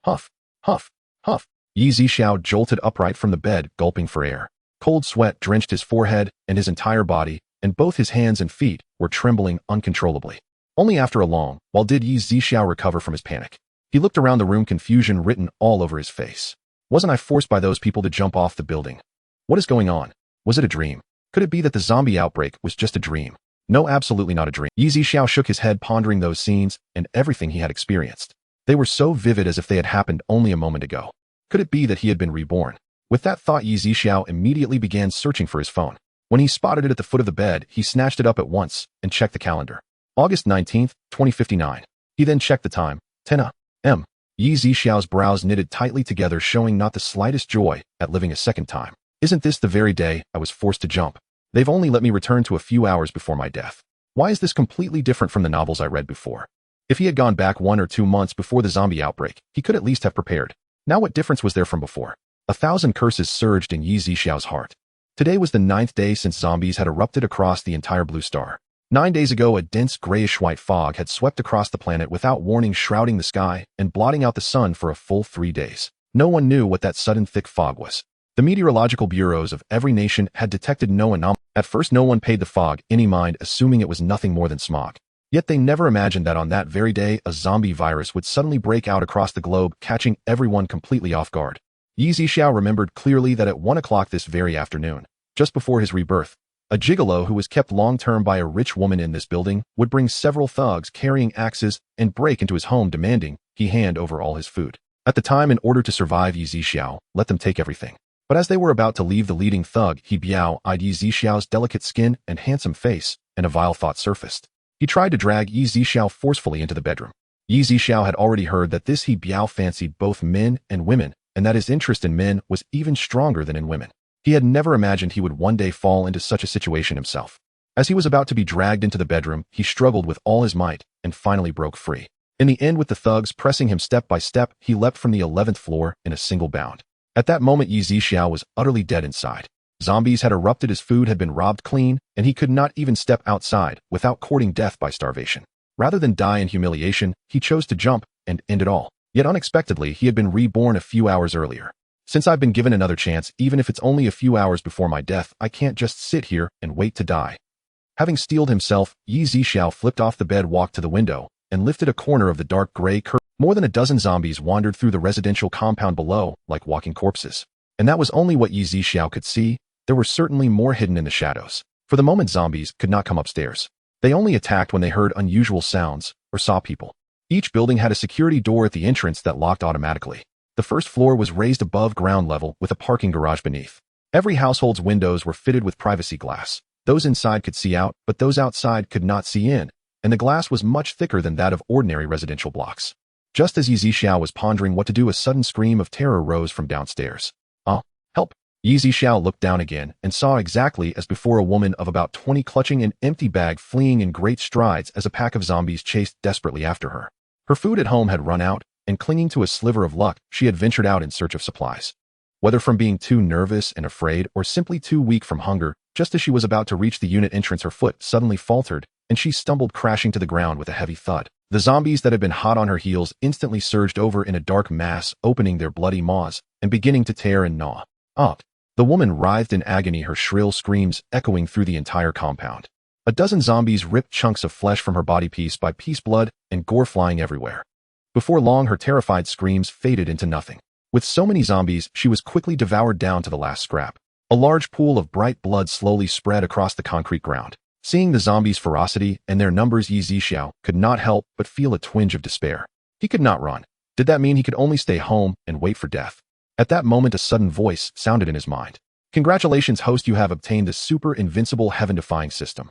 Huff, huff, huff. Zixiao jolted upright from the bed, gulping for air. Cold sweat drenched his forehead and his entire body, and both his hands and feet were trembling uncontrollably. Only after a long while did Zixiao recover from his panic. He looked around the room, confusion written all over his face. Wasn't I forced by those people to jump off the building? What is going on? Was it a dream? Could it be that the zombie outbreak was just a dream? No, absolutely not a dream. Zixiao shook his head, pondering those scenes and everything he had experienced. They were so vivid, as if they had happened only a moment ago. Could it be that he had been reborn? With that thought, Zixiao immediately began searching for his phone. When he spotted it at the foot of the bed, he snatched it up at once and checked the calendar. August 19th, 2059. He then checked the time, 10 a.m. Zixiao's brows knitted tightly together, showing not the slightest joy at living a second time. Isn't this the very day I was forced to jump? They've only let me return to a few hours before my death. Why is this completely different from the novels I read before? If he had gone back 1 or 2 months before the zombie outbreak, he could at least have prepared. Now what difference was there from before? 1,000 curses surged in Zixiao's heart. Today was the 9th day since zombies had erupted across the entire blue star. 9 days ago, a dense grayish-white fog had swept across the planet without warning, shrouding the sky and blotting out the sun for a full 3 days. No one knew what that sudden thick fog was. The meteorological bureaus of every nation had detected no anomaly. At first, no one paid the fog any mind, assuming it was nothing more than smog. Yet they never imagined that on that very day, a zombie virus would suddenly break out across the globe, catching everyone completely off guard. Zixiao remembered clearly that at 1 o'clock this very afternoon, just before his rebirth, a gigolo who was kept long-term by a rich woman in this building would bring several thugs carrying axes and break into his home, demanding he hand over all his food. At the time, in order to survive, Zixiao let them take everything. But as they were about to leave, the leading thug, He Biao-eyed Zixiao's delicate skin and handsome face, and a vile thought surfaced. He tried to drag Zixiao forcefully into the bedroom. Zixiao had already heard that this He Biao fancied both men and women, and that his interest in men was even stronger than in women. He had never imagined he would one day fall into such a situation himself. As he was about to be dragged into the bedroom, he struggled with all his might and finally broke free. In the end, with the thugs pressing him step by step, he leapt from the 11th floor in a single bound. At that moment, Zixiao was utterly dead inside. Zombies had erupted, his food had been robbed clean, and he could not even step outside without courting death by starvation. Rather than die in humiliation, he chose to jump and end it all. Yet unexpectedly, he had been reborn a few hours earlier. Since I've been given another chance, even if it's only a few hours before my death, I can't just sit here and wait to die. Having steeled himself, Zixiao flipped off the bed, walked to the window, and lifted a corner of the dark gray curtain. More than a dozen zombies wandered through the residential compound below, like walking corpses. And that was only what Zixiao could see. There were certainly more hidden in the shadows. For the moment, zombies could not come upstairs. They only attacked when they heard unusual sounds or saw people. Each building had a security door at the entrance that locked automatically. The first floor was raised above ground level with a parking garage beneath. Every household's windows were fitted with privacy glass. Those inside could see out, but those outside could not see in, and the glass was much thicker than that of ordinary residential blocks. Just as Zixiao was pondering what to do, a sudden scream of terror rose from downstairs. Help! Zixiao looked down again and saw exactly as before a woman of about 20 clutching an empty bag, fleeing in great strides as a pack of zombies chased desperately after her. Her food at home had run out, and clinging to a sliver of luck, she had ventured out in search of supplies. Whether from being too nervous and afraid or simply too weak from hunger, just as she was about to reach the unit entrance, her foot suddenly faltered, and she stumbled crashing to the ground with a heavy thud. The zombies that had been hot on her heels instantly surged over in a dark mass, opening their bloody maws and beginning to tear and gnaw. The woman writhed in agony, her shrill screams echoing through the entire compound. A dozen zombies ripped chunks of flesh from her body piece by piece, blood and gore flying everywhere. Before long, her terrified screams faded into nothing. With so many zombies, she was quickly devoured down to the last scrap. A large pool of bright blood slowly spread across the concrete ground. Seeing the zombies' ferocity and their numbers, Zixiao could not help but feel a twinge of despair. He could not run. Did that mean he could only stay home and wait for death? At that moment, a sudden voice sounded in his mind. Congratulations, host, you have obtained the super invincible heaven-defying system.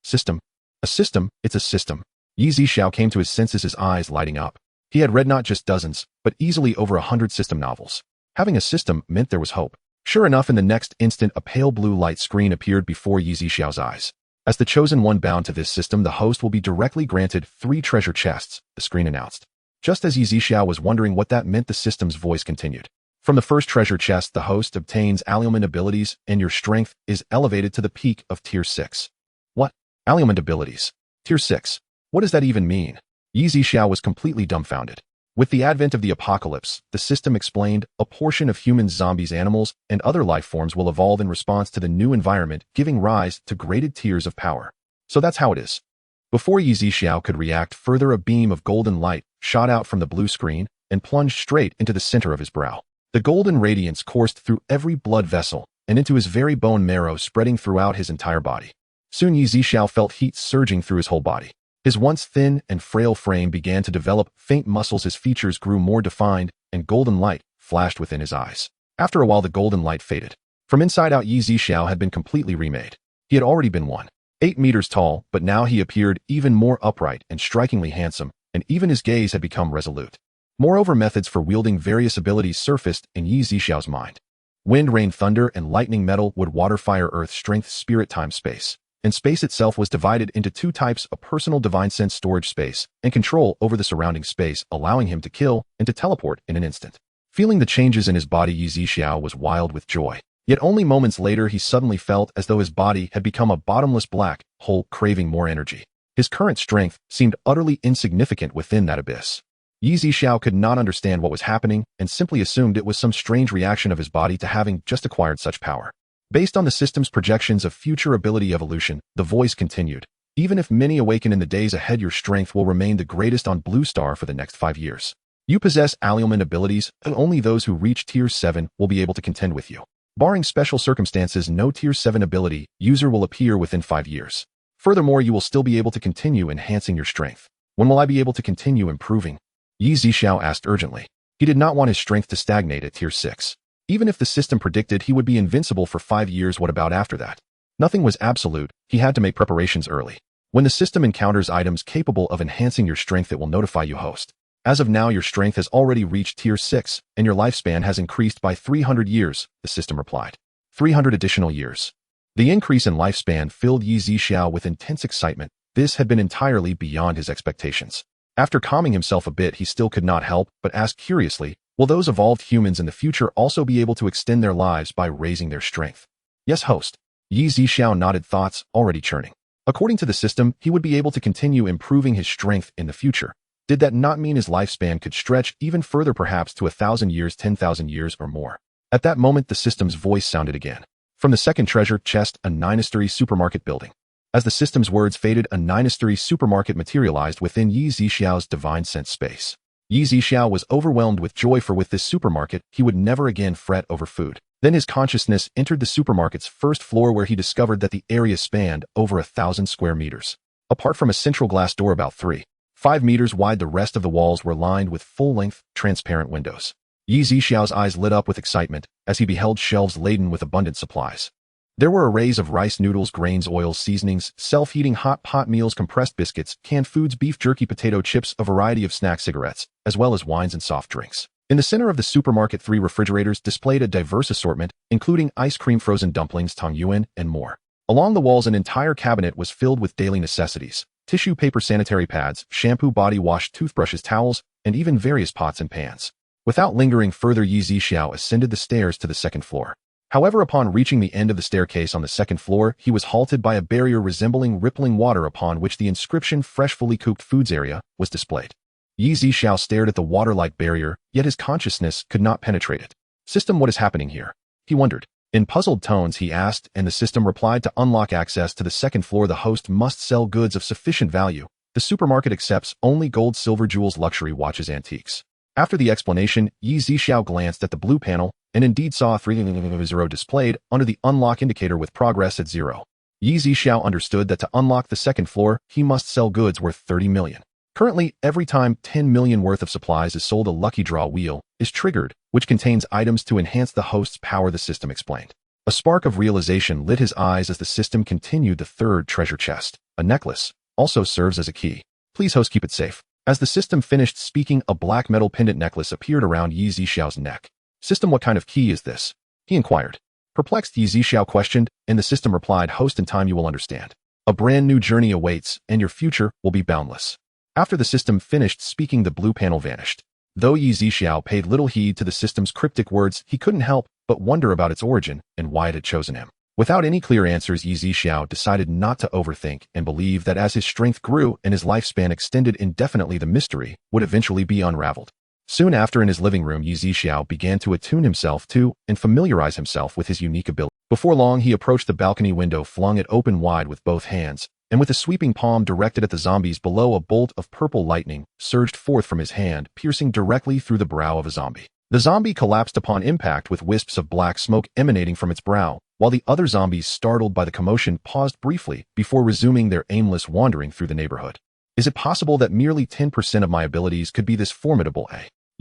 System? A system? It's a system. Zixiao came to his senses, his eyes lighting up. He had read not just dozens, but easily over 100 system novels. Having a system meant there was hope. Sure enough, in the next instant, a pale blue light screen appeared before Zixiao's eyes. As the chosen one bound to this system, the host will be directly granted 3 treasure chests, the screen announced. Just as Zixiao was wondering what that meant, the system's voice continued. From the first treasure chest, the host obtains aliment abilities, and your strength is elevated to the peak of Tier 6. What? Aliment abilities? Tier 6? What does that even mean? Zixiao was completely dumbfounded. With the advent of the apocalypse, the system explained, a portion of humans, zombies, animals, and other life forms will evolve in response to the new environment, giving rise to graded tiers of power. So that's how it is. Before Zixiao could react further, a beam of golden light shot out from the blue screen and plunged straight into the center of his brow. The golden radiance coursed through every blood vessel and into his very bone marrow, spreading throughout his entire body. Soon Zixiao felt heat surging through his whole body. His once thin and frail frame began to develop faint muscles, his features grew more defined, and golden light flashed within his eyes. After a while, the golden light faded. From inside out, Zixiao had been completely remade. He had already been 1.8 meters tall, but now he appeared even more upright and strikingly handsome, and even his gaze had become resolute. Moreover, methods for wielding various abilities surfaced in Zixiao's mind. Wind, rain, thunder, and lightning, metal, wood, water, fire, earth, strength, spirit, time, space. And space itself was divided into two types: a personal divine sense storage space and control over the surrounding space, allowing him to kill and to teleport in an instant. Feeling the changes in his body, Zixiao was wild with joy. Yet only moments later, he suddenly felt as though his body had become a bottomless black hole, craving more energy. His current strength seemed utterly insignificant within that abyss. Zixiao could not understand what was happening and simply assumed it was some strange reaction of his body to having just acquired such power. Based on the system's projections of future ability evolution, the voice continued. Even if many awaken in the days ahead, your strength will remain the greatest on Blue Star for the next 5 years. You possess alignment abilities, and only those who reach Tier 7 will be able to contend with you. Barring special circumstances, no Tier 7 ability user will appear within 5 years. Furthermore, you will still be able to continue enhancing your strength. When will I be able to continue improving? Zixiao asked urgently. He did not want his strength to stagnate at Tier 6. Even if the system predicted he would be invincible for 5 years, what about after that? Nothing was absolute. He had to make preparations early. When the system encounters items capable of enhancing your strength, it will notify you, host. As of now, your strength has already reached Tier 6, and your lifespan has increased by 300 years, the system replied. 300 additional years. The increase in lifespan filled Zixiao with intense excitement. This had been entirely beyond his expectations. After calming himself a bit, he still could not help but ask curiously, will those evolved humans in the future also be able to extend their lives by raising their strength? Yes, host. Zixiao nodded, thoughts already churning. According to the system, he would be able to continue improving his strength in the future. Did that not mean his lifespan could stretch even further, perhaps to 1,000 years, 10,000 years, or more? At that moment, the system's voice sounded again. From the second treasure chest, a Nine-Storey supermarket building. As the system's words faded, a Nine-Storey supermarket materialized within Zixiao's divine sense space. Zixiao was overwhelmed with joy, for with this supermarket, he would never again fret over food. Then his consciousness entered the supermarket's first floor, where he discovered that the area spanned over 1,000 square meters. Apart from a central glass door about 3.5 meters wide, the rest of the walls were lined with full-length, transparent windows. Zixiao's eyes lit up with excitement as he beheld shelves laden with abundant supplies. There were arrays of rice noodles, grains, oils, seasonings, self-heating hot pot meals, compressed biscuits, canned foods, beef jerky, potato chips, a variety of snack, cigarettes, as well as wines and soft drinks. In the center of the supermarket, 3 refrigerators displayed a diverse assortment, including ice cream, frozen dumplings, tang yuan, and more. Along the walls, an entire cabinet was filled with daily necessities: tissue paper, sanitary pads, shampoo, body wash, toothbrushes, towels, and even various pots and pans. Without lingering further, Zixiao ascended the stairs to the second floor. However, upon reaching the end of the staircase on the second floor, he was halted by a barrier resembling rippling water, upon which the inscription "Fresh Fully Cooked Foods Area" was displayed. Zixiao stared at the water-like barrier, yet his consciousness could not penetrate it. System, what is happening here? He wondered. In puzzled tones, he asked, and the system replied, to unlock access to the second floor, the host must sell goods of sufficient value. The supermarket accepts only gold, silver, jewels, luxury watches, antiques. After the explanation, Zixiao glanced at the blue panel and indeed saw a 3.0 displayed under the unlock indicator with progress at 0. Zixiao understood that to unlock the second floor, he must sell goods worth 30 million. Currently, every time 10 million worth of supplies is sold, a lucky draw wheel is triggered, which contains items to enhance the host's power, the system explained. A spark of realization lit his eyes as the system continued. The third treasure chest, a necklace, also serves as a key. Please, host, keep it safe. As the system finished speaking, a black metal pendant necklace appeared around Zixiao's neck. System, what kind of key is this? He inquired. Perplexed, Zixiao questioned, and the system replied, host, in time you will understand. A brand new journey awaits, and your future will be boundless. After the system finished speaking, the blue panel vanished. Though Zixiao paid little heed to the system's cryptic words, he couldn't help but wonder about its origin and why it had chosen him. Without any clear answers, Zixiao decided not to overthink and believe that as his strength grew and his lifespan extended indefinitely, the mystery would eventually be unraveled. Soon after, in his living room, Zixiao began to attune himself to and familiarize himself with his unique ability. Before long, he approached the balcony window, flung it open wide with both hands, and with a sweeping palm directed at the zombies below, a bolt of purple lightning surged forth from his hand, piercing directly through the brow of a zombie. The zombie collapsed upon impact with wisps of black smoke emanating from its brow, while the other zombies, startled by the commotion, paused briefly before resuming their aimless wandering through the neighborhood. Is it possible that merely 10% of my abilities could be this formidable?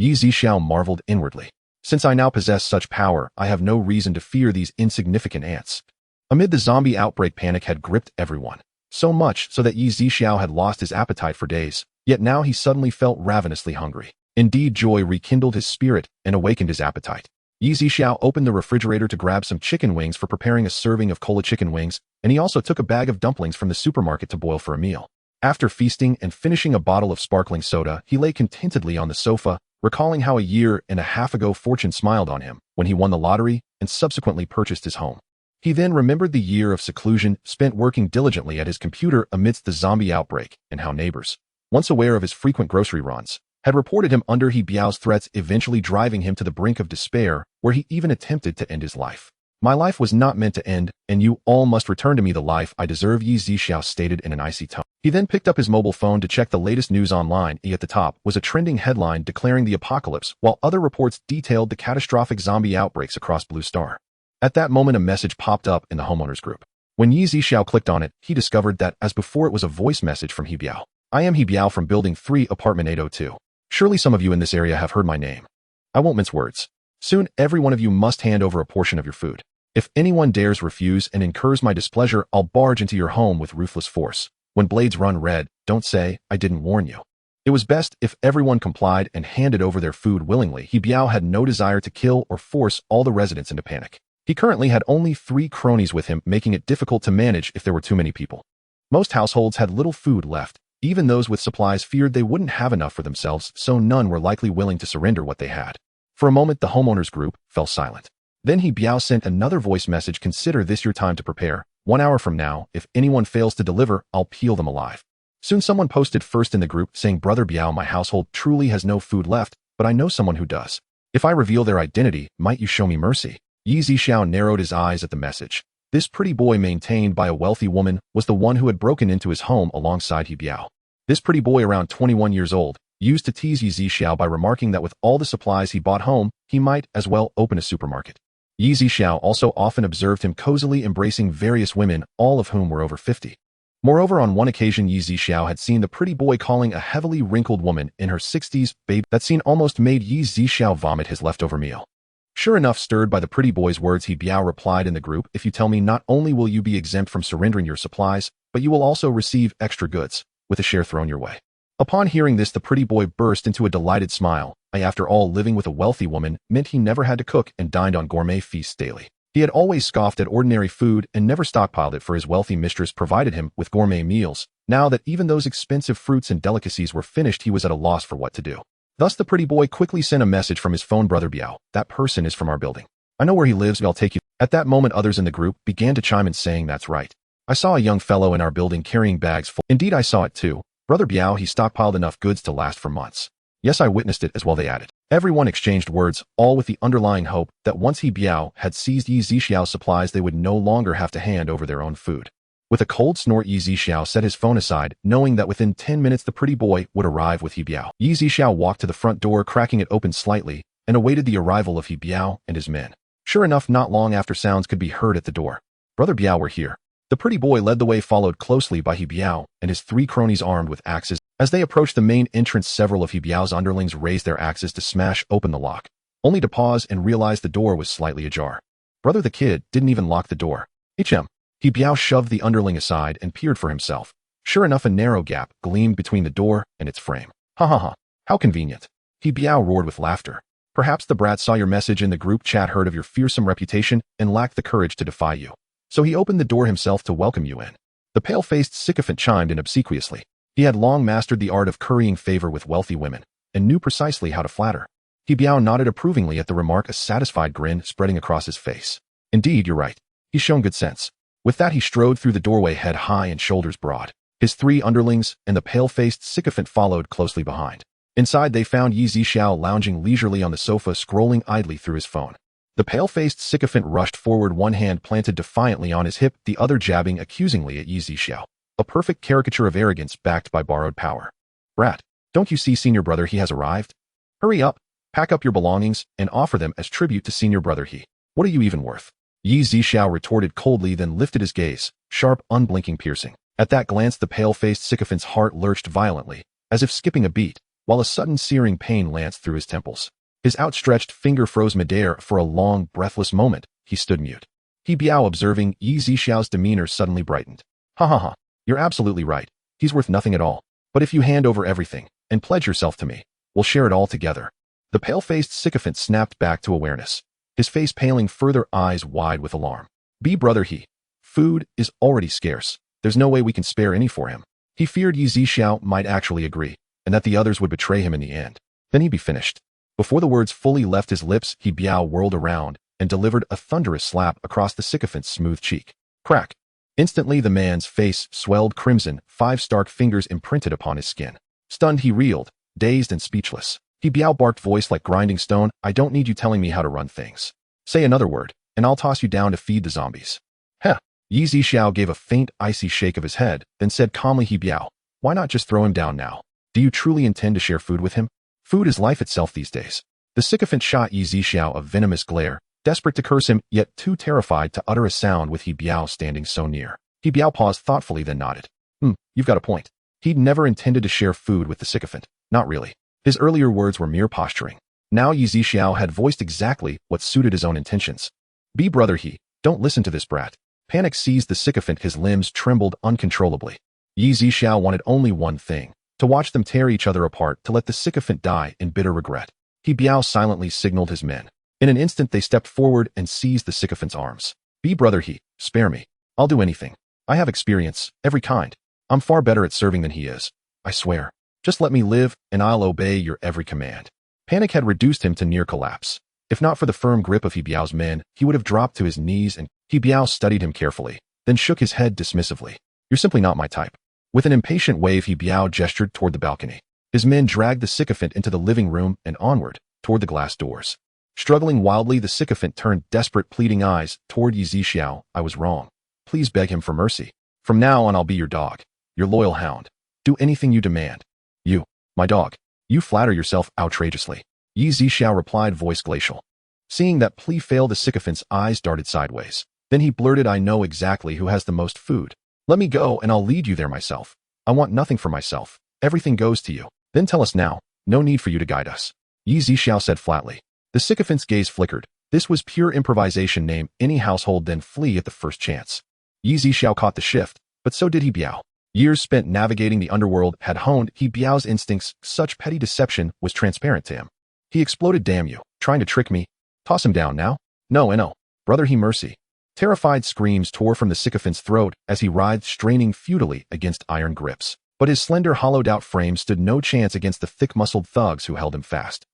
Zixiao marveled inwardly. Since I now possess such power, I have no reason to fear these insignificant ants. Amid the zombie outbreak, panic had gripped everyone. So much so that Zixiao had lost his appetite for days, yet now he suddenly felt ravenously hungry. Indeed, joy rekindled his spirit and awakened his appetite. Zixiao opened the refrigerator to grab some chicken wings for preparing a serving of cola chicken wings, and he also took a bag of dumplings from the supermarket to boil for a meal. After feasting and finishing a bottle of sparkling soda, he lay contentedly on the sofa, recalling how a year and a half ago fortune smiled on him when he won the lottery and subsequently purchased his home. He then remembered the year of seclusion spent working diligently at his computer amidst the zombie outbreak, and how neighbors, once aware of his frequent grocery runs, had reported him under Biao's threats, eventually driving him to the brink of despair, where he even attempted to end his life. My life was not meant to end, and you all must return to me the life I deserve, Zixiao stated in an icy tone. He then picked up his mobile phone to check the latest news online. At the top was a trending headline declaring the apocalypse, while other reports detailed the catastrophic zombie outbreaks across Blue Star. At that moment, a message popped up in the homeowners group. When Zixiao clicked on it, he discovered that, as before, it was a voice message from Biao. I am Biao from Building 3, Apartment 802. Surely some of you in this area have heard my name. I won't mince words. Soon, every one of you must hand over a portion of your food. If anyone dares refuse and incurs my displeasure, I'll barge into your home with ruthless force. When blades run red, don't say, I didn't warn you. It was best if everyone complied and handed over their food willingly. Biao had no desire to kill or force all the residents into panic. He currently had only 3 cronies with him, making it difficult to manage if there were too many people. Most households had little food left. Even those with supplies feared they wouldn't have enough for themselves, so none were likely willing to surrender what they had. For a moment, the homeowners group fell silent. Then Biao sent another voice message. Consider this your time to prepare. 1 hour from now, if anyone fails to deliver, I'll peel them alive. Soon someone posted first in the group saying, Brother Biao, my household truly has no food left, but I know someone who does. If I reveal their identity, might you show me mercy? Zixiao narrowed his eyes at the message. This pretty boy, maintained by a wealthy woman, was the one who had broken into his home alongside Biao. This pretty boy, around 21 years old, used to tease Zixiao by remarking that with all the supplies he bought home, he might as well open a supermarket. Zixiao also often observed him cozily embracing various women, all of whom were over 50. Moreover, on one occasion, Zixiao had seen the pretty boy calling a heavily wrinkled woman in her 60s babe. That scene almost made Zixiao vomit his leftover meal. Sure enough, stirred by the pretty boy's words, Biao replied in the group, if you tell me, not only will you be exempt from surrendering your supplies, but you will also receive extra goods, with a share thrown your way. Upon hearing this, the pretty boy burst into a delighted smile. After all, living with a wealthy woman meant he never had to cook and dined on gourmet feasts daily. He had always scoffed at ordinary food and never stockpiled it, for his wealthy mistress provided him with gourmet meals. Now that even those expensive fruits and delicacies were finished, he was at a loss for what to do. Thus the pretty boy quickly sent a message from his phone. Brother Biao, that person is from our building. I know where he lives, I'll take you. At that moment, others in the group began to chime in, saying, that's right. I saw a young fellow in our building carrying bags full. Indeed, I saw it too. Brother Biao, he stockpiled enough goods to last for months. Yes, I witnessed it as well, they added. Everyone exchanged words, all with the underlying hope that once Biao had seized Zixiao's supplies, they would no longer have to hand over their own food. With a cold snort, Zixiao set his phone aside, knowing that within 10 minutes the pretty boy would arrive with Biao. Zixiao walked to the front door, cracking it open slightly, and awaited the arrival of Biao and his men. Sure enough, not long after, sounds could be heard at the door. Brother Biao, we're here. The pretty boy led the way, followed closely by Biao and his 3 cronies armed with axes. As they approached the main entrance, several of Biao's underlings raised their axes to smash open the lock, only to pause and realize the door was slightly ajar. Brother the kid didn't even lock the door. Biao shoved the underling aside and peered for himself. Sure enough, a narrow gap gleamed between the door and its frame. Ha ha ha, how convenient. Biao roared with laughter. Perhaps the brat saw your message in the group chat, heard of your fearsome reputation, and lacked the courage to defy you. So he opened the door himself to welcome you in. The pale-faced sycophant chimed in obsequiously. He had long mastered the art of currying favor with wealthy women, and knew precisely how to flatter. Biao nodded approvingly at the remark, a satisfied grin spreading across his face. Indeed, you're right. He's shown good sense. With that, he strode through the doorway, head high and shoulders broad. His 3 underlings and the pale-faced sycophant followed closely behind. Inside, they found Zixiao lounging leisurely on the sofa, scrolling idly through his phone. The pale-faced sycophant rushed forward, one hand planted defiantly on his hip, the other jabbing accusingly at Zixiao. A perfect caricature of arrogance backed by borrowed power. Brat, don't you see, senior brother, he has arrived? Hurry up, pack up your belongings, and offer them as tribute to senior brother he. What are you even worth? Zixiao retorted coldly, then lifted his gaze, sharp, unblinking, piercing. At that glance, the pale-faced sycophant's heart lurched violently, as if skipping a beat, while a sudden searing pain lanced through his temples. His outstretched finger froze midair. For a long, breathless moment, he stood mute. Biao, observing Zixiao's demeanor, suddenly brightened. Ha ha ha, you're absolutely right. He's worth nothing at all. But if you hand over everything, and pledge yourself to me, we'll share it all together. The pale-faced sycophant snapped back to awareness, his face paling further, eyes wide with alarm. Brother he. Food is already scarce. There's no way we can spare any for him. He feared Zixiao might actually agree, and that the others would betray him in the end. Then he'd be finished. Before the words fully left his lips, Biao whirled around and delivered a thunderous slap across the sycophant's smooth cheek. Crack! Instantly, the man's face swelled crimson, 5 stark fingers imprinted upon his skin. Stunned, he reeled, dazed and speechless. Biao barked, voice like grinding stone, I don't need you telling me how to run things. Say another word, and I'll toss you down to feed the zombies. Heh! Zixiao gave a faint, icy shake of his head, then said calmly, Biao, why not just throw him down now? Do you truly intend to share food with him? Food is life itself these days. The sycophant shot Zixiao a venomous glare, desperate to curse him, yet too terrified to utter a sound with Biao standing so near. Biao paused thoughtfully, then nodded. You've got a point. He'd never intended to share food with the sycophant. Not really. His earlier words were mere posturing. Now Zixiao had voiced exactly what suited his own intentions. Brother he, don't listen to this brat. Panic seized the sycophant, his limbs trembled uncontrollably. Zixiao wanted only one thing, to watch them tear each other apart, to let the sycophant die in bitter regret. Biao silently signaled his men. In an instant, they stepped forward and seized the sycophant's arms. Brother he, spare me. I'll do anything. I have experience, every kind. I'm far better at serving than he is. I swear. Just let me live, and I'll obey your every command. Panic had reduced him to near collapse. If not for the firm grip of Biao's men, he would have dropped to his knees, and Biao studied him carefully, then shook his head dismissively. You're simply not my type. With an impatient wave, Biao gestured toward the balcony. His men dragged the sycophant into the living room and onward, toward the glass doors. Struggling wildly, the sycophant turned desperate, pleading eyes toward Zixiao. I was wrong. Please beg him for mercy. From now on, I'll be your dog, your loyal hound. Do anything you demand. You, my dog. You flatter yourself outrageously. Zixiao replied, voice glacial. Seeing that plea fail, the sycophant's eyes darted sideways. Then he blurted, I know exactly who has the most food. Let me go, and I'll lead you there myself. I want nothing for myself. Everything goes to you. Then tell us now. No need for you to guide us. Zixiao said flatly. The sycophant's gaze flickered. This was pure improvisation. Name any household, then flee at the first chance. Zixiao caught the shift, but so did Biao. Years spent navigating the underworld had honed Biao's instincts. Such petty deception was transparent to him. He exploded, damn you, trying to trick me? Toss him down now? No. Brother he, mercy. Terrified screams tore from the sycophant's throat as he writhed, straining futilely against iron grips. But his slender, hollowed-out frame stood no chance against the thick-muscled thugs who held him fast.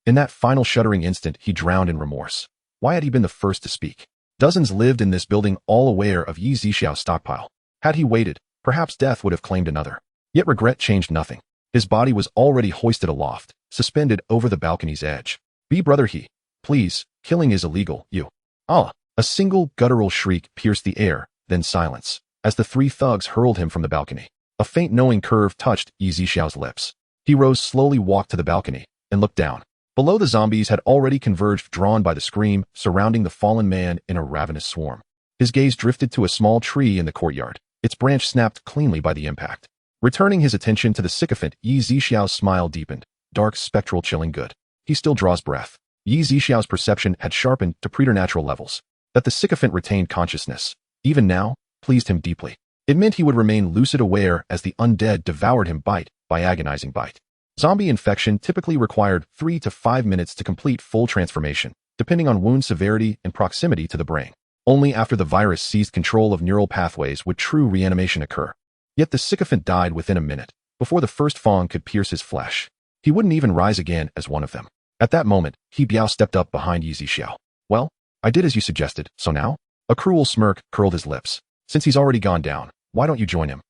In that final shuddering instant, he drowned in remorse. Why had he been the first to speak? Dozens lived in this building, all aware of Zixiao's stockpile. Had he waited, perhaps death would have claimed another. Yet regret changed nothing. His body was already hoisted aloft, suspended over the balcony's edge. Brother he. Please, killing is illegal, you. Allah. A single guttural shriek pierced the air, then silence, as the 3 thugs hurled him from the balcony. A faint knowing curve touched Zixiao's lips. He rose slowly, walked to the balcony, and looked down. Below, the zombies had already converged, drawn by the scream, surrounding the fallen man in a ravenous swarm. His gaze drifted to a small tree in the courtyard, its branch snapped cleanly by the impact. Returning his attention to the sycophant, Zixiao's smile deepened, dark, spectral, chilling good. He still draws breath. Zixiao's perception had sharpened to preternatural levels. That the sycophant retained consciousness, even now, pleased him deeply. It meant he would remain lucid, aware as the undead devoured him bite by agonizing bite. Zombie infection typically required 3 to 5 minutes to complete full transformation, depending on wound severity and proximity to the brain. Only after the virus seized control of neural pathways would true reanimation occur. Yet the sycophant died within a minute, before the first fang could pierce his flesh. He wouldn't even rise again as one of them. At that moment, Biao stepped up behind Zixiao. Well, I did as you suggested, so now? A cruel smirk curled his lips. Since he's already gone down, why don't you join him?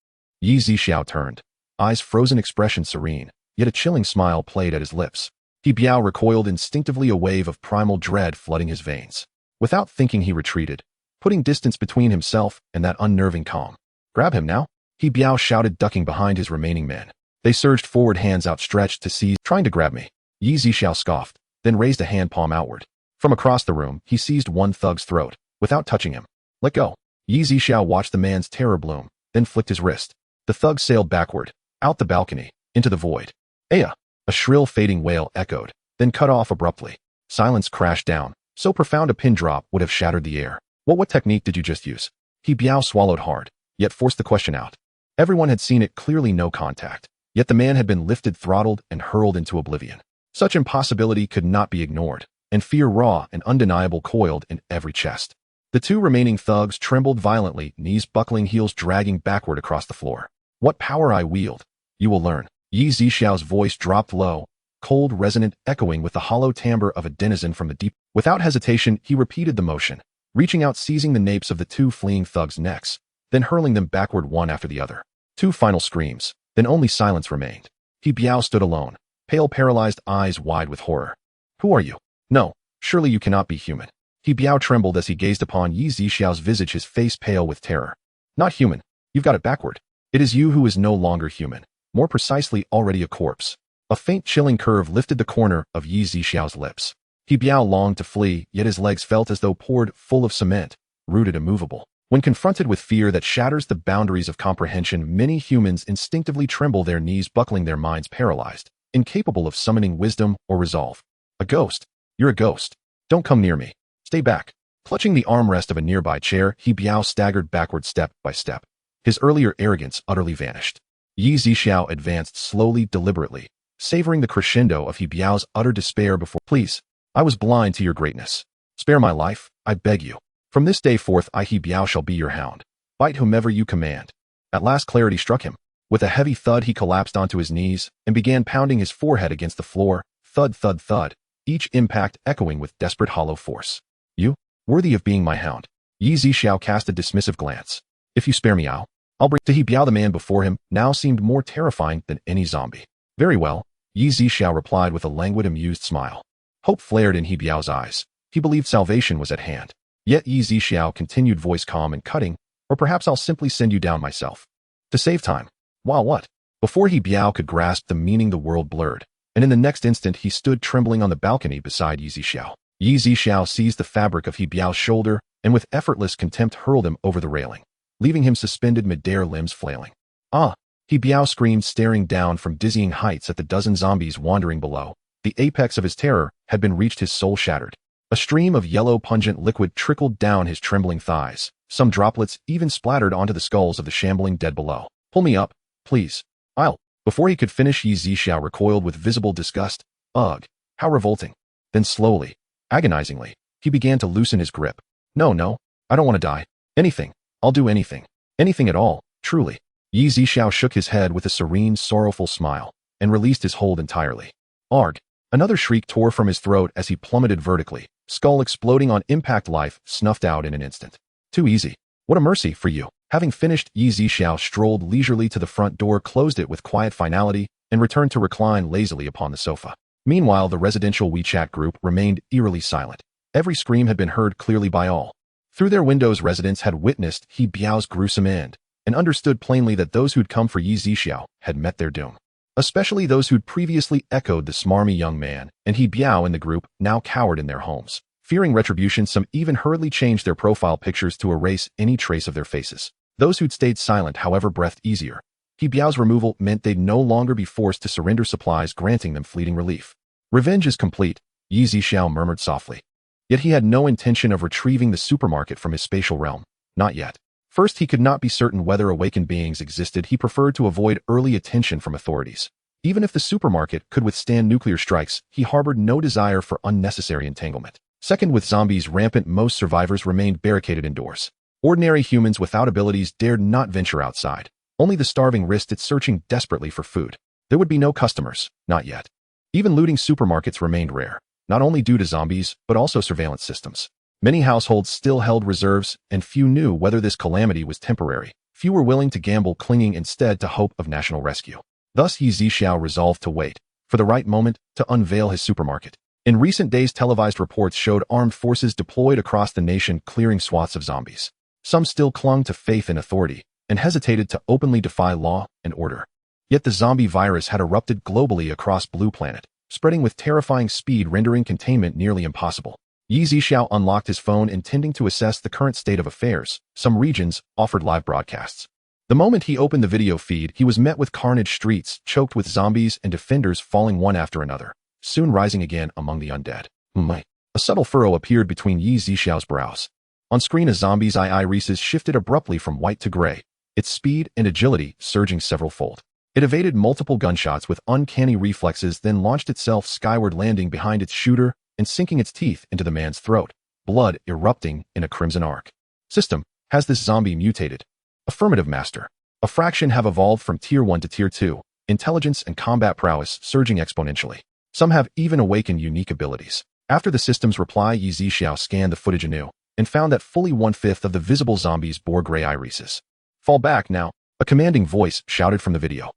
Zixiao turned, eyes frozen, expression serene. yet a chilling smile played at his lips. Zixiao recoiled instinctively, a wave of primal dread flooding his veins. Without thinking, he retreated, putting distance between himself and that unnerving calm. "Grab him now!" Zixiao shouted, ducking behind his remaining men. They surged forward, hands outstretched to seize. "Trying to grab me?" Zixiao scoffed, then raised a hand palm outward. From across the room, he seized one thug's throat, without touching him. "Let go." Zixiao watched the man's terror bloom, then flicked his wrist. The thug sailed backward, out the balcony, into the void. "Aya!" A shrill, fading wail echoed, then cut off abruptly. Silence crashed down, so profound a pin drop would have shattered the air. What technique did you just use?" Zixiao swallowed hard, yet forced the question out. Everyone had seen it clearly, no contact. Yet the man had been lifted, throttled, and hurled into oblivion. Such impossibility could not be ignored, and fear, raw and undeniable, coiled in every chest. The two remaining thugs trembled violently, knees buckling, heels dragging backward across the floor. "What power I wield, you will learn." Zixiao's voice dropped low, cold, resonant, echoing with the hollow timbre of a denizen from the deep. Without hesitation, he repeated the motion, reaching out, seizing the napes of the two fleeing thugs' necks, then hurling them backward one after the other. Two final screams, then only silence remained. Zixiao stood alone, pale, paralyzed, eyes wide with horror. "Who are you? No, surely you cannot be human." Zixiao trembled as he gazed upon Zixiao's visage, his face pale with terror. "Not human. You've got it backward. It is you who is no longer human. More precisely, already a corpse." A faint, chilling curve lifted the corner of Zixiao's lips. Zixiao longed to flee, yet his legs felt as though poured full of cement, rooted immovable. When confronted with fear that shatters the boundaries of comprehension, many humans instinctively tremble, their knees buckling, their minds paralyzed, incapable of summoning wisdom or resolve. "A ghost. You're a ghost. Don't come near me. Stay back." Clutching the armrest of a nearby chair, Zixiao staggered backward step by step. His earlier arrogance utterly vanished. Zixiao advanced slowly, deliberately, savoring the crescendo of Zixiao's utter despair before. "Please, I was blind to your greatness. Spare my life, I beg you. From this day forth, I, Zixiao, shall be your hound. Bite whomever you command." At last clarity struck him. With a heavy thud, he collapsed onto his knees and began pounding his forehead against the floor. Thud, thud, thud, each impact echoing with desperate, hollow force. "You, worthy of being my hound." Zixiao cast a dismissive glance. "If you spare me, I'll bring." To Zixiao, the man before him now seemed more terrifying than any zombie. "Very well," Zixiao replied with a languid, amused smile. Hope flared in Zixiao's eyes. He believed salvation was at hand. Yet Zixiao continued, voice calm and cutting, "Or perhaps I'll simply send you down myself. To save time." "While what?" Before Zixiao could grasp the meaning, the world blurred, and in the next instant he stood trembling on the balcony beside Zixiao. Zixiao seized the fabric of Zixiao's shoulder and with effortless contempt hurled him over the railing, leaving him suspended mid-air, limbs flailing. "Ah!" Zixiao screamed, staring down from dizzying heights at the dozen zombies wandering below. The apex of his terror had been reached, his soul shattered. A stream of yellow, pungent liquid trickled down his trembling thighs. Some droplets even splattered onto the skulls of the shambling dead below. "Pull me up, please. I'll..." Before he could finish, Zixiao recoiled with visible disgust. Ugh, how revolting. Then slowly, agonizingly, he began to loosen his grip. No, I don't want to die. Anything. I'll do anything. Anything at all, truly." Zixiao shook his head with a serene, sorrowful smile, and released his hold entirely. Arg! Another shriek tore from his throat as he plummeted vertically, skull exploding on impact, life snuffed out in an instant. "Too easy. What a mercy for you." Having finished, Zixiao strolled leisurely to the front door, closed it with quiet finality, and returned to recline lazily upon the sofa. Meanwhile, the residential WeChat group remained eerily silent. Every scream had been heard clearly by all. Through their windows, residents had witnessed Zixiao's gruesome end, and understood plainly that those who'd come for Zixiao had met their doom. Especially those who'd previously echoed the smarmy young man, and Zixiao in the group now cowered in their homes. Fearing retribution, some even hurriedly changed their profile pictures to erase any trace of their faces. Those who'd stayed silent, however, breathed easier. Zixiao's removal meant they'd no longer be forced to surrender supplies, granting them fleeting relief. "Revenge is complete," Zixiao murmured softly. Yet he had no intention of retrieving the supermarket from his spatial realm. Not yet. First, he could not be certain whether awakened beings existed. He preferred to avoid early attention from authorities. Even if the supermarket could withstand nuclear strikes, he harbored no desire for unnecessary entanglement. Second, with zombies rampant, most survivors remained barricaded indoors. Ordinary humans without abilities dared not venture outside. Only the starving risked it, searching desperately for food. There would be no customers, not yet. Even looting supermarkets remained rare, not only due to zombies, but also surveillance systems. Many households still held reserves, and few knew whether this calamity was temporary. Few were willing to gamble, clinging instead to hope of national rescue. Thus Zixiao resolved to wait for the right moment to unveil his supermarket. In recent days, televised reports showed armed forces deployed across the nation clearing swaths of zombies. Some still clung to faith in authority and hesitated to openly defy law and order. Yet the zombie virus had erupted globally across Blue Planet, spreading with terrifying speed, rendering containment nearly impossible. Zixiao unlocked his phone, intending to assess the current state of affairs. Some regions offered live broadcasts. The moment he opened the video feed, he was met with carnage, streets choked with zombies and defenders falling one after another, soon rising again among the undead. A subtle furrow appeared between Zixiao's brows. On screen, a zombie's irises shifted abruptly from white to gray, its speed and agility surging several-fold. It evaded multiple gunshots with uncanny reflexes, then launched itself skyward, landing behind its shooter and sinking its teeth into the man's throat, blood erupting in a crimson arc. System: has this zombie mutated? Affirmative, Master. A fraction have evolved from Tier 1 to Tier 2, intelligence and combat prowess surging exponentially. Some have even awakened unique abilities. After the system's reply, Zixiao scanned the footage anew and found that fully 1/5 of the visible zombies bore gray irises. Fall back now, a commanding voice shouted from the video.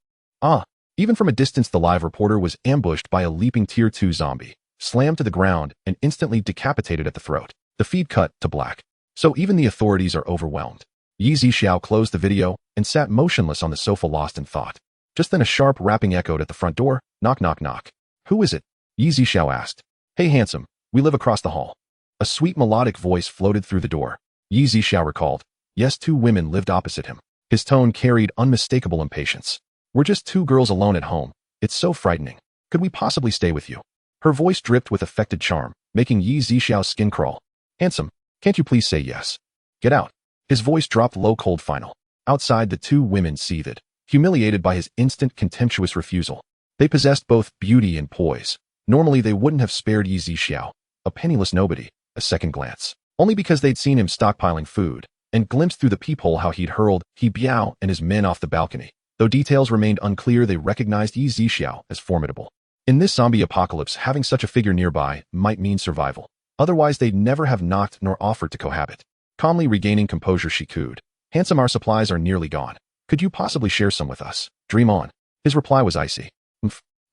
Even from a distance, the live reporter was ambushed by a leaping Tier 2 zombie, slammed to the ground and instantly decapitated at the throat. The feed cut to black. So even the authorities are overwhelmed. Zixiao closed the video and sat motionless on the sofa, lost in thought. Just then a sharp rapping echoed at the front door. Knock, knock, knock. Who is it? Zixiao asked. Hey, handsome, we live across the hall. A sweet melodic voice floated through the door. Zixiao recalled. Yes, 2 women lived opposite him. His tone carried unmistakable impatience. We're just 2 girls alone at home. It's so frightening. Could we possibly stay with you? Her voice dripped with affected charm, making Zixiao's skin crawl. Handsome, can't you please say yes? Get out. His voice dropped low, cold, final. Outside, the 2 women seethed, humiliated by his instant, contemptuous refusal. They possessed both beauty and poise. Normally, they wouldn't have spared Zixiao, a penniless nobody, a second glance. Only because they'd seen him stockpiling food and glimpsed through the peephole how he'd hurled Biao and his men off the balcony. Though details remained unclear, they recognized Zixiao as formidable. In this zombie apocalypse, having such a figure nearby might mean survival. Otherwise, they'd never have knocked nor offered to cohabit. Calmly regaining composure, she cooed. Handsome, our supplies are nearly gone. Could you possibly share some with us? Dream on. His reply was icy.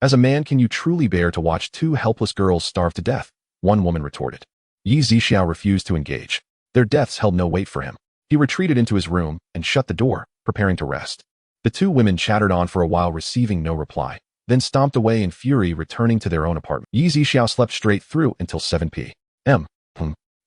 As a man, can you truly bear to watch 2 helpless girls starve to death? One woman retorted. Zixiao refused to engage. Their deaths held no weight for him. He retreated into his room and shut the door, preparing to rest. The 2 women chattered on for a while, receiving no reply, then stomped away in fury, returning to their own apartment. Zixiao slept straight through until 7 p.m.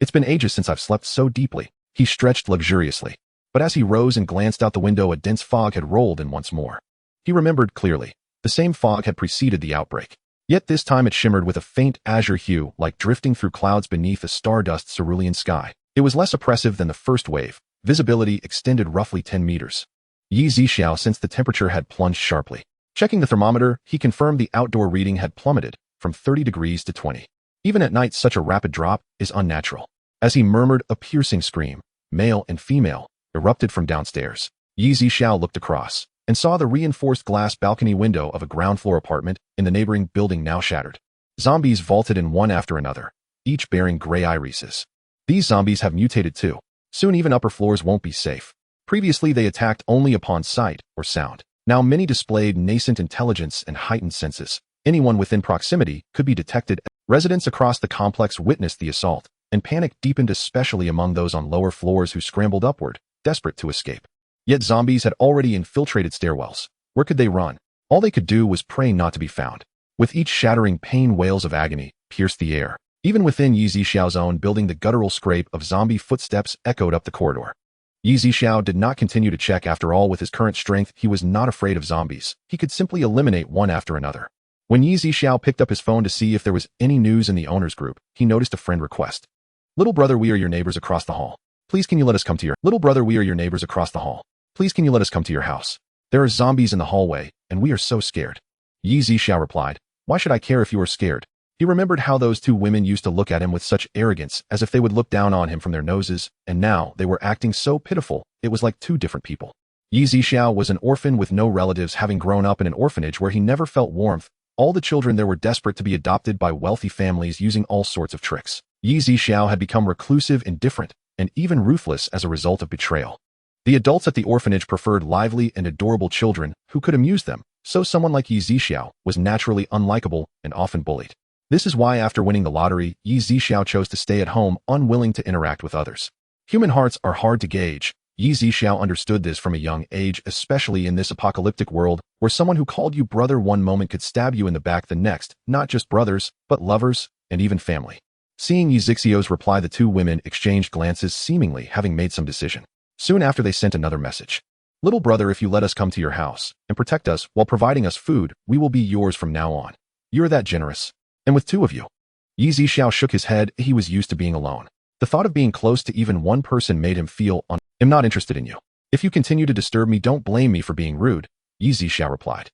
It's been ages since I've slept so deeply. He stretched luxuriously. But as he rose and glanced out the window, a dense fog had rolled in once more. He remembered clearly. The same fog had preceded the outbreak. Yet this time it shimmered with a faint azure hue, like drifting through clouds beneath a stardust cerulean sky. It was less oppressive than the first wave. Visibility extended roughly 10 meters. Zixiao sensed the temperature had plunged sharply. Checking the thermometer, he confirmed the outdoor reading had plummeted from 30 degrees to 20. Even at night, such a rapid drop is unnatural. As he murmured, a piercing scream, male and female, erupted from downstairs. Zixiao looked across and saw the reinforced glass balcony window of a ground-floor apartment in the neighboring building now shattered. Zombies vaulted in one after another, each bearing gray irises. These zombies have mutated too. Soon even upper floors won't be safe. Previously, they attacked only upon sight or sound. Now many displayed nascent intelligence and heightened senses. Anyone within proximity could be detected. Residents across the complex witnessed the assault, and panic deepened, especially among those on lower floors who scrambled upward, desperate to escape. Yet zombies had already infiltrated stairwells. Where could they run? All they could do was pray not to be found. With each shattering pain, wails of agony pierced the air. Even within Zixiao's own building, the guttural scrape of zombie footsteps echoed up the corridor. Zixiao did not continue to check. After all, with his current strength, he was not afraid of zombies. He could simply eliminate one after another. When Zixiao picked up his phone to see if there was any news in the owner's group, he noticed a friend request. Little brother, we are your neighbors across the hall. Please can you let us come to your— Little brother, we are your neighbors across the hall. Please can you let us come to your house? There are zombies in the hallway, and we are so scared. Zixiao replied, why should I care if you are scared? He remembered how those 2 women used to look at him with such arrogance, as if they would look down on him from their noses, and now they were acting so pitiful, it was like 2 different people. Zixiao was an orphan with no relatives, having grown up in an orphanage where he never felt warmth. All the children there were desperate to be adopted by wealthy families using all sorts of tricks. Zixiao had become reclusive, indifferent, and even ruthless as a result of betrayal. The adults at the orphanage preferred lively and adorable children who could amuse them, so someone like Zixiao was naturally unlikable and often bullied. This is why after winning the lottery, Zixiao chose to stay at home, unwilling to interact with others. Human hearts are hard to gauge. Zixiao understood this from a young age, especially in this apocalyptic world, where someone who called you brother one moment could stab you in the back the next, not just brothers, but lovers, and even family. Seeing Zixiao's reply, the two women exchanged glances, seemingly having made some decision. Soon after, they sent another message. Little brother, if you let us come to your house and protect us while providing us food, we will be yours from now on. You're that generous. And with two of you. Zixiao shook his head. He was used to being alone. The thought of being close to even one person made him feel I'm not interested in you. If you continue to disturb me, don't blame me for being rude, Zixiao replied.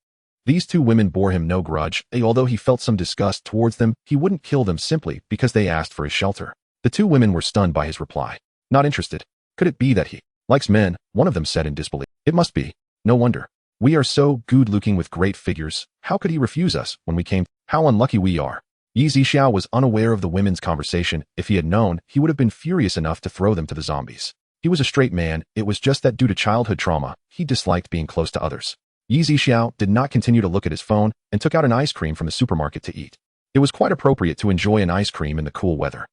These two women bore him no grudge. Although he felt some disgust towards them, he wouldn't kill them simply because they asked for his shelter. The two women were stunned by his reply. Not interested. Could it be that he likes men? One of them said in disbelief. It must be. No wonder. We are so good-looking with great figures. How could he refuse us when we came? How unlucky we are. Zixiao was unaware of the women's conversation. If he had known, he would have been furious enough to throw them to the zombies. He was a straight man. It was just that due to childhood trauma, he disliked being close to others. Zixiao did not continue to look at his phone and took out an ice cream from the supermarket to eat. It was quite appropriate to enjoy an ice cream in the cool weather.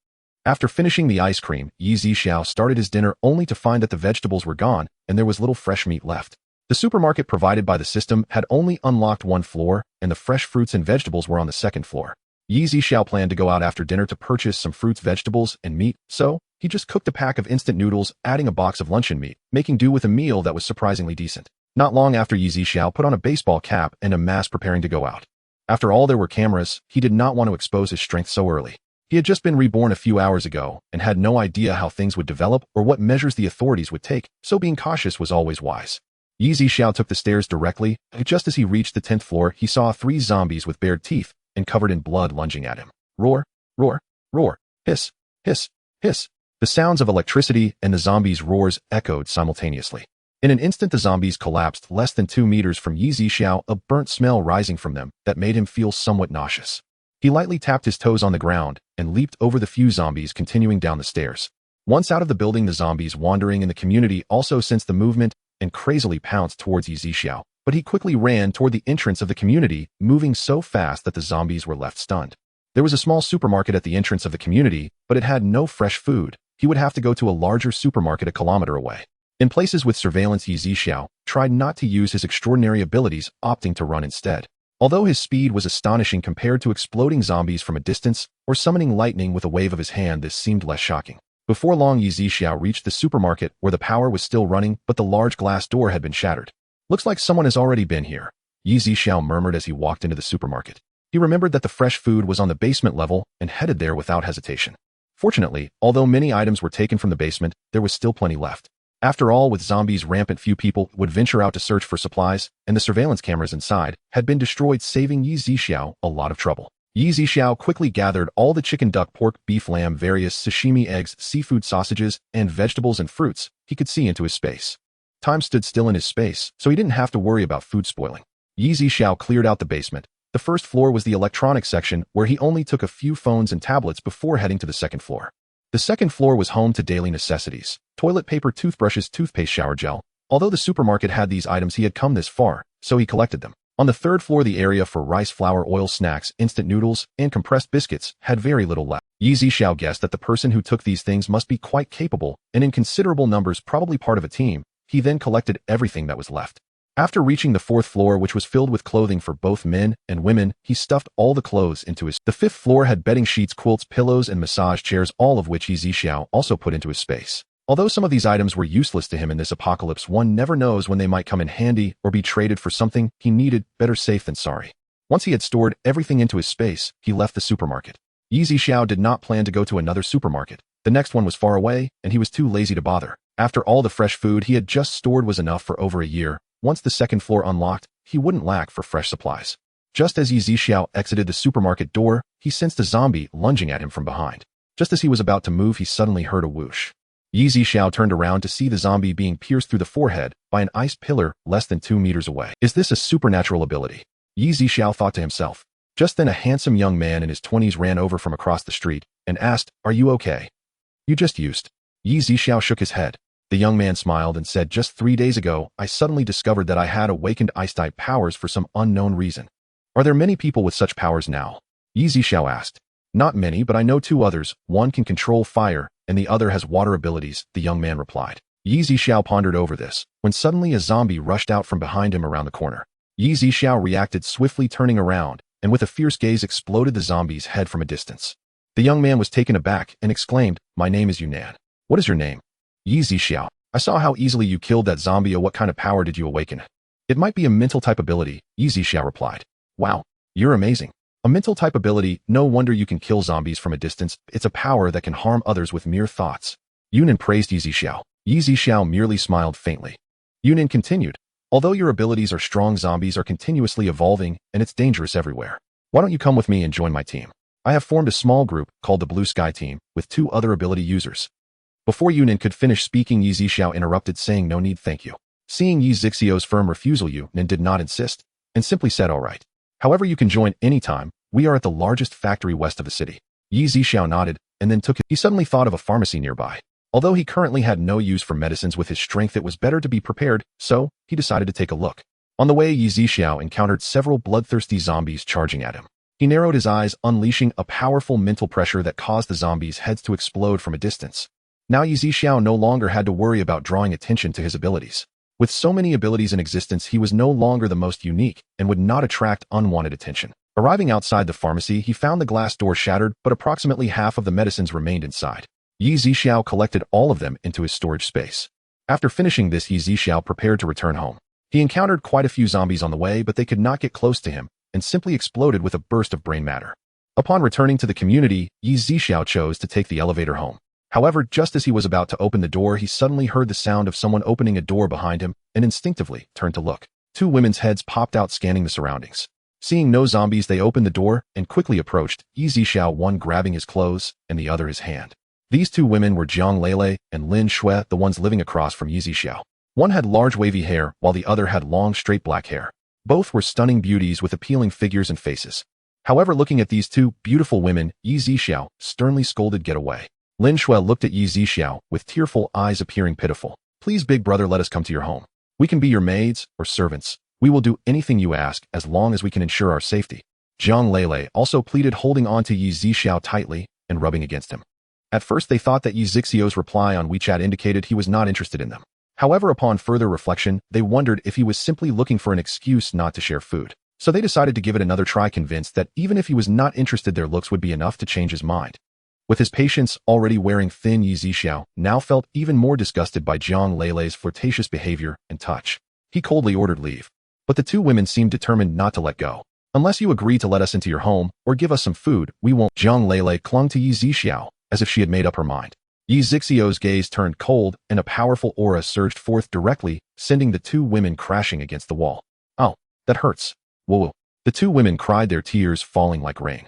After finishing the ice cream, Zixiao started his dinner only to find that the vegetables were gone and there was little fresh meat left. The supermarket provided by the system had only unlocked one floor, and the fresh fruits and vegetables were on the second floor. Zixiao planned to go out after dinner to purchase some fruits, vegetables, and meat, so he just cooked a pack of instant noodles, adding a box of luncheon meat, making do with a meal that was surprisingly decent. Not long after, Zixiao put on a baseball cap and a mask, preparing to go out. After all, there were cameras. He did not want to expose his strength so early. He had just been reborn a few hours ago and had no idea how things would develop or what measures the authorities would take, so being cautious was always wise. Zixiao took the stairs directly. Just as he reached the 10th floor, he saw 3 zombies with bared teeth and covered in blood lunging at him. Roar, roar, roar, hiss, hiss, hiss. The sounds of electricity and the zombies' roars echoed simultaneously. In an instant, the zombies collapsed less than 2 meters from Zixiao, a burnt smell rising from them that made him feel somewhat nauseous. He lightly tapped his toes on the ground and leaped over the few zombies, continuing down the stairs. Once out of the building, the zombies wandering in the community also sensed the movement and crazily pounced towards Zixiao, but he quickly ran toward the entrance of the community, moving so fast that the zombies were left stunned. There was a small supermarket at the entrance of the community, but it had no fresh food. He would have to go to a larger supermarket a kilometer away. In places with surveillance, Zixiao tried not to use his extraordinary abilities, opting to run instead. Although his speed was astonishing compared to exploding zombies from a distance or summoning lightning with a wave of his hand, this seemed less shocking. Before long, Zixiao reached the supermarket where the power was still running, but the large glass door had been shattered. Looks like someone has already been here, Zixiao murmured as he walked into the supermarket. He remembered that the fresh food was on the basement level and headed there without hesitation. Fortunately, although many items were taken from the basement, there was still plenty left. After all, with zombies rampant, few people would venture out to search for supplies, and the surveillance cameras inside had been destroyed, saving Zixiao a lot of trouble. Zixiao quickly gathered all the chicken, duck, pork, beef, lamb, various sashimi, eggs, seafood, sausages, and vegetables and fruits he could see into his space. Time stood still in his space, so he didn't have to worry about food spoiling. Zixiao cleared out the basement. The first floor was the electronics section, where he only took a few phones and tablets before heading to the second floor. The second floor was home to daily necessities: toilet paper, toothbrushes, toothpaste, shower gel. Although the supermarket had these items, he had come this far, so he collected them. On the third floor, the area for rice, flour, oil, snacks, instant noodles, and compressed biscuits had very little left. Zixiao guessed that the person who took these things must be quite capable, and in considerable numbers, probably part of a team. He then collected everything that was left. After reaching the fourth floor, which was filled with clothing for both men and women, he stuffed all the clothes into his. The fifth floor had bedding, sheets, quilts, pillows, and massage chairs, all of which Zixiao also put into his space. Although some of these items were useless to him in this apocalypse, one never knows when they might come in handy or be traded for something he needed. Better safe than sorry. Once he had stored everything into his space, he left the supermarket. Zixiao did not plan to go to another supermarket. The next one was far away, and he was too lazy to bother. After all, the fresh food he had just stored was enough for over a year. Once the second floor unlocked, he wouldn't lack for fresh supplies. Just as Zixiao exited the supermarket door, he sensed a zombie lunging at him from behind. Just as he was about to move, he suddenly heard a whoosh. Zixiao turned around to see the zombie being pierced through the forehead by an ice pillar less than 2 meters away. Is this a supernatural ability? Zixiao thought to himself. Just then, a handsome young man in his 20s ran over from across the street and asked, "Are you okay? You just used." Zixiao shook his head. The young man smiled and said, just 3 days ago, I suddenly discovered that I had awakened ice-type powers for some unknown reason. Are there many people with such powers now? Zixiao asked. Not many, but I know 2 others. One can control fire, and the other has water abilities, the young man replied. Zixiao pondered over this, when suddenly a zombie rushed out from behind him around the corner. Zixiao reacted swiftly, turning around, and with a fierce gaze exploded the zombie's head from a distance. The young man was taken aback and exclaimed, my name is Yunnan. What is your name? Zixiao. I saw how easily you killed that zombie. What kind of power did you awaken? It might be a mental type ability, Zixiao replied. Wow, you're amazing. A mental type ability, no wonder you can kill zombies from a distance. It's a power that can harm others with mere thoughts. Yunnan praised Zixiao. Zixiao merely smiled faintly. Yunnan continued, although your abilities are strong, zombies are continuously evolving, and it's dangerous everywhere. Why don't you come with me and join my team? I have formed a small group called the Blue Sky Team with 2 other ability users. Before Yunnan could finish speaking, Zixiao interrupted, saying, no need, thank you. Seeing Zixiao's firm refusal, Yunnan did not insist, and simply said, all right. However, you can join anytime. We are at the largest factory west of the city. Zixiao nodded, and then he suddenly thought of a pharmacy nearby. Although he currently had no use for medicines, with his strength it was better to be prepared, so he decided to take a look. On the way, Zixiao encountered several bloodthirsty zombies charging at him. He narrowed his eyes, unleashing a powerful mental pressure that caused the zombies' heads to explode from a distance. Now Zixiao no longer had to worry about drawing attention to his abilities. With so many abilities in existence, he was no longer the most unique and would not attract unwanted attention. Arriving outside the pharmacy, he found the glass door shattered, but approximately half of the medicines remained inside. Zixiao collected all of them into his storage space. After finishing this, Zixiao prepared to return home. He encountered quite a few zombies on the way, but they could not get close to him, and simply exploded with a burst of brain matter. Upon returning to the community, Zixiao chose to take the elevator home. However, just as he was about to open the door, he suddenly heard the sound of someone opening a door behind him, and instinctively turned to look. 2 women's heads popped out, scanning the surroundings. Seeing no zombies, they opened the door and quickly approached, Zixiao, one grabbing his clothes and the other his hand. These 2 women were Jiang Lele and Lin Shui, the ones living across from Zixiao. One had large wavy hair, while the other had long straight black hair. Both were stunning beauties with appealing figures and faces. However, looking at these 2 beautiful women, Zixiao sternly scolded, get away. Lin Shui looked at Zixiao with tearful eyes, appearing pitiful. Please, big brother, let us come to your home. We can be your maids or servants. We will do anything you ask as long as we can ensure our safety. Jiang Lele also pleaded, holding on to Zixiao tightly and rubbing against him. At first, they thought that Zixiao's reply on WeChat indicated he was not interested in them. However, upon further reflection, they wondered if he was simply looking for an excuse not to share food. So they decided to give it another try, convinced that even if he was not interested, their looks would be enough to change his mind. With his patience already wearing thin, Zixiao now felt even more disgusted by Jiang Lele's flirtatious behavior and touch. He coldly ordered leave. But the 2 women seemed determined not to let go. Unless you agree to let us into your home or give us some food, we won't. Jiang Lele clung to Zixiao as if she had made up her mind. Zixiao's gaze turned cold, and a powerful aura surged forth directly, sending the 2 women crashing against the wall. Oh, that hurts. Whoa. The 2 women cried, their tears falling like rain.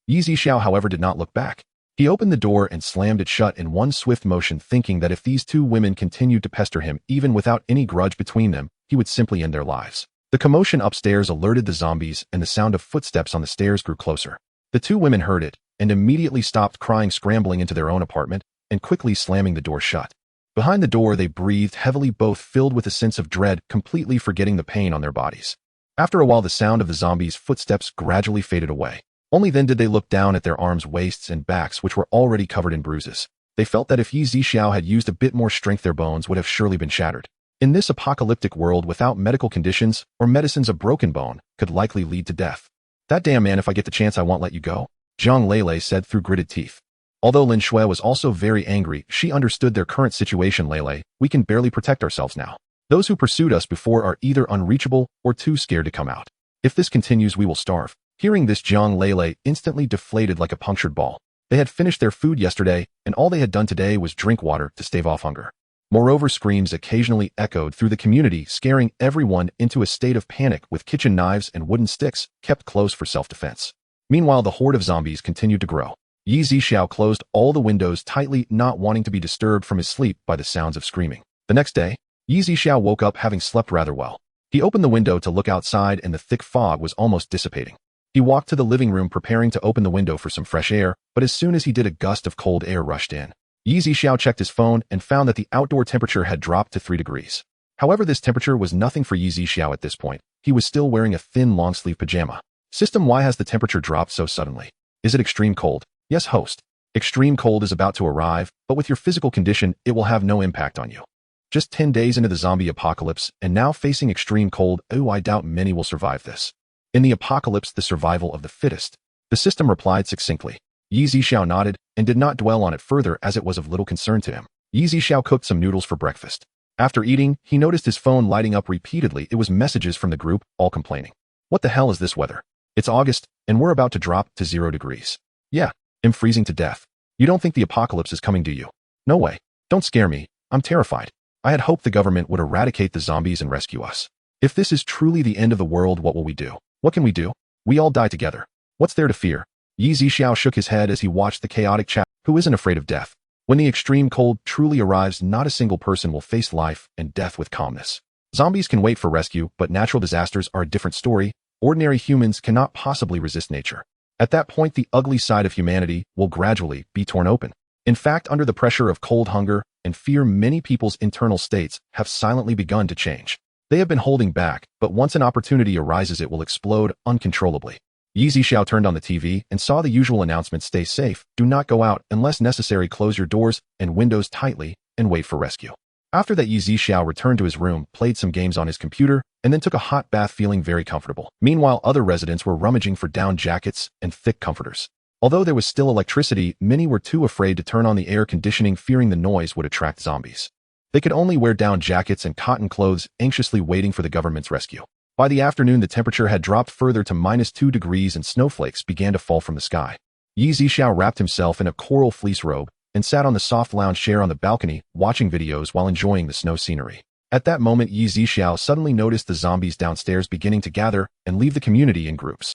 Zixiao, however, did not look back. He opened the door and slammed it shut in one swift motion, thinking that if these 2 women continued to pester him, even without any grudge between them, he would simply end their lives. The commotion upstairs alerted the zombies, and the sound of footsteps on the stairs grew closer. The 2 women heard it, and immediately stopped crying, scrambling into their own apartment, and quickly slamming the door shut. Behind the door, they breathed heavily, both filled with a sense of dread, completely forgetting the pain on their bodies. After a while, the sound of the zombies' footsteps gradually faded away. Only then did they look down at their arms, waists, and backs, which were already covered in bruises. They felt that if Zixiao had used a bit more strength, their bones would have surely been shattered. In this apocalyptic world, without medical conditions or medicines, a broken bone could likely lead to death. That damn man, if I get the chance, I won't let you go, Jiang Lele said through gritted teeth. Although Lin Shui was also very angry, she understood their current situation. Lele, we can barely protect ourselves now. Those who pursued us before are either unreachable or too scared to come out. If this continues, we will starve. Hearing this, Jiang Lele instantly deflated like a punctured ball. They had finished their food yesterday, and all they had done today was drink water to stave off hunger. Moreover, screams occasionally echoed through the community, scaring everyone into a state of panic, with kitchen knives and wooden sticks kept close for self-defense. Meanwhile, the horde of zombies continued to grow. Zixiao closed all the windows tightly, not wanting to be disturbed from his sleep by the sounds of screaming. The next day, Zixiao woke up having slept rather well. He opened the window to look outside, and the thick fog was almost dissipating. He walked to the living room, preparing to open the window for some fresh air, but as soon as he did, a gust of cold air rushed in. Yi Zixiao checked his phone and found that the outdoor temperature had dropped to 3 degrees. However, this temperature was nothing for Yi Zixiao at this point. He was still wearing a thin long-sleeve pajama. System, why has the temperature dropped so suddenly? Is it extreme cold? Yes, host. Extreme cold is about to arrive, but with your physical condition, it will have no impact on you. Just 10 days into the zombie apocalypse, and now facing extreme cold, oh, I doubt many will survive this. In the apocalypse, the survival of the fittest. The system replied succinctly. Yi Zixiao nodded and did not dwell on it further as it was of little concern to him. Yi Zixiao cooked some noodles for breakfast. After eating, he noticed his phone lighting up repeatedly. It was messages from the group, all complaining. What the hell is this weather? It's August, and we're about to drop to 0 degrees. Yeah, I'm freezing to death. You don't think the apocalypse is coming, do you? No way. Don't scare me. I'm terrified. I had hoped the government would eradicate the zombies and rescue us. If this is truly the end of the world, what will we do? What can we do? We all die together. What's there to fear? Yi Zixiao shook his head as he watched the chaotic chat. Who isn't afraid of death? When the extreme cold truly arrives, not a single person will face life and death with calmness. Zombies can wait for rescue, but natural disasters are a different story. Ordinary humans cannot possibly resist nature. At that point, the ugly side of humanity will gradually be torn open. In fact, under the pressure of cold, hunger, and fear, many people's internal states have silently begun to change. They have been holding back, but once an opportunity arises, it will explode uncontrollably. Yi Zixiao turned on the TV and saw the usual announcement: stay safe, do not go out unless necessary, close your doors and windows tightly, and wait for rescue. After that, Yi Zixiao returned to his room, played some games on his computer, and then took a hot bath feeling very comfortable. Meanwhile, other residents were rummaging for down jackets and thick comforters. Although there was still electricity, many were too afraid to turn on the air conditioning, fearing the noise would attract zombies. They could only wear down jackets and cotton clothes, anxiously waiting for the government's rescue. By the afternoon, the temperature had dropped further to -2 degrees and snowflakes began to fall from the sky. Yi Zixiao wrapped himself in a coral fleece robe and sat on the soft lounge chair on the balcony, watching videos while enjoying the snow scenery. At that moment, Yi Zixiao suddenly noticed the zombies downstairs beginning to gather and leave the community in groups.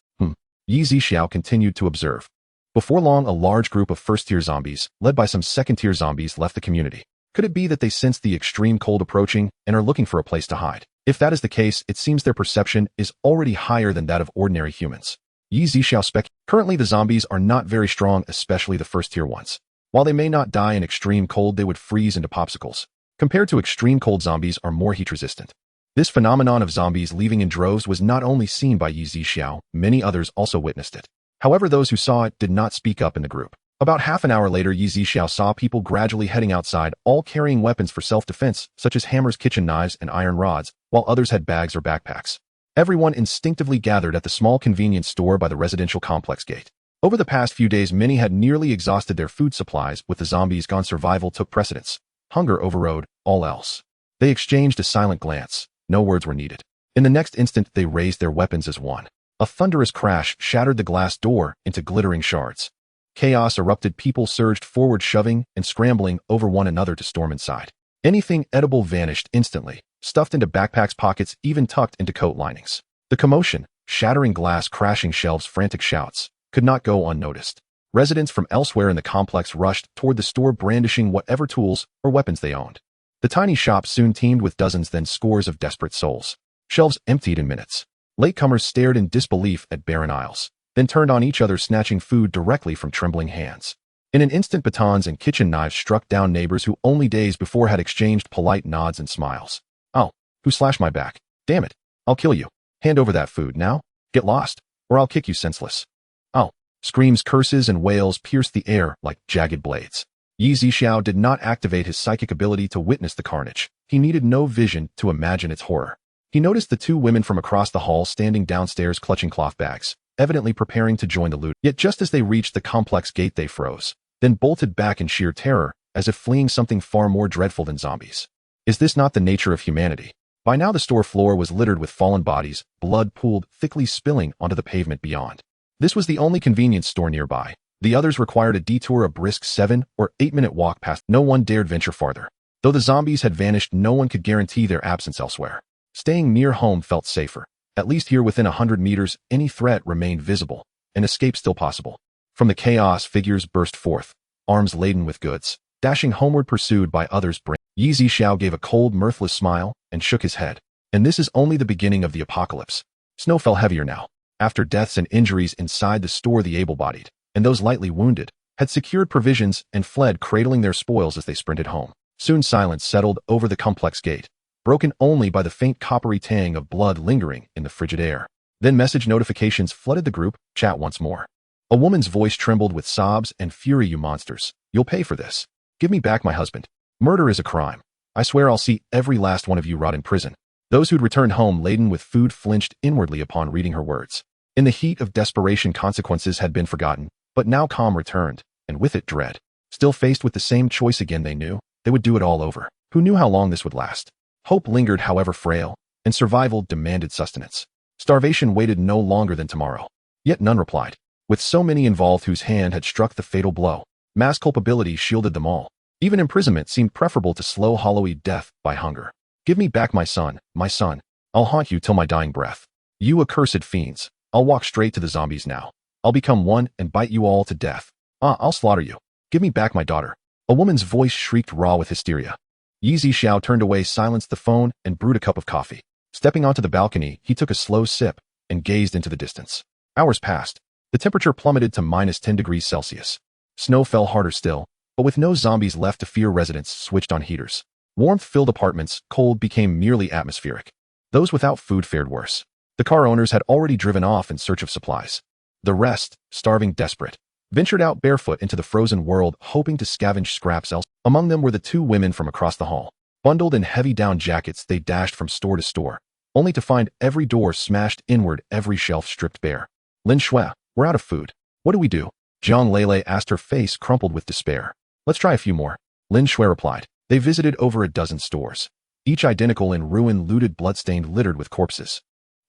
Yi Zixiao continued to observe. Before long, a large group of first-tier zombies, led by some second-tier zombies, left the community. Could it be that they sensed the extreme cold approaching and are looking for a place to hide? If that is the case, it seems their perception is already higher than that of ordinary humans. Yi Zixiao speculated. Currently, the zombies are not very strong, especially the first-tier ones. While they may not die in extreme cold, they would freeze into popsicles. Compared to extreme cold, zombies are more heat-resistant. This phenomenon of zombies leaving in droves was not only seen by Yi Zixiao, many others also witnessed it. However, those who saw it did not speak up in the group. About half an hour later, Yi Zixiao saw people gradually heading outside, all carrying weapons for self-defense, such as hammers, kitchen knives, and iron rods, while others had bags or backpacks. Everyone instinctively gathered at the small convenience store by the residential complex gate. Over the past few days, many had nearly exhausted their food supplies. With the zombies gone, survival took precedence. Hunger overrode all else. They exchanged a silent glance. No words were needed. In the next instant, they raised their weapons as one. A thunderous crash shattered the glass door into glittering shards. Chaos erupted. People surged forward, shoving and scrambling over one another to storm inside. Anything edible vanished instantly, stuffed into backpacks, pockets, even tucked into coat linings. The commotion, shattering glass, crashing shelves, frantic shouts, could not go unnoticed. Residents from elsewhere in the complex rushed toward the store, brandishing whatever tools or weapons they owned. The tiny shop soon teemed with dozens, then scores of desperate souls. Shelves emptied in minutes. Latecomers stared in disbelief at barren aisles, then turned on each other, snatching food directly from trembling hands. In an instant, batons and kitchen knives struck down neighbors who only days before had exchanged polite nods and smiles. Oh, who slashed my back? Damn it. I'll kill you. Hand over that food now. Get lost, or I'll kick you senseless. Oh. Screams, curses, and wails pierced the air like jagged blades. Yi Zixiao did not activate his psychic ability to witness the carnage. He needed no vision to imagine its horror. He noticed the two women from across the hall standing downstairs, clutching cloth bags, evidently preparing to join the loot. Yet just as they reached the complex gate, they froze, then bolted back in sheer terror, as if fleeing something far more dreadful than zombies. Is this not the nature of humanity? By now the store floor was littered with fallen bodies, blood pooled, thickly spilling onto the pavement beyond. This was the only convenience store nearby. The others required a detour, a brisk 7 or 8-minute walk past. No one dared venture farther. Though the zombies had vanished, no one could guarantee their absence elsewhere. Staying near home felt safer. At least here within 100 meters, any threat remained visible, and escape still possible. From the chaos, figures burst forth, arms laden with goods, dashing homeward, pursued by others. Brink. Yi Zixiao gave a cold, mirthless smile and shook his head. And this is only the beginning of the apocalypse. Snow fell heavier now. After deaths and injuries inside the store, the able-bodied, and those lightly wounded, had secured provisions and fled, cradling their spoils as they sprinted home. Soon silence settled over the complex gate, broken only by the faint coppery tang of blood lingering in the frigid air. Then message notifications flooded the group chat once more. A woman's voice trembled with sobs and fury. You monsters. You'll pay for this. Give me back my husband. Murder is a crime. I swear I'll see every last one of you rot in prison. Those who'd returned home laden with food flinched inwardly upon reading her words. In the heat of desperation, consequences had been forgotten, but now calm returned, and with it dread. Still faced with the same choice again, they knew they would do it all over. Who knew how long this would last? Hope lingered, however frail, and survival demanded sustenance. Starvation waited no longer than tomorrow. Yet none replied. With so many involved whose hand had struck the fatal blow, mass culpability shielded them all. Even imprisonment seemed preferable to slow, hollowy death by hunger. Give me back my son, my son. I'll haunt you till my dying breath. You accursed fiends. I'll walk straight to the zombies now. I'll become one and bite you all to death. I'll slaughter you. Give me back my daughter. A woman's voice shrieked raw with hysteria. Zixiao turned away, silenced the phone, and brewed a cup of coffee. Stepping onto the balcony, he took a slow sip and gazed into the distance. Hours passed. The temperature plummeted to -10°C. Snow fell harder still, but with no zombies left to fear, residents switched on heaters. Warmth-filled apartments, cold became merely atmospheric. Those without food fared worse. The car owners had already driven off in search of supplies. The rest, starving, desperate, ventured out barefoot into the frozen world, hoping to scavenge scraps elsewhere. Among them were the two women from across the hall. Bundled in heavy down jackets, they dashed from store to store, only to find every door smashed inward, every shelf stripped bare. Lin Shui, we're out of food. What do we do? Zhang Lele asked, her face crumpled with despair. Let's try a few more. Lin Shui replied. They visited over a dozen stores, each identical in ruin, looted, bloodstained, littered with corpses.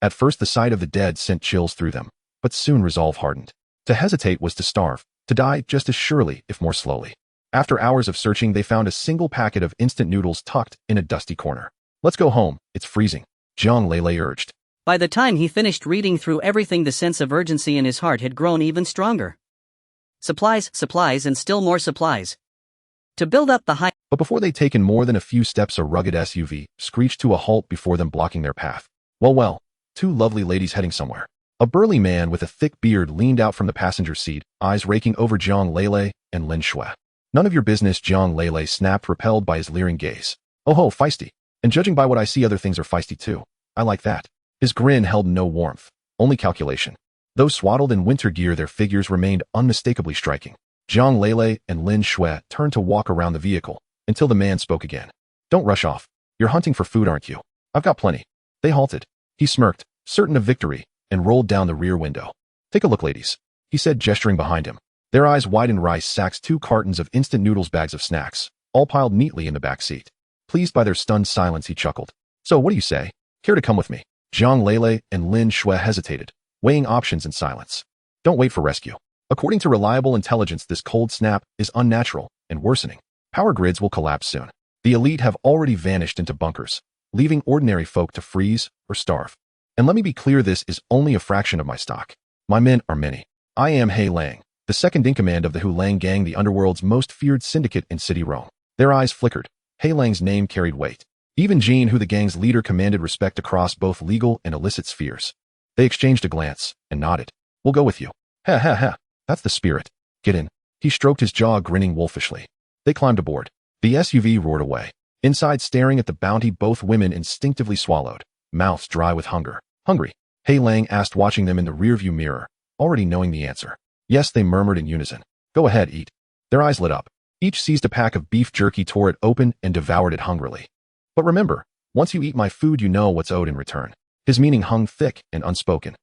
At first the sight of the dead sent chills through them, but soon resolve hardened. To hesitate was to starve, to die just as surely, if more slowly. After hours of searching, they found a single packet of instant noodles tucked in a dusty corner. Let's go home, it's freezing, Zhang Lele urged. By the time he finished reading through everything, the sense of urgency in his heart had grown even stronger. Supplies, supplies, and still more supplies. To build up the high. But before they'd taken more than a few steps, a rugged SUV screeched to a halt before them, blocking their path. Well, two lovely ladies heading somewhere. A burly man with a thick beard leaned out from the passenger seat, eyes raking over Zhang Lele and Lin Shui. None of your business, Zhang Lele snapped, repelled by his leering gaze. Oh ho, feisty. And judging by what I see, other things are feisty too. I like that. His grin held no warmth, only calculation. Though swaddled in winter gear, their figures remained unmistakably striking. Zhang Lele and Lin Shui turned to walk around the vehicle, until the man spoke again. Don't rush off. You're hunting for food, aren't you? I've got plenty. They halted. He smirked, certain of victory, and rolled down the rear window. Take a look, ladies, he said, gesturing behind him. Their eyes widened. Rice sacks, 2 cartons of instant noodles, bags of snacks, all piled neatly in the back seat. Pleased by their stunned silence, he chuckled. So what do you say? Care to come with me? Zhang Lele and Lin Shui hesitated, weighing options in silence. Don't wait for rescue. According to reliable intelligence, this cold snap is unnatural and worsening. Power grids will collapse soon. The elite have already vanished into bunkers, leaving ordinary folk to freeze or starve. And let me be clear, this is only a fraction of my stock. My men are many. I am He Lang, the second in command of the Hu Lang gang, the underworld's most feared syndicate in city Rome. Their eyes flickered. He Lang's name carried weight. Even Jean, who the gang's leader, commanded respect across both legal and illicit spheres. They exchanged a glance and nodded. We'll go with you. Ha ha ha. That's the spirit. Get in. He stroked his jaw, grinning wolfishly. They climbed aboard. The SUV roared away. Inside, staring at the bounty, both women instinctively swallowed, mouths dry with hunger. Hungry? He Lang asked, watching them in the rearview mirror, already knowing the answer. Yes, they murmured in unison. Go ahead, eat. Their eyes lit up. Each seized a pack of beef jerky, tore it open, and devoured it hungrily. But remember, once you eat my food, you know what's owed in return. His meaning hung thick and unspoken.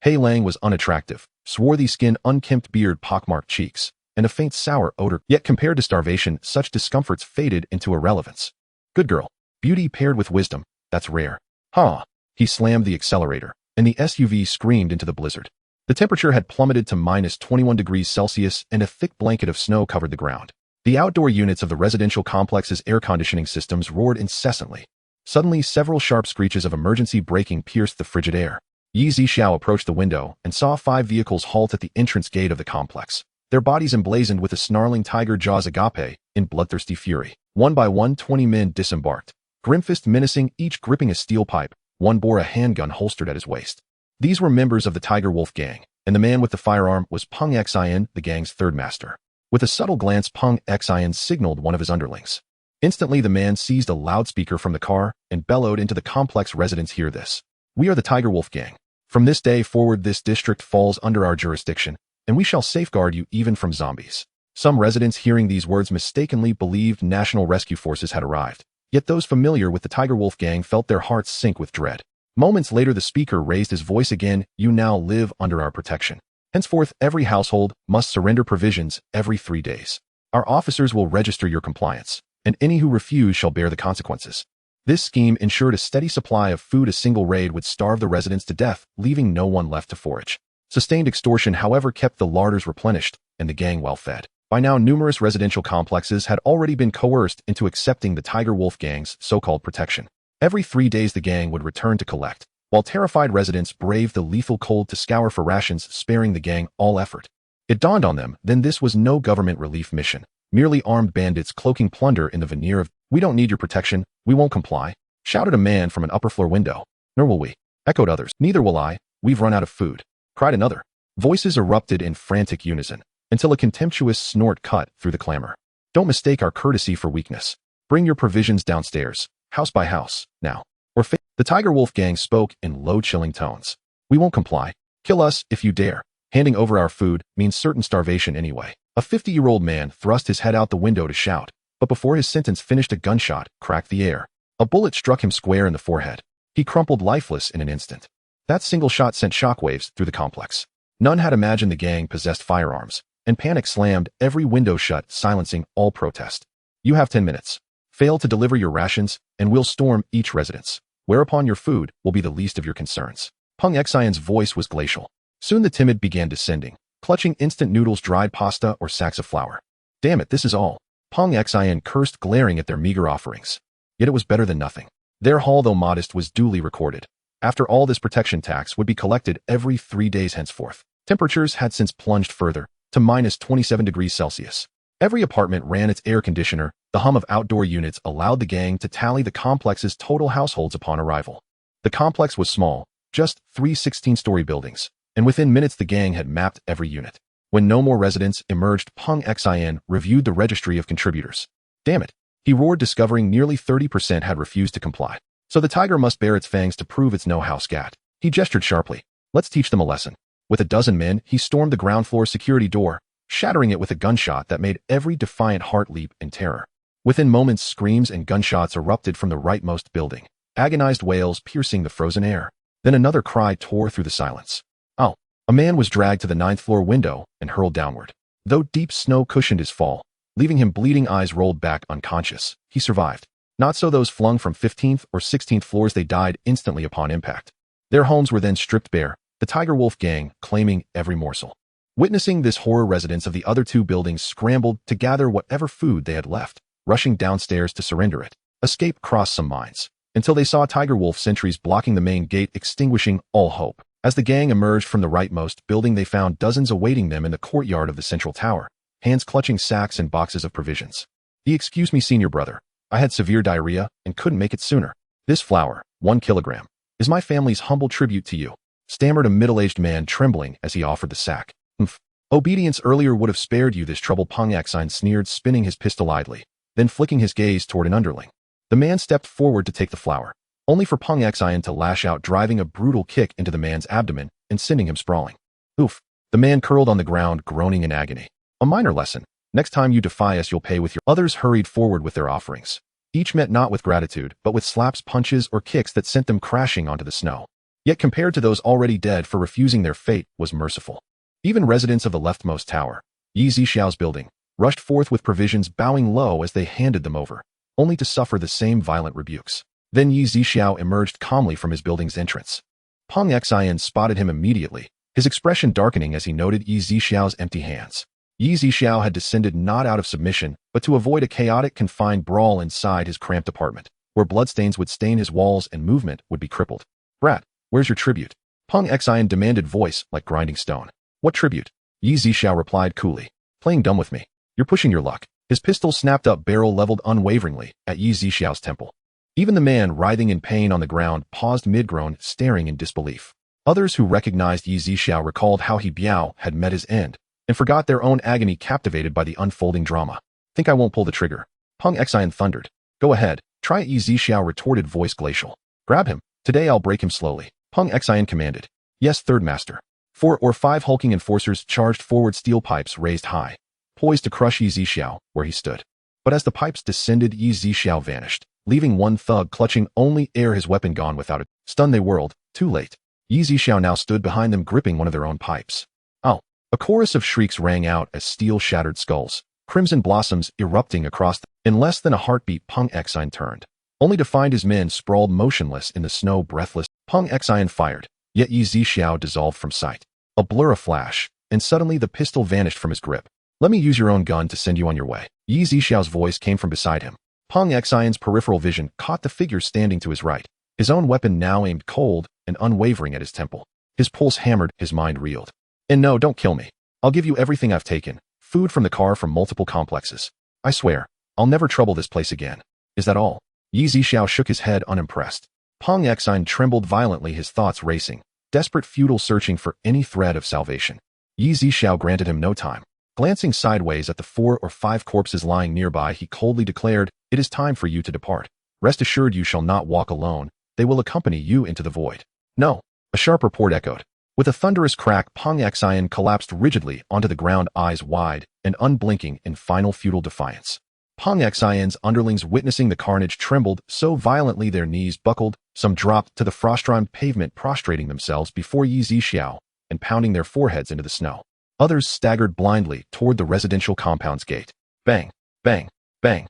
He Lang was unattractive, swarthy skin, unkempt beard, pockmarked cheeks, and a faint sour odor. Yet compared to starvation, such discomforts faded into irrelevance. Good girl. Beauty paired with wisdom. That's rare. Ha! He slammed the accelerator, and the SUV screamed into the blizzard. The temperature had plummeted to -21°C, and a thick blanket of snow covered the ground. The outdoor units of the residential complex's air conditioning systems roared incessantly. Suddenly, several sharp screeches of emergency braking pierced the frigid air. Zixiao approached the window and saw 5 vehicles halt at the entrance gate of the complex, their bodies emblazoned with the snarling tiger jaws agape in bloodthirsty fury. One by one, 20 men disembarked, grimfist menacing, each gripping a steel pipe. One bore a handgun holstered at his waist. These were members of the Tiger Wolf gang, and the man with the firearm was Peng Xin, the gang's third master. With a subtle glance, Peng Xian signaled one of his underlings. Instantly, the man seized a loudspeaker from the car and bellowed into the complex. Residents, hear this. We are the Tiger Wolf Gang. From this day forward, this district falls under our jurisdiction, and we shall safeguard you even from zombies. Some residents hearing these words mistakenly believed National Rescue Forces had arrived. Yet those familiar with the Tiger Wolf Gang felt their hearts sink with dread. Moments later, the speaker raised his voice again. You now live under our protection. Henceforth, every household must surrender provisions every 3 days. Our officers will register your compliance, and any who refuse shall bear the consequences. This scheme ensured a steady supply of food. A single raid would starve the residents to death, leaving no one left to forage. Sustained extortion, however, kept the larders replenished and the gang well fed. By now, numerous residential complexes had already been coerced into accepting the Tiger Wolf Gang's so-called protection. Every 3 days, the gang would return to collect, while terrified residents braved the lethal cold to scour for rations, sparing the gang all effort. It dawned on them then this was no government relief mission, merely armed bandits cloaking plunder in the veneer of, "We don't need your protection, we won't comply," shouted a man from an upper-floor window. "Nor will we," echoed others. "Neither will I, we've run out of food," cried another. Voices erupted in frantic unison, until a contemptuous snort cut through the clamor. "Don't mistake our courtesy for weakness. Bring your provisions downstairs, house by house, now, or face." The Tiger Wolf Gang spoke in low, chilling tones. "We won't comply. Kill us if you dare. Handing over our food means certain starvation anyway." A 50-year-old man thrust his head out the window to shout, but before his sentence finished, a gunshot cracked the air. A bullet struck him square in the forehead. He crumpled lifeless in an instant. That single shot sent shockwaves through the complex. None had imagined the gang possessed firearms, and panic slammed every window shut, silencing all protest. "You have 10 minutes. Fail to deliver your rations, and we'll storm each residence, whereupon your food will be the least of your concerns." Peng Xian's voice was glacial. Soon the timid began descending, clutching instant noodles, dried pasta, or sacks of flour. "Damn it, this is all." Peng Xian cursed, glaring at their meager offerings. Yet it was better than nothing. Their haul, though modest, was duly recorded. After all, this protection tax would be collected every 3 days henceforth. Temperatures had since plunged further, to minus 27 degrees Celsius. Every apartment ran its air conditioner. The hum of outdoor units allowed the gang to tally the complex's total households upon arrival. The complex was small, just 3 16-story buildings, and within minutes the gang had mapped every unit. When no more residents emerged, Peng Xian reviewed the registry of contributors. "Damn it," he roared, discovering nearly 30% had refused to comply. So the tiger must bare its fangs to prove its know-how. Scat. He gestured sharply. "Let's teach them a lesson." With a dozen men, he stormed the ground floor security door, shattering it with a gunshot that made every defiant heart leap in terror. Within moments, screams and gunshots erupted from the rightmost building, agonized wails piercing the frozen air. Then another cry tore through the silence. "Oh!" A man was dragged to the 9th-floor window and hurled downward. Though deep snow cushioned his fall, leaving him bleeding, eyes rolled back, unconscious, he survived. Not so those flung from 15th or 16th floors. They died instantly upon impact. Their homes were then stripped bare, the Tiger Wolf Gang claiming every morsel. Witnessing this horror, residents of the other 2 buildings scrambled to gather whatever food they had left, rushing downstairs to surrender it. Escape crossed some minds, until they saw Tiger Wolf sentries blocking the main gate, extinguishing all hope. As the gang emerged from the rightmost building, they found dozens awaiting them in the courtyard of the central tower, hands clutching sacks and boxes of provisions. "Excuse me, senior brother. I had severe diarrhea and couldn't make it sooner. This flour, 1 kilogram, is my family's humble tribute to you," stammered a middle-aged man, trembling as he offered the sack. "Humph. Obedience earlier would have spared you this trouble," Peng Xian sneered, spinning his pistol idly, then flicking his gaze toward an underling. The man stepped forward to take the flour, only for Peng Xian to lash out, driving a brutal kick into the man's abdomen and sending him sprawling. "Oof." The man curled on the ground, groaning in agony. "A minor lesson. Next time you defy us, you'll pay with your—" Others hurried forward with their offerings. Each met not with gratitude, but with slaps, punches, or kicks that sent them crashing onto the snow. Yet compared to those already dead for refusing, their fate was merciful. Even residents of the leftmost tower, Zixiao's building, rushed forth with provisions, bowing low as they handed them over, only to suffer the same violent rebukes. Then Zixiao emerged calmly from his building's entrance. Peng Xian spotted him immediately, his expression darkening as he noted Zixiao's empty hands. Zixiao had descended not out of submission, but to avoid a chaotic, confined brawl inside his cramped apartment, where bloodstains would stain his walls and movement would be crippled. "Brat, where's your tribute?" Peng Xian demanded, voice like grinding stone. "What tribute?" Zixiao replied coolly. "Playing dumb with me. You're pushing your luck." His pistol snapped up, barrel leveled unwaveringly at Zixiao's temple. Even the man, writhing in pain on the ground, paused mid-groan, staring in disbelief. Others who recognized Zixiao recalled how he Biao had met his end, and forgot their own agony captivated by the unfolding drama. Think I won't pull the trigger? Peng Xian thundered. Go ahead, try it, Zixiao retorted, voice glacial. Grab him. Today I'll break him slowly. Peng Xian commanded. Yes, third master. 4 or 5 hulking enforcers charged forward, steel pipes raised high, poised to crush Zixiao where he stood. But as the pipes descended, Zixiao vanished, leaving one thug clutching only air, his weapon gone without it. Stunned, they whirled. Too late. Zixiao now stood behind them, gripping one of their own pipes. Ow! A chorus of shrieks rang out as steel shattered skulls, crimson blossoms erupting across them. In less than a heartbeat, Peng Xian turned, only to find his men sprawled motionless in the snow, breathless. Peng Xian fired, yet Zixiao dissolved from sight. A blur, a flash, and suddenly the pistol vanished from his grip. Let me use your own gun to send you on your way. Zixiao's voice came from beside him. Peng Xian's peripheral vision caught the figure standing to his right, his own weapon now aimed cold and unwavering at his temple. His pulse hammered, his mind reeled. And no, don't kill me. I'll give you everything I've taken, food from the car, from multiple complexes. I swear, I'll never trouble this place again. Is that all? Zixiao shook his head, unimpressed. Peng Xian trembled violently, his thoughts racing, desperate, futile, searching for any thread of salvation. Zixiao granted him no time. Glancing sideways at the 4 or 5 corpses lying nearby, he coldly declared, It is time for you to depart. Rest assured you shall not walk alone. They will accompany you into the void. No. A sharp report echoed. With a thunderous crack, Peng Xian collapsed rigidly onto the ground, eyes wide and unblinking in final futile defiance. Peng Xian's underlings, witnessing the carnage, trembled so violently their knees buckled, some dropped to the frost-rimed pavement, prostrating themselves before Zixiao and pounding their foreheads into the snow. Others staggered blindly toward the residential compound's gate. Bang, bang, bang.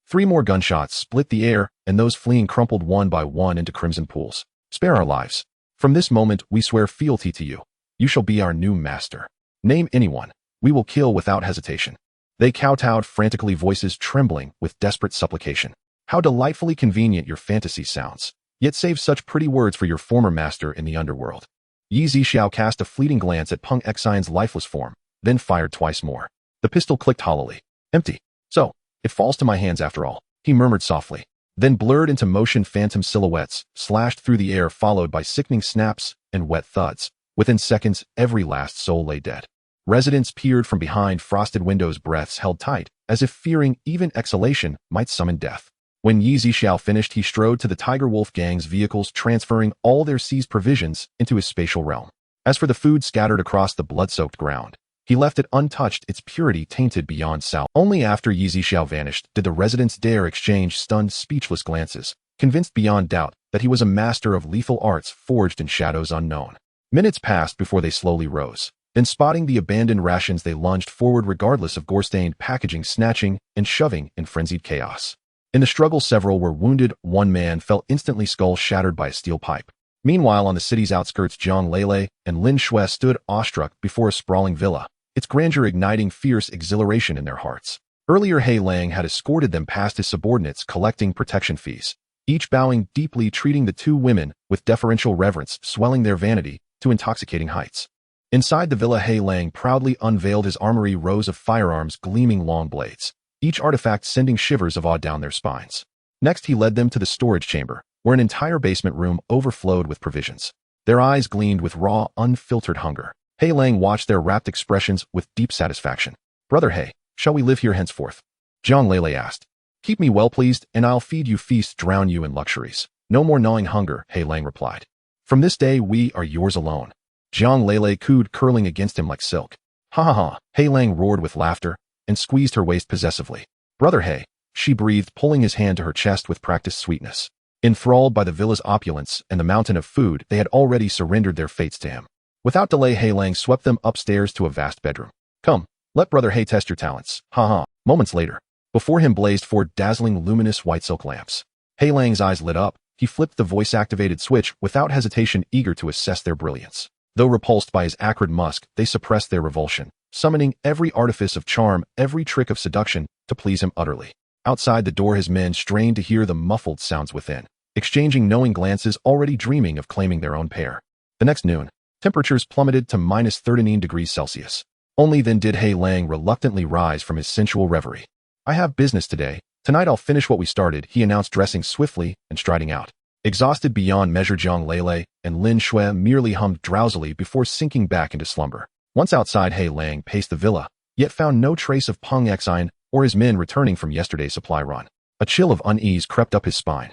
3 more gunshots split the air, and those fleeing crumpled one by one into crimson pools. Spare our lives. From this moment we swear fealty to you. You shall be our new master. Name anyone. We will kill without hesitation. They kowtowed frantically, voices trembling with desperate supplication. How delightfully convenient your fantasy sounds. Yet save such pretty words for your former master in the underworld. Zixiao cast a fleeting glance at Peng Xian's lifeless form, then fired twice more. The pistol clicked hollowly. Empty. So, it falls to my hands after all, he murmured softly. Then blurred into motion, phantom silhouettes slashed through the air, followed by sickening snaps and wet thuds. Within seconds, every last soul lay dead. Residents peered from behind frosted windows, breaths held tight, as if fearing even exhalation might summon death. When Zixiao finished, he strode to the Tiger Wolf gang's vehicles, transferring all their seized provisions into his spatial realm. As for the food scattered across the blood-soaked ground, he left it untouched, its purity tainted beyond salt. Only after Zixiao vanished did the residents dare exchange stunned, speechless glances, convinced beyond doubt that he was a master of lethal arts forged in shadows unknown. Minutes passed before they slowly rose. Then, spotting the abandoned rations, they lunged forward regardless of gore-stained packaging, snatching and shoving in frenzied chaos. In the struggle, several were wounded. One man fell instantly, skull shattered by a steel pipe. Meanwhile, on the city's outskirts, Zhang Lele and Lin Shui stood awestruck before a sprawling villa, its grandeur igniting fierce exhilaration in their hearts. Earlier, He Lang had escorted them past his subordinates, collecting protection fees, each bowing deeply, treating the 2 women with deferential reverence, swelling their vanity to intoxicating heights. Inside the villa, He Lang proudly unveiled his armory, rows of firearms gleaming long blades, each artifact sending shivers of awe down their spines. Next, he led them to the storage chamber, where an entire basement room overflowed with provisions. Their eyes gleamed with raw, unfiltered hunger. He Lang watched their rapt expressions with deep satisfaction. Brother He, shall we live here henceforth? Zhang Lele asked. Keep me well pleased, and I'll feed you feasts, drown you in luxuries. No more gnawing hunger, He Lang replied. From this day we are yours alone. Zhang Lele cooed, curling against him like silk. Ha ha ha, He Lang roared with laughter and squeezed her waist possessively. Brother He, she breathed, pulling his hand to her chest with practiced sweetness. Enthralled by the villa's opulence and the mountain of food, they had already surrendered their fates to him. Without delay, He Lang swept them upstairs to a vast bedroom. Come, let Brother He test your talents. Ha ha. Moments later, before him blazed 4 dazzling, luminous white silk lamps. He Lang's eyes lit up. He flipped the voice-activated switch without hesitation, eager to assess their brilliance. Though repulsed by his acrid musk, they suppressed their revulsion, summoning every artifice of charm, every trick of seduction to please him utterly. Outside the door, his men strained to hear the muffled sounds within, exchanging knowing glances, already dreaming of claiming their own pair. The next noon, temperatures plummeted to minus 39 degrees Celsius. Only then did He Lang reluctantly rise from his sensual reverie. I have business today. Tonight I'll finish what we started, he announced, dressing swiftly and striding out. Exhausted beyond measure, Zhang Lele and Lin Shui merely hummed drowsily before sinking back into slumber. Once outside, He Lang paced the villa, yet found no trace of Peng Exine or his men returning from yesterday's supply run. A chill of unease crept up his spine.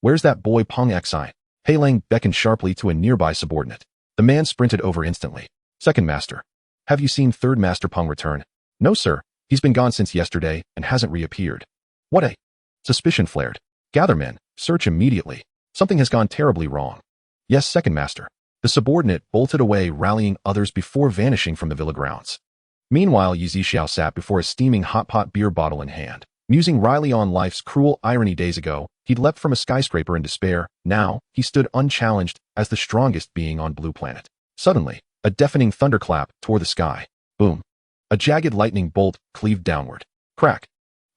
Where's that boy Peng Exine? He Lang beckoned sharply to a nearby subordinate. The man sprinted over instantly. Second master. Have you seen third master Peng return? No, sir. He's been gone since yesterday and hasn't reappeared. What a... Suspicion flared. Gather men, search immediately. Something has gone terribly wrong. Yes, second master. The subordinate bolted away, rallying others before vanishing from the villa grounds. Meanwhile, Zixiao sat before a steaming hot-pot beer bottle in hand. Musing wryly on life's cruel irony. Days ago, he'd leapt from a skyscraper in despair. Now, he stood unchallenged as the strongest being on Blue Planet. Suddenly, a deafening thunderclap tore the sky. Boom. A jagged lightning bolt cleaved downward. Crack.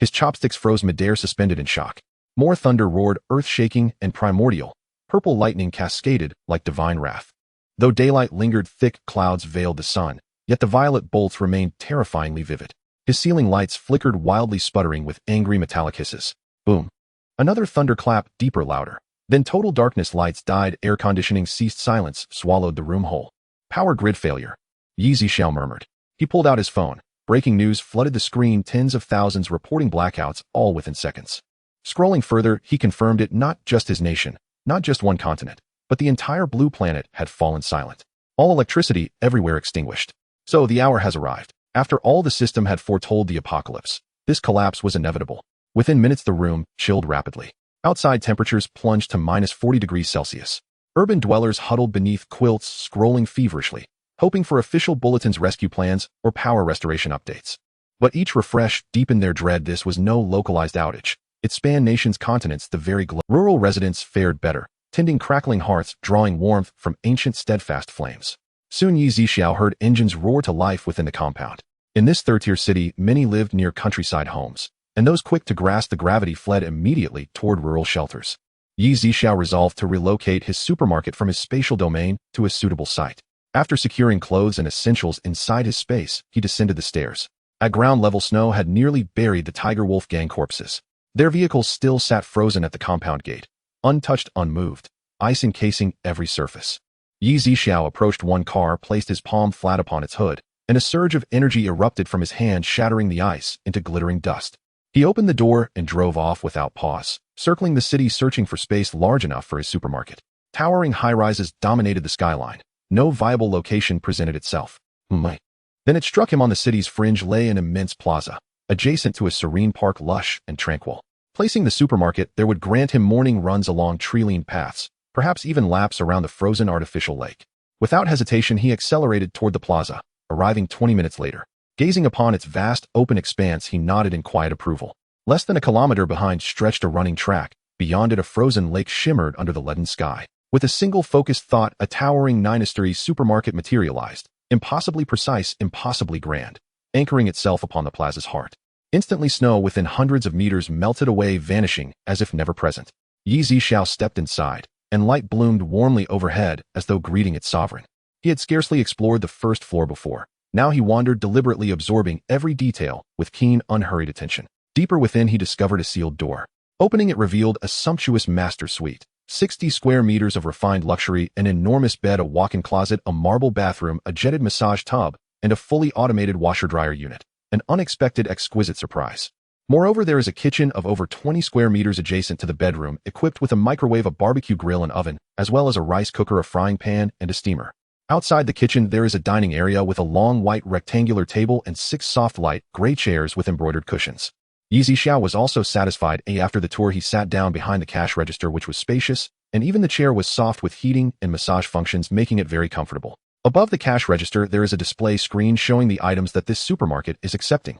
His chopsticks froze midair, suspended in shock. More thunder roared, earth-shaking and primordial. Purple lightning cascaded like divine wrath. Though daylight lingered, thick clouds veiled the sun, yet the violet bolts remained terrifyingly vivid. His ceiling lights flickered wildly, sputtering with angry metallic hisses. Boom. Another thunderclap, deeper, louder. Then total darkness. Lights died, air conditioning ceased, silence swallowed the room whole. Power grid failure. Zixiao murmured. He pulled out his phone. Breaking news flooded the screen, tens of thousands reporting blackouts, all within seconds. Scrolling further, he confirmed it. Not just his nation, not just one continent, but the entire Blue Planet had fallen silent. All electricity everywhere extinguished. So the hour has arrived. After all the system had foretold the apocalypse, this collapse was inevitable. Within minutes, the room chilled rapidly. Outside, temperatures plunged to minus 40 degrees Celsius. Urban dwellers huddled beneath quilts, scrolling feverishly, hoping for official bulletins, rescue plans, or power restoration updates. But each refresh deepened their dread. This was no localized outage. It spanned nations, continents, the very globe. Rural residents fared better, tending crackling hearths, drawing warmth from ancient steadfast flames. Soon Zixiao heard engines roar to life within the compound. In this third-tier city, many lived near countryside homes, and those quick to grasp the gravity fled immediately toward rural shelters. Zixiao resolved to relocate his supermarket from his spatial domain to a suitable site. After securing clothes and essentials inside his space, he descended the stairs. At ground level, snow had nearly buried the Tiger Wolf gang corpses. Their vehicles still sat frozen at the compound gate, untouched, unmoved, ice encasing every surface. Zixiao approached one car, placed his palm flat upon its hood, and a surge of energy erupted from his hand, shattering the ice into glittering dust. He opened the door and drove off without pause, circling the city, searching for space large enough for his supermarket. Towering high-rises dominated the skyline. No viable location presented itself. Then it struck him. On the city's fringe lay an immense plaza, adjacent to a serene park, lush and tranquil. Placing the supermarket there would grant him morning runs along tree-lined paths, perhaps even laps around the frozen artificial lake. Without hesitation, he accelerated toward the plaza, arriving 20 minutes later. Gazing upon its vast, open expanse, he nodded in quiet approval. Less than a kilometer behind stretched a running track. Beyond it, a frozen lake shimmered under the leaden sky. With a single focused thought, a towering Nine-Storey supermarket materialized, impossibly precise, impossibly grand, anchoring itself upon the plaza's heart. Instantly, snow within hundreds of meters melted away, vanishing as if never present. Zixiao stepped inside, and light bloomed warmly overhead as though greeting its sovereign. He had scarcely explored the first floor before. Now he wandered, deliberately absorbing every detail with keen, unhurried attention. Deeper within, he discovered a sealed door. Opening it revealed a sumptuous master suite. 60 square meters of refined luxury, an enormous bed, a walk-in closet, a marble bathroom, a jetted massage tub, and a fully automated washer-dryer unit. An unexpected, exquisite surprise. Moreover, there is a kitchen of over 20 square meters adjacent to the bedroom, equipped with a microwave, a barbecue grill and oven, as well as a rice cooker, a frying pan, and a steamer. Outside the kitchen, there is a dining area with a long white rectangular table and 6 soft light gray chairs with embroidered cushions. Zixiao was also satisfied. After the tour, he sat down behind the cash register, which was spacious, and even the chair was soft with heating and massage functions, making it very comfortable. Above the cash register, there is a display screen showing the items that this supermarket is accepting.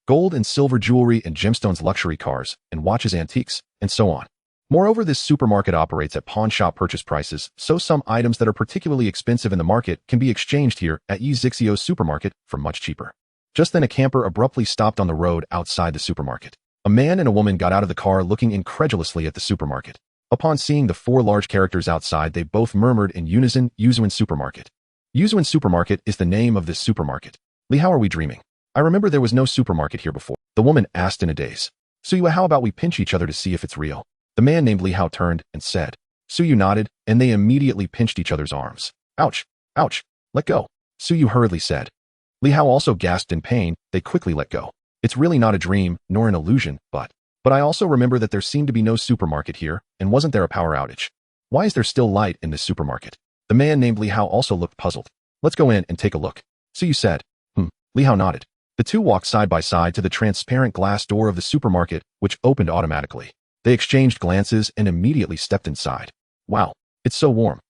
Gold and silver jewelry and gemstones, luxury cars and watches, antiques, and so on. Moreover, this supermarket operates at pawn shop purchase prices, so some items that are particularly expensive in the market can be exchanged here at Zixiao's supermarket for much cheaper. Just then, a camper abruptly stopped on the road outside the supermarket. A man and a woman got out of the car, looking incredulously at the supermarket. Upon seeing the 4 large characters outside, they both murmured in unison, Yuzuan Supermarket. Yuzuan Supermarket is the name of this supermarket. Li, how are we dreaming? I remember there was no supermarket here before. The woman asked in a daze. Suyu, how about we pinch each other to see if it's real? The man named Li Hao turned and said. Suyu nodded, and they immediately pinched each other's arms. Ouch! Ouch! Let go! Suyu hurriedly said. Li Hao also gasped in pain. They quickly let go. It's really not a dream, nor an illusion, but I also remember that there seemed to be no supermarket here, and wasn't there a power outage? Why is there still light in this supermarket? The man named Li Hao also looked puzzled. Let's go in and take a look. Suyu said. Li Hao nodded. The two walked side by side to the transparent glass door of the supermarket, which opened automatically. They exchanged glances and immediately stepped inside. Wow, it's so warm.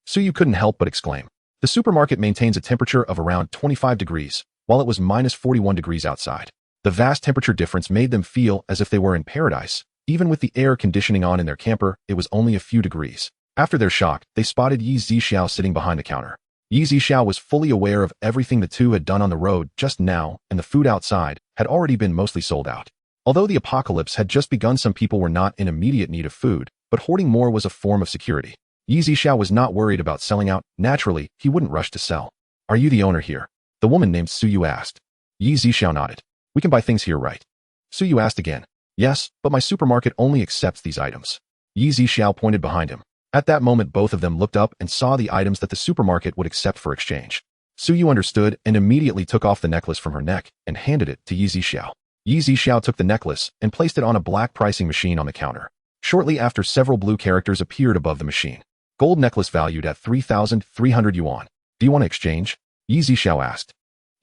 Suyu couldn't help but exclaim. The supermarket maintains a temperature of around 25 degrees, while it was minus 41 degrees outside. The vast temperature difference made them feel as if they were in paradise. Even with the air conditioning on in their camper, it was only a few degrees. After their shock, they spotted Zixiao sitting behind the counter. Zixiao was fully aware of everything the two had done on the road just now, and the food outside had already been mostly sold out. Although the apocalypse had just begun, some people were not in immediate need of food, but hoarding more was a form of security. Zixiao was not worried about selling out. Naturally, he wouldn't rush to sell. Are you the owner here? The woman named Suyu asked. Zixiao nodded. We can buy things here, right? Suyu asked again. Yes, but my supermarket only accepts these items. Zixiao pointed behind him. At that moment, both of them looked up and saw the items that the supermarket would accept for exchange. Suyu understood and immediately took off the necklace from her neck and handed it to Zixiao. Zixiao took the necklace and placed it on a black pricing machine on the counter. Shortly after, several blue characters appeared above the machine. Gold necklace valued at 3,300 yuan. Do you want to exchange? Zixiao asked.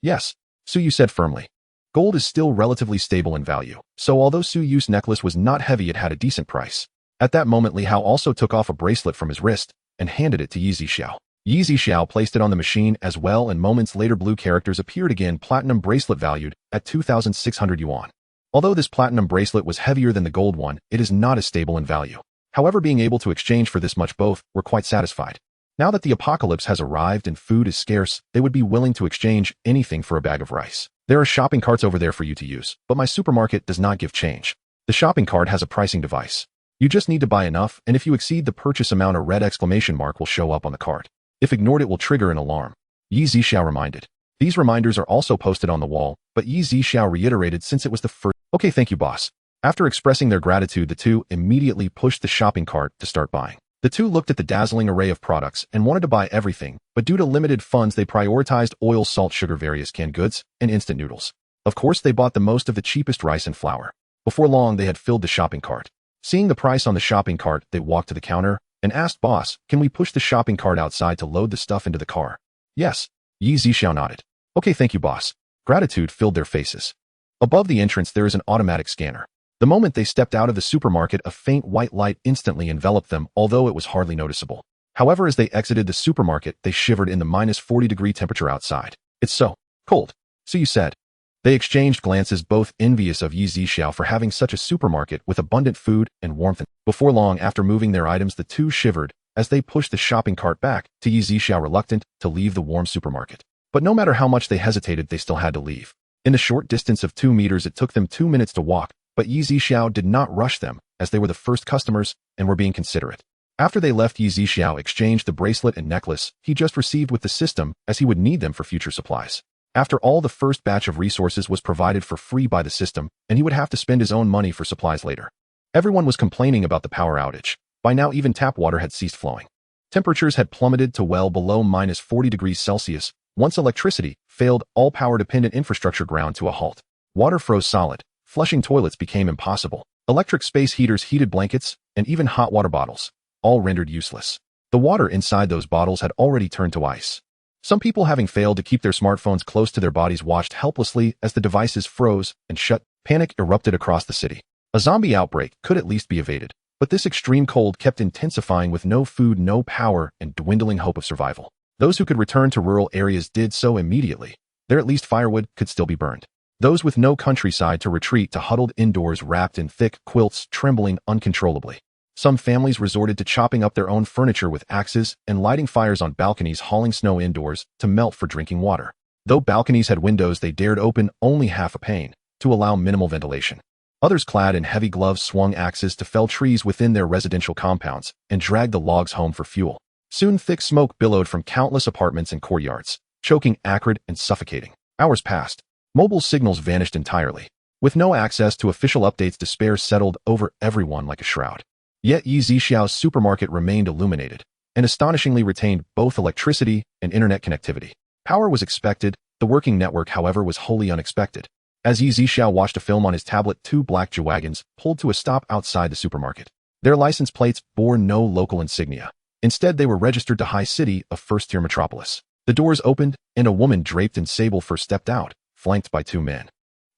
Yes, Suyu said firmly. Gold is still relatively stable in value, so although Suyu's necklace was not heavy, it had a decent price. At that moment, Li Hao also took off a bracelet from his wrist and handed it to Zixiao. Zixiao placed it on the machine as well, and moments later blue characters appeared again. Platinum bracelet valued at 2,600 yuan. Although this platinum bracelet was heavier than the gold one, it is not as stable in value. However, being able to exchange for this much, both were quite satisfied. Now that the apocalypse has arrived and food is scarce, they would be willing to exchange anything for a bag of rice. There are shopping carts over there for you to use, but my supermarket does not give change. The shopping cart has a pricing device. You just need to buy enough, and if you exceed the purchase amount, a red exclamation mark will show up on the cart. If ignored, it will trigger an alarm. Zixiao reminded. These reminders are also posted on the wall, but Zixiao reiterated since it was the first. Okay, thank you, boss. After expressing their gratitude, the two immediately pushed the shopping cart to start buying. The two looked at the dazzling array of products and wanted to buy everything, but due to limited funds, they prioritized oil, salt, sugar, various canned goods, and instant noodles. Of course, they bought the most of the cheapest rice and flour. Before long, they had filled the shopping cart. Seeing the price on the shopping cart, they walked to the counter and asked, Boss, can we push the shopping cart outside to load the stuff into the car? Yes. Zixiao nodded. Okay, thank you, boss. Gratitude filled their faces. Above the entrance, there is an automatic scanner. The moment they stepped out of the supermarket, a faint white light instantly enveloped them, although it was hardly noticeable. However, as they exited the supermarket, they shivered in the minus 40-degree temperature outside. It's so cold. Suyu said. They exchanged glances, both envious of Zixiao for having such a supermarket with abundant food and warmth. Before long, after moving their items, the two shivered as they pushed the shopping cart back to Zixiao, reluctant to leave the warm supermarket. But no matter how much they hesitated, they still had to leave. In the short distance of 2 meters, it took them 2 minutes to walk, but Zixiao did not rush them, as they were the first customers and were being considerate. After they left, Zixiao exchanged the bracelet and necklace he just received with the system, as he would need them for future supplies. After all, the first batch of resources was provided for free by the system, and he would have to spend his own money for supplies later. Everyone was complaining about the power outage. By now, even tap water had ceased flowing. Temperatures had plummeted to well below minus 40 degrees Celsius. Once electricity failed, all power-dependent infrastructure ground to a halt. Water froze solid. Flushing toilets became impossible. Electric space heaters, heated blankets, and even hot water bottles, all rendered useless. The water inside those bottles had already turned to ice. Some people, having failed to keep their smartphones close to their bodies, watched helplessly as the devices froze and shut. Panic erupted across the city. A zombie outbreak could at least be evaded, but this extreme cold kept intensifying with no food, no power, and dwindling hope of survival. Those who could return to rural areas did so immediately. There at least firewood could still be burned. Those with no countryside to retreat to huddled indoors wrapped in thick quilts, trembling uncontrollably. Some families resorted to chopping up their own furniture with axes and lighting fires on balconies, hauling snow indoors to melt for drinking water. Though balconies had windows, they dared open only half a pane to allow minimal ventilation. Others, clad in heavy gloves, swung axes to fell trees within their residential compounds and dragged the logs home for fuel. Soon thick smoke billowed from countless apartments and courtyards, choking, acrid, and suffocating. Hours passed. Mobile signals vanished entirely. With no access to official updates, despair settled over everyone like a shroud. Yet Zixiao's supermarket remained illuminated, and astonishingly retained both electricity and internet connectivity. Power was expected, the working network, however, was wholly unexpected. As Zixiao watched a film on his tablet, two black G-wagons pulled to a stop outside the supermarket. Their license plates bore no local insignia. Instead, they were registered to High City, a first-tier metropolis. The doors opened, and a woman draped in sable fur stepped out, flanked by two men.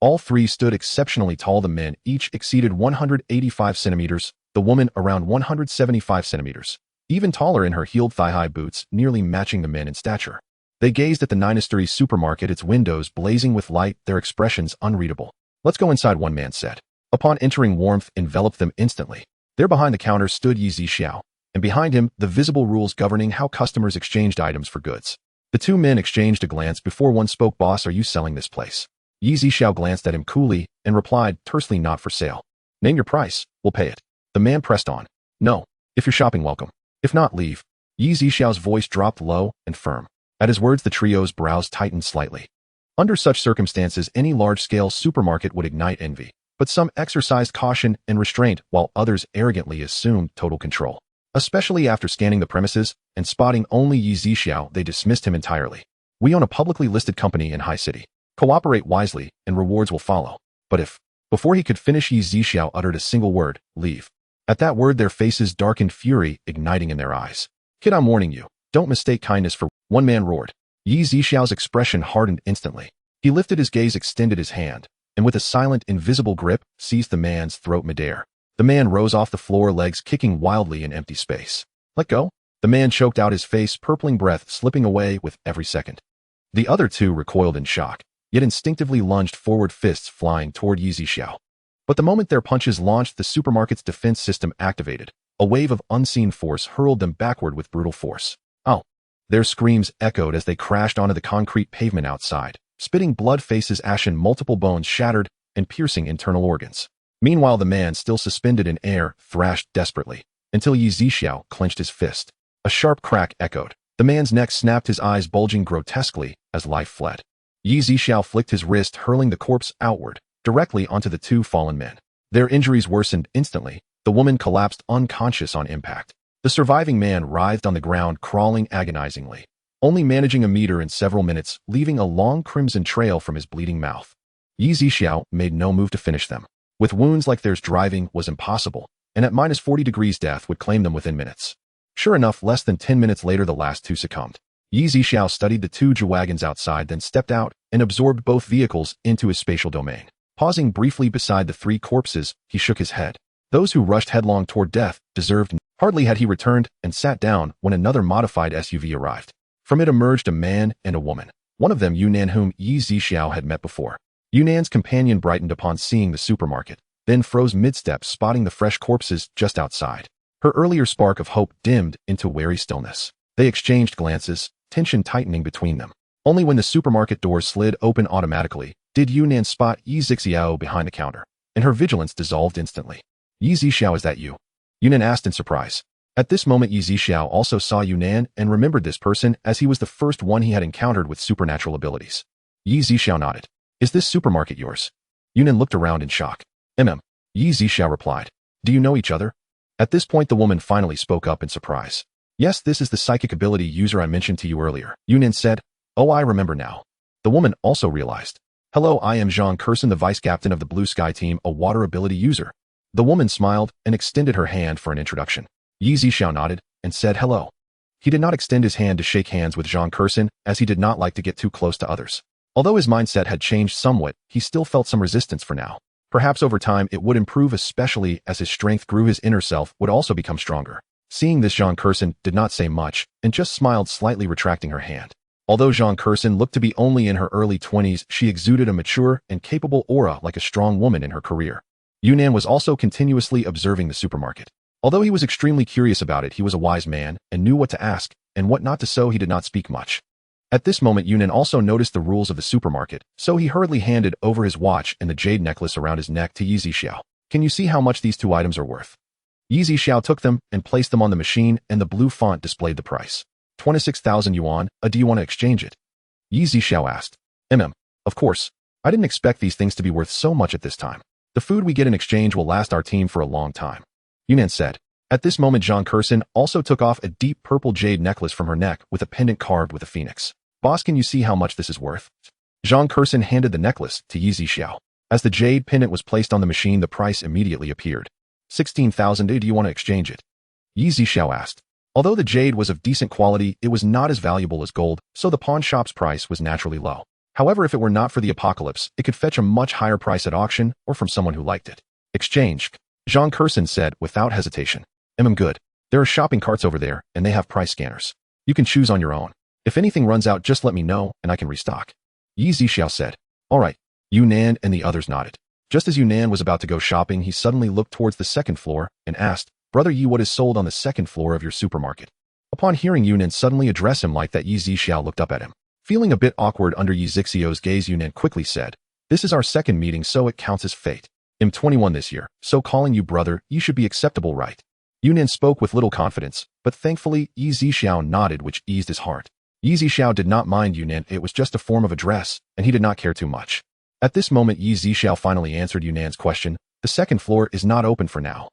All three stood exceptionally tall. The men each exceeded 185 centimeters, the woman around 175 centimeters. Even taller in her heeled thigh-high boots, nearly matching the men in stature. They gazed at the Nine-Storey supermarket, its windows blazing with light, their expressions unreadable. "Let's go inside," one man said. Upon entering, warmth enveloped them instantly. There behind the counter stood Zixiao, and behind him, the visible rules governing how customers exchanged items for goods. The two men exchanged a glance before one spoke. "Boss, are you selling this place?" Zixiao glanced at him coolly and replied tersely, "Not for sale." "Name your price, we'll pay it." The man pressed on. "No. If you're shopping, welcome. If not, leave." Zixiao's voice dropped low and firm. At his words, the trio's brows tightened slightly. Under such circumstances, any large-scale supermarket would ignite envy, but some exercised caution and restraint while others arrogantly assumed total control. Especially after scanning the premises and spotting only Zixiao, they dismissed him entirely. "We own a publicly listed company in High City. Cooperate wisely, and rewards will follow." But if... Before he could finish, Zixiao uttered a single word: "Leave." At that word, their faces darkened, fury igniting in their eyes. "Kid, I'm warning you. Don't mistake kindness for..." One man roared. Zixiao's expression hardened instantly. He lifted his gaze, extended his hand, and with a silent, invisible grip, seized the man's throat midair. The man rose off the floor, legs kicking wildly in empty space. "Let go." The man choked out, his face purpling, breath slipping away with every second. The other two recoiled in shock, yet instinctively lunged forward, fists flying toward Zixiao. But the moment their punches launched, the supermarket's defense system activated. A wave of unseen force hurled them backward with brutal force. "Ow!" Their screams echoed as they crashed onto the concrete pavement outside, spitting blood, faces ashen, multiple bones shattered, and piercing internal organs. Meanwhile, the man, still suspended in air, thrashed desperately, until Zixiao clenched his fist. A sharp crack echoed. The man's neck snapped, his eyes bulging grotesquely as life fled. Zixiao flicked his wrist, hurling the corpse outward, directly onto the two fallen men. Their injuries worsened instantly. The woman collapsed unconscious on impact. The surviving man writhed on the ground, crawling agonizingly, only managing a meter in several minutes, leaving a long crimson trail from his bleeding mouth. Zixiao made no move to finish them. With wounds like theirs, driving was impossible, and at -40 degrees death would claim them within minutes. Sure enough, less than 10 minutes later, the last two succumbed. Zixiao studied the two G-wagons outside, then stepped out and absorbed both vehicles into his spatial domain. Pausing briefly beside the three corpses, he shook his head. Those who rushed headlong toward death deserved. Hardly had he returned and sat down when another modified SUV arrived. From it emerged a man and a woman, one of them Yunnan, whom Zixiao had met before. Yunnan's companion brightened upon seeing the supermarket, then froze mid-step, spotting the fresh corpses just outside. Her earlier spark of hope dimmed into wary stillness. They exchanged glances, tension tightening between them. Only when the supermarket doors slid open automatically did Yunnan spot Zixiao behind the counter, and her vigilance dissolved instantly. "Zixiao, is that you?" Yunnan asked in surprise. At this moment, Zixiao also saw Yunnan and remembered this person, as he was the first one he had encountered with supernatural abilities. Zixiao nodded. "Is this supermarket yours?" Yunnan looked around in shock. Zixiao replied. "Do you know each other?" At this point, the woman finally spoke up in surprise. "Yes, this is the psychic ability user I mentioned to you earlier," Yunnan said. "Oh, I remember now." The woman also realized. "Hello, I am Jean Curson, the vice captain of the Blue Sky team, a water ability user." The woman smiled and extended her hand for an introduction. Zixiao nodded and said hello. He did not extend his hand to shake hands with Jean Curson, as he did not like to get too close to others. Although his mindset had changed somewhat, he still felt some resistance for now. Perhaps over time it would improve, especially as his strength grew, his inner self would also become stronger. Seeing this, Jean Curson did not say much and just smiled slightly, retracting her hand. Although Jean Curson looked to be only in her early 20s, she exuded a mature and capable aura like a strong woman in her career. Yunnan was also continuously observing the supermarket. Although he was extremely curious about it, he was a wise man and knew what to ask and what not to, so he did not speak much. At this moment, Yunnan also noticed the rules of the supermarket, so he hurriedly handed over his watch and the jade necklace around his neck to Zixiao. "Can you see how much these two items are worth?" Zixiao took them and placed them on the machine, and the blue font displayed the price. 26,000 yuan. Do you want to exchange it?" Zixiao asked. Of course. I didn't expect these things to be worth so much at this time. The food we get in exchange will last our team for a long time," Yunnan said. At this moment, Jean Curson also took off a deep purple jade necklace from her neck with a pendant carved with a phoenix. Boss, can you see how much this is worth? Zhang Kurson handed the necklace to Zixiao. As the jade pendant was placed on the machine, the price immediately appeared. 16,000, do you want to exchange it? Zixiao asked. Although the jade was of decent quality, it was not as valuable as gold, so the pawn shop's price was naturally low. However, if it were not for the apocalypse, it could fetch a much higher price at auction or from someone who liked it. Exchange, Zhang Kurson said without hesitation. Good. There are shopping carts over there, and they have price scanners. You can choose on your own. If anything runs out, just let me know, and I can restock. Zixiao said. All right. Yunnan and the others nodded. Just as Yunnan was about to go shopping, he suddenly looked towards the second floor and asked, Brother Yi, what is sold on the second floor of your supermarket? Upon hearing Yunnan suddenly address him like that, Zixiao looked up at him. Feeling a bit awkward under Zixiao's gaze, Yunnan quickly said, This is our second meeting, so it counts as fate. I'm 21 this year, so calling you brother, you should be acceptable, right? Yunnan spoke with little confidence, but thankfully Zixiao nodded, which eased his heart. Zixiao did not mind Yunnan, it was just a form of address, and he did not care too much. At this moment, Zixiao finally answered Yunnan's question. The second floor is not open for now.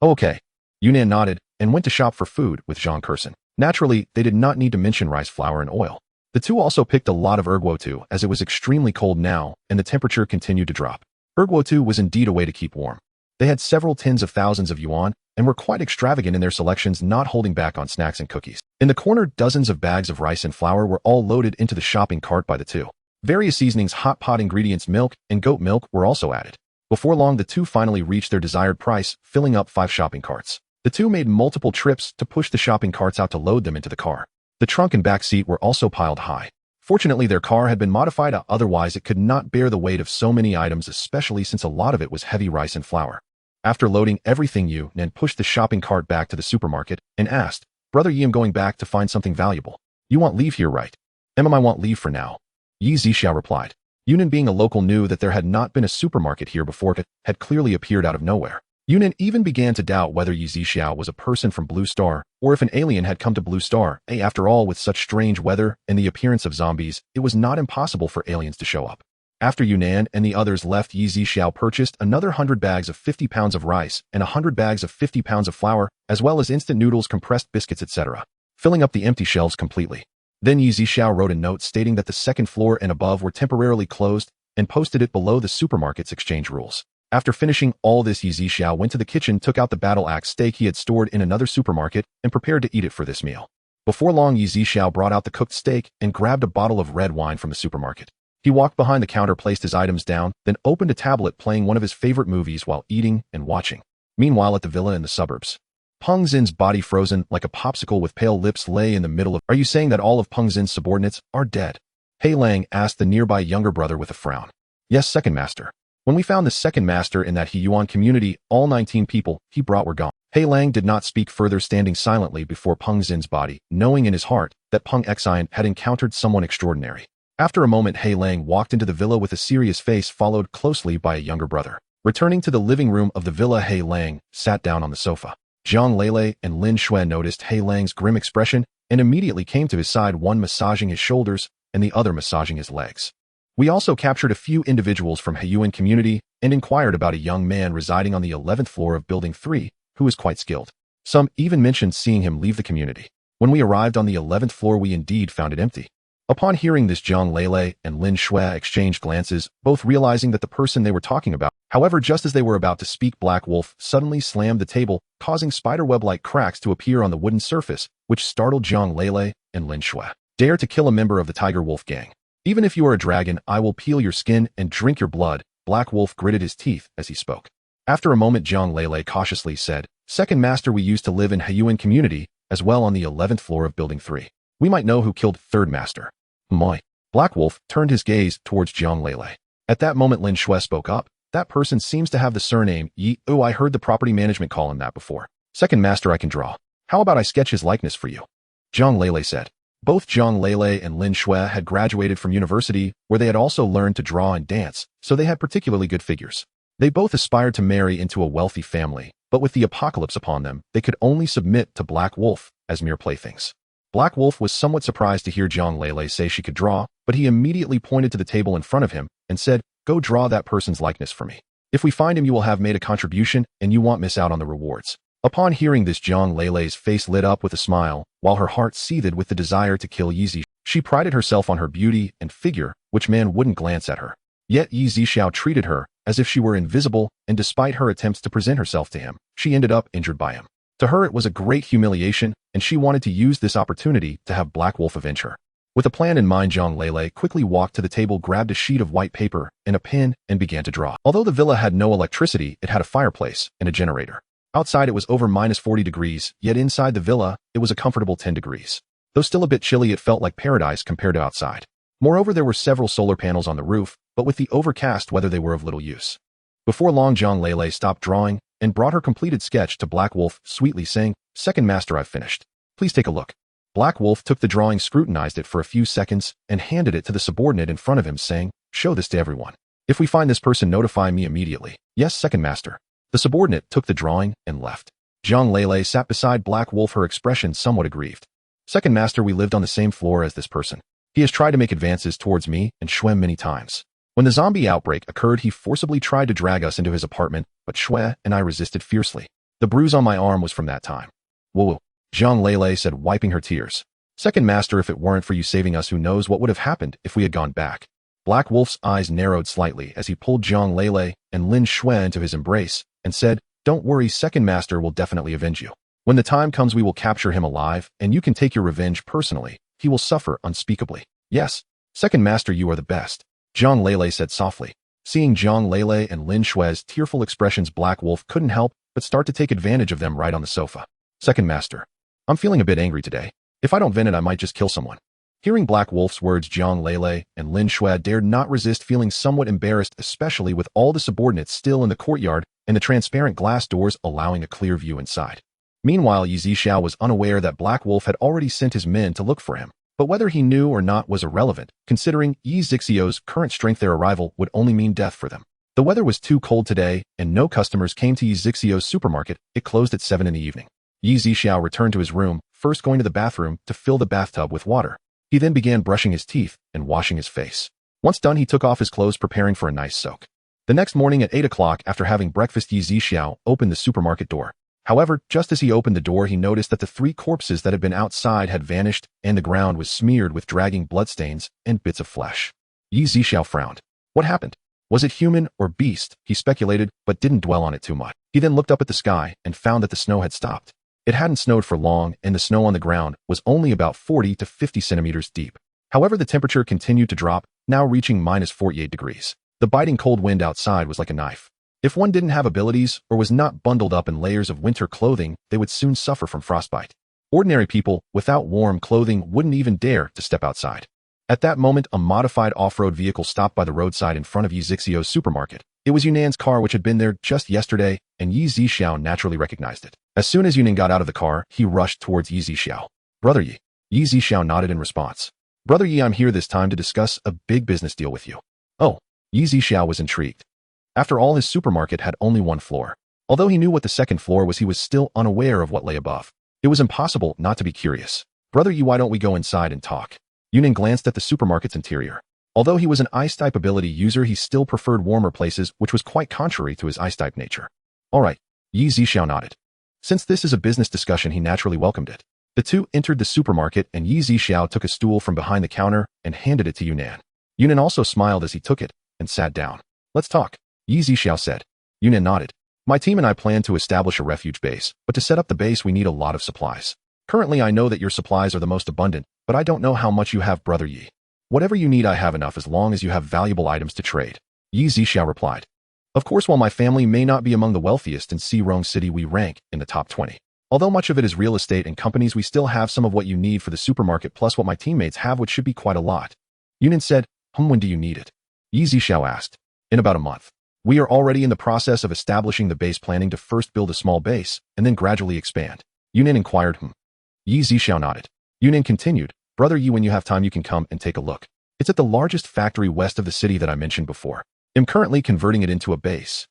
Oh, okay. Yunnan nodded and went to shop for food with Zhang Kurson. Naturally, they did not need to mention rice flour and oil. The two also picked a lot of erguotu as it was extremely cold now and the temperature continued to drop. Erguotu was indeed a way to keep warm. They had several tens of thousands of yuan and were quite extravagant in their selections, not holding back on snacks and cookies. In the corner, dozens of bags of rice and flour were all loaded into the shopping cart by the two. Various seasonings, hot pot ingredients, milk, and goat milk were also added. Before long, the two finally reached their desired price, filling up 5 shopping carts. The two made multiple trips to push the shopping carts out to load them into the car. The trunk and back seat were also piled high. Fortunately, their car had been modified, otherwise it could not bear the weight of so many items, especially since a lot of it was heavy rice and flour. After loading everything, Yunnan pushed the shopping cart back to the supermarket and asked, Brother Yi, I'm going back to find something valuable. You want leave here, right? I want leave for now. Zixiao replied. Yunnan, being a local, knew that there had not been a supermarket here before. It had clearly appeared out of nowhere. Yunnan even began to doubt whether Zixiao was a person from Blue Star or if an alien had come to Blue Star. After all, with such strange weather and the appearance of zombies, it was not impossible for aliens to show up. After Yunnan and the others left, Zixiao purchased another 100 bags of 50 pounds of rice and 100 bags of 50 pounds of flour, as well as instant noodles, compressed biscuits, etc., filling up the empty shelves completely. Then Zixiao wrote a note stating that the second floor and above were temporarily closed and posted it below the supermarket's exchange rules. After finishing all this, Zixiao went to the kitchen, took out the battle axe steak he had stored in another supermarket, and prepared to eat it for this meal. Before long, Zixiao brought out the cooked steak and grabbed a bottle of red wine from the supermarket. He walked behind the counter, placed his items down, then opened a tablet, playing one of his favorite movies while eating and watching. Meanwhile, at the villa in the suburbs, Peng Xin's body, frozen like a popsicle with pale lips, lay in the middle of— Are you saying that all of Peng Xin's subordinates are dead? Hei Lang asked the nearby younger brother with a frown. Yes, second master. When we found the second master in that Huyuan community, all 19 people he brought were gone. Hei Lang did not speak further, standing silently before Peng Xin's body, knowing in his heart that Peng Xian had encountered someone extraordinary. After a moment, Hei Lang walked into the villa with a serious face, followed closely by a younger brother. Returning to the living room of the villa, Hei Lang sat down on the sofa. Zhang Lele and Lin Shui noticed Hei Lang's grim expression and immediately came to his side, one massaging his shoulders and the other massaging his legs. We also captured a few individuals from Huyuan community and inquired about a young man residing on the 11th floor of Building 3 who is quite skilled. Some even mentioned seeing him leave the community. When we arrived on the 11th floor, we indeed found it empty. Upon hearing this, Zhang Lele and Lin Shui exchanged glances, both realizing that the person they were talking about. However, just as they were about to speak, Black Wolf suddenly slammed the table, causing spiderweb-like cracks to appear on the wooden surface, which startled Zhang Lele and Lin Shui. Dare to kill a member of the Tiger Wolf gang. Even if you are a dragon, I will peel your skin and drink your blood. Black Wolf gritted his teeth as he spoke. After a moment, Zhang Lele cautiously said, Second master, we used to live in Huyuan community, as well on the 11th floor of Building 3. We might know who killed third master. Moi. Black Wolf turned his gaze towards Zhang Lele. At that moment, Lin Shui spoke up. That person seems to have the surname Yi. Oh, I heard the property management call him that before. Second master, I can draw. How about I sketch his likeness for you? Zhang Lele said. Both Zhang Lele and Lin Shui had graduated from university, where they had also learned to draw and dance, so they had particularly good figures. They both aspired to marry into a wealthy family, but with the apocalypse upon them, they could only submit to Black Wolf as mere playthings. Black Wolf was somewhat surprised to hear Zhang Lele say she could draw, but he immediately pointed to the table in front of him and said, Go draw that person's likeness for me. If we find him, you will have made a contribution and you won't miss out on the rewards. Upon hearing this, Zhang Lele's face lit up with a smile, while her heart seethed with the desire to kill Zixiao. She prided herself on her beauty and figure, which man wouldn't glance at her. Yet Zixiao treated her as if she were invisible, and despite her attempts to present herself to him, she ended up injured by him. To her it was a great humiliation, and she wanted to use this opportunity to have Black Wolf avenge her. With a plan in mind, Zhang Lele quickly walked to the table, grabbed a sheet of white paper and a pen, and began to draw. Although the villa had no electricity, it had a fireplace and a generator. Outside it was over -40 degrees, yet inside the villa, it was a comfortable 10 degrees. Though still a bit chilly, it felt like paradise compared to outside. Moreover, there were several solar panels on the roof, but with the overcast weather they were of little use. Before long, Zhang Lele stopped drawing and brought her completed sketch to Black Wolf, sweetly saying, "Second master, I've finished. Please take a look." Black Wolf took the drawing, scrutinized it for a few seconds, and handed it to the subordinate in front of him, saying, "Show this to everyone. If we find this person, notify me immediately." "Yes, second master." The subordinate took the drawing and left. Zhang Lele sat beside Black Wolf, her expression somewhat aggrieved. "Second master, we lived on the same floor as this person. He has tried to make advances towards me and Shui many times. When the zombie outbreak occurred, he forcibly tried to drag us into his apartment, but Shui and I resisted fiercely. The bruise on my arm was from that time." "Whoa," Zhang Lele said, wiping her tears. "Second master, if it weren't for you saving us, who knows what would have happened if we had gone back." Black Wolf's eyes narrowed slightly as he pulled Zhang Lele and Lin Shui into his embrace and said, "Don't worry, second master will definitely avenge you. When the time comes, we will capture him alive, and you can take your revenge personally. He will suffer unspeakably." "Yes, second master, you are the best," Zhang Lele said softly. Seeing Zhang Lele and Lin Shui's tearful expressions, Black Wolf couldn't help but start to take advantage of them right on the sofa. "Second master, I'm feeling a bit angry today. If I don't vent it, I might just kill someone." Hearing Black Wolf's words, Zhang Lele and Lin Shui dared not resist feeling somewhat embarrassed, especially with all the subordinates still in the courtyard and the transparent glass doors allowing a clear view inside. Meanwhile, Zixiao was unaware that Black Wolf had already sent his men to look for him, but whether he knew or not was irrelevant, considering Zixiao's current strength. Their arrival would only mean death for them. The weather was too cold today, and no customers came to Zixiao's supermarket. It closed at 7 in the evening. Zixiao returned to his room, first going to the bathroom to fill the bathtub with water. He then began brushing his teeth and washing his face. Once done, he took off his clothes, preparing for a nice soak. The next morning at 8 o'clock, after having breakfast, Zixiao opened the supermarket door. However, just as he opened the door, he noticed that the 3 corpses that had been outside had vanished, and the ground was smeared with dragging bloodstains and bits of flesh. Zixiao frowned. What happened? Was it human or beast? He speculated, but didn't dwell on it too much. He then looked up at the sky and found that the snow had stopped. It hadn't snowed for long, and the snow on the ground was only about 40 to 50 centimeters deep. However, the temperature continued to drop, now reaching -48 degrees. The biting cold wind outside was like a knife. If one didn't have abilities or was not bundled up in layers of winter clothing, they would soon suffer from frostbite. Ordinary people, without warm clothing, wouldn't even dare to step outside. At that moment, a modified off-road vehicle stopped by the roadside in front of Zixiao's supermarket. It was Yunan's car, which had been there just yesterday, and Zixiao naturally recognized it. As soon as Yunan got out of the car, he rushed towards Zixiao. "Brother Yi." Zixiao nodded in response. "Brother Yi, I'm here this time to discuss a big business deal with you." "Oh." Zixiao was intrigued. After all, his supermarket had only 1 floor. Although he knew what the second floor was, he was still unaware of what lay above. It was impossible not to be curious. "Brother Yi, why don't we go inside and talk?" Yunan glanced at the supermarket's interior. Although he was an ice-type ability user, he still preferred warmer places, which was quite contrary to his ice-type nature. "All right." Zixiao nodded. Since this is a business discussion, he naturally welcomed it. The two entered the supermarket, and Zixiao took a stool from behind the counter and handed it to Yunan. Yunan also smiled as he took it and sat down. "Let's talk," Zixiao said. Yunan nodded. "My team and I plan to establish a refuge base, but to set up the base we need a lot of supplies. Currently, I know that your supplies are the most abundant, but I don't know how much you have, Brother Yi. Whatever you need, I have enough as long as you have valuable items to trade," Zixiao replied. "Of course, while my family may not be among the wealthiest in Xirong City, we rank in the top 20. Although much of it is real estate and companies, we still have some of what you need for the supermarket plus what my teammates have, which should be quite a lot." Yunan said, When do you need it?" Zixiao asked. "In about a month. We are already in the process of establishing the base, planning to first build a small base and then gradually expand." Yunan inquired. Zixiao nodded. Yunan continued, "Brother Yi, when you have time, you can come and take a look. It's at the largest factory west of the city that I mentioned before. I'm currently converting it into a base."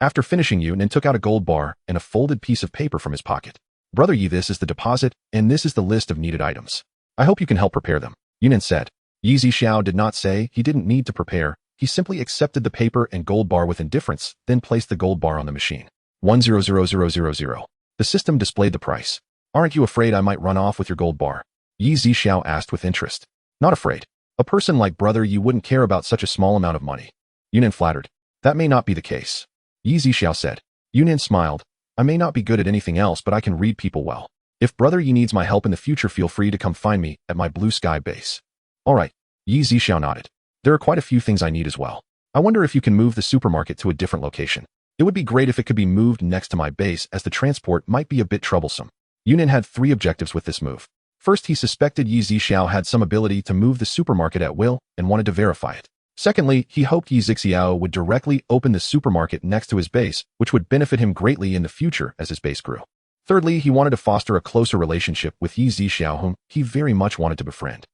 After finishing, Yunan took out a gold bar and a folded piece of paper from his pocket. "Brother Yi, this is the deposit, and this is the list of needed items. I hope you can help prepare them," Yunan said. Zixiao did not say he didn't need to prepare. He simply accepted the paper and gold bar with indifference, then placed the gold bar on the machine. 100000. The system displayed the price. "Aren't you afraid I might run off with your gold bar?" Zixiao asked with interest. Not afraid. A person like brother you wouldn't care about such a small amount of money. Yunnan flattered. That may not be the case. Yi Zixiao said. Yunnan smiled. I may not be good at anything else, but I can read people well. If brother Yi needs my help in the future, feel free to come find me at my blue sky base. All right. Yi Zixiao nodded. There are quite a few things I need as well. I wonder if you can move the supermarket to a different location. It would be great if it could be moved next to my base, as the transport might be a bit troublesome. Yunnan had 3 objectives with this move. First, he suspected Yi Zixiao had some ability to move the supermarket at will and wanted to verify it. Secondly, he hoped Yi Zixiao would directly open the supermarket next to his base, which would benefit him greatly in the future as his base grew. Thirdly, he wanted to foster a closer relationship with Yi Zixiao, whom he very much wanted to befriend.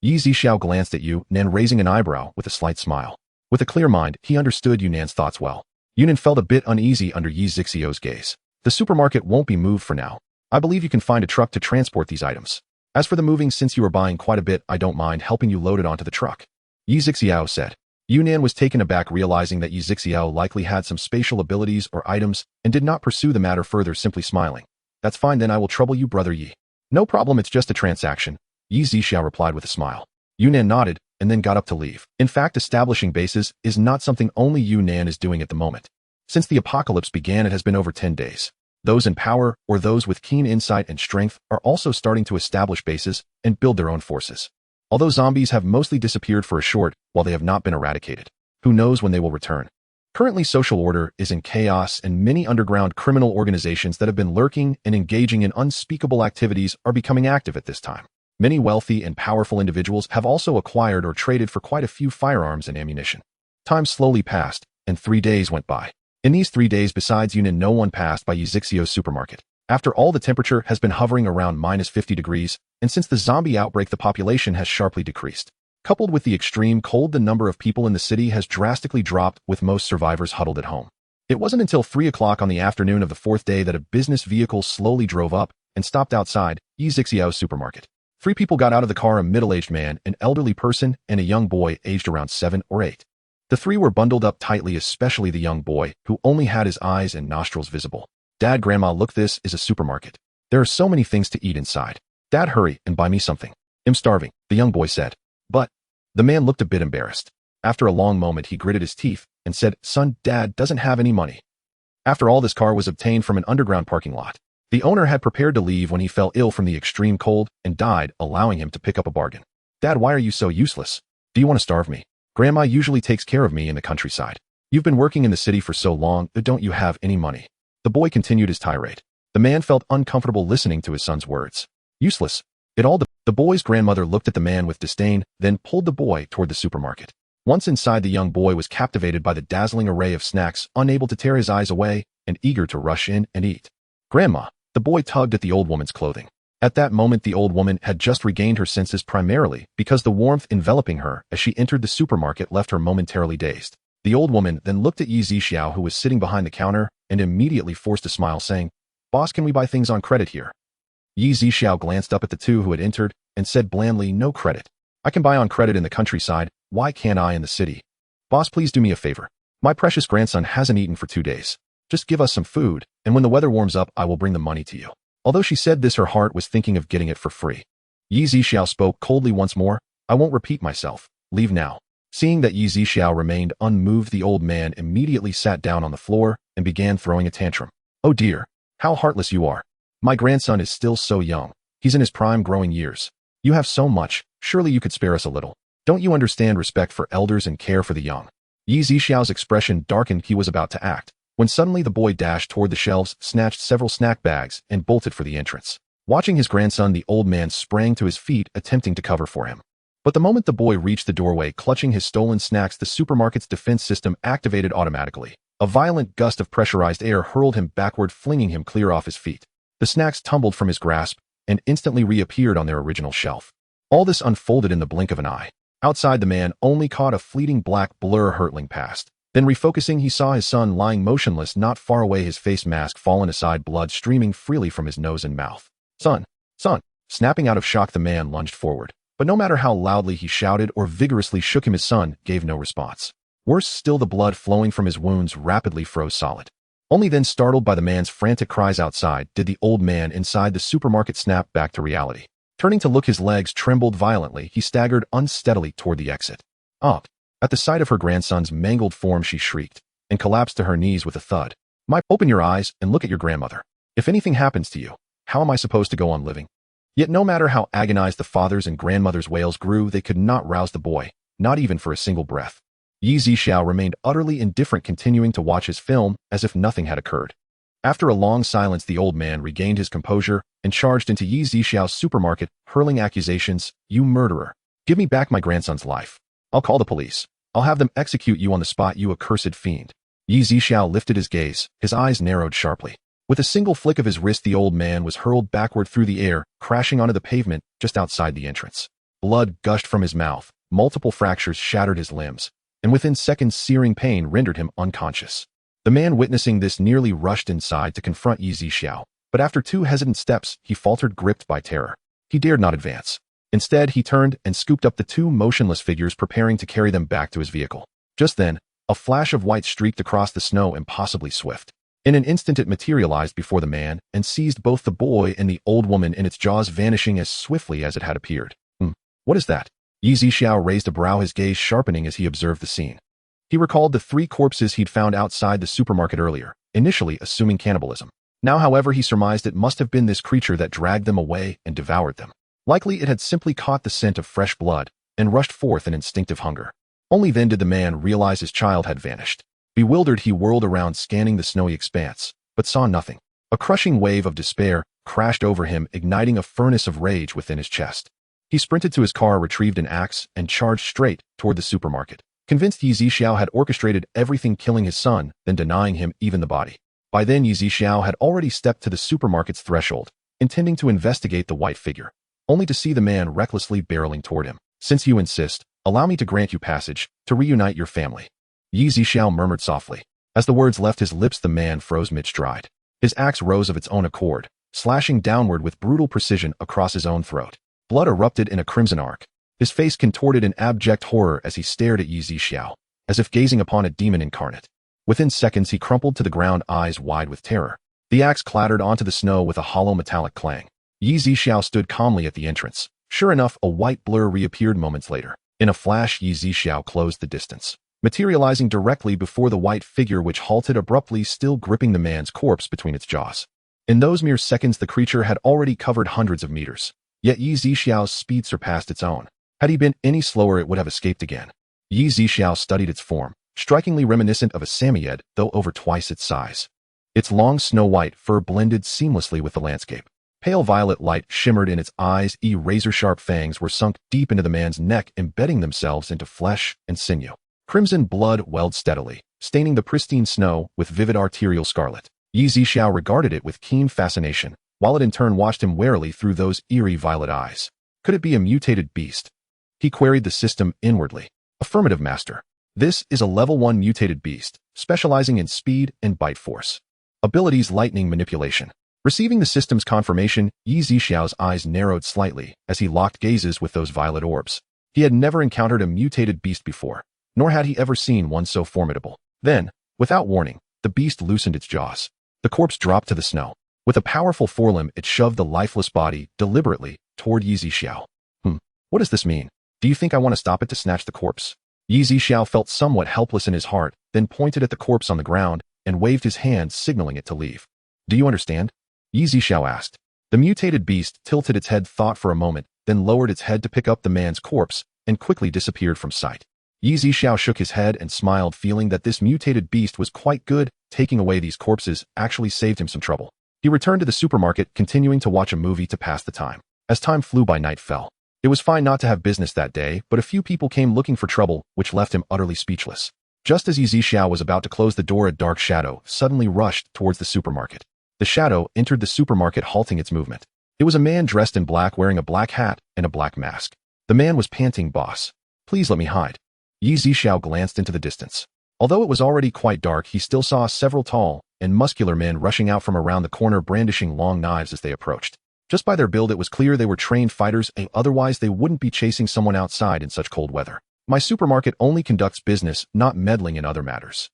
Yi Zixiao glanced at Yunnan, raising an eyebrow with a slight smile. With a clear mind, he understood Yunnan's thoughts well. Yunnan felt a bit uneasy under Yi Zixiao's gaze. The supermarket won't be moved for now. I believe you can find a truck to transport these items. As for the moving, since you are buying quite a bit, I don't mind helping you load it onto the truck. Yi Zixiao said. Yunnan was taken aback, realizing that Yi Zixiao likely had some spatial abilities or items, and did not pursue the matter further, simply smiling. That's fine then, I will trouble you, brother Yi. No problem, it's just a transaction, Yi Zixiao replied with a smile. Yunnan nodded, and then got up to leave. In fact, establishing bases is not something only Yunnan is doing at the moment. Since the apocalypse began, it has been over 10 days. Those in power, or those with keen insight and strength, are also starting to establish bases and build their own forces. Although zombies have mostly disappeared for a short while, they have not been eradicated. Who knows when they will return? Currently, social order is in chaos, and many underground criminal organizations that have been lurking and engaging in unspeakable activities are becoming active at this time. Many wealthy and powerful individuals have also acquired or traded for quite a few firearms and ammunition. Time slowly passed, and 3 days went by. In these 3 days, besides Yunnan, no one passed by Yi Zixiao's supermarket. After all, the temperature has been hovering around -50 degrees, and since the zombie outbreak, the population has sharply decreased. Coupled with the extreme cold, the number of people in the city has drastically dropped, with most survivors huddled at home. It wasn't until 3 o'clock on the afternoon of the 4th day that a business vehicle slowly drove up and stopped outside Yi Zixiao's supermarket. 3 people got out of the car: a middle-aged man, an elderly person, and a young boy aged around 7 or 8. The 3 were bundled up tightly, especially the young boy, who only had his eyes and nostrils visible. Dad, Grandma, look, this is a supermarket. There are so many things to eat inside. Dad, hurry and buy me something. I'm starving, the young boy said. But the man looked a bit embarrassed. After a long moment, he gritted his teeth and said, Son, Dad doesn't have any money. After all, this car was obtained from an underground parking lot. The owner had prepared to leave when he fell ill from the extreme cold and died, allowing him to pick up a bargain. Dad, why are you so useless? Do you want to starve me? Grandma usually takes care of me in the countryside. You've been working in the city for so long, don't you have any money? The boy continued his tirade. The man felt uncomfortable listening to his son's words. Useless. The boy's grandmother looked at the man with disdain, then pulled the boy toward the supermarket. Once inside, the young boy was captivated by the dazzling array of snacks, unable to tear his eyes away, and eager to rush in and eat. Grandma, the boy tugged at the old woman's clothing. At that moment, the old woman had just regained her senses, primarily because the warmth enveloping her as she entered the supermarket left her momentarily dazed. The old woman then looked at Yi Zixiao, who was sitting behind the counter, and immediately forced a smile, saying, Boss, can we buy things on credit here? Yi Zixiao glanced up at the 2 who had entered and said blandly, No credit. I can buy on credit in the countryside. Why can't I in the city? Boss, please do me a favor. My precious grandson hasn't eaten for 2 days. Just give us some food, and when the weather warms up, I will bring the money to you. Although she said this, her heart was thinking of getting it for free. Yi Zixiao spoke coldly once more. I won't repeat myself. Leave now. Seeing that Yi Zixiao remained unmoved, the old man immediately sat down on the floor and began throwing a tantrum. Oh dear, how heartless you are. My grandson is still so young. He's in his prime growing years. You have so much, surely you could spare us a little. Don't you understand respect for elders and care for the young? Yi Zixiao's expression darkened. He was about to act, when suddenly the boy dashed toward the shelves, snatched several snack bags, and bolted for the entrance. Watching his grandson, the old man sprang to his feet, attempting to cover for him. But the moment the boy reached the doorway, clutching his stolen snacks, the supermarket's defense system activated automatically. A violent gust of pressurized air hurled him backward, flinging him clear off his feet. The snacks tumbled from his grasp and instantly reappeared on their original shelf. All this unfolded in the blink of an eye. Outside, the man only caught a fleeting black blur hurtling past. Then, refocusing, he saw his son lying motionless not far away, his face mask fallen aside, blood streaming freely from his nose and mouth. Son! Son! Snapping out of shock, the man lunged forward. But no matter how loudly he shouted or vigorously shook him, his son gave no response. Worse still, the blood flowing from his wounds rapidly froze solid. Only then, startled by the man's frantic cries outside, did the old man inside the supermarket snap back to reality. Turning to look, his legs trembled violently. He staggered unsteadily toward the exit. Up. At the sight of her grandson's mangled form, she shrieked and collapsed to her knees with a thud. Open your eyes and look at your grandmother. If anything happens to you, how am I supposed to go on living? Yet no matter how agonized the father's and grandmother's wails grew, they could not rouse the boy, not even for a single breath. Zixiao remained utterly indifferent, continuing to watch his film as if nothing had occurred. After a long silence, the old man regained his composure and charged into Zixiao's supermarket, hurling accusations. You murderer! Give me back my grandson's life. I'll call the police. I'll have them execute you on the spot, you accursed fiend. Zixiao lifted his gaze, his eyes narrowed sharply. With a single flick of his wrist, the old man was hurled backward through the air, crashing onto the pavement just outside the entrance. Blood gushed from his mouth, multiple fractures shattered his limbs, and within seconds searing pain rendered him unconscious. The man witnessing this nearly rushed inside to confront Zixiao, but after 2 hesitant steps, he faltered, gripped by terror. He dared not advance. Instead, he turned and scooped up the 2 motionless figures, preparing to carry them back to his vehicle. Just then, a flash of white streaked across the snow, impossibly swift. In an instant, it materialized before the man and seized both the boy and the old woman in its jaws, vanishing as swiftly as it had appeared. What is that? Zixiao raised a brow, his gaze sharpening as he observed the scene. He recalled the 3 corpses he'd found outside the supermarket earlier, initially assuming cannibalism. Now, however, he surmised it must have been this creature that dragged them away and devoured them. Likely it had simply caught the scent of fresh blood and rushed forth in instinctive hunger. Only then did the man realize his child had vanished. Bewildered, he whirled around, scanning the snowy expanse, but saw nothing. A crushing wave of despair crashed over him, igniting a furnace of rage within his chest. He sprinted to his car, retrieved an axe, and charged straight toward the supermarket. Convinced Zixiao had orchestrated everything, killing his son, then denying him even the body. By then, Zixiao had already stepped to the supermarket's threshold, intending to investigate the white figure, only to see the man recklessly barreling toward him. Since you insist, allow me to grant you passage to reunite your family. Zixiao murmured softly. As the words left his lips, the man froze mid-stride. His axe rose of its own accord, slashing downward with brutal precision across his own throat. Blood erupted in a crimson arc. His face contorted in abject horror as he stared at Zixiao, as if gazing upon a demon incarnate. Within seconds, he crumpled to the ground, eyes wide with terror. The axe clattered onto the snow with a hollow metallic clang. Zixiao stood calmly at the entrance. Sure enough, a white blur reappeared moments later. In a flash, Zixiao closed the distance, materializing directly before the white figure, which halted abruptly, still gripping the man's corpse between its jaws. In those mere seconds, the creature had already covered hundreds of meters. Yet Zixiao's speed surpassed its own. Had he been any slower, it would have escaped again. Zixiao studied its form, strikingly reminiscent of a Samoyed, though over twice its size. Its long snow-white fur blended seamlessly with the landscape. Pale violet light shimmered in its eyes. Razor-sharp fangs were sunk deep into the man's neck, embedding themselves into flesh and sinew. Crimson blood welled steadily, staining the pristine snow with vivid arterial scarlet. Zixiao regarded it with keen fascination, while it in turn watched him warily through those eerie violet eyes. Could it be a mutated beast? He queried the system inwardly. Affirmative, Master. This is a level 1 mutated beast, specializing in speed and bite force. Abilities: lightning manipulation. Receiving the system's confirmation, Zixiao's eyes narrowed slightly as he locked gazes with those violet orbs. He had never encountered a mutated beast before, nor had he ever seen one so formidable. Then, without warning, the beast loosened its jaws. The corpse dropped to the snow. With a powerful forelimb, it shoved the lifeless body deliberately toward Zixiao. What does this mean? Do you think I want to stop it to snatch the corpse? Zixiao felt somewhat helpless in his heart, then pointed at the corpse on the ground and waved his hand, signaling it to leave. Do you understand? Zixiao asked. The mutated beast tilted its head, thought for a moment, then lowered its head to pick up the man's corpse and quickly disappeared from sight. Zixiao shook his head and smiled, feeling that this mutated beast was quite good. Taking away these corpses actually saved him some trouble. He returned to the supermarket, continuing to watch a movie to pass the time. As time flew by, night fell. It was fine not to have business that day, but a few people came looking for trouble, which left him utterly speechless. Just as Zixiao was about to close the door, a dark shadow suddenly rushed towards the supermarket. The shadow entered the supermarket, halting its movement. It was a man dressed in black, wearing a black hat and a black mask. The man was panting, "Boss, please let me hide." Zixiao glanced into the distance. Although it was already quite dark, he still saw several tall and muscular men rushing out from around the corner, brandishing long knives as they approached. Just by their build, it was clear they were trained fighters, otherwise they wouldn't be chasing someone outside in such cold weather. My supermarket only conducts business, not meddling in other matters.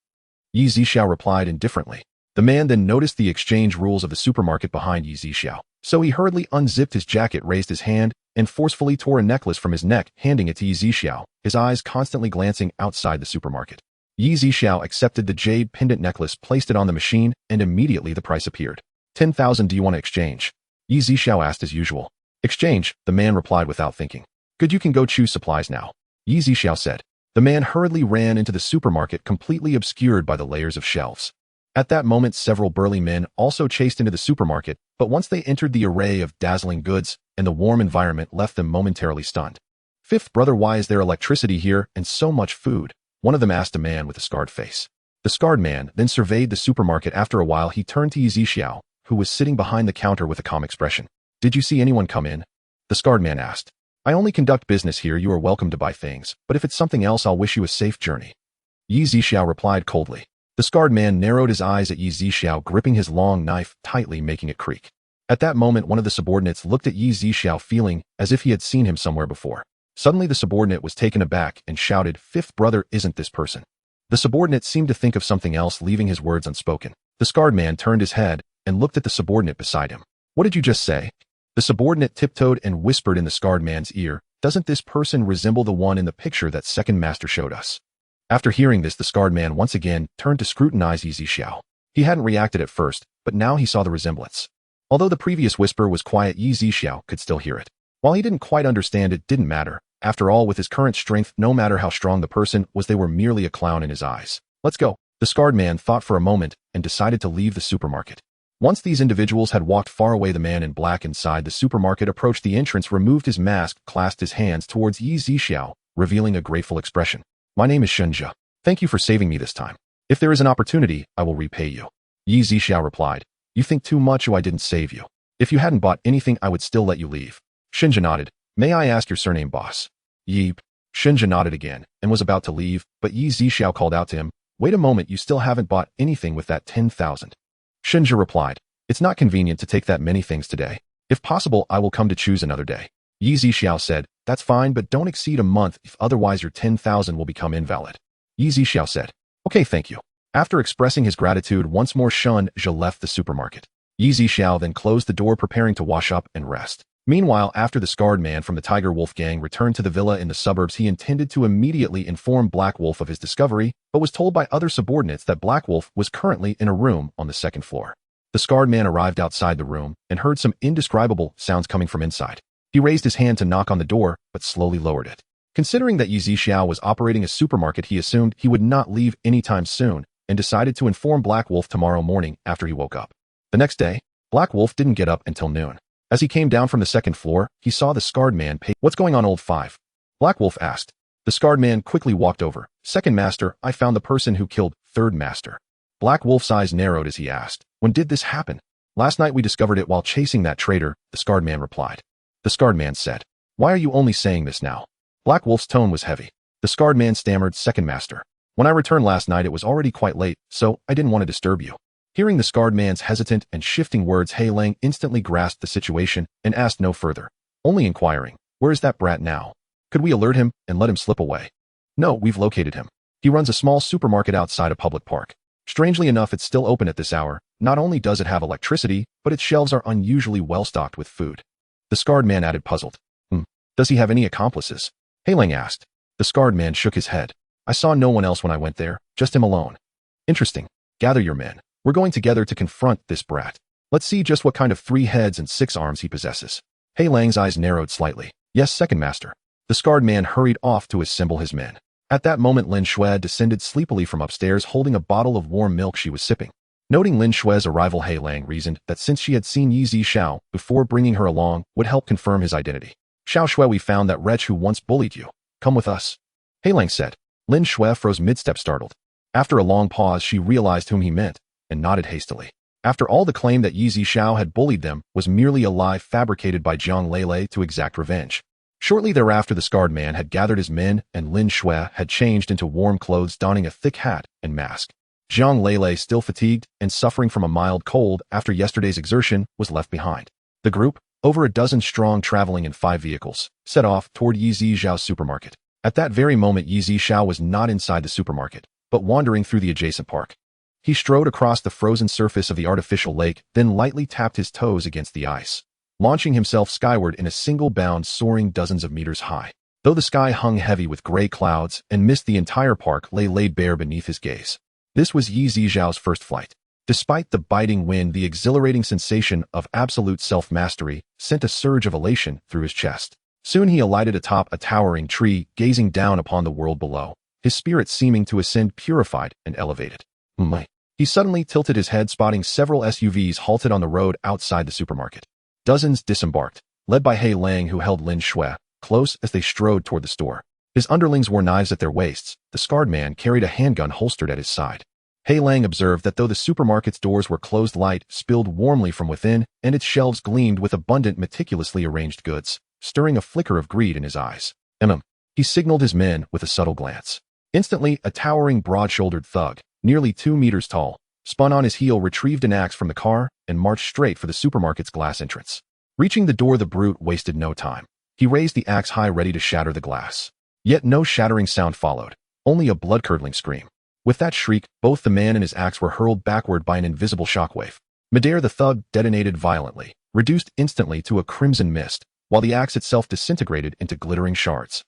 Zixiao replied indifferently. The man then noticed the exchange rules of the supermarket behind Zixiao, so he hurriedly unzipped his jacket, raised his hand, and forcefully tore a necklace from his neck, handing it to Zixiao, his eyes constantly glancing outside the supermarket. Zixiao accepted the jade pendant necklace, placed it on the machine, and immediately the price appeared. 10,000. Do you want to exchange? Zixiao asked as usual. Exchange, the man replied without thinking. Good, you can go choose supplies now, Zixiao said. The man hurriedly ran into the supermarket, completely obscured by the layers of shelves. At that moment, several burly men also chased into the supermarket, but once they entered the array of dazzling goods and the warm environment left them momentarily stunned. Fifth brother, why is there electricity here and so much food? One of them asked a man with a scarred face. The scarred man then surveyed the supermarket. After a while, he turned to Zixiao, who was sitting behind the counter with a calm expression. Did you see anyone come in? The scarred man asked. I only conduct business here. You are welcome to buy things, but if it's something else, I'll wish you a safe journey. Zixiao replied coldly. The scarred man narrowed his eyes at Zixiao, gripping his long knife tightly, making it creak. At that moment, one of the subordinates looked at Zixiao, feeling as if he had seen him somewhere before. Suddenly, the subordinate was taken aback and shouted, Fifth brother, isn't this person? The subordinate seemed to think of something else, leaving his words unspoken. The scarred man turned his head and looked at the subordinate beside him. What did you just say? The subordinate tiptoed and whispered in the scarred man's ear, doesn't this person resemble the one in the picture that second master showed us? After hearing this, the scarred man once again turned to scrutinize Zixiao. He hadn't reacted at first, but now he saw the resemblance. Although the previous whisper was quiet, Zixiao could still hear it. While he didn't quite understand, it didn't matter. After all, with his current strength, no matter how strong the person was, they were merely a clown in his eyes. Let's go. The scarred man thought for a moment and decided to leave the supermarket. Once these individuals had walked far away, the man in black inside the supermarket approached the entrance, removed his mask, clasped his hands towards Zixiao, revealing a grateful expression. My name is Shunjia. Thank you for saving me this time. If there is an opportunity, I will repay you. Zixiao replied. You think too much. I didn't save you. If you hadn't bought anything, I would still let you leave. Shunjia nodded. May I ask your surname, boss? Yeep. Shunjia nodded again and was about to leave, but Zixiao called out to him. Wait a moment, you still haven't bought anything with that 10,000. Shunjia replied. It's not convenient to take that many things today. If possible, I will come to choose another day. Zixiao said. That's fine, but don't exceed a month, if otherwise your 10,000 will become invalid. Zixiao said. Okay, thank you. After expressing his gratitude once more, Shunjia left the supermarket. Zixiao then closed the door, preparing to wash up and rest. Meanwhile, after the scarred man from the Tiger Wolf gang returned to the villa in the suburbs, he intended to immediately inform Black Wolf of his discovery, but was told by other subordinates that Black Wolf was currently in a room on the second floor. The scarred man arrived outside the room and heard some indescribable sounds coming from inside. He raised his hand to knock on the door, but slowly lowered it. Considering that Zixiao was operating a supermarket, he assumed he would not leave anytime soon and decided to inform Black Wolf tomorrow morning after he woke up. The next day, Black Wolf didn't get up until noon. As he came down from the second floor, he saw the scarred man pay. What's going on, old five? Black Wolf asked. The scarred man quickly walked over. Second master, I found the person who killed third master. Black Wolf's eyes narrowed as he asked, when did this happen? Last night we discovered it while chasing that traitor, the scarred man replied. The scarred man said, why are you only saying this now? Black Wolf's tone was heavy. The scarred man stammered, second master. When I returned last night, it was already quite late, so I didn't want to disturb you. Hearing the scarred man's hesitant and shifting words, Hei Lang instantly grasped the situation and asked no further, only inquiring, where is that brat now? Could we alert him and let him slip away? No, we've located him. He runs a small supermarket outside a public park. Strangely enough, it's still open at this hour. Not only does it have electricity, but its shelves are unusually well stocked with food. The scarred man added, puzzled. Does he have any accomplices? Hei Lang asked. The scarred man shook his head. I saw no one else when I went there, just him alone. Interesting. Gather your men. We're going together to confront this brat. Let's see just what kind of 3 heads and 6 arms he possesses. Hei Lang's eyes narrowed slightly. Yes, second master. The scarred man hurried off to assemble his men. At that moment, Lin Shui descended sleepily from upstairs, holding a bottle of warm milk she was sipping. Noting Lin Shui's arrival, Hei Lang reasoned that since she had seen Zixiao before, bringing her along would help confirm his identity. Xiao Shui, we found that wretch who once bullied you. Come with us. Hei Lang said. Lin Shui froze mid-step, startled. After a long pause, she realized whom he meant and nodded hastily. After all, the claim that Zixiao had bullied them was merely a lie fabricated by Jiang Lele to exact revenge. Shortly thereafter, the scarred man had gathered his men and Lin Shui had changed into warm clothes, donning a thick hat and mask. Jiang Lele, still fatigued and suffering from a mild cold after yesterday's exertion, was left behind. The group, over a dozen strong, traveling in 5 vehicles, set off toward Zixiao's supermarket. At that very moment, Zixiao was not inside the supermarket, but wandering through the adjacent park. He strode across the frozen surface of the artificial lake, then lightly tapped his toes against the ice, launching himself skyward in a single bound, soaring dozens of meters high. Though the sky hung heavy with gray clouds and mist, the entire park lay laid bare beneath his gaze. This was Zixiao's first flight. Despite the biting wind, the exhilarating sensation of absolute self-mastery sent a surge of elation through his chest. Soon he alighted atop a towering tree, gazing down upon the world below, his spirit seeming to ascend purified and elevated. He suddenly tilted his head, spotting several SUVs halted on the road outside the supermarket. Dozens disembarked, led by He Lang, who held Lin Shui close as they strode toward the store. His underlings wore knives at their waists. The scarred man carried a handgun holstered at his side. He Lang observed that though the supermarket's doors were closed, light spilled warmly from within, and its shelves gleamed with abundant, meticulously arranged goods, stirring a flicker of greed in his eyes. He signaled his men with a subtle glance. Instantly, a towering, broad-shouldered thug, nearly 2 meters tall, spun on his heel, retrieved an axe from the car, and marched straight for the supermarket's glass entrance. Reaching the door, the brute wasted no time. He raised the axe high, ready to shatter the glass. Yet no shattering sound followed, only a blood-curdling scream. With that shriek, both the man and his axe were hurled backward by an invisible shockwave. Midair, the thug detonated violently, reduced instantly to a crimson mist, while the axe itself disintegrated into glittering shards.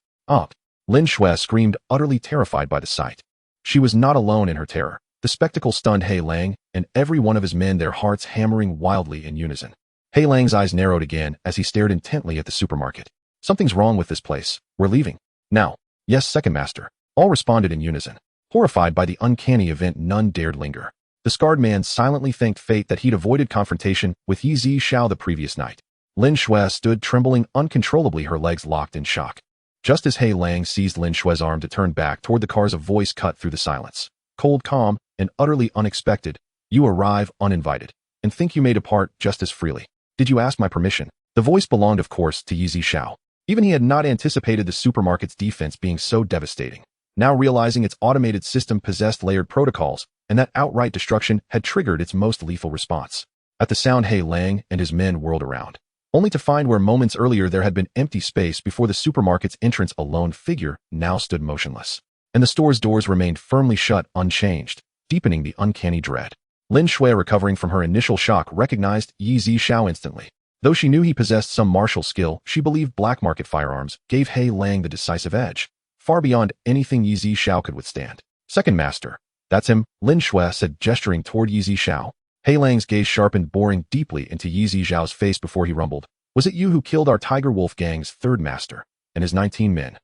Lin Shui screamed, utterly terrified by the sight. She was not alone in her terror. The spectacle stunned He Lang and every one of his men, their hearts hammering wildly in unison. He Lang's eyes narrowed again as he stared intently at the supermarket. Something's wrong with this place. We're leaving. Now. Yes, second master. All responded in unison. Horrified by the uncanny event, none dared linger. The scarred man silently thanked fate that he'd avoided confrontation with Zixiao the previous night. Lin Shui stood trembling uncontrollably, her legs locked in shock. Just as He Lang seized Lin Shui's arm to turn back toward the cars, a voice cut through the silence. Cold, calm, and utterly unexpected. You arrive uninvited, and think you may depart just as freely. Did you ask my permission? The voice belonged, of course, to Zixiao. Even he had not anticipated the supermarket's defense being so devastating. Now realizing its automated system possessed layered protocols, and that outright destruction had triggered its most lethal response. At the sound, He Lang and his men whirled around, only to find where moments earlier there had been empty space before the supermarket's entrance, a lone figure now stood motionless. And the store's doors remained firmly shut, unchanged, deepening the uncanny dread. Lin Shui, recovering from her initial shock, recognized Zixiao instantly. Though she knew he possessed some martial skill, she believed black market firearms gave He Lang the decisive edge, far beyond anything Zixiao could withstand. Second master. That's him, Lin Shui said, gesturing toward Zixiao. He Lang's gaze sharpened, boring deeply into Zixiao's face before he rumbled. Was it you who killed our Tiger Wolf gang's third master and his 19 men?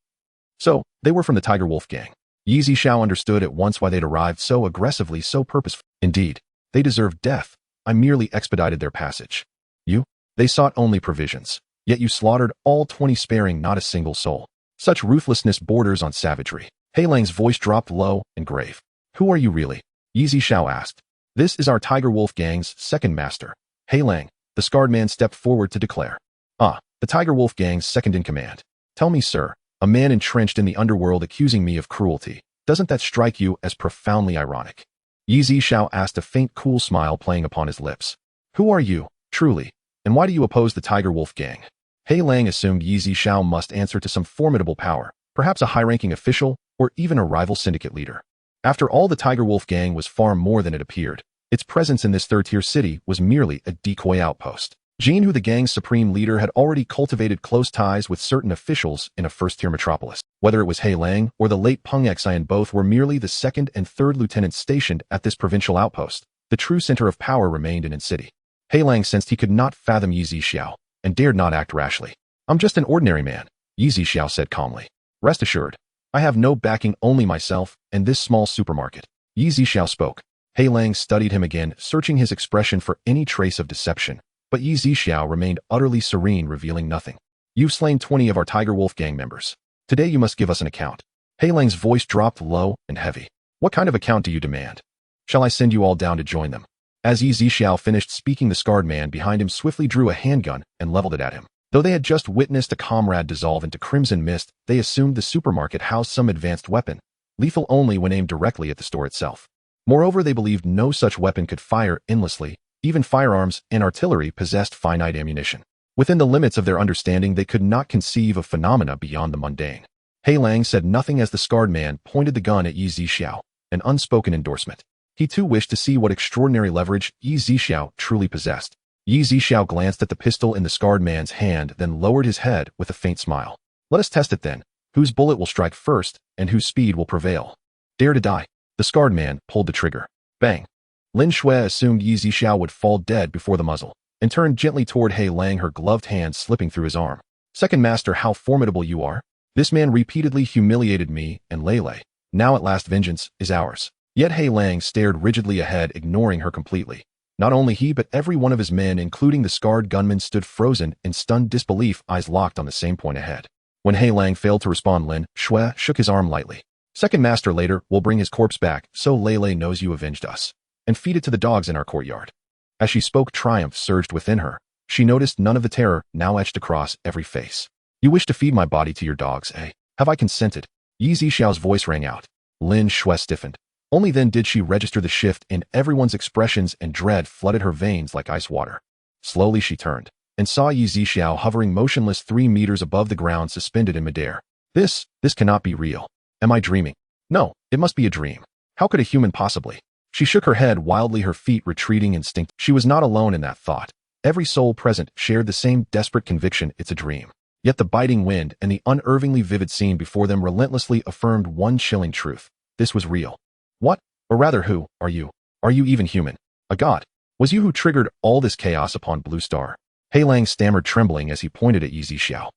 So, they were from the Tiger Wolf gang. Zixiao understood at once why they'd arrived so aggressively, so purposefully. Indeed, they deserved death. I merely expedited their passage. You? They sought only provisions. Yet you slaughtered all 20, sparing not a single soul. Such ruthlessness borders on savagery. He Lang's voice dropped low and grave. Who are you really? Zixiao asked. This is our Tiger Wolf gang's second master. He Lang, the scarred man stepped forward to declare. The Tiger Wolf gang's second in command. Tell me, sir, a man entrenched in the underworld accusing me of cruelty. Doesn't that strike you as profoundly ironic? Zixiao asked, a faint, cool smile playing upon his lips. Who are you, truly, and why do you oppose the Tiger Wolf gang? He Lang assumed Zixiao must answer to some formidable power, perhaps a high-ranking official or even a rival syndicate leader. After all, the Tiger Wolf gang was far more than it appeared. Its presence in this third-tier city was merely a decoy outpost. Jean, who the gang's supreme leader, had already cultivated close ties with certain officials in a first-tier metropolis. Whether it was He Lang or the late Peng Xian, both were merely the second and third lieutenants stationed at this provincial outpost. The true center of power remained in its city. He Lang sensed he could not fathom Zixiao and dared not act rashly. I'm just an ordinary man, Zixiao said calmly. Rest assured, I have no backing, only myself and this small supermarket. Zixiao spoke. He Lang studied him again, searching his expression for any trace of deception, but Zixiao remained utterly serene, revealing nothing. You've slain 20 of our Tiger Wolf gang members. Today you must give us an account. He Lang's voice dropped low and heavy. What kind of account do you demand? Shall I send you all down to join them? As Zixiao finished speaking, the scarred man behind him swiftly drew a handgun and leveled it at him. Though they had just witnessed a comrade dissolve into crimson mist, they assumed the supermarket housed some advanced weapon, lethal only when aimed directly at the store itself. Moreover, they believed no such weapon could fire endlessly. Even firearms and artillery possessed finite ammunition. Within the limits of their understanding, they could not conceive of phenomena beyond the mundane. He Lang said nothing as the scarred man pointed the gun at Zixiao, an unspoken endorsement. He too wished to see what extraordinary leverage Yi Zixiao truly possessed. Yi Zixiao glanced at the pistol in the scarred man's hand, then lowered his head with a faint smile. Let us test it then. Whose bullet will strike first, and whose speed will prevail? Dare to die. The scarred man pulled the trigger. Bang. Lin Shui assumed Yi Zixiao would fall dead before the muzzle, and turned gently toward He Lang, her gloved hand slipping through his arm. Second master, how formidable you are. This man repeatedly humiliated me and Lei. Now at last vengeance is ours. Yet He Lang stared rigidly ahead, ignoring her completely. Not only he but every one of his men, including the scarred gunman, stood frozen in stunned disbelief, eyes locked on the same point ahead. When He Lang failed to respond, Lin Shui shook his arm lightly. Second master, later we'll bring his corpse back, so Lei knows you avenged us, and feed it to the dogs in our courtyard. As she spoke, triumph surged within her. She noticed none of the terror now etched across every face. You wish to feed my body to your dogs, eh? Have I consented? Yi Zixiao's voice rang out. Lin Shui stiffened. Only then did she register the shift in everyone's expressions, and dread flooded her veins like ice water. Slowly she turned, and saw Yi Zixiao hovering motionless 3 meters above the ground, suspended in midair. This cannot be real. Am I dreaming? No, it must be a dream. How could a human possibly? She shook her head wildly, her feet retreating instinct. She was not alone in that thought. Every soul present shared the same desperate conviction: it's a dream. Yet the biting wind and the unervingly vivid scene before them relentlessly affirmed one chilling truth. This was real. What, or rather who, are you? Are you even human? A god? Was you who triggered all this chaos upon Blue Star? He Lang stammered, trembling as he pointed at Yi Zixiao.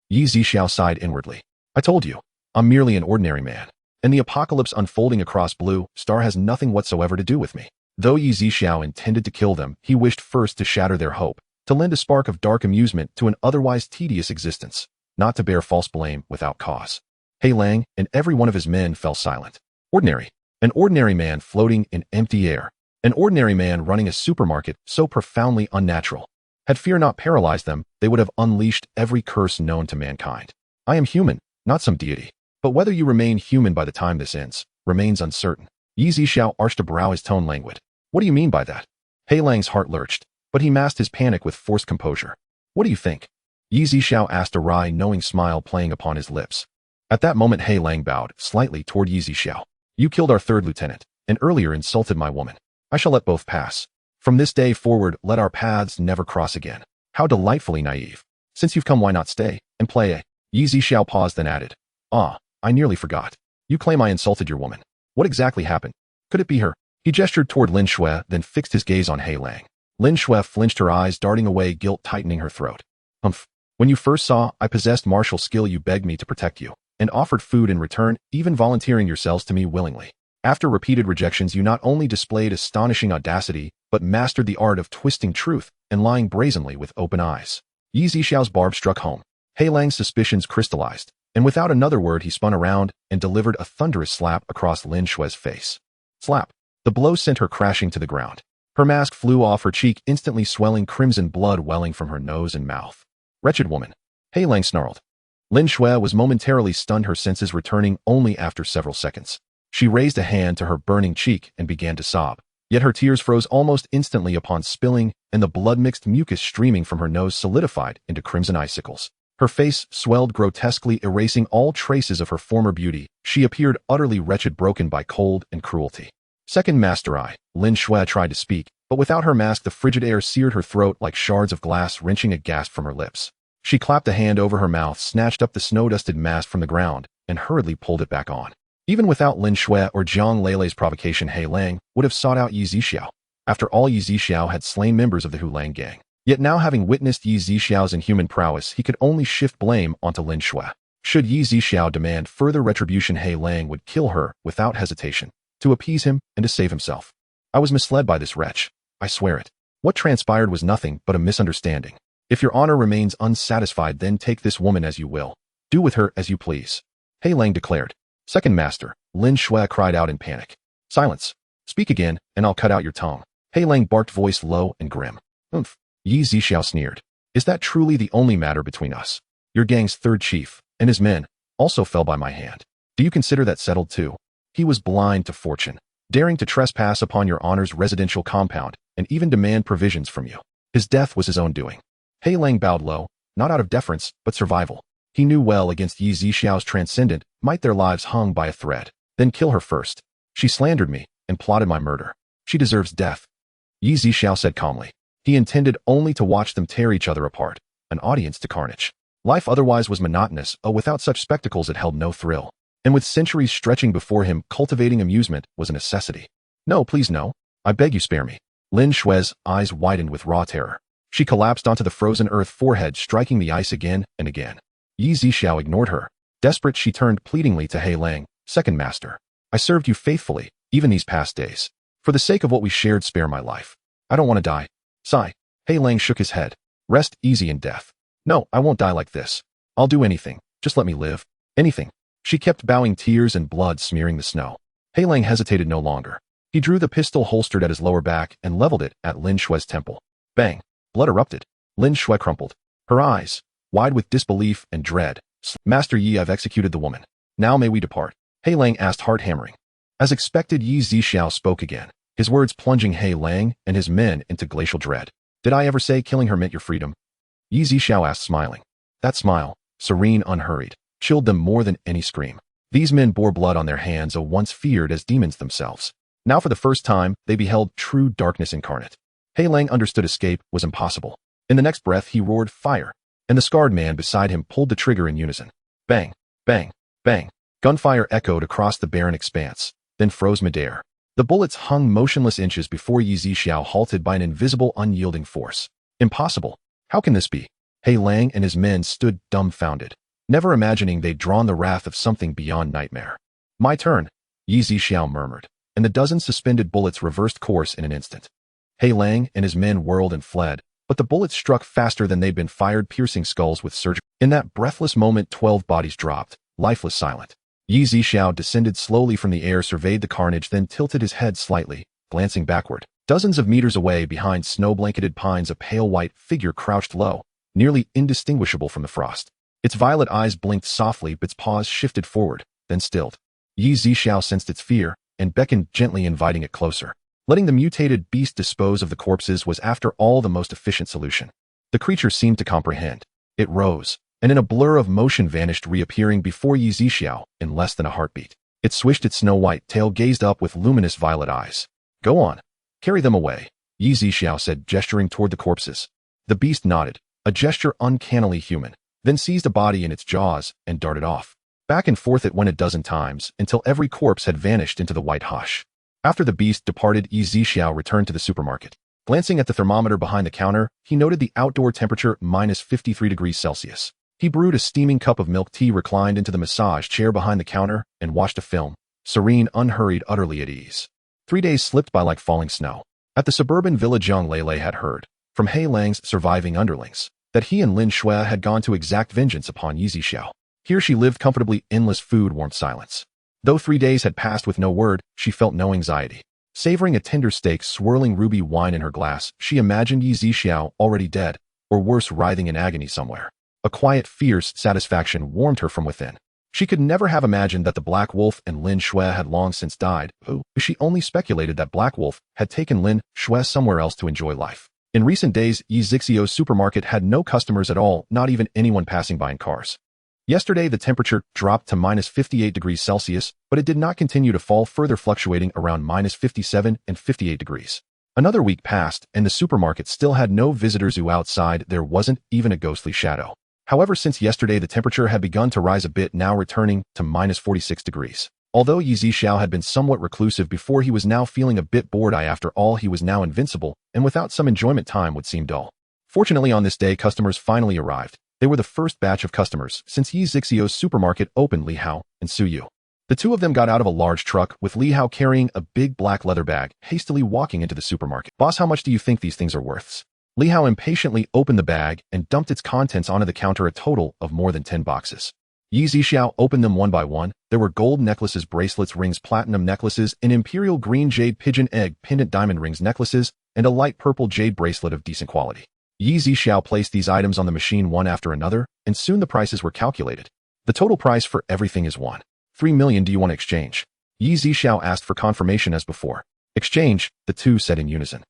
Yi Zixiao sighed inwardly. I told you, I'm merely an ordinary man, and the apocalypse unfolding across Blue Star has nothing whatsoever to do with me. Though Yi Zixiao intended to kill them, he wished first to shatter their hope, to lend a spark of dark amusement to an otherwise tedious existence, not to bear false blame without cause. He Lang and every one of his men fell silent. Ordinary. An ordinary man floating in empty air. An ordinary man running a supermarket so profoundly unnatural. Had fear not paralyzed them, they would have unleashed every curse known to mankind. I am human, not some deity. But whether you remain human by the time this ends, remains uncertain. Yi Zixiao arched a brow, his tone languid. What do you mean by that? He Lang's heart lurched, but he masked his panic with forced composure. What do you think? Yi Zixiao asked, a wry, knowing smile playing upon his lips. At that moment He Lang bowed slightly toward Yi Zixiao. You killed our third lieutenant, and earlier insulted my woman. I shall let both pass. From this day forward, let our paths never cross again. How delightfully naive. Since you've come, why not stay and play a... Yi Zixiao paused, then added. I nearly forgot. You claim I insulted your woman. What exactly happened? Could it be her? He gestured toward Lin Shui, then fixed his gaze on He Lang. Lin Shui flinched, her eyes darting away, guilt tightening her throat. When you first saw I possessed martial skill, you begged me to protect you, and offered food in return, even volunteering yourselves to me willingly. After repeated rejections, you not only displayed astonishing audacity, but mastered the art of twisting truth and lying brazenly with open eyes. Yi Zixiao's barb struck home. He Lang's suspicions crystallized, and without another word he spun around and delivered a thunderous slap across Lin Shui's face. Slap. The blow sent her crashing to the ground. Her mask flew off her cheek, instantly swelling, crimson blood welling from her nose and mouth. Wretched woman. He Lang snarled. Lin Shui was momentarily stunned, her senses returning only after several seconds. She raised a hand to her burning cheek and began to sob, yet her tears froze almost instantly upon spilling, and the blood-mixed mucus streaming from her nose solidified into crimson icicles. Her face swelled grotesquely, erasing all traces of her former beauty. She appeared utterly wretched, broken by cold and cruelty. Second Master Eye, Lin Shui tried to speak, but without her mask the frigid air seared her throat like shards of glass, wrenching a gasp from her lips. She clapped a hand over her mouth, snatched up the snow-dusted mask from the ground, and hurriedly pulled it back on. Even without Lin Shui or Jiang Leilei's provocation, He Lang would have sought out Yi Zixiao. After all, Yi Zixiao had slain members of the Hulang gang. Yet now, having witnessed Yi Zixiao's inhuman prowess, he could only shift blame onto Lin Shui. Should Yi Zixiao demand further retribution, He Lang would kill her without hesitation, to appease him and to save himself. I was misled by this wretch. I swear it. What transpired was nothing but a misunderstanding. If your honor remains unsatisfied, then take this woman as you will. Do with her as you please. He Lang declared. Second Master, Lin Shui cried out in panic. Silence. Speak again, and I'll cut out your tongue. He Lang barked, voice low and grim. Yi Zixiao sneered. Is that truly the only matter between us? Your gang's third chief, and his men, also fell by my hand. Do you consider that settled too? He was blind to fortune, daring to trespass upon your honor's residential compound, and even demand provisions from you. His death was his own doing. He Lang bowed low, not out of deference, but survival. He knew well against Yi Zixiao's transcendent might their lives hung by a thread. Then kill her first. She slandered me, and plotted my murder. She deserves death. Zixiao said calmly. He intended only to watch them tear each other apart, an audience to carnage. Life otherwise was monotonous, without such spectacles it held no thrill. And with centuries stretching before him, cultivating amusement was a necessity. No, please no. I beg you spare me. Lin Shui's eyes widened with raw terror. She collapsed onto the frozen earth forehead, striking the ice again and again. Zixiao ignored her. Desperate, she turned pleadingly to He Lang, second master. I served you faithfully, even these past days. For the sake of what we shared, spare my life. I don't want to die. Sigh. He Lang shook his head. Rest easy in death. No, I won't die like this. I'll do anything. Just let me live. Anything. She kept bowing, tears and blood smearing the snow. He Lang hesitated no longer. He drew the pistol holstered at his lower back and leveled it at Lin Shui's temple. Bang. Blood erupted. Lin Shui crumpled. Her eyes, wide with disbelief and dread. Master Yi, I've executed the woman. Now may we depart? He Lang asked, heart hammering. As expected, Zixiao spoke again, his words plunging He Lang and his men into glacial dread. Did I ever say killing her meant your freedom? Zixiao asked, smiling. That smile, serene, unhurried, chilled them more than any scream. These men bore blood on their hands, once feared as demons themselves. Now for the first time, they beheld true darkness incarnate. He Lang understood escape was impossible. In the next breath, he roared fire, and the scarred man beside him pulled the trigger in unison. Bang, bang, bang. Gunfire echoed across the barren expanse, then froze midair. The bullets hung motionless inches before Zixiao, halted by an invisible, unyielding force. Impossible. How can this be? He Lang and his men stood dumbfounded, never imagining they'd drawn the wrath of something beyond nightmare. My turn, Zixiao murmured, and the dozen suspended bullets reversed course in an instant. He Lang and his men whirled and fled, but the bullets struck faster than they'd been fired, piercing skulls with surgery. In that breathless moment, 12 bodies dropped, lifeless, silent. Zixiao descended slowly from the air, surveyed the carnage, then tilted his head slightly, glancing backward. Dozens of meters away, behind snow-blanketed pines, a pale white figure crouched low, nearly indistinguishable from the frost. Its violet eyes blinked softly, but its paws shifted forward, then stilled. Zixiao sensed its fear and beckoned gently, inviting it closer. Letting the mutated beast dispose of the corpses was, after all, the most efficient solution. The creature seemed to comprehend. It rose, and in a blur of motion vanished, reappearing before Zixiao in less than a heartbeat. It swished its snow-white tail, gazed up with luminous violet eyes. Go on. Carry them away, Zixiao said, gesturing toward the corpses. The beast nodded, a gesture uncannily human, then seized a body in its jaws and darted off. Back and forth it went a dozen times, until every corpse had vanished into the white hush. After the beast departed, Zixiao returned to the supermarket. Glancing at the thermometer behind the counter, he noted the outdoor temperature, minus 53 degrees Celsius. He brewed a steaming cup of milk tea, reclined into the massage chair behind the counter, and watched a film, serene, unhurried, utterly at ease. 3 days slipped by like falling snow. At the suburban village, young Lele had heard, from He Lang's surviving underlings, that he and Lin Shui had gone to exact vengeance upon Zixiao. Here she lived comfortably, endless food, warmth, silence. Though 3 days had passed with no word, she felt no anxiety. Savoring a tender steak, swirling ruby wine in her glass, she imagined Zixiao already dead, or worse, writhing in agony somewhere. A quiet, fierce satisfaction warmed her from within. She could never have imagined that the Black Wolf and Lin Shui had long since died. She only speculated that Black Wolf had taken Lin Shui somewhere else to enjoy life. In recent days, Zixiao's supermarket had no customers at all, not even anyone passing by in cars. Yesterday, the temperature dropped to minus 58 degrees Celsius, but it did not continue to fall, further fluctuating around minus 57 and 58 degrees. Another week passed, and the supermarket still had no visitors. Outside, there wasn't even a ghostly shadow. However, since yesterday, the temperature had begun to rise a bit, now returning to minus 46 degrees. Although Zixiao had been somewhat reclusive before, he was now feeling a bit bored. After all, he was now invincible, and without some enjoyment, time would seem dull. Fortunately, on this day, customers finally arrived. They were the first batch of customers since Zixiao's supermarket opened. Li Hao and Su Yu. The two of them got out of a large truck, with Li Hao carrying a big black leather bag, hastily walking into the supermarket. Boss, how much do you think these things are worth? Li Hao impatiently opened the bag and dumped its contents onto the counter, a total of more than 10 boxes. Zixiao opened them one by one. There were gold necklaces, bracelets, rings, platinum necklaces, an imperial green jade pigeon egg pendant, diamond rings, necklaces, and a light purple jade bracelet of decent quality. Zixiao placed these items on the machine one after another, and soon the prices were calculated. The total price for everything is 1.3 million. Do you want to exchange? Zixiao asked for confirmation as before. Exchange, the two said in unison.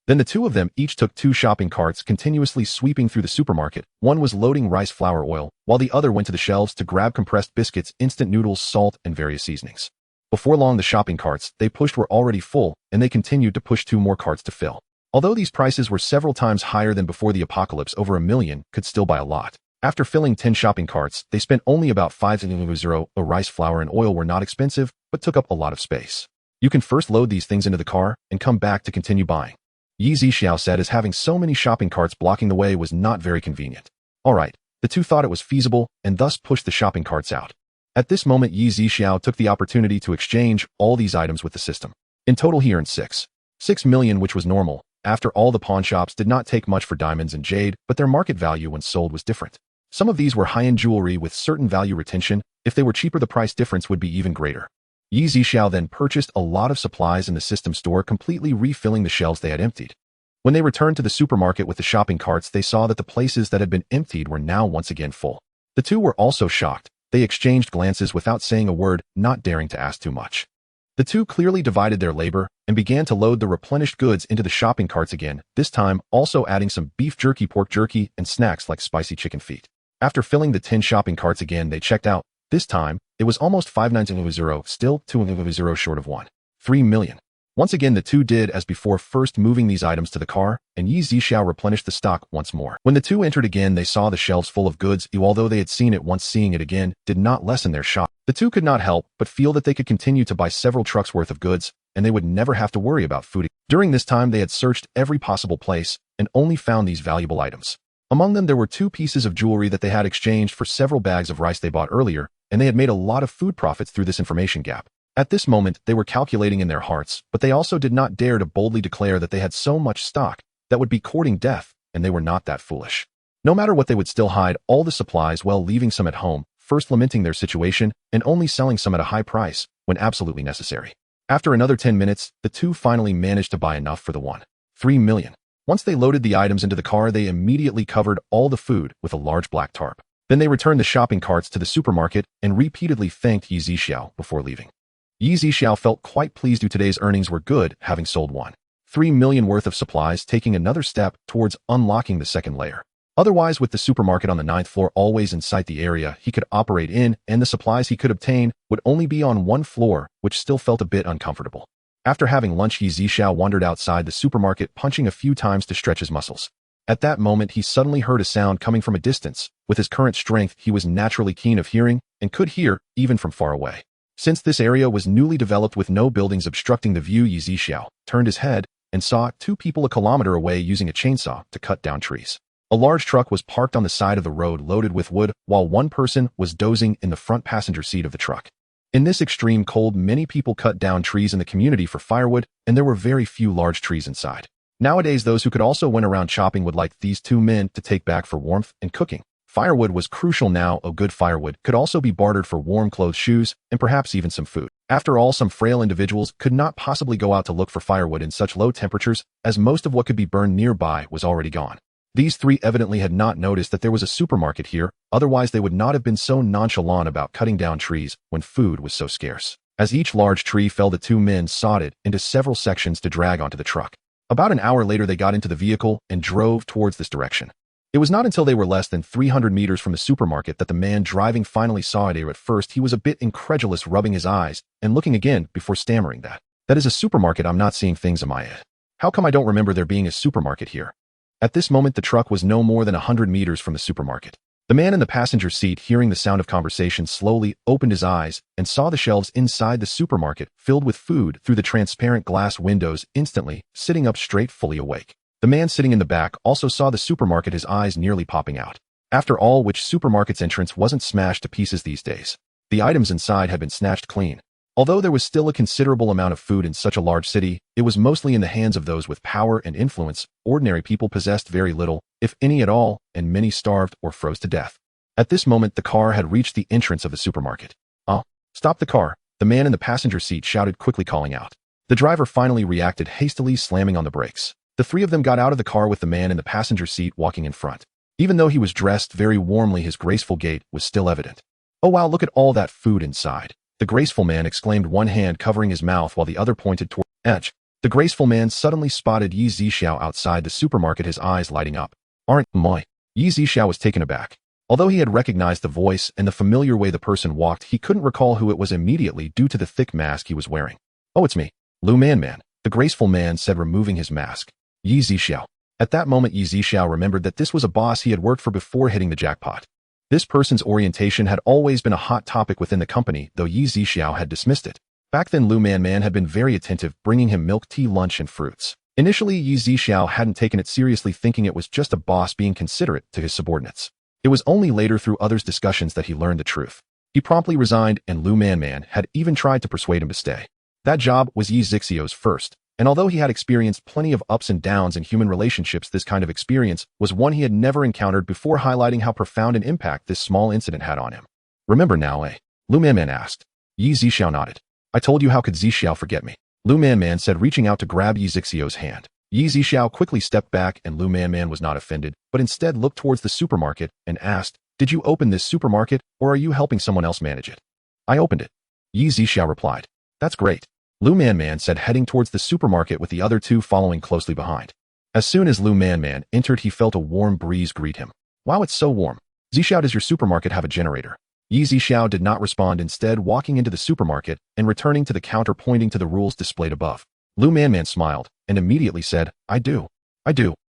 Then the two of them each took 2 shopping carts, continuously sweeping through the supermarket. One was loading rice flour oil, while the other went to the shelves to grab compressed biscuits, instant noodles, salt, and various seasonings. Before long, the shopping carts they pushed were already full, and they continued to push 2 more carts to fill. Although these prices were several times higher than before the apocalypse, over $1 million could still buy a lot. After filling 10 shopping carts, they spent only about 500. Rice flour and oil were not expensive, but took up a lot of space. You can first load these things into the car and come back to continue buying. Zixiao said, as having so many shopping carts blocking the way was not very convenient. Alright, the two thought it was feasible and thus pushed the shopping carts out. At this moment, Zixiao took the opportunity to exchange all these items with the system. In total he earned 6 million, which was normal. After all, the pawn shops did not take much for diamonds and jade, but their market value when sold was different. Some of these were high-end jewelry with certain value retention. If they were cheaper, the price difference would be even greater. Zixiao then purchased a lot of supplies in the system store, completely refilling the shelves they had emptied. When they returned to the supermarket with the shopping carts, they saw that the places that had been emptied were now once again full. The two were also shocked. They exchanged glances without saying a word, not daring to ask too much. The two clearly divided their labor and began to load the replenished goods into the shopping carts again, this time also adding some beef jerky, pork jerky, and snacks like spicy chicken feet. After filling the 10 shopping carts again, they checked out. This time, it was almost 590, still 200 short of 3 million. Once again, the two did as before, first moving these items to the car, and Zixiao replenished the stock once more. When the two entered again, they saw the shelves full of goods. Although they had seen it once, seeing it again did not lessen their shock. The two could not help but feel that they could continue to buy several trucks worth of goods, and they would never have to worry about food. During this time, they had searched every possible place and only found these valuable items. Among them, there were 2 pieces of jewelry that they had exchanged for several bags of rice they bought earlier, and they had made a lot of food profits through this information gap. At this moment, they were calculating in their hearts, but they also did not dare to boldly declare that they had so much stock that would be courting death, and they were not that foolish. No matter what, they would still hide all the supplies while leaving some at home, first lamenting their situation and only selling some at a high price when absolutely necessary. After another 10 minutes, the two finally managed to buy enough for the 3 million. Once they loaded the items into the car, they immediately covered all the food with a large black tarp. Then they returned the shopping carts to the supermarket and repeatedly thanked Zixiao before leaving. Zixiao felt quite pleased. Today's earnings were good, having sold 3 million worth of supplies, taking another step towards unlocking the second layer. Otherwise, with the supermarket on the 9th floor always in sight, the area he could operate in and the supplies he could obtain would only be on one floor, which still felt a bit uncomfortable. After having lunch, Zixiao wandered outside the supermarket, punching a few times to stretch his muscles. At that moment, he suddenly heard a sound coming from a distance. With his current strength, he was naturally keen of hearing and could hear even from far away. Since this area was newly developed with no buildings obstructing the view, Zixiao turned his head and saw 2 people a kilometer away using a chainsaw to cut down trees. A large truck was parked on the side of the road loaded with wood, while one person was dozing in the front passenger seat of the truck. In this extreme cold, many people cut down trees in the community for firewood, and there were very few large trees inside. Nowadays, those who could also went around chopping wood like these 2 men to take back for warmth and cooking. Firewood was crucial now. A good firewood could also be bartered for warm clothes, shoes, and perhaps even some food. After all, some frail individuals could not possibly go out to look for firewood in such low temperatures, as most of what could be burned nearby was already gone. These 3 evidently had not noticed that there was a supermarket here, otherwise they would not have been so nonchalant about cutting down trees when food was so scarce. As each large tree fell, the 2 men sawed it into several sections to drag onto the truck. About an hour later, they got into the vehicle and drove towards this direction. It was not until they were less than 300 meters from the supermarket that the man driving finally saw it. At first, he was a bit incredulous, rubbing his eyes and looking again before stammering that is a supermarket. I'm not seeing things in my head. How come I don't remember there being a supermarket here? At this moment, the truck was no more than 100 meters from the supermarket. The man in the passenger seat, hearing the sound of conversation, slowly opened his eyes and saw the shelves inside the supermarket filled with food through the transparent glass windows. Instantly, sitting up straight, fully awake. The man sitting in the back also saw the supermarket, his eyes nearly popping out. After all, which supermarket's entrance wasn't smashed to pieces these days? The items inside had been snatched clean. Although there was still a considerable amount of food in such a large city, it was mostly in the hands of those with power and influence. Ordinary people possessed very little, if any at all, and many starved or froze to death. At this moment, the car had reached the entrance of the supermarket. "Oh, stop the car," the man in the passenger seat shouted, quickly calling out. The driver finally reacted, hastily slamming on the brakes. The 3 of them got out of the car with the man in the passenger seat walking in front. Even though he was dressed very warmly, his graceful gait was still evident. "Oh wow, look at all that food inside," the graceful man exclaimed, one hand covering his mouth while the other pointed toward the edge. The graceful man suddenly spotted Zixiao outside the supermarket, his eyes lighting up. "Aren't my?" Zixiao was taken aback. Although he had recognized the voice and the familiar way the person walked, he couldn't recall who it was immediately due to the thick mask he was wearing. "Oh, it's me, Lu Man," the graceful man said, removing his mask. "Yi Zixiao." At that moment, Yi Zixiao remembered that this was a boss he had worked for before hitting the jackpot. This person's orientation had always been a hot topic within the company, though Yi Zixiao had dismissed it. Back then, Lu Man had been very attentive, bringing him milk tea, lunch, and fruits. Initially, Yi Zixiao hadn't taken it seriously, thinking it was just a boss being considerate to his subordinates. It was only later through others' discussions that he learned the truth. He promptly resigned, and Lu Man had even tried to persuade him to stay. That job was Yi Zixiao's first, and although he had experienced plenty of ups and downs in human relationships, this kind of experience was one he had never encountered before, highlighting how profound an impact this small incident had on him. "Remember now, eh?" Lu Man asked. Yi Zixiao nodded. "I told you, how could Zixiao forget me?" Lu Man said, reaching out to grab Yi Zixiao's hand. Yi Zixiao quickly stepped back, and Lu Man was not offended, but instead looked towards the supermarket and asked, "Did you open this supermarket, or are you helping someone else manage it?" "I opened it," Yi Zixiao replied. "That's great," Lu Man said, heading towards the supermarket with the other two following closely behind. As soon as Lu Man entered, he felt a warm breeze greet him. "Wow, it's so warm. Zixiao, does your supermarket have a generator?" Yi Zixiao did not respond, instead walking into the supermarket and returning to the counter, pointing to the rules displayed above. Lu Man smiled and immediately said, I do.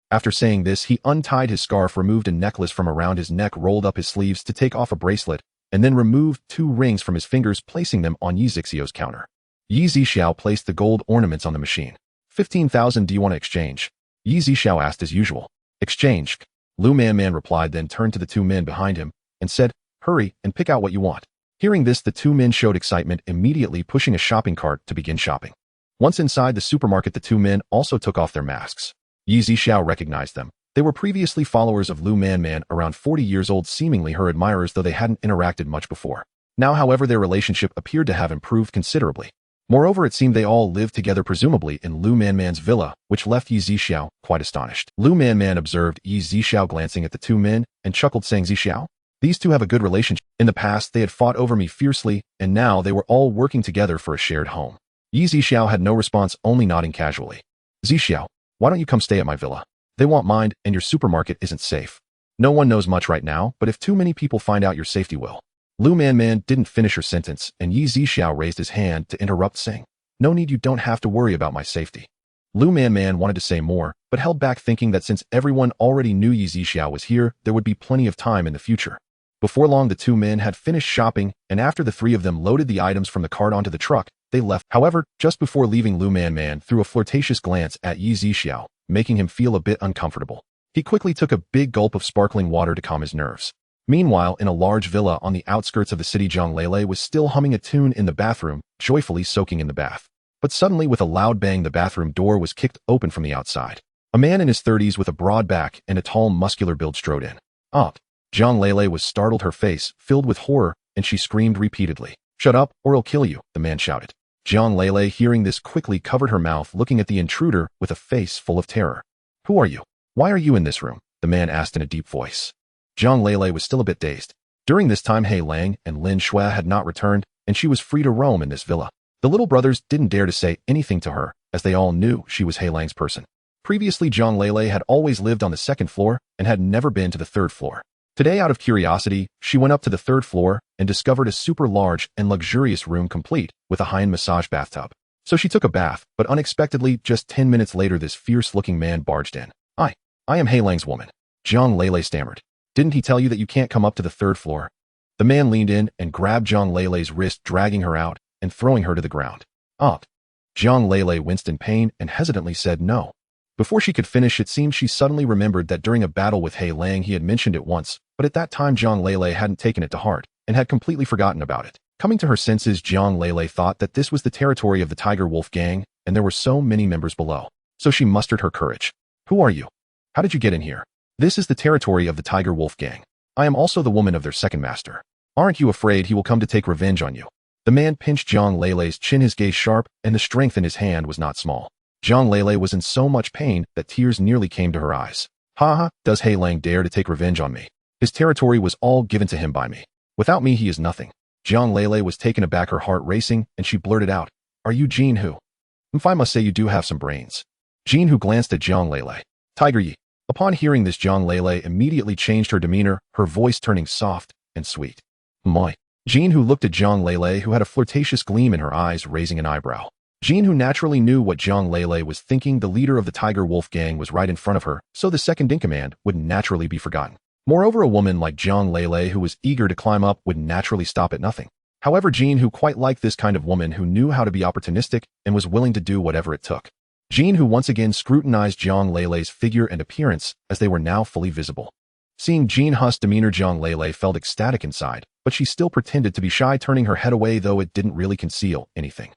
After saying this, he untied his scarf, removed a necklace from around his neck, rolled up his sleeves to take off a bracelet, and then removed 2 rings from his fingers, placing them on Yi Zixiao's counter. Yi Zixiao placed the gold ornaments on the machine. 15,000, do you want to exchange? Yi Zixiao asked as usual. Exchange, Lu Man replied, then turned to the 2 men behind him and said, hurry and pick out what you want. Hearing this, the 2 men showed excitement, immediately pushing a shopping cart to begin shopping. Once inside the supermarket, the 2 men also took off their masks. Yi Zixiao recognized them. They were previously followers of Lu Man, around 40 years old, seemingly her admirers, though they hadn't interacted much before. Now, however, their relationship appeared to have improved considerably. Moreover, it seemed they all lived together, presumably in Lu Man's villa, which left Yi Zixiao quite astonished. Lu Man observed Yi Zixiao glancing at the 2 men and chuckled, saying, Zixiao, these 2 have a good relationship. In the past, they had fought over me fiercely, and now they were all working together for a shared home. Yi Zixiao had no response, only nodding casually. Zixiao, why don't you come stay at my villa? They want mine, and your supermarket isn't safe. No one knows much right now, but if too many people find out, your safety will. Lu Man didn't finish her sentence, and Yi Zixiao raised his hand to interrupt, saying, no need, you don't have to worry about my safety. Lu Man wanted to say more, but held back, thinking that since everyone already knew Yi Zixiao was here, there would be plenty of time in the future. Before long, the 2 men had finished shopping, and after the 3 of them loaded the items from the cart onto the truck, they left. However, just before leaving, Lu Man threw a flirtatious glance at Yi Zixiao, making him feel a bit uncomfortable. He quickly took a big gulp of sparkling water to calm his nerves. Meanwhile, in a large villa on the outskirts of the city, Zhang Lele was still humming a tune in the bathroom, joyfully soaking in the bath. But suddenly, with a loud bang, the bathroom door was kicked open from the outside. A man in his 30s with a broad back and a tall, muscular build strode in. Up. Zhang Lele was startled, her face filled with horror, and she screamed repeatedly. Shut up, or I'll kill you, the man shouted. Zhang Lele, hearing this, quickly covered her mouth, looking at the intruder with a face full of terror. Who are you? Why are you in this room? The man asked in a deep voice. Zhang Lele was still a bit dazed. During this time, He Lang and Lin Shui had not returned, and she was free to roam in this villa. The little brothers didn't dare to say anything to her, as they all knew she was He Lang's person. Previously, Zhang Lele had always lived on the 2nd floor and had never been to the 3rd floor. Today, out of curiosity, she went up to the 3rd floor and discovered a super large and luxurious room complete with a high-end massage bathtub. So she took a bath, but unexpectedly, just 10 minutes later, this fierce-looking man barged in. I am He Lang's woman. Zhang Lele stammered. Didn't he tell you that you can't come up to the 3rd floor? The man leaned in and grabbed Zhang Lele's wrist, dragging her out and throwing her to the ground. Zhang Lele winced in pain and hesitantly said no. Before she could finish, it seemed she suddenly remembered that during a battle with He Lang, he had mentioned it once, but at that time Zhang Lele hadn't taken it to heart and had completely forgotten about it. Coming to her senses, Zhang Lele thought that this was the territory of the Tiger Wolf gang, and there were so many members below. So she mustered her courage. Who are you? How did you get in here? This is the territory of the Tiger Wolf gang. I am also the woman of their 2nd master. Aren't you afraid he will come to take revenge on you? The man pinched Zhang Lele's chin, his gaze sharp, and the strength in his hand was not small. Zhang Lele was in so much pain that tears nearly came to her eyes. Does He Lang dare to take revenge on me? His territory was all given to him by me. Without me, he is nothing. Zhang Lele was taken aback, her heart racing, and she blurted out, Are you Jin Hu? I must say you do have some brains. Jin Hu glanced at Zhang Lele. Tiger Yi. Upon hearing this, Zhang Lele immediately changed her demeanor, her voice turning soft and sweet. Moi. Jean, who looked at Zhang Lele, who had a flirtatious gleam in her eyes, raising an eyebrow. Jean, who naturally knew what Zhang Lele was thinking, the leader of the Tiger Wolf gang was right in front of her, so the second-in-command would naturally be forgotten. Moreover, a woman like Zhang Lele, who was eager to climb up, would naturally stop at nothing. However, Jean, who quite liked this kind of woman who knew how to be opportunistic and was willing to do whatever it took. Jean, who once again scrutinized Zhang Lele's figure and appearance as they were now fully visible. Seeing Jean Huss's demeanor, Zhang Lele felt ecstatic inside, but she still pretended to be shy, turning her head away, though it didn't really conceal anything.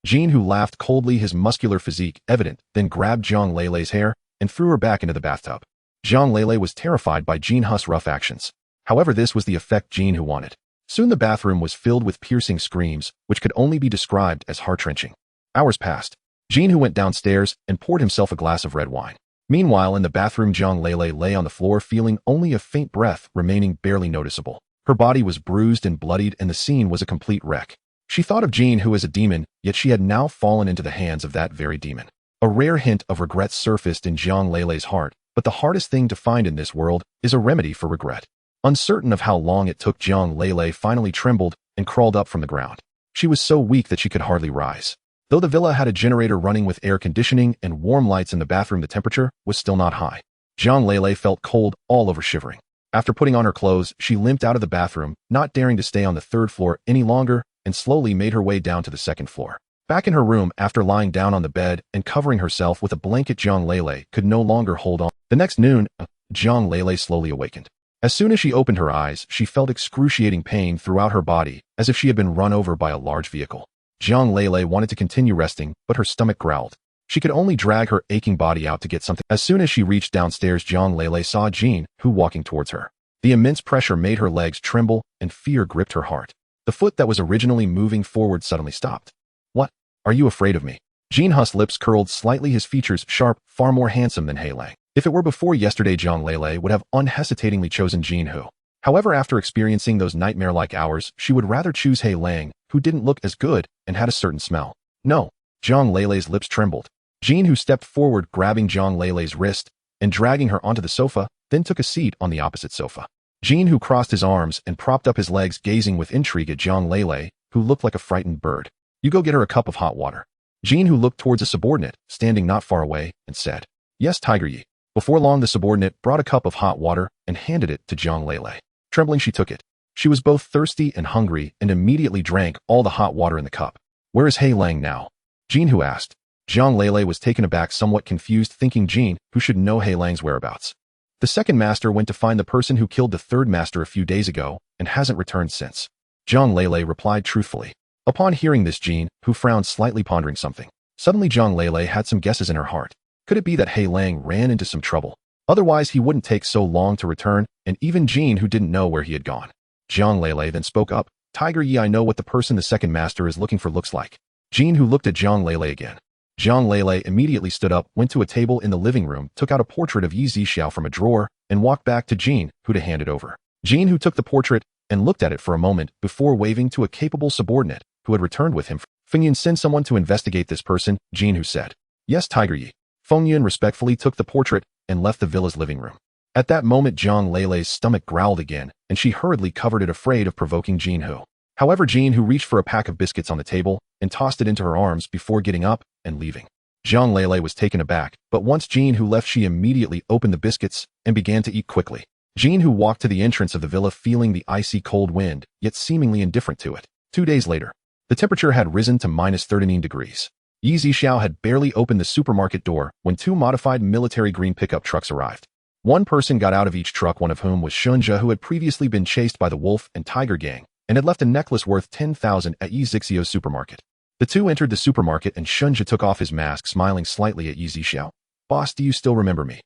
Jean, who laughed coldly, his muscular physique evident, then grabbed Zhang Lele's hair and threw her back into the bathtub. Zhang Lele was terrified by Jean Huss's rough actions. However, this was the effect Jean who wanted. Soon the bathroom was filled with piercing screams, which could only be described as heart-wrenching. Hours passed. Jean, who went downstairs and poured himself a glass of red wine. Meanwhile, in the bathroom, Zhang Lele lay on the floor, feeling only a faint breath remaining barely noticeable. Her body was bruised and bloodied, and the scene was a complete wreck. She thought of Jean, who was a demon, yet she had now fallen into the hands of that very demon. A rare hint of regret surfaced in Zhang Lele's heart, but the hardest thing to find in this world is a remedy for regret. Uncertain of how long it took, Zhang Lele finally trembled and crawled up from the ground. She was so weak that she could hardly rise. Though the villa had a generator running with air conditioning and warm lights in the bathroom, the temperature was still not high. Zhang Lele felt cold all over, shivering. After putting on her clothes, she limped out of the bathroom, not daring to stay on the third floor any longer, and slowly made her way down to the second floor. Back in her room, after lying down on the bed and covering herself with a blanket, Zhang Lele could no longer hold on. The next noon, Zhang Lele slowly awakened. As soon as she opened her eyes, she felt excruciating pain throughout her body, as if she had been run over by a large vehicle. Zhang Lele wanted to continue resting, but her stomach growled. She could only drag her aching body out to get something. As soon as she reached downstairs, Zhang Lele saw Jean, who walking towards her. The immense pressure made her legs tremble, and fear gripped her heart. The foot that was originally moving forward suddenly stopped. What? Are you afraid of me? Jean Huss's lips curled slightly, his features sharp, far more handsome than He Lang. If it were before yesterday, Zhang Lele would have unhesitatingly chosen Jean Hu. However, after experiencing those nightmare-like hours, she would rather choose He Lang, who didn't look as good and had a certain smell. No. Zhang Lele's lips trembled. Jean Hu stepped forward, grabbing Zhang Lele's wrist and dragging her onto the sofa, then took a seat on the opposite sofa. Jean Hu crossed his arms and propped up his legs, gazing with intrigue at Zhang Lele, who looked like a frightened bird. You go get her a cup of hot water. Jean Hu looked towards a subordinate, standing not far away, and said, Yes, Tiger Yi. Before long, the subordinate brought a cup of hot water and handed it to Zhang Lele. Trembling, she took it. She was both thirsty and hungry and immediately drank all the hot water in the cup. Where is He Lang now? Jean Hu asked. Zhang Lele was taken aback, somewhat confused, thinking Jean Hu should know He Lang's whereabouts. The second master went to find the person who killed the third master a few days ago and hasn't returned since. Zhang Lele replied truthfully. Upon hearing this, Jean Hu frowned slightly, pondering something. Suddenly, Zhang Lele had some guesses in her heart. Could it be that He Lang ran into some trouble? Otherwise, he wouldn't take so long to return, and even Jean Hu didn't know where he had gone. Zhang Lele then spoke up. Tiger Yi, I know what the person the second master is looking for looks like. Jean Hu looked at Zhang Lele again. Zhang Lele immediately stood up, went to a table in the living room, took out a portrait of Yi Zixiao from a drawer, and walked back to Jean Hu to hand it over. Jean Hu took the portrait and looked at it for a moment before waving to a capable subordinate who had returned with him. Feng Yun, send someone to investigate this person, Jean Hu said. Yes, Tiger Yi. Feng Yun respectfully took the portrait and left the villa's living room. At that moment, Zhang Lele's stomach growled again, and she hurriedly covered it, afraid of provoking Jean Hu. However, Jean Hu reached for a pack of biscuits on the table and tossed it into her arms before getting up and leaving. Zhang Lele was taken aback, but once Jean Hu left, she immediately opened the biscuits and began to eat quickly. Jean Hu walked to the entrance of the villa, feeling the icy cold wind, yet seemingly indifferent to it. 2 days later, the temperature had risen to -39 degrees. Yi Zixiao had barely opened the supermarket door when 2 modified military green pickup trucks arrived. One person got out of each truck, one of whom was Shunja, who had previously been chased by the Wolf and Tiger gang and had left a necklace worth 10,000 at Yi Zixiao's supermarket. The 2 entered the supermarket and Shunja took off his mask, smiling slightly at Yi Zixiao. Boss, do you still remember me?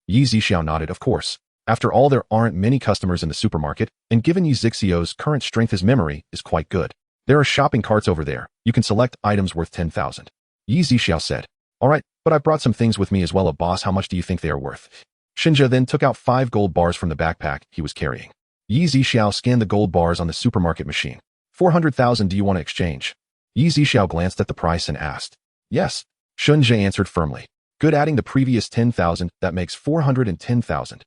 Yi Zixiao nodded. Of course. After all, there aren't many customers in the supermarket, and given Yi Zixiao's current strength, his memory is quite good. There are shopping carts over there. You can select items worth 10,000. Yi Zixiao said. All right, but I brought some things with me as well. Boss, how much do you think they are worth? Shinja then took out 5 gold bars from the backpack he was carrying. Yi Zixiao scanned the gold bars on the supermarket machine. 400,000, do you want to exchange? Yi Zixiao glanced at the price and asked. Yes. Shunja answered firmly. Good, adding the previous 10,000, that makes 410,000.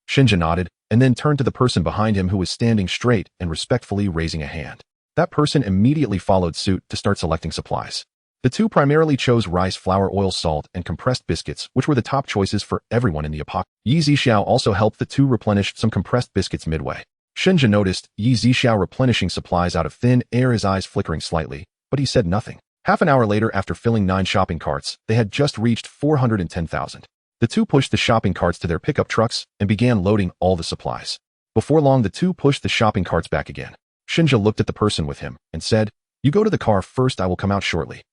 Shinja nodded, and then turned to the person behind him who was standing straight and respectfully raising a hand. That person immediately followed suit to start selecting supplies. The two primarily chose rice, flour, oil, salt, and compressed biscuits, which were the top choices for everyone in the apocalypse. Zixiao also helped the two replenish some compressed biscuits midway. Shinja noticed Zixiao replenishing supplies out of thin air, his eyes flickering slightly, but he said nothing. Half an hour later, after filling 9 shopping carts, they had just reached 410,000. The two pushed the shopping carts to their pickup trucks and began loading all the supplies. Before long, the two pushed the shopping carts back again. Shinja looked at the person with him and said, "You go to the car first, I will come out shortly."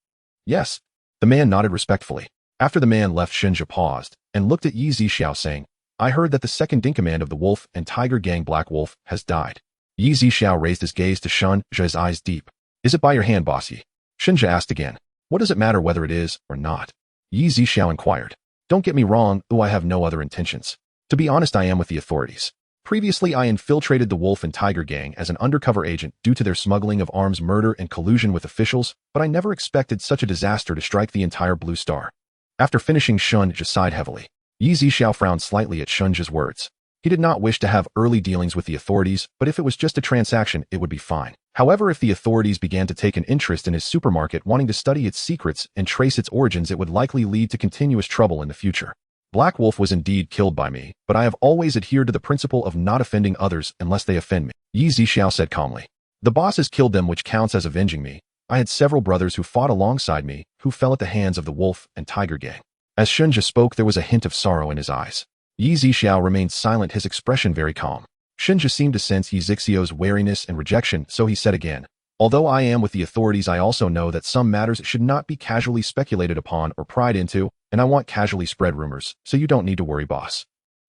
"Yes." The man nodded respectfully. After the man left, Shinja paused and looked at Zixiao, saying, "I heard that the second-in-command of the Wolf and Tiger Gang, Black Wolf, has died." Zixiao raised his gaze to Shinja, his eyes deep. "Is it by your hand, bossy?" Shinja asked again. "What does it matter whether it is or not?" Zixiao inquired. "Don't get me wrong, I have no other intentions. To be honest, I am with the authorities. Previously, I infiltrated the Wolf and Tiger Gang as an undercover agent due to their smuggling of arms, murder, and collusion with officials, but I never expected such a disaster to strike the entire Blue Star." After finishing, Shinja sighed heavily. Zixiao frowned slightly at Shinja's words. He did not wish to have early dealings with the authorities, but if it was just a transaction, it would be fine. However, if the authorities began to take an interest in his supermarket, wanting to study its secrets and trace its origins, it would likely lead to continuous trouble in the future. Black Wolf was indeed killed by me, but I have always adhered to the principle of not offending others unless they offend me, Zixiao said calmly. The bosses killed them, which counts as avenging me. I had several brothers who fought alongside me, who fell at the hands of the Wolf and Tiger Gang. As Shinja spoke, there was a hint of sorrow in his eyes. Zixiao remained silent, his expression very calm. Shinja seemed to sense Zixiao's wariness and rejection, so he said again, "Although I am with the authorities, I also know that some matters should not be casually speculated upon or pried into, and I won't casually spread rumors, so you don't need to worry, boss."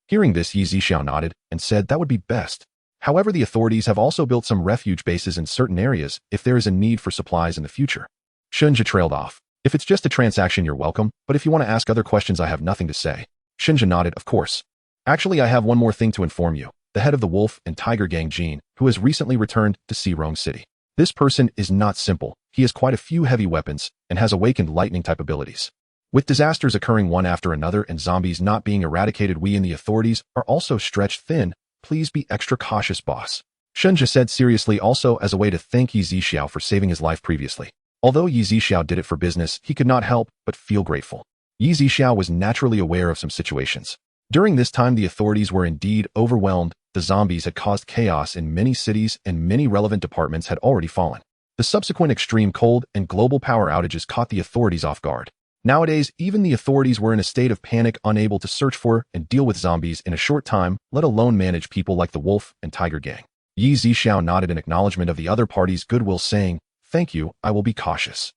Hearing this, Zixiao nodded and said that would be best. However, the authorities have also built some refuge bases in certain areas if there is a need for supplies in the future. Shinja trailed off. "If it's just a transaction, you're welcome, but if you want to ask other questions, I have nothing to say." Shinja nodded, "Of course. Actually, I have one more thing to inform you. The head of the Wolf and Tiger Gang, Jean, who has recently returned to Searong City. This person is not simple. He has quite a few heavy weapons and has awakened lightning-type abilities. With disasters occurring one after another and zombies not being eradicated, we and the authorities are also stretched thin. Please be extra cautious, boss." Shinja said seriously, also as a way to thank Zixiao for saving his life previously. Although Zixiao did it for business, he could not help but feel grateful. Zixiao was naturally aware of some situations. During this time, the authorities were indeed overwhelmed. The zombies had caused chaos in many cities and many relevant departments had already fallen. The subsequent extreme cold and global power outages caught the authorities off guard. Nowadays, even the authorities were in a state of panic, unable to search for and deal with zombies in a short time, let alone manage people like the Wolf and Tiger Gang. Zixiao nodded in acknowledgement of the other party's goodwill, saying, "Thank you, I will be cautious.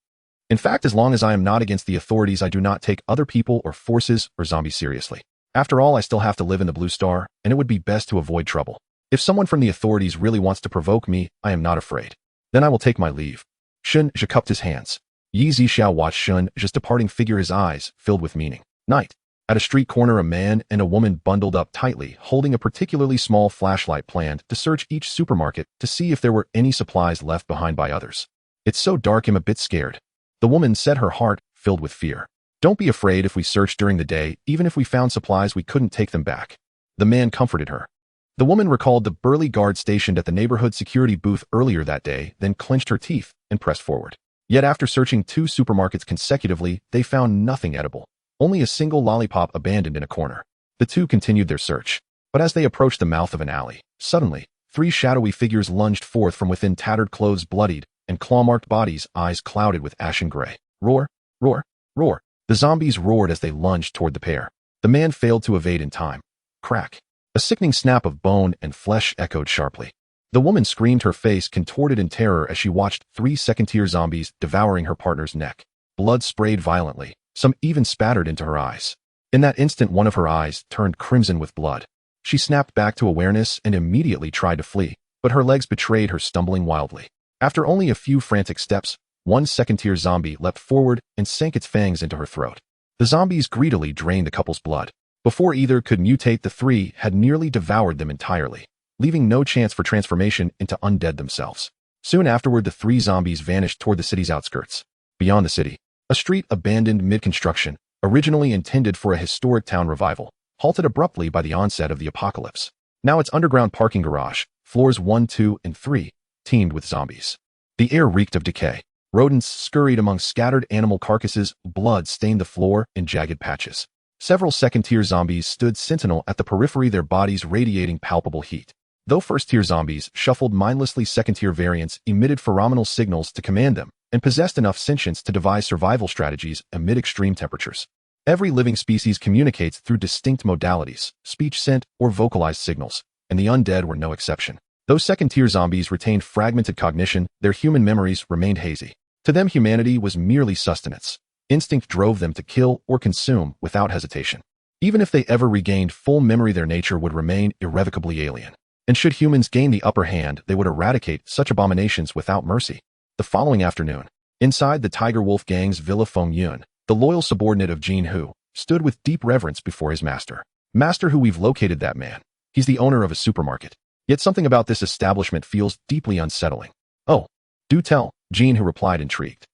In fact, as long as I am not against the authorities, I do not take other people or forces or zombies seriously. After all, I still have to live in the Blue Star, and it would be best to avoid trouble. If someone from the authorities really wants to provoke me, I am not afraid. Then I will take my leave." Shinja cupped his hands. Zixiao watched Shinja's departing figure, his eyes filled with meaning. Night. At a street corner, a man and a woman bundled up tightly, holding a particularly small flashlight, planned to search each supermarket to see if there were any supplies left behind by others. "It's so dark, I'm a bit scared." The woman said, her heart filled with fear. "Don't be afraid. If we searched during the day, even if we found supplies, we couldn't take them back." The man comforted her. The woman recalled the burly guard stationed at the neighborhood security booth earlier that day, then clenched her teeth and pressed forward. Yet after searching 2 supermarkets consecutively, they found nothing edible, only a single lollipop abandoned in a corner. The two continued their search. But as they approached the mouth of an alley, suddenly, 3 shadowy figures lunged forth from within, tattered clothes, bloodied, and claw-marked bodies, eyes clouded with ashen gray. Roar, roar, roar. The zombies roared as they lunged toward the pair. The man failed to evade in time. Crack. A sickening snap of bone and flesh echoed sharply. The woman screamed, her face contorted in terror as she watched 3 second-tier zombies devouring her partner's neck. Blood sprayed violently, some even spattered into her eyes. In that instant, one of her eyes turned crimson with blood. She snapped back to awareness and immediately tried to flee, but her legs betrayed her, stumbling wildly. After only a few frantic steps, 1 second-tier zombie leapt forward and sank its fangs into her throat. The zombies greedily drained the couple's blood. Before either could mutate, the 3 had nearly devoured them entirely, leaving no chance for transformation into undead themselves. Soon afterward, the 3 zombies vanished toward the city's outskirts. Beyond the city, a street abandoned mid-construction, originally intended for a historic town revival, halted abruptly by the onset of the apocalypse. Now its underground parking garage, floors 1, 2, and 3, teemed with zombies. The air reeked of decay. Rodents scurried among scattered animal carcasses, blood stained the floor in jagged patches. Several second-tier zombies stood sentinel at the periphery, their bodies radiating palpable heat. Though first-tier zombies shuffled mindlessly, second-tier variants emitted pheromonal signals to command them and possessed enough sentience to devise survival strategies amid extreme temperatures. Every living species communicates through distinct modalities, speech, scent, or vocalized signals, and the undead were no exception. Those second-tier zombies retained fragmented cognition, their human memories remained hazy. To them, humanity was merely sustenance. Instinct drove them to kill or consume without hesitation. Even if they ever regained full memory, their nature would remain irrevocably alien. And should humans gain the upper hand, they would eradicate such abominations without mercy. The following afternoon, inside the Tiger Wolf Gang's villa, Feng Yun, the loyal subordinate of Jin Hu, stood with deep reverence before his master. Master Hu, we've located that man. He's the owner of a supermarket. Yet something about this establishment feels deeply unsettling. Oh, do tell, Jin Hu replied, intrigued.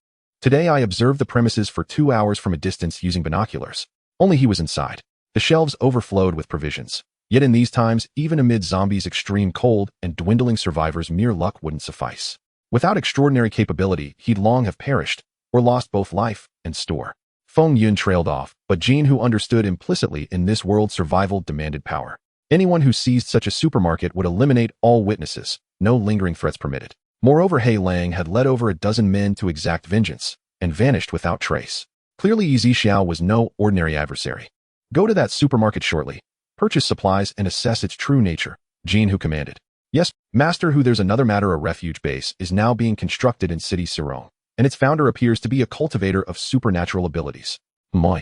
Today I observed the premises for 2 hours from a distance using binoculars. Only he was inside. The shelves overflowed with provisions. Yet in these times, even amid zombies' extreme cold and dwindling survivors, mere luck wouldn't suffice. Without extraordinary capability, he'd long have perished, or lost both life and store. Feng Yun trailed off, but Jin Hu understood implicitly in this world survival demanded power. Anyone who seized such a supermarket would eliminate all witnesses, no lingering threats permitted. Moreover, He Lang had led over a dozen men to exact vengeance, and vanished without trace. Clearly Zixiao was no ordinary adversary. Go to that supermarket shortly, purchase supplies, and assess its true nature, Jin Hu commanded. Yes, Master Hu, there's another matter. A refuge base is now being constructed in City Sirong, and its founder appears to be a cultivator of supernatural abilities. Moi.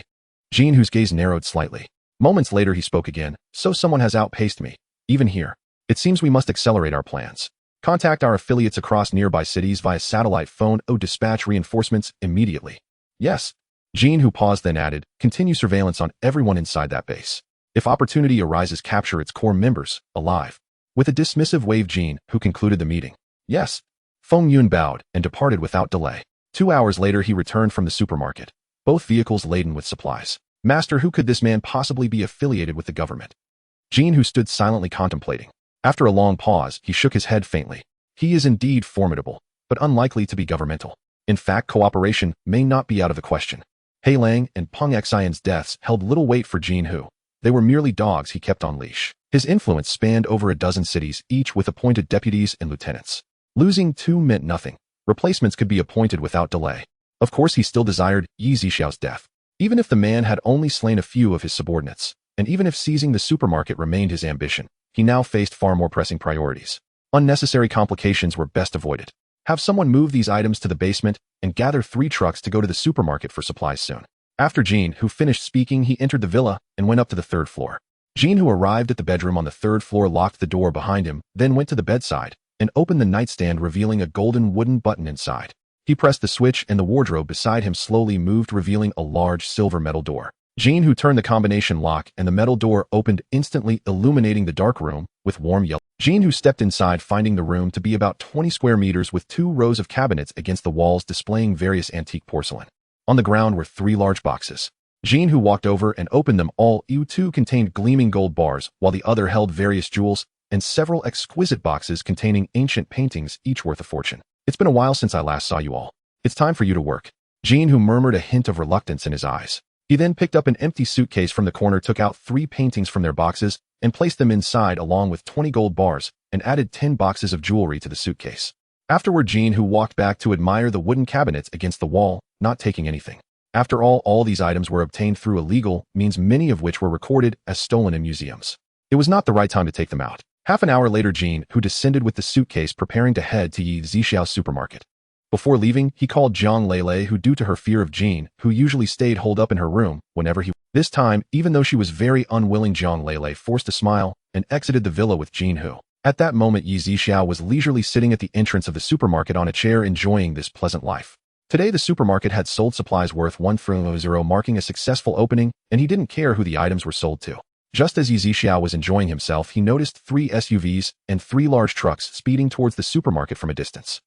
Jin Hu's gaze narrowed slightly. Moments later he spoke again. So someone has outpaced me, even here. It seems we must accelerate our plans. Contact our affiliates across nearby cities via satellite phone. Dispatch reinforcements immediately. Yes. Jin Hu paused, then added, continue surveillance on everyone inside that base. If opportunity arises, capture its core members, alive. With a dismissive wave, Jin Hu concluded the meeting. Yes. Feng Yun bowed and departed without delay. 2 hours later he returned from the supermarket, both vehicles laden with supplies. Master, who could this man possibly be affiliated with the government? Jin Hu stood silently contemplating. After a long pause, he shook his head faintly. He is indeed formidable, but unlikely to be governmental. In fact, cooperation may not be out of the question. He Lang and Peng Xian's deaths held little weight for Jin Hu. They were merely dogs he kept on leash. His influence spanned over a dozen cities, each with appointed deputies and lieutenants. Losing 2 meant nothing. Replacements could be appointed without delay. Of course, he still desired Zixiao's death. Even if the man had only slain a few of his subordinates, and even if seizing the supermarket remained his ambition, he now faced far more pressing priorities. Unnecessary complications were best avoided. Have someone move these items to the basement and gather 3 trucks to go to the supermarket for supplies soon. After Jin Hu finished speaking, he entered the villa and went up to the 3rd floor. Jin Hu arrived at the bedroom on the 3rd floor, locked the door behind him, then went to the bedside and opened the nightstand, revealing a golden wooden button inside. He pressed the switch and the wardrobe beside him slowly moved, revealing a large silver metal door. Jin Hu turned the combination lock and the metal door opened instantly, illuminating the dark room with warm yellow. Jin Hu stepped inside, finding the room to be about 20 square meters with 2 rows of cabinets against the walls displaying various antique porcelain. On the ground were 3 large boxes. Jin Hu walked over and opened them all. 2 contained gleaming gold bars, while the other held various jewels and several exquisite boxes containing ancient paintings, each worth a fortune. It's been a while since I last saw you all. It's time for you to work. Jin Hu murmured, a hint of reluctance in his eyes. He then picked up an empty suitcase from the corner, took out 3 paintings from their boxes, and placed them inside along with 20 gold bars, and added 10 boxes of jewelry to the suitcase. Afterward, Jin Hu walked back to admire the wooden cabinets against the wall, not taking anything. After all these items were obtained through illegal means, many of which were recorded as stolen in museums. It was not the right time to take them out. Half an hour later, Jin Hu descended with the suitcase, preparing to head to Zixiao's supermarket. Before leaving, he called Zhang Lele, who, due to her fear of Jin, who usually stayed holed up in her room whenever he. This time, even though she was very unwilling, Zhang Lele forced a smile and exited the villa with Jin Hu. At that moment, Zixiao was leisurely sitting at the entrance of the supermarket on a chair, enjoying this pleasant life. Today, the supermarket had sold supplies worth 1,000, marking a successful opening, and he didn't care who the items were sold to. Just as Zixiao was enjoying himself, he noticed 3 SUVs and 3 large trucks speeding towards the supermarket from a distance.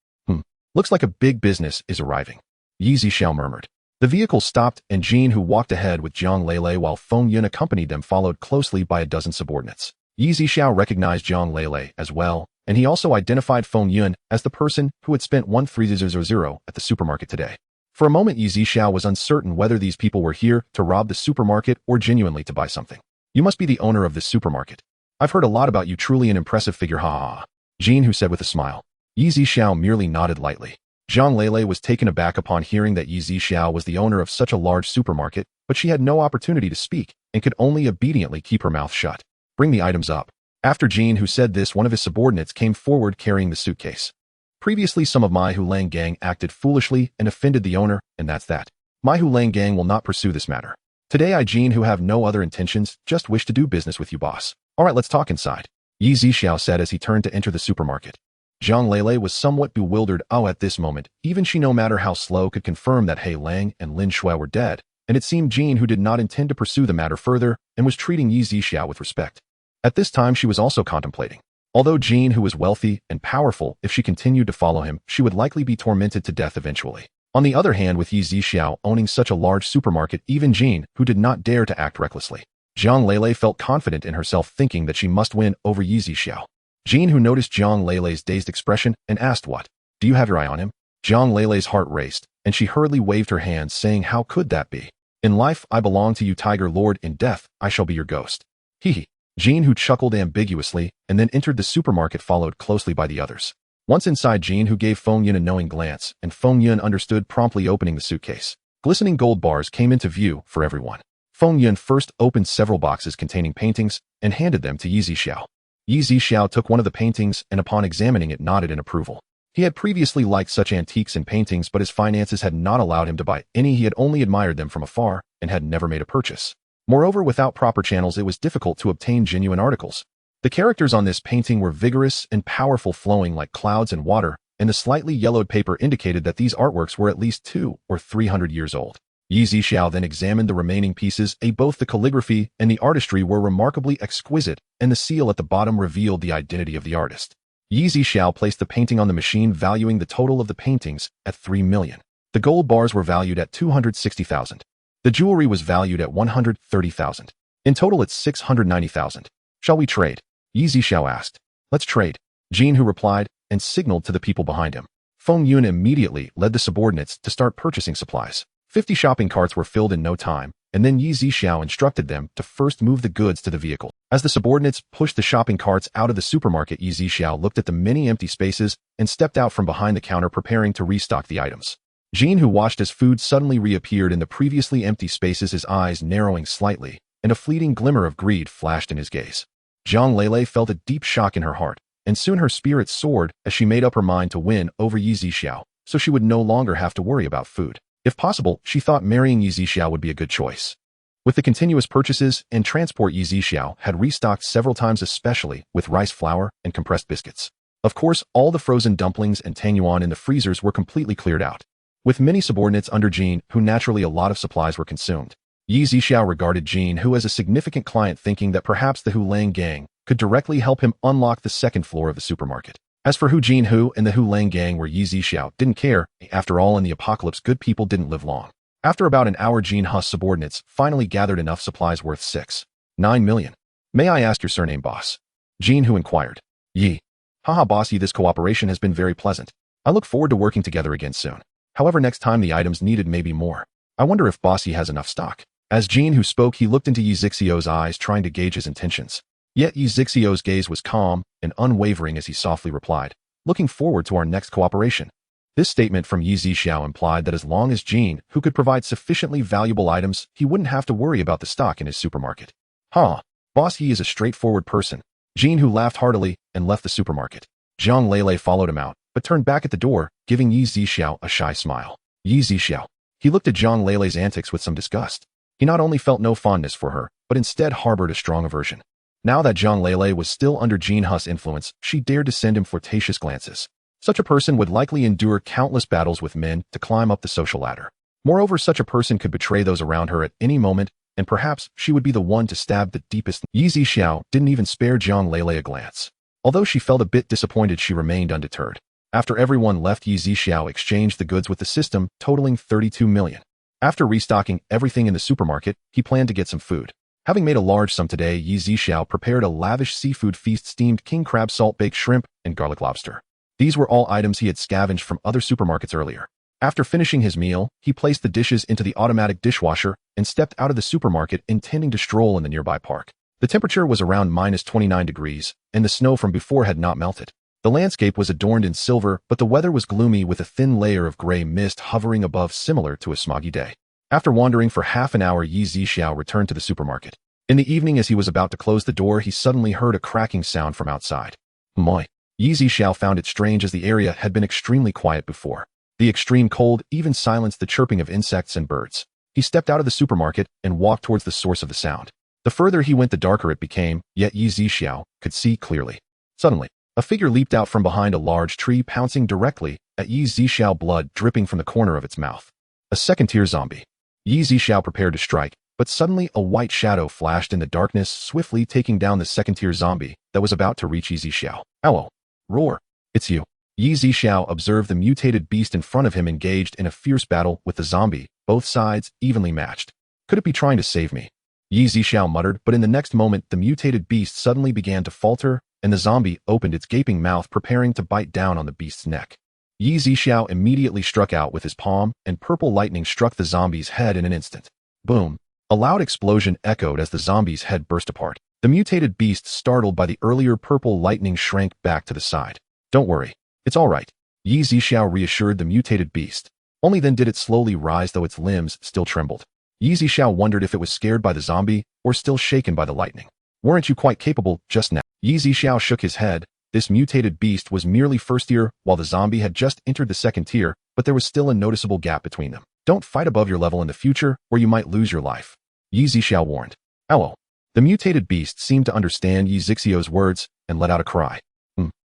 Looks like a big business is arriving, Zixiao murmured. The vehicle stopped and Jean, who walked ahead with Jiang Lele while Feng Yun accompanied them, followed closely by a dozen subordinates. Zixiao recognized Jiang Lele as well, and he also identified Feng Yun as the person who had spent 1300 at the supermarket today. For a moment, Zixiao was uncertain whether these people were here to rob the supermarket or genuinely to buy something. You must be the owner of this supermarket. I've heard a lot about you, truly an impressive figure, ha ha ha. Jean, who said with a smile. Zixiao merely nodded lightly. Jiang Lele was taken aback upon hearing that Zixiao was the owner of such a large supermarket, but she had no opportunity to speak and could only obediently keep her mouth shut. Bring the items up. After Jean, who said this, one of his subordinates came forward carrying the suitcase. Previously, some of my Hulang gang acted foolishly and offended the owner, and that's that. My Hulang gang will not pursue this matter. Today I, Jean, who have no other intentions, just wish to do business with you, boss. Alright, let's talk inside. Zixiao said as he turned to enter the supermarket. Jiang Lele was somewhat bewildered. At this moment, even she, no matter how slow, could confirm that He Lang and Lin Shui were dead, and it seemed Jean, who did not intend to pursue the matter further and was treating Zixiao with respect. At this time, she was also contemplating. Although Jean, who was wealthy and powerful, if she continued to follow him, she would likely be tormented to death eventually. On the other hand, with Zixiao owning such a large supermarket, even Jean, who did not dare to act recklessly. Jiang Lele felt confident in herself, thinking that she must win over Zixiao. Jean, who noticed Jiang Lele's dazed expression and asked, "What? Do you have your eye on him?" Jiang Lele's heart raced, and she hurriedly waved her hands, saying, "How could that be? In life, I belong to you, Tiger Lord. In death, I shall be your ghost." Hee. Jean, who chuckled ambiguously, and then entered the supermarket, followed closely by the others. Once inside, Jean, who gave Feng Yun a knowing glance, and Feng Yun understood, promptly opening the suitcase. Glistening gold bars came into view for everyone. Feng Yun first opened several boxes containing paintings and handed them to Zixiao. Zixiao took one of the paintings and upon examining it nodded in approval. He had previously liked such antiques and paintings, but his finances had not allowed him to buy any. He had only admired them from afar and had never made a purchase. Moreover, without proper channels, it was difficult to obtain genuine articles. The characters on this painting were vigorous and powerful, flowing like clouds and water, and the slightly yellowed paper indicated that these artworks were at least 200 or 300 years old. Zixiao then examined the remaining pieces. Both the calligraphy and the artistry were remarkably exquisite, and the seal at the bottom revealed the identity of the artist. Zixiao placed the painting on the machine, valuing the total of the paintings at 3 million. The gold bars were valued at 260,000. The jewelry was valued at 130,000. In total, it's 690,000. Shall we trade? Zixiao asked. Let's trade. Jean, who replied, and signaled to the people behind him. Feng Yun immediately led the subordinates to start purchasing supplies. 50 shopping carts were filled in no time, and then Zixiao instructed them to first move the goods to the vehicle. As the subordinates pushed the shopping carts out of the supermarket, Zixiao looked at the many empty spaces and stepped out from behind the counter, preparing to restock the items. Jean, who watched as food suddenly reappeared in the previously empty spaces, his eyes narrowing slightly, and a fleeting glimmer of greed flashed in his gaze. Jiang Lele felt a deep shock in her heart, and soon her spirits soared as she made up her mind to win over Zixiao, so she would no longer have to worry about food. If possible, she thought marrying Zixiao would be a good choice. With the continuous purchases and transport, Zixiao had restocked several times, especially with rice flour and compressed biscuits. Of course, all the frozen dumplings and tanyuan in the freezers were completely cleared out. With many subordinates under Jean, who naturally a lot of supplies were consumed. Zixiao regarded Jean, who as a significant client, thinking that perhaps the Hulang gang could directly help him unlock the second floor of the supermarket. As for who Jean Hu and the Hulang gang were, Zixiao didn't care. After all, in the apocalypse, good people didn't live long. After about an hour, Jean Hu's subordinates finally gathered enough supplies worth 6.9 million. May I ask your surname, boss? Jean Hu inquired. Yi. Haha, bossy, this cooperation has been very pleasant. I look forward to working together again soon. However, next time the items needed may be more. I wonder if bossy has enough stock. As Jean Hu spoke, he looked into Zixiao's eyes, trying to gauge his intentions. Yet Zixiao's gaze was calm and unwavering as he softly replied, "Looking forward to our next cooperation." This statement from Zixiao implied that as long as Jean Hu could provide sufficiently valuable items, he wouldn't have to worry about the stock in his supermarket. Boss Yi is a straightforward person. Jean Hu laughed heartily and left the supermarket. Jiang Lele followed him out, but turned back at the door, giving Zixiao a shy smile. Zixiao. He looked at Jiang Lele's antics with some disgust. He not only felt no fondness for her, but instead harbored a strong aversion. Now that Jiang Lele was still under Jean Hu's influence, she dared to send him flirtatious glances. Such a person would likely endure countless battles with men to climb up the social ladder. Moreover, such a person could betray those around her at any moment, and perhaps she would be the one to stab the deepest. Zixiao didn't even spare Jiang Lele a glance. Although she felt a bit disappointed, she remained undeterred. After everyone left, Zixiao exchanged the goods with the system, totaling 32 million. After restocking everything in the supermarket, he planned to get some food. Having made a large sum today, Zixiao prepared a lavish seafood feast: steamed king crab, salt-baked shrimp, and garlic lobster. These were all items he had scavenged from other supermarkets earlier. After finishing his meal, he placed the dishes into the automatic dishwasher and stepped out of the supermarket, intending to stroll in the nearby park. The temperature was around -29 degrees, and the snow from before had not melted. The landscape was adorned in silver, but the weather was gloomy, with a thin layer of gray mist hovering above, similar to a smoggy day. After wandering for half an hour, Zixiao returned to the supermarket. In the evening, as he was about to close the door, he suddenly heard a cracking sound from outside. Moi. Zixiao found it strange, as the area had been extremely quiet before. The extreme cold even silenced the chirping of insects and birds. He stepped out of the supermarket and walked towards the source of the sound. The further he went, the darker it became, yet Zixiao could see clearly. Suddenly, a figure leaped out from behind a large tree, pouncing directly at Zixiao, blood dripping from the corner of its mouth. A second-tier zombie. Zixiao prepared to strike, but suddenly a white shadow flashed in the darkness, swiftly taking down the second-tier zombie that was about to reach Zixiao. Ow! Roar! It's you. Zixiao observed the mutated beast in front of him, engaged in a fierce battle with the zombie, both sides evenly matched. Could it be trying to save me? Zixiao muttered, but in the next moment, the mutated beast suddenly began to falter, and the zombie opened its gaping mouth, preparing to bite down on the beast's neck. Zixiao immediately struck out with his palm, and purple lightning struck the zombie's head in an instant. Boom! A loud explosion echoed as the zombie's head burst apart. The mutated beast, startled by the earlier purple lightning, shrank back to the side. Don't worry. It's all right. Zixiao reassured the mutated beast. Only then did it slowly rise, though its limbs still trembled. Zixiao wondered if it was scared by the zombie or still shaken by the lightning. Weren't you quite capable just now? Zixiao shook his head. This mutated beast was merely first tier, while the zombie had just entered the second tier, but there was still a noticeable gap between them. Don't fight above your level in the future, or you might lose your life, Zixiao warned. Ow! The mutated beast seemed to understand Zixiao's words and let out a cry.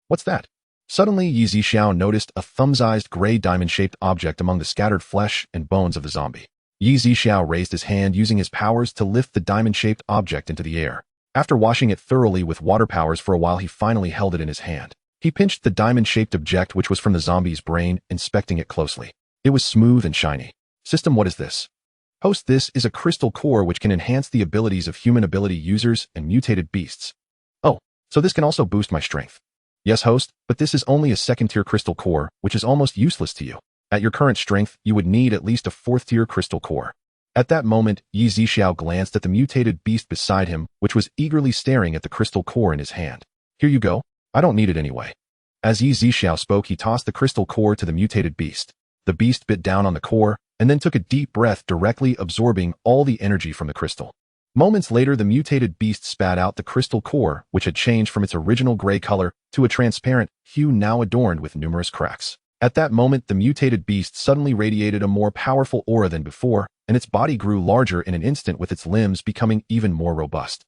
What's that? Suddenly, Zixiao noticed a thumb-sized gray diamond-shaped object among the scattered flesh and bones of the zombie. Zixiao raised his hand, using his powers to lift the diamond-shaped object into the air. After washing it thoroughly with water powers for a while, he finally held it in his hand. He pinched the diamond-shaped object, which was from the zombie's brain, inspecting it closely. It was smooth and shiny. System, what is this? Host, this is a crystal core which can enhance the abilities of human ability users and mutated beasts. Oh, so this can also boost my strength. Yes, host, but this is only a second-tier crystal core, which is almost useless to you. At your current strength, you would need at least a fourth-tier crystal core. At that moment, Zixiao glanced at the mutated beast beside him, which was eagerly staring at the crystal core in his hand. Here you go. I don't need it anyway. As Zixiao spoke, he tossed the crystal core to the mutated beast. The beast bit down on the core, and then took a deep breath, directly absorbing all the energy from the crystal. Moments later, the mutated beast spat out the crystal core, which had changed from its original gray color to a transparent hue, now adorned with numerous cracks. At that moment, the mutated beast suddenly radiated a more powerful aura than before, and its body grew larger in an instant, with its limbs becoming even more robust.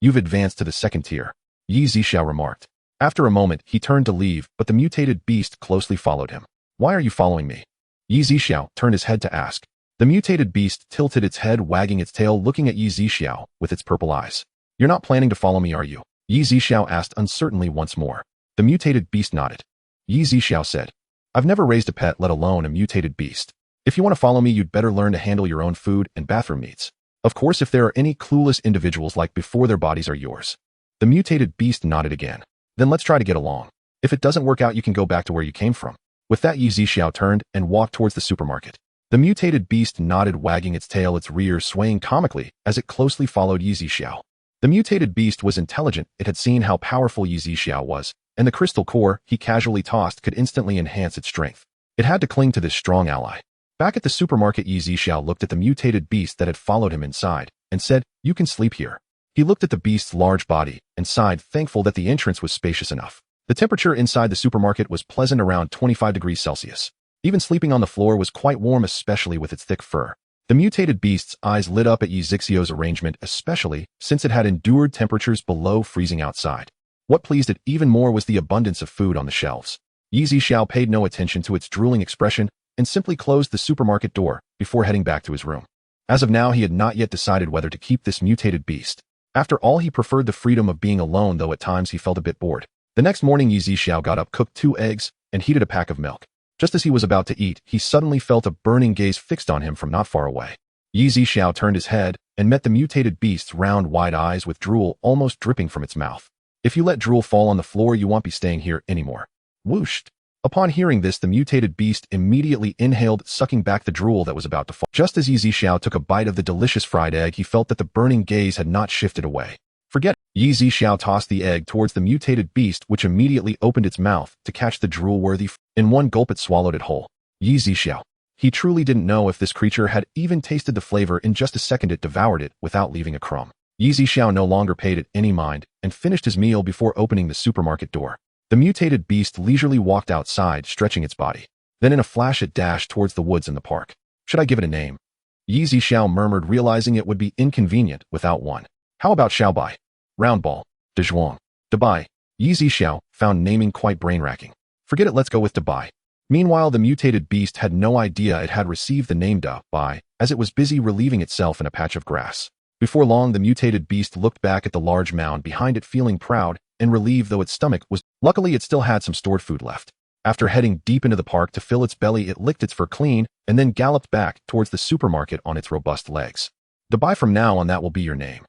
You've advanced to the second tier, Zixiao remarked. After a moment, he turned to leave, but the mutated beast closely followed him. Why are you following me? Zixiao turned his head to ask. The mutated beast tilted its head, wagging its tail, looking at Zixiao with its purple eyes. You're not planning to follow me, are you? Zixiao asked uncertainly once more. The mutated beast nodded. Zixiao said, I've never raised a pet, let alone a mutated beast. If you want to follow me, you'd better learn to handle your own food and bathroom needs. Of course, if there are any clueless individuals like before, their bodies are yours. The mutated beast nodded again. Then let's try to get along. If it doesn't work out, you can go back to where you came from. With that, Zixiao turned and walked towards the supermarket. The mutated beast nodded, wagging its tail, its rear swaying comically as it closely followed Zixiao. The mutated beast was intelligent. It had seen how powerful Zixiao was, and the crystal core he casually tossed could instantly enhance its strength. It had to cling to this strong ally. Back at the supermarket, Zixiao looked at the mutated beast that had followed him inside and said, You can sleep here. He looked at the beast's large body and sighed, thankful that the entrance was spacious enough. The temperature inside the supermarket was pleasant, around 25 degrees Celsius. Even sleeping on the floor was quite warm, especially with its thick fur. The mutated beast's eyes lit up at Zixiao's arrangement, especially since it had endured temperatures below freezing outside. What pleased it even more was the abundance of food on the shelves. Zixiao paid no attention to its drooling expression and simply closed the supermarket door before heading back to his room. As of now, he had not yet decided whether to keep this mutated beast. After all, he preferred the freedom of being alone, though at times he felt a bit bored. The next morning, Zixiao got up, cooked 2 eggs, and heated a pack of milk. Just as he was about to eat, he suddenly felt a burning gaze fixed on him from not far away. Zixiao turned his head and met the mutated beast's round, wide eyes with drool almost dripping from its mouth. If you let drool fall on the floor, you won't be staying here anymore. Whooshed. Upon hearing this, the mutated beast immediately inhaled, sucking back the drool that was about to fall. Just as Zixiao took a bite of the delicious fried egg, he felt that the burning gaze had not shifted away. Forget it. Zixiao tossed the egg towards the mutated beast, which immediately opened its mouth to catch the drool-worthy. In one gulp it swallowed it whole. Zixiao. He truly didn't know if this creature had even tasted the flavor. In just a second it devoured it without leaving a crumb. Zixiao no longer paid it any mind and finished his meal before opening the supermarket door. The mutated beast leisurely walked outside, stretching its body. Then in a flash it dashed towards the woods in the park. Should I give it a name? Zixiao murmured, realizing it would be inconvenient without one. How about Xiaobai? Roundball. Dezhuang. Dabai. Zixiao found naming quite brain-racking. Forget it, let's go with Dabai. Meanwhile, the mutated beast had no idea it had received the name Dabai, as it was busy relieving itself in a patch of grass. Before long, the mutated beast looked back at the large mound behind it, feeling proud and relieved, though its stomach was. Luckily, it still had some stored food left. After heading deep into the park to fill its belly, it licked its fur clean and then galloped back towards the supermarket on its robust legs. Dabai, from now on, that will be your name,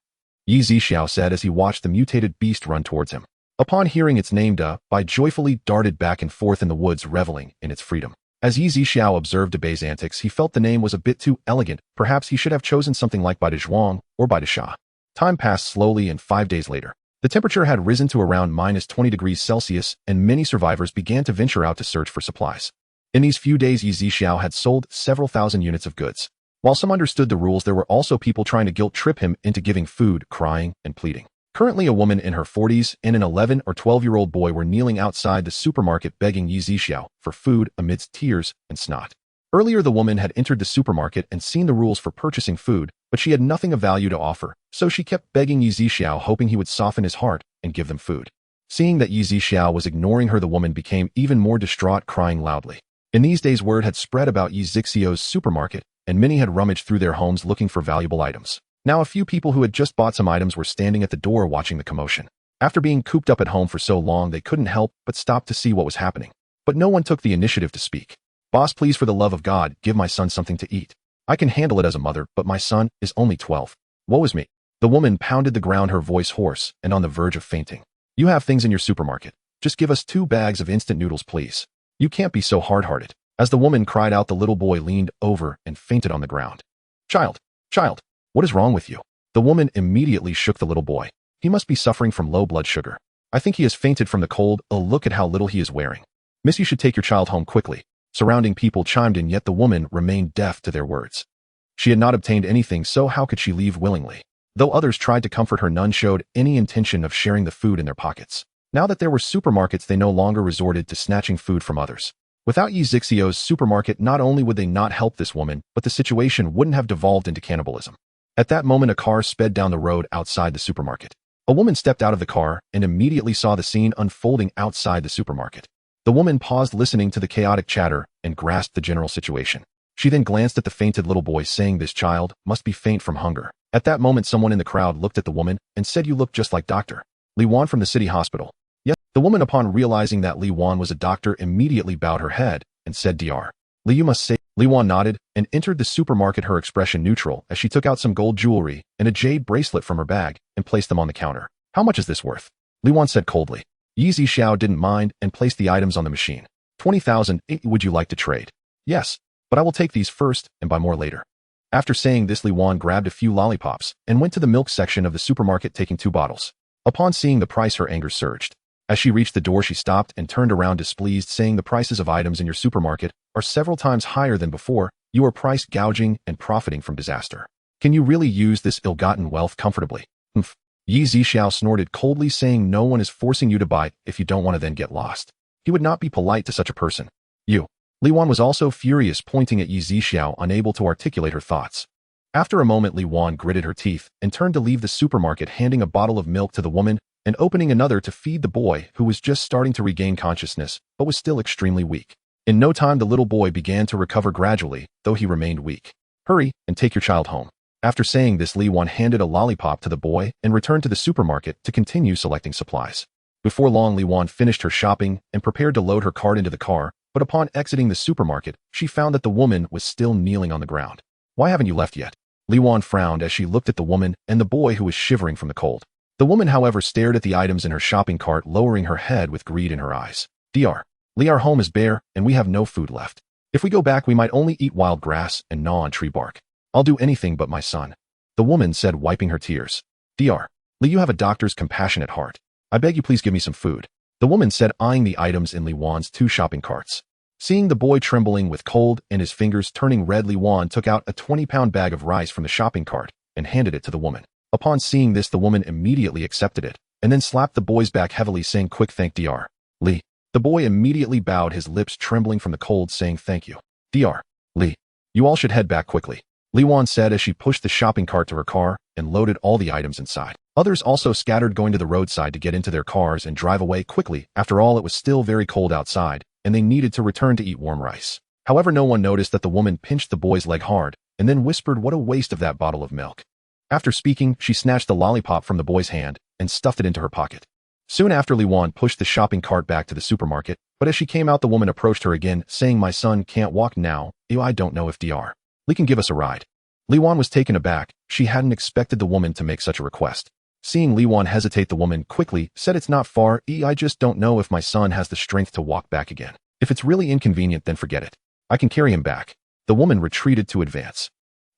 Zixiao said as he watched the mutated beast run towards him. Upon hearing its name, Dabai joyfully darted back and forth in the woods, reveling in its freedom. As Zixiao observed Dabai's antics, he felt the name was a bit too elegant. Perhaps he should have chosen something like Bai Dezhuang or Bai Desha. Time passed slowly, and 5 days later, the temperature had risen to around -20 degrees Celsius, and many survivors began to venture out to search for supplies. In these few days, Zixiao had sold several thousand units of goods. While some understood the rules, there were also people trying to guilt-trip him into giving food, crying and pleading. Currently, a woman in her 40s and an 11 or 12-year-old boy were kneeling outside the supermarket begging Zixiao for food amidst tears and snot. Earlier, the woman had entered the supermarket and seen the rules for purchasing food, but she had nothing of value to offer, so she kept begging Zixiao, hoping he would soften his heart and give them food. Seeing that Zixiao was ignoring her, the woman became even more distraught, crying loudly. In these days, word had spread about Zixiao's supermarket, and many had rummaged through their homes looking for valuable items. Now, a few people who had just bought some items were standing at the door watching the commotion. After being cooped up at home for so long, they couldn't help but stop to see what was happening. But no one took the initiative to speak. Boss, please, for the love of God, give my son something to eat. I can handle it as a mother, but my son is only 12. Woe is me. The woman pounded the ground, her voice hoarse and on the verge of fainting. You have things in your supermarket. Just give us 2 bags of instant noodles, please. You can't be so hard-hearted. As the woman cried out, the little boy leaned over and fainted on the ground. Child, what is wrong with you? The woman immediately shook the little boy. He must be suffering from low blood sugar. I think he has fainted from the cold. Oh, look at how little he is wearing. Miss, you should take your child home quickly. Surrounding people chimed in, yet the woman remained deaf to their words. She had not obtained anything, so how could she leave willingly? Though others tried to comfort her, none showed any intention of sharing the food in their pockets. Now that there were supermarkets, they no longer resorted to snatching food from others. Without Zixiao's supermarket, not only would they not help this woman, but the situation wouldn't have devolved into cannibalism. At that moment, a car sped down the road outside the supermarket. A woman stepped out of the car and immediately saw the scene unfolding outside the supermarket. The woman paused, listening to the chaotic chatter, and grasped the general situation. She then glanced at the fainted little boy, saying, "This child must be faint from hunger." At that moment, someone in the crowd looked at the woman and said, "You look just like Dr. Li Wan from the city hospital." Yes, the woman, upon realizing that Li Wan was a doctor, immediately bowed her head and said, "Dr. Li, you must say." Li Wan nodded and entered the supermarket, her expression neutral, as she took out some gold jewelry and a jade bracelet from her bag and placed them on the counter. "How much is this worth?" Li Wan said coldly. Zixiao didn't mind and placed the items on the machine. 20,000. Would you like to trade? Yes, but I will take these first and buy more later. After saying this, Li Wan grabbed a few lollipops and went to the milk section of the supermarket, taking 2 bottles. Upon seeing the price, her anger surged. As she reached the door, she stopped and turned around displeased, saying, "The prices of items in your supermarket are several times higher than before. You are price gouging and profiting from disaster. Can you really use this ill-gotten wealth comfortably?" "Humph." Zixiao snorted coldly, saying, "No one is forcing you to buy if you don't want to then get lost." He would not be polite to such a person. "You." Li Wan was also furious, pointing at Zixiao, unable to articulate her thoughts. After a moment, Li Wan gritted her teeth and turned to leave the supermarket, handing a bottle of milk to the woman and opening another to feed the boy, who was just starting to regain consciousness but was still extremely weak. In no time, the little boy began to recover gradually, though he remained weak. "Hurry and take your child home." After saying this, Li Wan handed a lollipop to the boy and returned to the supermarket to continue selecting supplies. Before long, Li Wan finished her shopping and prepared to load her cart into the car, but upon exiting the supermarket, she found that the woman was still kneeling on the ground. "Why haven't you left yet?" Li Wan frowned as she looked at the woman and the boy who was shivering from the cold. The woman, however, stared at the items in her shopping cart, lowering her head with greed in her eyes. "Dr. Li, our home is bare, and we have no food left. If we go back, we might only eat wild grass and gnaw on tree bark. I'll do anything but my son," the woman said, wiping her tears. "Dr. Li, you have a doctor's compassionate heart. I beg you, please give me some food," the woman said, eyeing the items in Li Wan's 2 shopping carts. Seeing the boy trembling with cold and his fingers turning red, Li Wan took out a 20-pound bag of rice from the shopping cart and handed it to the woman. Upon seeing this, the woman immediately accepted it and then slapped the boy's back heavily, saying, "Quick, thank Dr. Li." The boy immediately bowed, his lips trembling from the cold, saying, "Thank you, Dr. Li. You all should head back quickly," Li Wan said as she pushed the shopping cart to her car and loaded all the items inside. Others also scattered, going to the roadside to get into their cars and drive away quickly. After all, it was still very cold outside, and they needed to return to eat warm rice. However, no one noticed that the woman pinched the boy's leg hard and then whispered, "What a waste of that bottle of milk." After speaking, she snatched the lollipop from the boy's hand and stuffed it into her pocket. Soon after, Li Wan pushed the shopping cart back to the supermarket, but as she came out, the woman approached her again, saying, "My son can't walk now. I don't know if Dr. Li can give us a ride." Li Wan was taken aback. She hadn't expected the woman to make such a request. Seeing Li Wan hesitate, the woman quickly said, "It's not far. I just don't know if my son has the strength to walk back again. If it's really inconvenient, then forget it. I can carry him back." The woman retreated to advance.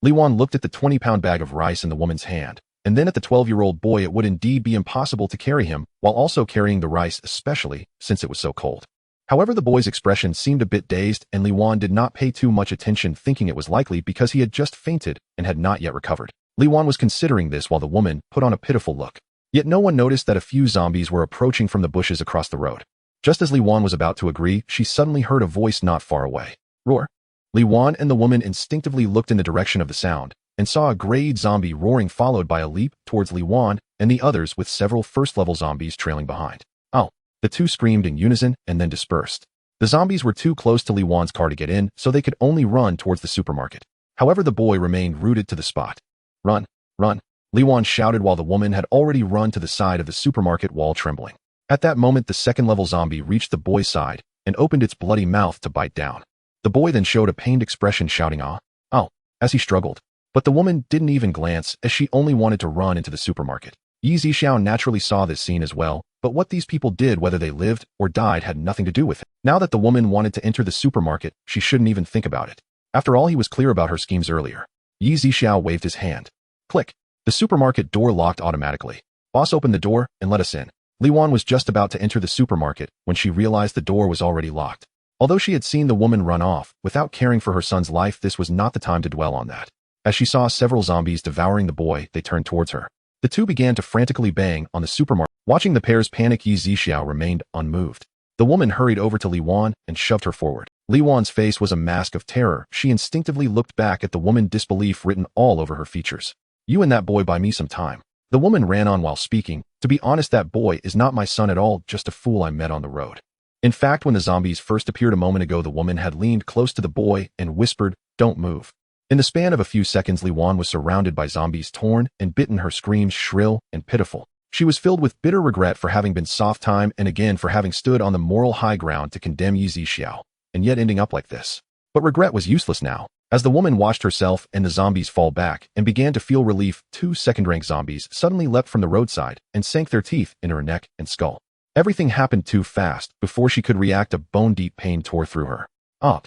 Li Wan looked at the 20-pound bag of rice in the woman's hand, and then at the 12-year-old boy. It would indeed be impossible to carry him while also carrying the rice, especially since it was so cold. However, the boy's expression seemed a bit dazed, and Li Wan did not pay too much attention, thinking it was likely because he had just fainted and had not yet recovered. Li Wan was considering this while the woman put on a pitiful look. Yet no one noticed that a few zombies were approaching from the bushes across the road. Just as Li Wan was about to agree, she suddenly heard a voice not far away. "Roar!" Li Wan and the woman instinctively looked in the direction of the sound and saw a grayed zombie roaring, followed by a leap towards Li Wan and the others, with several first-level zombies trailing behind. "Oh!" The two screamed in unison and then dispersed. The zombies were too close to Li Wan's car to get in, so they could only run towards the supermarket. However, the boy remained rooted to the spot. "Run! Run!" Li Wan shouted while the woman had already run to the side of the supermarket wall, trembling. At that moment, the second-level zombie reached the boy's side and opened its bloody mouth to bite down. The boy then showed a pained expression, shouting, "Ah! Oh!" as he struggled. But the woman didn't even glance, as she only wanted to run into the supermarket. Zixiao naturally saw this scene as well, but what these people did, whether they lived or died, had nothing to do with it. Now that the woman wanted to enter the supermarket, she shouldn't even think about it. After all, he was clear about her schemes earlier. Zixiao waved his hand. Click. The supermarket door locked automatically. "Boss, open the door and let us in." Li Wan was just about to enter the supermarket when she realized the door was already locked. Although she had seen the woman run off without caring for her son's life, this was not the time to dwell on that. As she saw several zombies devouring the boy, they turned towards her. The two began to frantically bang on the supermarket. Watching the pair's panic, Zixiao remained unmoved. The woman hurried over to Li Wan and shoved her forward. Li Wan's face was a mask of terror. She instinctively looked back at the woman, disbelief written all over her features. "You and that boy buy me some time." The woman ran on while speaking. "To be honest, that boy is not my son at all, just a fool I met on the road." In fact, when the zombies first appeared a moment ago, the woman had leaned close to the boy and whispered, "Don't move." In the span of a few seconds, Li Wan was surrounded by zombies, torn and bitten, her screams shrill and pitiful. She was filled with bitter regret for having been soft time and again for having stood on the moral high ground to condemn Zixiao, and yet ending up like this. But regret was useless now. As the woman watched herself and the zombies fall back and began to feel relief, 2 second-rank zombies suddenly leapt from the roadside and sank their teeth into her neck and skull. Everything happened too fast. Before she could react, a bone-deep pain tore through her. "Ah!"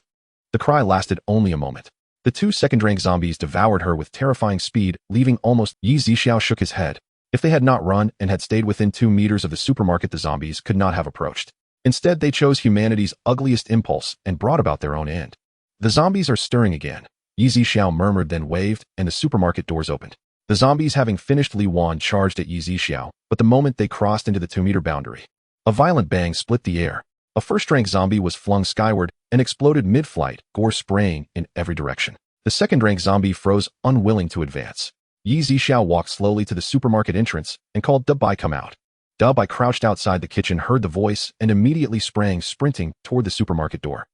The cry lasted only a moment. The 2 second-rank zombies devoured her with terrifying speed, leaving almost. Zixiao shook his head. If they had not run and had stayed within 2 meters of the supermarket, the zombies could not have approached. Instead, they chose humanity's ugliest impulse and brought about their own end. "The zombies are stirring again," Zixiao murmured, then waved, and the supermarket doors opened. The zombies, having finished, Li Wan charged at Zixiao, but the moment they crossed into the 2-meter boundary, a violent bang split the air. A first-rank zombie was flung skyward and exploded mid-flight, gore spraying in every direction. The second-rank zombie froze, unwilling to advance. Zixiao walked slowly to the supermarket entrance and called, "Dubai, come out." Dubai crouched outside the kitchen, heard the voice, and immediately sprang, sprinting toward the supermarket door.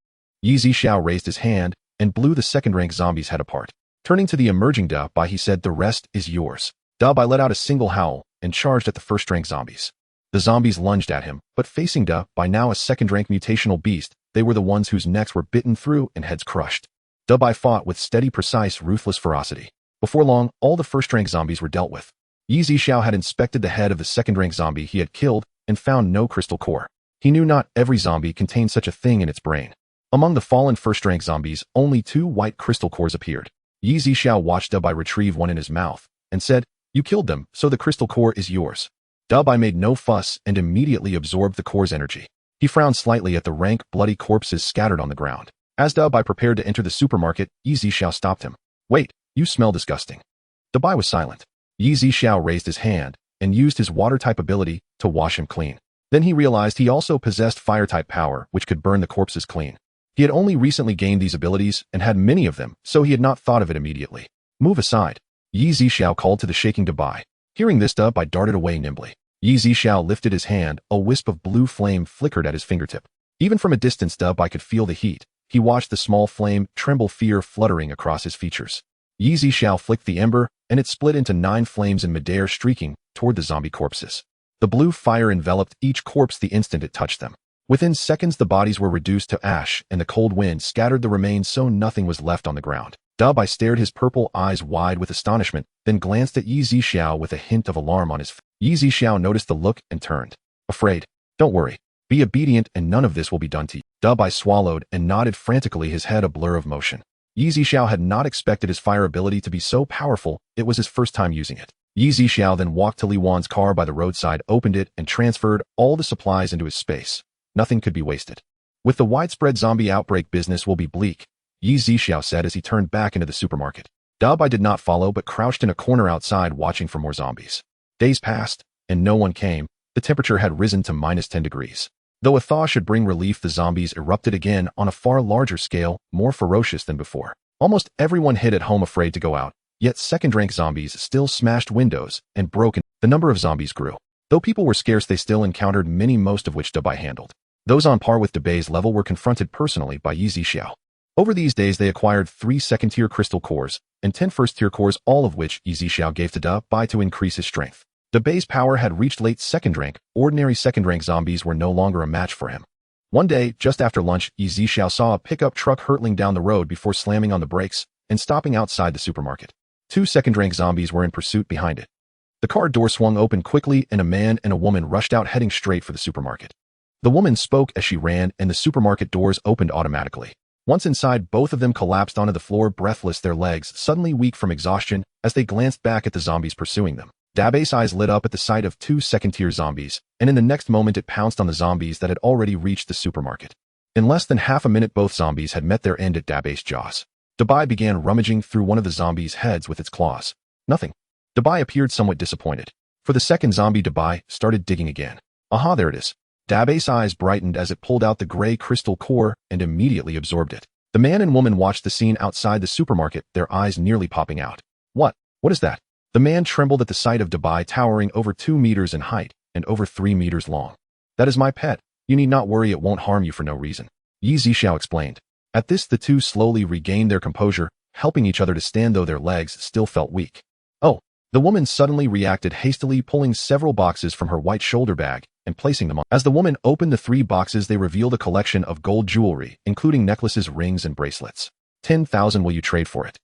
Zixiao raised his hand and blew the second-rank zombie's head apart. Turning to the emerging Dubai, he said, "The rest is yours." Dubai let out a single howl and charged at the first-rank zombies. The zombies lunged at him, but facing Dubai, now a second-rank mutational beast, they were the ones whose necks were bitten through and heads crushed. Dabai fought with steady, precise, ruthless ferocity. Before long, all the first-rank zombies were dealt with. Zixiao had inspected the head of the second-rank zombie he had killed and found no crystal core. He knew not every zombie contained such a thing in its brain. Among the fallen first-rank zombies, only 2 white crystal cores appeared. Zixiao watched Dabai retrieve one in his mouth and said, "You killed them, so the crystal core is yours." Dabai made no fuss and immediately absorbed the core's energy. He frowned slightly at the rank, bloody corpses scattered on the ground. As Dabai prepared to enter the supermarket, Zixiao stopped him. "Wait, you smell disgusting." Dabai was silent. Zixiao raised his hand and used his water-type ability to wash him clean. Then he realized he also possessed fire-type power, which could burn the corpses clean. He had only recently gained these abilities and had many of them, so he had not thought of it immediately. "Move aside," Zixiao called to the shaking Dabai. Hearing this, Dabai darted away nimbly. Zixiao lifted his hand, a wisp of blue flame flickered at his fingertip. Even from a distance, Dabai could feel the heat. He watched the small flame tremble, fear fluttering across his features. Zixiao flicked the ember, and it split into 9 flames in midair, streaking toward the zombie corpses. The blue fire enveloped each corpse the instant it touched them. Within seconds, the bodies were reduced to ash, and the cold wind scattered the remains so nothing was left on the ground. Dabai stared, his purple eyes wide with astonishment, then glanced at Zixiao with a hint of alarm on his face. Zixiao noticed the look and turned. "Afraid? Don't worry. Be obedient and none of this will be done to you." Dabai swallowed and nodded frantically, his head a blur of motion. Zixiao had not expected his fire ability to be so powerful. It was his first time using it. Zixiao then walked to Li Wan's car by the roadside, opened it, and transferred all the supplies into his space. Nothing could be wasted. "With the widespread zombie outbreak, business will be bleak," Zixiao said as he turned back into the supermarket. Dabai did not follow but crouched in a corner outside watching for more zombies. Days passed, and no one came. The temperature had risen to -10 degrees. Though a thaw should bring relief, the zombies erupted again on a far larger scale, more ferocious than before. Almost everyone hid at home, afraid to go out. Yet second-rank zombies still smashed windows and broke in. The number of zombies grew. Though people were scarce, they still encountered many, most of which Dabai handled. Those on par with Dabai's level were confronted personally by Zixiao. Over these days, they acquired 3 second-tier crystal cores and 10 first-tier cores, all of which Zixiao gave to Dabai to increase his strength. Dabai's power had reached late second rank. Ordinary second-rank zombies were no longer a match for him. One day, just after lunch, Zixiao saw a pickup truck hurtling down the road before slamming on the brakes and stopping outside the supermarket. 2 second-rank zombies were in pursuit behind it. The car door swung open quickly and a man and a woman rushed out, heading straight for the supermarket. The woman spoke as she ran, and the supermarket doors opened automatically. Once inside, both of them collapsed onto the floor, breathless, their legs suddenly weak from exhaustion as they glanced back at the zombies pursuing them. Dabai's eyes lit up at the sight of 2 second-tier zombies, and in the next moment it pounced on the zombies that had already reached the supermarket. In less than half a minute, both zombies had met their end at Dabai's jaws. Dabai began rummaging through one of the zombies' heads with its claws. Nothing. Dabai appeared somewhat disappointed. For the second zombie, Dabai started digging again. Aha, there it is. Dabai's eyes brightened as it pulled out the gray crystal core and immediately absorbed it. The man and woman watched the scene outside the supermarket, their eyes nearly popping out. What is that?" The man trembled at the sight of Dabai towering over 2 meters in height and over 3 meters long. "That is my pet. You need not worry, it won't harm you for no reason," Zixiao explained. At this, the 2 slowly regained their composure, helping each other to stand, though their legs still felt weak. "Oh," the woman suddenly reacted, hastily pulling several boxes from her white shoulder bag and placing them on. As the woman opened the 3 boxes, they revealed a collection of gold jewelry, including necklaces, rings, and bracelets. 10,000 will you trade for it?"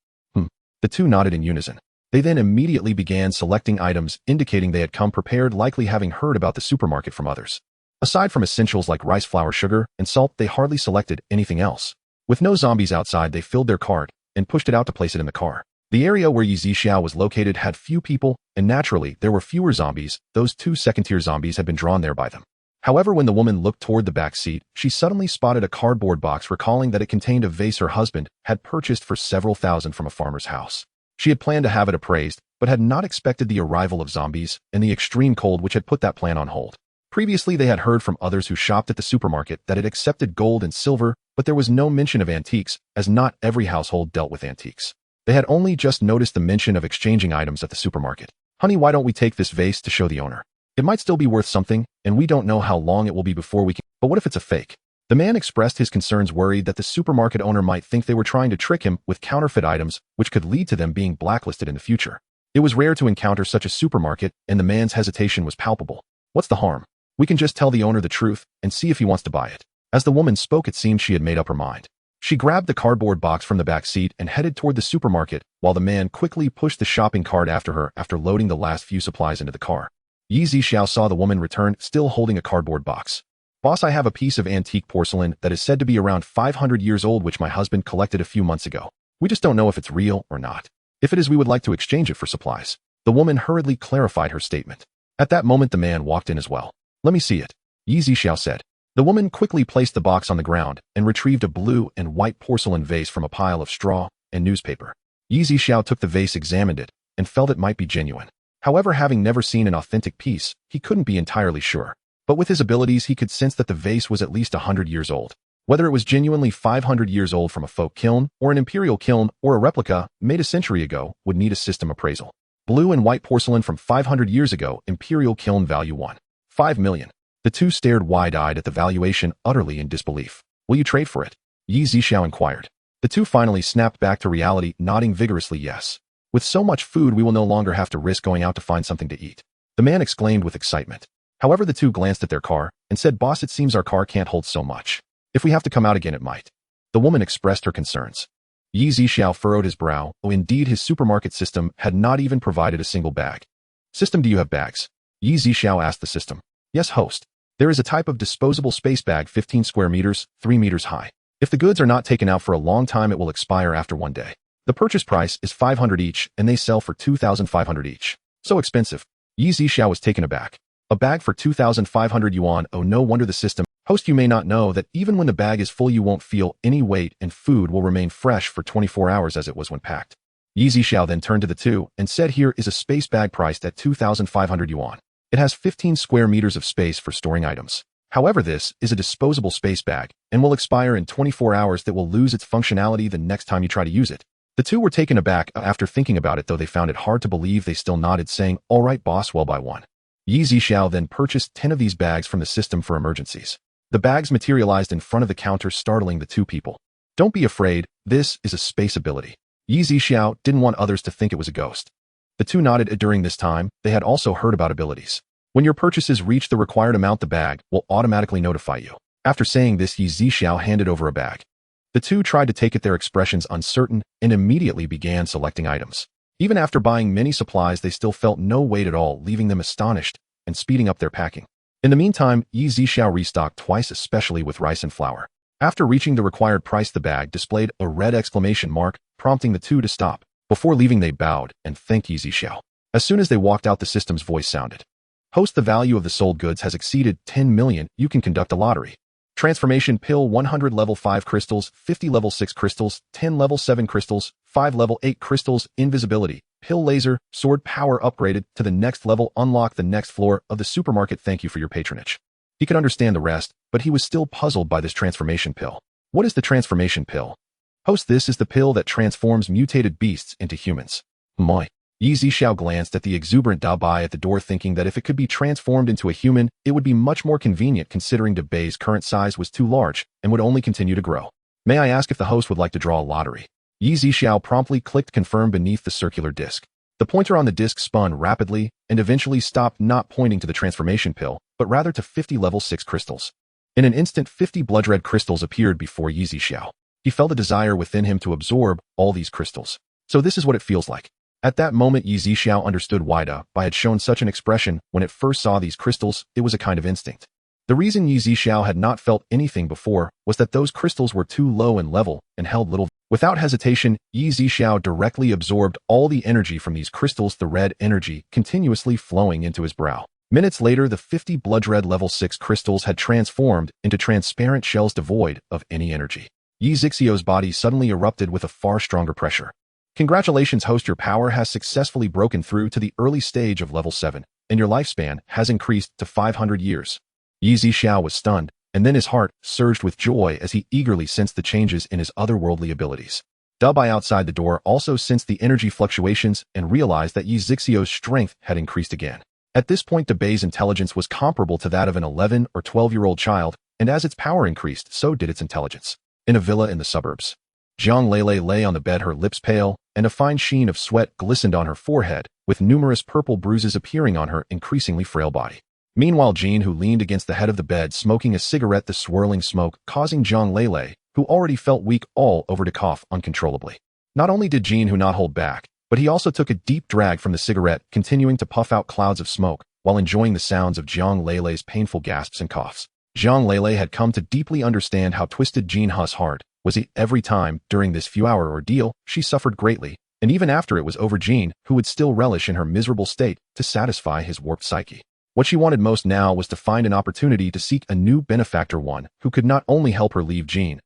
The 2 nodded in unison. They then immediately began selecting items, indicating they had come prepared, likely having heard about the supermarket from others. Aside from essentials like rice flour, sugar, and salt, they hardly selected anything else. With no zombies outside, they filled their cart and pushed it out to place it in the car. The area where Zixiao was located had few people, and naturally, there were fewer zombies. Those 2 second-tier zombies had been drawn there by them. However, when the woman looked toward the back seat, she suddenly spotted a cardboard box, recalling that it contained a vase her husband had purchased for several thousand from a farmer's house. She had planned to have it appraised, but had not expected the arrival of zombies and the extreme cold, which had put that plan on hold. Previously, they had heard from others who shopped at the supermarket that it accepted gold and silver, but there was no mention of antiques, as not every household dealt with antiques. They had only just noticed the mention of exchanging items at the supermarket. "Honey, why don't we take this vase to show the owner? It might still be worth something, and we don't know how long it will be before we can. But what if it's a fake?" The man expressed his concerns, worried that the supermarket owner might think they were trying to trick him with counterfeit items, which could lead to them being blacklisted in the future. It was rare to encounter such a supermarket, and the man's hesitation was palpable. "What's the harm? We can just tell the owner the truth and see if he wants to buy it." As the woman spoke, it seemed she had made up her mind. She grabbed the cardboard box from the back seat and headed toward the supermarket, while the man quickly pushed the shopping cart after her after loading the last few supplies into the car. Zixiao saw the woman return, still holding a cardboard box. "Boss, I have a piece of antique porcelain that is said to be around 500 years old which my husband collected a few months ago. We just don't know if it's real or not. If it is, we would like to exchange it for supplies." The woman hurriedly clarified her statement. At that moment, the man walked in as well. "Let me see it," Zixiao said. The woman quickly placed the box on the ground and retrieved a blue and white porcelain vase from a pile of straw and newspaper. Zixiao took the vase, examined it, and felt it might be genuine. However, having never seen an authentic piece, he couldn't be entirely sure. But with his abilities, he could sense that the vase was at least 100 years old. Whether it was genuinely 500 years old from a folk kiln, or an imperial kiln, or a replica made a century ago, would need a system appraisal. Blue and white porcelain from 500 years ago, imperial kiln, value 1.5 million. The two stared wide-eyed at the valuation, utterly in disbelief. "Will you trade for it?" Zixiao inquired. The two finally snapped back to reality, nodding vigorously yes. "With so much food, we will no longer have to risk going out to find something to eat," the man exclaimed with excitement. However, the two glanced at their car and said, "Boss, it seems our car can't hold so much. If we have to come out again, it might." The woman expressed her concerns. Zixiao furrowed his brow. Oh, indeed, his supermarket system had not even provided a single bag. "System, do you have bags?" Zixiao asked the system. "Yes, host. There is a type of disposable space bag, 15 square meters, 3 meters high. If the goods are not taken out for a long time, it will expire after one day. The purchase price is 500 each, and they sell for 2,500 each. So expensive." Zixiao was taken aback. A bag for 2,500 yuan? Oh, no wonder the system. Host, you may not know that even when the bag is full, you won't feel any weight, and food will remain fresh for 24 hours as it was when packed. Zixiao then turned to the two and said, "Here is a space bag priced at 2,500 yuan. It has 15 square meters of space for storing items. However, this is a disposable space bag and will expire in 24 hours. That will lose its functionality the next time you try to use it." The two were taken aback. After thinking about it, though, they found it hard to believe. They still nodded, saying, "All right, boss, well, buy one." Zixiao then purchased 10 of these bags from the system for emergencies. The bags materialized in front of the counter, startling the two people. "Don't be afraid, this is a space ability." Zixiao didn't want others to think it was a ghost. The two nodded. During this time, they had also heard about abilities. When your purchases reach the required amount, the bag will automatically notify you. After saying this, Zixiao handed over a bag. The two tried to take it, their expressions uncertain, and immediately began selecting items. Even after buying many supplies, they still felt no weight at all, leaving them astonished and speeding up their packing. In the meantime, Zixiao restocked twice, especially with rice and flour. After reaching the required price, the bag displayed a red exclamation mark, prompting the two to stop. Before leaving, they bowed and thanked Zixiao. As soon as they walked out, the system's voice sounded. "Host, the value of the sold goods has exceeded 10 million. You can conduct a lottery. Transformation pill, 100 level 5 crystals, 50 level 6 crystals, 10 level 7 crystals, 5 level 8 crystals, invisibility, pill laser, sword power upgraded to the next level, unlock the next floor of the supermarket. Thank you for your patronage." He could understand the rest, but he was still puzzled by this transformation pill. "What is the transformation pill?" "Host, this is the pill that transforms mutated beasts into humans." "Moi." Zixiao glanced at the exuberant Dabai at the door, thinking that if it could be transformed into a human, it would be much more convenient, considering Dabai's current size was too large and would only continue to grow. "May I ask if the host would like to draw a lottery?" Zixiao promptly clicked confirm beneath the circular disc. The pointer on the disc spun rapidly and eventually stopped, not pointing to the transformation pill, but rather to 50 level 6 crystals. In an instant, 50 blood-red crystals appeared before Zixiao. He felt a desire within him to absorb all these crystals. So this is what it feels like. At that moment, Zixiao understood why Dabai had shown such an expression when it first saw these crystals. It was a kind of instinct. The reason Zixiao had not felt anything before was that those crystals were too low in level and held little. Without hesitation, Zixiao directly absorbed all the energy from these crystals, the red energy continuously flowing into his brow. Minutes later, the 50 blood-red level 6 crystals had transformed into transparent shells devoid of any energy. Zixiao's body suddenly erupted with a far stronger pressure. "Congratulations, host, your power has successfully broken through to the early stage of level 7, and your lifespan has increased to 500 years. Zixiao was stunned, and then his heart surged with joy as he eagerly sensed the changes in his otherworldly abilities. Dabai outside the door also sensed the energy fluctuations and realized that Zixiao's strength had increased again. At this point, Dabai's intelligence was comparable to that of an 11 or 12-year-old child, and as its power increased, so did its intelligence. In a villa in the suburbs, Jiang Lele lay on the bed, her lips pale, and a fine sheen of sweat glistened on her forehead, with numerous purple bruises appearing on her increasingly frail body. Meanwhile, Jean, who leaned against the head of the bed, smoking a cigarette, the swirling smoke causing Zhang Lele, who already felt weak all over, to cough uncontrollably. Not only did Jean who not hold back, but he also took a deep drag from the cigarette, continuing to puff out clouds of smoke, while enjoying the sounds of Zhang Lele's painful gasps and coughs. Zhang Lele had come to deeply understand how twisted Jean Hu's heart was. Every time, during this few-hour ordeal, she suffered greatly, and even after it was over, Jean, who would still relish in her miserable state, to satisfy his warped psyche. What she wanted most now was to find an opportunity to seek a new benefactor, one who could not only help her leave Jean,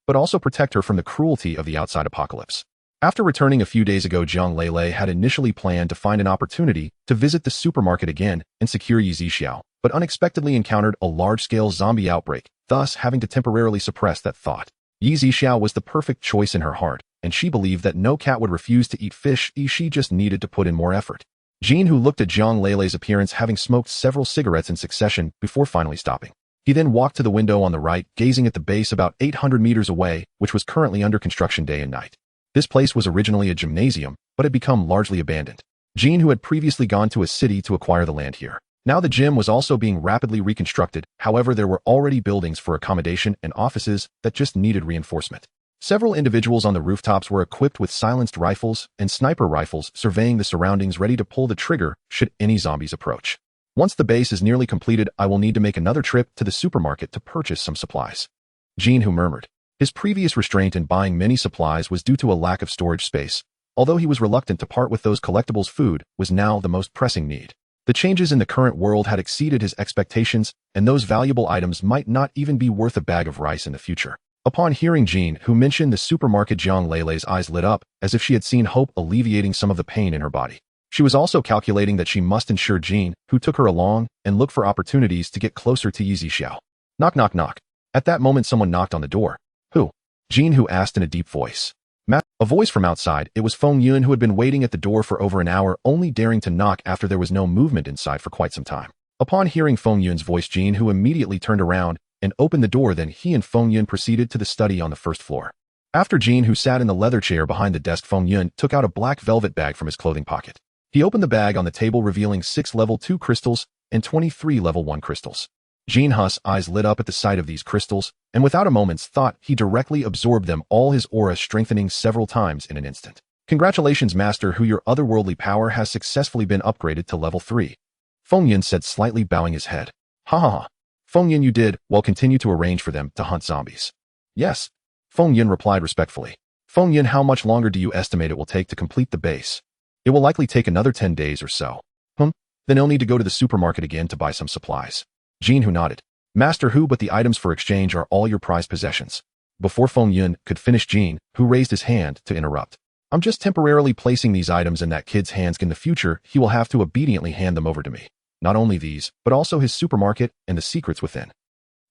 but also protect her from the cruelty of the outside apocalypse. After returning a few days ago, Zhang Lele had initially planned to find an opportunity to visit the supermarket again and secure Zixiao, but unexpectedly encountered a large-scale zombie outbreak, thus having to temporarily suppress that thought. Zixiao was the perfect choice in her heart, and she believed that no cat would refuse to eat fish. She just needed to put in more effort. Jean, who looked at Zhang Lele's appearance, having smoked several cigarettes in succession before finally stopping. He then walked to the window on the right, gazing at the base about 800 meters away, which was currently under construction day and night. This place was originally a gymnasium, but had become largely abandoned. Jean, who had previously gone to a city to acquire the land here. Now the gym was also being rapidly reconstructed. However, there were already buildings for accommodation and offices that just needed reinforcement. Several individuals on the rooftops were equipped with silenced rifles and sniper rifles, surveying the surroundings, ready to pull the trigger should any zombies approach. Once the base is nearly completed, I will need to make another trip to the supermarket to purchase some supplies. Jean, who murmured. His previous restraint in buying many supplies was due to a lack of storage space. Although he was reluctant to part with those collectibles, food was now the most pressing need. The changes in the current world had exceeded his expectations, and those valuable items might not even be worth a bag of rice in the future. Upon hearing Jean, who mentioned the supermarket, Zhang Lele's eyes lit up, as if she had seen hope alleviating some of the pain in her body. She was also calculating that she must ensure Jean, who took her along, and look for opportunities to get closer to Zixiao. Knock, knock, knock. At that moment, someone knocked on the door. Who? Jean, who asked in a deep voice. A voice from outside. It was Feng Yun, who had been waiting at the door for over an hour, only daring to knock after there was no movement inside for quite some time. Upon hearing Feng Yun's voice, Jean, who immediately turned around and opened the door. Then he and Feng Yun proceeded to the study on the first floor. After Jean, who sat in the leather chair behind the desk, Feng Yun took out a black velvet bag from his clothing pocket. He opened the bag on the table, revealing 6 level 2 crystals and 23 level 1 crystals. Jean Hu's eyes lit up at the sight of these crystals, and without a moment's thought, he directly absorbed them, all his aura strengthening several times in an instant. Congratulations, Master, who your otherworldly power has successfully been upgraded to level 3. Feng Yun said, slightly bowing his head. Ha ha ha. Feng Yun, you did well. Continue to arrange for them to hunt zombies. Yes. Feng Yun replied respectfully. Feng Yun, how much longer do you estimate it will take to complete the base? It will likely take another 10 days or so. Then I'll need to go to the supermarket again to buy some supplies. Jean, who nodded. Master, who, but the items for exchange are all your prized possessions. Before Feng Yun could finish, Jean, who raised his hand to interrupt. I'm just temporarily placing these items in that kid's hands. In the future, he will have to obediently hand them over to me. Not only these, but also his supermarket and the secrets within.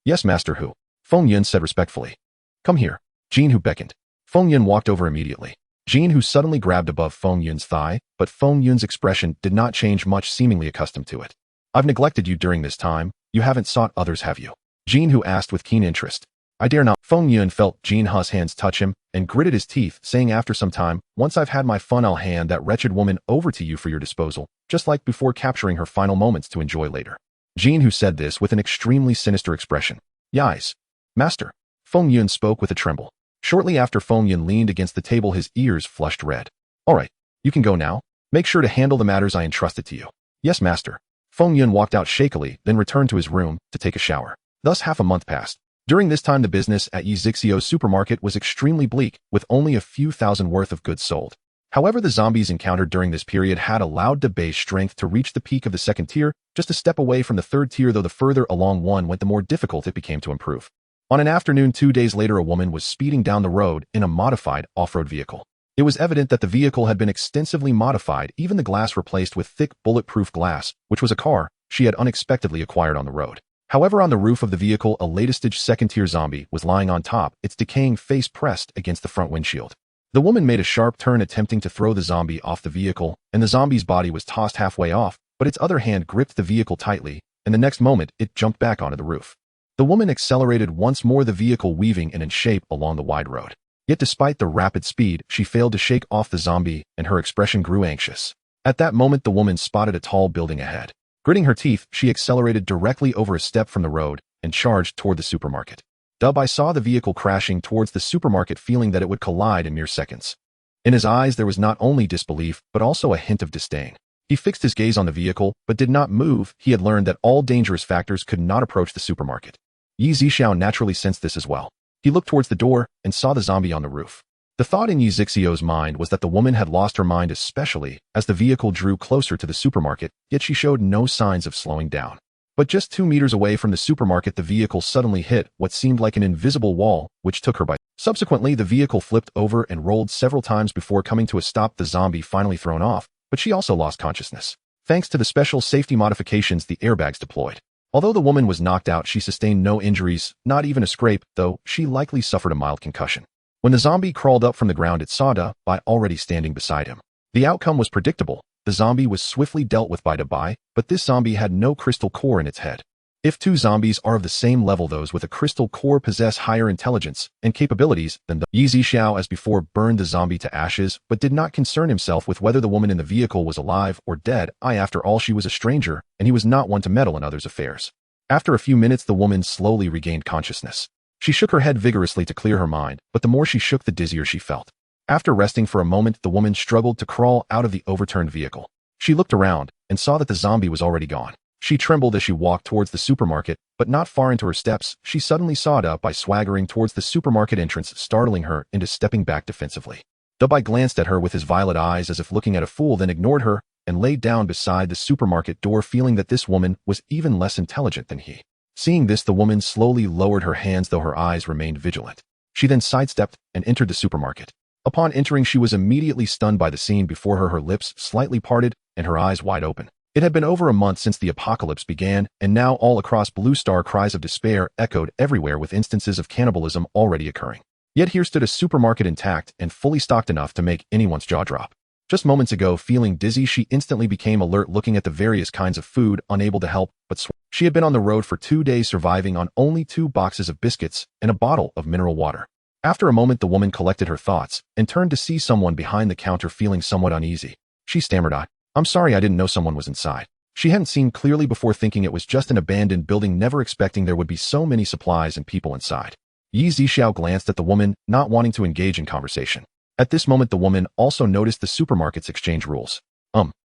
Yes, Master, who? Feng Yun said respectfully. Come here. Jean, who beckoned. Feng Yun walked over immediately. Jean, who suddenly grabbed above Feng Yun's thigh, but Feng Yun's expression did not change much, seemingly accustomed to it. I've neglected you during this time. You haven't sought others, have you? Jean, who asked with keen interest. I dare not. Feng Yun felt Jean Hu's hands touch him and gritted his teeth, saying after some time, once I've had my fun, I'll hand that wretched woman over to you for your disposal, just like before, capturing her final moments to enjoy later. Jean, who said this with an extremely sinister expression. Yais. Master. Feng Yun spoke with a tremble. Shortly after, Feng Yun leaned against the table, his ears flushed red. All right, you can go now. Make sure to handle the matters I entrusted to you. Yes, Master. Feng Yun walked out shakily, then returned to his room to take a shower. Thus half a month passed. During this time, the business at Zixiao's supermarket was extremely bleak, with only a few thousand worth of goods sold. However, the zombies encountered during this period had allowed the base strength to reach the peak of the 2nd tier, just a step away from the 3rd tier, though the further along one went, the more difficult it became to improve. On an afternoon 2 days later, a woman was speeding down the road in a modified off-road vehicle. It was evident that the vehicle had been extensively modified, even the glass replaced with thick, bulletproof glass, which was a car she had unexpectedly acquired on the road. However, on the roof of the vehicle, a latest-stage 2nd-tier zombie was lying on top, its decaying face pressed against the front windshield. The woman made a sharp turn, attempting to throw the zombie off the vehicle, and the zombie's body was tossed halfway off, but its other hand gripped the vehicle tightly, and the next moment, it jumped back onto the roof. The woman accelerated once more, the vehicle weaving and in shape along the wide road. Yet despite the rapid speed, she failed to shake off the zombie, and her expression grew anxious. At that moment, the woman spotted a tall building ahead. Gritting her teeth, she accelerated directly over a step from the road and charged toward the supermarket. I saw the vehicle crashing towards the supermarket, feeling that it would collide in mere seconds. In his eyes there was not only disbelief, but also a hint of disdain. He fixed his gaze on the vehicle, but did not move. He had learned that all dangerous factors could not approach the supermarket. Zixiao naturally sensed this as well. He looked towards the door and saw the zombie on the roof. The thought in Zixiao's mind was that the woman had lost her mind, especially as the vehicle drew closer to the supermarket, yet she showed no signs of slowing down. But just 2 meters away from the supermarket, the vehicle suddenly hit what seemed like an invisible wall, which took her by. Subsequently, the vehicle flipped over and rolled several times before coming to a stop, the zombie finally thrown off, but she also lost consciousness. Thanks to the special safety modifications, the airbags deployed. Although the woman was knocked out, she sustained no injuries, not even a scrape, though she likely suffered a mild concussion. When the zombie crawled up from the ground, it saw Bai already standing beside him. The outcome was predictable. The zombie was swiftly dealt with by Bai, but this zombie had no crystal core in its head. If 2 zombies are of the same level, those with a crystal core possess higher intelligence and capabilities than the Zixiao, as before, burned the zombie to ashes, but did not concern himself with whether the woman in the vehicle was alive or dead. After all, she was a stranger, and he was not one to meddle in others' affairs. After a few minutes, the woman slowly regained consciousness. She shook her head vigorously to clear her mind, but the more she shook, the dizzier she felt. After resting for a moment, the woman struggled to crawl out of the overturned vehicle. She looked around and saw that the zombie was already gone. She trembled as she walked towards the supermarket, but not far into her steps, she suddenly saw Bai swaggering towards the supermarket entrance, startling her into stepping back defensively. Bai glanced at her with his violet eyes as if looking at a fool, then ignored her and laid down beside the supermarket door, feeling that this woman was even less intelligent than he. Seeing this, the woman slowly lowered her hands, though her eyes remained vigilant. She then sidestepped and entered the supermarket. Upon entering, she was immediately stunned by the scene before her, her lips slightly parted and her eyes wide open. It had been over a month since the apocalypse began, and now all across Blue Star cries of despair echoed everywhere, with instances of cannibalism already occurring. Yet here stood a supermarket intact and fully stocked, enough to make anyone's jaw drop. Just moments ago, feeling dizzy, she instantly became alert, looking at the various kinds of food, unable to help but she had been on the road for 2 days, surviving on only 2 boxes of biscuits and a bottle of mineral water. After a moment, the woman collected her thoughts and turned to see someone behind the counter, feeling somewhat uneasy. She stammered, "I'm sorry, I didn't know someone was inside." She hadn't seen clearly before, thinking it was just an abandoned building, never expecting there would be so many supplies and people inside. Zixiao glanced at the woman, not wanting to engage in conversation. At this moment, the woman also noticed the supermarket's exchange rules.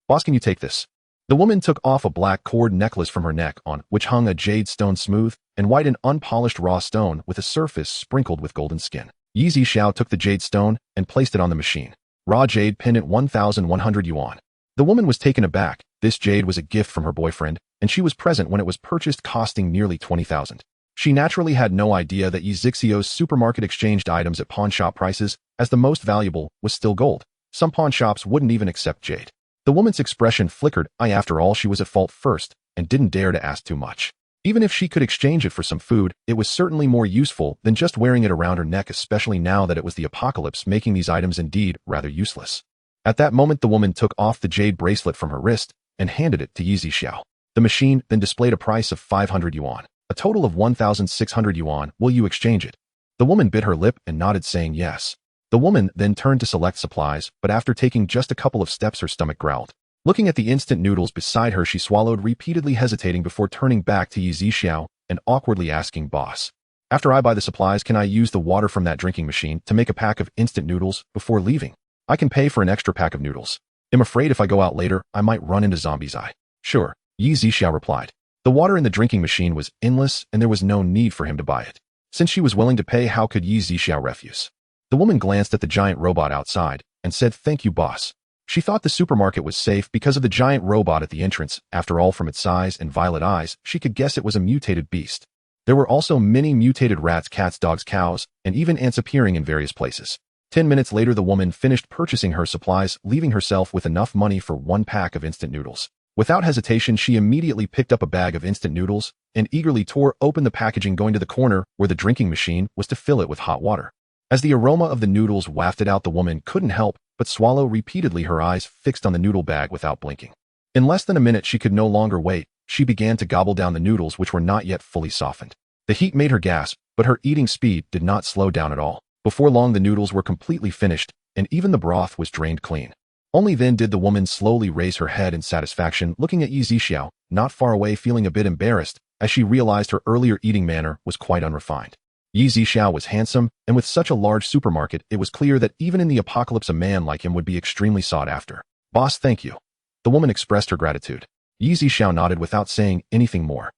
Boss, can you take this?" The woman took off a black cord necklace from her neck, on which hung a jade stone, smooth and white, and unpolished raw stone with a surface sprinkled with golden skin. Zixiao took the jade stone and placed it on the machine. Raw jade pendant, 1,100 yuan. The woman was taken aback. This jade was a gift from her boyfriend, and she was present when it was purchased, costing nearly 20,000. She naturally had no idea that Zixiao's supermarket exchanged items at pawn shop prices, as the most valuable was still gold. Some pawn shops wouldn't even accept jade. The woman's expression flickered. After all, she was at fault first and didn't dare to ask too much. Even if she could exchange it for some food, it was certainly more useful than just wearing it around her neck, especially now that it was the apocalypse, making these items indeed rather useless. At that moment, the woman took off the jade bracelet from her wrist and handed it to Zixiao. The machine then displayed a price of 500 yuan, a total of 1,600 yuan. "Will you exchange it?" The woman bit her lip and nodded, saying yes. The woman then turned to select supplies, but after taking just a couple of steps, her stomach growled. Looking at the instant noodles beside her, she swallowed, repeatedly hesitating before turning back to Zixiao and awkwardly asking, "Boss, after I buy the supplies, can I use the water from that drinking machine to make a pack of instant noodles before leaving? I can pay for an extra pack of noodles. I'm afraid if I go out later, I might run into zombies." "Sure," Zixiao replied. The water in the drinking machine was endless, and there was no need for him to buy it. Since she was willing to pay, how could Zixiao refuse? The woman glanced at the giant robot outside and said, "Thank you, boss." She thought the supermarket was safe because of the giant robot at the entrance. After all, from its size and violet eyes, she could guess it was a mutated beast. There were also many mutated rats, cats, dogs, cows, and even ants appearing in various places. 10 minutes later, the woman finished purchasing her supplies, leaving herself with enough money for 1 pack of instant noodles. Without hesitation, she immediately picked up a bag of instant noodles and eagerly tore open the packaging, going to the corner where the drinking machine was to fill it with hot water. As the aroma of the noodles wafted out, the woman couldn't help but swallow repeatedly, her eyes fixed on the noodle bag without blinking. In less than a minute, she could no longer wait. She began to gobble down the noodles, which were not yet fully softened. The heat made her gasp, but her eating speed did not slow down at all. Before long, the noodles were completely finished, and even the broth was drained clean. Only then did the woman slowly raise her head in satisfaction, looking at Zixiao, not far away, feeling a bit embarrassed, as she realized her earlier eating manner was quite unrefined. Zixiao was handsome, and with such a large supermarket, it was clear that even in the apocalypse a man like him would be extremely sought after. Boss, thank you. The woman expressed her gratitude. Zixiao nodded without saying anything more.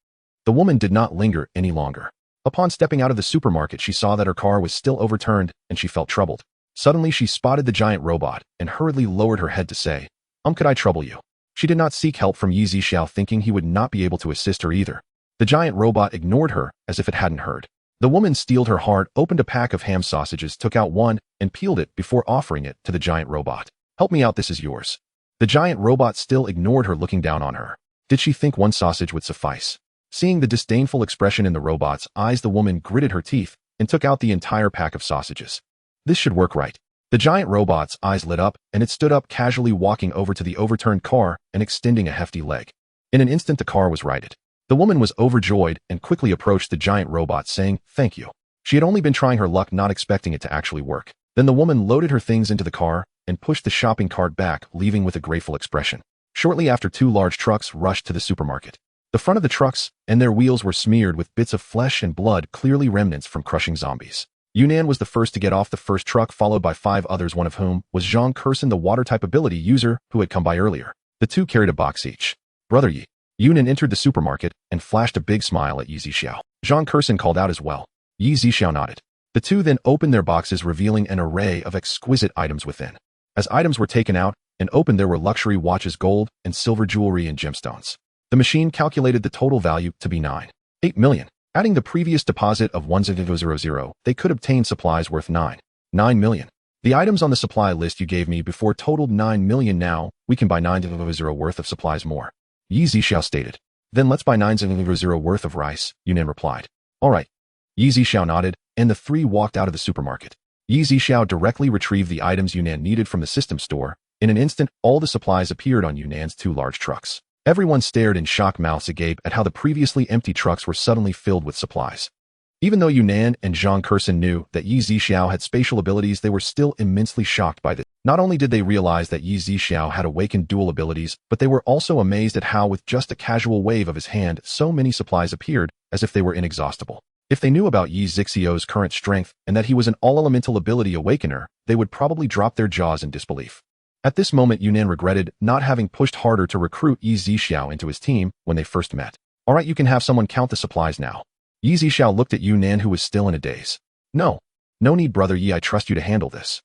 The woman did not linger any longer. Upon stepping out of the supermarket, she saw that her car was still overturned, and she felt troubled. Suddenly, she spotted the giant robot and hurriedly lowered her head to say, could I trouble you? She did not seek help from Zixiao, thinking he would not be able to assist her either. The giant robot ignored her as if it hadn't heard. The woman steeled her heart, opened a pack of ham sausages, took out one, and peeled it before offering it to the giant robot. Help me out, this is yours. The giant robot still ignored her, looking down on her. Did she think one sausage would suffice? Seeing the disdainful expression in the robot's eyes, the woman gritted her teeth and took out the entire pack of sausages. This should work, right? The giant robot's eyes lit up, and it stood up, casually walking over to the overturned car and extending a hefty leg. In an instant, the car was righted. The woman was overjoyed and quickly approached the giant robot, saying, thank you. She had only been trying her luck, not expecting it to actually work. Then the woman loaded her things into the car and pushed the shopping cart back, leaving with a grateful expression. Shortly after, 2 large trucks rushed to the supermarket. The front of the trucks and their wheels were smeared with bits of flesh and blood, clearly remnants from crushing zombies. Yunnan was the first to get off the first truck, followed by 5 others, one of whom was Zhang Kursin, the water-type ability user who had come by earlier. The 2 carried a box each. Brother Yi. Yunnan entered the supermarket and flashed a big smile at Zixiao. Zhang Kursin called out as well. Zixiao nodded. The 2 then opened their boxes, revealing an array of exquisite items within. As items were taken out and opened, there were luxury watches, gold and silver jewelry, and gemstones. The machine calculated the total value to be 9.8 million. Adding the previous deposit of 1000, they could obtain supplies worth 9 million. The items on the supply list you gave me before totaled 9 million. Now, we can buy 900 worth of supplies more. Zixiao stated. Then let's buy 900 worth of rice, Yunnan replied. All right. Zixiao nodded, and the 3 walked out of the supermarket. Zixiao directly retrieved the items Yunnan needed from the system store. In an instant, all the supplies appeared on Yunnan's 2 large trucks. Everyone stared in shock, mouths agape, at how the previously empty trucks were suddenly filled with supplies. Even though Yunnan and Zhang Kursin knew that Zixiao had spatial abilities, they were still immensely shocked by this. Not only did they realize that Zixiao had awakened dual abilities, but they were also amazed at how, with just a casual wave of his hand, so many supplies appeared, as if they were inexhaustible. If they knew about Zixiao's current strength and that he was an all-elemental ability awakener, they would probably drop their jaws in disbelief. At this moment, Yunnan regretted not having pushed harder to recruit Zixiao into his team when they first met. All right, you can have someone count the supplies now. Zixiao looked at Yunnan, who was still in a daze. No need, Brother Yi, I trust you to handle this.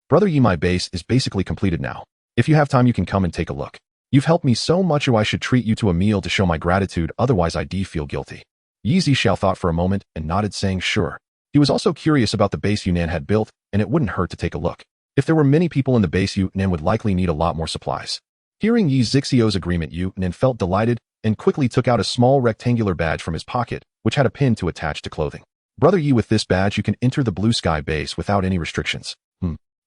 Brother Yi, my base is basically completed now. If you have time, you can come and take a look. You've helped me so much, I should treat you to a meal to show my gratitude, otherwise I feel guilty. Zixiao thought for a moment and nodded, saying sure. He was also curious about the base Yunnan had built, and it wouldn't hurt to take a look. If there were many people in the base, Yunnan would likely need a lot more supplies. Hearing Zixiao's agreement, Yunnan felt delighted and quickly took out a small rectangular badge from his pocket, which had a pin to attach to clothing. Brother Yi, with this badge you can enter the Blue Sky base without any restrictions.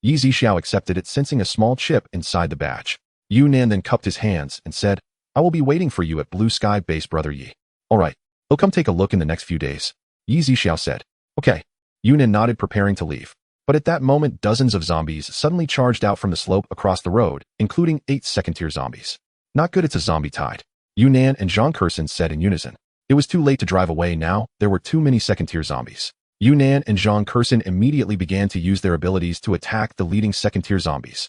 Zixiao accepted it, sensing a small chip inside the badge. Yunnan then cupped his hands and said, I will be waiting for you at Blue Sky base, Brother Yi. All right, I'll come take a look in the next few days. Zixiao said. Okay. Yunnan nodded, preparing to leave. But at that moment, dozens of zombies suddenly charged out from the slope across the road, including 8 second-tier zombies. Not good, it's a zombie tide. Yunnan and Zhang Kursin said in unison. It was too late to drive away now, there were too many second-tier zombies. Yunnan and Zhang Kursin immediately began to use their abilities to attack the leading second-tier zombies.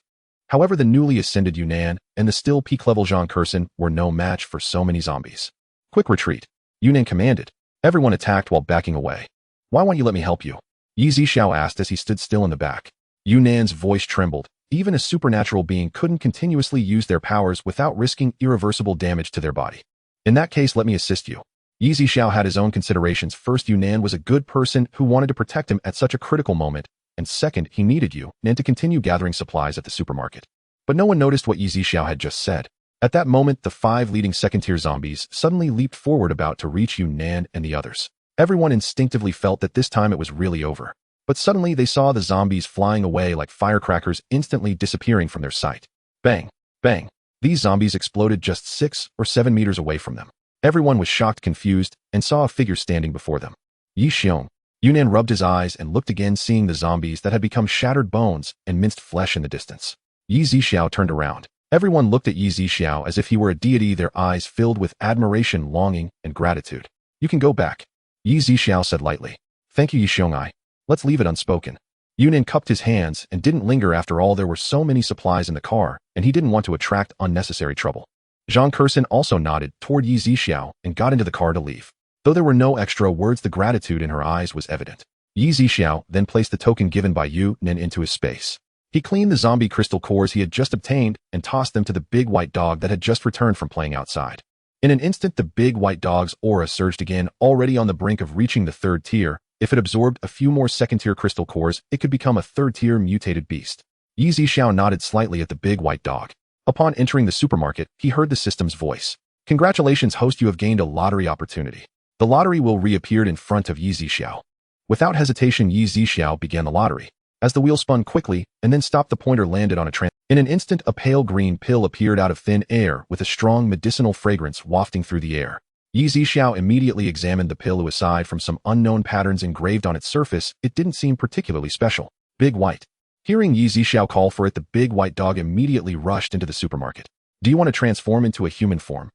However, the newly ascended Yunnan and the still peak-level Zhang Kursin were no match for so many zombies. Quick retreat, Yunnan commanded. Everyone attacked while backing away. Why won't you let me help you? Zixiao asked as he stood still in the back. Yunnan's voice trembled. Even a supernatural being couldn't continuously use their powers without risking irreversible damage to their body. In that case, let me assist you. Zixiao had his own considerations. First, Yunnan was a good person who wanted to protect him at such a critical moment, and second, he needed Yunnan to continue gathering supplies at the supermarket. But no one noticed what Zixiao had just said. At that moment, the 5 leading second-tier zombies suddenly leaped forward, about to reach Yunnan and the others. Everyone instinctively felt that this time it was really over. But suddenly they saw the zombies flying away like firecrackers, instantly disappearing from their sight. Bang! Bang! These zombies exploded just 6 or 7 meters away from them. Everyone was shocked, confused, and saw a figure standing before them. Yi Xiong. Yunnan rubbed his eyes and looked again, seeing the zombies that had become shattered bones and minced flesh in the distance. Yi Zixiao turned around. Everyone looked at Yi Zixiao as if he were a deity, their eyes filled with admiration, longing, and gratitude. You can go back, Yi Zixiao said lightly. Thank you, Yi Xiong'ai. Let's leave it unspoken. Yunin cupped his hands and didn't linger. After all, there were so many supplies in the car, and he didn't want to attract unnecessary trouble. Zhang Kersin also nodded toward Yi Zixiao and got into the car to leave. Though there were no extra words, the gratitude in her eyes was evident. Yi Zixiao then placed the token given by Yu Nin into his space. He cleaned the zombie crystal cores he had just obtained and tossed them to the big white dog that had just returned from playing outside. In an instant, the big white dog's aura surged again, already on the brink of reaching the 3rd tier. If it absorbed a few more 2nd-tier crystal cores, it could become a 3rd-tier mutated beast. Yi Zixiao nodded slightly at the big white dog. Upon entering the supermarket, he heard the system's voice. Congratulations, host, you have gained a lottery opportunity. The lottery will reappeared in front of Yi Zixiao. Without hesitation, Yi Zixiao began the lottery. As the wheel spun quickly and then stopped, the pointer landed on a tram. In an instant, a pale green pill appeared out of thin air with a strong medicinal fragrance wafting through the air. Yi Zixiao immediately examined the pill. Aside from some unknown patterns engraved on its surface, it didn't seem particularly special. Big White. Hearing Yi Zixiao call for it, the big white dog immediately rushed into the supermarket. Do you want to transform into a human form?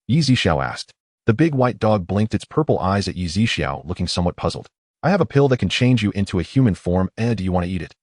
Yi Zixiao asked. The big white dog blinked its purple eyes at Yi Zixiao, looking somewhat puzzled. I have a pill that can change you into a human form. Do you want to eat it?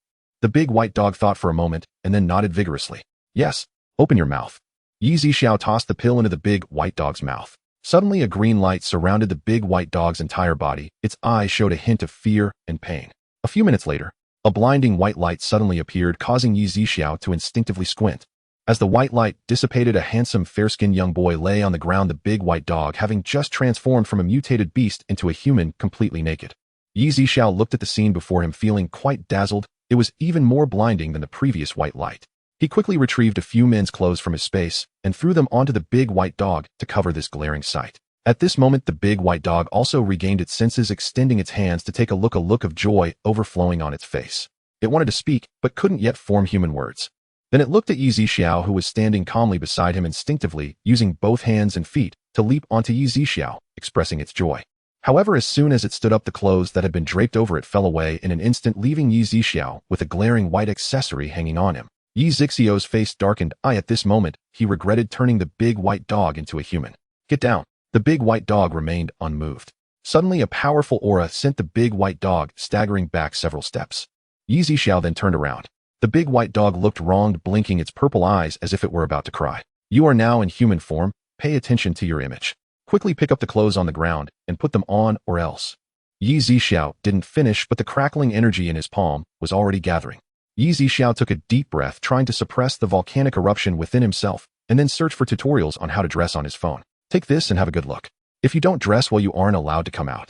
The big white dog thought for a moment and then nodded vigorously. Yes, open your mouth. Yi Zixiao tossed the pill into the big white dog's mouth. Suddenly, a green light surrounded the big white dog's entire body. Its eyes showed a hint of fear and pain. A few minutes later, a blinding white light suddenly appeared, causing Yi Zixiao to instinctively squint. As the white light dissipated, a handsome, fair-skinned young boy lay on the ground, the big white dog having just transformed from a mutated beast into a human, completely naked. Yi Zixiao looked at the scene before him, feeling quite dazzled. It was even more blinding than the previous white light. He quickly retrieved a few men's clothes from his space and threw them onto the big white dog to cover this glaring sight. At this moment, the big white dog also regained its senses, extending its hands to take a look of joy overflowing on its face. It wanted to speak, but couldn't yet form human words. Then it looked at Yi Zixiao, who was standing calmly beside him, instinctively using both hands and feet to leap onto Yi Zixiao, expressing its joy. However, as soon as it stood up, the clothes that had been draped over it fell away in an instant, leaving Yi Zixiao with a glaring white accessory hanging on him. Yi Zixiao's face darkened. At this moment, he regretted turning the big white dog into a human. Get down. The big white dog remained unmoved. Suddenly, a powerful aura sent the big white dog staggering back several steps. Yi Zixiao then turned around. The big white dog looked wronged, blinking its purple eyes as if it were about to cry. You are now in human form. Pay attention to your image. Quickly pick up the clothes on the ground and put them on, or else. Yi Zixiao didn't finish, but the crackling energy in his palm was already gathering. Yi Zixiao took a deep breath, trying to suppress the volcanic eruption within himself, and then searched for tutorials on how to dress on his phone. Take this and have a good look. If you don't dress well, you aren't allowed to come out.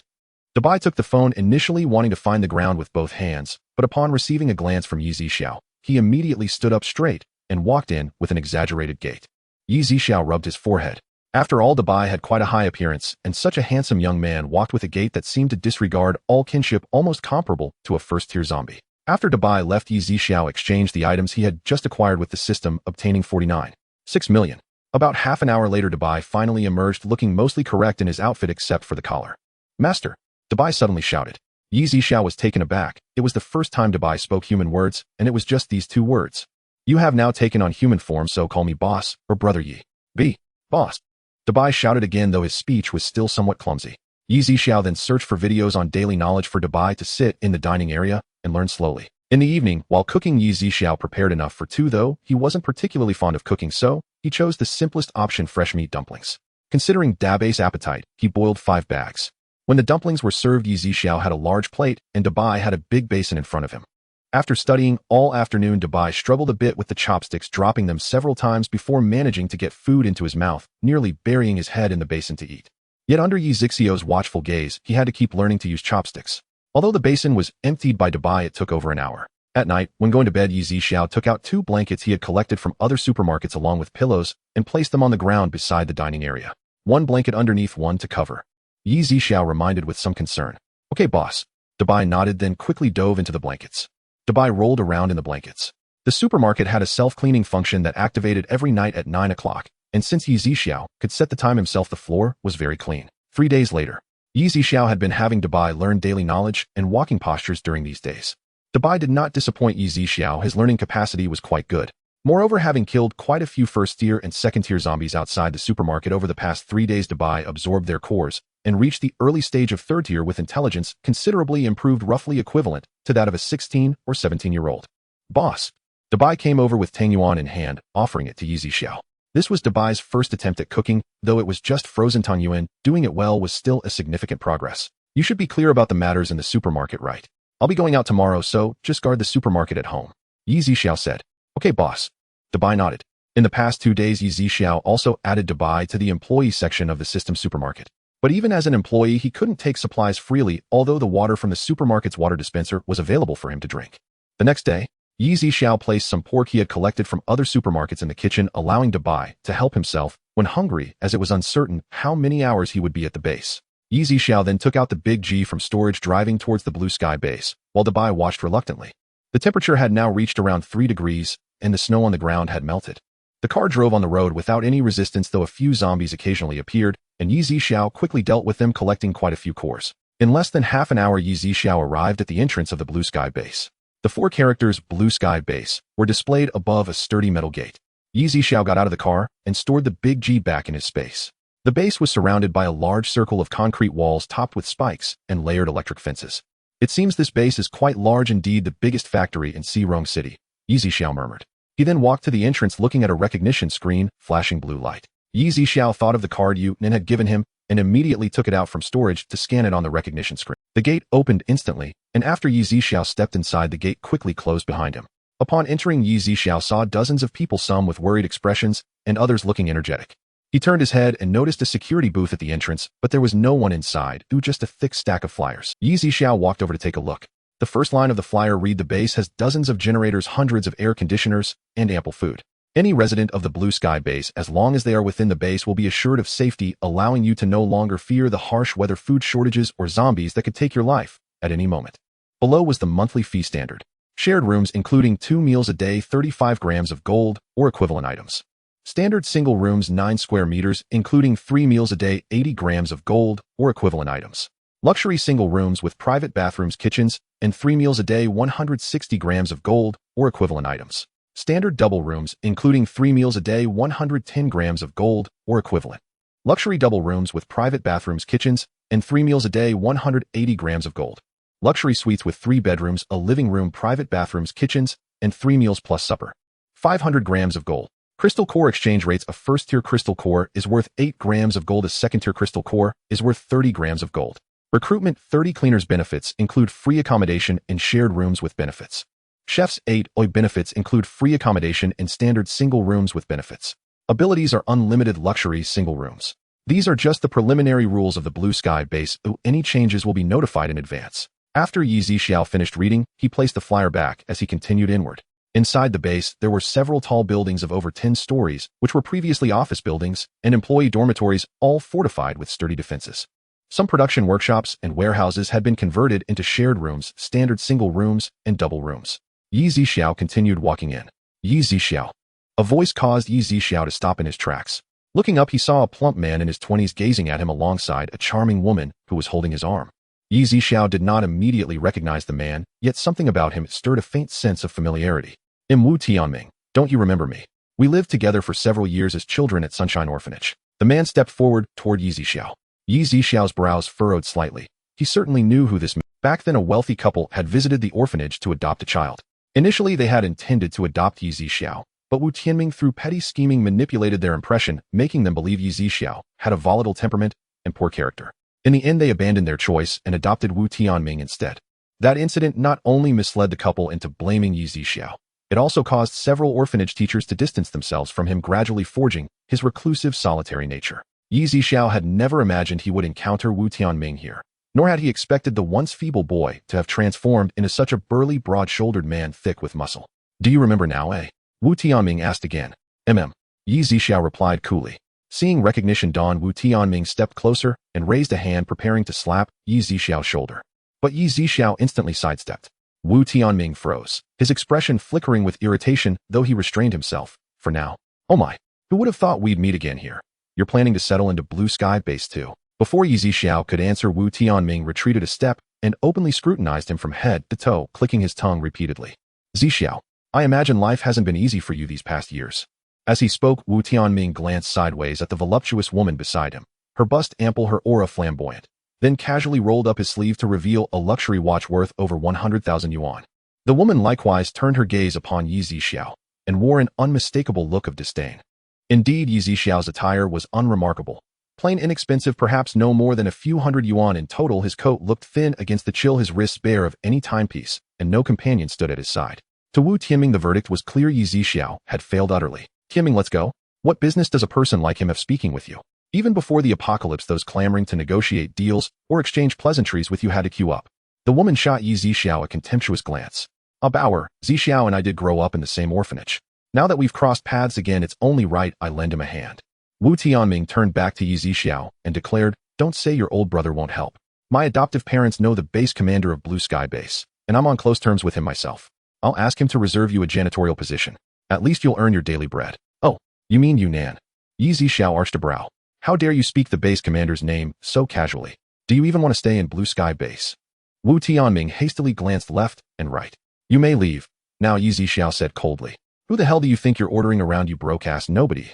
Dabai took the phone, initially wanting to find the ground with both hands, but upon receiving a glance from Yi Zixiao, he immediately stood up straight and walked in with an exaggerated gait. Yi Zixiao rubbed his forehead. After all, Dabai had quite a high appearance, and such a handsome young man walked with a gait that seemed to disregard all kinship, almost comparable to a first-tier zombie. After Dabai left, Yi Zixiao exchanged the items he had just acquired with the system, obtaining 49.6 million. About half an hour later, Dabai finally emerged, looking mostly correct in his outfit except for the collar. Master! Dabai suddenly shouted. Yi Zixiao was taken aback. It was the first time Dabai spoke human words, and it was just these 2 words. You have now taken on human form, so call me boss, or brother Yi. B. Boss. Dabai shouted again, though his speech was still somewhat clumsy. Yi Zixiao then searched for videos on daily knowledge for Dabai to sit in the dining area and learn slowly. In the evening, while cooking, Yi Zixiao prepared enough for 2, though he wasn't particularly fond of cooking, so he chose the simplest option, fresh meat dumplings. Considering Dabai's appetite, he boiled 5 bags. When the dumplings were served, Yi Zixiao had a large plate, and Dabai had a big basin in front of him. After studying all afternoon, Dabai struggled a bit with the chopsticks, dropping them several times before managing to get food into his mouth, nearly burying his head in the basin to eat. Yet under Yi Zixiao's watchful gaze, he had to keep learning to use chopsticks. Although the basin was emptied by Dabai, it took over an hour. At night, when going to bed, Yi Zixiao took out 2 blankets he had collected from other supermarkets along with pillows and placed them on the ground beside the dining area. 1 blanket underneath, 1 to cover. Yi Zixiao reminded with some concern. Okay, boss. Dabai nodded, then quickly dove into the blankets. Dabai rolled around in the blankets. The supermarket had a self-cleaning function that activated every night at 9 o'clock, and since Yi Zixiao could set the time himself, the floor was very clean. 3 days later, Yi Zixiao had been having Dabai learn daily knowledge and walking postures during these days. Dabai did not disappoint Yi Zixiao. His learning capacity was quite good. Moreover, having killed quite a few first-tier and second-tier zombies outside the supermarket over the past 3 days, Dabai absorbed their cores and reached the early stage of third-tier with intelligence considerably improved, roughly equivalent to that of a 16 or 17-year-old. Boss. Dabai came over with tangyuan in hand, offering it to Zixiao. This was Dabai's first attempt at cooking, though it was just frozen tangyuan. Doing it well was still a significant progress. You should be clear about the matters in the supermarket, right? I'll be going out tomorrow, so just guard the supermarket at home. Zixiao said. Okay, boss. Dabai nodded. In the past 2 days, Zixiao also added Dabai to the employee section of the system supermarket. But even as an employee, he couldn't take supplies freely, although the water from the supermarket's water dispenser was available for him to drink. The next day, Zixiao placed some pork he had collected from other supermarkets in the kitchen, allowing Dabai to help himself when hungry, as it was uncertain how many hours he would be at the base. Zixiao then took out the big G from storage, driving towards the Blue Sky base, while Dabai watched reluctantly. The temperature had now reached around 3 degrees, and the snow on the ground had melted. The car drove on the road without any resistance, though a few zombies occasionally appeared, and Zixiao quickly dealt with them, collecting quite a few cores. In less than half an hour, Zixiao arrived at the entrance of the Blue Sky base. The 4 characters Blue Sky base were displayed above a sturdy metal gate. Zixiao got out of the car and stored the big G back in his space. The base was surrounded by a large circle of concrete walls topped with spikes and layered electric fences. It seems this base is quite large indeed, the biggest factory in Xirong City, Zixiao murmured. He then walked to the entrance, looking at a recognition screen, flashing blue light. Zixiao thought of the card Yu Nin had given him and immediately took it out from storage to scan it on the recognition screen. The gate opened instantly, and after Zixiao stepped inside, the gate quickly closed behind him. Upon entering, Zixiao saw dozens of people, some with worried expressions and others looking energetic. He turned his head and noticed a security booth at the entrance, but there was no one inside, just a thick stack of flyers. Zixiao walked over to take a look. The first line of the flyer read: the base has dozens of generators, hundreds of air conditioners, and ample food. Any resident of the Blue Sky base, as long as they are within the base, will be assured of safety, allowing you to no longer fear the harsh weather, food shortages, or zombies that could take your life at any moment. Below was the monthly fee standard. Shared rooms including 2 meals a day, 35 grams of gold or equivalent items. Standard single rooms 9 square meters including 3 meals a day, 80 grams of gold or equivalent items. Luxury single rooms with private bathrooms, kitchens, and 3 meals a day, 160 grams of gold or equivalent items. Standard double rooms including 3 meals a day, 110 grams of gold or equivalent. Luxury double rooms with private bathrooms, kitchens, and 3 meals a day, 180 grams of gold. Luxury suites with 3 bedrooms, a living room, private bathrooms, kitchens, and 3 meals plus supper. 500 grams of gold. Crystal core exchange rates: a first-tier crystal core is worth 8 grams of gold, a second-tier crystal core is worth 30 grams of gold. Recruitment: 30 cleaners. Benefits include free accommodation and shared rooms with benefits. Chefs: 8 OI benefits include free accommodation and standard single rooms with benefits. Abilities are unlimited luxury single rooms. These are just the preliminary rules of the Blue Sky base. Any changes will be notified in advance. After Zixiao finished reading, he placed the flyer back as he continued inward. Inside the base, there were several tall buildings of over 10 stories, which were previously office buildings and employee dormitories, all fortified with sturdy defenses. Some production workshops and warehouses had been converted into shared rooms, standard single rooms, and double rooms. Zixiao continued walking in. Zixiao. A voice caused Zixiao to stop in his tracks. Looking up, he saw a plump man in his 20s gazing at him alongside a charming woman who was holding his arm. Zixiao did not immediately recognize the man, yet something about him stirred a faint sense of familiarity. Wu Tianming, don't you remember me? We lived together for several years as children at Sunshine Orphanage. The man stepped forward toward Zixiao. Zixiao's brows furrowed slightly. He certainly knew who this man was. Back then, a wealthy couple had visited the orphanage to adopt a child. Initially, they had intended to adopt Zixiao, but Wu Tianming, through petty scheming, manipulated their impression, making them believe Zixiao had a volatile temperament and poor character. In the end, they abandoned their choice and adopted Wu Tianming instead. That incident not only misled the couple into blaming Zixiao, it also caused several orphanage teachers to distance themselves from him, gradually forging his reclusive, solitary nature. Zixiao had never imagined he would encounter Wu Tianming here, nor had he expected the once feeble boy to have transformed into such a burly, broad-shouldered man thick with muscle. Do you remember now, eh? Wu Tianming asked again. Zixiao replied coolly. Seeing recognition dawn, Wu Tianming stepped closer and raised a hand, preparing to slap Zixiao's shoulder. But Zixiao instantly sidestepped. Wu Tianming froze, his expression flickering with irritation, though he restrained himself, for now. Oh my, who would have thought we'd meet again here? You're planning to settle into Blue Sky base too? Before Zixiao could answer, Wu Tianming retreated a step and openly scrutinized him from head to toe, clicking his tongue repeatedly. Zixiao, I imagine life hasn't been easy for you these past years. As he spoke, Wu Tianming glanced sideways at the voluptuous woman beside him, her bust ample, her aura flamboyant, then casually rolled up his sleeve to reveal a luxury watch worth over 100,000 yuan. The woman likewise turned her gaze upon Zixiao and wore an unmistakable look of disdain. Indeed, Zixiao's attire was unremarkable. Plain inexpensive, perhaps no more than a few hundred yuan in total. His coat looked thin against the chill, his wrists bare of any timepiece, and no companion stood at his side. To Wu Tianming the verdict was clear: Zixiao had failed utterly. Tianming, let's go. What business does a person like him have speaking with you? Even before the apocalypse, those clamoring to negotiate deals or exchange pleasantries with you had to queue up. The woman shot Zixiao a contemptuous glance. A bower, Zixiao and I did grow up in the same orphanage. Now that we've crossed paths again, it's only right I lend him a hand. Wu Tianming turned back to Zixiao and declared, don't say your old brother won't help. My adoptive parents know the base commander of Blue Sky Base, and I'm on close terms with him myself. I'll ask him to reserve you a janitorial position. At least you'll earn your daily bread. Oh, you mean Yunnan? Zixiao arched a brow. How dare you speak the base commander's name so casually? Do you even want to stay in Blue Sky Base? Wu Tianming hastily glanced left and right. You may leave. Now, Zixiao said coldly. Who the hell do you think you're ordering around, you broke-ass nobody?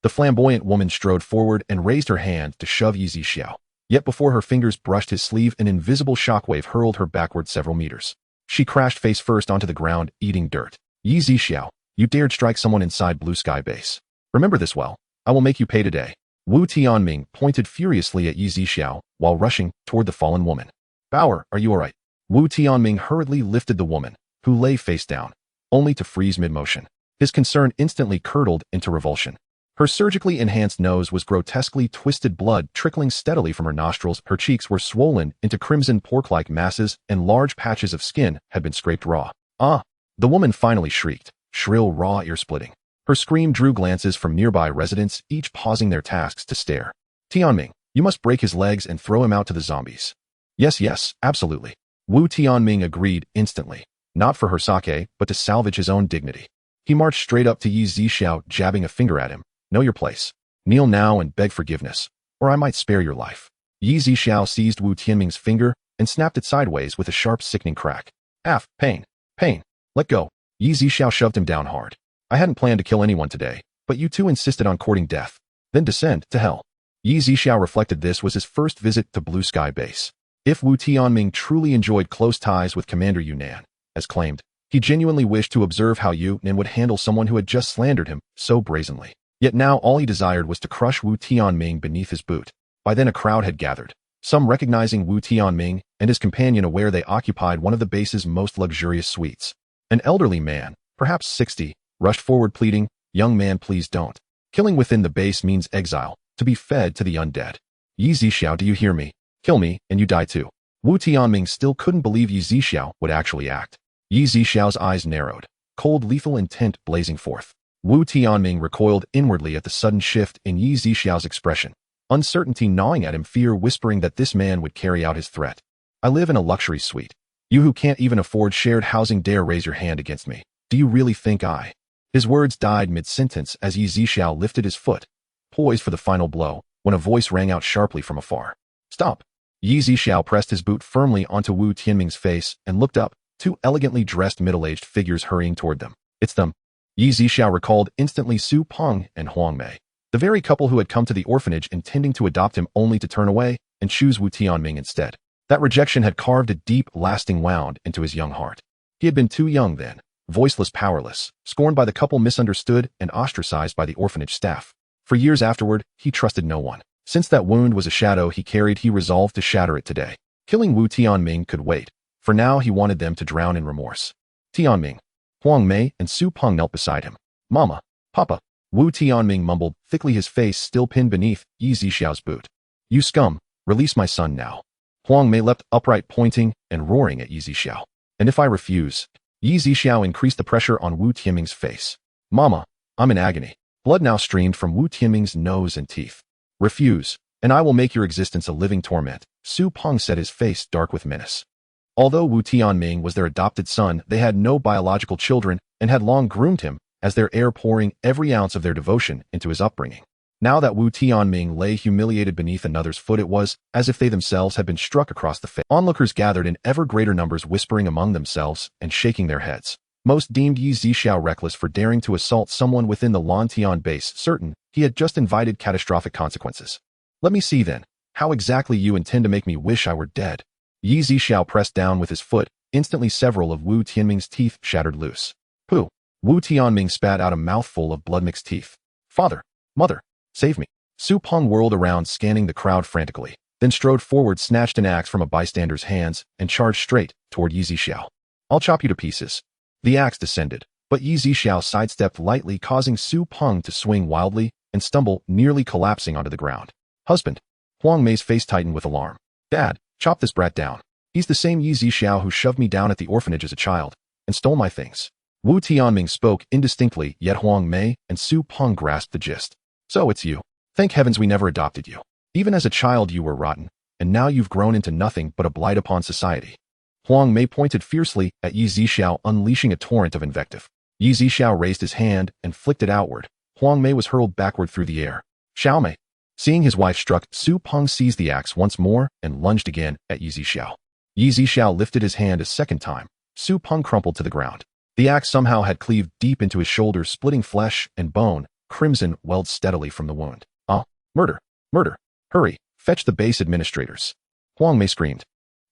The flamboyant woman strode forward and raised her hand to shove Zixiao. Yet before her fingers brushed his sleeve, an invisible shockwave hurled her backward several meters. She crashed face first onto the ground, eating dirt. Zixiao, you dared strike someone inside Blue Sky Base. Remember this well. I will make you pay today. Wu Tianming pointed furiously at Zixiao while rushing toward the fallen woman. Bower, are you all right? Wu Tianming hurriedly lifted the woman, who lay face down, only to freeze mid-motion. His concern instantly curdled into revulsion. Her surgically enhanced nose was grotesquely twisted, blood trickling steadily from her nostrils. Her cheeks were swollen into crimson pork-like masses, and large patches of skin had been scraped raw. Ah! The woman finally shrieked, shrill, raw, ear-splitting. Her scream drew glances from nearby residents, each pausing their tasks to stare. Tianming, you must break his legs and throw him out to the zombies. Yes, absolutely. Wu Tianming agreed instantly. Not for her sake, but to salvage his own dignity. He marched straight up to Zixiao, jabbing a finger at him. Know your place. Kneel now and beg forgiveness, or I might spare your life. Zixiao seized Wu Tianming's finger and snapped it sideways with a sharp, sickening crack. Pain. Let go. Zixiao shoved him down hard. I hadn't planned to kill anyone today, but you two insisted on courting death. Then descend to hell. Zixiao reflected this was his first visit to Blue Sky Base. If Wu Tianming truly enjoyed close ties with Commander Yunnan, as claimed, he genuinely wished to observe how Yunnan would handle someone who had just slandered him so brazenly. Yet now all he desired was to crush Wu Tianming beneath his boot. By then a crowd had gathered, some recognizing Wu Tianming and his companion, aware they occupied one of the base's most luxurious suites. An elderly man, perhaps 60, rushed forward pleading, young man, please don't. Killing within the base means exile, to be fed to the undead. Zixiao, do you hear me? Kill me, and you die too. Wu Tianming still couldn't believe Zixiao would actually act. Zixiao's eyes narrowed, cold, lethal intent blazing forth. Wu Tianming recoiled inwardly at the sudden shift in Zixiao's expression, uncertainty gnawing at him, fear whispering that this man would carry out his threat. I live in a luxury suite. You who can't even afford shared housing dare raise your hand against me. Do you really think I? His words died mid-sentence as Zixiao lifted his foot, poised for the final blow, when a voice rang out sharply from afar. Stop! Zixiao pressed his boot firmly onto Wu Tianming's face and looked up, two elegantly dressed middle-aged figures hurrying toward them. It's them. Zixiao recalled instantly Su Peng and Huang Mei, the very couple who had come to the orphanage intending to adopt him only to turn away and choose Wu Tianming instead. That rejection had carved a deep, lasting wound into his young heart. He had been too young then, voiceless, powerless, scorned by the couple, misunderstood, and ostracized by the orphanage staff. For years afterward, he trusted no one. Since that wound was a shadow he carried, he resolved to shatter it today. Killing Wu Tianming could wait. For now, he wanted them to drown in remorse. Tianming, Huang Mei, and Su Peng knelt beside him. Mama, Papa, Wu Tianming mumbled, thickly, his face still pinned beneath Zixiao's boot. You scum, release my son now. Huang Mei leapt upright, pointing and roaring at Zixiao. And if I refuse? Zixiao increased the pressure on Wu Tianming's face. Mama, I'm in agony. Blood now streamed from Wu Tianming's nose and teeth. Refuse, and I will make your existence a living torment. Su Peng said, his face dark with menace. Although Wu Tianming was their adopted son, they had no biological children and had long groomed him as their heir, pouring every ounce of their devotion into his upbringing. Now that Wu Tianming lay humiliated beneath another's foot, it was as if they themselves had been struck across the face. Onlookers gathered in ever greater numbers, whispering among themselves and shaking their heads. Most deemed Yi Zixiao reckless for daring to assault someone within the Lantian base, certain he had just invited catastrophic consequences. Let me see then, how exactly you intend to make me wish I were dead. Yi Zixiao pressed down with his foot, instantly several of Wu Tianming's teeth shattered loose. Pooh! Wu Tianming spat out a mouthful of blood-mixed teeth. Father! Mother! Save me! Su Peng whirled around, scanning the crowd frantically, then strode forward, snatched an axe from a bystander's hands, and charged straight toward Yi Zixiao. I'll chop you to pieces. The axe descended, but Yi Zixiao sidestepped lightly, causing Su Peng to swing wildly and stumble, nearly collapsing onto the ground. Husband! Huang Mei's face tightened with alarm. Dad, chop this brat down. He's the same Yi Zixiao who shoved me down at the orphanage as a child and stole my things. Wu Tianming spoke indistinctly, yet Huang Mei and Su Peng grasped the gist. So it's you. Thank heavens we never adopted you. Even as a child you were rotten, and now you've grown into nothing but a blight upon society. Huang Mei pointed fiercely at Yi Zixiao, unleashing a torrent of invective. Yi Zixiao raised his hand and flicked it outward. Huang Mei was hurled backward through the air. Xiao Mei. Seeing his wife struck, Su Peng seized the axe once more and lunged again at Yi Zixiao. Yi Zixiao lifted his hand a second time. Su Peng crumpled to the ground. The axe somehow had cleaved deep into his shoulder, splitting flesh and bone. Crimson welled steadily from the wound. Murder! Murder! Hurry! Fetch the base administrators! Huang Mei screamed.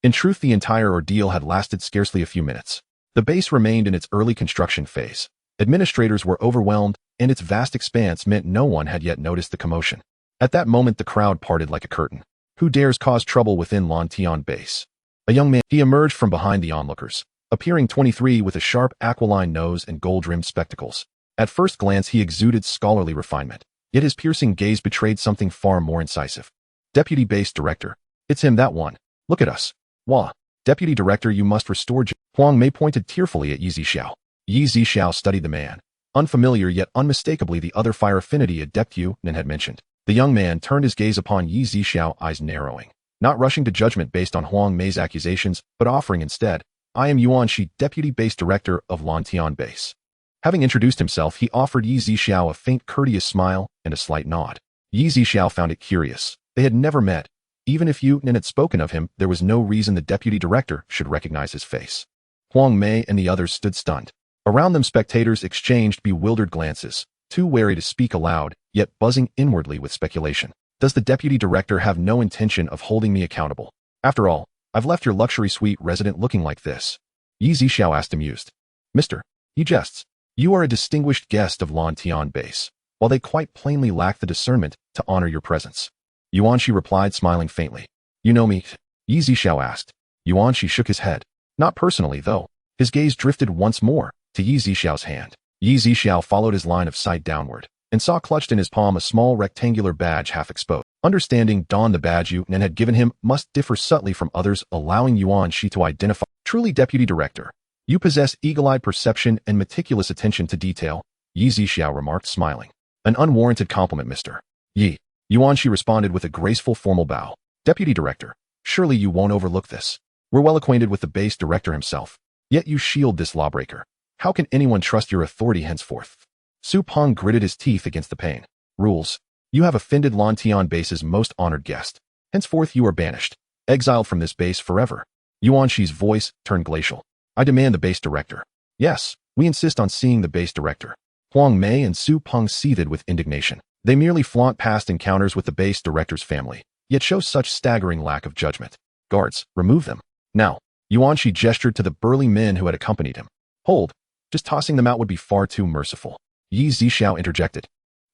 In truth, the entire ordeal had lasted scarcely a few minutes. The base remained in its early construction phase. Administrators were overwhelmed, and its vast expanse meant no one had yet noticed the commotion. At that moment the crowd parted like a curtain. Who dares cause trouble within Lantian base? A young man, he emerged from behind the onlookers, appearing 23 with a sharp aquiline nose and gold-rimmed spectacles. At first glance he exuded scholarly refinement, yet his piercing gaze betrayed something far more incisive. Deputy Base Director. It's him, that one. Look at us. Wah. Deputy Director, you must restore Huang Mei pointed tearfully at Yi Zixiao. Yi Zixiao studied the man. Unfamiliar yet unmistakably the other fire affinity adept Yu Nen had mentioned. The young man turned his gaze upon Yi Zixiao, eyes narrowing, not rushing to judgment based on Huang Mei's accusations, but offering instead, I am Yuan Shi, Deputy Base Director of Lantian Base. Having introduced himself, he offered Yi Zixiao a faint courteous smile and a slight nod. Yi Zixiao found it curious. They had never met. Even if Yu Nen had spoken of him, there was no reason the Deputy Director should recognize his face. Huang Mei and the others stood stunned. Around them spectators exchanged bewildered glances, too wary to speak aloud, yet buzzing inwardly with speculation. Does the Deputy Director have no intention of holding me accountable? After all, I've left your luxury suite resident looking like this. Yi Zixiao asked amused. Mister, he jests. You are a distinguished guest of Lantian Base, while they quite plainly lack the discernment to honor your presence. Yuan Shi replied, smiling faintly. You know me? Yi Zixiao asked. Yuan Shi shook his head. Not personally, though. His gaze drifted once more to Yi Zixiao's hand. Yi Zixiao followed his line of sight downward, and saw clutched in his palm a small rectangular badge half exposed. Understanding dawned the badge Yu Nen had given him must differ subtly from others, allowing Yuan Shi to identify. Truly, Deputy Director, you possess eagle-eyed perception and meticulous attention to detail, Yi Zixiao remarked, smiling. An unwarranted compliment, Mr. Yi. Yuan Shi responded with a graceful formal bow. Deputy Director, surely you won't overlook this. We're well acquainted with the base director himself. Yet you shield this lawbreaker. How can anyone trust your authority henceforth? Su Peng gritted his teeth against the pain. Rules. You have offended Lantian Base's most honored guest. Henceforth you are banished, exiled from this base forever. Yuan Shi's voice turned glacial. I demand the base director. Yes, we insist on seeing the base director. Huang Mei and Su Peng seethed with indignation. They merely flaunt past encounters with the base director's family, yet show such staggering lack of judgment. Guards, remove them. Now. Yuan Shi gestured to the burly men who had accompanied him. Hold. Just tossing them out would be far too merciful. Yi Zixiao interjected.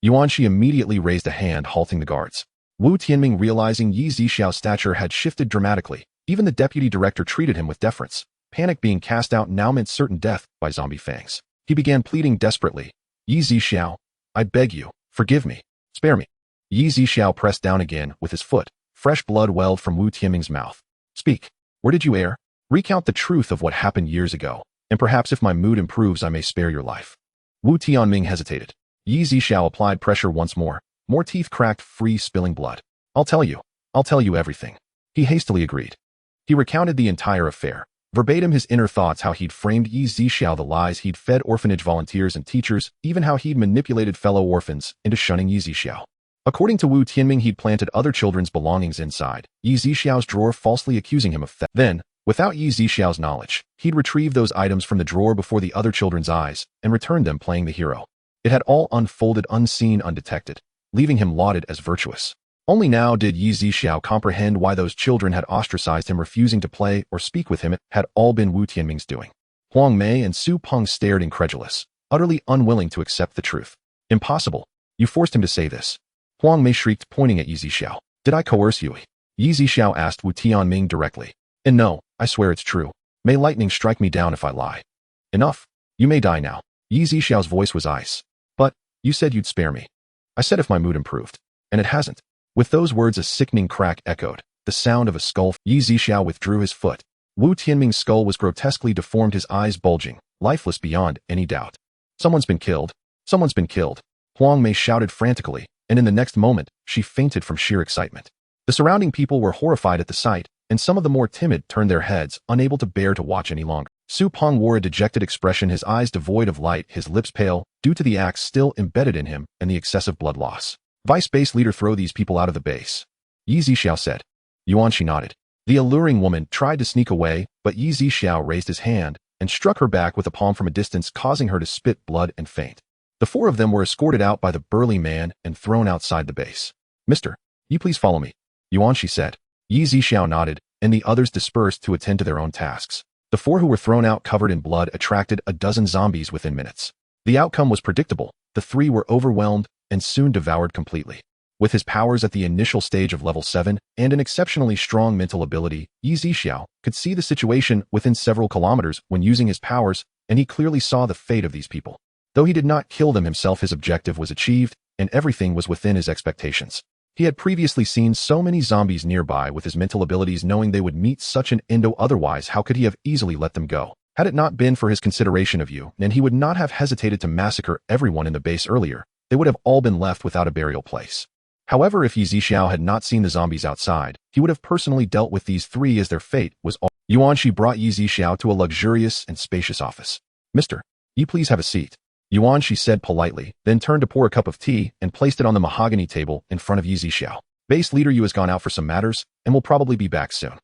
Yuan Shi immediately raised a hand, halting the guards. Wu Tianming, realizing Yi Zixiao's stature had shifted dramatically, even the deputy director treated him with deference. Panic being cast out now meant certain death by zombie fangs. He began pleading desperately. Yi Zixiao, I beg you, forgive me, spare me. Yi Zixiao pressed down again with his foot. Fresh blood welled from Wu Tianming's mouth. Speak. Where did you err? Recount the truth of what happened years ago, and perhaps if my mood improves I may spare your life. Wu Tianming hesitated. Yi Zixiao applied pressure once more. More teeth cracked free, spilling blood. I'll tell you everything. He hastily agreed. He recounted the entire affair. Verbatim his inner thoughts, how he'd framed Yi Zixiao, the lies he'd fed orphanage volunteers and teachers, even how he'd manipulated fellow orphans into shunning Yi Zixiao. According to Wu Tianming, he'd planted other children's belongings inside Yi Zixiao's drawer, falsely accusing him of theft. Then, Without Yi Zixiao's knowledge, he'd retrieved those items from the drawer before the other children's eyes and returned them playing the hero. It had all unfolded unseen, undetected, leaving him lauded as virtuous. Only now did Yi Zixiao comprehend why those children had ostracized him, refusing to play or speak with him. It had all been Wu Tianming's doing. Huang Mei and Su Peng stared incredulous, utterly unwilling to accept the truth. Impossible. You forced him to say this. Huang Mei shrieked, pointing at Yi Zixiao. Did I coerce you? Yi Zixiao asked Wu Tianming directly. And no, I swear it's true. May lightning strike me down if I lie. Enough. You may die now. Yi Zixiao's voice was ice. But, you said you'd spare me. I said if my mood improved. And it hasn't. With those words a sickening crack echoed, the sound of a skull. Yi Zixiao withdrew his foot. Wu Tianming's skull was grotesquely deformed, his eyes bulging, lifeless beyond any doubt. Someone's been killed. Someone's been killed. Huang Mei shouted frantically, and in the next moment, she fainted from sheer excitement. The surrounding people were horrified at the sight, and some of the more timid turned their heads, unable to bear to watch any longer. Su Peng wore a dejected expression, his eyes devoid of light, his lips pale, due to the axe still embedded in him and the excessive blood loss. Vice base leader, throw these people out of the base. Yi Zixiao said. Yuanxi nodded. The alluring woman tried to sneak away, but Yi Zixiao raised his hand and struck her back with a palm from a distance, causing her to spit blood and faint. The four of them were escorted out by the burly man and thrown outside the base. Mister, you please follow me. Yuanxi said. Yi Zixiao nodded, and the others dispersed to attend to their own tasks. The four who were thrown out covered in blood attracted a dozen zombies within minutes. The outcome was predictable. The three were overwhelmed and soon devoured completely. With his powers at the initial stage of level 7 and an exceptionally strong mental ability, Yi Zixiao could see the situation within several kilometers when using his powers, and he clearly saw the fate of these people. Though he did not kill them himself, his objective was achieved, and everything was within his expectations. He had previously seen so many zombies nearby with his mental abilities, knowing they would meet such an endo. Otherwise, how could he have easily let them go? Had it not been for his consideration of you, and he would not have hesitated to massacre everyone in the base earlier, they would have all been left without a burial place. However, if Yi Zixiao had not seen the zombies outside, he would have personally dealt with these three, as their fate was all. Yuanxi brought Yi Zixiao to a luxurious and spacious office. Mister, you please have a seat. Yuanxi said politely, then turned to pour a cup of tea and placed it on the mahogany table in front of Yi Zixiao. Base leader Yu has gone out for some matters and will probably be back soon.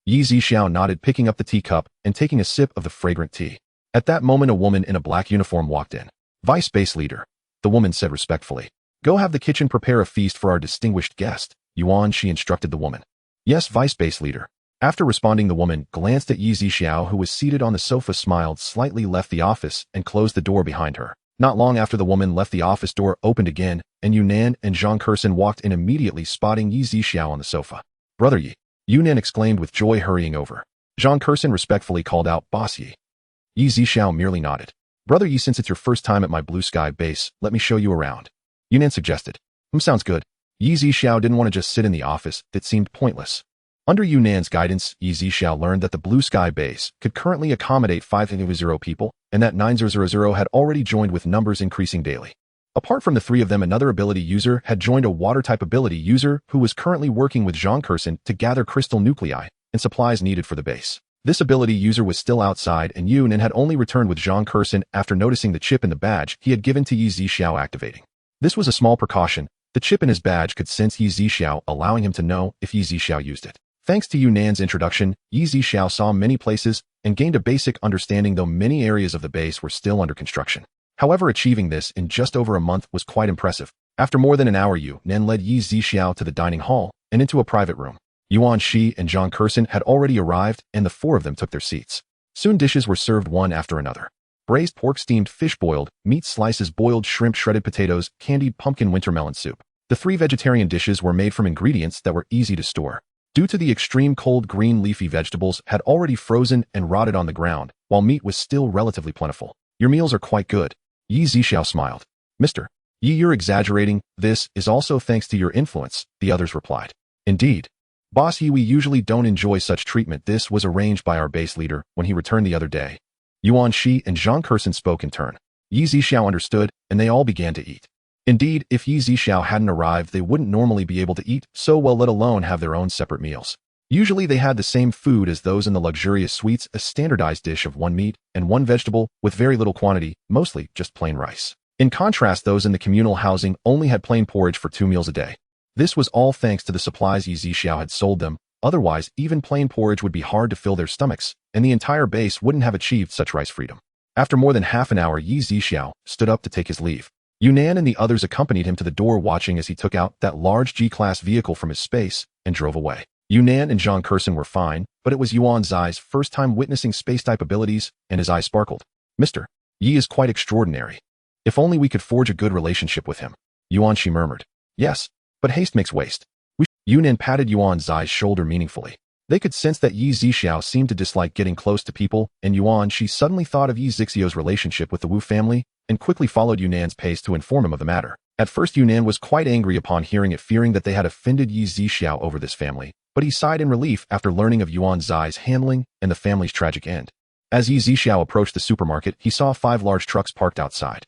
Yi Zixiao nodded, picking up the teacup and taking a sip of the fragrant tea. At that moment, a woman in a black uniform walked in. Vice base leader, the woman said respectfully. Go have the kitchen prepare a feast for our distinguished guest, Yuanxi instructed the woman. Yes, vice base leader. After responding, the woman glanced at Yi Zixiao, who was seated on the sofa, smiled slightly, left the office, and closed the door behind her. Not long after the woman left, the office door opened again, and Yunnan and Zhang Kersen walked in, immediately spotting Yi Zixiao on the sofa. Brother Yi, Yunnan exclaimed with joy, hurrying over. Zhang Kersen respectfully called out, Boss Yi. Yi Zixiao merely nodded. Brother Yi, since it's your first time at my blue sky base, let me show you around. Yunnan suggested. Sounds good. Yi Zixiao didn't want to just sit in the office. That seemed pointless. Under Yunnan's guidance, Yi Zixiao learned that the blue sky base could currently accommodate 500 people, and that 9000 had already joined, with numbers increasing daily. Apart from the three of them, another ability user had joined, a water-type ability user who was currently working with Zhang Kersen to gather crystal nuclei and supplies needed for the base. This ability user was still outside, and Yunnan had only returned with Zhang Kersen after noticing the chip in the badge he had given to Yi Zixiao activating. This was a small precaution. The chip in his badge could sense Yi Zixiao, allowing him to know if Yi Zixiao used it. Thanks to Yunnan's introduction, Yi Zixiao saw many places and gained a basic understanding, though many areas of the base were still under construction. However, achieving this in just over a month was quite impressive. After more than an hour, Yunnan led Yi Zixiao to the dining hall and into a private room. Yuanxi and Zhang Kersen had already arrived, and the four of them took their seats. Soon dishes were served one after another. Braised pork, steamed fish, boiled meat slices, boiled shrimp, shredded potatoes, candied pumpkin, wintermelon soup. The three vegetarian dishes were made from ingredients that were easy to store. Due to the extreme cold, green leafy vegetables had already frozen and rotted on the ground, while meat was still relatively plentiful. Your meals are quite good. Yi Zixiao smiled. Mister Yi, you're exaggerating. This is also thanks to your influence, the others replied. Indeed. Boss Yi, we usually don't enjoy such treatment. This was arranged by our base leader when he returned the other day. Yuanxi and Zhang Kersen spoke in turn. Yi Zixiao understood, and they all began to eat. Indeed, if Yi Zixiao hadn't arrived, they wouldn't normally be able to eat so well, let alone have their own separate meals. Usually they had the same food as those in the luxurious suites, a standardized dish of one meat and one vegetable with very little quantity, mostly just plain rice. In contrast, those in the communal housing only had plain porridge for 2 meals a day. This was all thanks to the supplies Yi Zixiao had sold them, Otherwise, even plain porridge would be hard to fill their stomachs, and the entire base wouldn't have achieved such rice freedom. After more than half an hour, Zixiao stood up to take his leave. Yunnan and the others accompanied him to the door, watching as he took out that large G-class vehicle from his space and drove away. Yunnan and Zhang Kurson were fine, but it was Yuan Zai's first time witnessing space-type abilities, and his eyes sparkled. Mr. Yi is quite extraordinary. If only we could forge a good relationship with him. Yuan Shi murmured. Yes, but haste makes waste. Yunnan patted Yuan Zai's shoulder meaningfully. They could sense that Yi Zixiao seemed to dislike getting close to people, and Yuan Shi suddenly thought of Yi Zixiao's relationship with the Wu family, and quickly followed Yunnan's pace to inform him of the matter. At first Yunnan was quite angry upon hearing it, fearing that they had offended Yi Zixiao over this family, but he sighed in relief after learning of Yuan Zai's handling and the family's tragic end. As Yi Zixiao approached the supermarket, he saw 5 large trucks parked outside.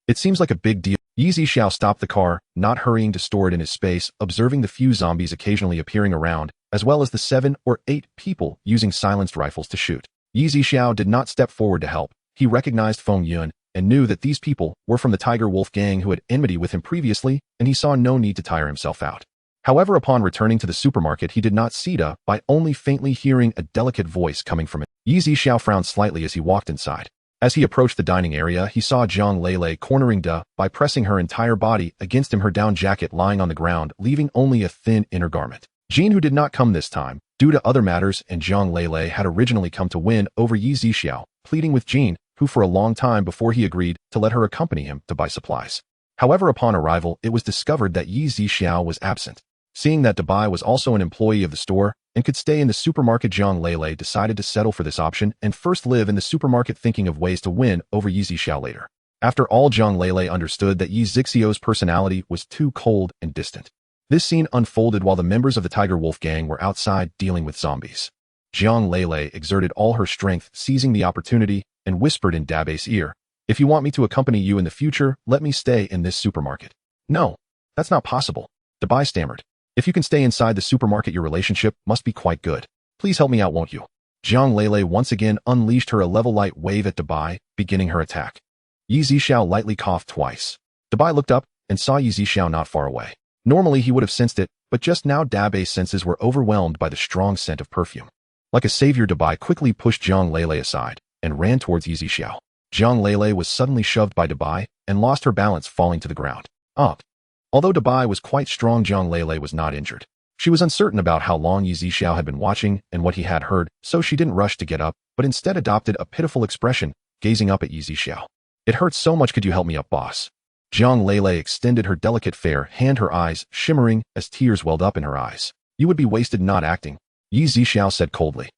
It seems like a big deal. Yi Zixiao stopped the car, not hurrying to store it in his space, observing the few zombies occasionally appearing around, as well as the 7 or 8 people using silenced rifles to shoot. Yi Zixiao did not step forward to help. He recognized Feng Yun and knew that these people were from the Tiger Wolf gang who had enmity with him previously, and he saw no need to tire himself out. However, upon returning to the supermarket, he did not see Da by only faintly hearing a delicate voice coming from it. Yi Zixiao frowned slightly as he walked inside. As he approached the dining area, he saw Zhang Lele cornering Da by pressing her entire body against him, her down jacket lying on the ground, leaving only a thin inner garment. Jean, who did not come this time, due to other matters, and Zhang Lele had originally come to win over Yi Zixiao, pleading with Jean, who for a long time before he agreed to let her accompany him to buy supplies. However, upon arrival, it was discovered that Yi Zixiao was absent. Seeing that Dabai was also an employee of the store and could stay in the supermarket, Zhang Lele decided to settle for this option and first live in the supermarket, thinking of ways to win over Yi Zixiao later. After all, Zhang Lele understood that Yi Zixiao's personality was too cold and distant. This scene unfolded while the members of the Tiger Wolf gang were outside dealing with zombies. Zhang Lele exerted all her strength, seizing the opportunity, and whispered in Dabei's ear, "If you want me to accompany you in the future, let me stay in this supermarket." "No, that's not possible," Dabai stammered. "If you can stay inside the supermarket, your relationship must be quite good. Please help me out, won't you?" Zhang Lele once again unleashed her level light wave at Dabai, beginning her attack. Yi Zixiao lightly coughed twice. Dabai looked up and saw Yi Zixiao not far away. Normally he would have sensed it, but just now Dabei's senses were overwhelmed by the strong scent of perfume. Like a savior, Dabai quickly pushed Zhang Lele aside and ran towards Yi Zixiao. Zhang Lele was suddenly shoved by Dabai and lost her balance, falling to the ground. Although Dabai was quite strong, Zhang Lele was not injured. She was uncertain about how long Yi Zixiao had been watching and what he had heard, so she didn't rush to get up, but instead adopted a pitiful expression, gazing up at Yi Zixiao. "It hurts so much, could you help me up, boss?" Zhang Lele extended her delicate fair hand, her eyes shimmering as tears welled up in her eyes. "You would be wasted not acting," Yi Zixiao said coldly.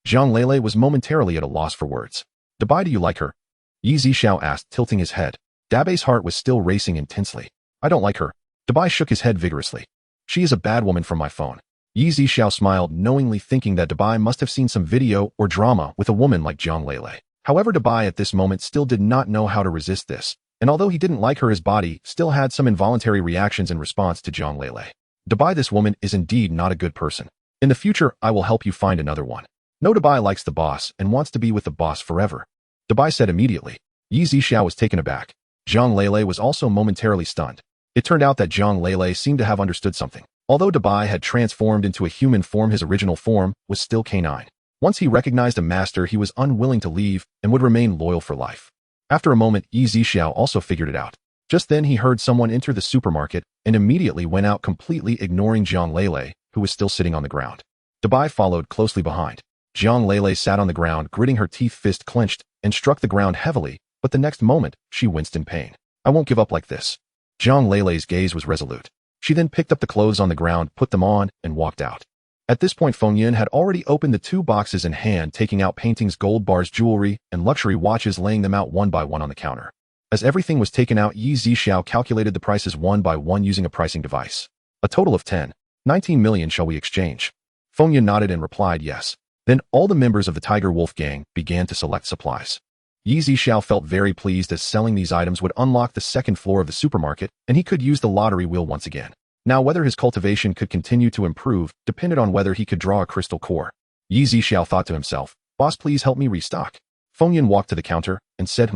Zhang Lele was momentarily at a loss for words. "Dabai, do you like her?" Yi Zixiao asked, tilting his head. Dabei's heart was still racing intensely. "I don't like her." Dabai shook his head vigorously. "She is a bad woman from my phone." Yi Zixiao smiled, knowingly thinking that Dabai must have seen some video or drama with a woman like Zhang Lele. However, Dabai at this moment still did not know how to resist this, and although he didn't like her, his body still had some involuntary reactions in response to Zhang Lele. "Dabai, this woman is indeed not a good person. In the future, I will help you find another one." "No, Dabai likes the boss and wants to be with the boss forever," Dabai said immediately. Yi Zixiao was taken aback. Zhang Lele was also momentarily stunned. It turned out that Zhang Lele seemed to have understood something. Although Dabai had transformed into a human form, his original form was still canine. Once he recognized a master, he was unwilling to leave and would remain loyal for life. After a moment, Yi Zixiao also figured it out. Just then he heard someone enter the supermarket and immediately went out, completely ignoring Zhang Lele, who was still sitting on the ground. Dabai followed closely behind. Zhang Lele sat on the ground, gritting her teeth, fist clenched, and struck the ground heavily, but the next moment, she winced in pain. "I won't give up like this." Zhang Lele's gaze was resolute. She then picked up the clothes on the ground, put them on, and walked out. At this point, Feng Yun had already opened the 2 boxes in hand, taking out paintings, gold bars, jewelry, and luxury watches, laying them out one by one on the counter. As everything was taken out, Yi Zixiao calculated the prices one by one using a pricing device. "A total of 19 million, shall we exchange?" Feng Yun nodded and replied yes. Then all the members of the Tiger Wolf gang began to select supplies. Yi Zixiao felt very pleased, as selling these items would unlock the 2nd floor of the supermarket, and he could use the lottery wheel once again. Now, whether his cultivation could continue to improve depended on whether he could draw a crystal core. Yi Zixiao thought to himself, "Boss, please help me restock." Feng Yun walked to the counter and said,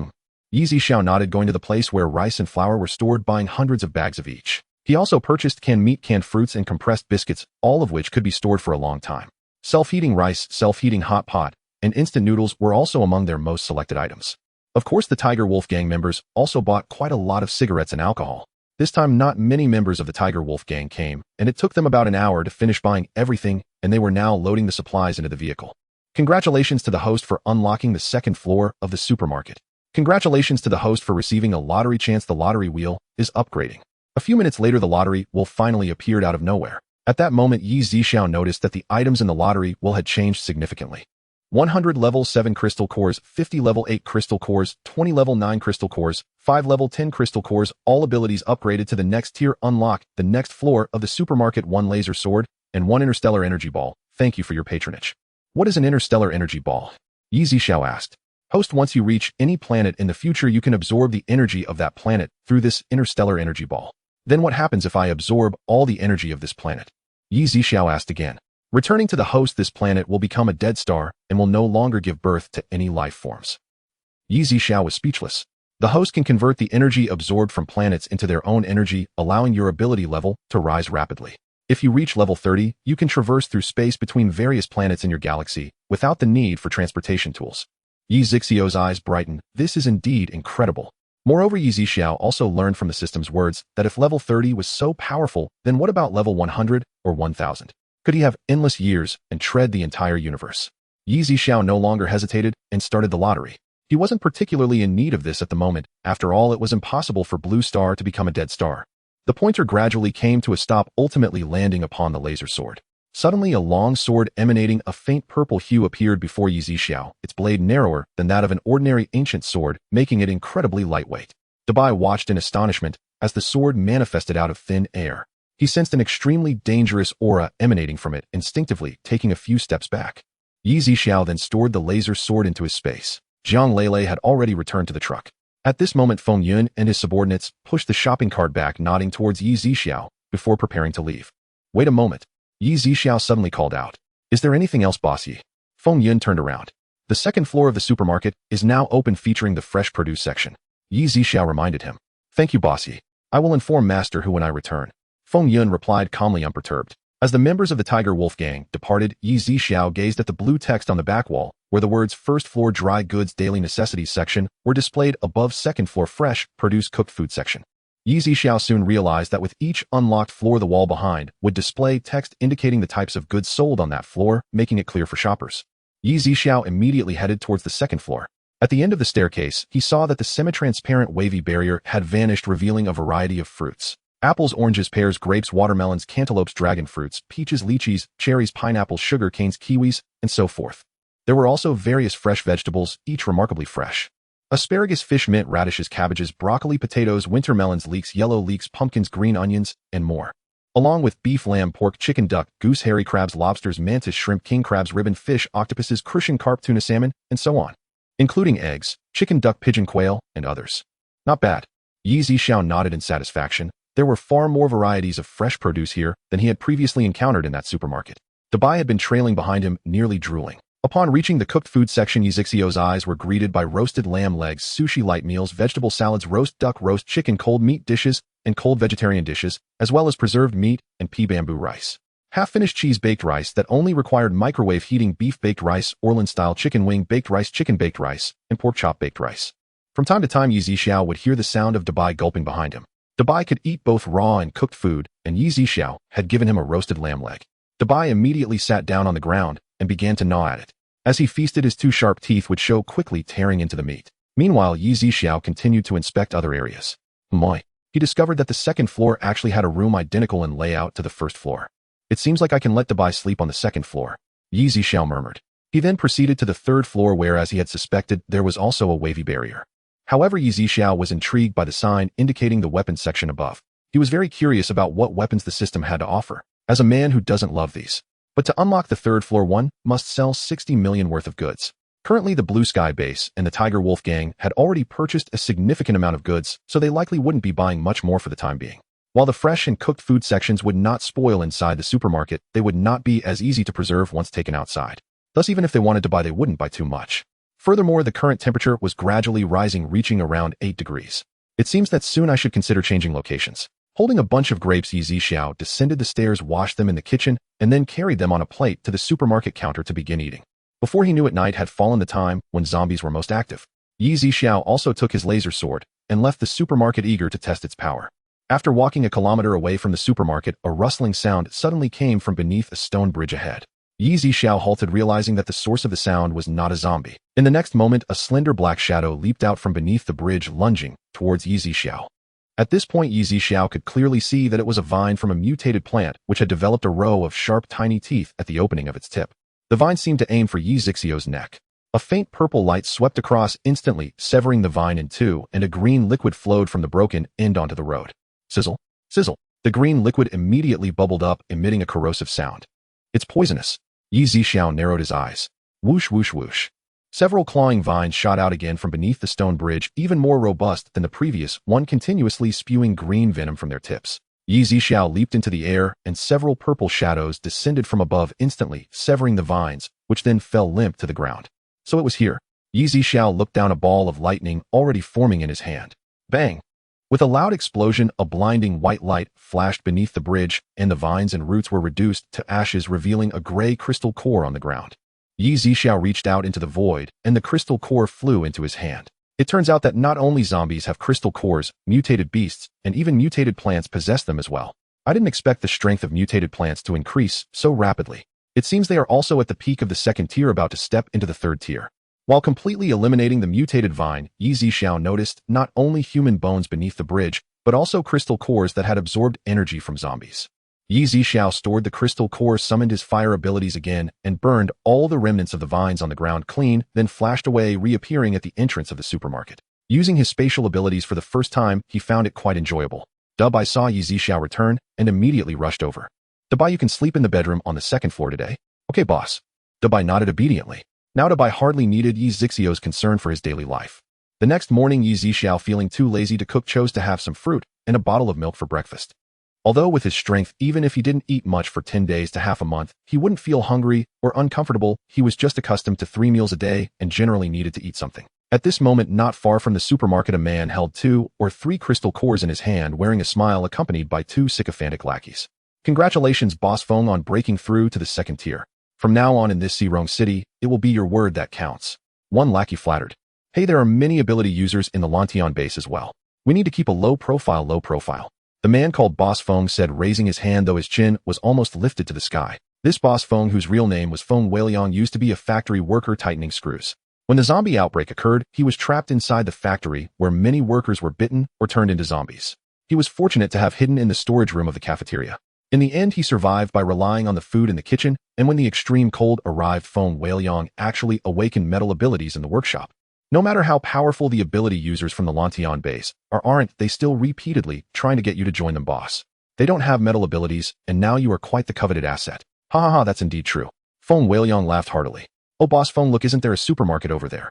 Yi Zixiao nodded, going to the place where rice and flour were stored, buying hundreds of bags of each. He also purchased canned meat, canned fruits, and compressed biscuits, all of which could be stored for a long time. Self-heating rice, self-heating hot pot, and instant noodles were also among their most selected items. Of course, the Tiger Wolf Gang members also bought quite a lot of cigarettes and alcohol. This time, not many members of the Tiger Wolf Gang came, and it took them about an hour to finish buying everything, and they were now loading the supplies into the vehicle. Congratulations to the host for unlocking the second floor of the supermarket. Congratulations to the host for receiving a lottery chance. The lottery wheel is upgrading. A few minutes later, the lottery wheel finally appeared out of nowhere. At that moment, Zixiao noticed that the items in the lottery wheel had changed significantly. 100 level 7 crystal cores, 50 level 8 crystal cores, 20 level 9 crystal cores, 5 level 10 crystal cores, all abilities upgraded to the next tier. Unlock the next floor of the supermarket. 1 laser sword and 1 interstellar energy ball. Thank you for your patronage. What is an interstellar energy ball? Zixiao asked. Host, once you reach any planet in the future, you can absorb the energy of that planet through this interstellar energy ball. Then what happens if I absorb all the energy of this planet? Zixiao asked again. Returning to the host, this planet will become a dead star and will no longer give birth to any life forms. Zixiao was speechless. The host can convert the energy absorbed from planets into their own energy, allowing your ability level to rise rapidly. If you reach level 30, you can traverse through space between various planets in your galaxy without the need for transportation tools. Zixiao's eyes brightened. This is indeed incredible. Moreover, Zixiao also learned from the system's words that if level 30 was so powerful, then what about level 100 or 1000? Could he have endless years and tread the entire universe? Zixiao no longer hesitated and started the lottery. He wasn't particularly in need of this at the moment. After all, it was impossible for Blue Star to become a dead star. The pointer gradually came to a stop, ultimately landing upon the laser sword. Suddenly, a long sword emanating a faint purple hue appeared before Zixiao, its blade narrower than that of an ordinary ancient sword, making it incredibly lightweight. Dabai watched in astonishment as the sword manifested out of thin air. He sensed an extremely dangerous aura emanating from it, instinctively taking a few steps back. Zixiao then stored the laser sword into his space. Jiang Lele had already returned to the truck. At this moment, Feng Yun and his subordinates pushed the shopping cart back, nodding towards Zixiao before preparing to leave. Wait a moment. Zixiao suddenly called out. Is there anything else, bossy? Feng Yun turned around. The second floor of the supermarket is now open, featuring the fresh produce section. Zixiao reminded him. Thank you, bossy. I will inform Master Hu when I return. Feng Yun replied calmly, unperturbed. As the members of the Tiger Wolf Gang departed, Zixiao gazed at the blue text on the back wall, where the words First Floor Dry Goods Daily Necessities section were displayed above Second Floor Fresh Produce Cooked Food section. Zixiao soon realized that with each unlocked floor, the wall behind would display text indicating the types of goods sold on that floor, making it clear for shoppers. Zixiao immediately headed towards the second floor. At the end of the staircase, he saw that the semi-transparent wavy barrier had vanished, revealing a variety of fruits. Apples, oranges, pears, grapes, watermelons, cantaloupes, dragon fruits, peaches, lychees, cherries, pineapples, sugar canes, kiwis, and so forth. There were also various fresh vegetables, each remarkably fresh. Asparagus, fish, mint, radishes, cabbages, broccoli, potatoes, winter melons, leeks, yellow leeks, pumpkins, green onions, and more. Along with beef, lamb, pork, chicken, duck, goose, hairy crabs, lobsters, mantis, shrimp, king crabs, ribbon fish, octopuses, crucian carp, tuna, salmon, and so on. Including eggs, chicken, duck, pigeon, quail, and others. Not bad. Zixiao nodded in satisfaction. There were far more varieties of fresh produce here than he had previously encountered in that supermarket. Dabai had been trailing behind him, nearly drooling. Upon reaching the cooked food section, Zixiao's eyes were greeted by roasted lamb legs, sushi light meals, vegetable salads, roast duck, roast chicken, cold meat dishes, and cold vegetarian dishes, as well as preserved meat and pea bamboo rice. Half-finished cheese-baked rice that only required microwave heating, beef baked rice, Orland-style chicken wing baked rice, chicken baked rice, and pork chop baked rice. From time to time, Zixiao would hear the sound of Dabai gulping behind him. Dabai could eat both raw and cooked food, and Zixiao had given him a roasted lamb leg. Dabai immediately sat down on the ground and began to gnaw at it. As he feasted, his two sharp teeth would show, quickly tearing into the meat. Meanwhile, Zixiao continued to inspect other areas. He discovered that the second floor actually had a room identical in layout to the first floor. It seems like I can let Dabai sleep on the second floor, Zixiao murmured. He then proceeded to the third floor where, as he had suspected, there was also a wavy barrier. However, Zixiao was intrigued by the sign indicating the weapons section above. He was very curious about what weapons the system had to offer. As a man who doesn't love these. But to unlock the third floor, one must sell 60 million worth of goods. Currently, the Blue Sky base and the Tiger Wolf Gang had already purchased a significant amount of goods, so they likely wouldn't be buying much more for the time being. While the fresh and cooked food sections would not spoil inside the supermarket, they would not be as easy to preserve once taken outside. Thus, even if they wanted to buy, they wouldn't buy too much. Furthermore, the current temperature was gradually rising, reaching around 8 degrees. It seems that soon I should consider changing locations. Holding a bunch of grapes, Zixiao descended the stairs, washed them in the kitchen, and then carried them on a plate to the supermarket counter to begin eating. Before he knew it, night had fallen, the time when zombies were most active. Zixiao also took his laser sword and left the supermarket, eager to test its power. After walking a kilometer away from the supermarket, a rustling sound suddenly came from beneath a stone bridge ahead. Zixiao halted, realizing that the source of the sound was not a zombie. In the next moment, a slender black shadow leaped out from beneath the bridge, lunging towards Zixiao. At this point, Zixiao could clearly see that it was a vine from a mutated plant which had developed a row of sharp, tiny teeth at the opening of its tip. The vine seemed to aim for Zixiao's neck. A faint purple light swept across instantly, severing the vine in two, and a green liquid flowed from the broken end onto the road. Sizzle, sizzle. The green liquid immediately bubbled up, emitting a corrosive sound. It's poisonous. Zixiao narrowed his eyes. Whoosh, whoosh, whoosh. Several clawing vines shot out again from beneath the stone bridge, even more robust than the previous one, continuously spewing green venom from their tips. Zixiao leaped into the air, and several purple shadows descended from above, instantly severing the vines, which then fell limp to the ground. So it was here. Zixiao looked down, a ball of lightning already forming in his hand. Bang! With a loud explosion, a blinding white light flashed beneath the bridge, and the vines and roots were reduced to ashes, revealing a gray crystal core on the ground. Zixiao reached out into the void, and the crystal core flew into his hand. It turns out that not only zombies have crystal cores, mutated beasts, and even mutated plants possess them as well. I didn't expect the strength of mutated plants to increase so rapidly. It seems they are also at the peak of the second tier, about to step into the third tier. While completely eliminating the mutated vine, Zixiao noticed not only human bones beneath the bridge, but also crystal cores that had absorbed energy from zombies. Zixiao stored the crystal cores, summoned his fire abilities again, and burned all the remnants of the vines on the ground clean, then flashed away, reappearing at the entrance of the supermarket. Using his spatial abilities for the first time, he found it quite enjoyable. Dabai saw Zixiao return and immediately rushed over. Dabai, you can sleep in the bedroom on the second floor today. Okay, boss. Dabai nodded obediently. Now Dabai hardly needed Zixiao's concern for his daily life. The next morning, Zixiao, feeling too lazy to cook, chose to have some fruit and a bottle of milk for breakfast. Although with his strength, even if he didn't eat much for 10 days to half a month, he wouldn't feel hungry or uncomfortable. He was just accustomed to 3 meals a day and generally needed to eat something. At this moment, not far from the supermarket, a man held 2 or 3 crystal cores in his hand, wearing a smile, accompanied by 2 sycophantic lackeys. Congratulations, Boss Feng, on breaking through to the second tier. From now on in this Xirong city, it will be your word that counts. One lackey flattered. Hey, there are many ability users in the Lantian base as well. We need to keep a low profile. The man called Boss Feng said, raising his hand, though his chin was almost lifted to the sky. This Boss Feng, whose real name was Feng Weiliang, used to be a factory worker tightening screws. When the zombie outbreak occurred, he was trapped inside the factory, where many workers were bitten or turned into zombies. He was fortunate to have hidden in the storage room of the cafeteria. In the end, he survived by relying on the food in the kitchen, and when the extreme cold arrived, Feng Weiliang actually awakened metal abilities in the workshop. No matter how powerful the ability users from the Lantian base aren't they still repeatedly trying to get you to join them, boss? They don't have metal abilities, and now you are quite the coveted asset. Ha ha ha, that's indeed true. Feng Weiliang laughed heartily. Oh, Boss Feng, look, isn't there a supermarket over there?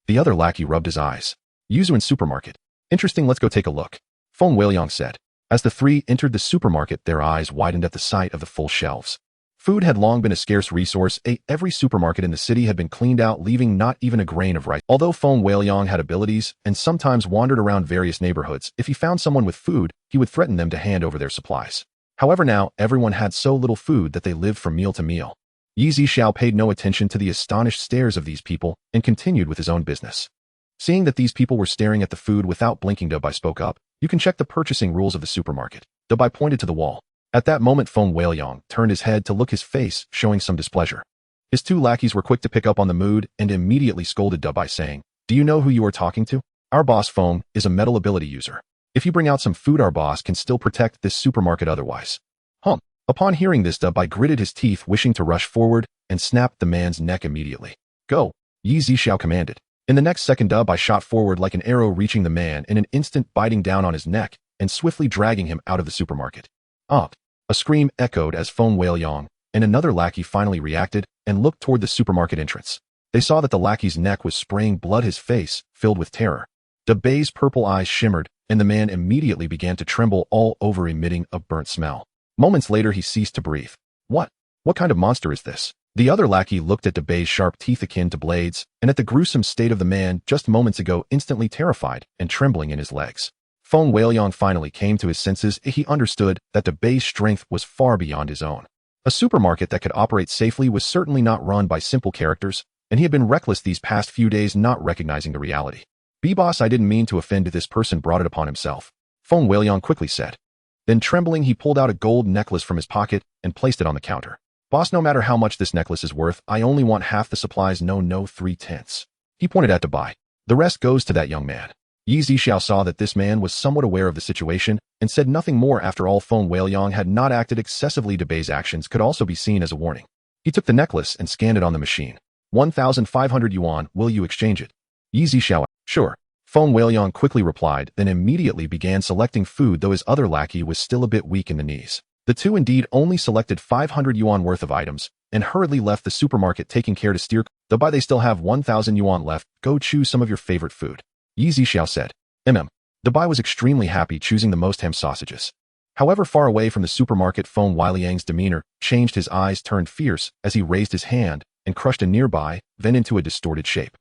The other lackey rubbed his eyes. Yuzuan supermarket. Interesting, let's go take a look. Feng Weiliang said. As the three entered the supermarket, their eyes widened at the sight of the full shelves. Food had long been a scarce resource. Every supermarket in the city had been cleaned out, leaving not even a grain of rice. Although Feng Weiliang had abilities and sometimes wandered around various neighborhoods, if he found someone with food, he would threaten them to hand over their supplies. However, now everyone had so little food that they lived from meal to meal. Zixiao paid no attention to the astonished stares of these people and continued with his own business. Seeing that these people were staring at the food without blinking, Dabai spoke up. You can check the purchasing rules of the supermarket. Dabai pointed to the wall. At that moment, Feng Weiliang turned his head to look, his face showing some displeasure. His two lackeys were quick to pick up on the mood and immediately scolded Dabai, saying, Do you know who you are talking to? Our boss Feng is a metal ability user. If you bring out some food, our boss can still protect this supermarket otherwise. Upon hearing this, Dabai gritted his teeth, wishing to rush forward and snapped the man's neck immediately. Go, Zixiao commanded. In the next second, Dabai shot forward like an arrow, reaching the man in an instant, biting down on his neck and swiftly dragging him out of the supermarket. A scream echoed as Feng Weiliang and another lackey finally reacted and looked toward the supermarket entrance. They saw that the lackey's neck was spraying blood, his face filled with terror. Dabei's purple eyes shimmered, and the man immediately began to tremble all over, emitting a burnt smell. Moments later, he ceased to breathe. What kind of monster is this? The other lackey looked at Dabei's sharp teeth akin to blades, and at the gruesome state of the man just moments ago, instantly terrified and trembling in his legs. Feng Weiliang finally came to his senses. He understood that the Bei's strength was far beyond his own. A supermarket that could operate safely was certainly not run by simple characters, and he had been reckless these past few days, not recognizing the reality. "B-boss, I didn't mean to offend. This person brought it upon himself," Feng Weiliang quickly said. Then, trembling, he pulled out a gold necklace from his pocket and placed it on the counter. "Boss, no matter how much this necklace is worth, I only want half the supplies. No, 3/10. He pointed at Dubai. "The rest goes to that young man." Zixiao saw that this man was somewhat aware of the situation and said nothing more. After all, Feng Weiliang had not acted excessively. Dubai's actions could also be seen as a warning. He took the necklace and scanned it on the machine. 1,500 yuan, will you exchange it? Zixiao, sure. Feng Weiliang quickly replied, then immediately began selecting food, though his other lackey was still a bit weak in the knees. The two indeed only selected 500 yuan worth of items and hurriedly left the supermarket, taking care to steer. Dubai, they still have 1,000 yuan left. Go choose some of your favorite food. Zixiao said. Dubai was extremely happy, choosing the most ham sausages. However, far away from the supermarket, Feng Weiliang's demeanor changed. His eyes turned fierce as he raised his hand and crushed a nearby, then into a distorted shape.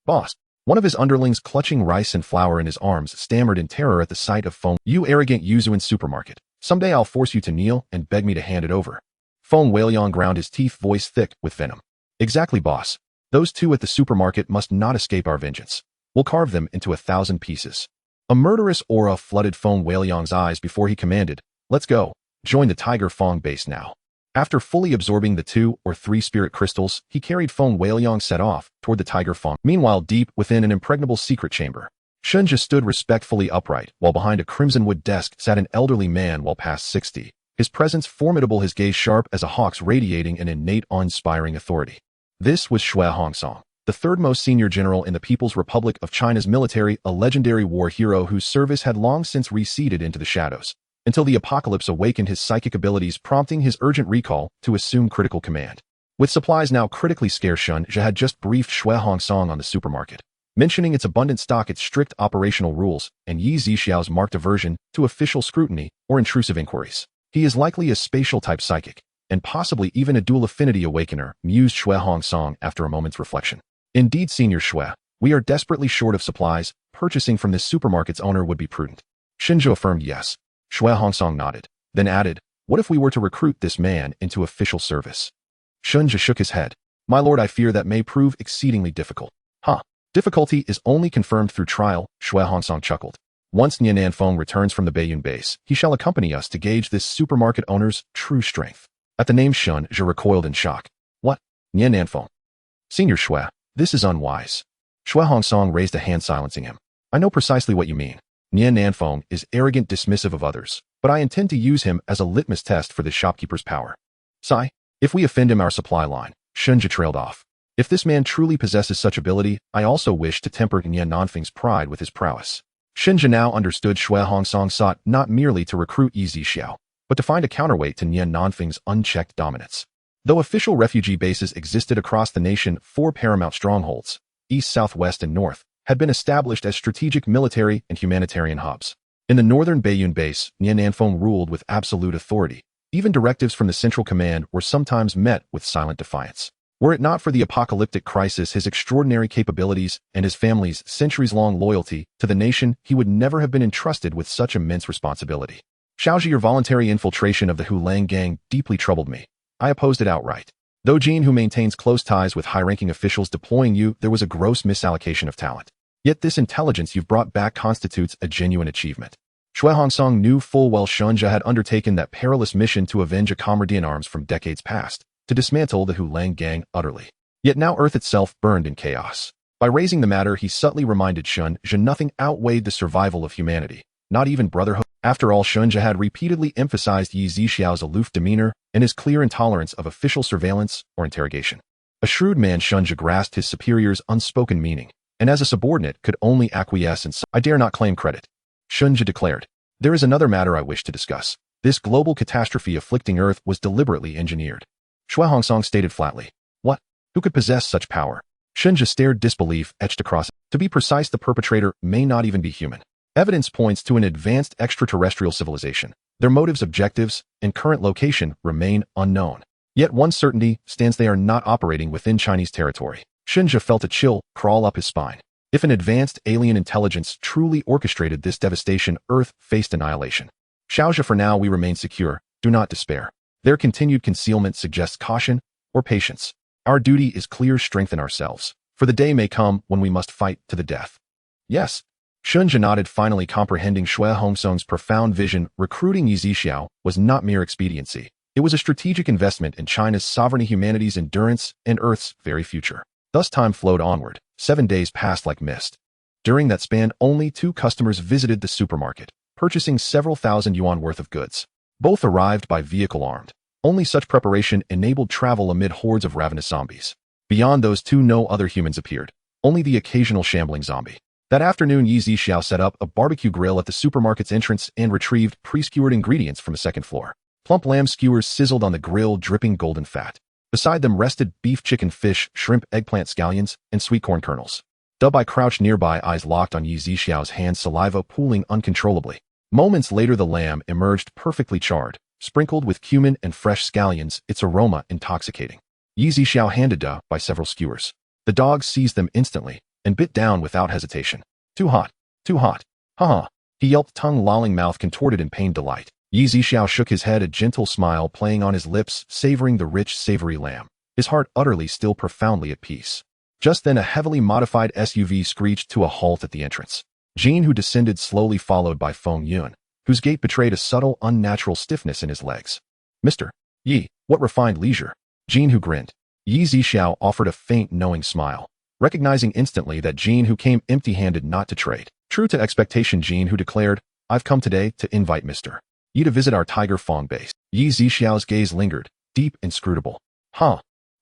Boss. One of his underlings, clutching rice and flour in his arms, stammered in terror at the sight of Feng. "You arrogant Yuzuan supermarket. Someday I'll force you to kneel and beg me to hand it over." Feng Weiliang ground his teeth, voice thick with venom. "Exactly, boss. Those two at the supermarket must not escape our vengeance. We'll carve them into 1,000 pieces." A murderous aura flooded Feng Weiliang's eyes before he commanded, "Let's go. Join the Tiger Fong base now." After fully absorbing the 2 or 3 spirit crystals, he carried Feng Weiliang set off toward the Tiger Fong. Meanwhile, deep within an impregnable secret chamber, Shunja stood respectfully upright, while behind a crimson wood desk sat an elderly man well past 60. His presence formidable, his gaze sharp as a hawk's, radiating an innate, awe-inspiring authority. This was Xue Hongsong, the third most senior general in the People's Republic of China's military, a legendary war hero whose service had long since receded into the shadows, until the apocalypse awakened his psychic abilities, prompting his urgent recall to assume critical command. With supplies now critically scarce, Shunja had just briefed Xue Hongsong on the supermarket, mentioning its abundant stock, its strict operational rules, and Zixiao's marked aversion to official scrutiny or intrusive inquiries. "He is likely a spatial-type psychic, and possibly even a dual affinity awakener," mused Xue Hongsong after a moment's reflection. "Indeed, Senior Xue, we are desperately short of supplies. Purchasing from this supermarket's owner would be prudent." Shinjo affirmed yes. Xue Hongsong nodded, then added, "What if we were to recruit this man into official service?" Shunja shook his head. "My lord, I fear that may prove exceedingly difficult." Difficulty is only confirmed through trial," Xue Hongsong chuckled. "Once Nian Feng returns from the Beiyun base, he shall accompany us to gauge this supermarket owner's true strength." At the name, Shunja recoiled in shock. "What? Nian Feng? Senior Xue, this is unwise." Xue Hongsong raised a hand, silencing him. "I know precisely what you mean. Nian Feng is arrogant, dismissive of others, but I intend to use him as a litmus test for this shopkeeper's power. Sai, if we offend him, our supply line." Shunja trailed off. "If this man truly possesses such ability, I also wish to temper Nian Nanfeng's pride with his prowess." Shunja now understood Xue Hongsong sought not merely to recruit Zixiao, but to find a counterweight to Nian Nanfeng's unchecked dominance. Though official refugee bases existed across the nation, 4 paramount strongholds, east, south, west, and north, had been established as strategic military and humanitarian hubs. In the northern Beiyun base, Nian Feng ruled with absolute authority. Even directives from the central command were sometimes met with silent defiance. Were it not for the apocalyptic crisis, his extraordinary capabilities, and his family's centuries-long loyalty to the nation, he would never have been entrusted with such immense responsibility. "Xiaoji, your voluntary infiltration of the Hulang gang deeply troubled me. I opposed it outright. Though Jin, who maintains close ties with high-ranking officials deploying you, there was a gross misallocation of talent. Yet this intelligence you've brought back constitutes a genuine achievement." Xue Hongsong knew full well Shunja had undertaken that perilous mission to avenge a comrade in arms from decades past, to dismantle the Hulang gang utterly. Yet now Earth itself burned in chaos. By raising the matter, he subtly reminded Shunja nothing outweighed the survival of humanity, not even brotherhood. After all, Shunja had repeatedly emphasized Zixiao's aloof demeanor and his clear intolerance of official surveillance or interrogation. A shrewd man, Shunja grasped his superior's unspoken meaning, and as a subordinate could only acquiesce in "I dare not claim credit," Shunja declared. "There is another matter I wish to discuss. This global catastrophe afflicting Earth was deliberately engineered." Xue Hongsong stated flatly. "What? Who could possess such power?" Shunja stared, disbelief etched across it. "To be precise, the perpetrator may not even be human. Evidence points to an advanced extraterrestrial civilization. Their motives, objectives, and current location remain unknown. Yet one certainty stands: they are not operating within Chinese territory." Shunja felt a chill crawl up his spine. If an advanced alien intelligence truly orchestrated this devastation, Earth faced annihilation. Xiaozha, for now we remain secure. Do not despair. Their continued concealment suggests caution or patience. Our duty is clear: strengthen ourselves, for the day may come when we must fight to the death. Yes. Shunjia nodded, finally comprehending Shui Hongsong's profound vision. Recruiting Zixiao was not mere expediency. It was a strategic investment in China's sovereignty, humanity's endurance, and Earth's very future. Thus time flowed onward. 7 days passed like mist. During that span, only 2 customers visited the supermarket, purchasing several thousand yuan worth of goods. Both arrived by vehicle armed. Only such preparation enabled travel amid hordes of ravenous zombies. Beyond those 2, no other humans appeared, only the occasional shambling zombie. That afternoon, Zixiao set up a barbecue grill at the supermarket's entrance and retrieved pre-skewered ingredients from the second floor. Plump lamb skewers sizzled on the grill, dripping golden fat. Beside them rested beef, chicken, fish, shrimp, eggplant scallions, and sweet corn kernels. Dubai crouched nearby, eyes locked on Zixiao's hands, saliva pooling uncontrollably. Moments later, the lamb emerged perfectly charred, sprinkled with cumin and fresh scallions, its aroma intoxicating. Zixiao handed Dubai several skewers. The dog seized them instantly and bit down without hesitation. Too hot. Too hot. Ha! He yelped, tongue lolling, mouth contorted in pained delight. Zixiao shook his head, a gentle smile playing on his lips, savoring the rich, savory lamb, his heart utterly still, profoundly at peace. Just then a heavily modified SUV screeched to a halt at the entrance. Jean, who descended slowly, followed by Feng Yun, whose gait betrayed a subtle, unnatural stiffness in his legs. Mr. Yi, what refined leisure. Jean, who grinned. Zixiao offered a faint, knowing smile, recognizing instantly that Jean, who came empty-handed, not to trade. True to expectation, Jean, who declared, I've come today to invite Mr. Yi to visit our Tiger Fong base. Zixiao's gaze lingered, deep, inscrutable.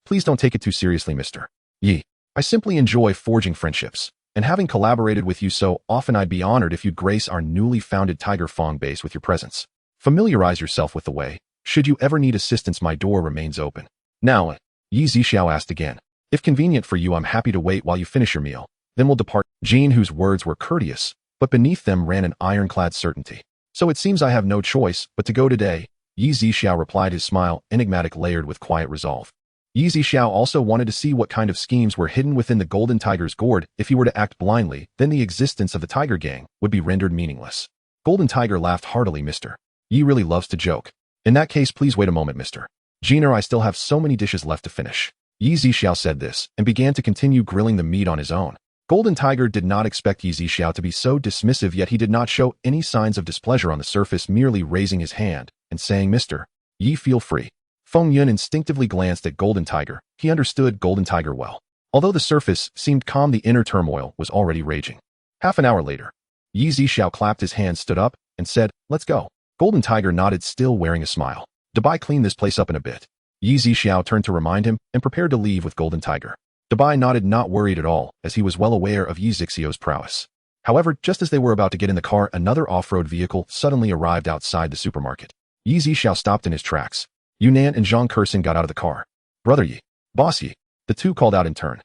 Please don't take it too seriously, Mr. Yi. I simply enjoy forging friendships, and having collaborated with you so often, I'd be honored if you'd grace our newly founded Tiger Fong base with your presence. Familiarize yourself with the way. Should you ever need assistance, my door remains open. Now, Zixiao asked again. If convenient for you, I'm happy to wait while you finish your meal. Then we'll depart. Jean, whose words were courteous, but beneath them ran an ironclad certainty. So it seems I have no choice but to go today, Zixiao replied, his smile enigmatic, layered with quiet resolve. Zixiao also wanted to see what kind of schemes were hidden within the Golden Tiger's gourd. If he were to act blindly, then the existence of the Tiger Gang would be rendered meaningless. Golden Tiger laughed heartily. Mr. Yi really loves to joke. In that case, please wait a moment, Mr. Jean, or I still have so many dishes left to finish. Zixiao said this, and began to continue grilling the meat on his own. Golden Tiger did not expect Zixiao to be so dismissive, yet he did not show any signs of displeasure on the surface, merely raising his hand and saying, Mr. Yi, feel free. Feng Yun instinctively glanced at Golden Tiger. He understood Golden Tiger well. Although the surface seemed calm, the inner turmoil was already raging. Half an hour later, Zixiao clapped his hands, stood up, and said, Let's go. Golden Tiger nodded, still wearing a smile. Dubai, clean this place up in a bit. Zixiao turned to remind him and prepared to leave with Golden Tiger. Dubai nodded, not worried at all, as he was well aware of Zixiao's prowess. However, just as they were about to get in the car, another off-road vehicle suddenly arrived outside the supermarket. Zixiao stopped in his tracks. Yunnan and Zhang Kursin got out of the car. Brother Yi, Boss Yi, the two called out in turn.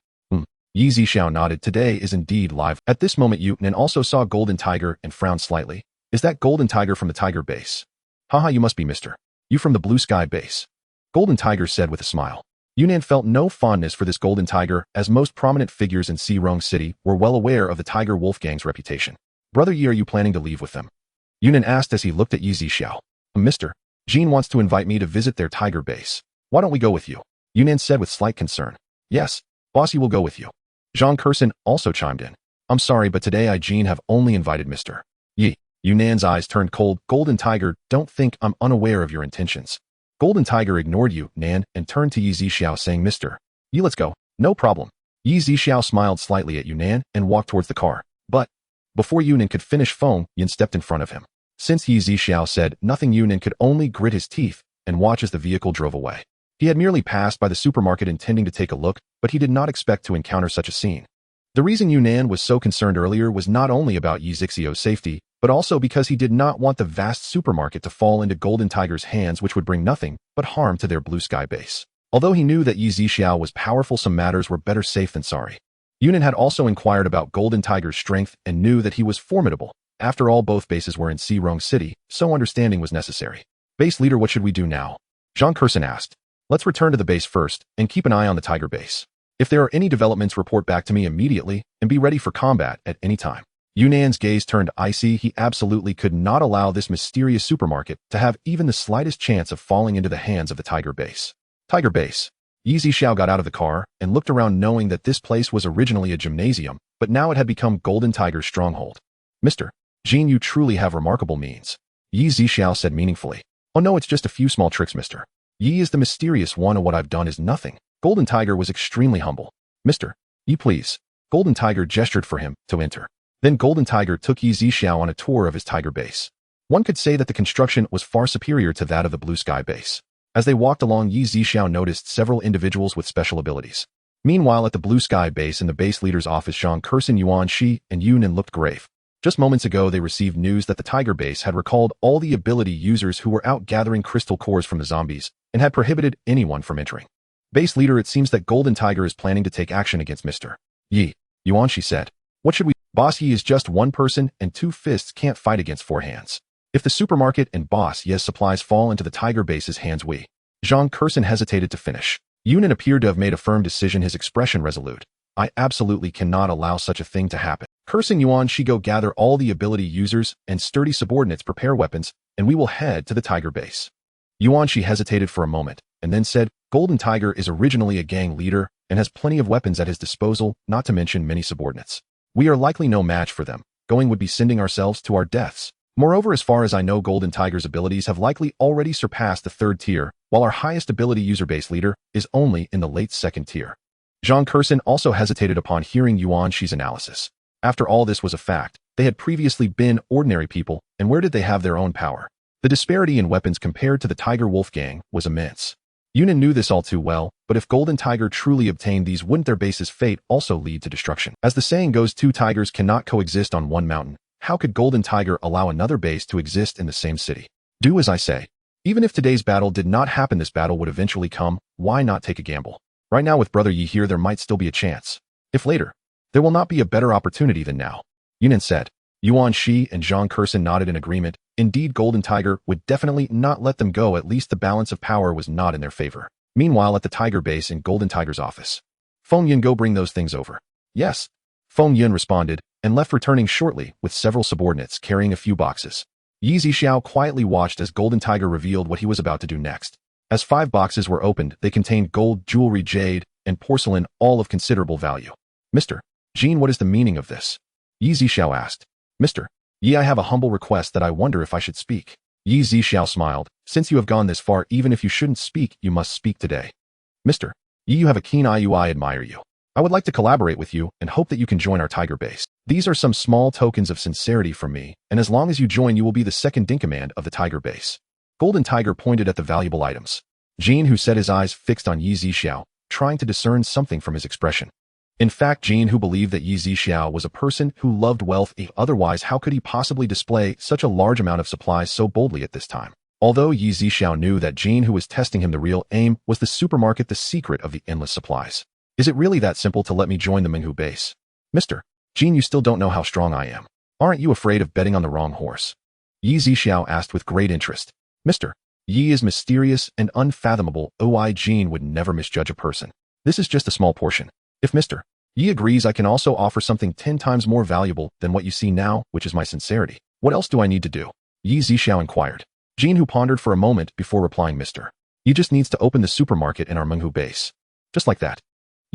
Zixiao nodded. Today is indeed live. At this moment, Yunnan also saw Golden Tiger and frowned slightly. Is that Golden Tiger from the Tiger base? Haha, you must be Mr. You from the Blue Sky base. Golden Tiger said with a smile. Yunnan felt no fondness for this Golden Tiger, as most prominent figures in Xirong City were well aware of the Tiger Wolf Gang's reputation. Brother Yi, are you planning to leave with them? Yunnan asked as he looked at Zixiao. Mr. Jean wants to invite me to visit their Tiger base. Why don't we go with you? Yunnan said with slight concern. Yes, Bossy will go with you. Zhang Kursin also chimed in. I'm sorry, but today I, Jean, have only invited Mr. Yi. Yunnan's eyes turned cold. Golden Tiger, don't think I'm unaware of your intentions. Golden Tiger ignored Nan and turned to Zixiao, saying, Mr. Yi, let's go. No problem. Zixiao smiled slightly at Yunnan and walked towards the car. But before Yunnan could finish, Feng Yun stepped in front of him. Since Zixiao said nothing, Yunnan could only grit his teeth and watch as the vehicle drove away. He had merely passed by the supermarket intending to take a look, but he did not expect to encounter such a scene. The reason Yunnan was so concerned earlier was not only about Zixiao's safety, but also because he did not want the vast supermarket to fall into Golden Tiger's hands, which would bring nothing but harm to their Blue Sky base. Although he knew that Zixiao was powerful, some matters were better safe than sorry. Yunnan had also inquired about Golden Tiger's strength and knew that he was formidable. After all, both bases were in Xirong City, so understanding was necessary. Base leader, what should we do now? Zhang Kursin asked. Let's return to the base first and keep an eye on the Tiger base. If there are any developments, report back to me immediately and be ready for combat at any time. Yunan's gaze turned icy. He absolutely could not allow this mysterious supermarket to have even the slightest chance of falling into the hands of the Tiger Base. Tiger Base. Zixiao got out of the car and looked around, knowing that this place was originally a gymnasium, but now it had become Golden Tiger's stronghold. Mr. Jean, you truly have remarkable means. Zixiao said meaningfully. Oh no, it's just a few small tricks, Mr. Yi is the mysterious one, and what I've done is nothing. Golden Tiger was extremely humble. Mr. Yi, please. Golden Tiger gestured for him to enter. Then Golden Tiger took Zixiao on a tour of his Tiger Base. One could say that the construction was far superior to that of the Blue Sky Base. As they walked along, Zixiao noticed several individuals with special abilities. Meanwhile, at the Blue Sky Base in the base leader's office, Zhang Kursin, Yuan Shi, and Yunan looked grave. Just moments ago, they received news that the Tiger Base had recalled all the ability users who were out gathering crystal cores from the zombies and had prohibited anyone from entering. Base leader, it seems that Golden Tiger is planning to take action against Mr. Yi. Yuan Shi said. What should we? Boss Yi is just one person, and two fists can't fight against four hands. If the supermarket and Boss Yi's supplies fall into the Tiger Base's hands, we. Zhang Kursin hesitated to finish. Yunan appeared to have made a firm decision, his expression resolute. I absolutely cannot allow such a thing to happen. Kursin, Yuan Shi, go gather all the ability users and sturdy subordinates, prepare weapons, and we will head to the Tiger Base. Yuan Shi hesitated for a moment, and then said, Golden Tiger is originally a gang leader and has plenty of weapons at his disposal, not to mention many subordinates. We are likely no match for them. Going would be sending ourselves to our deaths. Moreover, as far as I know, Golden Tiger's abilities have likely already surpassed the 3rd tier, while our highest ability user base leader is only in the late 2nd tier. Zhang Kursin also hesitated upon hearing Yuan Shi's analysis. After all, this was a fact. They had previously been ordinary people, and where did they have their own power? The disparity in weapons compared to the Tiger Wolf gang was immense. Yunan knew this all too well, but if Golden Tiger truly obtained these, wouldn't their base's fate also lead to destruction? As the saying goes, two tigers cannot coexist on one mountain. How could Golden Tiger allow another base to exist in the same city? Do as I say. Even if today's battle did not happen, this battle would eventually come. Why not take a gamble? Right now with Brother Yi here, there might still be a chance. If later, there will not be a better opportunity than now. Yunan said. Yuan Shi and Zhang Kursin nodded in agreement. Indeed, Golden Tiger would definitely not let them go. At least the balance of power was not in their favor. Meanwhile, at the Tiger Base in Golden Tiger's office. Feng Yun, go bring those things over. Yes. Feng Yun responded, and left, returning shortly with several subordinates carrying a few boxes. Zixiao quietly watched as Golden Tiger revealed what he was about to do next. As 5 boxes were opened, they contained gold, jewelry, jade, and porcelain, all of considerable value. Mr. Jean, what is the meaning of this? Zixiao asked. Mr. Yi, I have a humble request that I wonder if I should speak. Zixiao smiled. Since you have gone this far, even if you shouldn't speak, you must speak today. Mr. Yi, you have a keen eye. I admire you. I would like to collaborate with you and hope that you can join our Tiger Base. These are some small tokens of sincerity from me, and as long as you join, you will be the 2nd in command of the Tiger Base. Golden Tiger pointed at the valuable items. Jean, who set his eyes fixed on Zixiao, trying to discern something from his expression. In fact, Jean, who believed that Zixiao was a person who loved wealth, otherwise how could he possibly display such a large amount of supplies so boldly at this time? Although Zixiao knew that Jean, who was testing him, the real aim was the supermarket, the secret of the endless supplies. Is it really that simple to let me join the Menghu base? Mr. Jean, you still don't know how strong I am. Aren't you afraid of betting on the wrong horse? Zixiao asked with great interest. Mr. Yi is mysterious and unfathomable. Jean would never misjudge a person. This is just a small portion. If Mr. Yi agrees, I can also offer something 10 times more valuable than what you see now, which is my sincerity. What else do I need to do? Zixiao inquired. Jean, who pondered for a moment before replying, Mr. Yi just needs to open the supermarket in our Menghu base. Just like that.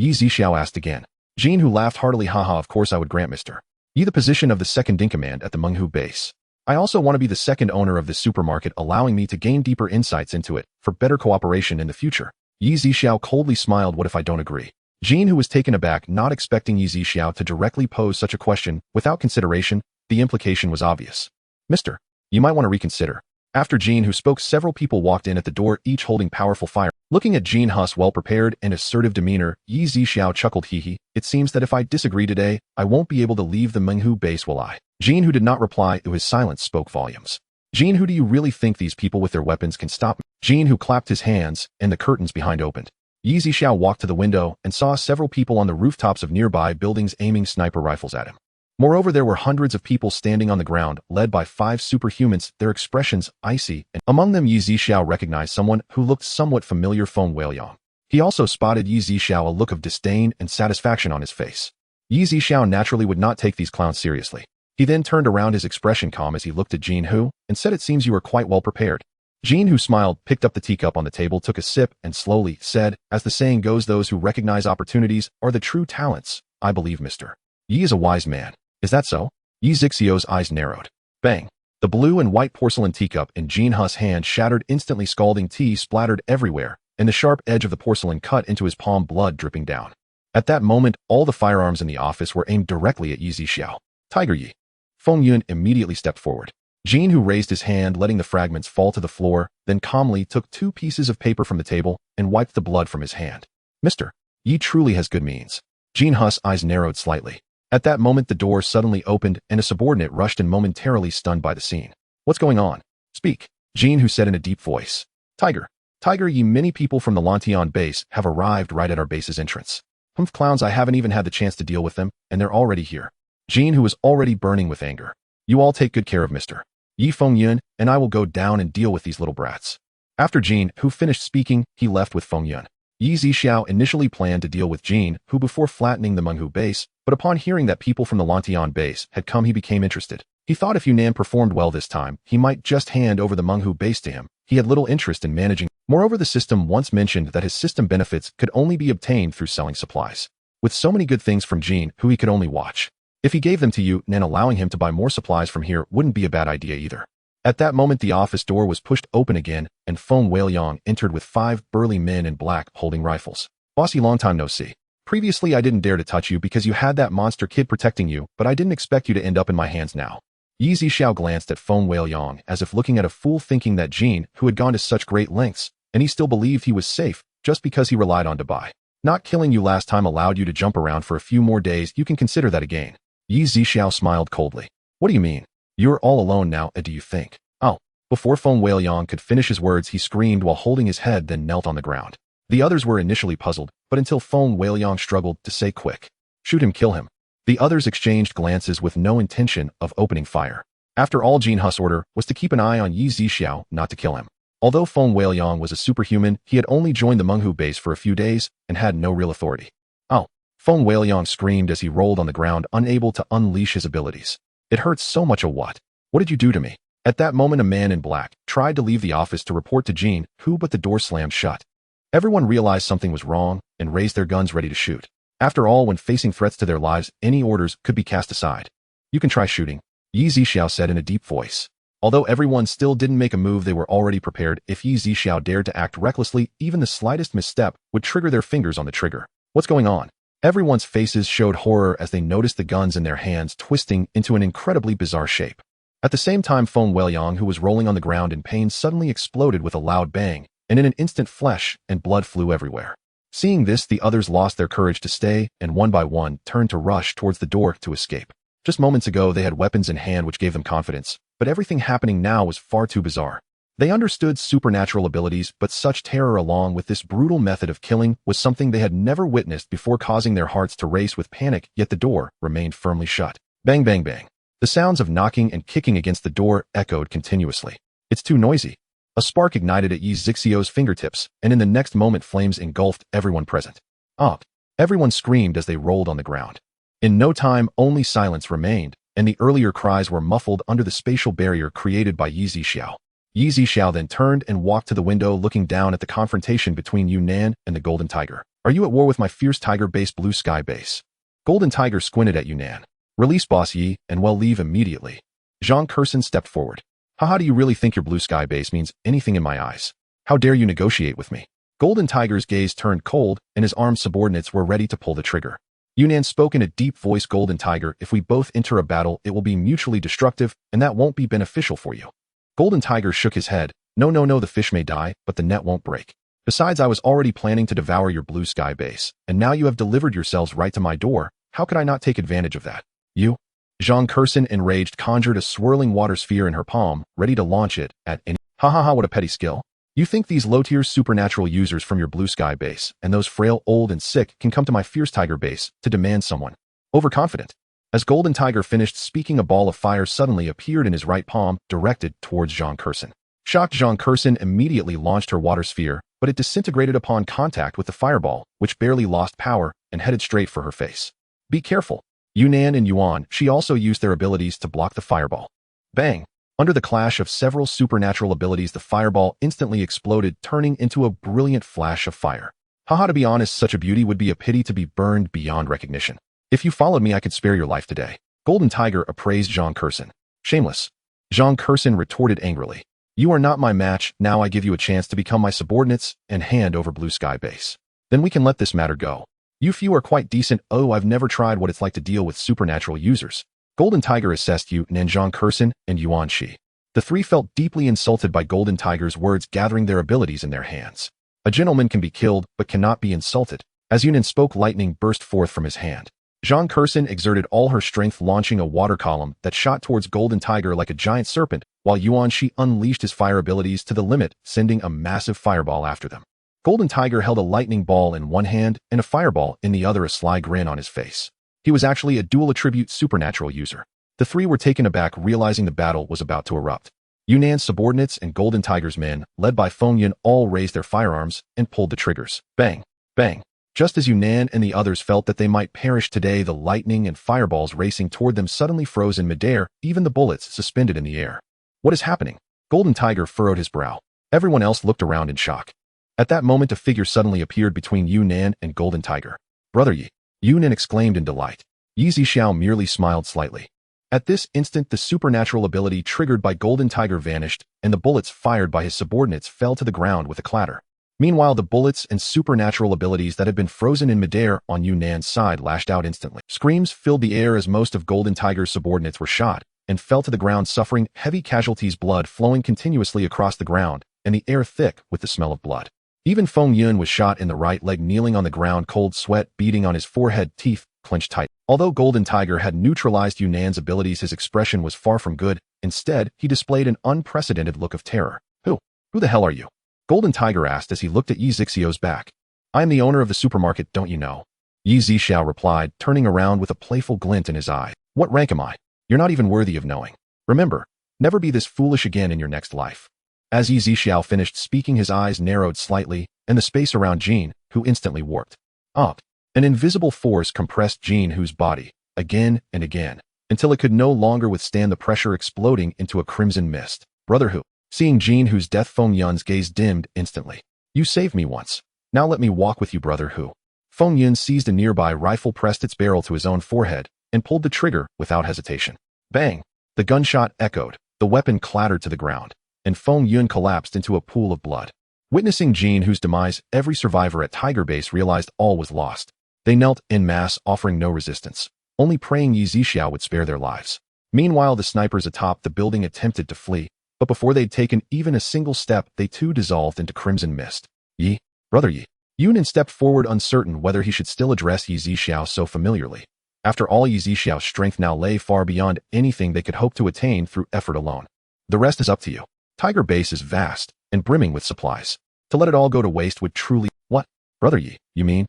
Zixiao asked again. Jean, who laughed heartily, haha, of course I would grant Mr. Yi the position of the 2nd in command at the Menghu base. I also want to be the 2nd owner of this supermarket, allowing me to gain deeper insights into it for better cooperation in the future. Zixiao coldly smiled. What if I don't agree? Jean, who was taken aback, not expecting Zixiao to directly pose such a question without consideration, the implication was obvious. Mr. You might want to reconsider. After Jean, who spoke, several people walked in at the door, each holding powerful fire. Looking at Jean Huss' well-prepared and assertive demeanor, Zixiao chuckled, hee. It seems that if I disagree today, I won't be able to leave the Menghu base, will I? Jean, who did not reply to his silence, spoke volumes. Jean, who do you really think these people with their weapons can stop me? Jean, who clapped his hands, and the curtains behind opened. Zixiao walked to the window and saw several people on the rooftops of nearby buildings aiming sniper rifles at him. Moreover, there were hundreds of people standing on the ground, led by 5 superhumans, their expressions icy, and among them Zixiao recognized someone who looked somewhat familiar, Feng Weiliang. He also spotted Yi Zixiao a look of disdain and satisfaction on his face. Yi Zixiao naturally would not take these clowns seriously. He then turned around, his expression calm as he looked at Jin Hu, and said, "It seems you are quite well prepared." Jin Hu smiled, picked up the teacup on the table, took a sip, and slowly said, "As the saying goes, those who recognize opportunities are the true talents. I believe Mr. Yi is a wise man. Is that so?" Yi Zixiao's eyes narrowed. Bang! The blue and white porcelain teacup in Jin Hu's hand shattered instantly, scalding tea splattered everywhere, and the sharp edge of the porcelain cut into his palm, blood dripping down. At that moment, all the firearms in the office were aimed directly at Yi Zixiao. "Tiger Yi." Feng Yun immediately stepped forward. Jin Hu raised his hand, letting the fragments fall to the floor, then calmly took 2 pieces of paper from the table and wiped the blood from his hand. "Mr. Yi truly has good means." Jin Hu's eyes narrowed slightly. At that moment, the door suddenly opened and a subordinate rushed in, momentarily stunned by the scene. "What's going on? Speak," Jin Hu said in a deep voice. Tiger Yi, many people from the Lantian base have arrived right at our base's entrance. Humph, clowns, I haven't even had the chance to deal with them, and they're already here." Jin Hu was already burning with anger. "You all take good care of Mr. Yi, Feng Yun, and I will go down and deal with these little brats." After Jin Hu finished speaking, he left with Feng Yun. Yi Zixiao initially planned to deal with Jin Hu before flattening the Menghu base, but upon hearing that people from the Lantian base had come, he became interested. He thought if Yunnan performed well this time, he might just hand over the Menghu base to him. He had little interest in managing. Moreover, the system once mentioned that his system benefits could only be obtained through selling supplies. With so many good things from Jin Hu, he could only watch. If he gave them to Yunnan, allowing him to buy more supplies from here wouldn't be a bad idea either. At that moment, the office door was pushed open again, and Feng Weiliang entered with 5 burly men in black holding rifles. "Bossy, long time no see. Previously, I didn't dare to touch you because you had that monster kid protecting you, but I didn't expect you to end up in my hands now." Yi Zixiao glanced at Feng Weiliang as if looking at a fool, thinking that Jin Hu had gone to such great lengths, and he still believed he was safe just because he relied on Dubai. "Not killing you last time allowed you to jump around for a few more days. You can consider that a gain." Yi Zixiao smiled coldly. "What do you mean? You're all alone now, do you think?" "Oh." Before Feng Weiliang could finish his words, he screamed while holding his head, then knelt on the ground. The others were initially puzzled, but until Feng Weiliang struggled to say, "Quick. Shoot him, kill him." The others exchanged glances with no intention of opening fire. After all, Jin Hu's order was to keep an eye on Yi Zixiao, not to kill him. Although Feng Weiliang was a superhuman, he had only joined the Menghu base for a few days and had no real authority. "Oh." Feng Weiliang screamed as he rolled on the ground, unable to unleash his abilities. "It hurts so much. What did you do to me?" At that moment, a man in black tried to leave the office to report to Jin Hu, but the door slammed shut. Everyone realized something was wrong and raised their guns ready to shoot. After all, when facing threats to their lives, any orders could be cast aside. "You can try shooting," Yi Zixiao said in a deep voice. Although everyone still didn't make a move, they were already prepared. If Yi Zixiao dared to act recklessly, even the slightest misstep would trigger their fingers on the trigger. "What's going on?" Everyone's faces showed horror as they noticed the guns in their hands twisting into an incredibly bizarre shape. At the same time, Feng Weiliang, who was rolling on the ground in pain, suddenly exploded with a loud bang, and in an instant flesh and blood flew everywhere. Seeing this, the others lost their courage to stay, and one by one turned to rush towards the door to escape. Just moments ago, they had weapons in hand which gave them confidence, but everything happening now was far too bizarre. They understood supernatural abilities, but such terror along with this brutal method of killing was something they had never witnessed before, causing their hearts to race with panic, yet the door remained firmly shut. Bang, bang, bang. The sounds of knocking and kicking against the door echoed continuously. "It's too noisy." A spark ignited at Yi Zixiao's fingertips, and in the next moment flames engulfed everyone present. "Ah!" Everyone screamed as they rolled on the ground. In no time, only silence remained, and the earlier cries were muffled under the spatial barrier created by Yi Zixiao. Yi Zixiao then turned and walked to the window, looking down at the confrontation between Yunnan and the Golden Tiger. "Are you at war with my fierce tiger-based blue sky base?" Golden Tiger squinted at Yunnan. "Release Boss Yi, and well, leave immediately." Zhang Kurson stepped forward. "Haha, do you really think your blue sky base means anything in my eyes? How dare you negotiate with me?" Golden Tiger's gaze turned cold, and his armed subordinates were ready to pull the trigger. Yunnan spoke in a deep voice. "Golden Tiger, if we both enter a battle, it will be mutually destructive, and that won't be beneficial for you." Golden Tiger shook his head. No, the fish may die, but the net won't break. Besides, I was already planning to devour your blue sky base, and now you have delivered yourselves right to my door. How could I not take advantage of that? "You?" Zhang Kurson, enraged, conjured a swirling water sphere in her palm, ready to launch it at any— "Ha, what a petty skill. You think these low-tier supernatural users from your blue sky base and those frail, old, and sick can come to my fierce tiger base to demand someone? Overconfident." As Golden Tiger finished speaking, a ball of fire suddenly appeared in his right palm, directed towards Zhang Kurson. Shocked, Zhang Kurson immediately launched her water sphere, but it disintegrated upon contact with the fireball, which barely lost power and headed straight for her face. Be careful. Yunnan and Yuan, she also used their abilities to block the fireball. Bang! Under the clash of several supernatural abilities, the fireball instantly exploded, turning into a brilliant flash of fire. Haha, to be honest, such a beauty would be a pity to be burned beyond recognition. If you followed me, I could spare your life today. Golden Tiger appraised Zhang Kurson. Shameless. Zhang Kurson retorted angrily. You are not my match. Now I give you a chance to become my subordinates and hand over Blue Sky Base. Then we can let this matter go. You few are quite decent. Oh, I've never tried what it's like to deal with supernatural users. Golden Tiger assessed you, Zhang Kurson, and Yuan Shi. The three felt deeply insulted by Golden Tiger's words, gathering their abilities in their hands. A gentleman can be killed, but cannot be insulted. As Yunnan spoke, lightning burst forth from his hand. Zhang Kurson exerted all her strength, launching a water column that shot towards Golden Tiger like a giant serpent, while Yuan Shi unleashed his fire abilities to the limit, sending a massive fireball after them. Golden Tiger held a lightning ball in one hand and a fireball in the other, a sly grin on his face. He was actually a dual attribute supernatural user. The three were taken aback, realizing the battle was about to erupt. Yunnan's subordinates and Golden Tiger's men, led by Feng Yun, all raised their firearms and pulled the triggers. Bang! Bang! Just as Yunnan and the others felt that they might perish today, the lightning and fireballs racing toward them suddenly froze in midair, even the bullets suspended in the air. What is happening? Golden Tiger furrowed his brow. Everyone else looked around in shock. At that moment, a figure suddenly appeared between Yunnan and Golden Tiger. Brother Yi! Yunnan exclaimed in delight. Zixiao merely smiled slightly. At this instant, the supernatural ability triggered by Golden Tiger vanished, and the bullets fired by his subordinates fell to the ground with a clatter. Meanwhile, the bullets and supernatural abilities that had been frozen in midair on Yunnan's side lashed out instantly. Screams filled the air as most of Golden Tiger's subordinates were shot and fell to the ground, suffering heavy casualties, blood flowing continuously across the ground, and the air thick with the smell of blood. Even Feng Yun was shot in the right leg, kneeling on the ground, cold sweat beading on his forehead, teeth clenched tight. Although Golden Tiger had neutralized Yunnan's abilities, his expression was far from good. Instead, he displayed an unprecedented look of terror. Who the hell are you? Golden Tiger asked as he looked at Zixiao's back. I am the owner of the supermarket, don't you know? Zixiao replied, turning around with a playful glint in his eye. What rank am I? You're not even worthy of knowing. Remember, never be this foolish again in your next life. As Zixiao finished speaking, his eyes narrowed slightly, and the space around Jin, who instantly warped. Up. An invisible force compressed Jin Hu's body, again and again, until it could no longer withstand the pressure, exploding into a crimson mist. Brother Hu. Seeing Jin Hu's death, Feng Yun's gaze dimmed instantly. You saved me once. Now let me walk with you, Brother Hu. Feng Yun seized a nearby rifle, pressed its barrel to his own forehead, and pulled the trigger without hesitation. Bang! The gunshot echoed, the weapon clattered to the ground, and Feng Yun collapsed into a pool of blood. Witnessing Jin Hu's demise, every survivor at Tiger Base realized all was lost. They knelt en masse, offering no resistance, only praying Zixiao would spare their lives. Meanwhile, the snipers atop the building attempted to flee, but before they'd taken even a single step, they too dissolved into crimson mist. Yi, Brother Yi. Yunnan stepped forward, uncertain whether he should still address Zixiao so familiarly. After all, Zixiao's strength now lay far beyond anything they could hope to attain through effort alone. The rest is up to you. Tiger Base is vast and brimming with supplies. To let it all go to waste would truly— What? Brother Yi, you mean?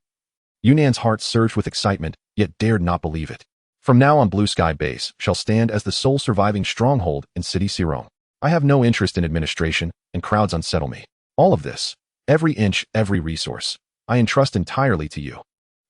Yunnan's heart surged with excitement, yet dared not believe it. From now on, Blue Sky Base shall stand as the sole surviving stronghold in City Sirong. I have no interest in administration, and crowds unsettle me. All of this, every inch, every resource, I entrust entirely to you.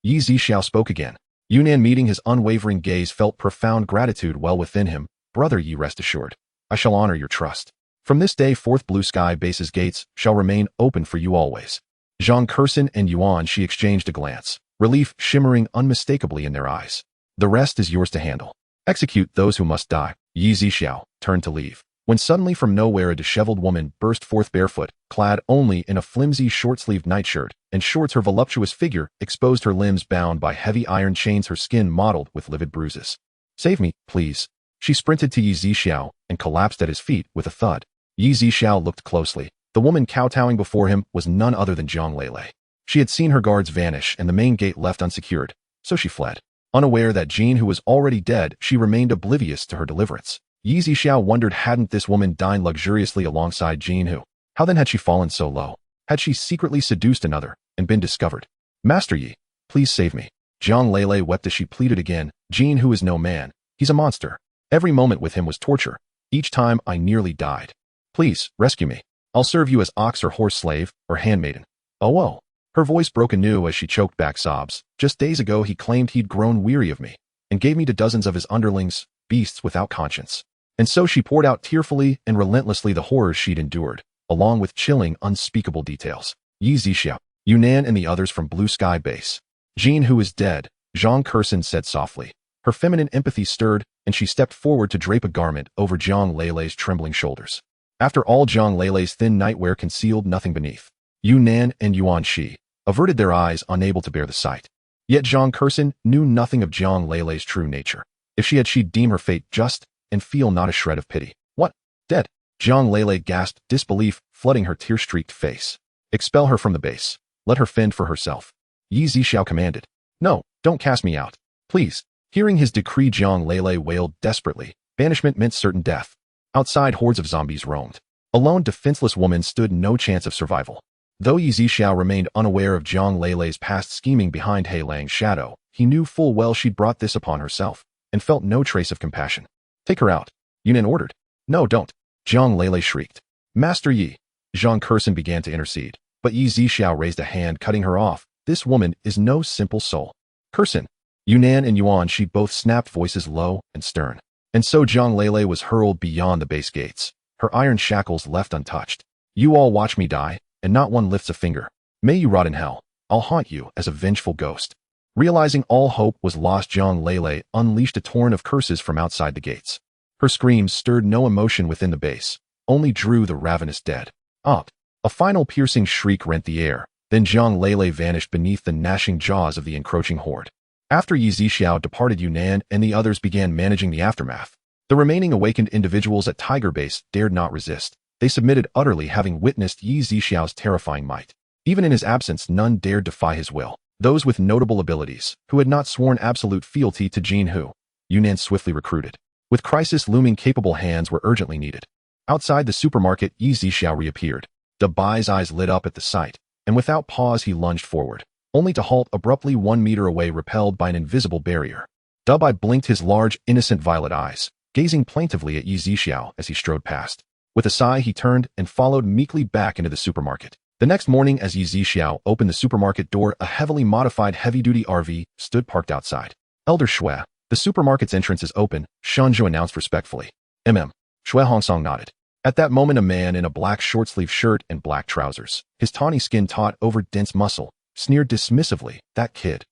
Zixiao spoke again. Yunnan, meeting his unwavering gaze, felt profound gratitude well within him. Brother Yi, rest assured, I shall honor your trust. From this day forth, Blue Sky Base's gates shall remain open for you always. Zhang Kurson and Yuan Shi exchanged a glance, relief shimmering unmistakably in their eyes. The rest is yours to handle. Execute those who must die. Zixiao turned to leave, when suddenly from nowhere a disheveled woman burst forth, barefoot, clad only in a flimsy short-sleeved nightshirt and shorts. Her voluptuous figure exposed, her limbs bound by heavy iron chains, her skin mottled with livid bruises. Save me, please. She sprinted to Zixiao and collapsed at his feet with a thud. Zixiao looked closely. The woman kowtowing before him was none other than Zhang Lele. She had seen her guards vanish and the main gate left unsecured, so she fled. Unaware that Jin Hu was already dead, she remained oblivious to her deliverance. Zixiao wondered, hadn't this woman dined luxuriously alongside Jin Hu? How then had she fallen so low? Had she secretly seduced another and been discovered? Master Yi, please save me. Zhang Lele wept as she pleaded again. Jin Hu is no man. He's a monster. Every moment with him was torture. Each time I nearly died. Please, rescue me. I'll serve you as ox or horse slave or handmaiden. Oh, whoa. Her voice broke anew as she choked back sobs. Just days ago he claimed he'd grown weary of me, and gave me to dozens of his underlings, beasts without conscience. And so she poured out tearfully and relentlessly the horrors she'd endured, along with chilling, unspeakable details. Zixiao, Yunnan and the others from Blue Sky Base. Jean, who is dead, Zhang Kursin said softly. Her feminine empathy stirred, and she stepped forward to drape a garment over Zhang Leilei's trembling shoulders. After all, Zhang Leilei's thin nightwear concealed nothing beneath. Yunnan and Yuan Shi averted their eyes, unable to bear the sight. Yet Zhang Kursin knew nothing of Zhang Leilei's true nature. If she had, she'd deem her fate just, and feel not a shred of pity. What? Dead? Zhang Leilei gasped, disbelief flooding her tear-streaked face. Expel her from the base. Let her fend for herself. Zixiao commanded. No, don't cast me out. Please. Hearing his decree, Zhang Leilei wailed desperately. Banishment meant certain death. Outside, hordes of zombies roamed. A lone, defenseless woman stood no chance of survival. Though Zixiao remained unaware of Zhang Leilei's past scheming behind He Lang's shadow, he knew full well she'd brought this upon herself, and felt no trace of compassion. Take her out, Yunnan ordered. No, don't. Zhang Leilei shrieked. Master Yi. Zhang Kursin began to intercede, but Zixiao raised a hand, cutting her off. This woman is no simple soul. Kursin. Yunnan and Yuan Shi both snapped, voices low and stern. And so Zhang Leilei was hurled beyond the base gates, her iron shackles left untouched. You all watch me die, and not one lifts a finger. May you rot in hell. I'll haunt you as a vengeful ghost. Realizing all hope was lost, Zhang Leilei unleashed a torrent of curses from outside the gates. Her screams stirred no emotion within the base, only drew the ravenous dead. Up. A final piercing shriek rent the air, then Zhang Leilei vanished beneath the gnashing jaws of the encroaching horde. After Zixiao departed, Yunnan and the others began managing the aftermath. The remaining awakened individuals at Tiger Base dared not resist. They submitted utterly, having witnessed Zixiao's terrifying might. Even in his absence, none dared defy his will. Those with notable abilities, who had not sworn absolute fealty to Jin Hu, Yunnan swiftly recruited. With crisis looming, capable hands were urgently needed. Outside the supermarket, Zixiao reappeared. Dabai's eyes lit up at the sight, and without pause he lunged forward, only to halt abruptly 1 meter away, repelled by an invisible barrier. Dabai blinked his large, innocent violet eyes, gazing plaintively at Zixiao as he strode past. With a sigh, he turned and followed meekly back into the supermarket. The next morning, as Zixiao opened the supermarket door, a heavily modified heavy-duty RV stood parked outside. Elder Shui, the supermarket's entrance is open, Shunzhou announced respectfully. Shui Hongsong nodded. At that moment, a man in a black short-sleeve shirt and black trousers, his tawny skin taut over dense muscle, sneered dismissively. That kid.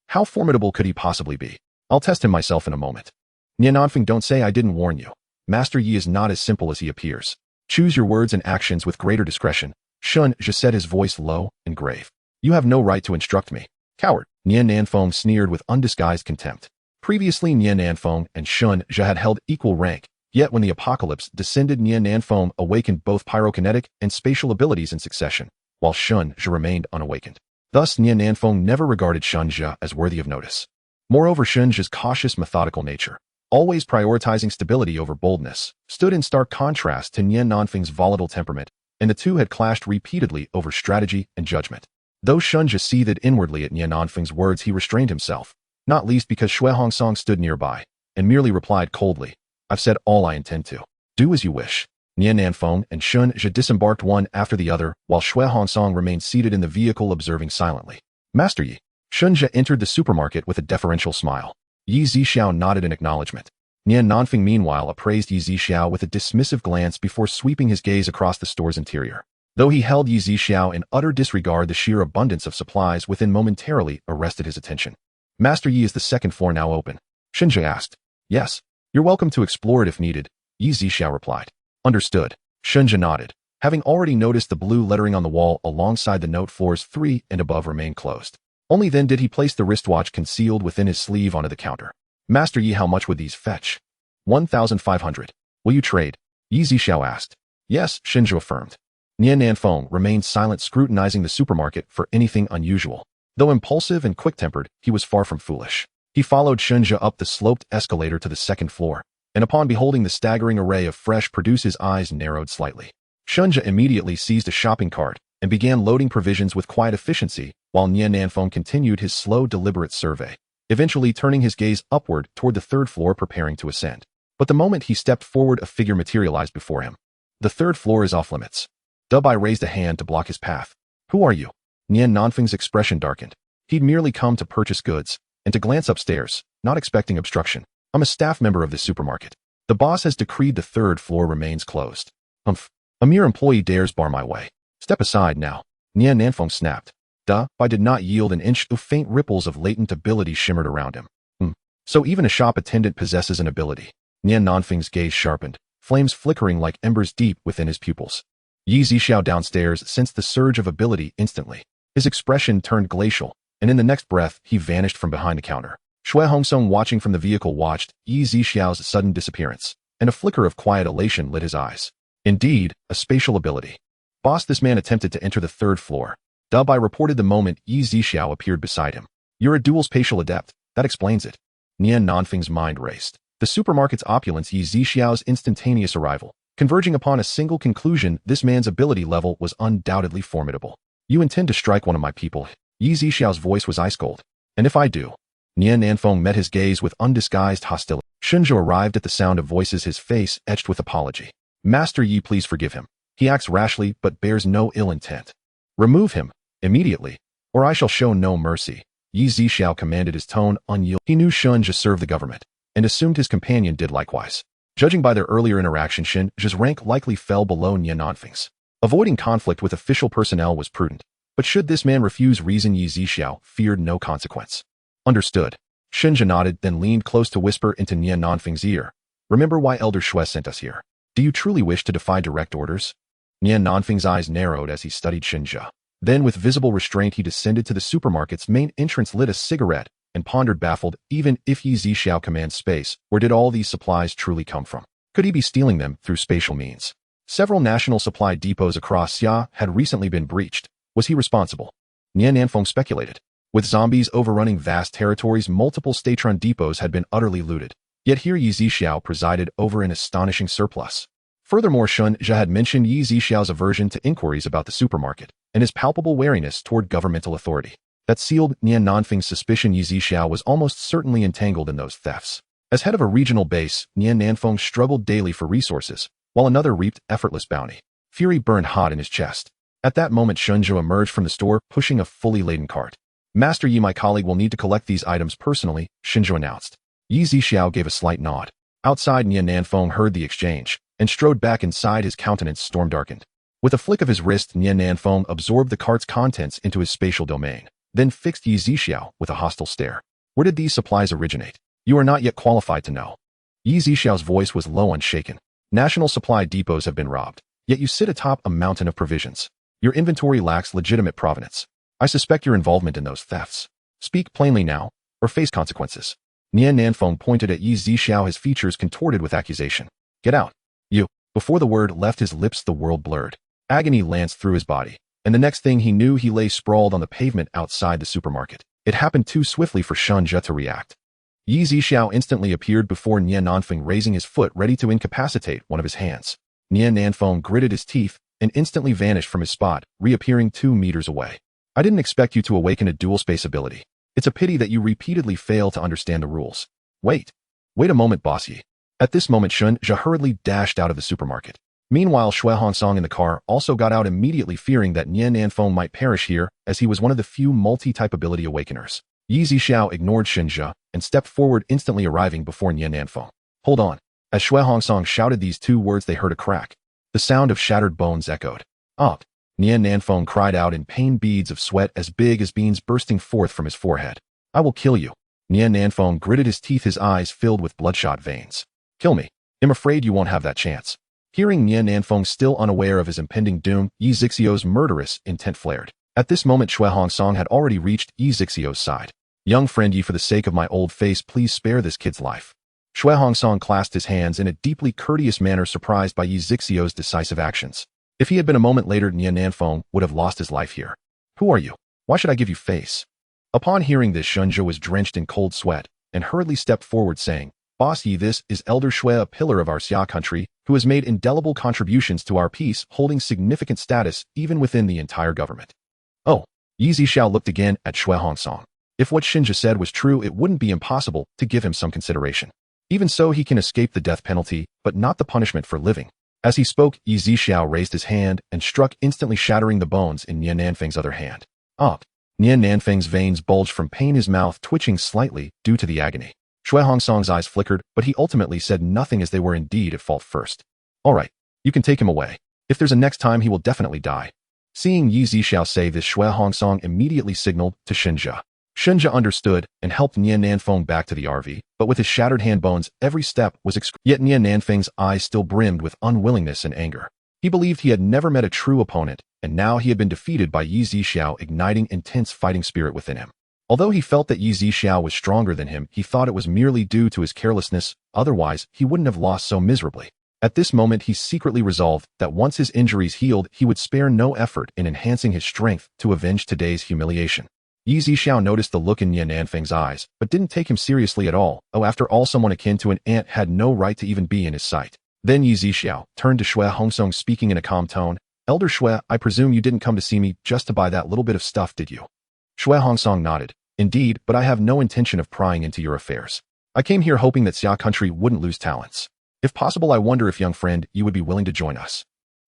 How formidable could he possibly be? I'll test him myself in a moment. Niananfeng, don't say I didn't warn you. Master Yi is not as simple as he appears. Choose your words and actions with greater discretion. Shunzhou said, his voice low and grave. You have no right to instruct me. Coward. Niananfeng sneered with undisguised contempt. Previously, Niananfeng and Shunzhou had held equal rank, yet when the apocalypse descended, Niananfeng awakened both pyrokinetic and spatial abilities in succession, while Shunzhou remained unawakened. Thus, Niananfeng never regarded Shunzhou as worthy of notice. Moreover, Shunzhou's cautious, methodical nature, always prioritizing stability over boldness, stood in stark contrast to Niananfeng's volatile temperament, and the two had clashed repeatedly over strategy and judgment. Though Shunzhou seethed inwardly at Niananfeng's words, he restrained himself, not least because Shui Hongsong stood nearby, and merely replied coldly, I've said all I intend to. Do as you wish. Niananfeng and Shunzhou disembarked one after the other, while Shui Hongsong remained seated in the vehicle, observing silently. Master Yi. Shunzhou entered the supermarket with a deferential smile. Zixiao nodded in acknowledgement. Niananfeng meanwhile appraised Zixiao with a dismissive glance before sweeping his gaze across the store's interior. Though he held Zixiao in utter disregard, the sheer abundance of supplies within momentarily arrested his attention. Master Yi, is the second floor now open? Shunzhou asked. Yes. You're welcome to explore it if needed, Zixiao replied. Understood. Shunzhou nodded. Having already noticed the blue lettering on the wall alongside the note, floors 3 and above remain closed. Only then did he place the wristwatch concealed within his sleeve onto the counter. Master Yi, how much would these fetch? 1,500. Will you trade? Zixiao asked. Yes, Shunzhou affirmed. Niananfeng remained silent, scrutinizing the supermarket for anything unusual. Though impulsive and quick-tempered, he was far from foolish. He followed Shunzhou up the sloped escalator to the second floor, and upon beholding the staggering array of fresh produce, his eyes narrowed slightly. Shunzhou immediately seized a shopping cart and began loading provisions with quiet efficiency, while Niananfeng continued his slow, deliberate survey, eventually turning his gaze upward toward the third floor, preparing to ascend. But the moment he stepped forward, a figure materialized before him. The third floor is off limits. Dabai raised a hand to block his path. Who are you? Nian Nanfeng's expression darkened. He'd merely come to purchase goods, and to glance upstairs, not expecting obstruction. I'm a staff member of this supermarket. The boss has decreed the third floor remains closed. Humph. A mere employee dares bar my way. Step aside now. Nian Nanfeng snapped. I did not yield an inch. Faint ripples of latent ability shimmered around him. So even a shop attendant possesses an ability. Nian Nanfeng's gaze sharpened, flames flickering like embers deep within his pupils. Zixiao downstairs sensed the surge of ability instantly. His expression turned glacial, and in the next breath, he vanished from behind the counter. Shui Hongsong, watching from the vehicle, watched Zixiao's sudden disappearance, and a flicker of quiet elation lit his eyes. Indeed, a spatial ability. Boss, this man attempted to enter the third floor. I reported the moment Zixiao appeared beside him. You're a dual spatial adept. That explains it. Nian Nanfeng's mind raced. The supermarket's opulence, Zixiao's instantaneous arrival, converging upon a single conclusion: this man's ability level was undoubtedly formidable. You intend to strike one of my people? Zixiao's voice was ice cold. And if I do? Nian Nanfeng met his gaze with undisguised hostility. Shunzhou arrived at the sound of voices, his face etched with apology. Master Yi, please forgive him. He acts rashly but bears no ill intent. Remove him, immediately, or I shall show no mercy. Zixiao commanded, his tone unyielding. He knew Shunzhou served the government, and assumed his companion did likewise. Judging by their earlier interaction, Shunzhou's rank likely fell below Nian Nanfeng's. Avoiding conflict with official personnel was prudent, but should this man refuse reason, Zixiao feared no consequence. Understood. Shunzhou nodded, then leaned close to whisper into Nian Nanfeng's ear. Remember why Elder Shui sent us here. Do you truly wish to defy direct orders? Nian Nanfeng's eyes narrowed as he studied Shunzhou. Then, with visible restraint, he descended to the supermarket's main entrance, lit a cigarette, and pondered, baffled. Even if Zixiao commands space, where did all these supplies truly come from? Could he be stealing them through spatial means? Several national supply depots across Xia had recently been breached. Was he responsible? Nian Nanfeng speculated. With zombies overrunning vast territories, multiple statron depots had been utterly looted. Yet here Zixiao presided over an astonishing surplus. Furthermore, Shunzhou had mentioned Zixiao's aversion to inquiries about the supermarket, and his palpable wariness toward governmental authority. That sealed Nian Nanfeng's suspicion. Zixiao was almost certainly entangled in those thefts. As head of a regional base, Nian Nanfeng struggled daily for resources, while another reaped effortless bounty. Fury burned hot in his chest. At that moment, Shunzhou emerged from the store, pushing a fully laden cart. Master Yi, my colleague will need to collect these items personally, Shunzhou announced. Zixiao gave a slight nod. Outside, Nian Nanfeng heard the exchange, and strode back inside, his countenance storm-darkened. With a flick of his wrist, Nian Nanfeng absorbed the cart's contents into his spatial domain, then fixed Zixiao with a hostile stare. Where did these supplies originate? You are not yet qualified to know. Zixiao's voice was low, unshaken. National supply depots have been robbed, yet you sit atop a mountain of provisions. Your inventory lacks legitimate provenance. I suspect your involvement in those thefts. Speak plainly now, or face consequences. Nian Nanfeng pointed at Zixiao, his features contorted with accusation. Get out. You. Before the word left his lips, the world blurred. Agony lanced through his body, and the next thing he knew, he lay sprawled on the pavement outside the supermarket. It happened too swiftly for Shunzhou to react. Zixiao instantly appeared before Nian Nanfeng, raising his foot ready to incapacitate one of his hands. Nian Nanfeng gritted his teeth and instantly vanished from his spot, reappearing 2 meters away. I didn't expect you to awaken a dual space ability. It's a pity that you repeatedly fail to understand the rules. Wait a moment, bossy. At this moment, Shunzhou hurriedly dashed out of the supermarket. Meanwhile, Shui Hongsong in the car also got out, immediately fearing that Nian Nanfeng might perish here, as he was one of the few multi-type ability awakeners. Zixiao ignored Shunzhou and stepped forward, instantly arriving before Nian Nanfeng. Hold on. As Shui Hongsong shouted these 2 words, they heard a crack. The sound of shattered bones echoed. Up! Nian Nanfeng cried out in pain, beads of sweat as big as beans bursting forth from his forehead. I will kill you. Nian Nanfeng gritted his teeth, his eyes filled with bloodshot veins. Kill me. I'm afraid you won't have that chance. Hearing Nian Nanfeng still unaware of his impending doom, Zixiao's murderous intent flared. At this moment, Shui Hongsong had already reached Zixiao's side. Young friend Yi, for the sake of my old face, please spare this kid's life. Shui Hongsong clasped his hands in a deeply courteous manner, surprised by Zixiao's decisive actions. If he had been a moment later, Nian Nanfeng would have lost his life here. Who are you? Why should I give you face? Upon hearing this, Shunzhou was drenched in cold sweat and hurriedly stepped forward, saying, Boss Yi, this is Elder Shui, a pillar of our Xia country, who has made indelible contributions to our peace, holding significant status even within the entire government. Oh, Zixiao looked again at Shui Hongsong. If what Shunzhou said was true, it wouldn't be impossible to give him some consideration. Even so, he can escape the death penalty, but not the punishment for living. As he spoke, Zixiao raised his hand and struck, instantly shattering the bones in Nian Nanfeng's other hand. Up. Nian Nanfeng's veins bulged from pain, his mouth twitching slightly due to the agony. Shui Hongsong's eyes flickered, but he ultimately said nothing as they were indeed at fault first. All right, you can take him away. If there's a next time, he will definitely die. Seeing Yi Zixiao say this, Shui Hongsong immediately signaled to Shenjia. Shenjia understood and helped Nian Nanfeng back to the RV, but with his shattered hand bones, every step was yet Nian Nanfeng's eyes still brimmed with unwillingness and anger. He believed he had never met a true opponent, and now he had been defeated by Yi Zixiao, igniting intense fighting spirit within him. Although he felt that Yi Zixiao was stronger than him, he thought it was merely due to his carelessness, otherwise he wouldn't have lost so miserably. At this moment, he secretly resolved that once his injuries healed, he would spare no effort in enhancing his strength to avenge today's humiliation. Yi Zixiao noticed the look in Nian Nanfeng's eyes, but didn't take him seriously at all. Oh, after all, someone akin to an ant had no right to even be in his sight. Then Yi Zixiao turned to Shui Hongsong, speaking in a calm tone. Elder Shui, I presume you didn't come to see me just to buy that little bit of stuff, did you? Shui Hongsong nodded. Indeed, but I have no intention of prying into your affairs. I came here hoping that Xia country wouldn't lose talents. If possible, I wonder if, young friend, you would be willing to join us.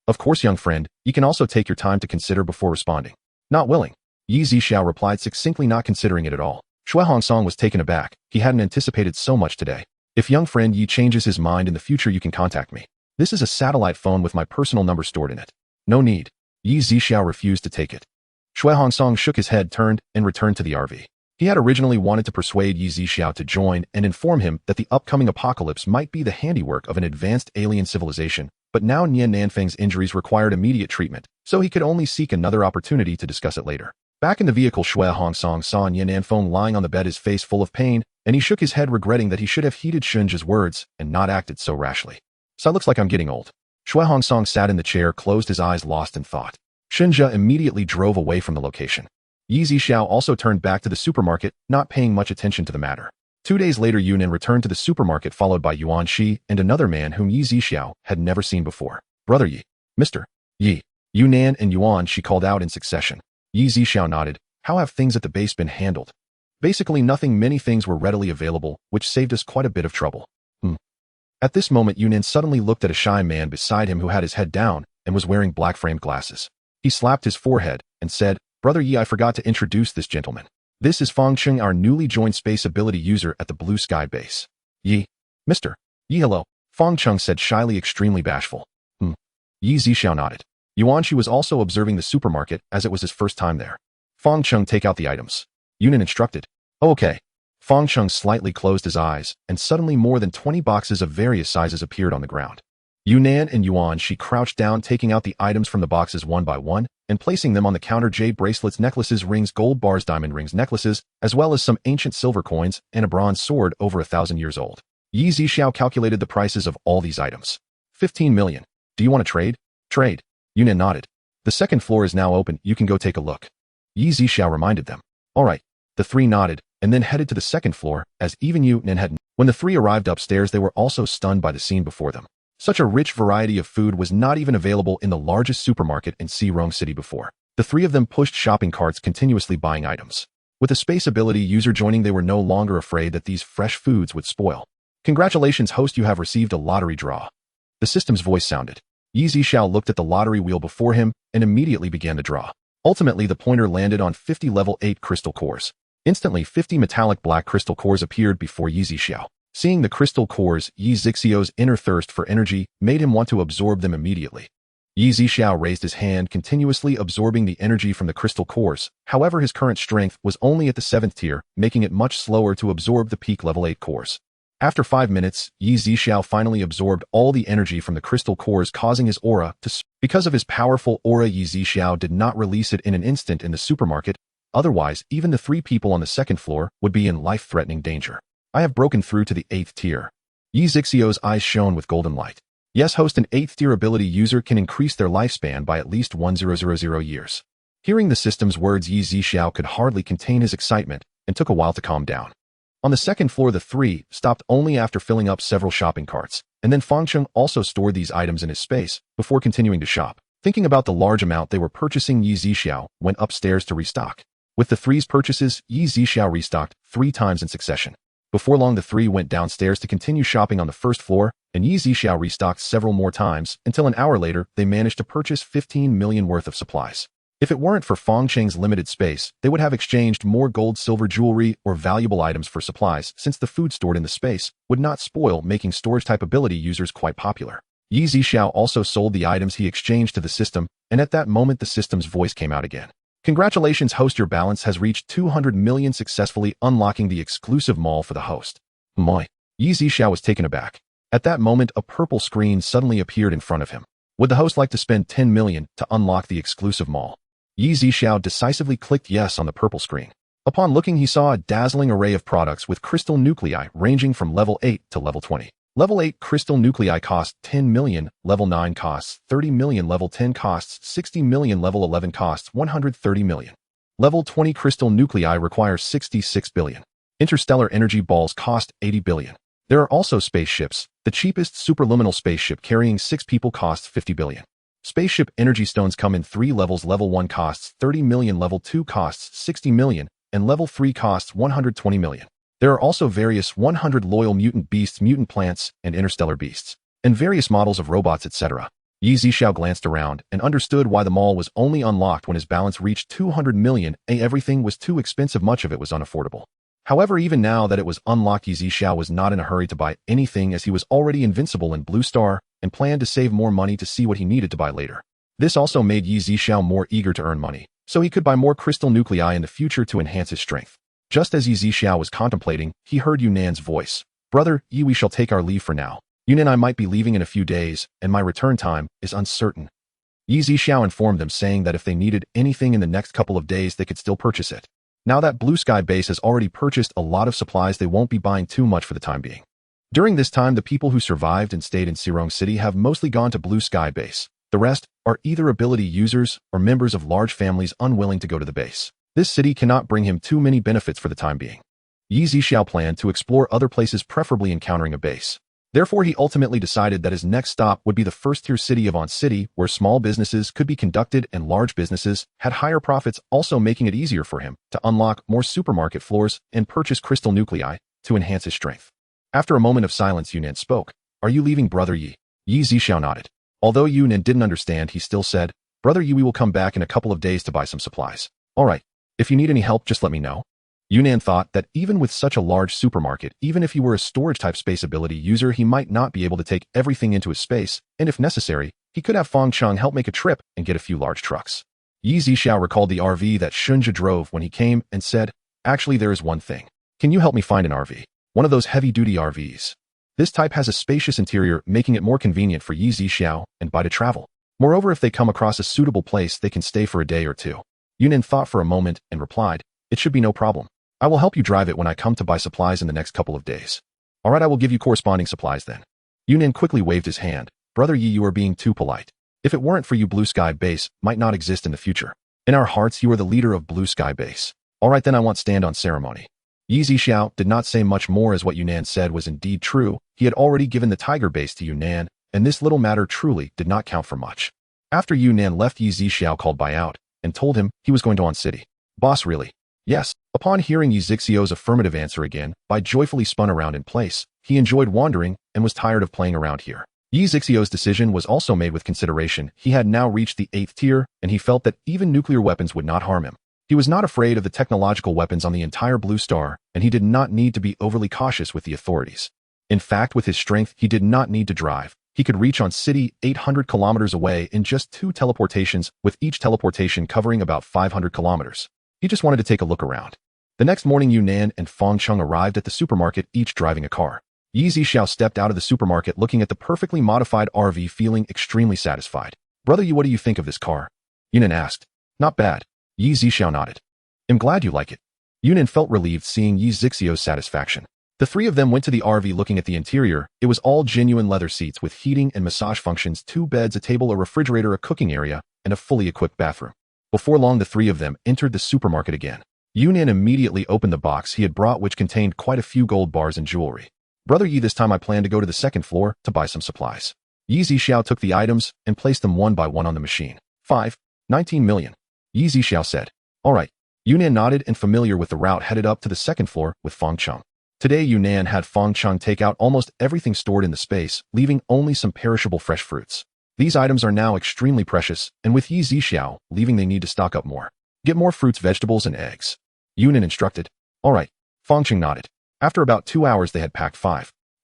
Of course, young friend, you can also take your time to consider before responding. Not willing. Yi Zixiao replied succinctly, not considering it at all. Shui Hongsong was taken aback. He hadn't anticipated so much today. If young friend Yi changes his mind in the future, you can contact me. This is a satellite phone with my personal number stored in it. No need. Yi Zixiao refused to take it. Shui Hongsong shook his head, turned, and returned to the RV. He had originally wanted to persuade Yi Zixiao to join and inform him that the upcoming apocalypse might be the handiwork of an advanced alien civilization, but now Nian Nanfeng's injuries required immediate treatment, so he could only seek another opportunity to discuss it later. Back in the vehicle, Shui Hongsong saw Nian Nanfeng lying on the bed, his face full of pain, and he shook his head, regretting that he should have heeded Shenjia's words and not acted so rashly. So it looks like I'm getting old. Shui Hongsong sat in the chair, closed his eyes, lost in thought. Shenjia immediately drove away from the location. Yi Zixiao also turned back to the supermarket, not paying much attention to the matter. 2 days later, Yunnan returned to the supermarket, followed by Yuan Shi and another man whom Yi Zixiao had never seen before. Brother Yi. Mr. Yi. Yunnan and Yuan Shi called out in succession. Yi Zixiao nodded. How have things at the base been handled? Basically nothing. Many things were readily available, which saved us quite a bit of trouble. At this moment, Yunnan suddenly looked at a shy man beside him who had his head down and was wearing black-framed glasses. He slapped his forehead and said, Brother Yi, I forgot to introduce this gentleman. This is Fang Cheng, our newly joined space ability user at the Blue Sky base. Yi. Mr. Yi, hello. Fang Cheng said shyly, extremely bashful. Yi Zixiao nodded. Yuan Shi was also observing the supermarket as it was his first time there. Fang Cheng, take out the items. Yunnan instructed. Oh, okay. Fang Cheng slightly closed his eyes, and suddenly more than 20 boxes of various sizes appeared on the ground. Yunnan and Yuan Shi crouched down, taking out the items from the boxes one by one, and placing them on the counter. Jade bracelets, necklaces, rings, gold bars, diamond rings, necklaces, as well as some ancient silver coins and a bronze sword over 1,000 years old. Yi Zixiao calculated the prices of all these items. 15 million. Do you want to trade? Trade. Yunnan nodded. The second floor is now open, you can go take a look. Yi Zixiao reminded them. All right. The three nodded, and then headed to the second floor, as even Yunnan had. When the three arrived upstairs, they were also stunned by the scene before them. Such a rich variety of food was not even available in the largest supermarket in Xirong City before. The three of them pushed shopping carts, continuously buying items. With a space ability user joining, they were no longer afraid that these fresh foods would spoil. Congratulations, host, you have received a lottery draw. The system's voice sounded. Yi Zixiao looked at the lottery wheel before him and immediately began to draw. Ultimately, the pointer landed on 50 level 8 crystal cores. Instantly, 50 metallic black crystal cores appeared before Yi Zixiao. Seeing the crystal cores, Yi Zixiao's inner thirst for energy made him want to absorb them immediately. Yi Zixiao raised his hand, continuously absorbing the energy from the crystal cores. However, his current strength was only at the 7th tier, making it much slower to absorb the peak level 8 cores. After 5 minutes, Yi Zixiao finally absorbed all the energy from the crystal cores, causing his aura to Because of his powerful aura, Yi Zixiao did not release it in an instant in the supermarket. Otherwise, even the 3 people on the second floor would be in life-threatening danger. I have broken through to the 8th tier. Yi Zixiao's eyes shone with golden light. Yes, host, an 8th tier ability user can increase their lifespan by at least 1000 years. Hearing the system's words, Yi Zixiao could hardly contain his excitement and took a while to calm down. On the second floor, the 3 stopped only after filling up several shopping carts, and then Fang Cheng also stored these items in his space before continuing to shop. Thinking about the large amount they were purchasing, Yi Zixiao went upstairs to restock. With the 3's purchases, Yi Zixiao restocked 3 times in succession. Before long, the 3 went downstairs to continue shopping on the first floor, and Yi Zixiao restocked several more times, until an hour later, they managed to purchase 15 million worth of supplies. If it weren't for Fong Cheng's limited space, they would have exchanged more gold, silver, jewelry, or valuable items for supplies, since the food stored in the space would not spoil, making storage-type ability users quite popular. Zixiao also sold the items he exchanged to the system, and at that moment the system's voice came out again. Congratulations, host, your balance has reached 200 million, successfully unlocking the exclusive mall for the host. Moi. Zixiao was taken aback. At that moment, a purple screen suddenly appeared in front of him. Would the host like to spend 10 million to unlock the exclusive mall? Zixiao decisively clicked yes on the purple screen. Upon looking, he saw a dazzling array of products with crystal nuclei ranging from level 8 to level 20. Level 8 crystal nuclei cost 10 million, level 9 costs 30 million, level 10 costs 60 million, level 11 costs 130 million. Level 20 crystal nuclei require 66 billion. Interstellar energy balls cost 80 billion. There are also spaceships. The cheapest superluminal spaceship carrying 6 people costs 50 billion. Spaceship energy stones come in 3 levels. Level 1 costs 30 million, level 2 costs 60 million, and level 3 costs 120 million. There are also various 100 loyal mutant beasts, mutant plants, and interstellar beasts, and various models of robots, etc. Zixiao glanced around and understood why the mall was only unlocked when his balance reached 200 million. Everything was too expensive, much of it was unaffordable. However, even now that it was unlocked, Zixiao was not in a hurry to buy anything, as he was already invincible in Blue Star and planned to save more money to see what he needed to buy later. This also made Zixiao more eager to earn money, so he could buy more crystal nuclei in the future to enhance his strength. Just as Zixiao was contemplating, he heard Yunan's voice. Brother Yi, we shall take our leave for now. Yunan, I might be leaving in a few days, and my return time is uncertain. Zixiao informed them, saying that if they needed anything in the next couple of days, they could still purchase it. Now that Blue Sky Base has already purchased a lot of supplies, they won't be buying too much for the time being. During this time, the people who survived and stayed in Xirong City have mostly gone to Blue Sky Base. The rest are either ability users or members of large families unwilling to go to the base. This city cannot bring him too many benefits for the time being. Zixiao planned to explore other places, preferably encountering a base. Therefore, he ultimately decided that his next stop would be the first-tier city of On City, where small businesses could be conducted and large businesses had higher profits, also making it easier for him to unlock more supermarket floors and purchase crystal nuclei to enhance his strength. After a moment of silence, Yunan spoke. Are you leaving, Brother Yi? Zixiao nodded. Although Yunan didn't understand, he still said, Brother Yi, we will come back in a couple of days to buy some supplies. All right. If you need any help, just let me know. Yunan thought that even with such a large supermarket, even if he were a storage-type space ability user, he might not be able to take everything into his space, and if necessary, he could have Fong Cheng help make a trip and get a few large trucks. Zixiao recalled the RV that Shunja drove when he came and said, Actually, there is one thing. Can you help me find an RV? One of those heavy-duty RVs. This type has a spacious interior, making it more convenient for Zixiao and Bai to travel. Moreover, if they come across a suitable place, they can stay for a day or two. Yunan thought for a moment and replied, It should be no problem. I will help you drive it when I come to buy supplies in the next couple of days. All right, I will give you corresponding supplies then. Yunan quickly waved his hand. Brother Yi, you are being too polite. If it weren't for you, Blue Sky Base might not exist in the future. In our hearts, you are the leader of Blue Sky Base. All right, then I want stand on ceremony. Zixiao did not say much more, as what Yunan said was indeed true. He had already given the Tiger Base to Yunan, and this little matter truly did not count for much. After Yunan left, Zixiao called Bai out and told him he was going to On City. Boss, really? Yes. Upon hearing Zixiao's affirmative answer again, Bai joyfully spun around in place. He enjoyed wandering and was tired of playing around here. Zixiao's decision was also made with consideration. He had now reached the 8th tier, and he felt that even nuclear weapons would not harm him. He was not afraid of the technological weapons on the entire Blue Star, and he did not need to be overly cautious with the authorities. In fact, with his strength, he did not need to drive. He could reach On City 800 kilometers away in just 2 teleportations, with each teleportation covering about 500 kilometers. He just wanted to take a look around. The next morning, Yunan and Fong Cheng arrived at the supermarket, each driving a car. Zixiao stepped out of the supermarket looking at the perfectly modified RV, feeling extremely satisfied. Brother Yi, what do you think of this car? Yunan asked. Not bad. Zixiao nodded. I'm glad you like it. Yunan felt relieved seeing Zixiao's satisfaction. The three of them went to the RV. Looking at the interior, it was all genuine leather seats with heating and massage functions, 2 beds, a table, a refrigerator, a cooking area, and a fully equipped bathroom. Before long, the three of them entered the supermarket again. Yunan immediately opened the box he had brought, which contained quite a few gold bars and jewelry. Brother Yi, this time I plan to go to the 2nd floor to buy some supplies. Zixiao took the items and placed them one by one on the machine. 19 million. Zixiao said. All right. Yunan nodded and, familiar with the route, headed up to the 2nd floor with Fong Cheng. Today, Yunan had Fong Cheng take out almost everything stored in the space, leaving only some perishable fresh fruits. These items are now extremely precious, and with Zixiao leaving they need to stock up more. Get more fruits, vegetables, and eggs. Yunan instructed. All right. Fengcheng nodded. After about 2 hours they had packed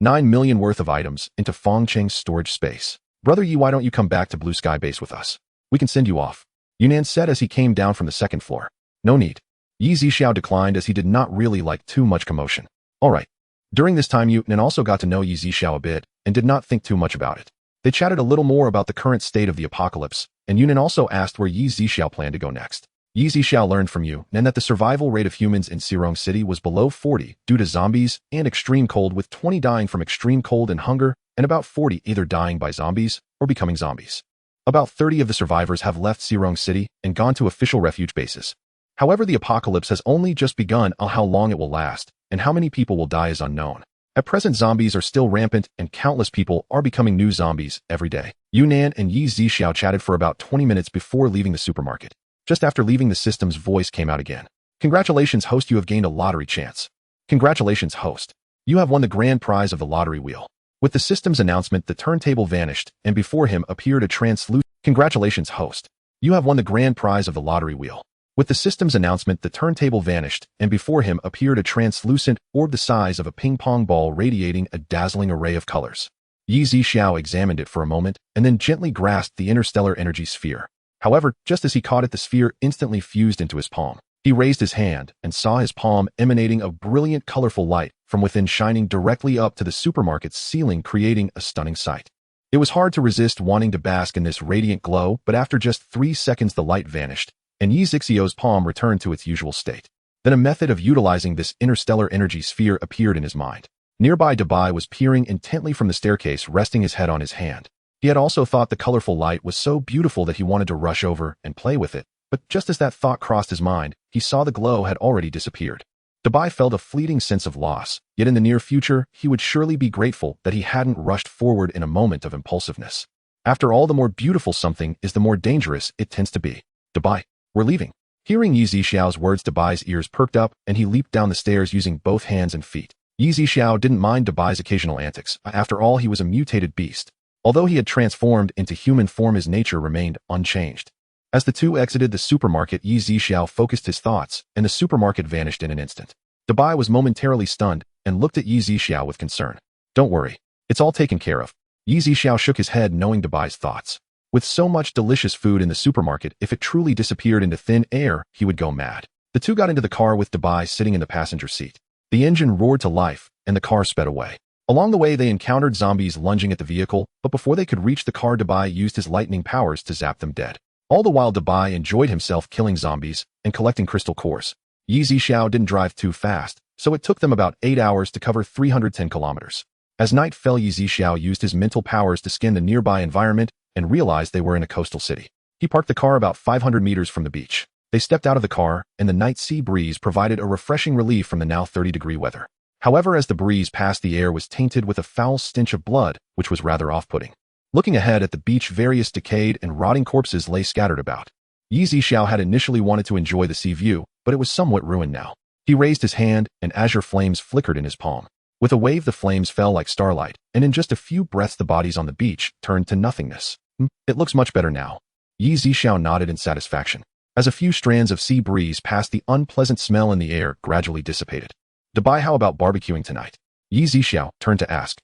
9 million worth of items into Fengcheng's storage space. Brother Yi, why don't you come back to Blue Sky Base with us? We can send you off. Yunan said as he came down from the second floor. No need. Zixiao declined as he did not really like too much commotion. All right. During this time Yunan also got to know Zixiao a bit and did not think too much about it. They chatted a little more about the current state of the apocalypse, and Yunan also asked where Zixiao planned to go next. Zixiao learned from Yunan that the survival rate of humans in Xirong City was below 40 due to zombies and extreme cold, with 20 dying from extreme cold and hunger, and about 40 either dying by zombies or becoming zombies. About 30 of the survivors have left Xirong City and gone to official refuge bases. However, the apocalypse has only just begun. How long it will last and how many people will die is unknown. At present, zombies are still rampant and countless people are becoming new zombies every day. Yunan and Zixiao chatted for about 20 minutes before leaving the supermarket. Just after leaving, the system's voice came out again. Congratulations, host, you have gained a lottery chance. Congratulations, host. You have won the grand prize of the lottery wheel. With the system's announcement, the turntable vanished, and before him appeared a translucent. Congratulations, host. You have won the grand prize of the lottery wheel. With the system's announcement, the turntable vanished, and before him appeared a translucent orb the size of a ping-pong ball radiating a dazzling array of colors. Zixiao examined it for a moment, and then gently grasped the interstellar energy sphere. However, just as he caught it, the sphere instantly fused into his palm. He raised his hand and saw his palm emanating a brilliant, colorful light from within, shining directly up to the supermarket's ceiling, creating a stunning sight. It was hard to resist wanting to bask in this radiant glow, but after just 3 seconds the light vanished, and Zixiao's palm returned to its usual state. Then a method of utilizing this interstellar energy sphere appeared in his mind. Nearby, Dabai was peering intently from the staircase, resting his head on his hand. He had also thought the colorful light was so beautiful that he wanted to rush over and play with it, but just as that thought crossed his mind, he saw the glow had already disappeared. Dabai felt a fleeting sense of loss, yet in the near future, he would surely be grateful that he hadn't rushed forward in a moment of impulsiveness. After all, the more beautiful something is, the more dangerous it tends to be. Dabai, we're leaving. Hearing Zixiao's words, Dabai's ears perked up, and he leaped down the stairs using both hands and feet. Zixiao didn't mind Dabai's occasional antics. After all, he was a mutated beast. Although he had transformed into human form, his nature remained unchanged. As the two exited the supermarket, Zixiao focused his thoughts, and the supermarket vanished in an instant. Dabai was momentarily stunned and looked at Zixiao with concern. Don't worry. It's all taken care of. Zixiao shook his head, knowing Dabai's thoughts. With so much delicious food in the supermarket, if it truly disappeared into thin air, he would go mad. The two got into the car with Dabai sitting in the passenger seat. The engine roared to life, and the car sped away. Along the way, they encountered zombies lunging at the vehicle, but before they could reach the car, Dabai used his lightning powers to zap them dead. All the while, Dabai enjoyed himself killing zombies and collecting crystal cores. Zixiao didn't drive too fast, so it took them about 8 hours to cover 310 kilometers. As night fell, Zixiao used his mental powers to scan the nearby environment and realized they were in a coastal city. He parked the car about 500 meters from the beach. They stepped out of the car, and the night sea breeze provided a refreshing relief from the now 30-degree weather. However, as the breeze passed, the air was tainted with a foul stench of blood, which was rather off-putting. Looking ahead at the beach, various decayed and rotting corpses lay scattered about. Zixiao had initially wanted to enjoy the sea view, but it was somewhat ruined now. He raised his hand, and azure flames flickered in his palm. With a wave, the flames fell like starlight, and in just a few breaths the bodies on the beach turned to nothingness. It looks much better now. Zixiao nodded in satisfaction. As a few strands of sea breeze passed, the unpleasant smell in the air gradually dissipated. Dabai, how about barbecuing tonight? Zixiao turned to ask.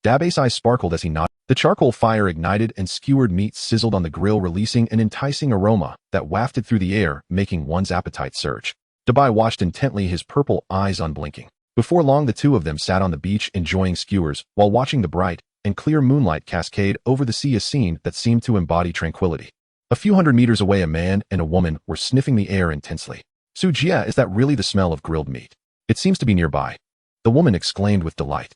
Dabai's eyes sparkled as he nodded. The charcoal fire ignited and skewered meat sizzled on the grill, releasing an enticing aroma that wafted through the air, making one's appetite surge. Dabai watched intently, his purple eyes unblinking. Before long, the two of them sat on the beach enjoying skewers while watching the bright and clear moonlight cascade over the sea, a scene that seemed to embody tranquility. A few hundred meters away, a man and a woman were sniffing the air intensely. Sujia, is that really the smell of grilled meat? It seems to be nearby. The woman exclaimed with delight.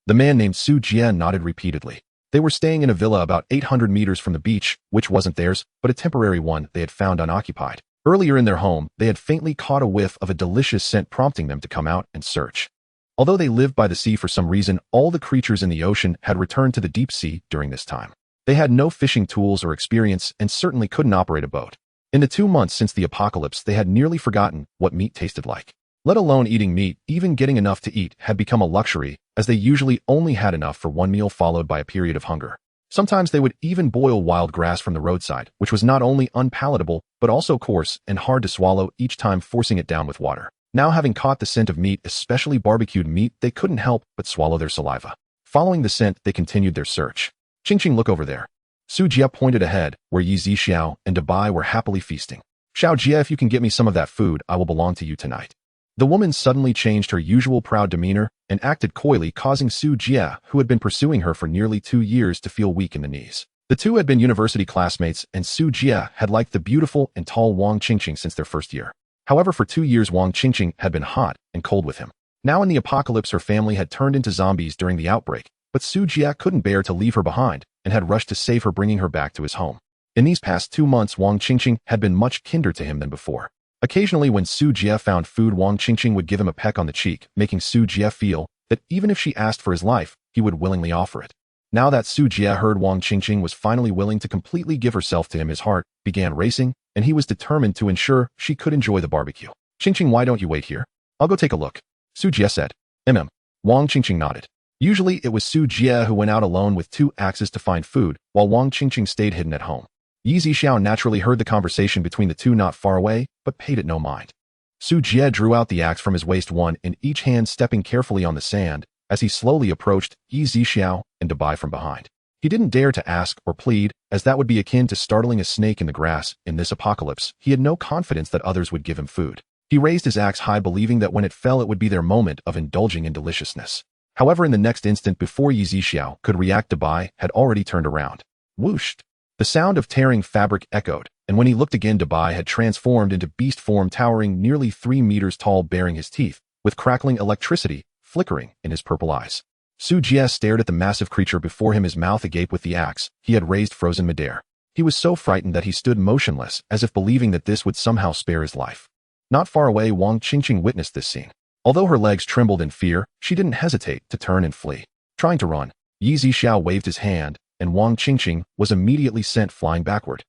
The man named Sujia nodded repeatedly. They were staying in a villa about 800 meters from the beach, which wasn't theirs, but a temporary one they had found unoccupied. Earlier in their home, they had faintly caught a whiff of a delicious scent, prompting them to come out and search. Although they lived by the sea, for some reason, all the creatures in the ocean had returned to the deep sea during this time. They had no fishing tools or experience and certainly couldn't operate a boat. In the 2 months since the apocalypse, they had nearly forgotten what meat tasted like. Let alone eating meat, even getting enough to eat had become a luxury, as they usually only had enough for one meal followed by a period of hunger. Sometimes they would even boil wild grass from the roadside, which was not only unpalatable, but also coarse and hard to swallow, each time forcing it down with water. Now having caught the scent of meat, especially barbecued meat, they couldn't help but swallow their saliva. Following the scent, they continued their search. Ching, look over there. Su Jie pointed ahead, where Zixiao and Dabai were happily feasting. Xiao Jie, if you can get me some of that food, I will belong to you tonight. The woman suddenly changed her usual proud demeanor and acted coyly, causing Su Jie, who had been pursuing her for nearly 2 years, to feel weak in the knees. The two had been university classmates, and Su Jie had liked the beautiful and tall Wang Qingqing since their first year. However, for 2 years Wang Qingqing had been hot and cold with him. Now in the apocalypse, her family had turned into zombies during the outbreak, but Su Jie couldn't bear to leave her behind and had rushed to save her, bringing her back to his home. In these past 2 months, Wang Qingqing had been much kinder to him than before. Occasionally when Su Jie found food, Wang Qingqing would give him a peck on the cheek, making Su Jie feel that even if she asked for his life, he would willingly offer it. Now that Su Jie heard Wang Qingqing was finally willing to completely give herself to him, his heart began racing, and he was determined to ensure she could enjoy the barbecue. Qingqing, why don't you wait here? I'll go take a look, Su Jie said. Wang Qingqing nodded. Usually it was Su Jie who went out alone with 2 axes to find food, while Wang Qingqing stayed hidden at home. Zixiao naturally heard the conversation between the two not far away, but paid it no mind. Su Jie drew out the axe from his waist, one in each hand, stepping carefully on the sand as he slowly approached Zixiao and Dabai from behind. He didn't dare to ask or plead, as that would be akin to startling a snake in the grass. In this apocalypse, he had no confidence that others would give him food. He raised his axe high, believing that when it fell it would be their moment of indulging in deliciousness. However, in the next instant, before Zixiao could react, Dabai had already turned around. Whooshed! The sound of tearing fabric echoed, and when he looked again, Dabai had transformed into beast form, towering nearly 3 meters tall, baring his teeth, with crackling electricity flickering in his purple eyes. Su Jie stared at the massive creature before him, his mouth agape with the axe he had raised frozen midair. He was so frightened that he stood motionless, as if believing that this would somehow spare his life. Not far away, Wang Qingqing witnessed this scene. Although her legs trembled in fear, she didn't hesitate to turn and flee. Trying to run, Zixiao waved his hand, and Wang Qingqing was immediately sent flying backward.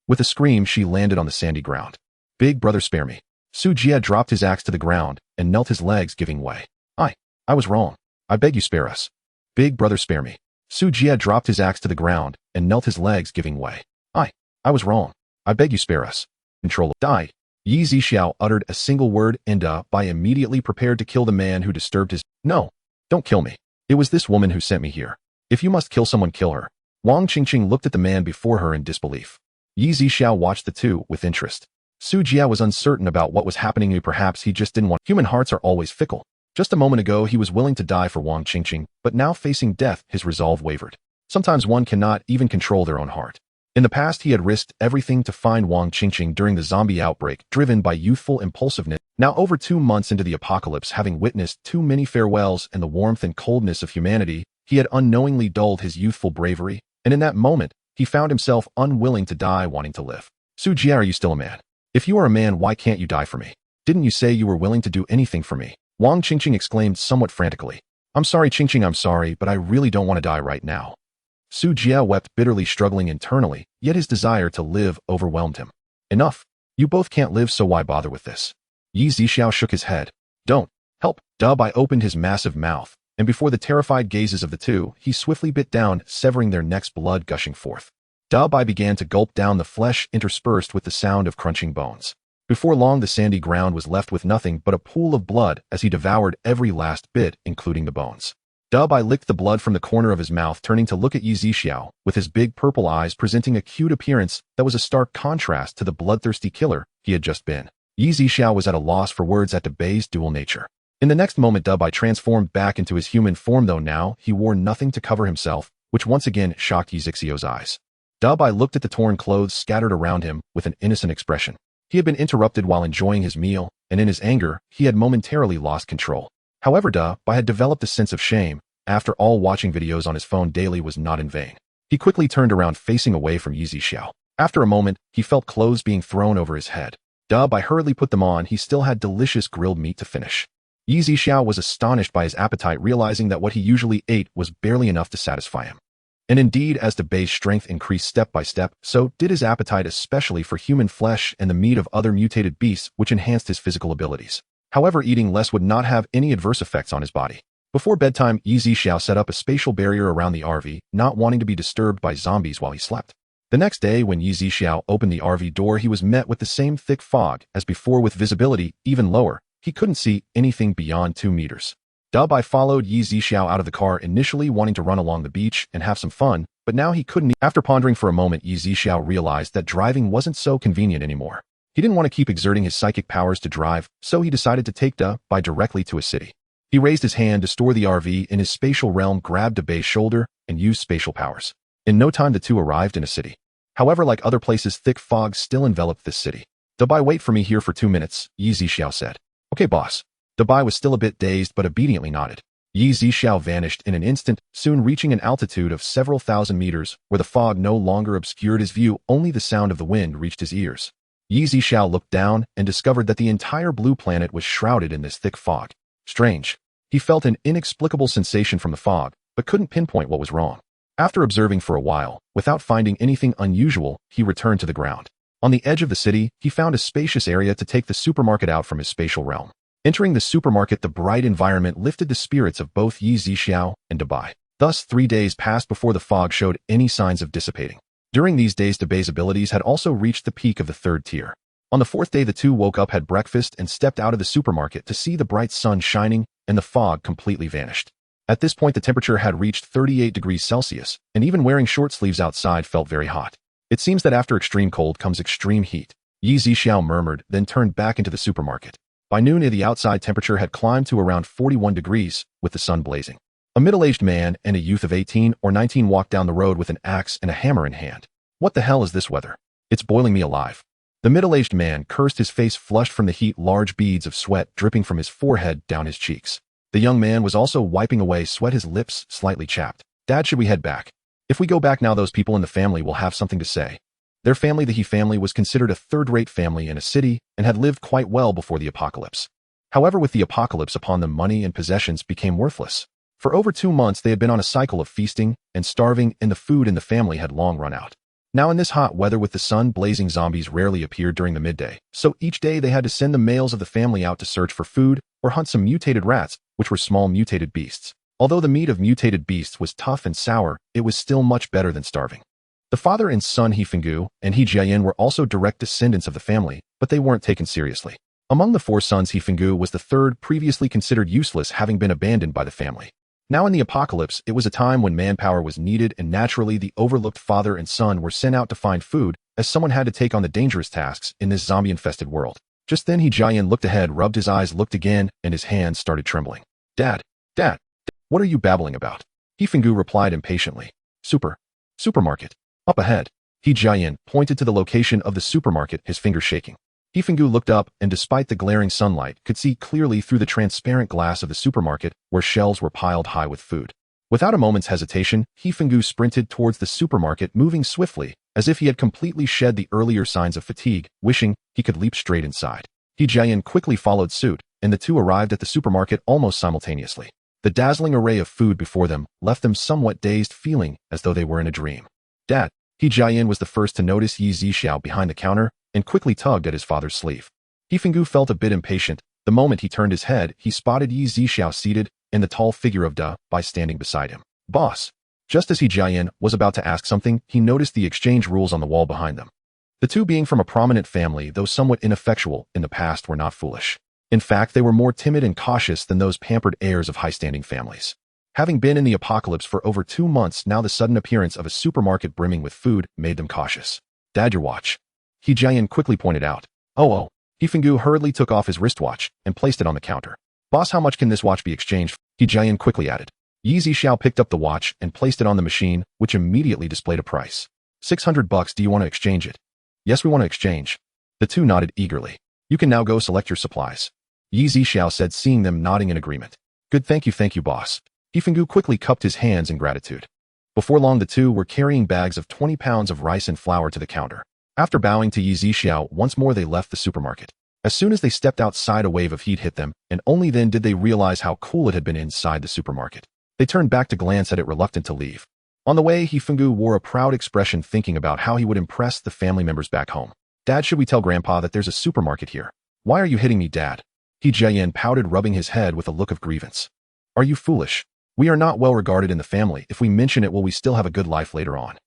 With a scream, she landed on the sandy ground. Big brother, spare me. Su Jie dropped his axe to the ground and knelt, his legs giving way. I was wrong. I beg you, spare us. Big brother, spare me. Su Jie dropped his axe to the ground and knelt, his legs giving way. I was wrong. I beg you, spare us. Control. Die. Zixiao uttered a single word, and Dabai immediately prepared to kill the man who disturbed his. No, don't kill me. It was this woman who sent me here. If you must kill someone, kill her. Wang Qingqing looked at the man before her in disbelief. Zixiao watched the two with interest. Su Jie was uncertain about what was happening. Perhaps he just didn't want. Human hearts are always fickle. Just a moment ago he was willing to die for Wang Qingqing, but now facing death his resolve wavered. Sometimes one cannot even control their own heart. In the past he had risked everything to find Wang Qingqing during the zombie outbreak, driven by youthful impulsiveness. Now over 2 months into the apocalypse, having witnessed too many farewells and the warmth and coldness of humanity, he had unknowingly dulled his youthful bravery, and in that moment, he found himself unwilling to die, wanting to live. Su Jie, are you still a man? If you are a man, why can't you die for me? Didn't you say you were willing to do anything for me? Wang Qingqing exclaimed somewhat frantically. I'm sorry, Qingqing, I'm sorry, but I really don't want to die right now. Su Jie wept bitterly, struggling internally, yet his desire to live overwhelmed him. Enough. You both can't live, so why bother with this? Zixiao shook his head. Don't. Help. Dabai opened his massive mouth, and before the terrified gazes of the two, he swiftly bit down, severing their necks, blood gushing forth. Dabai began to gulp down the flesh, interspersed with the sound of crunching bones. Before long, the sandy ground was left with nothing but a pool of blood as he devoured every last bit, including the bones. Dabai licked the blood from the corner of his mouth, turning to look at Zixiao, with his big purple eyes presenting a cute appearance that was a stark contrast to the bloodthirsty killer he had just been. Zixiao was at a loss for words at Dabai's dual nature. In the next moment, Dabai transformed back into his human form, though now he wore nothing to cover himself, which once again shocked Zixiao's eyes. Dabai looked at the torn clothes scattered around him with an innocent expression. He had been interrupted while enjoying his meal, and in his anger, he had momentarily lost control. However, Dabai had developed a sense of shame. After all, watching videos on his phone daily was not in vain. He quickly turned around, facing away from Zixiao. After a moment, he felt clothes being thrown over his head. Dabai hurriedly put them on. He still had delicious grilled meat to finish. Zixiao was astonished by his appetite, realizing that what he usually ate was barely enough to satisfy him. And indeed, as Dabai's strength increased step by step, so did his appetite, especially for human flesh and the meat of other mutated beasts, which enhanced his physical abilities. However, eating less would not have any adverse effects on his body. Before bedtime, Zixiao set up a spatial barrier around the RV, not wanting to be disturbed by zombies while he slept. The next day, when Zixiao opened the RV door, he was met with the same thick fog as before, with visibility even lower. He couldn't see anything beyond 2 meters. I followed Zixiao out of the car, initially wanting to run along the beach and have some fun, but now he couldn't. After pondering for a moment, Zixiao realized that driving wasn't so convenient anymore. He didn't want to keep exerting his psychic powers to drive, so he decided to take Bai directly to a city. He raised his hand to store the RV in his spatial realm, grabbed Bai's shoulder, and used spatial powers. In no time, the two arrived in a city. However, like other places, thick fog still enveloped this city. Bai, wait for me here for 2 minutes, Zixiao said. Okay, boss. Bai was still a bit dazed but obediently nodded. Zixiao vanished in an instant, soon reaching an altitude of several thousand meters, where the fog no longer obscured his view, only the sound of the wind reached his ears. Zixiao looked down and discovered that the entire blue planet was shrouded in this thick fog. Strange. He felt an inexplicable sensation from the fog, but couldn't pinpoint what was wrong. After observing for a while, without finding anything unusual, he returned to the ground. On the edge of the city, he found a spacious area to take the supermarket out from his spatial realm. Entering the supermarket, the bright environment lifted the spirits of both Zixiao and Bai. Thus, 3 days passed before the fog showed any signs of dissipating. During these days, Bai's abilities had also reached the peak of the 3rd tier. On the 4th day, the two woke up, had breakfast, and stepped out of the supermarket to see the bright sun shining, and the fog completely vanished. At this point, the temperature had reached 38 degrees Celsius, and even wearing short sleeves outside felt very hot. It seems that after extreme cold comes extreme heat, Zixiao murmured, then turned back into the supermarket. By noon, the outside temperature had climbed to around 41 degrees, with the sun blazing. A middle-aged man and a youth of 18 or 19 walked down the road with an axe and a hammer in hand. What the hell is this weather? It's boiling me alive. The middle-aged man cursed, his face flushed from the heat, large beads of sweat dripping from his forehead down his cheeks. The young man was also wiping away sweat, his lips slightly chapped. Dad, should we head back? If we go back now, those people in the family will have something to say. Their family, the He family, was considered a third-rate family in a city and had lived quite well before the apocalypse. However, with the apocalypse upon them, money and possessions became worthless. For over 2 months, they had been on a cycle of feasting and starving, and the food in the family had long run out. Now, in this hot weather with the sun blazing, zombies rarely appeared during the midday, so each day they had to send the males of the family out to search for food or hunt some mutated rats, which were small mutated beasts. Although the meat of mutated beasts was tough and sour, it was still much better than starving. The father and son He Fenggu and He Jiayin were also direct descendants of the family, but they weren't taken seriously. Among the 4 sons, He Fenggu was the third, previously considered useless, having been abandoned by the family. Now in the apocalypse, it was a time when manpower was needed, and naturally the overlooked father and son were sent out to find food, as someone had to take on the dangerous tasks in this zombie-infested world. Just then He Jiayin looked ahead, rubbed his eyes, looked again, and his hands started trembling. Dad, what are you babbling about? He Fenggu replied impatiently. Supermarket. Up ahead. He Jiayin pointed to the location of the supermarket, his finger shaking. He Fenggu looked up, and despite the glaring sunlight, could see clearly through the transparent glass of the supermarket, where shelves were piled high with food. Without a moment's hesitation, He Fenggu sprinted towards the supermarket, moving swiftly, as if he had completely shed the earlier signs of fatigue, wishing he could leap straight inside. He Jiayin quickly followed suit, and the two arrived at the supermarket almost simultaneously. The dazzling array of food before them left them somewhat dazed, feeling as though they were in a dream. Dad. He Jiayin was the first to notice Zixiao behind the counter, and quickly tugged at his father's sleeve. He Fenggu felt a bit impatient. The moment he turned his head, he spotted Zixiao seated, and the tall figure of Bai standing beside him. Boss. Just as He Jiayin was about to ask something, he noticed the exchange rules on the wall behind them. The two, being from a prominent family, though somewhat ineffectual in the past, were not foolish. In fact, they were more timid and cautious than those pampered heirs of high-standing families. Having been in the apocalypse for over 2 months, now the sudden appearance of a supermarket brimming with food made them cautious. Dad, your watch. He Jiayin quickly pointed out. Oh. He Fenggu hurriedly took off his wristwatch and placed it on the counter. Boss, how much can this watch be exchanged? He Jiayin quickly added. Zixiao picked up the watch and placed it on the machine, which immediately displayed a price. $600. Do you want to exchange it? Yes, we want to exchange. The two nodded eagerly. You can now go select your supplies. Zixiao said, seeing them nodding in agreement. Good, thank you, boss. He Fenggu quickly cupped his hands in gratitude. Before long, the two were carrying bags of 20 pounds of rice and flour to the counter. After bowing to Zixiao once more, they left the supermarket. As soon as they stepped outside, a wave of heat hit them, and only then did they realize how cool it had been inside the supermarket. They turned back to glance at it, reluctant to leave. On the way, He Fenggu wore a proud expression, thinking about how he would impress the family members back home. Dad, should we tell Grandpa that there's a supermarket here? Why are you hitting me, Dad? He Jiayin pouted, rubbing his head with a look of grievance. Are you foolish? We are not well regarded in the family. If we mention it, will we still have a good life later on?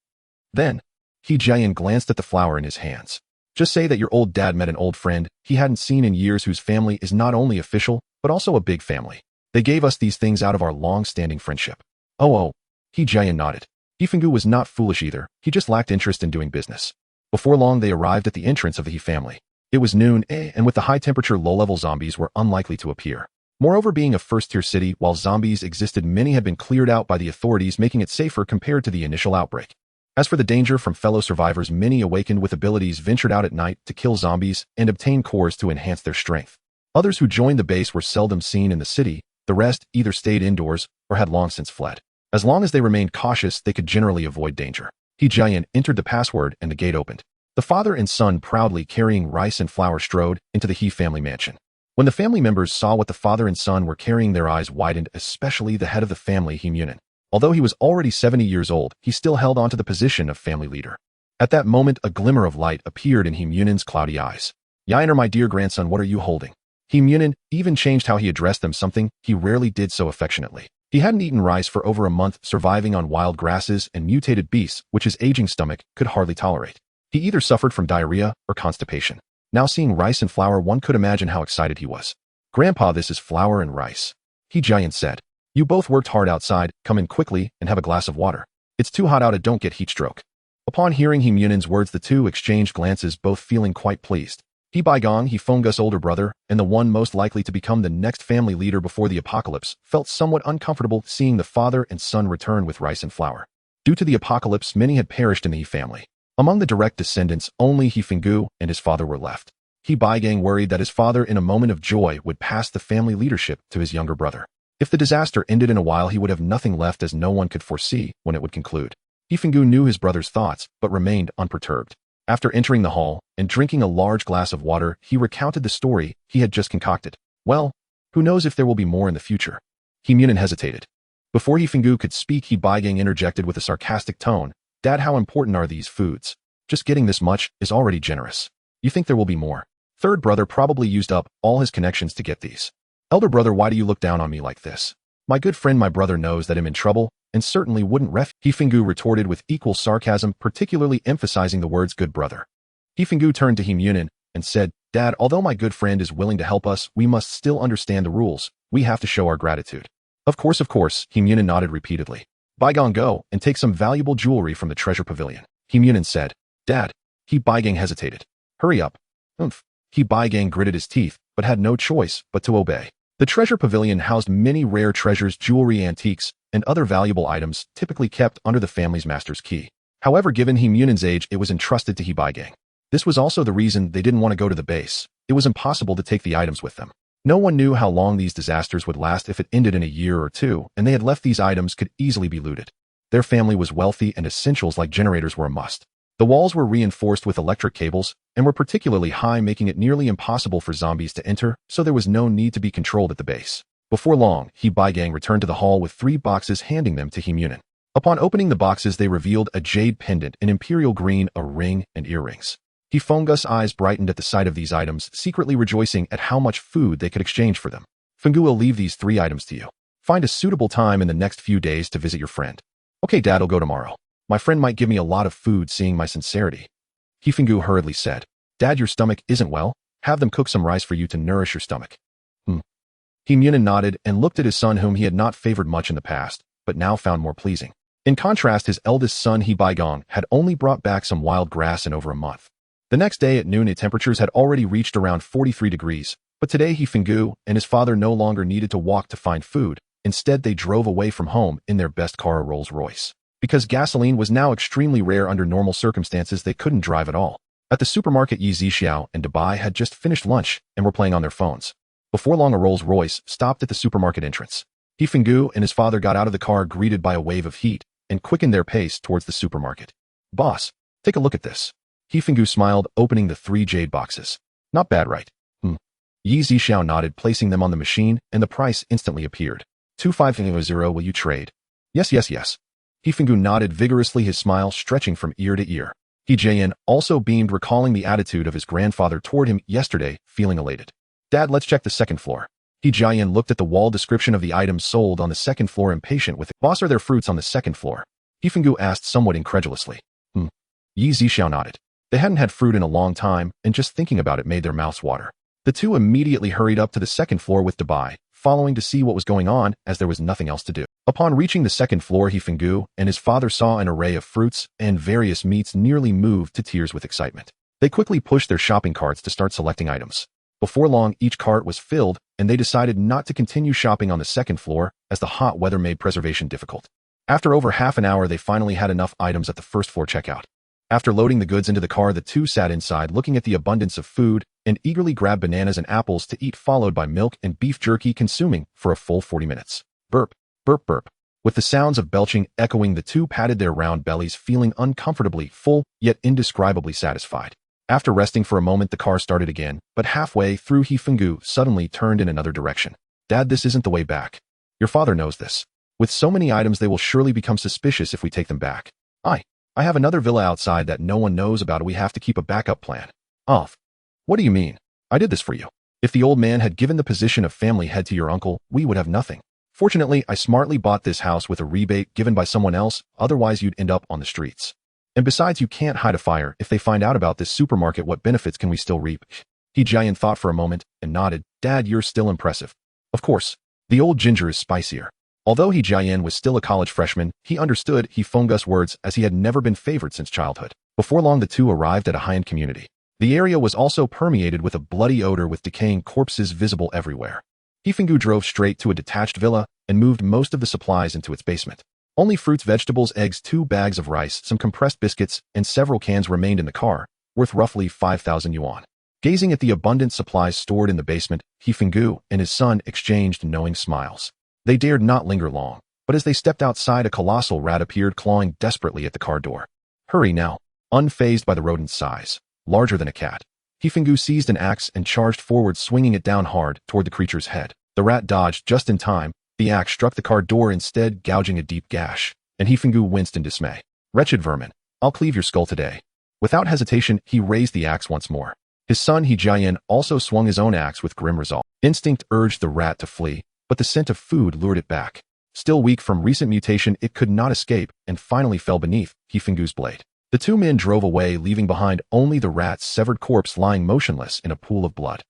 Then, He Jian glanced at the flower in his hands. Just say that your old dad met an old friend he hadn't seen in years whose family is not only official, but also a big family. They gave us these things out of our long-standing friendship. Oh, He Jian nodded. He Fenggu was not foolish either, he just lacked interest in doing business. Before long they arrived at the entrance of the He family. It was noon, and with the high-temperature low-level zombies were unlikely to appear. Moreover, being a first-tier city, while zombies existed, many had been cleared out by the authorities, making it safer compared to the initial outbreak. As for the danger from fellow survivors, many awakened with abilities ventured out at night to kill zombies and obtain cores to enhance their strength. Others who joined the base were seldom seen in the city, the rest either stayed indoors or had long since fled. As long as they remained cautious, they could generally avoid danger. He Jian entered the password and the gate opened. The father and son, proudly carrying rice and flour, strode into the He family mansion. When the family members saw what the father and son were carrying, their eyes widened, especially the head of the family, He Munin. Although he was already 70 years old, he still held on to the position of family leader. At that moment, a glimmer of light appeared in He Munin's cloudy eyes. Yainer, my dear grandson, what are you holding? He Munin even changed how he addressed them, something he rarely did so affectionately. He hadn't eaten rice for over a month, surviving on wild grasses and mutated beasts, which his aging stomach could hardly tolerate. He either suffered from diarrhea or constipation. Now seeing rice and flour, one could imagine how excited he was. Grandpa, this is flour and rice. He Giant said. You both worked hard outside, come in quickly and have a glass of water. It's too hot out, don't get heat stroke. Upon hearing He Munin's words, the two exchanged glances, both feeling quite pleased. He Baigong, He Fenggu's older brother, and the one most likely to become the next family leader before the apocalypse, felt somewhat uncomfortable seeing the father and son return with rice and flour. Due to the apocalypse, many had perished in the He family. Among the direct descendants, only He Fenggu and his father were left. He Baigang worried that his father, in a moment of joy, would pass the family leadership to his younger brother. If the disaster ended in a while, he would have nothing left, as no one could foresee when it would conclude. He Fenggu knew his brother's thoughts, but remained unperturbed. After entering the hall and drinking a large glass of water, he recounted the story he had just concocted. Well, who knows if there will be more in the future? He Munin hesitated. Before He Fenggu could speak, He Baigang interjected with a sarcastic tone. Dad, how important are these foods? Just getting this much is already generous. You think there will be more? Third brother probably used up all his connections to get these. Elder brother, why do you look down on me like this? My good friend, my brother knows that I'm in trouble, and certainly wouldn't He Fenggu retorted with equal sarcasm, particularly emphasizing the words good brother. He Fenggu turned to He Munin and said, Dad, although my good friend is willing to help us, we must still understand the rules. We have to show our gratitude. Of course, He Munin nodded repeatedly. Baigang, go and take some valuable jewelry from the treasure pavilion. He Munin said. Dad. He Baigang hesitated. Hurry up. Oomph. He Baigang gritted his teeth, but had no choice but to obey. The treasure pavilion housed many rare treasures, jewelry, antiques, and other valuable items typically kept under the family's master's key. However, given He Munin's age, it was entrusted to He Baigang. This was also the reason they didn't want to go to the base. It was impossible to take the items with them. No one knew how long these disasters would last. If it ended in a year or two, and they had left, these items could easily be looted. Their family was wealthy, and essentials like generators were a must. The walls were reinforced with electric cables and were particularly high, making it nearly impossible for zombies to enter, so there was no need to be controlled at the base. Before long, He Baigang returned to the hall with 3 boxes, handing them to He Munin. Upon opening the boxes, they revealed a jade pendant, an imperial green, a ring, and earrings. He Fenggu's eyes brightened at the sight of these items, secretly rejoicing at how much food they could exchange for them. Fenggu will leave these 3 items to you. Find a suitable time in the next few days to visit your friend. Okay, Dad, I'll go tomorrow. My friend might give me a lot of food, seeing my sincerity. He Fenggu hurriedly said. Dad, your stomach isn't well. Have them cook some rice for you to nourish your stomach. He Munin nodded and looked at his son, whom he had not favored much in the past, but now found more pleasing. In contrast, his eldest son, He Baigang, had only brought back some wild grass in over a month. The next day at noon, the temperatures had already reached around 43 degrees, but today He Fenggu and his father no longer needed to walk to find food. Instead, they drove away from home in their best car, a Rolls-Royce. Because gasoline was now extremely rare under normal circumstances, they couldn't drive at all. At the supermarket, Zixiao and Dubai had just finished lunch and were playing on their phones. Before long, a Rolls-Royce stopped at the supermarket entrance. He Fenggu and his father got out of the car, greeted by a wave of heat, and quickened their pace towards the supermarket. Boss, take a look at this. He Fenggu smiled, opening the 3 jade boxes. Not bad, right? Zixiao nodded, placing them on the machine, and the price instantly appeared. 2500, will you trade? Yes. He Fenggu nodded vigorously, his smile stretching from ear to ear. He Jian also beamed, recalling the attitude of his grandfather toward him yesterday, feeling elated. Dad, let's check the second floor. He Jian looked at the wall description of the items sold on the second floor, impatient with it. Boss, are there fruits on the second floor? He Fenggu asked somewhat incredulously. Yi Zixiao nodded. They hadn't had fruit in a long time, and just thinking about it made their mouths water. The two immediately hurried up to the second floor with Dabai, following to see what was going on, as there was nothing else to do. Upon reaching the second floor, He Fenggu and his father saw an array of fruits and various meats, nearly moved to tears with excitement. They quickly pushed their shopping carts to start selecting items. Before long, each cart was filled, and they decided not to continue shopping on the second floor, as the hot weather made preservation difficult. After over half an hour, they finally had enough items at the first floor checkout. After loading the goods into the car, the two sat inside looking at the abundance of food and eagerly grabbed bananas and apples to eat, followed by milk and beef jerky, consuming for a full 40 minutes. Burp, burp, burp. With the sounds of belching echoing, the two patted their round bellies, feeling uncomfortably full, yet indescribably satisfied. After resting for a moment, the car started again, but halfway through, He Fenggu suddenly turned in another direction. Dad, this isn't the way back. Your father knows this. With so many items, they will surely become suspicious if we take them back. I have another villa outside that no one knows about. We have to keep a backup plan. Off. What do you mean? I did this for you. If the old man had given the position of family head to your uncle, we would have nothing. Fortunately, I smartly bought this house with a rebate given by someone else, otherwise you'd end up on the streets. And besides, you can't hide a fire. If they find out about this supermarket, what benefits can we still reap? He Jian thought for a moment and nodded. Dad, you're still impressive. Of course. The old ginger is spicier. Although He Jian was still a college freshman, he understood He Fenggu's words, as he had never been favored since childhood. Before long, the two arrived at a high-end community. The area was also permeated with a bloody odor, with decaying corpses visible everywhere. He Fenggu drove straight to a detached villa and moved most of the supplies into its basement. Only fruits, vegetables, eggs, 2 bags of rice, some compressed biscuits, and several cans remained in the car, worth roughly 5,000 yuan. Gazing at the abundant supplies stored in the basement, He Fenggu and his son exchanged knowing smiles. They dared not linger long, but as they stepped outside, a colossal rat appeared, clawing desperately at the car door. Hurry now. Unfazed by the rodent's size, larger than a cat, He Fenggu seized an axe and charged forward, swinging it down hard toward the creature's head. The rat dodged just in time. The axe struck the car door instead, gouging a deep gash, and He Fenggu winced in dismay. Wretched vermin, I'll cleave your skull today. Without hesitation, he raised the axe once more. His son He Jian also swung his own axe with grim resolve. Instinct urged the rat to flee, but the scent of food lured it back. Still weak from recent mutation, it could not escape and finally fell beneath He Fenggu's blade. The two men drove away, leaving behind only the rat's severed corpse lying motionless in a pool of blood.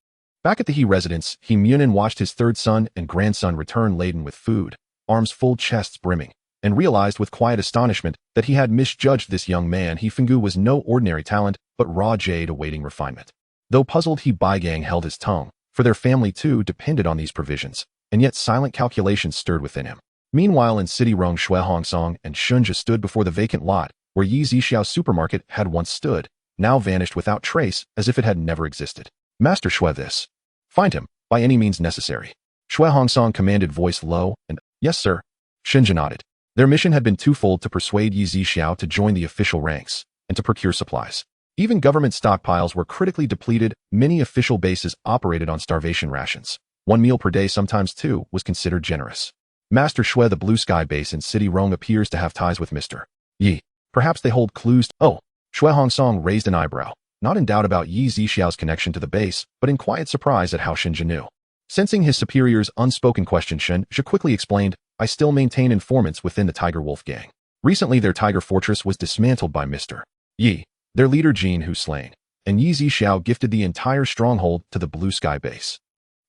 Back at the He residence, He Munin watched his third son and grandson return laden with food, arms full, chests brimming, and realized with quiet astonishment that he had misjudged this young man. He Fenggu was no ordinary talent, but raw jade awaiting refinement. Though puzzled, He Baigang held his tongue, for their family too depended on these provisions, and yet silent calculations stirred within him. Meanwhile, in City Rong, Shui Hongsong and Shunja stood before the vacant lot where Yi Zixiao supermarket had once stood, now vanished without trace, as if it had never existed. Master Shui, this. Find him, by any means necessary. Shui Hongsong commanded, voice low, and, yes sir. Shunja nodded. Their mission had been twofold: to persuade Yi Zixiao to join the official ranks, and to procure supplies. Even government stockpiles were critically depleted. Many official bases operated on starvation rations. 1 meal per day, sometimes 2, was considered generous. Master Shui, the Blue Sky base in City Rong, appears to have ties with Mr. Yi. Perhaps they hold clues. Oh, Shui Hongsong raised an eyebrow, not in doubt about Yi Zixiao's connection to the base, but in quiet surprise at how Shunja knew. Sensing his superior's unspoken question, Shunja quickly explained, I still maintain informants within the Tiger Wolf gang. Recently, their Tiger Fortress was dismantled by Mr. Yi, their leader Jin, who slain, and Yi Zixiao gifted the entire stronghold to the Blue Sky base.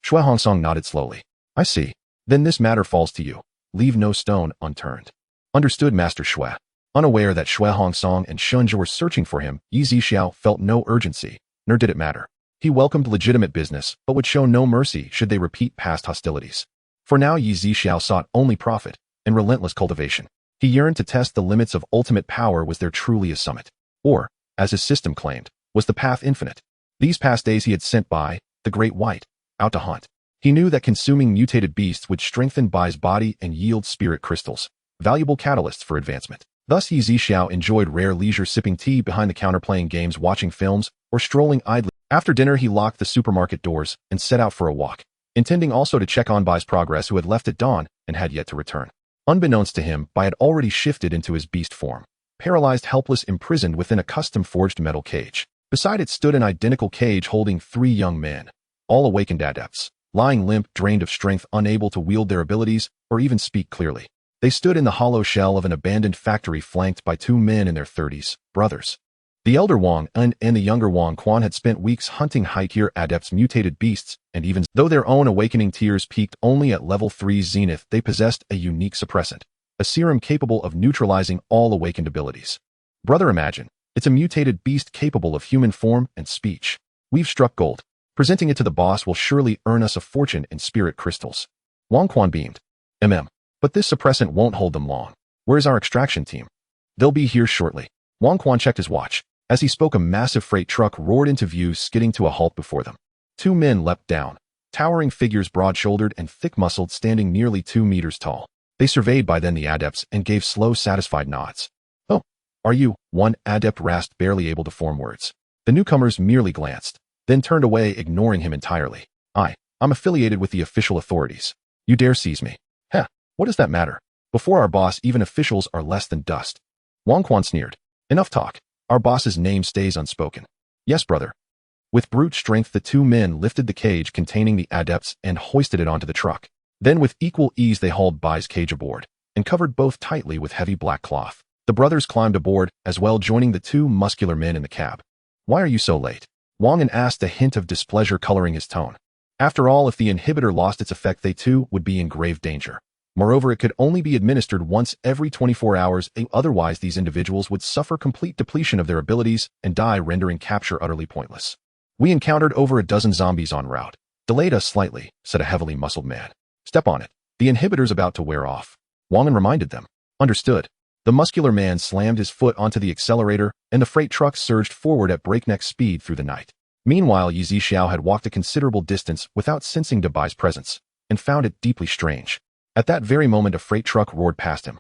Shui Hongsong nodded slowly. I see. Then this matter falls to you. Leave no stone unturned. Understood, Master Shui. Unaware that Shui Hongsong and Shunja were searching for him, Yi Zixiao felt no urgency, nor did it matter. He welcomed legitimate business, but would show no mercy should they repeat past hostilities. For now, Yi Zixiao sought only profit and relentless cultivation. He yearned to test the limits of ultimate power. Was there truly a summit? Or, as his system claimed, was the path infinite? These past days he had sent Bai, the Great White, out to hunt. He knew that consuming mutated beasts would strengthen Bai's body and yield spirit crystals, valuable catalysts for advancement. Thus Yi Zixiao enjoyed rare leisure, sipping tea behind the counter, playing games, watching films, or strolling idly. After dinner, he locked the supermarket doors and set out for a walk, intending also to check on Bai's progress, who had left at dawn and had yet to return. Unbeknownst to him, Bai had already shifted into his beast form, paralyzed, helpless, imprisoned within a custom-forged metal cage. Beside it stood an identical cage holding 3 young men, all awakened adepts, lying limp, drained of strength, unable to wield their abilities or even speak clearly. They stood in the hollow shell of an abandoned factory flanked by two men in their 30s, brothers. The elder Wang and the younger Wang Quan had spent weeks hunting high-tier adepts, mutated beasts, and even though their own awakening tiers peaked only at level 3 zenith, they possessed a unique suppressant, a serum capable of neutralizing all awakened abilities. Brother, imagine, it's a mutated beast capable of human form and speech. We've struck gold. Presenting it to the boss will surely earn us a fortune in spirit crystals. Wang Quan beamed. But this suppressant won't hold them long. Where's our extraction team? They'll be here shortly. Wang Quan checked his watch. As he spoke, a massive freight truck roared into view, skidding to a halt before them. Two men leapt down, towering figures, broad-shouldered and thick-muscled, standing nearly 2 meters tall. They surveyed by then the adepts and gave slow, satisfied nods. "Oh, are you?" one adept rasped, barely able to form words. The newcomers merely glanced, then turned away, ignoring him entirely. I'm affiliated with the official authorities. You dare seize me? Heh, what does that matter? Before our boss, even officials are less than dust. Wang Quan sneered. Enough talk. Our boss's name stays unspoken. Yes, brother. With brute strength, the two men lifted the cage containing the adepts and hoisted it onto the truck. Then with equal ease they hauled Bai's cage aboard and covered both tightly with heavy black cloth. The brothers climbed aboard as well, joining the two muscular men in the cab. Why are you so late? Wang asked, a hint of displeasure coloring his tone. After all, if the inhibitor lost its effect, they too would be in grave danger. Moreover, it could only be administered once every 24 hours, otherwise these individuals would suffer complete depletion of their abilities and die, rendering capture utterly pointless. We encountered over a dozen zombies en route. Delayed us slightly, said a heavily muscled man. Step on it. The inhibitor's about to wear off. Wang reminded them. Understood. The muscular man slammed his foot onto the accelerator, and the freight truck surged forward at breakneck speed through the night. Meanwhile, Zixiao had walked a considerable distance without sensing Bai's presence, and found it deeply strange. At that very moment, a freight truck roared past him.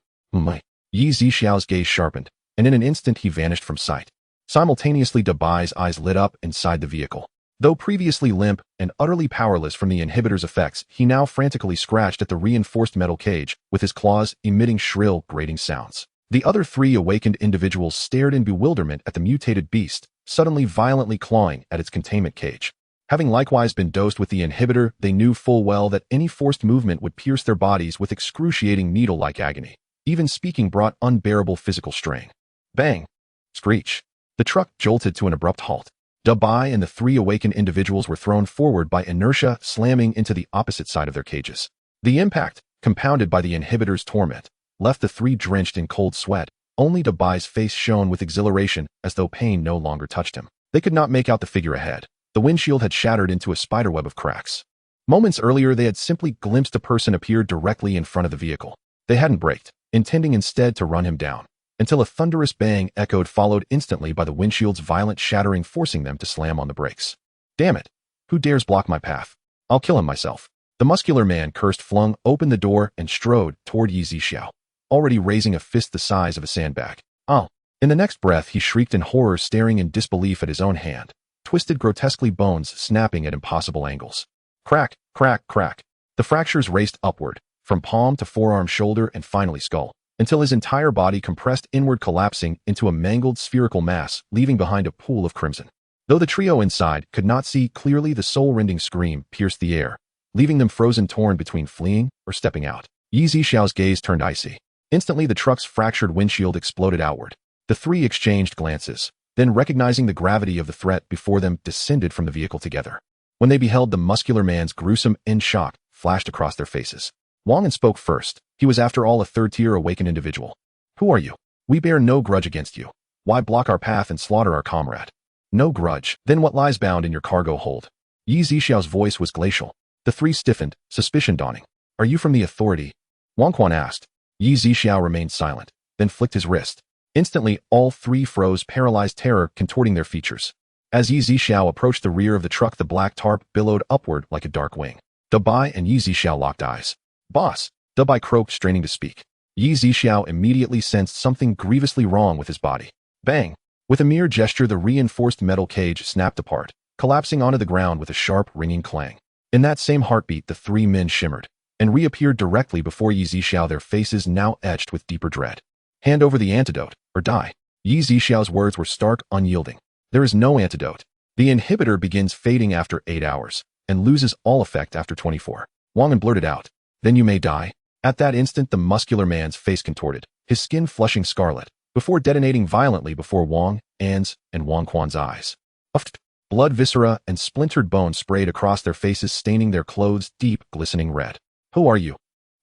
Zixiao's gaze sharpened, and in an instant he vanished from sight. Simultaneously, Bai's eyes lit up inside the vehicle. Though previously limp and utterly powerless from the inhibitor's effects, he now frantically scratched at the reinforced metal cage, with his claws emitting shrill, grating sounds. The other three awakened individuals stared in bewilderment at the mutated beast, suddenly violently clawing at its containment cage. Having likewise been dosed with the inhibitor, they knew full well that any forced movement would pierce their bodies with excruciating needle-like agony. Even speaking brought unbearable physical strain. Bang! Screech! The truck jolted to an abrupt halt. Bai and the three awakened individuals were thrown forward by inertia, slamming into the opposite side of their cages. The impact, compounded by the inhibitor's torment, left the three drenched in cold sweat. Only Bai's face shone with exhilaration, as though pain no longer touched him. They could not make out the figure ahead. The windshield had shattered into a spiderweb of cracks. Moments earlier, they had simply glimpsed a person appear directly in front of the vehicle. They hadn't braked, intending instead to run him down, until a thunderous bang echoed, followed instantly by the windshield's violent shattering, forcing them to slam on the brakes. Damn it! Who dares block my path? I'll kill him myself. The muscular man cursed, flung open the door, and strode toward Zixiao, already raising a fist the size of a sandbag. Oh! In the next breath, he shrieked in horror, staring in disbelief at his own hand. Twisted grotesquely, bones snapping at impossible angles. Crack, crack, crack. The fractures raced upward, from palm to forearm, shoulder, and finally skull, until his entire body compressed inward, collapsing into a mangled spherical mass, leaving behind a pool of crimson. Though the trio inside could not see clearly, the soul-rending scream pierced the air, leaving them frozen, torn between fleeing or stepping out. Zixiao's gaze turned icy. Instantly, the truck's fractured windshield exploded outward. The three exchanged glances, then, recognizing the gravity of the threat before them, descended from the vehicle together. When they beheld the muscular man's gruesome end, shock flashed across their faces. Wang spoke first. He was, after all, a third-tier awakened individual. Who are you? We bear no grudge against you. Why block our path and slaughter our comrade? No grudge. Then what lies bound in your cargo hold? Zixiao's voice was glacial. The three stiffened, suspicion dawning. Are you from the authority? Wang Quan asked. Zixiao remained silent, then flicked his wrist. Instantly, all three froze, paralyzed terror contorting their features. As Zixiao approached the rear of the truck, the black tarp billowed upward like a dark wing. Bai and Zixiao locked eyes. Boss! Bai croaked, straining to speak. Zixiao immediately sensed something grievously wrong with his body. Bang! With a mere gesture, the reinforced metal cage snapped apart, collapsing onto the ground with a sharp, ringing clang. In that same heartbeat, the three men shimmered and reappeared directly before Zixiao, their faces now etched with deeper dread. Hand over the antidote, or die. Zixiao's words were stark, unyielding. There is no antidote. The inhibitor begins fading after 8 hours. and loses all effect after 24. Wang blurted out, "Then you may die." At that instant, the muscular man's face contorted, his skin flushing scarlet, before detonating violently before Wang An's and Wang Quan's eyes. Uffed. Blood, viscera, and splintered bone sprayed across their faces, staining their clothes deep, glistening red. "Who are you?"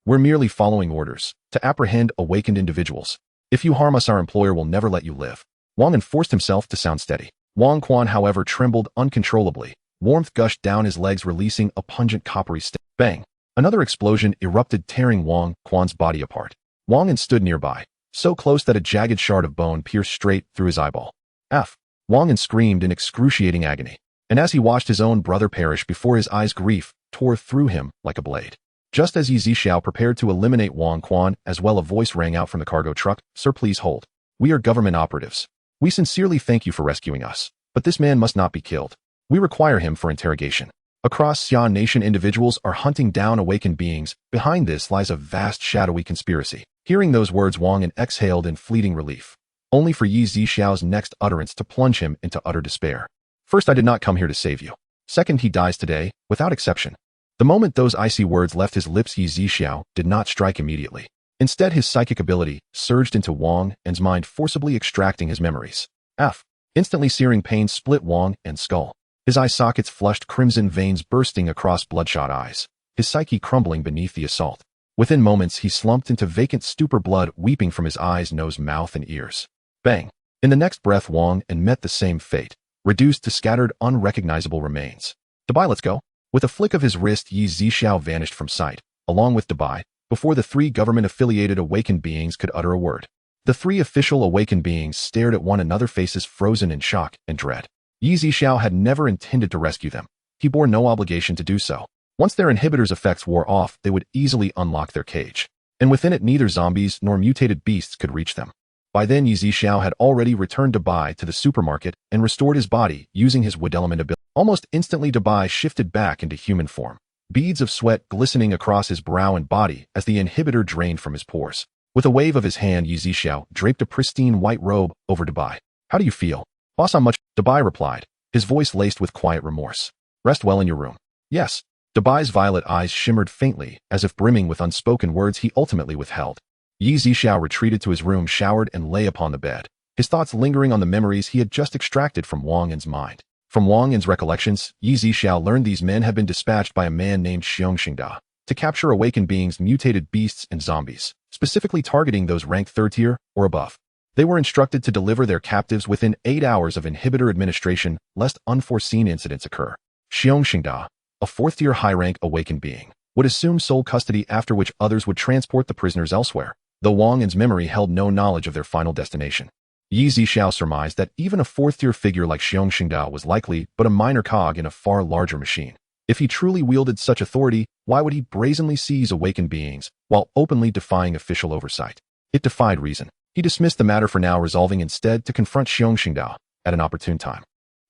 "We're merely following orders to apprehend awakened individuals. If you harm us, our employer will never let you live." Wang forced himself to sound steady. Wang Quan, however, trembled uncontrollably. Warmth gushed down his legs, releasing a pungent coppery sting. Bang! Another explosion erupted, tearing Wang Quan's body apart. Wang stood nearby, so close that a jagged shard of bone pierced straight through his eyeball. "F!" Wang screamed in excruciating agony, and as he watched his own brother perish before his eyes, grief tore through him like a blade. Just as Zixiao prepared to eliminate Wang Quan as well, a voice rang out from the cargo truck. "Sir, please hold. We are government operatives. We sincerely thank you for rescuing us, but this man must not be killed. We require him for interrogation. Across Xian Nation, individuals are hunting down awakened beings. Behind this lies a vast shadowy conspiracy." Hearing those words, Wang exhaled in fleeting relief, only for Zixiao's next utterance to plunge him into utter despair. "First, I did not come here to save you. Second, he dies today, without exception." The moment those icy words left his lips, Zixiao did not strike immediately. Instead, his psychic ability surged into Wang's mind, forcibly extracting his memories. F. Instantly, searing pain split Wang's skull. His eye sockets flushed, crimson veins bursting across bloodshot eyes, his psyche crumbling beneath the assault. Within moments, he slumped into vacant stupor, blood weeping from his eyes, nose, mouth, and ears. Bang! In the next breath, Wang met the same fate, reduced to scattered, unrecognizable remains. "Dabai, let's go." With a flick of his wrist, Zixiao vanished from sight, along with Dabai, before the three government-affiliated awakened beings could utter a word. The three official awakened beings stared at one another, faces frozen in shock and dread. Zixiao had never intended to rescue them. He bore no obligation to do so. Once their inhibitor's effects wore off, they would easily unlock their cage, and within it neither zombies nor mutated beasts could reach them. By then, Zixiao had already returned Dabai to the supermarket and restored his body using his wood element ability. Almost instantly, Dabai shifted back into human form, beads of sweat glistening across his brow and body as the inhibitor drained from his pores. With a wave of his hand, Zixiao draped a pristine white robe over Dabai. "How do you feel?" "Boss, I'm much," Dabai replied, his voice laced with quiet remorse. "Rest well in your room." "Yes." Dabai's violet eyes shimmered faintly, as if brimming with unspoken words he ultimately withheld. Zixiao retreated to his room, showered, and lay upon the bed, his thoughts lingering on the memories he had just extracted from Wang's mind. From Wang's recollections, Zixiao learned these men had been dispatched by a man named Xiongxingda to capture awakened beings, mutated beasts, and zombies, specifically targeting those ranked 3rd tier or above. They were instructed to deliver their captives within 8 hours of inhibitor administration, lest unforeseen incidents occur. Xiongxingda, a 4th tier high-rank awakened being, would assume sole custody, after which others would transport the prisoners elsewhere, though Wang's memory held no knowledge of their final destination. Zixiao surmised that even a 4th tier figure like Xiongxingda was likely but a minor cog in a far larger machine. If he truly wielded such authority, why would he brazenly seize awakened beings while openly defying official oversight? It defied reason. He dismissed the matter for now, resolving instead to confront Xiongxingda at an opportune time.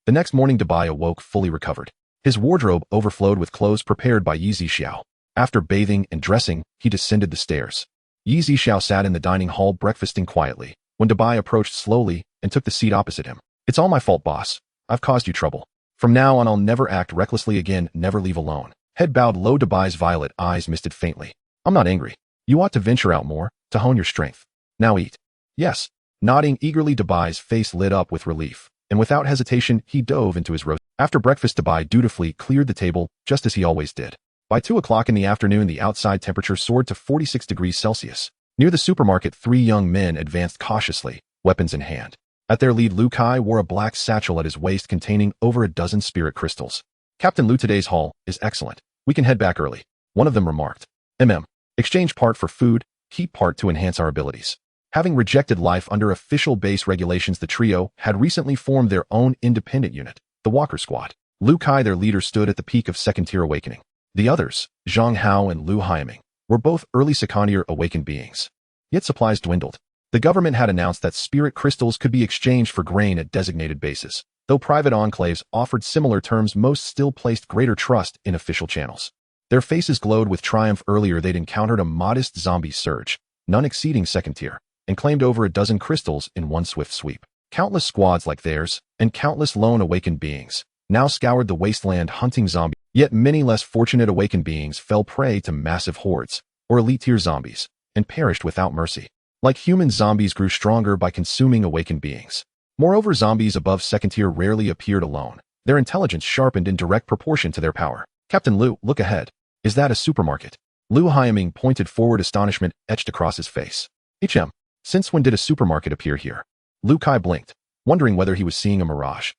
The next morning, Dabai awoke fully recovered. His wardrobe overflowed with clothes prepared by Zixiao. After bathing and dressing, he descended the stairs. Zixiao sat in the dining hall breakfasting quietly, when Dabai approached slowly and took the seat opposite him. "It's all my fault, boss. I've caused you trouble. From now on, I'll never act recklessly again, never leave alone." Head bowed low, Dabai's violet eyes misted faintly. "I'm not angry. You ought to venture out more, to hone your strength. Now eat." "Yes." Nodding eagerly, Dabai's face lit up with relief, and without hesitation, he dove into his roast. After breakfast, Dabai dutifully cleared the table, just as he always did. By 2 o'clock in the afternoon, the outside temperature soared to 46 degrees Celsius. Near the supermarket, 3 young men advanced cautiously, weapons in hand. At their lead, Lu Kai wore a black satchel at his waist containing over a dozen spirit crystals. "Captain Lu, today's haul is excellent. We can head back early," one of them remarked. Exchange part for food, keep part to enhance our abilities." Having rejected life under official base regulations, the trio had recently formed their own independent unit, the Walker Squad. Lu Kai, their leader, stood at the peak of 2nd tier awakening. The others, Zhang Hao and Lu Haiming, were both early 2nd tier awakened beings. Yet supplies dwindled. The government had announced that spirit crystals could be exchanged for grain at designated bases. Though private enclaves offered similar terms, most still placed greater trust in official channels. Their faces glowed with triumph. Earlier, they'd encountered a modest zombie surge, none exceeding 2nd tier, and claimed over a dozen crystals in one swift sweep. Countless squads like theirs, and countless lone awakened beings, now scoured the wasteland hunting zombies. Yet many less fortunate awakened beings fell prey to massive hordes, or elite-tier zombies, and perished without mercy. Like humans, zombies grew stronger by consuming awakened beings. Moreover, zombies above second tier rarely appeared alone. Their intelligence sharpened in direct proportion to their power. Captain Liu, look ahead. Is that a supermarket? Liu Haiming pointed forward, astonishment etched across his face. Since when did a supermarket appear here? Liu Kai blinked, wondering whether he was seeing a mirage.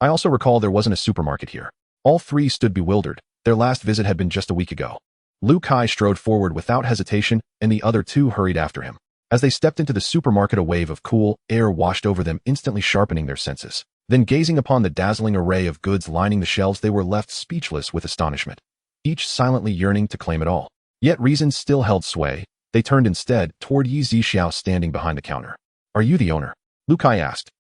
I also recall there wasn't a supermarket here. All three stood bewildered. Their last visit had been just a week ago. Liu Kai strode forward without hesitation, and the other two hurried after him. As they stepped into the supermarket, a wave of cool air washed over them, instantly sharpening their senses. Then, gazing upon the dazzling array of goods lining the shelves, they were left speechless with astonishment, each silently yearning to claim it all. Yet reason still held sway. They turned instead toward Zixiao standing behind the counter. Are you the owner? Liu Kai asked.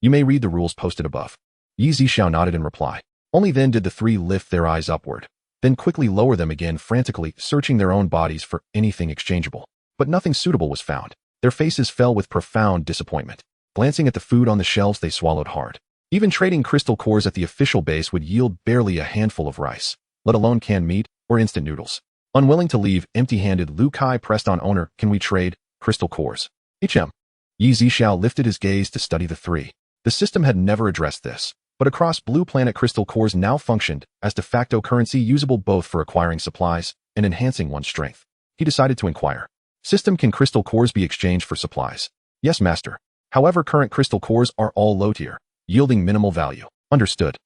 You may read the rules posted above. Zixiao nodded in reply. Only then did the three lift their eyes upward, then quickly lower them again, frantically searching their own bodies for anything exchangeable. But nothing suitable was found. Their faces fell with profound disappointment. Glancing at the food on the shelves, they swallowed hard. Even trading crystal cores at the official base would yield barely a handful of rice, let alone canned meat or instant noodles. Unwilling to leave empty-handed, Liu Kai pressed on, owner, can we trade crystal cores? Zixiao lifted his gaze to study the three. The system had never addressed this, but across Blue Planet, crystal cores now functioned as de facto currency, usable both for acquiring supplies and enhancing one's strength. He decided to inquire. System, can crystal cores be exchanged for supplies? Yes, master. However, current crystal cores are all low tier, yielding minimal value. Understood.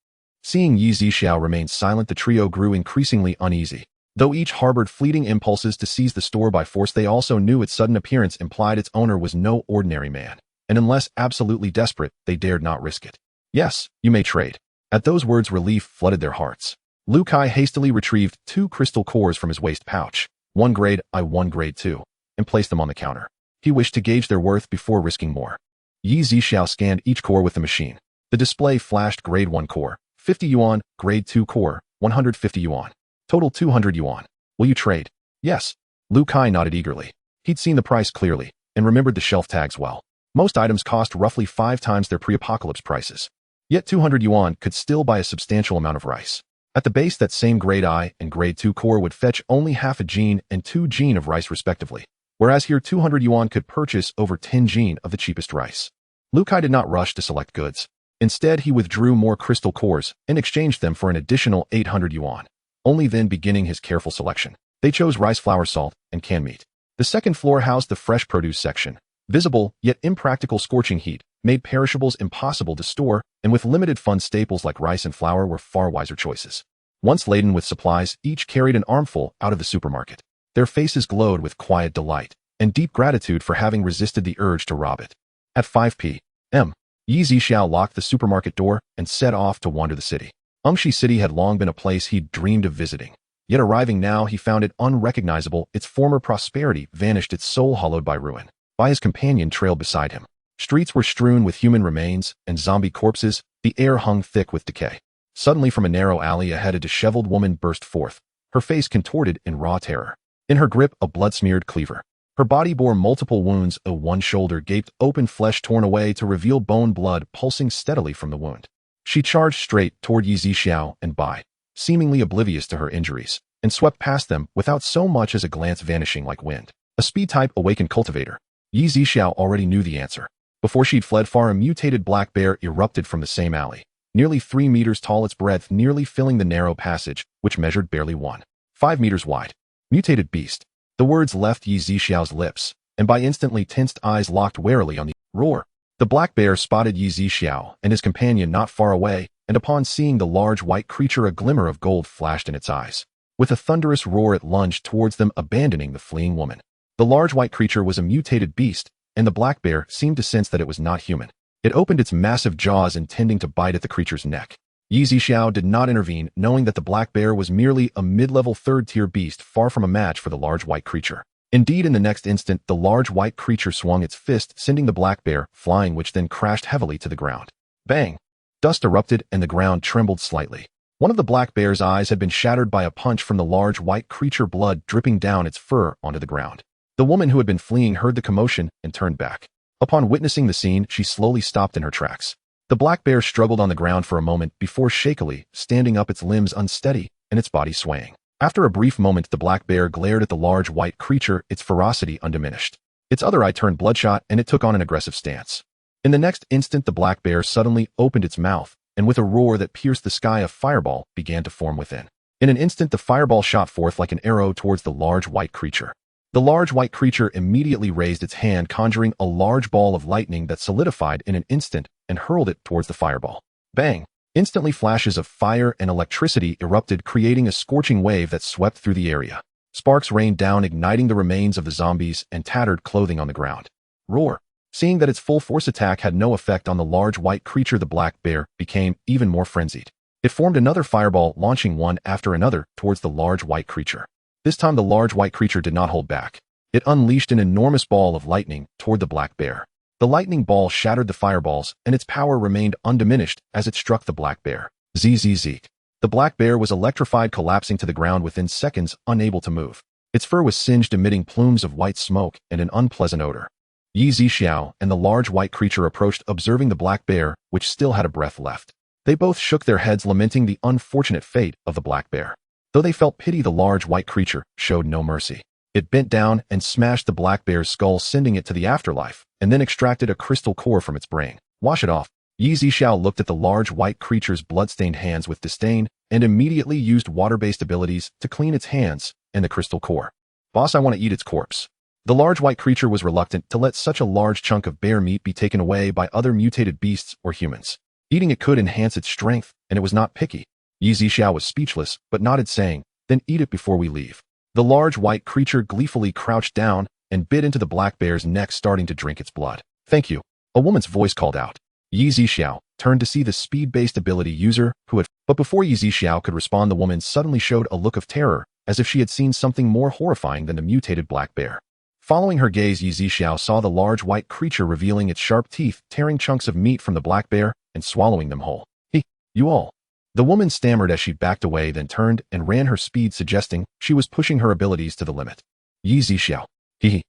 Seeing Zixiao remain silent, the trio grew increasingly uneasy. Though each harbored fleeting impulses to seize the store by force, they also knew its sudden appearance implied its owner was no ordinary man, and unless absolutely desperate, they dared not risk it. Yes, you may trade. At those words, relief flooded their hearts. Liu Kai hastily retrieved 2 crystal cores from his waist pouch, one grade I, one grade 2, and placed them on the counter. He wished to gauge their worth before risking more. Zixiao scanned each core with the machine. The display flashed grade 1 core, 50 yuan, grade 2 core, 150 yuan. Total 200 yuan. Will you trade? Yes. Liu Kai nodded eagerly. He'd seen the price clearly, and remembered the shelf tags well. Most items cost roughly 5 times their pre-apocalypse prices. Yet 200 yuan could still buy a substantial amount of rice. At the base, that same grade I and grade 2 core would fetch only half a gene and 2 gene of rice respectively, whereas here 200 yuan could purchase over 10 gene of the cheapest rice. Liu Kai did not rush to select goods. Instead, he withdrew more crystal cores and exchanged them for an additional 800 yuan. Only then beginning his careful selection. They chose rice flour, salt, and canned meat. The second floor housed the fresh produce section. Visible, yet impractical scorching heat made perishables impossible to store, and with limited funds, staples like rice and flour were far wiser choices. Once laden with supplies, each carried an armful out of the supermarket. Their faces glowed with quiet delight and deep gratitude for having resisted the urge to rob it. At 5 p.m., Zixiao locked the supermarket door and set off to wander the city. Ungshi City had long been a place he'd dreamed of visiting. Yet arriving now, he found it unrecognizable. Its former prosperity vanished, its soul hollowed by ruin. By his companion trailed beside him. Streets were strewn with human remains and zombie corpses. The air hung thick with decay. Suddenly, from a narrow alley ahead, a disheveled woman burst forth, her face contorted in raw terror. In her grip, a blood-smeared cleaver. Her body bore multiple wounds. One shoulder gaped open, flesh torn away to reveal bone, blood pulsing steadily from the wound. She charged straight toward Zixiao and Bai, seemingly oblivious to her injuries, and swept past them without so much as a glance, vanishing like wind. A speed-type awakened cultivator. Zixiao already knew the answer. Before she'd fled far, a mutated black bear erupted from the same alley, nearly 3 meters tall, its breadth nearly filling the narrow passage, which measured barely 1.5 meters wide. Mutated beast. The words left Zixiao's lips, and Bai instantly tensed, eyes locked warily on the roar. The black bear spotted Zixiao and his companion not far away, and upon seeing the large white creature, a glimmer of gold flashed in its eyes. With a thunderous roar, it lunged towards them, abandoning the fleeing woman. The large white creature was a mutated beast, and the black bear seemed to sense that it was not human. It opened its massive jaws, intending to bite at the creature's neck. Zixiao did not intervene, knowing that the black bear was merely a mid-level 3rd-tier beast, far from a match for the large white creature. Indeed, in the next instant, the large white creature swung its fist, sending the black bear flying, which then crashed heavily to the ground. Bang! Dust erupted and the ground trembled slightly. One of the black bear's eyes had been shattered by a punch from the large white creature, blood dripping down its fur onto the ground. The woman who had been fleeing heard the commotion and turned back. Upon witnessing the scene, she slowly stopped in her tracks. The black bear struggled on the ground for a moment before shakily standing up, its limbs unsteady, and its body swaying. After a brief moment, the black bear glared at the large white creature, its ferocity undiminished. Its other eye turned bloodshot, and it took on an aggressive stance. In the next instant, the black bear suddenly opened its mouth, and with a roar that pierced the sky, a fireball began to form within. In an instant, the fireball shot forth like an arrow towards the large white creature. The large white creature immediately raised its hand, conjuring a large ball of lightning that solidified in an instant and hurled it towards the fireball. Bang! Instantly, flashes of fire and electricity erupted, creating a scorching wave that swept through the area. Sparks rained down, igniting the remains of the zombies and tattered clothing on the ground. Roar! Seeing that its full force attack had no effect on the large white creature, the black bear became even more frenzied. It formed another fireball, launching one after another towards the large white creature. This time, the large white creature did not hold back. It unleashed an enormous ball of lightning toward the black bear. The lightning ball shattered the fireballs, and its power remained undiminished as it struck the black bear. Zzz. The black bear was electrified, collapsing to the ground within seconds, unable to move. Its fur was singed, emitting plumes of white smoke and an unpleasant odor. Zixiao and the large white creature approached, observing the black bear, which still had a breath left. They both shook their heads, lamenting the unfortunate fate of the black bear. Though they felt pity, the large white creature showed no mercy. It bent down and smashed the black bear's skull, sending it to the afterlife, and then extracted a crystal core from its brain. Wash it off. Zixiao looked at the large white creature's bloodstained hands with disdain and immediately used water-based abilities to clean its hands and the crystal core. Boss, I want to eat its corpse. The large white creature was reluctant to let such a large chunk of bear meat be taken away by other mutated beasts or humans. Eating it could enhance its strength, and it was not picky. Zixiao was speechless, but nodded, saying, "Then eat it before we leave." The large white creature gleefully crouched down and bit into the black bear's neck, starting to drink its blood. "Thank you," a woman's voice called out. Zixiao turned to see the speed-based ability user who had... But before Zixiao could respond, the woman suddenly showed a look of terror, as if she had seen something more horrifying than the mutated black bear. Following her gaze, Zixiao saw the large white creature revealing its sharp teeth, tearing chunks of meat from the black bear and swallowing them whole. You all." The woman stammered as she backed away, then turned and ran her speed, suggesting she was pushing her abilities to the limit. Zixiao. He.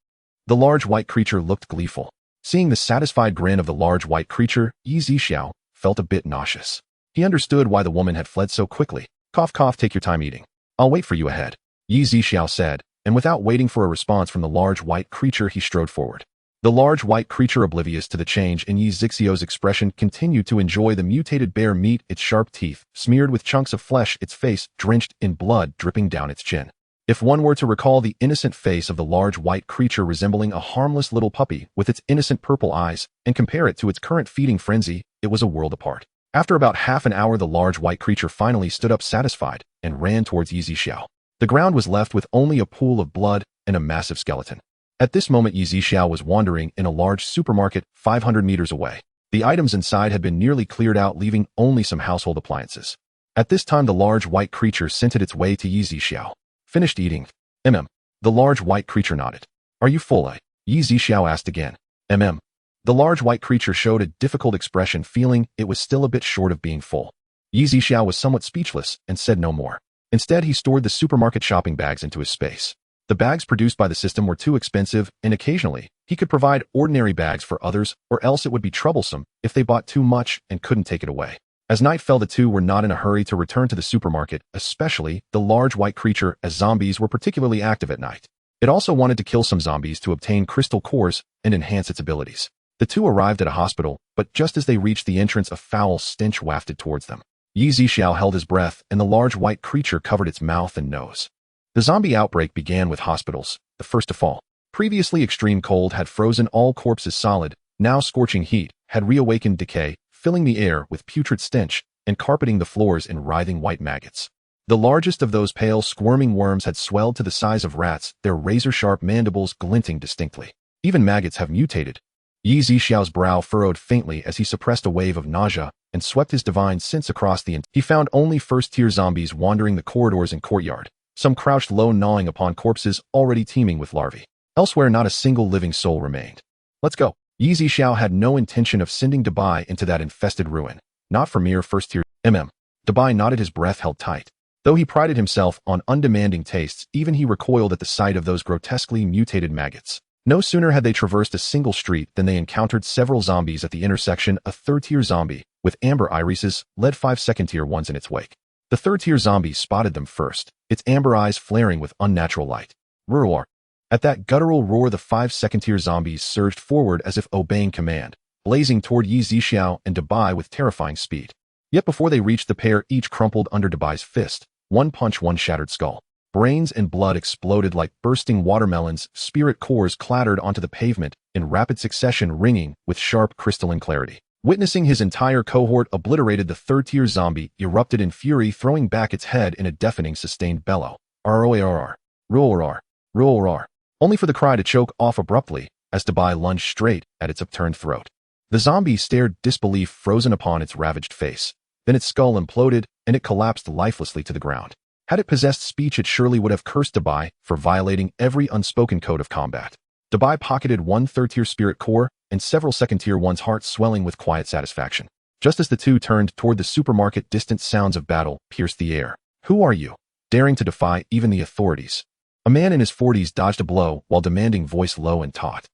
The large white creature looked gleeful. Seeing the satisfied grin of the large white creature, Zixiao felt a bit nauseous. He understood why the woman had fled so quickly. Cough, cough, take your time eating. I'll wait for you ahead, Zixiao said, and without waiting for a response from the large white creature, he strode forward. The large white creature, oblivious to the change in Zixiao's expression, continued to enjoy the mutated bear meat, its sharp teeth smeared with chunks of flesh, its face drenched in blood dripping down its chin. If one were to recall the innocent face of the large white creature resembling a harmless little puppy with its innocent purple eyes and compare it to its current feeding frenzy, it was a world apart. After about half an hour, the large white creature finally stood up satisfied and ran towards Zixiao. The ground was left with only a pool of blood and a massive skeleton. At this moment, Zixiao was wandering in a large supermarket 500 meters away. The items inside had been nearly cleared out, leaving only some household appliances. At this time, the large white creature scented its way to Zixiao. "Finished eating?" The large white creature nodded. "Are you full?" Zixiao asked again. The large white creature showed a difficult expression, feeling it was still a bit short of being full. Zixiao was somewhat speechless and said no more. Instead, he stored the supermarket shopping bags into his space. The bags produced by the system were too expensive, and occasionally, he could provide ordinary bags for others, or else it would be troublesome if they bought too much and couldn't take it away. As night fell, the two were not in a hurry to return to the supermarket, especially the large white creature, as zombies were particularly active at night. It also wanted to kill some zombies to obtain crystal cores and enhance its abilities. The two arrived at a hospital, but just as they reached the entrance, a foul stench wafted towards them. Zixiao held his breath, and the large white creature covered its mouth and nose. The zombie outbreak began with hospitals, the first to fall. Previously, extreme cold had frozen all corpses solid. Now scorching heat had reawakened decay, filling the air with putrid stench and carpeting the floors in writhing white maggots. The largest of those pale, squirming worms had swelled to the size of rats, their razor-sharp mandibles glinting distinctly. Even maggots have mutated. Zixiao's brow furrowed faintly as he suppressed a wave of nausea and swept his divine sense across the... He found only first-tier zombies wandering the corridors and courtyard. Some crouched low, gnawing upon corpses already teeming with larvae. Elsewhere, not a single living soul remained. "Let's go." Zixiao had no intention of sending Dabai into that infested ruin. Not for mere first-tier... Dabai nodded, his breath held tight. Though he prided himself on undemanding tastes, even he recoiled at the sight of those grotesquely mutated maggots. No sooner had they traversed a single street than they encountered several zombies at the intersection. A third-tier zombie, with amber irises, led 5 second-tier ones in its wake. The third-tier zombie spotted them first, its amber eyes flaring with unnatural light. Roar. At that guttural roar, the 5 second-tier zombies surged forward as if obeying command, blazing toward Zixiao and Dabai with terrifying speed. Yet before they reached the pair, each crumpled under Dabai's fist. One punch, one shattered skull. Brains and blood exploded like bursting watermelons. Spirit cores clattered onto the pavement in rapid succession, ringing with sharp crystalline clarity. Witnessing his entire cohort obliterated, the third-tier zombie erupted in fury, throwing back its head in a deafening sustained bellow. Roar. Roar. Roar. Only for the cry to choke off abruptly as Dabai lunged straight at its upturned throat. The zombie stared, disbelief frozen upon its ravaged face. Then its skull imploded, and it collapsed lifelessly to the ground. Had it possessed speech, it surely would have cursed Dabai for violating every unspoken code of combat. Dabai pocketed one third-tier spirit core and several second-tier ones, heart swelling with quiet satisfaction. Just as the two turned toward the supermarket, distant sounds of battle pierced the air. Who are you, daring to defy even the authorities? A man in his 40s dodged a blow while demanding, voice low and taut.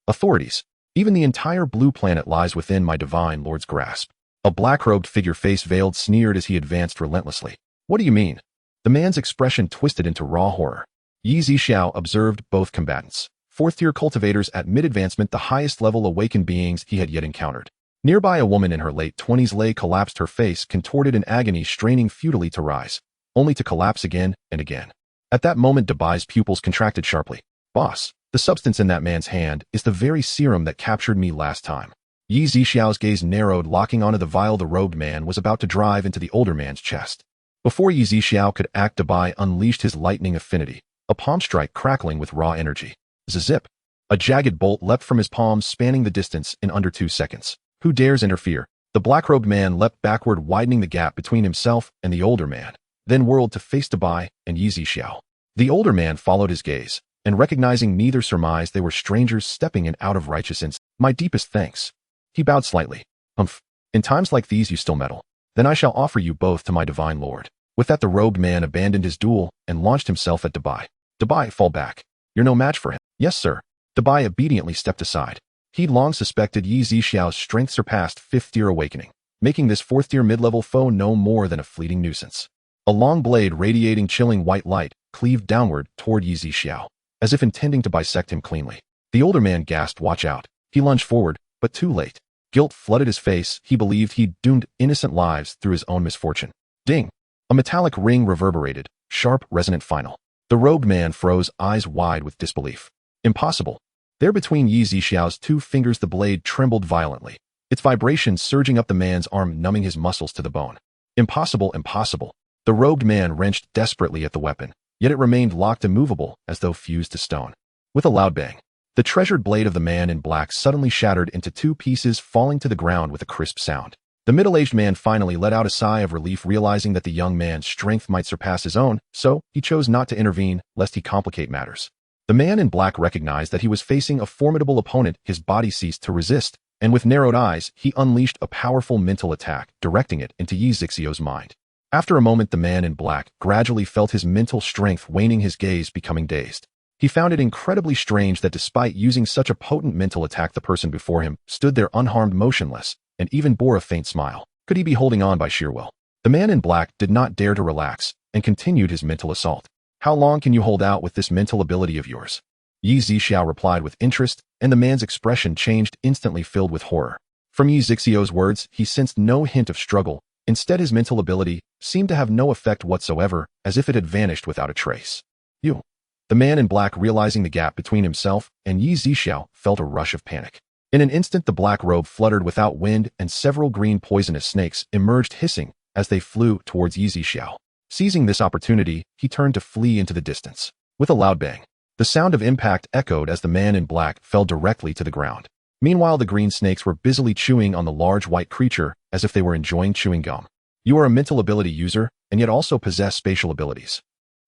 Authorities. Even the entire blue planet lies within my divine lord's grasp. A black-robed figure, face veiled, sneered as he advanced relentlessly. What do you mean? The man's expression twisted into raw horror. Zixiao observed both combatants. Fourth-tier cultivators at mid-advancement, the highest-level awakened beings he had yet encountered. Nearby, a woman in her late 20s lay collapsed, her face contorted in agony, straining futilely to rise, only to collapse again and again. At that moment, Dabai's pupils contracted sharply. Boss, the substance in that man's hand is the very serum that captured me last time. Zixiao's gaze narrowed, locking onto the vial the robed man was about to drive into the older man's chest. Before Zixiao could act, Dabai unleashed his lightning affinity, a palm strike crackling with raw energy. Zip! A jagged bolt leapt from his palms, spanning the distance in under 2 seconds. Who dares interfere? The black-robed man leapt backward, widening the gap between himself and the older man, then whirled to face Dabai and Zixiao. The older man followed his gaze, and recognizing neither surmised they were strangers stepping in out of righteous instinct. My deepest thanks. He bowed slightly. In times like these you still meddle. Then I shall offer you both to my divine lord. With that, the robed man abandoned his duel and launched himself at Dabai. Dabai, fall back. You're no match for him. Yes, sir. Dabai obediently stepped aside. He'd long suspected Zixiao's strength surpassed 5th-tier awakening, making this 4th-tier mid-level foe no more than a fleeting nuisance. A long blade radiating chilling white light cleaved downward toward Zixiao, as if intending to bisect him cleanly. The older man gasped, watch out. He lunged forward, but too late. Guilt flooded his face. He believed he'd doomed innocent lives through his own misfortune. Ding! A metallic ring reverberated, sharp, resonant final. The robed man froze, eyes wide with disbelief. Impossible. There between Zixiao's 2 fingers, the blade trembled violently, its vibrations surging up the man's arm, numbing his muscles to the bone. Impossible, impossible. The robed man wrenched desperately at the weapon, yet it remained locked, immovable, as though fused to stone. With a loud bang, the treasured blade of the man in black suddenly shattered into 2 pieces, falling to the ground with a crisp sound. The middle-aged man finally let out a sigh of relief, realizing that the young man's strength might surpass his own, so he chose not to intervene, lest he complicate matters. The man in black recognized that he was facing a formidable opponent. His body ceased to resist, and with narrowed eyes, he unleashed a powerful mental attack, directing it into Zixiao's mind. After a moment, the man in black gradually felt his mental strength waning, his gaze becoming dazed. He found it incredibly strange that despite using such a potent mental attack, the person before him stood there unharmed, motionless, and even bore a faint smile. Could he be holding on by sheer will? The man in black did not dare to relax, and continued his mental assault. How long can you hold out with this mental ability of yours? Zixiao replied with interest, and the man's expression changed, instantly filled with horror. From Zixiao's words, he sensed no hint of struggle. Instead, his mental ability seemed to have no effect whatsoever, as if it had vanished without a trace. You. The man in black, realizing the gap between himself and Zixiao, felt a rush of panic. In an instant, the black robe fluttered without wind, and several green poisonous snakes emerged hissing as they flew towards Zixiao. Seizing this opportunity, he turned to flee into the distance. With a loud bang, the sound of impact echoed as the man in black fell directly to the ground. Meanwhile, the green snakes were busily chewing on the large white creature as if they were enjoying chewing gum. You are a mental ability user, and yet also possess spatial abilities.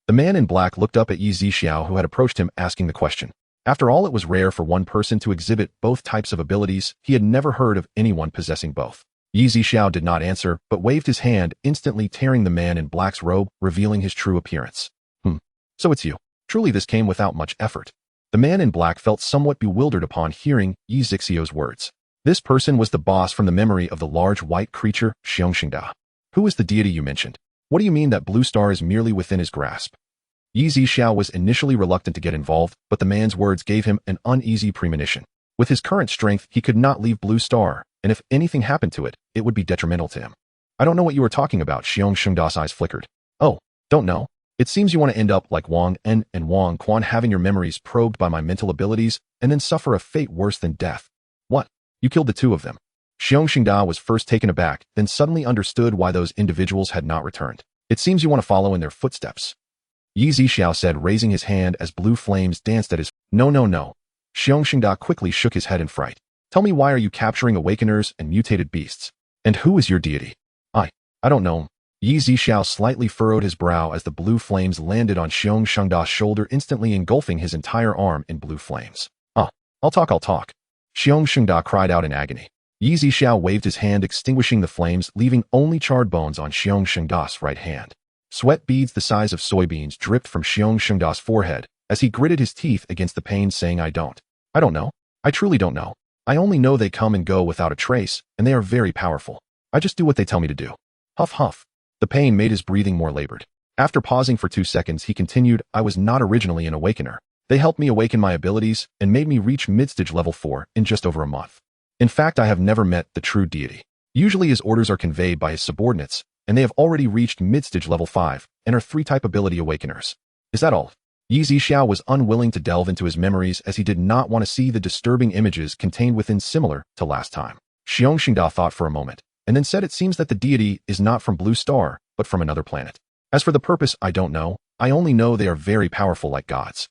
The man in black looked up at Zixiao, who had approached him, asking the question. After all, it was rare for one person to exhibit both types of abilities. He had never heard of anyone possessing both. Zixiao did not answer, but waved his hand, instantly tearing the man in black's robe, revealing his true appearance. So it's you. Truly, this came without much effort. The man in black felt somewhat bewildered upon hearing Zixiao's words. This person was the boss from the memory of the large white creature, Xiongxingda. Who is the deity you mentioned? What do you mean that Blue Star is merely within his grasp? Zixiao was initially reluctant to get involved, but the man's words gave him an uneasy premonition. With his current strength, he could not leave Blue Star, and if anything happened to it, it would be detrimental to him. I don't know what you were talking about. Xiong Shengda's eyes flickered. Oh, don't know. It seems you want to end up like Wang En and Wang Quan, having your memories probed by my mental abilities and then suffer a fate worse than death. What? You killed the two of them? Xiong Shengda was first taken aback, then suddenly understood why those individuals had not returned. It seems you want to follow in their footsteps. Zixiao said, raising his hand as blue flames danced at his... No. Xiong Shengda quickly shook his head in fright. Tell me, why are you capturing awakeners and mutated beasts? And who is your deity? I don't know. Zixiao slightly furrowed his brow as the blue flames landed on Xiong Shengda's shoulder, instantly engulfing his entire arm in blue flames. I'll talk. Xiong Shengda cried out in agony. Zixiao waved his hand, extinguishing the flames, leaving only charred bones on Xiong Shengda's right hand. Sweat beads the size of soybeans dripped from Xiong Shengda's forehead as he gritted his teeth against the pain, saying, I don't know. I truly don't know. I only know they come and go without a trace, and they are very powerful. I just do what they tell me to do. Huff. The pain made his breathing more labored. After pausing for 2 seconds, he continued, I was not originally an awakener. They helped me awaken my abilities and made me reach mid-stage level 4 in just over a month. In fact, I have never met the true deity. Usually his orders are conveyed by his subordinates, and they have already reached mid-stage level 5 and are 3-type ability awakeners. Is that all? Zixiao was unwilling to delve into his memories as he did not want to see the disturbing images contained within, similar to last time. Xiong Shengda thought for a moment, and then said, it seems that the deity is not from Blue Star, but from another planet. As for the purpose, I don't know. I only know they are very powerful, like gods.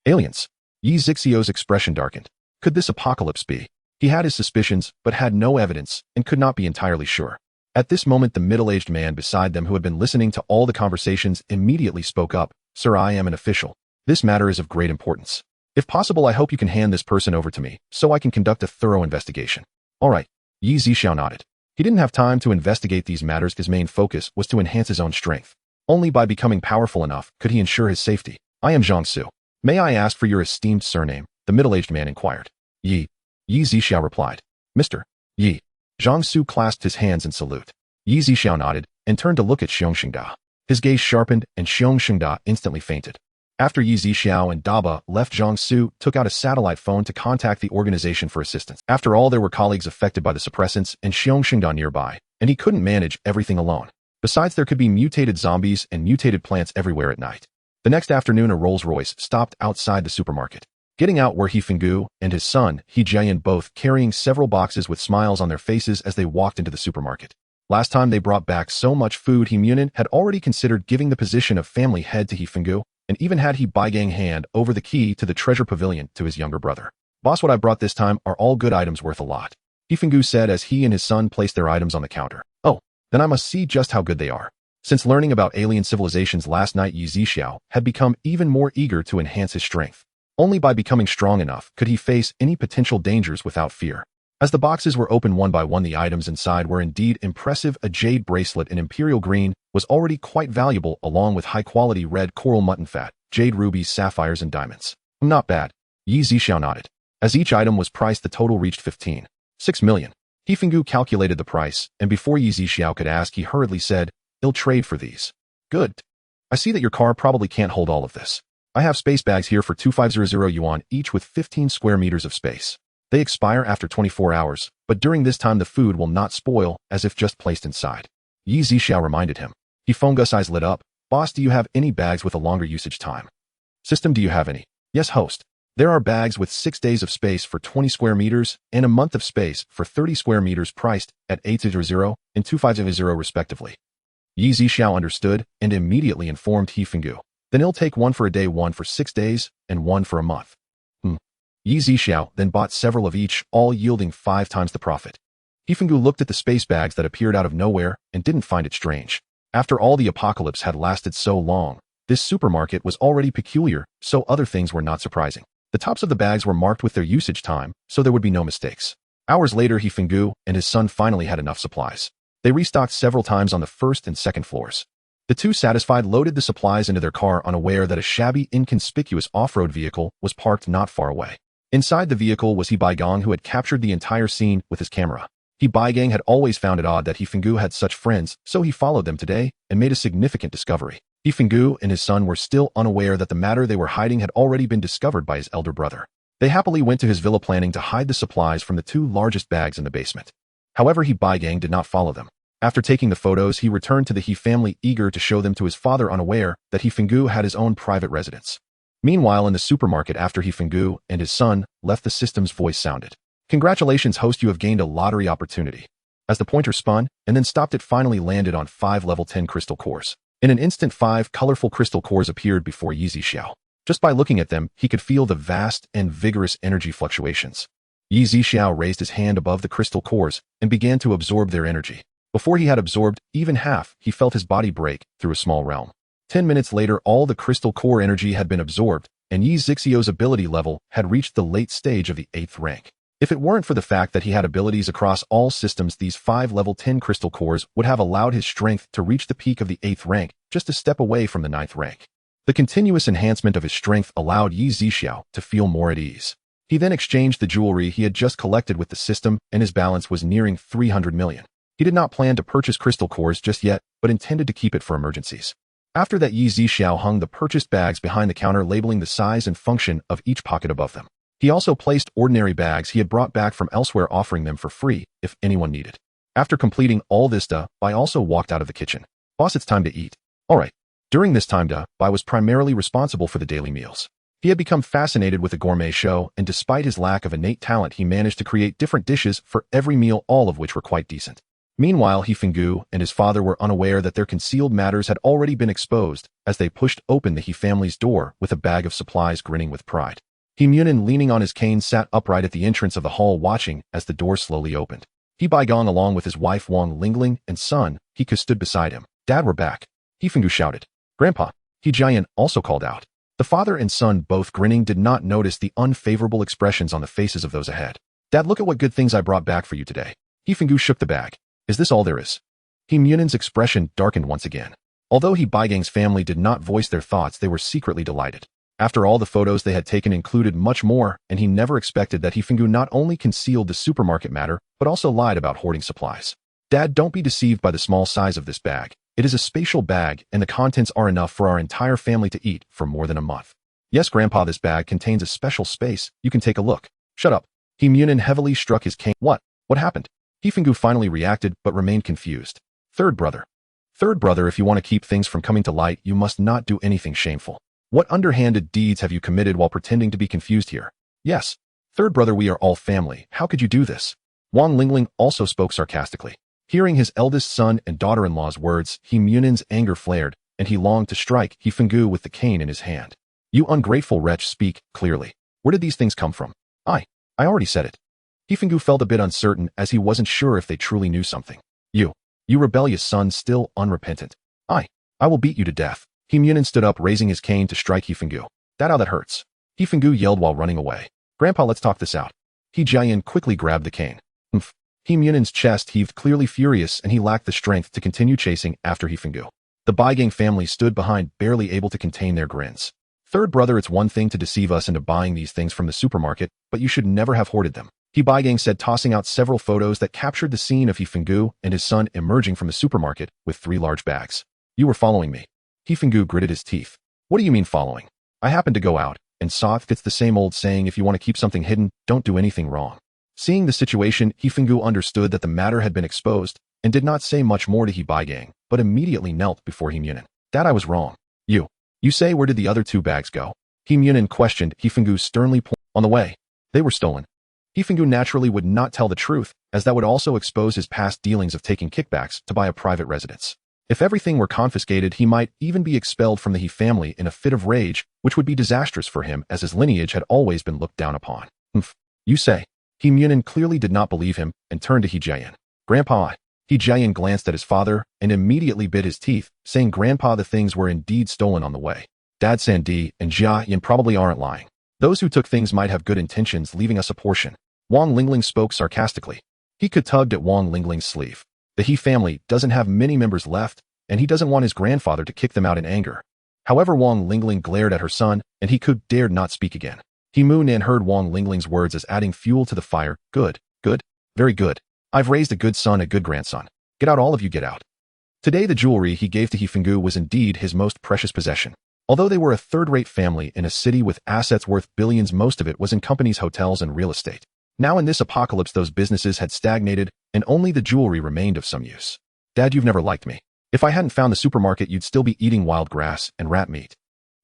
Aliens. Zixiao's expression darkened. Could this apocalypse be? He had his suspicions, but had no evidence, and could not be entirely sure. At this moment, the middle-aged man beside them, who had been listening to all the conversations, immediately spoke up. Sir, I am an official. This matter is of great importance. If possible, I hope you can hand this person over to me, so I can conduct a thorough investigation. All right. Zixiao nodded. He didn't have time to investigate these matters. His main focus was to enhance his own strength. Only by becoming powerful enough could he ensure his safety. I am Jiangsu. May I ask for your esteemed surname? The middle-aged man inquired. Zixiao replied. Mr. Yi. Jiangsu clasped his hands in salute. Zixiao nodded and turned to look at Xiong Shengda. His gaze sharpened, and Xiong Shengda instantly fainted. After Zixiao and Daba left, Jiangsu took out a satellite phone to contact the organization for assistance. After all, there were colleagues affected by the suppressants and Xiong Shengda nearby, and he couldn't manage everything alone. Besides, there could be mutated zombies and mutated plants everywhere at night. The next afternoon, a Rolls-Royce stopped outside the supermarket. Getting out were He Fenggu and his son, He Jian, both carrying several boxes with smiles on their faces as they walked into the supermarket. Last time they brought back so much food, He Munin had already considered giving the position of family head to He Fenggu, and even had He Baigang hand over the key to the treasure pavilion to his younger brother. Boss, what I brought this time are all good items worth a lot, He Fenggu said as he and his son placed their items on the counter. Oh, then I must see just how good they are. Since learning about alien civilizations last night, Zixiao had become even more eager to enhance his strength. Only by becoming strong enough could he face any potential dangers without fear. As the boxes were opened one by one, the items inside were indeed impressive. A jade bracelet in imperial green was already quite valuable, along with high-quality red coral mutton fat, jade rubies, sapphires, and diamonds. Not bad. Zixiao nodded. As each item was priced, the total reached 15.6 million. He Fenggu calculated the price, and before Zixiao could ask, he hurriedly said, "I'll trade for these." Good. I see that your car probably can't hold all of this. I have space bags here for 2500 yuan each with 15 square meters of space. They expire after 24 hours, but during this time the food will not spoil, as if just placed inside. Zixiao reminded him. He Fenggu's eyes lit up. Boss, do you have any bags with a longer usage time? System, do you have any? Yes, host. There are bags with 6 days of space for 20 square meters and a month of space for 30 square meters, priced at 800 and 250 respectively. Zixiao understood and immediately informed He Fenggu. Then he'll take one for a day, one for 6 days, and one for a month. Zixiao then bought several of each, all yielding 5 times the profit. He Fenggu looked at the space bags that appeared out of nowhere and didn't find it strange. After all, the apocalypse had lasted so long. This supermarket was already peculiar, so other things were not surprising. The tops of the bags were marked with their usage time, so there would be no mistakes. Hours later, He Fenggu and his son finally had enough supplies. They restocked several times on the first and second floors. The two, satisfied, loaded the supplies into their car, unaware that a shabby, inconspicuous off-road vehicle was parked not far away. Inside the vehicle was He Baigang, who had captured the entire scene with his camera. He Baigang had always found it odd that He Fenggu had such friends, so he followed them today and made a significant discovery. He Fenggu and his son were still unaware that the matter they were hiding had already been discovered by his elder brother. They happily went to his villa planning to hide the supplies from the 2 largest bags in the basement. However, He Baigang did not follow them. After taking the photos, he returned to the He family eager to show them to his father, unaware that He Fenggu had his own private residence. Meanwhile, in the supermarket, after He Fenggu and his son left, the system's voice sounded. "Congratulations, host, you have gained a lottery opportunity." As the pointer spun and then stopped, it finally landed on 5 level 10 crystal cores. In an instant, 5 colorful crystal cores appeared before Zixiao. Just by looking at them, he could feel the vast and vigorous energy fluctuations. Zixiao raised his hand above the crystal cores and began to absorb their energy. Before he had absorbed even half, he felt his body break through a small realm. 10 minutes later, all the crystal core energy had been absorbed, and Zixiao's ability level had reached the late stage of the 8th rank. If it weren't for the fact that he had abilities across all systems, these 5 level 10 crystal cores would have allowed his strength to reach the peak of the 8th rank, just a step away from the 9th rank. The continuous enhancement of his strength allowed Zixiao to feel more at ease. He then exchanged the jewelry he had just collected with the system, and his balance was nearing 300 million. He did not plan to purchase crystal cores just yet, but intended to keep it for emergencies. After that, Zixiao hung the purchased bags behind the counter, labeling the size and function of each pocket above them. He also placed ordinary bags he had brought back from elsewhere, offering them for free if anyone needed. After completing all this, Bai also walked out of the kitchen. "Boss, it's time to eat." "Alright." During this time, Bai was primarily responsible for the daily meals. He had become fascinated with the gourmet show, and despite his lack of innate talent, he managed to create different dishes for every meal, all of which were quite decent. Meanwhile, He Fenggu and his father were unaware that their concealed matters had already been exposed as they pushed open the He family's door with a bag of supplies, grinning with pride. He Munin, leaning on his cane, sat upright at the entrance of the hall, watching as the door slowly opened. He Baigong, along with his wife Wang Lingling and son He Ke, stood beside him. "Dad, we're back," He Fenggu shouted. "Grandpa," He Jian also called out. The father and son, both grinning, did not notice the unfavorable expressions on the faces of those ahead. "Dad, look at what good things I brought back for you today." He Fenggu shook the bag. "Is this all there is?" He Munin's expression darkened once again. Although He Baigang's family did not voice their thoughts, they were secretly delighted. After all, the photos they had taken included much more, and he never expected that He Fenggu not only concealed the supermarket matter, but also lied about hoarding supplies. "Dad, don't be deceived by the small size of this bag. It is a spatial bag, and the contents are enough for our entire family to eat for more than a month." "Yes, Grandpa, this bag contains a special space. You can take a look." "Shut up." He Munin heavily struck his cane. What happened?" He Fenggu finally reacted, but remained confused. Third brother, if you want to keep things from coming to light, you must not do anything shameful. What underhanded deeds have you committed while pretending to be confused here?" "Yes. Third brother, we are all family. How could you do this?" Wang Lingling also spoke sarcastically. Hearing his eldest son and daughter-in-law's words, He Munin's anger flared, and he longed to strike He Fenggu with the cane in his hand. "You ungrateful wretch, speak clearly. Where did these things come from?" I already said it." He Fenggu felt a bit uncertain, as he wasn't sure if they truly knew something. You rebellious son, still unrepentant. I will beat you to death." He Munin stood up, raising his cane to strike He Fenggu. That hurts." He Fenggu yelled while running away. "Grandpa, let's talk this out." He Jian quickly grabbed the cane. "Humph." He Munin's chest heaved, clearly furious, and he lacked the strength to continue chasing after He Fenggu. The Baigang family stood behind, barely able to contain their grins. "Third brother, it's one thing to deceive us into buying these things from the supermarket, but you should never have hoarded them," He Baigang said, tossing out several photos that captured the scene of He Fenggu and his son emerging from the supermarket with 3 large bags. "You were following me." He Fenggu gritted his teeth. "What do you mean following? I happened to go out and saw it. It's the same old saying, if you want to keep something hidden, don't do anything wrong." Seeing the situation, He Fenggu understood that the matter had been exposed and did not say much more to He Baigang, but immediately knelt before He Munin. "Dad, I was wrong." You say, where did the other 2 bags go?" He Munin questioned. He Fenggu sternly pointed. "On the way. They were stolen." He Fenggu naturally would not tell the truth, as that would also expose his past dealings of taking kickbacks to buy a private residence. If everything were confiscated, he might even be expelled from the He family in a fit of rage, which would be disastrous for him, as his lineage had always been looked down upon. "Humph. You say?" He Munin clearly did not believe him and turned to He Jian. "Grandpa." He Jian glanced at his father and immediately bit his teeth, saying, "Grandpa, the things were indeed stolen on the way. Dad, Sandi and Jia Yan probably aren't lying. Those who took things might have good intentions, leaving us a portion." Wang Lingling spoke sarcastically. He could tugged at Wang Lingling's sleeve. The He family doesn't have many members left, and he doesn't want his grandfather to kick them out in anger. However, Wang Lingling glared at her son, and he dared not speak again. He Mu Nan heard Wang Lingling's words as adding fuel to the fire. Good, very good. I've raised a good son, a good grandson. Get out, all of you, get out. Today the jewelry he gave to Hifenggu was indeed his most precious possession. Although they were a third-rate family in a city with assets worth billions, most of it was in companies, hotels, and real estate. Now in this apocalypse those businesses had stagnated, and only the jewelry remained of some use. Dad, you've never liked me. If I hadn't found the supermarket, you'd still be eating wild grass and rat meat.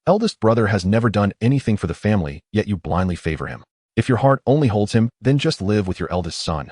Eldest brother has never done anything for the family, yet you blindly favor him. If your heart only holds him, then just live with your eldest son.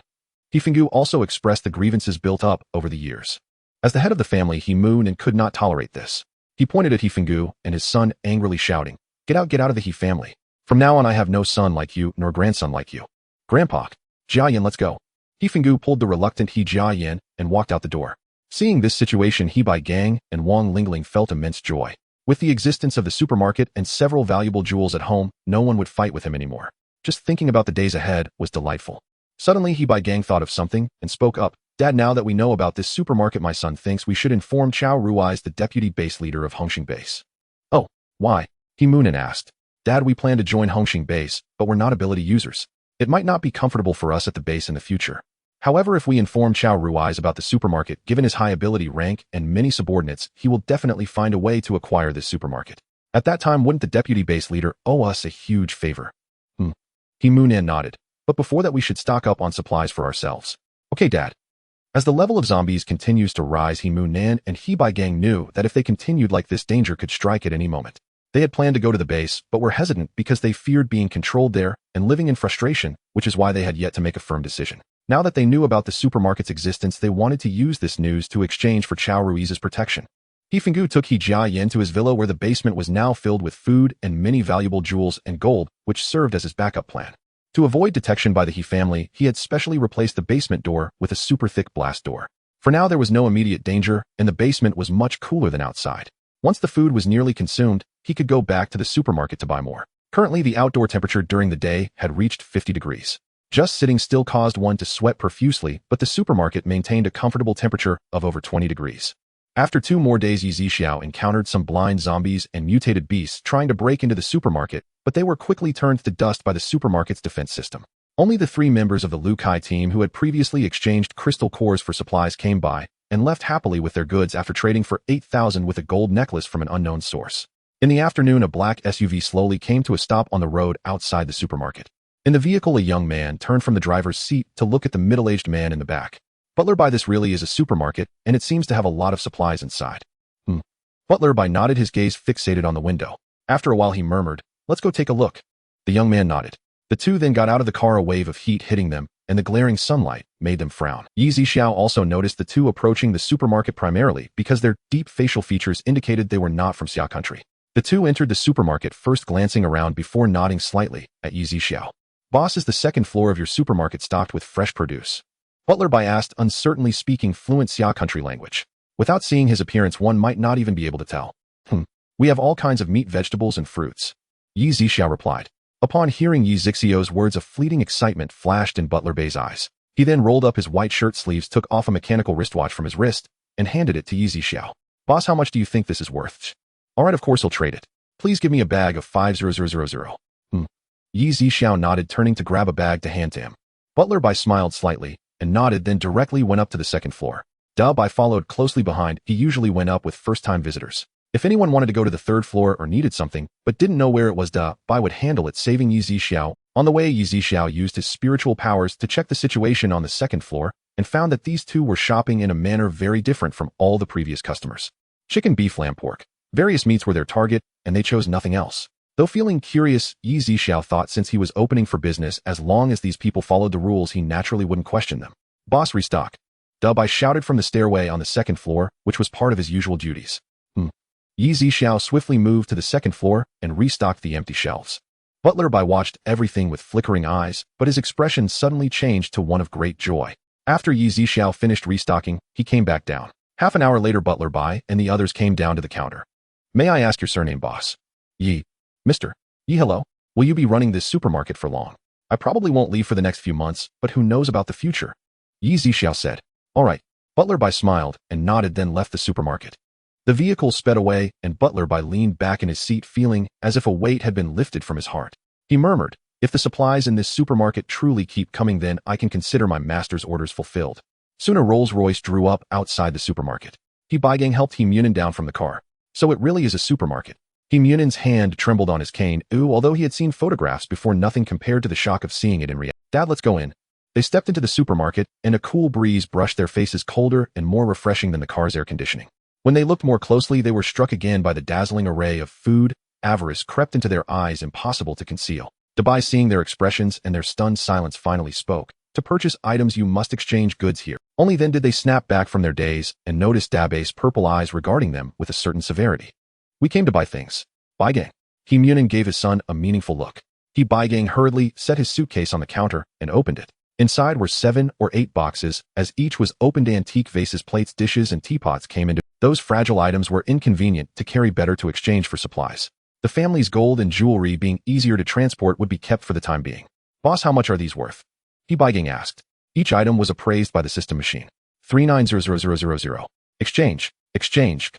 Hifenggu also expressed the grievances built up over the years. As the head of the family, he mooned and could not tolerate this. He pointed at Hifenggu and his son, angrily shouting, get out of the He family. From now on I have no son like you, nor grandson like you. Grandpa, Jiayan, let's go. Hifenggu pulled the reluctant He Jiayan and walked out the door. Seeing this situation, He Bai Gang and Wang Lingling felt immense joy. With the existence of the supermarket and several valuable jewels at home, no one would fight with him anymore. Just thinking about the days ahead was delightful. Suddenly, He Bai Gang thought of something and spoke up. Dad, now that we know about this supermarket, my son thinks we should inform Chao Rui's the deputy base leader of Hongxing Base. Oh, why? He Moonin asked. Dad, we plan to join Hongxing Base, but we're not ability users. It might not be comfortable for us at the base in the future. However, if we inform Chao Rui's about the supermarket, given his high ability rank and many subordinates, he will definitely find a way to acquire this supermarket. At that time, wouldn't the deputy base leader owe us a huge favor? He Moonin nodded. But before that, we should stock up on supplies for ourselves. Okay, Dad. As the level of zombies continues to rise, He Moonin and He Bai Gang knew that if they continued like this, danger could strike at any moment. They had planned to go to the base, but were hesitant because they feared being controlled there and living in frustration, which is why they had yet to make a firm decision. Now that they knew about the supermarket's existence, they wanted to use this news to exchange for Chao Rui's protection. Hifenggu took He Jiayan to his villa, where the basement was now filled with food and many valuable jewels and gold, which served as his backup plan. To avoid detection by the He family, he had specially replaced the basement door with a super thick blast door. For now there was no immediate danger, and the basement was much cooler than outside. Once the food was nearly consumed, he could go back to the supermarket to buy more. Currently the outdoor temperature during the day had reached 50 degrees. Just sitting still caused one to sweat profusely, but the supermarket maintained a comfortable temperature of over 20 degrees. After 2 more days, Zixiao encountered some blind zombies and mutated beasts trying to break into the supermarket, but they were quickly turned to dust by the supermarket's defense system. Only the 3 members of the Lu Kai team who had previously exchanged crystal cores for supplies came by and left happily with their goods after trading for 8,000 with a gold necklace from an unknown source. In the afternoon, a black SUV slowly came to a stop on the road outside the supermarket. In the vehicle, a young man turned from the driver's seat to look at the middle-aged man in the back. Butler Bai, this really is a supermarket, and it seems to have a lot of supplies inside. Butler Bai nodded, his gaze fixated on the window. After a while he murmured, let's go take a look. The young man nodded. The two then got out of the car, a wave of heat hitting them, and the glaring sunlight made them frown. Zixiao also noticed the two approaching the supermarket primarily because their deep facial features indicated they were not from Xia country. The two entered the supermarket, first glancing around before nodding slightly at Zixiao. Boss, is the second floor of your supermarket stocked with fresh produce? Butler Bai asked, uncertainly speaking fluent Xia country language. Without seeing his appearance, one might not even be able to tell. We have all kinds of meat, vegetables, and fruits. Zixiao replied. Upon hearing Zixiao's words, a fleeting excitement flashed in Butler Bai's eyes. He then rolled up his white shirt sleeves, took off a mechanical wristwatch from his wrist, and handed it to Zixiao. Boss, how much do you think this is worth? Alright, of course he'll trade it. Please give me a bag of 50000. Zixiao nodded, turning to grab a bag to hand to him. Butler Bai smiled slightly and nodded, then directly went up to the second floor. Bai followed closely behind. He usually went up with first-time visitors. If anyone wanted to go to the third floor or needed something, but didn't know where it was, Bai would handle it, saving Zixiao. On the way, Zixiao used his spiritual powers to check the situation on the second floor and found that these two were shopping in a manner very different from all the previous customers. Chicken, beef, lamb, pork. Various meats were their target, and they chose nothing else. Though feeling curious, Zixiao thought since he was opening for business, as long as these people followed the rules, he naturally wouldn't question them. Boss, restock. Bai shouted from the stairway on the second floor, which was part of his usual duties. Zixiao swiftly moved to the second floor and restocked the empty shelves. Butler Bai watched everything with flickering eyes, but his expression suddenly changed to one of great joy. After Zixiao finished restocking, he came back down. Half an hour later, Butler Bai and the others came down to the counter. May I ask your surname, boss? Mr. Hello. Will you be running this supermarket for long? I probably won't leave for the next few months, but who knows about the future? Zixiao said. All right. Butler Bai smiled and nodded, then left the supermarket. The vehicle sped away, and Butler Bai leaned back in his seat, feeling as if a weight had been lifted from his heart. He murmured, If the supplies in this supermarket truly keep coming, then I can consider my master's orders fulfilled. Soon a Rolls-Royce drew up outside the supermarket. Baigang helped Munin down from the car. So it really is a supermarket. Munin's hand trembled on his cane, although he had seen photographs before, nothing compared to the shock of seeing it in reality. Dad, let's go in. They stepped into the supermarket, and a cool breeze brushed their faces, colder and more refreshing than the car's air conditioning. When they looked more closely, they were struck again by the dazzling array of food. Avarice crept into their eyes, impossible to conceal. Dabai, seeing their expressions and their stunned silence, finally spoke. To purchase items, you must exchange goods here. Only then did they snap back from their daze and notice Dabei's purple eyes regarding them with a certain severity. We came to buy things. Baigang. Munin gave his son a meaningful look. Baigang hurriedly set his suitcase on the counter and opened it. Inside were 7 or 8 boxes, as each was opened. Antique vases, plates, dishes, and teapots came into. Those fragile items were inconvenient to carry, better to exchange for supplies. The family's gold and jewelry, being easier to transport, would be kept for the time being. Boss, how much are these worth? Baigang asked. Each item was appraised by the system machine. 390000. Exchange. Exchange.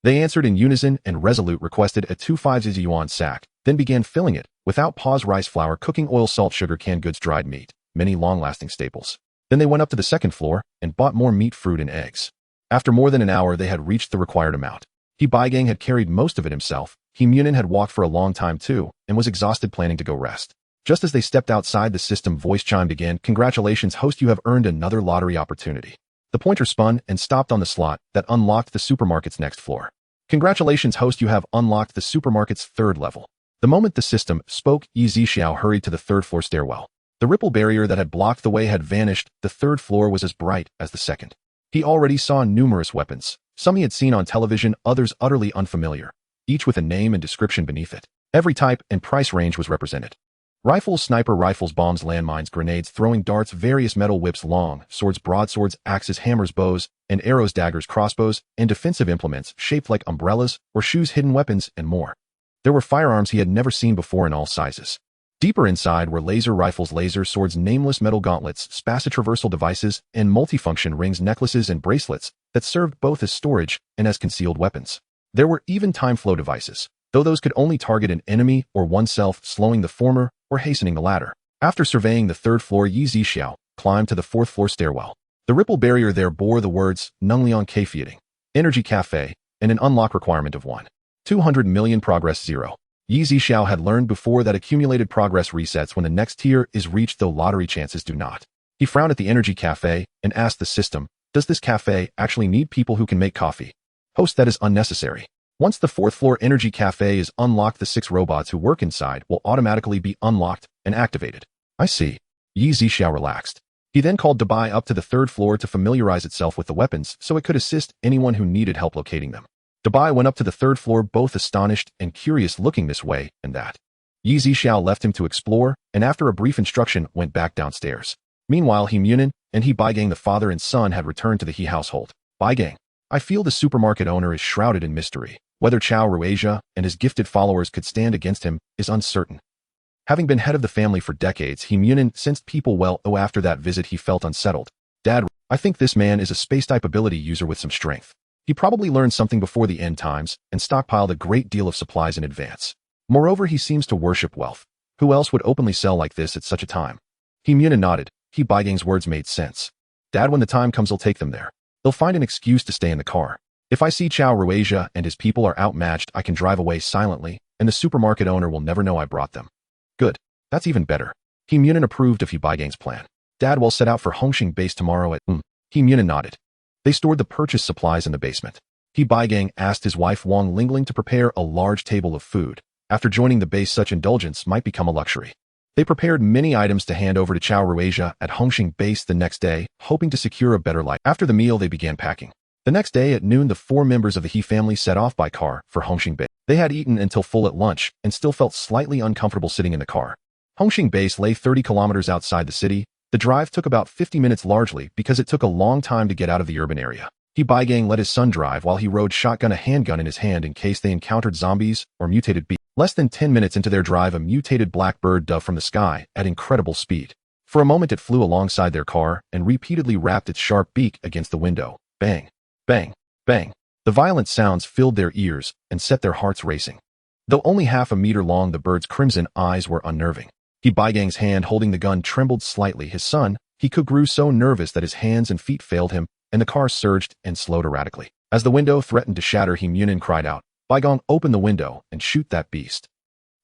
They answered in unison and resolute, requested a 25 yuan sack, then began filling it, without pause: rice flour, cooking oil, salt, sugar, canned goods, dried meat, many long-lasting staples. Then they went up to the second floor and bought more meat, fruit, and eggs. After more than an hour, they had reached the required amount. Baigang had carried most of it himself. Munin had walked for a long time too, and was exhausted, planning to go rest. Just as they stepped outside, the system voice chimed again. Congratulations, host, you have earned another lottery opportunity. The pointer spun and stopped on the slot that unlocked the supermarket's next floor. Congratulations, host, you have unlocked the supermarket's 3rd level. The moment the system spoke, Zixiao hurried to the 3rd floor stairwell. The ripple barrier that had blocked the way had vanished. The 3rd floor was as bright as the 2nd. He already saw numerous weapons. Some he had seen on television, others utterly unfamiliar, each with a name and description beneath it. Every type and price range was represented. Rifles, sniper rifles, bombs, landmines, grenades, throwing darts, various metal whips, long swords, broadswords, axes, hammers, bows, and arrows, daggers, crossbows, and defensive implements shaped like umbrellas or shoes, hidden weapons, and more. There were firearms he had never seen before in all sizes. Deeper inside were laser rifles, laser swords, nameless metal gauntlets, space-traversal devices, and multifunction rings, necklaces, and bracelets that served both as storage and as concealed weapons. There were even time flow devices, though those could only target an enemy or oneself, slowing the former or hastening the latter. After surveying the 3rd floor, Zixiao climbed to the 4th floor stairwell. The ripple barrier there bore the words Nungliang Cafe, Energy Cafe, and an unlock requirement of 1,200 million progress 0. Zixiao had learned before that accumulated progress resets when the next tier is reached, though lottery chances do not. He frowned at the Energy Cafe and asked the system, does this cafe actually need people who can make coffee? Host, that is unnecessary. Once the 4th floor Energy Cafe is unlocked, the 6 robots who work inside will automatically be unlocked and activated. I see. Zixiao relaxed. He then called Dabai up to the 3rd floor to familiarize itself with the weapons so it could assist anyone who needed help locating them. Dabai went up to the 3rd floor, both astonished and curious, looking this way and that. Zixiao left him to explore, and after a brief instruction, went back downstairs. Meanwhile, Munin and Baigang, the father and son, had returned to the He household. Baigang, I feel the supermarket owner is shrouded in mystery. Whether Chao Ruasia and his gifted followers could stand against him is uncertain. Having been head of the family for decades, Munin sensed people well. After that visit, he felt unsettled. Dad, I think this man is a space-type ability user with some strength. He probably learned something before the end times and stockpiled a great deal of supplies in advance. Moreover, he seems to worship wealth. Who else would openly sell like this at such a time? Munin nodded. Baigang's words made sense. Dad, when the time comes, he'll take them there. They'll find an excuse to stay in the car. If I see Chao Ruasia and his people are outmatched, I can drive away silently, and the supermarket owner will never know I brought them. Good. That's even better. Munin approved of Baigang's plan. Dad will set out for Hongqing base tomorrow at Munin nodded. They stored the purchased supplies in the basement. Baigang asked his wife Wang Lingling to prepare a large table of food. After joining the base, such indulgence might become a luxury. They prepared many items to hand over to Chao Ruasia at Hongqing base the next day, hoping to secure a better life. After the meal, they began packing. The next day at noon, the 4 members of the He family set off by car for Hongqing base. They had eaten until full at lunch and still felt slightly uncomfortable sitting in the car. Hongqing base lay 30 kilometers outside the city. The drive took about 50 minutes, largely because it took a long time to get out of the urban area. Baigang let his son drive while he rode shotgun, a handgun in his hand in case they encountered zombies or mutated beasts. Less than 10 minutes into their drive, a mutated black bird dove from the sky at incredible speed. For a moment it flew alongside their car and repeatedly rapped its sharp beak against the window. Bang, bang, bang. The violent sounds filled their ears and set their hearts racing. Though only half a meter long, the bird's crimson eyes were unnerving. He Baigang's hand holding the gun trembled slightly. His son, he grew so nervous that his hands and feet failed him, and the car surged and slowed erratically. As the window threatened to shatter, He Munin cried out, "Baigang, open the window and shoot that beast."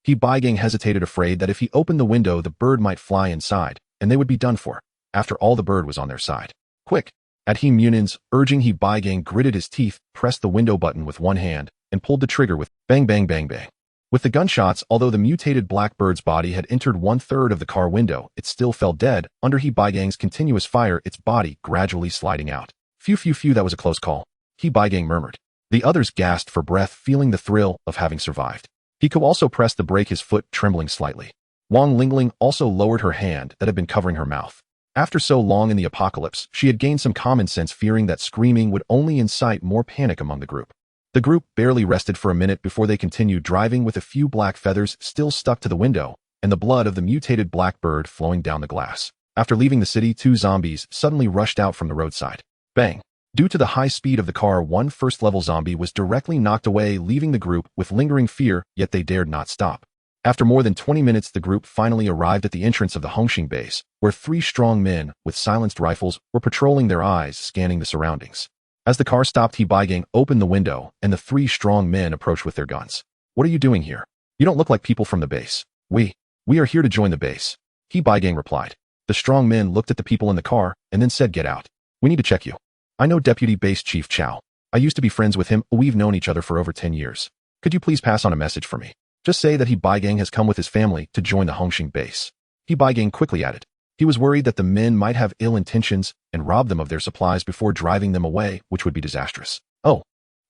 He Baigang hesitated, afraid that if he opened the window the bird might fly inside, and they would be done for. After all, the bird was on their side. Quick! At He Munin's urging, He Baigang gritted his teeth, pressed the window button with one hand, and pulled the trigger with bang bang bang bang. With the gunshots, although the mutated black bird's body had entered 1/3 of the car window, it still fell dead under He Baigang's continuous fire, its body gradually sliding out. Phew phew phew, that was a close call, He Baigang murmured. The others gasped for breath, feeling the thrill of having survived. He also pressed the brake, his foot trembling slightly. Wang Lingling also lowered her hand that had been covering her mouth. After so long in the apocalypse, she had gained some common sense, fearing that screaming would only incite more panic among the group. The group barely rested for a minute before they continued driving, with a few black feathers still stuck to the window and the blood of the mutated black bird flowing down the glass. After leaving the city, 2 zombies suddenly rushed out from the roadside. Bang! Due to the high speed of the car, one first-level zombie was directly knocked away, leaving the group with lingering fear, yet they dared not stop. After more than 20 minutes, the group finally arrived at the entrance of the Hongxing base, where 3 strong men with silenced rifles were patrolling, their eyes scanning the surroundings. As the car stopped, He Baigang opened the window, and the 3 strong men approached with their guns. "What are you doing here? You don't look like people from the base." We are here to join the base," He Baigang replied. The strong men looked at the people in the car and then said, "Get out. We need to check you. I know Deputy Base Chief Chow. I used to be friends with him. We've known each other for over 10 years. Could you please pass on a message for me? Just say that He Baigang has come with his family to join the Hongxing base." He Baigang quickly added. He was worried that the men might have ill intentions and rob them of their supplies before driving them away, which would be disastrous. Oh.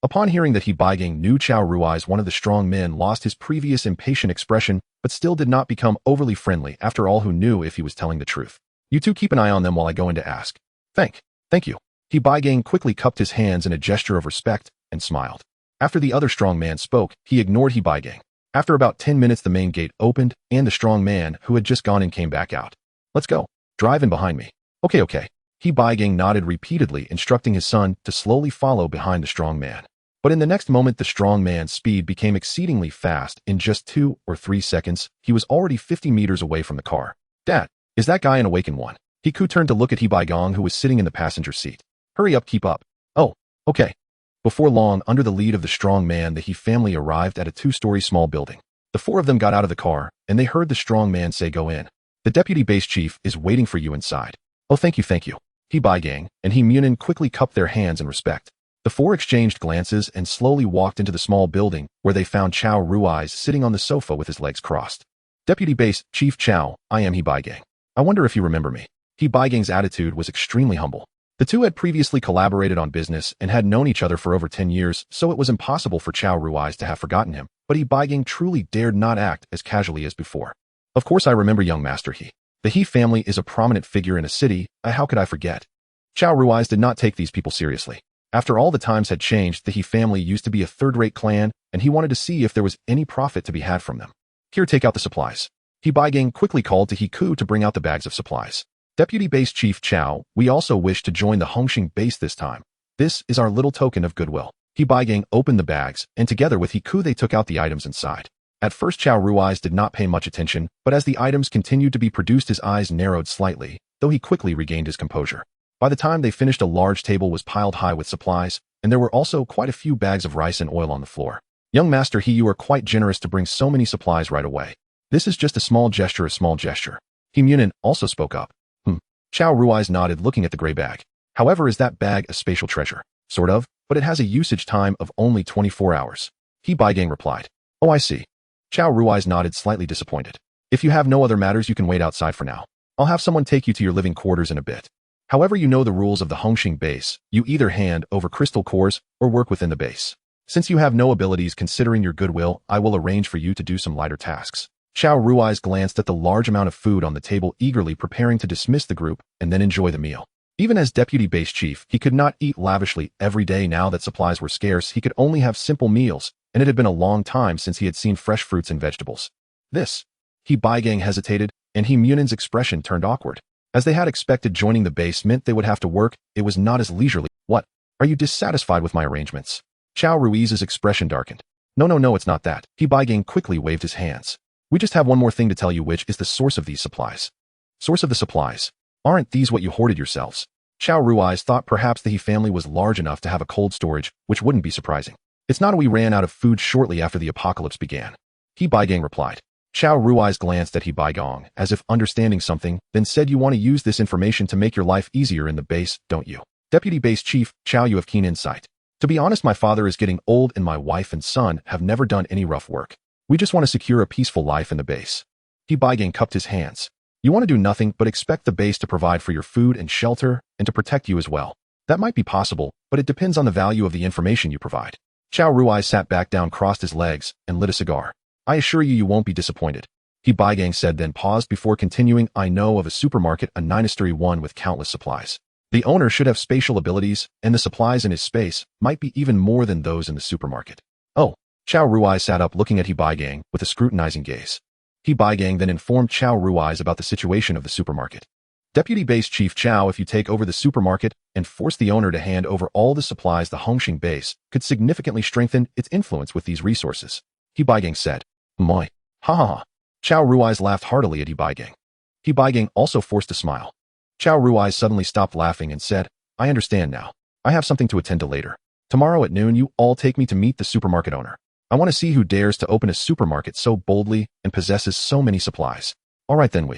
Upon hearing that He Baigang knew Chow Rui's, one of the strong men lost his previous impatient expression, but still did not become overly friendly. After all, who knew if he was telling the truth? "You two keep an eye on them while I go in to ask." Thank you." He Baigang quickly cupped his hands in a gesture of respect and smiled. After the other strong man spoke, he ignored He Baigang. After about 10 minutes, the main gate opened, and the strong man who had just gone in came back out. "Let's go. Drive in behind me." Okay. He Baigang nodded repeatedly, instructing his son to slowly follow behind the strong man. But in the next moment, the strong man's speed became exceedingly fast. In just 2 or 3 seconds, he was already 50 meters away from the car. "Dad, is that guy an awakened one?" He turned to look at He Baigang, who was sitting in the passenger seat. "Hurry up, keep up." "Oh, okay." Before long, under the lead of the strong man, the He family arrived at a 2-story small building. The 4 of them got out of the car, and they heard the strong man say, "Go in. The deputy base chief is waiting for you inside." "Oh, thank you. He Baigang and He Munin quickly cupped their hands in respect. The 4 exchanged glances and slowly walked into the small building, where they found Chow Rui's sitting on the sofa with his legs crossed. "Deputy Base Chief Chow, I am He Baigang. I wonder if you remember me." He Baigang's attitude was extremely humble. The 2 had previously collaborated on business and had known each other for over 10 years, so it was impossible for Chow Rui's to have forgotten him, but He Baigang truly dared not act as casually as before. "Of course I remember, young master He. The He family is a prominent figure in a city. How could I forget?" Chow Rui's did not take these people seriously. After all, the times had changed. The He family used to be a third-rate clan, and he wanted to see if there was any profit to be had from them. "Here, take out the supplies." He Baigang quickly called to He Ku to bring out the bags of supplies. "Deputy Base Chief Chow, we also wish to join the Hongxing base this time. This is our little token of goodwill." He Baigang opened the bags, and together with He Ku they took out the items inside. At first, Chow Rui's did not pay much attention, but as the items continued to be produced, his eyes narrowed slightly, though he quickly regained his composure. By the time they finished, a large table was piled high with supplies, and there were also quite a few bags of rice and oil on the floor. "Young master He, you are quite generous to bring so many supplies right away. This is just a small gesture, He Munin also spoke up. Chow Rui's nodded, looking at the gray bag. "However, is that bag a spatial treasure?" "Sort of, but it has a usage time of only 24 hours. He Baigang replied. "Oh, I see." Chow Rui's nodded, slightly disappointed. "If you have no other matters, you can wait outside for now. I'll have someone take you to your living quarters in a bit. However, you know the rules of the Hongxing base. You either hand over crystal cores or work within the base. Since you have no abilities, considering your goodwill, I will arrange for you to do some lighter tasks." Chow Rui's glanced at the large amount of food on the table, eagerly preparing to dismiss the group and then enjoy the meal. Even as deputy base chief, he could not eat lavishly every day. Now that supplies were scarce, he could only have simple meals, and it had been a long time since he had seen fresh fruits and vegetables. He Baigang hesitated, and He Munin's expression turned awkward. As they had expected, joining the base meant they would have to work. It was not as leisurely. "What? Are you dissatisfied with my arrangements?" Chow Rui's expression darkened. No, it's not that." He Baigang quickly waved his hands. We just have one more thing to tell you, which is the source of these supplies. Source of the supplies. Aren't these what you hoarded yourselves? Xiao Rui's thought perhaps the He family was large enough to have a cold storage, which wouldn't be surprising. It's not we ran out of food shortly after the apocalypse began. He Baigang replied. Xiao Rui's glanced at He Baigang as if understanding something, then said, you want to use this information to make your life easier in the base, don't you? Deputy Base Chief, Xiao, you have keen insight. To be honest, my father is getting old and my wife and son have never done any rough work. We just want to secure a peaceful life in the base. He Baigang cupped his hands. You want to do nothing but expect the base to provide for your food and shelter and to protect you as well. That might be possible, but it depends on the value of the information you provide. Xiao Ruai sat back down, crossed his legs, and lit a cigar. I assure you, you won't be disappointed. He Baigang said, then paused before continuing. I know of a supermarket, a Nine-Storey one with countless supplies. The owner should have spatial abilities, and the supplies in his space might be even more than those in the supermarket. Oh. Xiao Ruai sat up, looking at He Baigang with a scrutinizing gaze. He Baigang then informed Xiao Ruai about the situation of the supermarket. Deputy Base Chief Xiao, if you take over the supermarket and force the owner to hand over all the supplies, the Hongxing base could significantly strengthen its influence with these resources. He Baigang said. Moi. Ha ha ha. Xiao Ruai laughed heartily at He Baigang. He Baigang also forced a smile. Xiao Ruai suddenly stopped laughing and said, I understand now. I have something to attend to later. Tomorrow at noon, you all take me to meet the supermarket owner. I want to see who dares to open a supermarket so boldly and possesses so many supplies. All right then,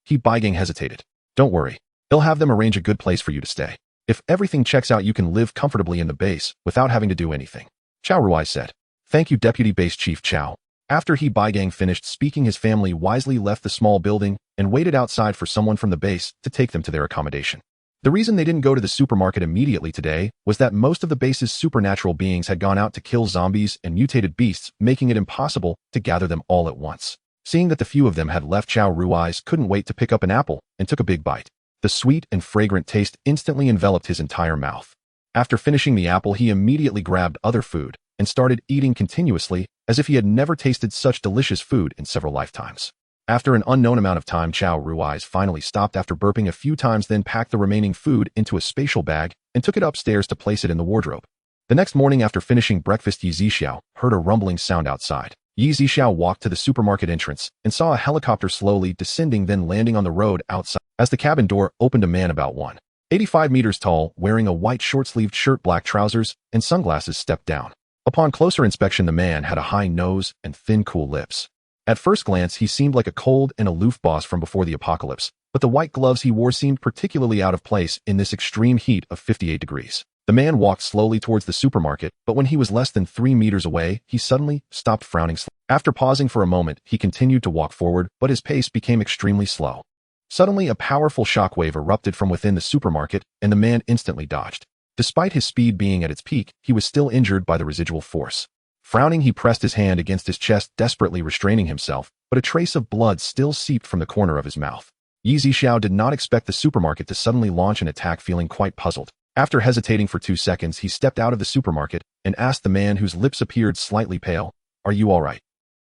He Baigang hesitated. Don't worry. They'll have them arrange a good place for you to stay. If everything checks out, you can live comfortably in the base without having to do anything. Xiao Ruai said. Thank you, Deputy Base Chief Xiao. After He Baigang finished speaking, his family wisely left the small building and waited outside for someone from the base to take them to their accommodation. The reason they didn't go to the supermarket immediately today was that most of the base's supernatural beings had gone out to kill zombies and mutated beasts, making it impossible to gather them all at once. Seeing that the few of them had left, Xiao Rui's couldn't wait to pick up an apple and took a big bite. The sweet and fragrant taste instantly enveloped his entire mouth. After finishing the apple, he immediately grabbed other food and started eating continuously as if he had never tasted such delicious food in several lifetimes. After an unknown amount of time, Xiao Rui's finally stopped after burping a few times, then packed the remaining food into a spatial bag and took it upstairs to place it in the wardrobe. The next morning, after finishing breakfast, Zixiao heard a rumbling sound outside. Zixiao walked to the supermarket entrance and saw a helicopter slowly descending, then landing on the road outside. As the cabin door opened, a man about 185 meters tall, wearing a white short-sleeved shirt, black trousers, and sunglasses stepped down. Upon closer inspection, the man had a high nose and thin, cool lips. At first glance, he seemed like a cold and aloof boss from before the apocalypse, but the white gloves he wore seemed particularly out of place in this extreme heat of 58 degrees. The man walked slowly towards the supermarket, but when he was less than 3 meters away, he suddenly stopped, frowning. After pausing for a moment, he continued to walk forward, but his pace became extremely slow. Suddenly, a powerful shockwave erupted from within the supermarket, and the man instantly dodged. Despite his speed being at its peak, he was still injured by the residual force. Frowning, he pressed his hand against his chest, desperately restraining himself, but a trace of blood still seeped from the corner of his mouth. Zixiao did not expect the supermarket to suddenly launch an attack, feeling quite puzzled. After hesitating for 2 seconds, he stepped out of the supermarket and asked the man, whose lips appeared slightly pale, Are you all right?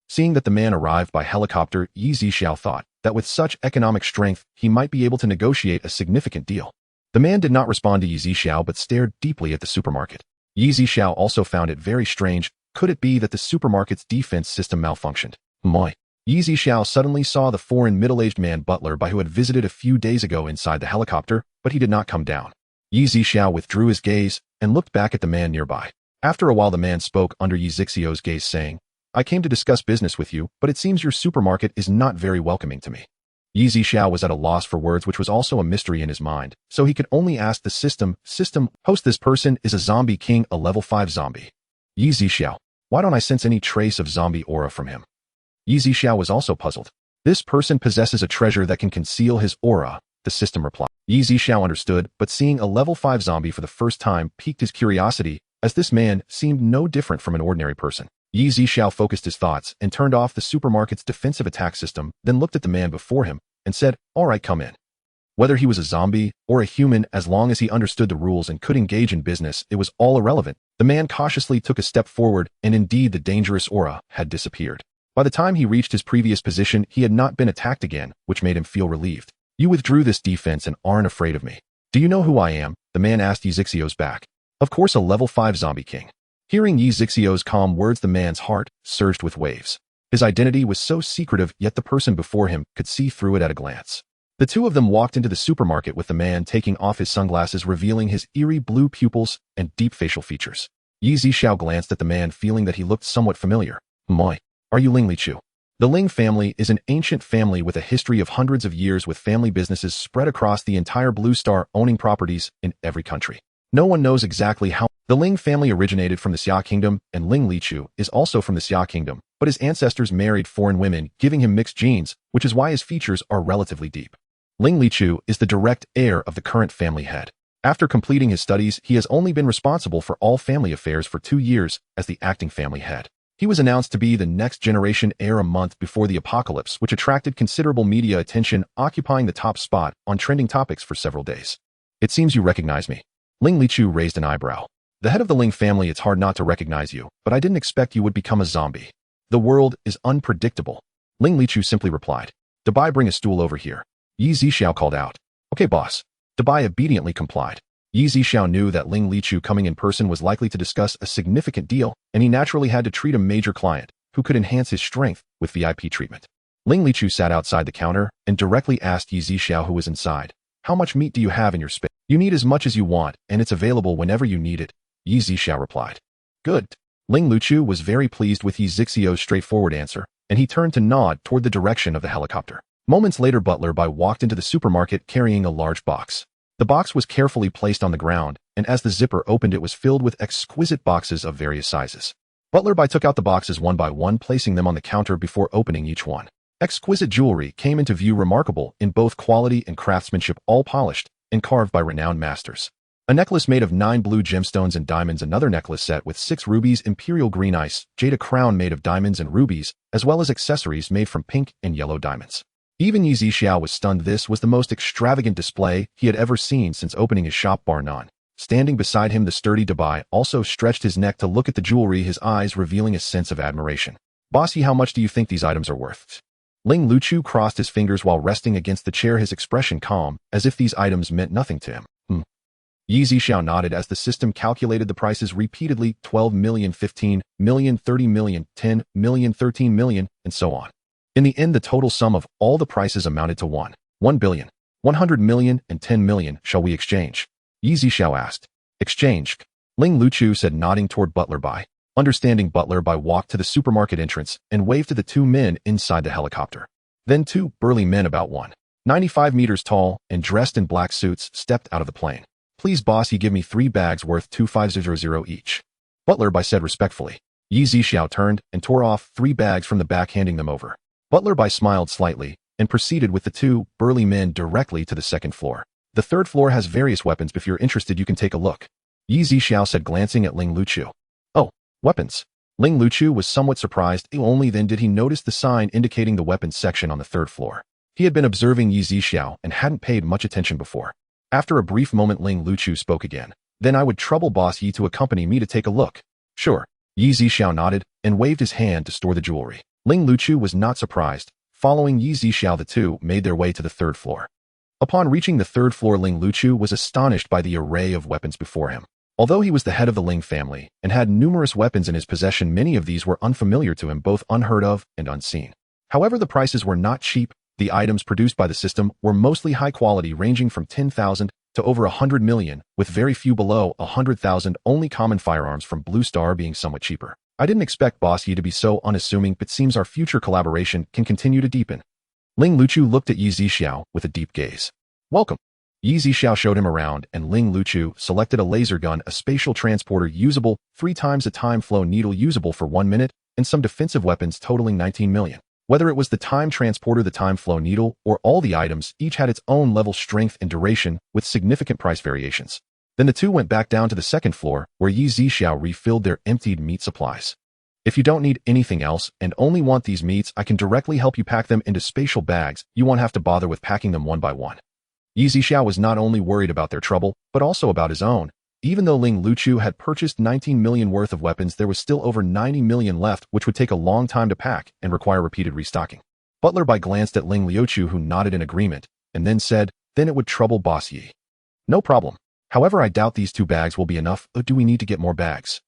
Seeing that the man arrived by helicopter, Zixiao thought that with such economic strength, he might be able to negotiate a significant deal. The man did not respond to Zixiao but stared deeply at the supermarket. Zixiao also found it very strange. Could it be that the supermarket's defense system malfunctioned? Moi. Zixiao suddenly saw the foreign middle-aged man butler by who had visited a few days ago inside the helicopter, but he did not come down. Zixiao withdrew his gaze and looked back at the man nearby. After a while, the man spoke under Zixiao's gaze, saying, I came to discuss business with you, but it seems your supermarket is not very welcoming to me. Zixiao was at a loss for words, which was also a mystery in his mind, so he could only ask the system host, this person is a zombie king, a level 5 zombie. Zixiao. Why don't I sense any trace of zombie aura from him? Zixiao was also puzzled. This person possesses a treasure that can conceal his aura, the system replied. Zixiao understood, but seeing a level 5 zombie for the first time piqued his curiosity, as this man seemed no different from an ordinary person. Zixiao focused his thoughts and turned off the supermarket's defensive attack system, then looked at the man before him and said, All right, come in. Whether he was a zombie or a human, as long as he understood the rules and could engage in business, it was all irrelevant. The man cautiously took a step forward, and indeed the dangerous aura had disappeared. By the time he reached his previous position, he had not been attacked again, which made him feel relieved. You withdrew this defense and aren't afraid of me. Do you know who I am? The man asked Zixiao's back. Of course, a level 5 zombie king. Hearing Zixiao's calm words, the man's heart surged with waves. His identity was so secretive, yet the person before him could see through it at a glance. The two of them walked into the supermarket with the man taking off his sunglasses, revealing his eerie blue pupils and deep facial features. Zixiao glanced at the man, feeling that he looked somewhat familiar. Moi, are you Ling Lichu? The Ling family is an ancient family with a history of hundreds of years, with family businesses spread across the entire Blue Star, owning properties in every country. No one knows exactly how. The Ling family originated from the Xia Kingdom, and Ling Lichu is also from the Xia Kingdom, but his ancestors married foreign women, giving him mixed genes, which is why his features are relatively deep. Ling Lichu is the direct heir of the current family head. After completing his studies, he has only been responsible for all family affairs for 2 years as the acting family head. He was announced to be the next generation heir a month before the apocalypse, which attracted considerable media attention, occupying the top spot on trending topics for several days. It seems you recognize me. Ling Lichu raised an eyebrow. The head of the Ling family, it's hard not to recognize you, but I didn't expect you would become a zombie. The world is unpredictable. Ling Lichu simply replied. Dabai, bring a stool over here. Zixiao called out. Okay, boss. Dabai obediently complied. Zixiao knew that Ling Lichu coming in person was likely to discuss a significant deal, and he naturally had to treat a major client who could enhance his strength with VIP treatment. Ling Lichu sat outside the counter and directly asked Zixiao, who was inside, how much meat do you have in your space? You need as much as you want, and it's available whenever you need it, Zixiao replied. Good. Ling Lichu was very pleased with Zixiao's straightforward answer, and he turned to nod toward the direction of the helicopter. Moments later, Butler Bai walked into the supermarket carrying a large box. The box was carefully placed on the ground, and as the zipper opened, it was filled with exquisite boxes of various sizes. Butler Bai took out the boxes one by one, placing them on the counter before opening each one. Exquisite jewelry came into view, remarkable in both quality and craftsmanship, all polished and carved by renowned masters. A necklace made of 9 blue gemstones and diamonds, another necklace set with 6 rubies, imperial green ice, jade, a crown made of diamonds and rubies, as well as accessories made from pink and yellow diamonds. Even Zixiao was stunned. This was the most extravagant display he had ever seen since opening his shop, bar none. Standing beside him, the sturdy Dabai also stretched his neck to look at the jewelry, his eyes revealing a sense of admiration. Bossy, how much do you think these items are worth? Ling Lichu crossed his fingers while resting against the chair, his expression calm, as if these items meant nothing to him. Zixiao nodded as the system calculated the prices repeatedly: 12 million, 15 million, 30 million, 10 million, 13 million, and so on. In the end, the total sum of all the prices amounted to 1 billion, 100 million, and 10 million. Shall we exchange? Zixiao asked. Exchange? Ling Lichu said, nodding toward Butler Bai. Understanding, Butler Bai walked to the supermarket entrance and waved to the 2 men inside the helicopter. Then 2 burly men about 1.95 meters tall and dressed in black suits stepped out of the plane. Please, bossy, give me 3 bags worth 2,500 each. Butler Bai said respectfully. Zixiao turned and tore off 3 bags from the back, handing them over. Butler Bai smiled slightly and proceeded with the 2 burly men directly to the 2nd floor. The 3rd floor has various weapons. If you're interested, you can take a look. Zixiao said, glancing at Ling Lichu. Oh, weapons. Ling Lichu was somewhat surprised. Only then did he notice the sign indicating the weapons section on the 3rd floor. He had been observing Zixiao and hadn't paid much attention before. After a brief moment, Ling Lichu spoke again. Then I would trouble boss Yi to accompany me to take a look. Sure. Zixiao nodded and waved his hand to store the jewelry. Ling Lichu was not surprised. Following Zixiao, the 2 made their way to the 3rd floor. Upon reaching the 3rd floor, Ling Lichu was astonished by the array of weapons before him. Although he was the head of the Ling family and had numerous weapons in his possession, many of these were unfamiliar to him, both unheard of and unseen. However, the prices were not cheap. The items produced by the system were mostly high quality, ranging from 10,000 to over 100 million, with very few below 100,000, only common firearms from Blue Star being somewhat cheaper. I didn't expect Boss Yi to be so unassuming, but seems our future collaboration can continue to deepen. Ling Lichu looked at Zixiao with a deep gaze. Welcome. Zixiao showed him around, and Ling Lichu selected a laser gun, a spatial transporter usable 3 times a time flow needle usable for 1 minute, and some defensive weapons totaling 19 million. Whether it was the time transporter, the time flow needle, or all the items, each had its own level, strength, and duration, with significant price variations. Then the 2 went back down to the 2nd floor, where Zixiao refilled their emptied meat supplies. If you don't need anything else and only want these meats, I can directly help you pack them into spatial bags. You won't have to bother with packing them one by one. Zixiao was not only worried about their trouble, but also about his own. Even though Ling Lichu had purchased 19 million worth of weapons, there was still over 90 million left, which would take a long time to pack and require repeated restocking. Butler Bai glanced at Ling Lichu, who nodded in agreement, and then said, then it would trouble Boss Yi. No problem. However, I doubt these 2 bags will be enough, or do we need to get more bags?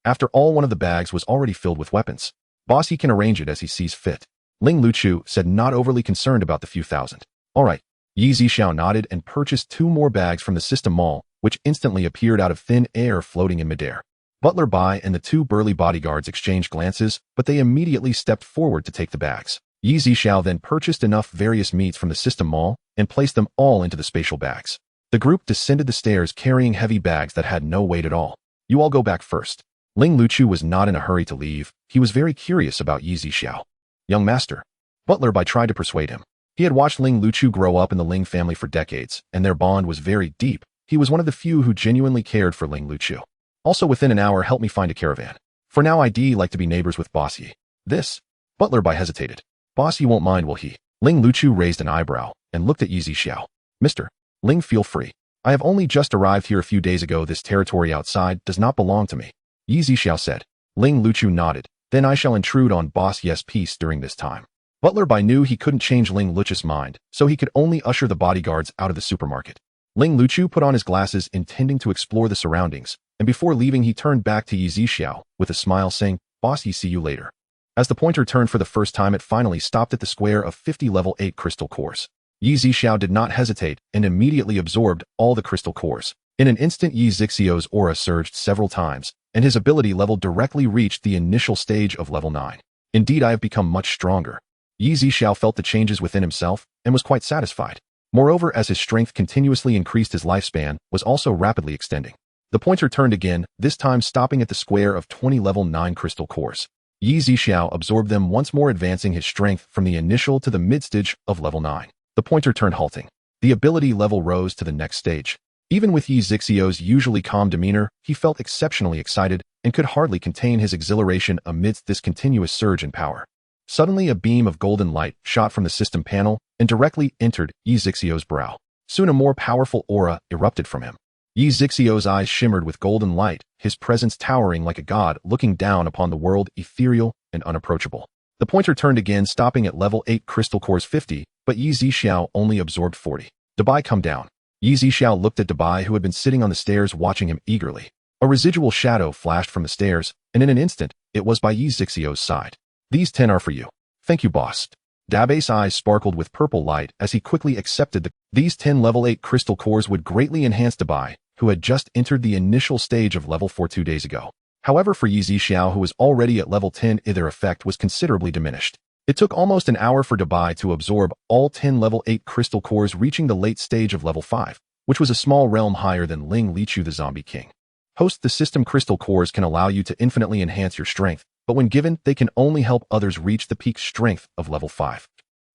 After all, one of the bags was already filled with weapons. Boss, he can arrange it as he sees fit. Ling Luchu said, not overly concerned about the few thousand. All right. Zixiao nodded and purchased 2 more bags from the system mall, which instantly appeared out of thin air floating in midair. Butler Bai and the 2 burly bodyguards exchanged glances, but they immediately stepped forward to take the bags. Zixiao then purchased enough various meats from the system mall and placed them all into the spatial bags. The group descended the stairs carrying heavy bags that had no weight at all. You all go back first. Ling Luchu was not in a hurry to leave. He was very curious about Zixiao. Young master. Butler Bai tried to persuade him. He had watched Ling Luchu grow up in the Ling family for decades, and their bond was very deep. He was one of the few who genuinely cared for Ling Luchu. Also, within an hour, help me find a caravan. For now, I'd like to be neighbors with Boss Yi. This? Butler Bai hesitated. Boss Yi won't mind, will he? Ling Luchu raised an eyebrow and looked at Zixiao. Mr. Ling, feel free. I have only just arrived here a few days ago. This territory outside does not belong to me. Zixiao said. Ling Luchu nodded. Then I shall intrude on Boss Yi's peace during this time. Butler Bai knew he couldn't change Ling Luchu's mind, so he could only usher the bodyguards out of the supermarket. Ling Luchu put on his glasses intending to explore the surroundings, and before leaving he turned back to Zixiao with a smile saying, Boss Yi, see you later. As the pointer turned for the first time, it finally stopped at the square of 50 level 8 crystal cores. Zixiao did not hesitate and immediately absorbed all the crystal cores. In an instant, Zixiao's aura surged several times, and his ability level directly reached the initial stage of level 9. Indeed, I have become much stronger. Zixiao felt the changes within himself and was quite satisfied. Moreover, as his strength continuously increased, his lifespan was also rapidly extending. The pointer turned again, this time stopping at the square of 20 level 9 crystal cores. Zixiao absorbed them once more, advancing his strength from the initial to the mid-stage of level 9. The pointer turned, halting. The ability level rose to the next stage. Even with Zixiao's usually calm demeanor, he felt exceptionally excited and could hardly contain his exhilaration amidst this continuous surge in power. Suddenly, a beam of golden light shot from the system panel and directly entered Zixiao's brow. Soon a more powerful aura erupted from him. Zixiao's eyes shimmered with golden light, his presence towering like a god looking down upon the world, ethereal and unapproachable. The pointer turned again, stopping at level 8 crystal cores 50, but Zixiao only absorbed 40. Dabai, come down. Zixiao looked at Dabai, who had been sitting on the stairs watching him eagerly. A residual shadow flashed from the stairs, and in an instant, it was by Zixiao's side. These 10 are for you. Thank you, boss. Dabei's eyes sparkled with purple light as he quickly accepted these 10 level 8 crystal cores would greatly enhance Dabai, who had just entered the initial stage of level 4 2 days ago. However, for Zixiao, who was already at level 10, their effect was considerably diminished. It took almost an hour for Dabai to absorb all 10 level 8 crystal cores, reaching the late stage of level 5, which was a small realm higher than Ling Lichu, the zombie king. Host, the system crystal cores can allow you to infinitely enhance your strength, but when given, they can only help others reach the peak strength of level 5.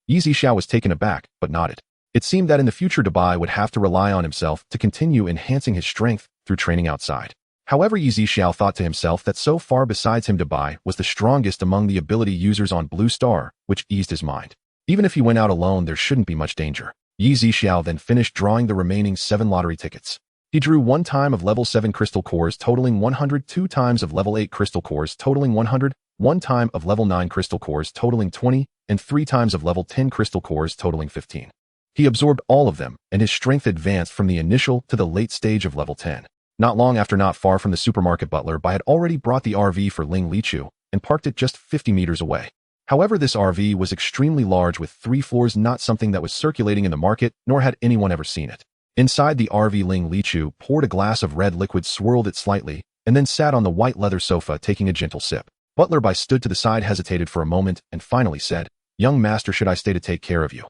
Zixiao was taken aback, but nodded. It seemed that in the future Dabai would have to rely on himself to continue enhancing his strength through training outside. However, Zixiao thought to himself that so far besides him, Dabai was the strongest among the ability users on Blue Star, which eased his mind. Even if he went out alone, there shouldn't be much danger. Zixiao then finished drawing the remaining 7 lottery tickets. He drew 1 time of level 7 crystal cores totaling 100, 2 times of level 8 crystal cores totaling 100, 1 time of level 9 crystal cores totaling 20, and 3 times of level 10 crystal cores totaling 15. He absorbed all of them, and his strength advanced from the initial to the late stage of level 10. Not long after, not far from the supermarket, Butler Bai had already brought the RV for Ling Lichu and parked it just 50 meters away. However, this RV was extremely large with 3 floors, not something that was circulating in the market, nor had anyone ever seen it. Inside the RV, Ling Lichu poured a glass of red liquid, swirled it slightly, and then sat on the white leather sofa taking a gentle sip. Butler Bai stood to the side, hesitated for a moment, and finally said, Young master, should I stay to take care of you?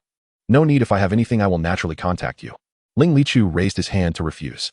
No need. If I have anything, I will naturally contact you. Ling Lichu raised his hand to refuse.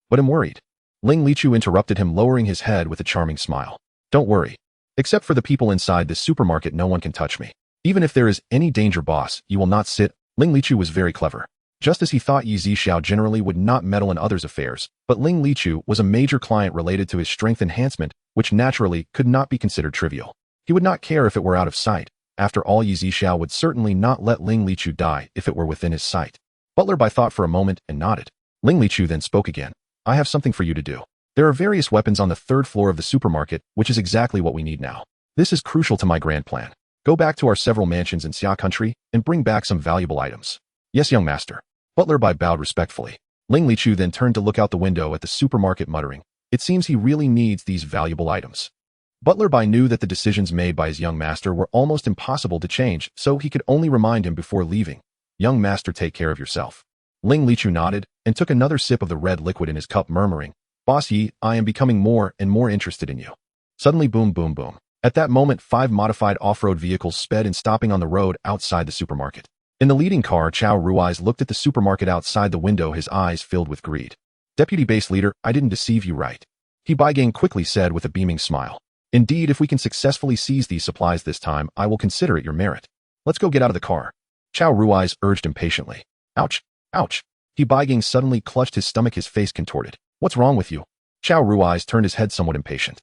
But I'm worried. Ling Lichu interrupted him, lowering his head with a charming smile. Don't worry. Except for the people inside this supermarket, no one can touch me. Even if there is any danger, boss, you will not sit. Ling Lichu was very clever. Just as he thought, Zixiao generally would not meddle in others' affairs, but Ling Lichu was a major client related to his strength enhancement, which naturally could not be considered trivial. He would not care if it were out of sight. After all, Zixiao would certainly not let Ling Lichu die if it were within his sight. Butler Bai thought for a moment and nodded. Ling Lichu then spoke again. I have something for you to do. There are various weapons on the 3rd floor of the supermarket, which is exactly what we need now. This is crucial to my grand plan. Go back to our several mansions in Xia country and bring back some valuable items. Yes, young master. Butler Bai bowed respectfully. Ling Lichu then turned to look out the window at the supermarket, muttering, It seems he really needs these valuable items. Butler Bai knew that the decisions made by his young master were almost impossible to change, so he could only remind him before leaving. Young master, take care of yourself. Ling Lichu nodded and took another sip of the red liquid in his cup, murmuring, Boss Yi, I am becoming more and more interested in you. Suddenly, boom, boom, boom. At that moment, 5 modified off-road vehicles sped in, stopping on the road outside the supermarket. In the leading car, Chao Rui's looked at the supermarket outside the window, his eyes filled with greed. Deputy Base Leader, I didn't deceive you, right? He Baigang quickly said with a beaming smile. Indeed, if we can successfully seize these supplies this time, I will consider it your merit. Let's go, get out of the car. Chao Rui's urged impatiently. Ouch, ouch. He Baigang suddenly clutched his stomach, his face contorted. What's wrong with you? Chao Rui's turned his head somewhat impatient.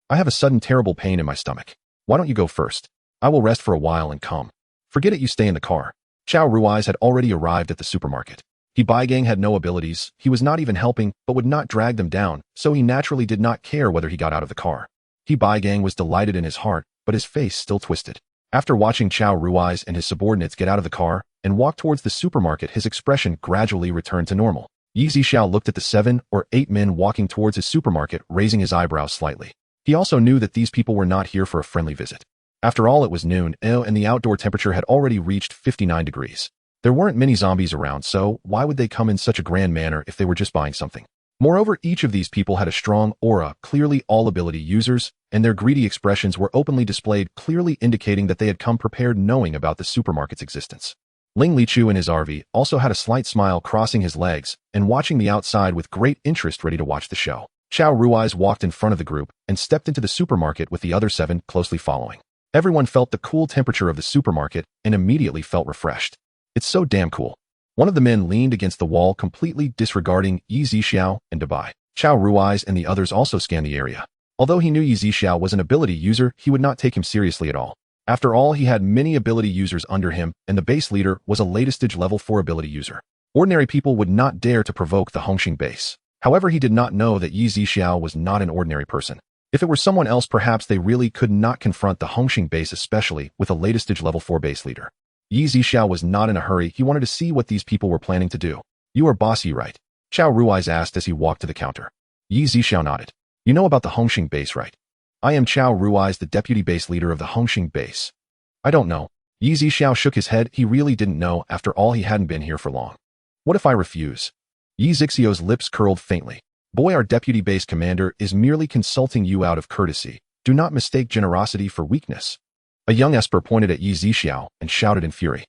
I have a sudden terrible pain in my stomach. Why don't you go first? I will rest for a while and come. Forget it, you stay in the car. Chao Rui's had already arrived at the supermarket. He Baigang had no abilities, he was not even helping, but would not drag them down, so he naturally did not care whether he got out of the car. He Baigang was delighted in his heart, but his face still twisted. After watching Chao Rui's and his subordinates get out of the car and walk towards the supermarket, his expression gradually returned to normal. Zixiao looked at the 7 or 8 men walking towards his supermarket, raising his eyebrows slightly. He also knew that these people were not here for a friendly visit. After all, it was noon, and the outdoor temperature had already reached 59 degrees. There weren't many zombies around, so why would they come in such a grand manner if they were just buying something? Moreover, each of these people had a strong aura, clearly all ability users, and their greedy expressions were openly displayed, clearly indicating that they had come prepared, knowing about the supermarket's existence. Ling Lichu in his RV also had a slight smile, crossing his legs and watching the outside with great interest, ready to watch the show. Chao Rui's walked in front of the group and stepped into the supermarket with the other 7 closely following. Everyone felt the cool temperature of the supermarket and immediately felt refreshed. It's so damn cool. One of the men leaned against the wall, completely disregarding Zixiao and Dabai. Chao Rui's and the others also scanned the area. Although he knew Zixiao was an ability user, he would not take him seriously at all. After all, he had many ability users under him, and the base leader was a latest stage level 4 ability user. Ordinary people would not dare to provoke the Hongxing base. However, he did not know that Zixiao was not an ordinary person. If it were someone else, perhaps they really could not confront the Hongxing base, especially with a latest stage level 4 base leader. Zixiao was not in a hurry. He wanted to see what these people were planning to do. You are bossy, right? Chao Rui's asked as he walked to the counter. Zixiao nodded. You know about the Hongxing base, right? I am Chao Rui's, the deputy base leader of the Hongxing base. I don't know. Zixiao shook his head. He really didn't know. After all, he hadn't been here for long. What if I refuse? Zixiao's lips curled faintly. Boy, our deputy base commander is merely consulting you out of courtesy. Do not mistake generosity for weakness. A young esper pointed at Zixiao and shouted in fury.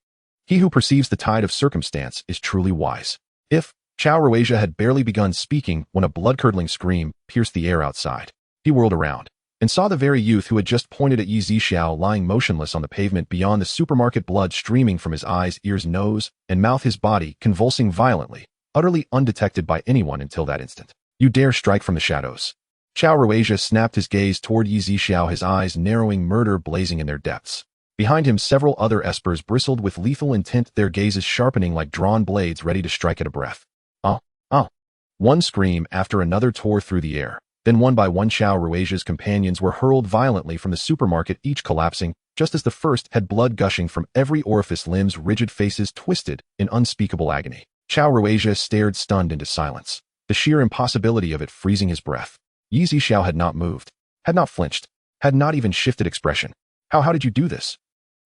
He who perceives the tide of circumstance is truly wise. If Chao Rui'ja had barely begun speaking when a blood-curdling scream pierced the air outside. He whirled around and saw the very youth who had just pointed at Zixiao lying motionless on the pavement beyond the supermarket, blood streaming from his eyes, ears, nose, and mouth, his body convulsing violently, utterly undetected by anyone until that instant. You dare strike from the shadows? Chao Rui'ja snapped his gaze toward Zixiao, his eyes narrowing, murder blazing in their depths. Behind him, several other espers bristled with lethal intent, their gazes sharpening like drawn blades ready to strike at a breath. One scream after another tore through the air. Then one by one Chao Rui'ja's companions were hurled violently from the supermarket, each collapsing, just as the first had, blood gushing from every orifice, limbs rigid, faces twisted in unspeakable agony. Chao Rui'ja stared stunned into silence, the sheer impossibility of it freezing his breath. Zixiao had not moved, had not flinched, had not even shifted expression. How did you do this?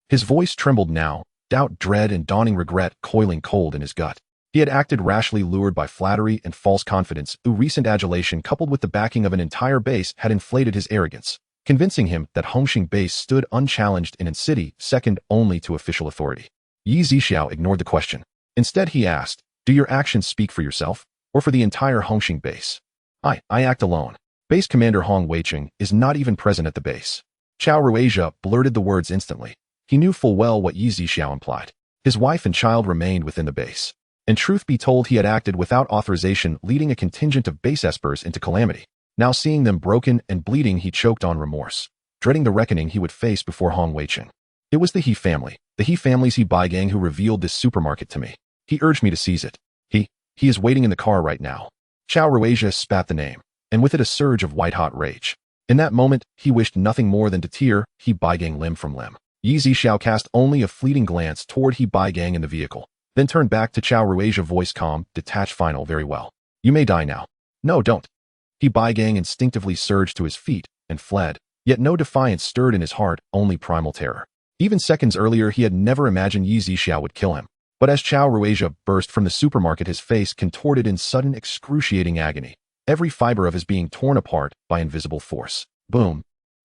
His voice trembled now, doubt, dread, and dawning regret coiling cold in his gut. He had acted rashly, lured by flattery and false confidence. Recent adulation coupled with the backing of an entire base had inflated his arrogance, convincing him that Hongxing base stood unchallenged in a city second only to official authority. Zixiao ignored the question. Instead, he asked, do your actions speak for yourself, or for the entire Hongxing base? I act alone. Base Commander Hong Weicheng is not even present at the base. Chao Rui'ja blurted the words instantly. He knew full well what Zixiao implied. His wife and child remained within the base. And truth be told, he had acted without authorization, leading a contingent of base espers into calamity. Now seeing them broken and bleeding, he choked on remorse, dreading the reckoning he would face before Hong Weicheng. It was the He family, the He family's He Baigang, who revealed this supermarket to me. He urged me to seize it. He is waiting in the car right now. Chao Rui'ja spat the name, and with it a surge of white-hot rage. In that moment, he wished nothing more than to tear He Baigang limb from limb. Zixiao cast only a fleeting glance toward He Baigang in the vehicle, then turned back to Chao Rui'ja, voice calm, detached, final. Very well. You may die now. No, don't. He Baigang instinctively surged to his feet and fled. Yet no defiance stirred in his heart, only primal terror. Even seconds earlier, he had never imagined Zixiao would kill him. But as Chao Ruizha burst from the supermarket, his face contorted in sudden, excruciating agony, every fiber of his being torn apart by invisible force. Boom!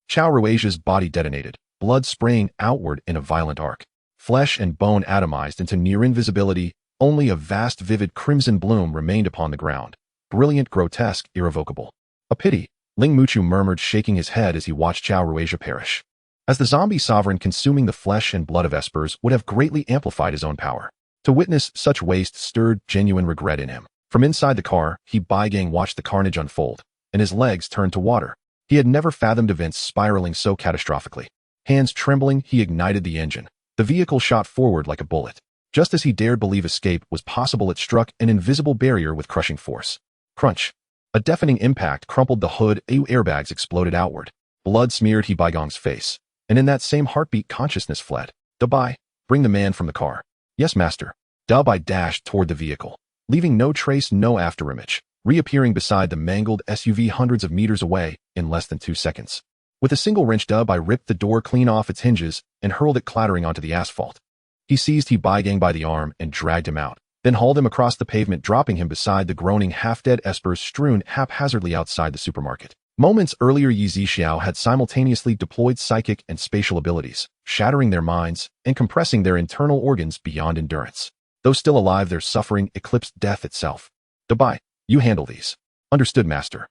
Chao Ruizha's body detonated, blood spraying outward in a violent arc. Flesh and bone atomized into near invisibility, only a vast vivid crimson bloom remained upon the ground. Brilliant, grotesque, irrevocable. A pity, Ling Muchu murmured, shaking his head as he watched Chao Ruizha perish. As the zombie sovereign consuming the flesh and blood of espers would have greatly amplified his own power. To witness such waste stirred genuine regret in him. From inside the car, he Baigang watched the carnage unfold, and his legs turned to water. He had never fathomed events spiraling so catastrophically. Hands trembling, he ignited the engine. The vehicle shot forward like a bullet. Just as he dared believe escape was possible, it struck an invisible barrier with crushing force. Crunch. A deafening impact crumpled the hood, airbags exploded outward. Blood smeared He Baigong's face. And in that same heartbeat, consciousness fled. Dabai, bring the man from the car. Yes, master. Dabai dashed toward the vehicle, leaving no trace, no afterimage, reappearing beside the mangled SUV hundreds of meters away in less than 2 seconds. With a single wrench, Dabai ripped the door clean off its hinges and hurled it clattering onto the asphalt. He seized He Baigang by the arm and dragged him out, then hauled him across the pavement, dropping him beside the groaning, half-dead espers strewn haphazardly outside the supermarket. Moments earlier, Zixiao had simultaneously deployed psychic and spatial abilities, shattering their minds and compressing their internal organs beyond endurance. Though still alive, their suffering eclipsed death itself. Dabai, you handle these. Understood, master.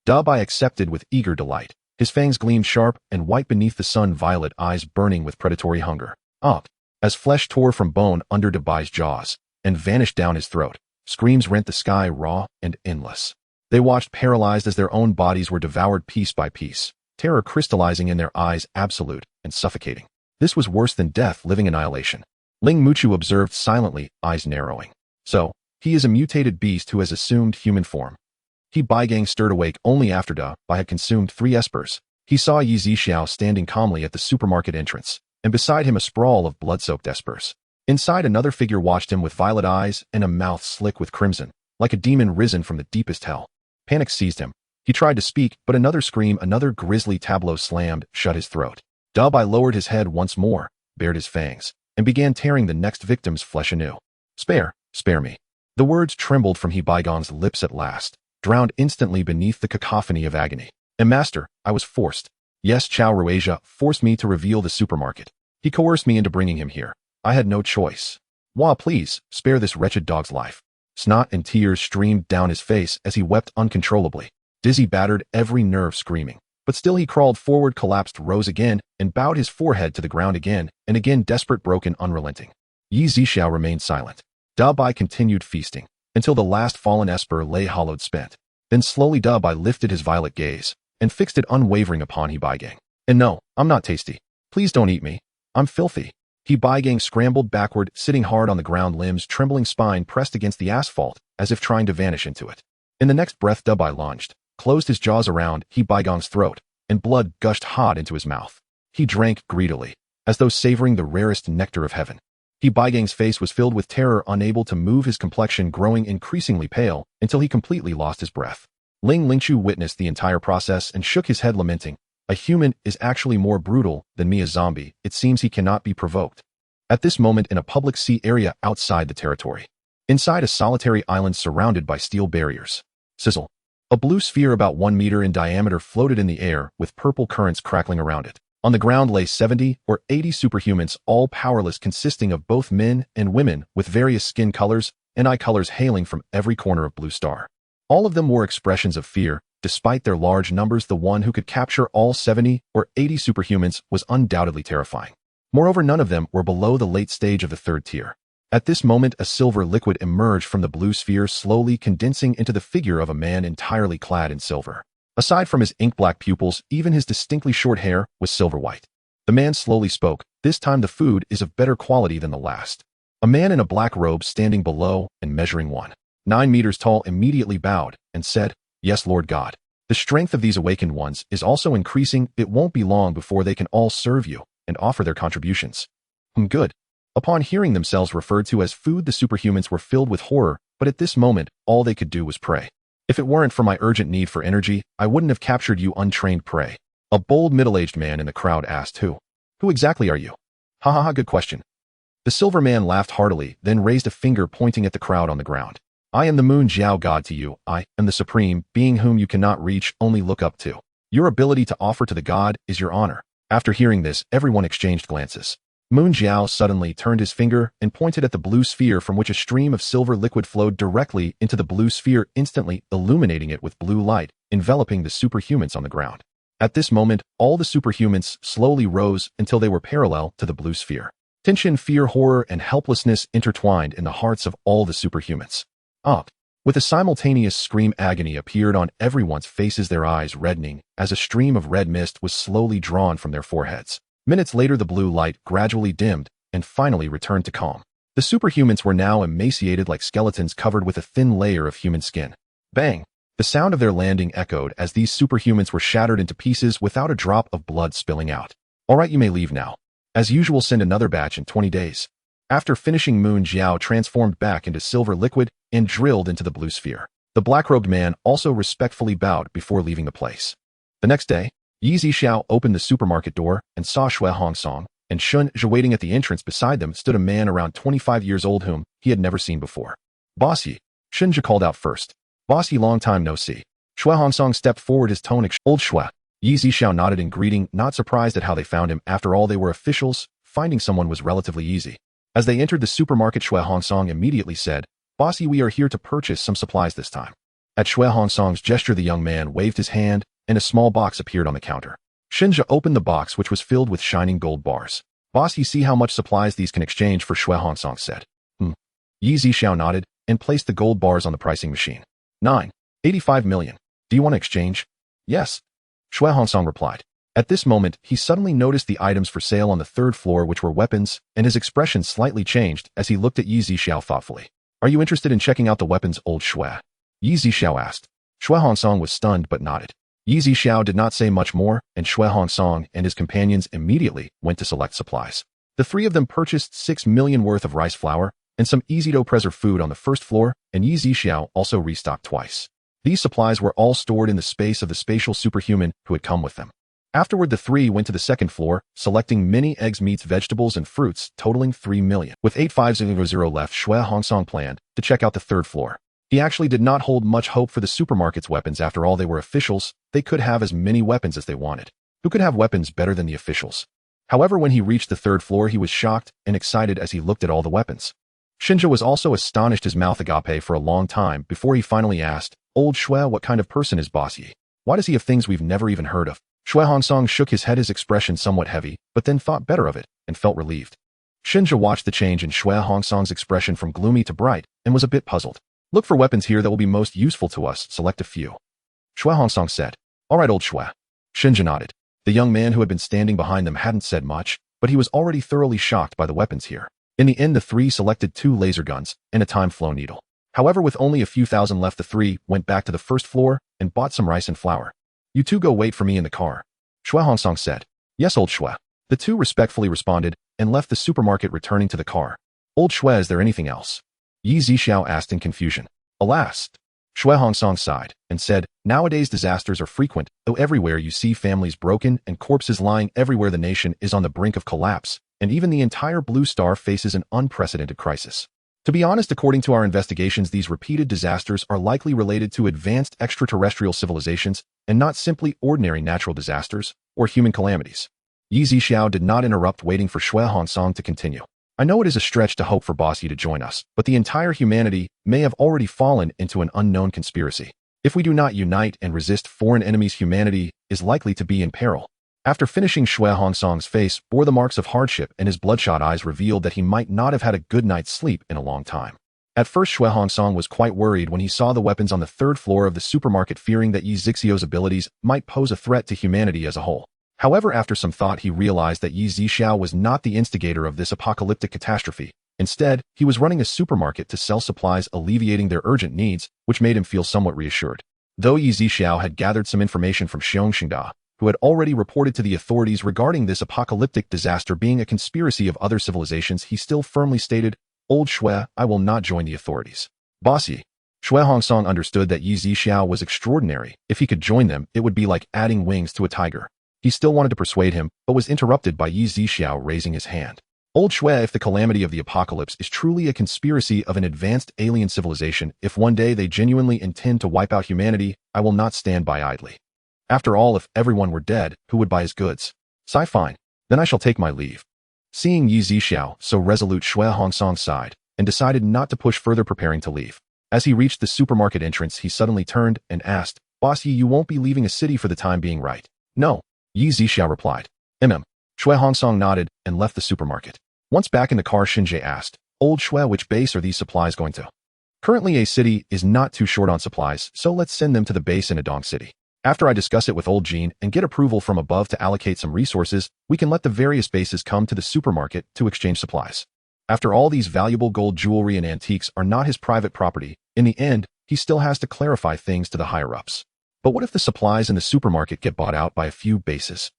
Dabai accepted with eager delight. His fangs gleamed sharp and white beneath the sun-violet eyes burning with predatory hunger. As flesh tore from bone under Dabai's jaws and vanished down his throat, screams rent the sky, raw and endless. They watched paralyzed as their own bodies were devoured piece by piece, terror crystallizing in their eyes, absolute and suffocating. This was worse than death, living annihilation. Ling Muchu observed silently, eyes narrowing. So, he is a mutated beast who has assumed human form. He Baigang stirred awake only after Dabai had consumed 3 espers. He saw Zixiao standing calmly at the supermarket entrance, and beside him a sprawl of blood-soaked espers. Inside, another figure watched him with violet eyes and a mouth slick with crimson, like a demon risen from the deepest hell. Panic seized him. He tried to speak, but another scream, another grisly tableau slammed shut his throat. Dabai lowered his head once more, bared his fangs, and began tearing the next victim's flesh anew. Spare me. The words trembled from He Baigong's lips at last, drowned instantly beneath the cacophony of agony. And master, I was forced. Yes, Chao Ruizha forced me to reveal the supermarket. He coerced me into bringing him here. I had no choice. Wah, please, spare this wretched dog's life. Snot and tears streamed down his face as he wept uncontrollably. Dizzy, battered, every nerve screaming. But still he crawled forward, collapsed, rose again, and bowed his forehead to the ground again and again, desperate, broken, unrelenting. Zixiao remained silent. Dabai continued feasting, until the last fallen esper lay hollowed, spent. Then slowly Dabai lifted his violet gaze and fixed it unwavering upon He Baigang. And no, I'm not tasty. Please don't eat me. I'm filthy. He Baigang scrambled backward, sitting hard on the ground, limbs trembling, spine pressed against the asphalt, as if trying to vanish into it. In the next breath, Dabai lunged, closed his jaws around He Baigong's throat, and blood gushed hot into his mouth. He drank greedily, as though savoring the rarest nectar of heaven. He Baigang's face was filled with terror, unable to move, his complexion growing increasingly pale until he completely lost his breath. Ling Lingchu witnessed the entire process and shook his head, lamenting, "A human is actually more brutal than me, a zombie. It seems he cannot be provoked." At this moment, in a public sea area outside the territory, inside a solitary island surrounded by steel barriers, sizzle. A blue sphere about 1 meter in diameter floated in the air with purple currents crackling around it. On the ground lay 70 or 80 superhumans, all powerless, consisting of both men and women with various skin colors and eye colors hailing from every corner of Blue Star. All of them wore expressions of fear. Despite their large numbers, the one who could capture all 70 or 80 superhumans was undoubtedly terrifying. Moreover, none of them were below the late stage of the 3rd tier. At this moment, a silver liquid emerged from the blue sphere, slowly condensing into the figure of a man entirely clad in silver. Aside from his ink-black pupils, even his distinctly short hair was silver-white. The man slowly spoke. This time the food is of better quality than the last. A man in a black robe standing below and measuring 1.9 meters tall immediately bowed and said, "Yes, Lord God. The strength of these awakened ones is also increasing. It won't be long before they can all serve you and offer their contributions." Good. Upon hearing themselves referred to as food, the superhumans were filled with horror, but at this moment, all they could do was pray. "If it weren't for my urgent need for energy, I wouldn't have captured you, untrained prey. A bold middle-aged man in the crowd asked, Who exactly are you? Ha ha ha, good question. The silver man laughed heartily, then raised a finger pointing at the crowd on the ground. I am the Moon Jiao God to you. I am the supreme being whom you cannot reach, only look up to. Your ability to offer to the god is your honor. After hearing this, everyone exchanged glances. Moon Jiao suddenly turned his finger and pointed at the blue sphere from which a stream of silver liquid flowed directly into the blue sphere, instantly illuminating it with blue light, enveloping the superhumans on the ground. At this moment, all the superhumans slowly rose until they were parallel to the blue sphere. Tension, fear, horror, and helplessness intertwined in the hearts of all the superhumans. With a simultaneous scream, agony appeared on everyone's faces, their eyes reddening as a stream of red mist was slowly drawn from their foreheads. Minutes later, the blue light gradually dimmed and finally returned to calm. The superhumans were now emaciated like skeletons covered with a thin layer of human skin. Bang! The sound of their landing echoed as these superhumans were shattered into pieces without a drop of blood spilling out. All right, you may leave now. As usual, send another batch in 20 days. After finishing, Moon Jiao transformed back into silver liquid and drilled into the blue sphere. The black-robed man also respectfully bowed before leaving the place. The next day, Zixiao opened the supermarket door and saw Shui Hongsong and Shun Zhe waiting at the entrance. Beside them stood a man around 25 years old whom he had never seen before. Bossy, Shun Zhe called out first. Bossy, long time no see. Shui Hongsong stepped forward, his tone old Shui. Zixiao nodded in greeting, not surprised at how they found him. After all, they were officials. Finding someone was relatively easy. As they entered the supermarket, Shui Hongsong immediately said, Bossy, we are here to purchase some supplies this time. At Shui Hongsong's gesture, the young man waved his hand, and a small box appeared on the counter. Shinja opened the box, which was filled with shining gold bars. Bossy, see how much supplies these can exchange for, Shui Hongsong said. Zixiao nodded and placed the gold bars on the pricing machine. 85 million. Do you want to exchange? Yes. Shui Hongsong replied. At this moment, he suddenly noticed the items for sale on the third floor, which were weapons, and his expression slightly changed as he looked at Zixiao thoughtfully. Are you interested in checking out the weapons, old Shui? Zixiao asked. Shui Hongsong was stunned but nodded. Zixiao did not say much more, and Shui Hongsong and his companions immediately went to select supplies. The three of them purchased 6 million worth of rice flour and some easy-to-preserve food on the first floor, and Zixiao also restocked twice. These supplies were all stored in the space of the spatial superhuman who had come with them. Afterward, the three went to the second floor, selecting many eggs, meats, vegetables, and fruits, totaling 3 million. With 8500 left, Shui Hongsong planned to check out the third floor. He actually did not hold much hope for the supermarket's weapons. After all, they were officials. They could have as many weapons as they wanted. Who could have weapons better than the officials? However, when he reached the third floor, he was shocked and excited as he looked at all the weapons. Shinja was also astonished, his mouth agape for a long time before he finally asked, Old Shui, what kind of person is Bossy? Why does he have things we've never even heard of? Shui Hongsong shook his head, his expression somewhat heavy, but then thought better of it and felt relieved. Shinja watched the change in Shui Hongsong's expression from gloomy to bright and was a bit puzzled. Look for weapons here that will be most useful to us. Select a few. Shui Hongsong said. All right, old Shui. Shinja nodded. The young man who had been standing behind them hadn't said much, but he was already thoroughly shocked by the weapons here. In the end, the three selected 2 laser guns and a time flow needle. However, with only a few thousand left, the three went back to the first floor and bought some rice and flour. You two go wait for me in the car. Shui Hongsong said. Yes, old Shui. The two respectfully responded and left the supermarket, returning to the car. Old Shui, is there anything else? Zixiao asked in confusion. Alas. Shui Hongsong sighed and said, nowadays disasters are frequent, though everywhere you see families broken and corpses lying everywhere. The nation is on the brink of collapse, and even the entire Blue Star faces an unprecedented crisis. To be honest, according to our investigations, these repeated disasters are likely related to advanced extraterrestrial civilizations and not simply ordinary natural disasters or human calamities. Zixiao did not interrupt, waiting for Shui Hongsong to continue. I know it is a stretch to hope for Bossy to join us, but the entire humanity may have already fallen into an unknown conspiracy. If we do not unite and resist foreign enemies, humanity is likely to be in peril. After finishing, Shui Hongsong's face bore the marks of hardship, and his bloodshot eyes revealed that he might not have had a good night's sleep in a long time. At first, Shui Hongsong was quite worried when he saw the weapons on the third floor of the supermarket, fearing that Zixiao's abilities might pose a threat to humanity as a whole. However, after some thought, he realized that Zixiao was not the instigator of this apocalyptic catastrophe. Instead, he was running a supermarket to sell supplies, alleviating their urgent needs, which made him feel somewhat reassured. Though Zixiao had gathered some information from Xiongxingda, who had already reported to the authorities regarding this apocalyptic disaster being a conspiracy of other civilizations, he still firmly stated, Old Shui, I will not join the authorities. Bossy. Shui Hongsong understood that Zixiao was extraordinary. If he could join them, it would be like adding wings to a tiger. He still wanted to persuade him, but was interrupted by Zixiao raising his hand. Old Shui, if the calamity of the apocalypse is truly a conspiracy of an advanced alien civilization, if one day they genuinely intend to wipe out humanity, I will not stand by idly. After all, if everyone were dead, who would buy his goods? Fine. Then I shall take my leave. Seeing Zixiao so resolute, Shui Hongsong sighed and decided not to push further, preparing to leave. As he reached the supermarket entrance, he suddenly turned and asked, "Boss Yi, you won't be leaving a city for the time being, right?" "No," Zixiao replied. Shui Hongsong nodded and left the supermarket. Once back in the car, Shinji asked, "Old Shui, which base are these supplies going to?" "Currently a city is not too short on supplies, so let's send them to the base in Adong City. After I discuss it with Old Jean and get approval from above to allocate some resources, we can let the various bases come to the supermarket to exchange supplies." After all, these valuable gold jewelry and antiques are not his private property. In the end, he still has to clarify things to the higher-ups. But what if the supplies in the supermarket get bought out by a few bases?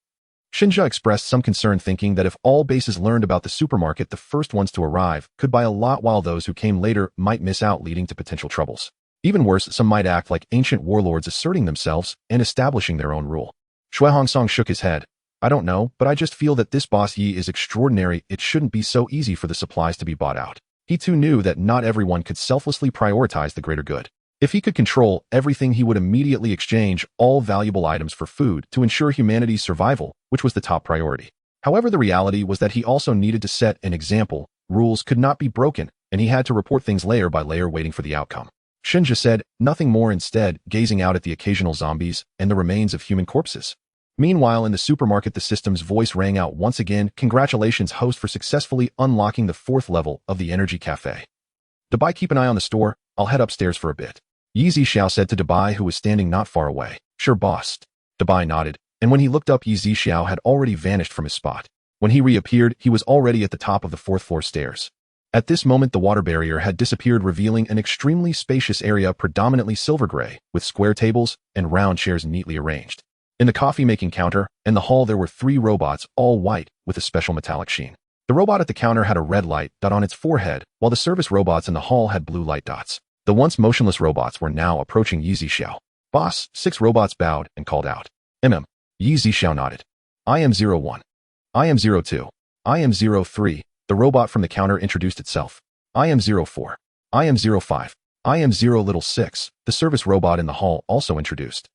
Shinja expressed some concern, thinking that if all bases learned about the supermarket, the first ones to arrive could buy a lot, while those who came later might miss out, leading to potential troubles. Even worse, some might act like ancient warlords, asserting themselves and establishing their own rule. Shui Hongsong shook his head. "I don't know, but I just feel that this Boss Yi is extraordinary. It shouldn't be so easy for the supplies to be bought out." He too knew that not everyone could selflessly prioritize the greater good. If he could control everything, he would immediately exchange all valuable items for food to ensure humanity's survival, which was the top priority. However, the reality was that he also needed to set an example. Rules could not be broken, and he had to report things layer by layer, waiting for the outcome. Shinja said nothing more, instead gazing out at the occasional zombies and the remains of human corpses. Meanwhile, in the supermarket, the system's voice rang out once again. "Congratulations, host, for successfully unlocking the 4th level of the Energy Cafe. Dabai, keep an eye on the store. I'll head upstairs for a bit." Zixiao said to Dabai, who was standing not far away. "Sure, boss." Dabai nodded, and when he looked up, Zixiao had already vanished from his spot. When he reappeared, he was already at the top of the 4th floor stairs. At this moment, the water barrier had disappeared, revealing an extremely spacious area, predominantly silver gray, with square tables and round chairs neatly arranged. In the coffee-making counter and the hall, there were 3 robots, all white, with a special metallic sheen. The robot at the counter had a red light dot on its forehead, while the service robots in the hall had blue light dots. The once motionless robots were now approaching Zixiao. "Boss," 6 robots bowed and called out. Zixiao nodded. "I am 01. I am 02. I am 03. The robot from the counter introduced itself. "I am 04. I am 05. I am 06. The service robot in the hall also introduced.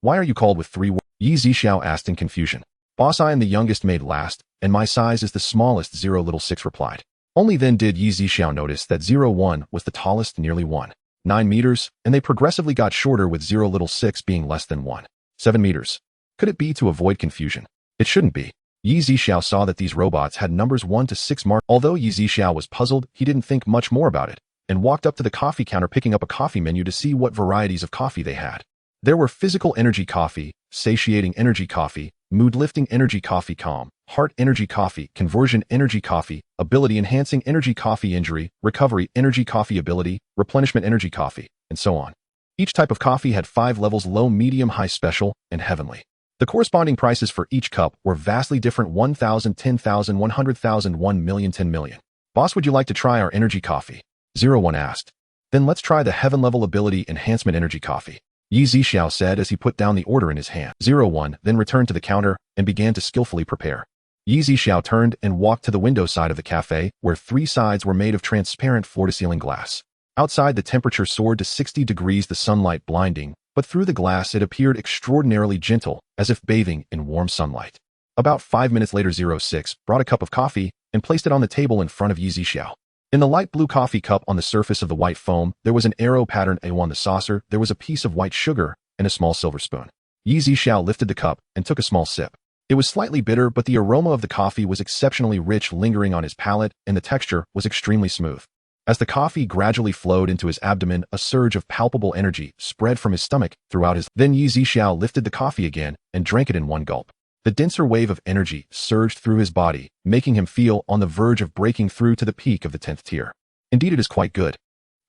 "Why are you called with 3 words?" Zixiao asked in confusion. "Boss, I am the youngest made last, and my size is the smallest," 06 replied. Only then did Zixiao notice that 01 was the tallest, nearly 1.9 meters, and they progressively got shorter, with 06 being less than 1.7 meters. Could it be to avoid confusion? It shouldn't be. Zixiao saw that these robots had numbers 1 to 6 marked. Although Zixiao was puzzled, he didn't think much more about it, and walked up to the coffee counter, picking up a coffee menu to see what varieties of coffee they had. There were physical energy coffee, satiating energy coffee, mood-lifting energy coffee, calm, heart energy coffee, conversion energy coffee, ability-enhancing energy coffee, injury, recovery energy coffee, ability, replenishment energy coffee, and so on. Each type of coffee had 5 levels: low, medium, high, special, and heavenly. The corresponding prices for each cup were vastly different: 1,000, 10,000, 100,000, 1 million, 10 million. "Boss, would you like to try our energy coffee?" 01 asked. "Then let's try the heaven-level ability enhancement energy coffee," Zixiao said as he put down the order in his hand. 01 then returned to the counter and began to skillfully prepare. Zixiao turned and walked to the window side of the cafe, where 3 sides were made of transparent floor-to-ceiling glass. Outside, the temperature soared to 60 degrees, the sunlight blinding, but through the glass it appeared extraordinarily gentle, as if bathing in warm sunlight. About 5 minutes later, 06 brought a cup of coffee and placed it on the table in front of Zixiao. In the light blue coffee cup, on the surface of the white foam, there was an arrow pattern. On the saucer, there was a piece of white sugar and a small silver spoon. Zixiao lifted the cup and took a small sip. It was slightly bitter, but the aroma of the coffee was exceptionally rich, lingering on his palate, and the texture was extremely smooth. As the coffee gradually flowed into his abdomen, a surge of palpable energy spread from his stomach throughout his... Then Zixiao lifted the coffee again and drank it in one gulp. The denser wave of energy surged through his body, making him feel on the verge of breaking through to the peak of the 10th tier. "Indeed, it is quite good,"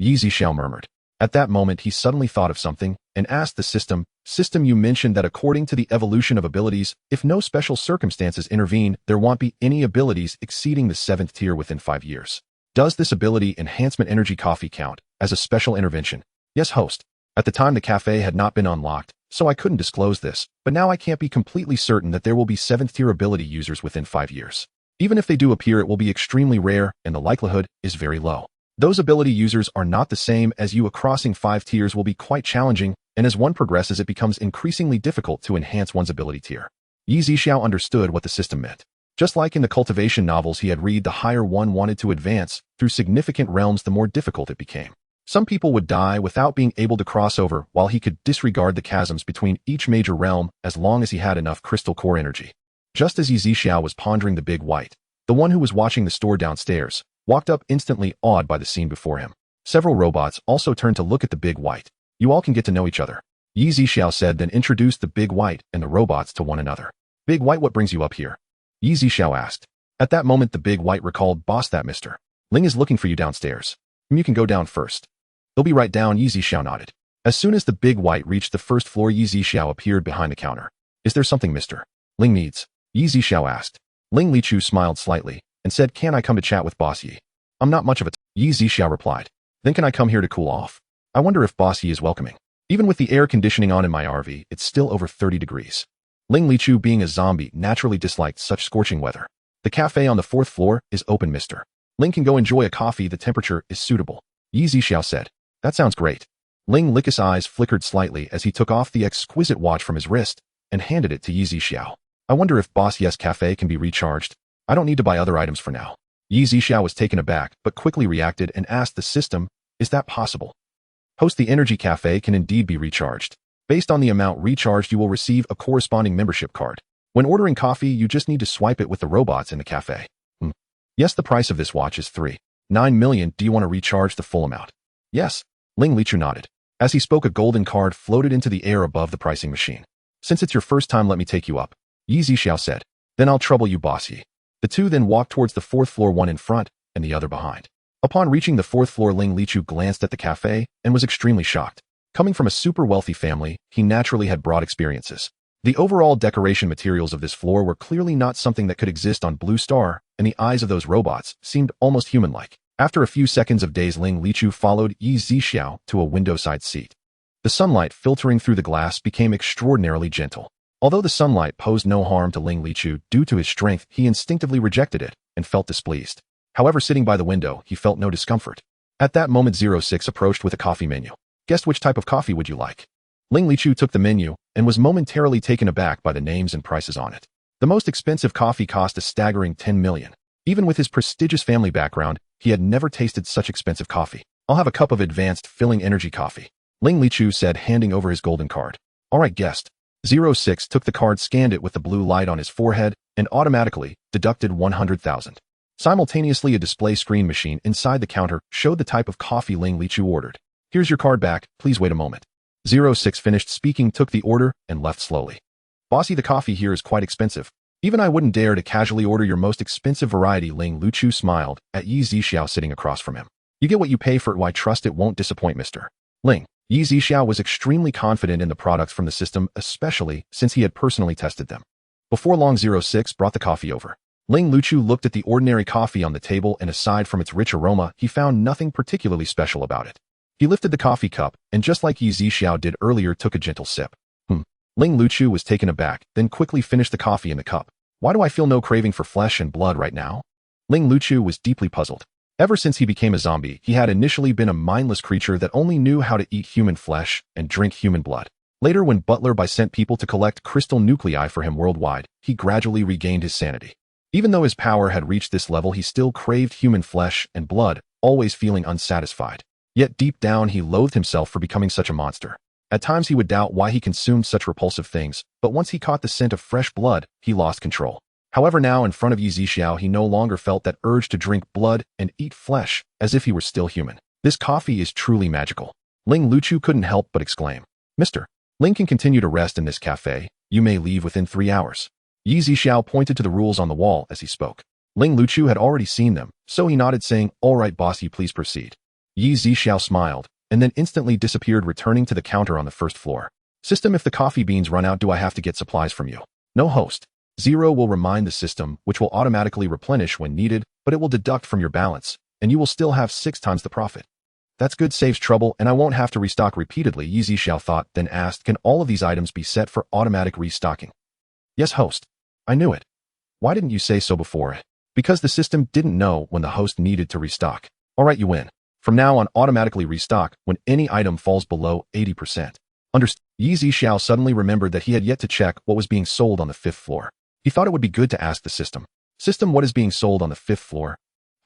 Zixiao murmured. At that moment, he suddenly thought of something and asked the system, you mentioned that according to the evolution of abilities, if no special circumstances intervene, there won't be any abilities exceeding the 7th tier within 5 years. Does this ability enhancement energy coffee count as a special intervention?" "Yes, host." At the time the cafe had not been unlocked, so I couldn't disclose this, but now I can't be completely certain that there will be 7th-tier ability users within 5 years. Even if they do appear, it will be extremely rare, and the likelihood is very low. Those ability users are not the same as you. Crossing 5 tiers will be quite challenging, and as one progresses it becomes increasingly difficult to enhance one's ability tier. Zixiao understood what the system meant. Just like in the cultivation novels he had read, the higher one wanted to advance through significant realms, the more difficult it became. Some people would die without being able to cross over, while he could disregard the chasms between each major realm as long as he had enough crystal core energy. Just as Zixiao was pondering, the big white, the one who was watching the store downstairs, walked up, instantly awed by the scene before him. Several robots also turned to look at the big white. You all can get to know each other, Zixiao said, then introduced the big white and the robots to one another. Big white, what brings you up here? Zixiao asked. At that moment the big white recalled, boss, that Mr. Ling is looking for you downstairs. You can go down first. He'll be right down, Zixiao nodded. As soon as the big white reached the first floor, Zixiao appeared behind the counter. Is there something Mr. Ling needs? Zixiao asked. Ling Lichu smiled slightly and said, can I come to chat with Boss Yi? I'm not much of a Zixiao replied. Then can I come here to cool off? I wonder if Boss Yi is welcoming. Even with the air conditioning on in my RV, it's still over 30 degrees. Ling Lichu, being a zombie, naturally disliked such scorching weather. The cafe on the 4th floor is open, Mr. Ling can go enjoy a coffee, the temperature is suitable, Zixiao said. That sounds great. Ling Lich's eyes flickered slightly as he took off the exquisite watch from his wrist and handed it to Zixiao. I wonder if Boss Yi's cafe can be recharged. I don't need to buy other items for now. Zixiao was taken aback but quickly reacted and asked the system, is that possible? Host, the energy cafe can indeed be recharged. Based on the amount recharged, you will receive a corresponding membership card. When ordering coffee, you just need to swipe it with the robots in the cafe. Yes, the price of this watch is 3.9 million. Do you want to recharge the full amount? Yes. Ling Lichu nodded. As he spoke, a golden card floated into the air above the pricing machine. Since it's your first time, let me take you up, Zixiao said. Then I'll trouble you, Boss Yi. The two then walked towards the 4th floor, one in front and the other behind. Upon reaching the 4th floor, Ling Lichu glanced at the cafe and was extremely shocked. Coming from a super wealthy family, he naturally had broad experiences. The overall decoration materials of this floor were clearly not something that could exist on Blue Star, and the eyes of those robots seemed almost human-like. After a few seconds of daze, Ling Lichu followed Zixiao to a window-side seat. The sunlight filtering through the glass became extraordinarily gentle. Although the sunlight posed no harm to Ling Lichu due to his strength, he instinctively rejected it and felt displeased. However, sitting by the window, he felt no discomfort. At that moment, 06 approached with a coffee menu. Guess which type of coffee would you like? Ling Lichu took the menu and was momentarily taken aback by the names and prices on it. The most expensive coffee cost a staggering 10 million. Even with his prestigious family background, he had never tasted such expensive coffee. I'll have a cup of advanced filling energy coffee, Ling Lichu said, handing over his golden card. All right, guest. 06 took the card, scanned it with the blue light on his forehead, and automatically deducted 100,000. Simultaneously, a display screen machine inside the counter showed the type of coffee Ling Lichu ordered. Here's your card back, please wait a moment. 06 finished speaking, took the order, and left slowly. Bossy, the coffee here is quite expensive. Even I wouldn't dare to casually order your most expensive variety. Ling Lichu smiled at Zixiao sitting across from him. You get what you pay for it. Why, trust it won't disappoint, Mr. Ling. Zixiao was extremely confident in the products from the system, especially since he had personally tested them. Before long, 06 brought the coffee over. Ling Lichu looked at the ordinary coffee on the table, and aside from its rich aroma, he found nothing particularly special about it. He lifted the coffee cup, and just like Zixiao did earlier, took a gentle sip. Ling Lichu was taken aback, then quickly finished the coffee in the cup. Why do I feel no craving for flesh and blood right now? Ling Lichu was deeply puzzled. Ever since he became a zombie, he had initially been a mindless creature that only knew how to eat human flesh and drink human blood. Later, when Butler Bai sent people to collect crystal nuclei for him worldwide, he gradually regained his sanity. Even though his power had reached this level, he still craved human flesh and blood, always feeling unsatisfied. Yet deep down, he loathed himself for becoming such a monster. At times he would doubt why he consumed such repulsive things, but once he caught the scent of fresh blood, he lost control. However, now in front of Zixiao, he no longer felt that urge to drink blood and eat flesh, as if he were still human. This coffee is truly magical. Ling Lichu couldn't help but exclaim. Mr. Ling can continue to rest in this cafe. You may leave within 3 hours. Zixiao pointed to the rules on the wall as he spoke. Ling Lichu had already seen them, so he nodded, saying, all right, boss, you please proceed. Zixiao smiled, and then instantly disappeared, returning to the counter on the first floor. System, if the coffee beans run out, do I have to get supplies from you? No, host. 0 will remind the system, which will automatically replenish when needed, but it will deduct from your balance, and you will still have 6 times the profit. That's good, saves trouble, and I won't have to restock repeatedly, Zixiao thought, then asked, can all of these items be set for automatic restocking? Yes, host. I knew it. Why didn't you say so before? Because the system didn't know when the host needed to restock. Alright, you win. From now on, automatically restock when any item falls below 80%. Understood. Zixiao suddenly remembered that he had yet to check what was being sold on the 5th floor. He thought it would be good to ask the system. System, what is being sold on the 5th floor?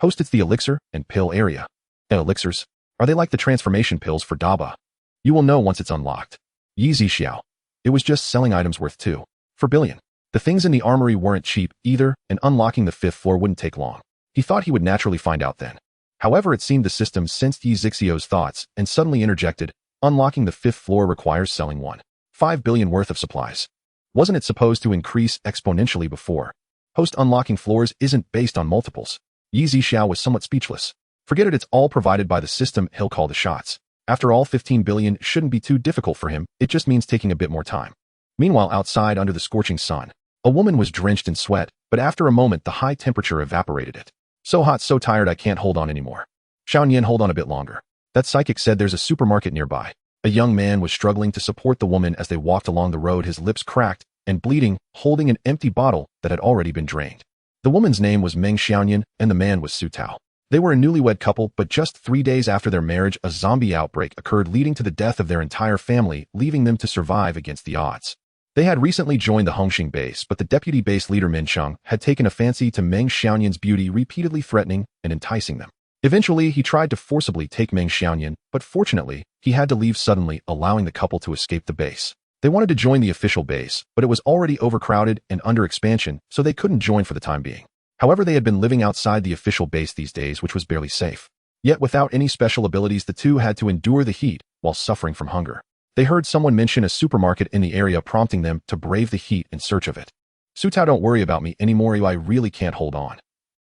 Host, it's the elixir and pill area. Elixirs? Are they like the transformation pills for Daba? You will know once it's unlocked. Zixiao. It was just selling items worth 2 for billion. The things in the armory weren't cheap either, and unlocking the 5th floor wouldn't take long. He thought he would naturally find out then. However, it seemed the system sensed Zixiao's thoughts and suddenly interjected, unlocking the 5th floor requires selling 1.5 billion worth of supplies. Wasn't it supposed to increase exponentially before? Host, unlocking floors isn't based on multiples. Zixiao was somewhat speechless. Forget it, it's all provided by the system, he'll call the shots. After all, 15 billion shouldn't be too difficult for him, it just means taking a bit more time. Meanwhile, outside under the scorching sun, a woman was drenched in sweat, but after a moment the high temperature evaporated it. So hot, so tired, I can't hold on anymore. Xiaoyan, hold on a bit longer. That psychic said there's a supermarket nearby. A young man was struggling to support the woman as they walked along the road, his lips cracked and bleeding, holding an empty bottle that had already been drained. The woman's name was Meng Xiaoyan and the man was Su Tao. They were a newlywed couple, but just 3 days after their marriage, a zombie outbreak occurred, leading to the death of their entire family, leaving them to survive against the odds. They had recently joined the Hongxing base, but the deputy base leader Min Cheng had taken a fancy to Meng Xiaoyan's beauty, repeatedly threatening and enticing them. Eventually, he tried to forcibly take Meng Xiaoyan, but fortunately, he had to leave suddenly, allowing the couple to escape the base. They wanted to join the official base, but it was already overcrowded and under expansion, so they couldn't join for the time being. However, they had been living outside the official base these days, which was barely safe. Yet without any special abilities, the two had to endure the heat while suffering from hunger. They heard someone mention a supermarket in the area, prompting them to brave the heat in search of it. Su Tao, don't worry about me anymore, I really can't hold on.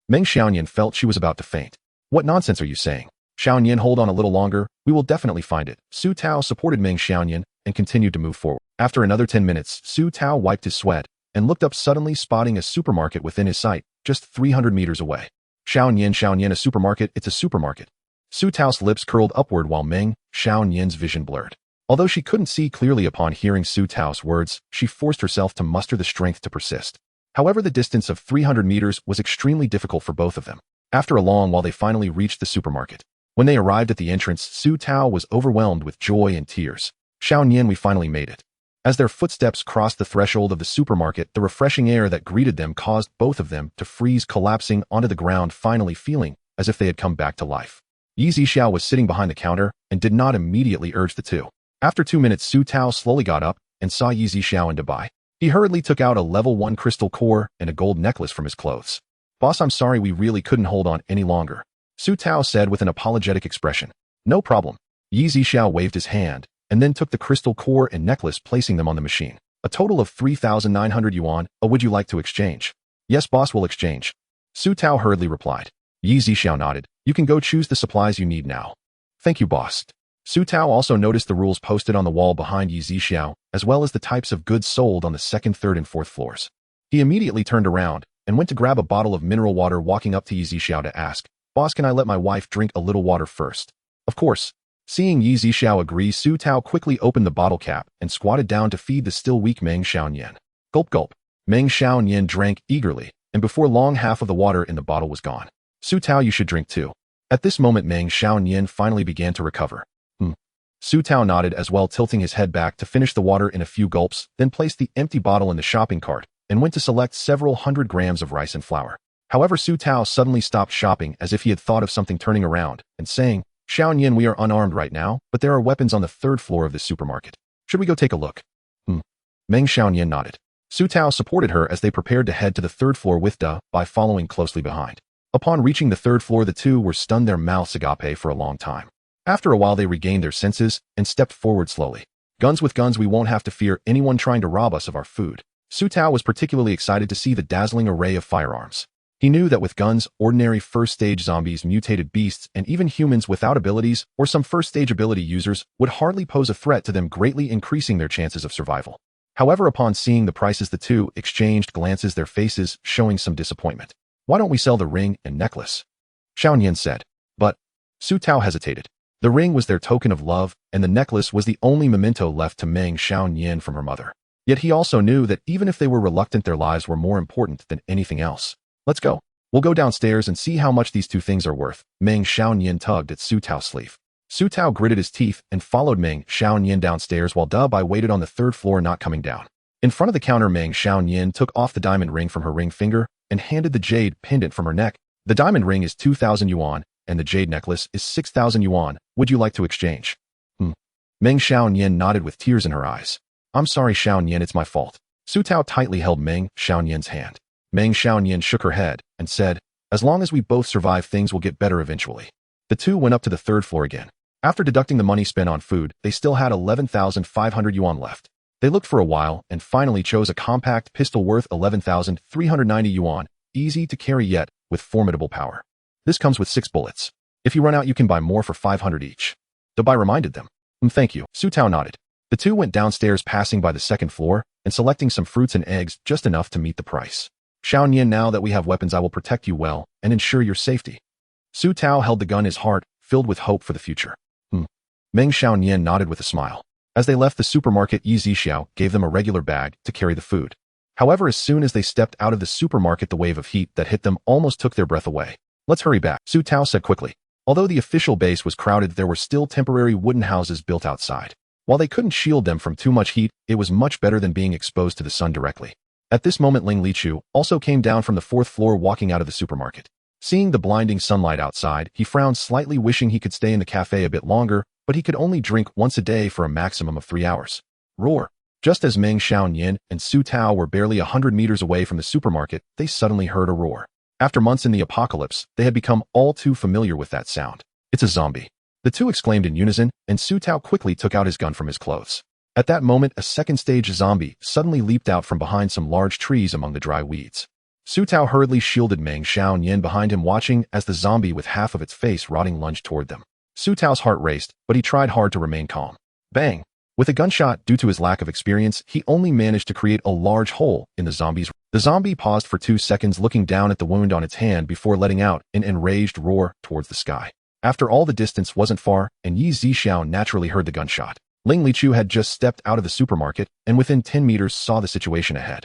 Meng Xiaoyan felt she was about to faint. What nonsense are you saying? Xiaoyan, hold on a little longer, we will definitely find it. Su Tao supported Meng Xiaoyan and continued to move forward. After another 10 minutes, Su Tao wiped his sweat and looked up, suddenly spotting a supermarket within his sight, just 300 meters away. Xiaoyan, a supermarket, it's a supermarket. Su Tao's lips curled upward while Meng Xiaoyan's vision blurred. Although she couldn't see clearly upon hearing Su Tao's words, she forced herself to muster the strength to persist. However, the distance of 300 meters was extremely difficult for both of them. After a long while, they finally reached the supermarket. When they arrived at the entrance, Su Tao was overwhelmed with joy and tears. Xiaoyan, we finally made it. As their footsteps crossed the threshold of the supermarket, the refreshing air that greeted them caused both of them to freeze, collapsing onto the ground, finally feeling as if they had come back to life. Zixiao was sitting behind the counter and did not immediately urge the two. After 2 minutes, Su Tao slowly got up and saw Zixiao and Dubai. He hurriedly took out a level 1 crystal core and a gold necklace from his clothes. Boss, I'm sorry, we really couldn't hold on any longer, Su Tao said with an apologetic expression. No problem. Zixiao waved his hand and then took the crystal core and necklace, placing them on the machine. A total of 3,900 yuan. Would you like to exchange? Yes, boss, we'll exchange. Su Tao hurriedly replied. Zixiao nodded. You can go choose the supplies you need now. Thank you, boss. Su Tao also noticed the rules posted on the wall behind Zixiao, as well as the types of goods sold on the 2nd, 3rd, and 4th floors. He immediately turned around and went to grab a bottle of mineral water, walking up to Zixiao to ask, Boss, can I let my wife drink a little water first? Of course. Seeing Zixiao agree, Su Tao quickly opened the bottle cap and squatted down to feed the still weak Meng Xiaoyan. Gulp gulp. Meng Xiaoyan drank eagerly, and before long half of the water in the bottle was gone. Su Tao, you should drink too. At this moment, Meng Xiaoyan finally began to recover. Su Tao nodded as well, tilting his head back to finish the water in a few gulps, then placed the empty bottle in the shopping cart and went to select several hundred grams of rice and flour. However, Su Tao suddenly stopped shopping as if he had thought of something, turning around and saying, Xiaoyan, we are unarmed right now, but there are weapons on the 3rd floor of this supermarket. Should we go take a look? Meng Xiaoyan nodded. Su Tao supported her as they prepared to head to the 3rd floor with Dubai following closely behind. Upon reaching the 3rd floor, the two were stunned, their mouths agape for a long time. After a while, they regained their senses and stepped forward slowly. Guns, with guns, we won't have to fear anyone trying to rob us of our food. Su Tao was particularly excited to see the dazzling array of firearms. He knew that with guns, ordinary first-stage zombies, mutated beasts, and even humans without abilities or some first-stage ability users would hardly pose a threat to them, greatly increasing their chances of survival. However, upon seeing the prices, the two exchanged glances, their faces showing some disappointment. Why don't we sell the ring and necklace? Xiaoyan said. But Su Tao hesitated. The ring was their token of love, and the necklace was the only memento left to Meng Xiaoyan from her mother. Yet he also knew that even if they were reluctant, their lives were more important than anything else. Let's go. We'll go downstairs and see how much these two things are worth. Meng Xiaoyan tugged at Su Tao's sleeve. Su Tao gritted his teeth and followed Meng Xiaoyan downstairs while Bai waited on the third floor, not coming down. In front of the counter, Meng Xiaoyan took off the diamond ring from her ring finger and handed the jade pendant from her neck. The diamond ring is 2,000 yuan, and the jade necklace is 6,000 yuan. Would you like to exchange? Meng Xiaoyan nodded with tears in her eyes. I'm sorry, Xiaoyan, it's my fault. Su Tao tightly held Meng Xiaoyan's hand. Meng Xiaoyan shook her head and said, as long as we both survive, things will get better eventually. The two went up to the third floor again. After deducting the money spent on food, they still had 11,500 yuan left. They looked for a while and finally chose a compact pistol worth 11,390 yuan, easy to carry yet with formidable power. This comes with 6 bullets. If you run out, you can buy more for 500 each. Bai reminded them. Thank you. Su Tao nodded. The two went downstairs, passing by the second floor and selecting some fruits and eggs, just enough to meet the price. Xiaoyan, now that we have weapons, I will protect you well and ensure your safety. Su Tao held the gun, his heart filled with hope for the future. Meng Xiaoyan nodded with a smile. As they left the supermarket, Zixiao gave them a regular bag to carry the food. However, as soon as they stepped out of the supermarket, the wave of heat that hit them almost took their breath away. Let's hurry back, Su Tao said quickly. Although the official base was crowded, there were still temporary wooden houses built outside. While they couldn't shield them from too much heat, it was much better than being exposed to the sun directly. At this moment, Ling Lichu also came down from the 4th floor, walking out of the supermarket. Seeing the blinding sunlight outside, he frowned slightly, wishing he could stay in the cafe a bit longer, but he could only drink once a day for a maximum of 3 hours. Roar! Just as Meng Xiaoyan and Su Tao were barely 100 meters away from the supermarket, they suddenly heard a roar. After months in the apocalypse, they had become all too familiar with that sound. It's a zombie. The two exclaimed in unison, and Su Tao quickly took out his gun from his clothes. At that moment, a second-stage zombie suddenly leaped out from behind some large trees among the dry weeds. Su Tao hurriedly shielded Meng Xiaoyan behind him, watching as the zombie with half of its face rotting lunged toward them. Su Tao's heart raced, but he tried hard to remain calm. Bang! With a gunshot, due to his lack of experience, he only managed to create a large hole in the zombie's. The zombie paused for 2 seconds, looking down at the wound on its hand before letting out an enraged roar towards the sky. After all, the distance wasn't far, and Zixiao naturally heard the gunshot. Ling Lichu had just stepped out of the supermarket, and within 10 meters saw the situation ahead.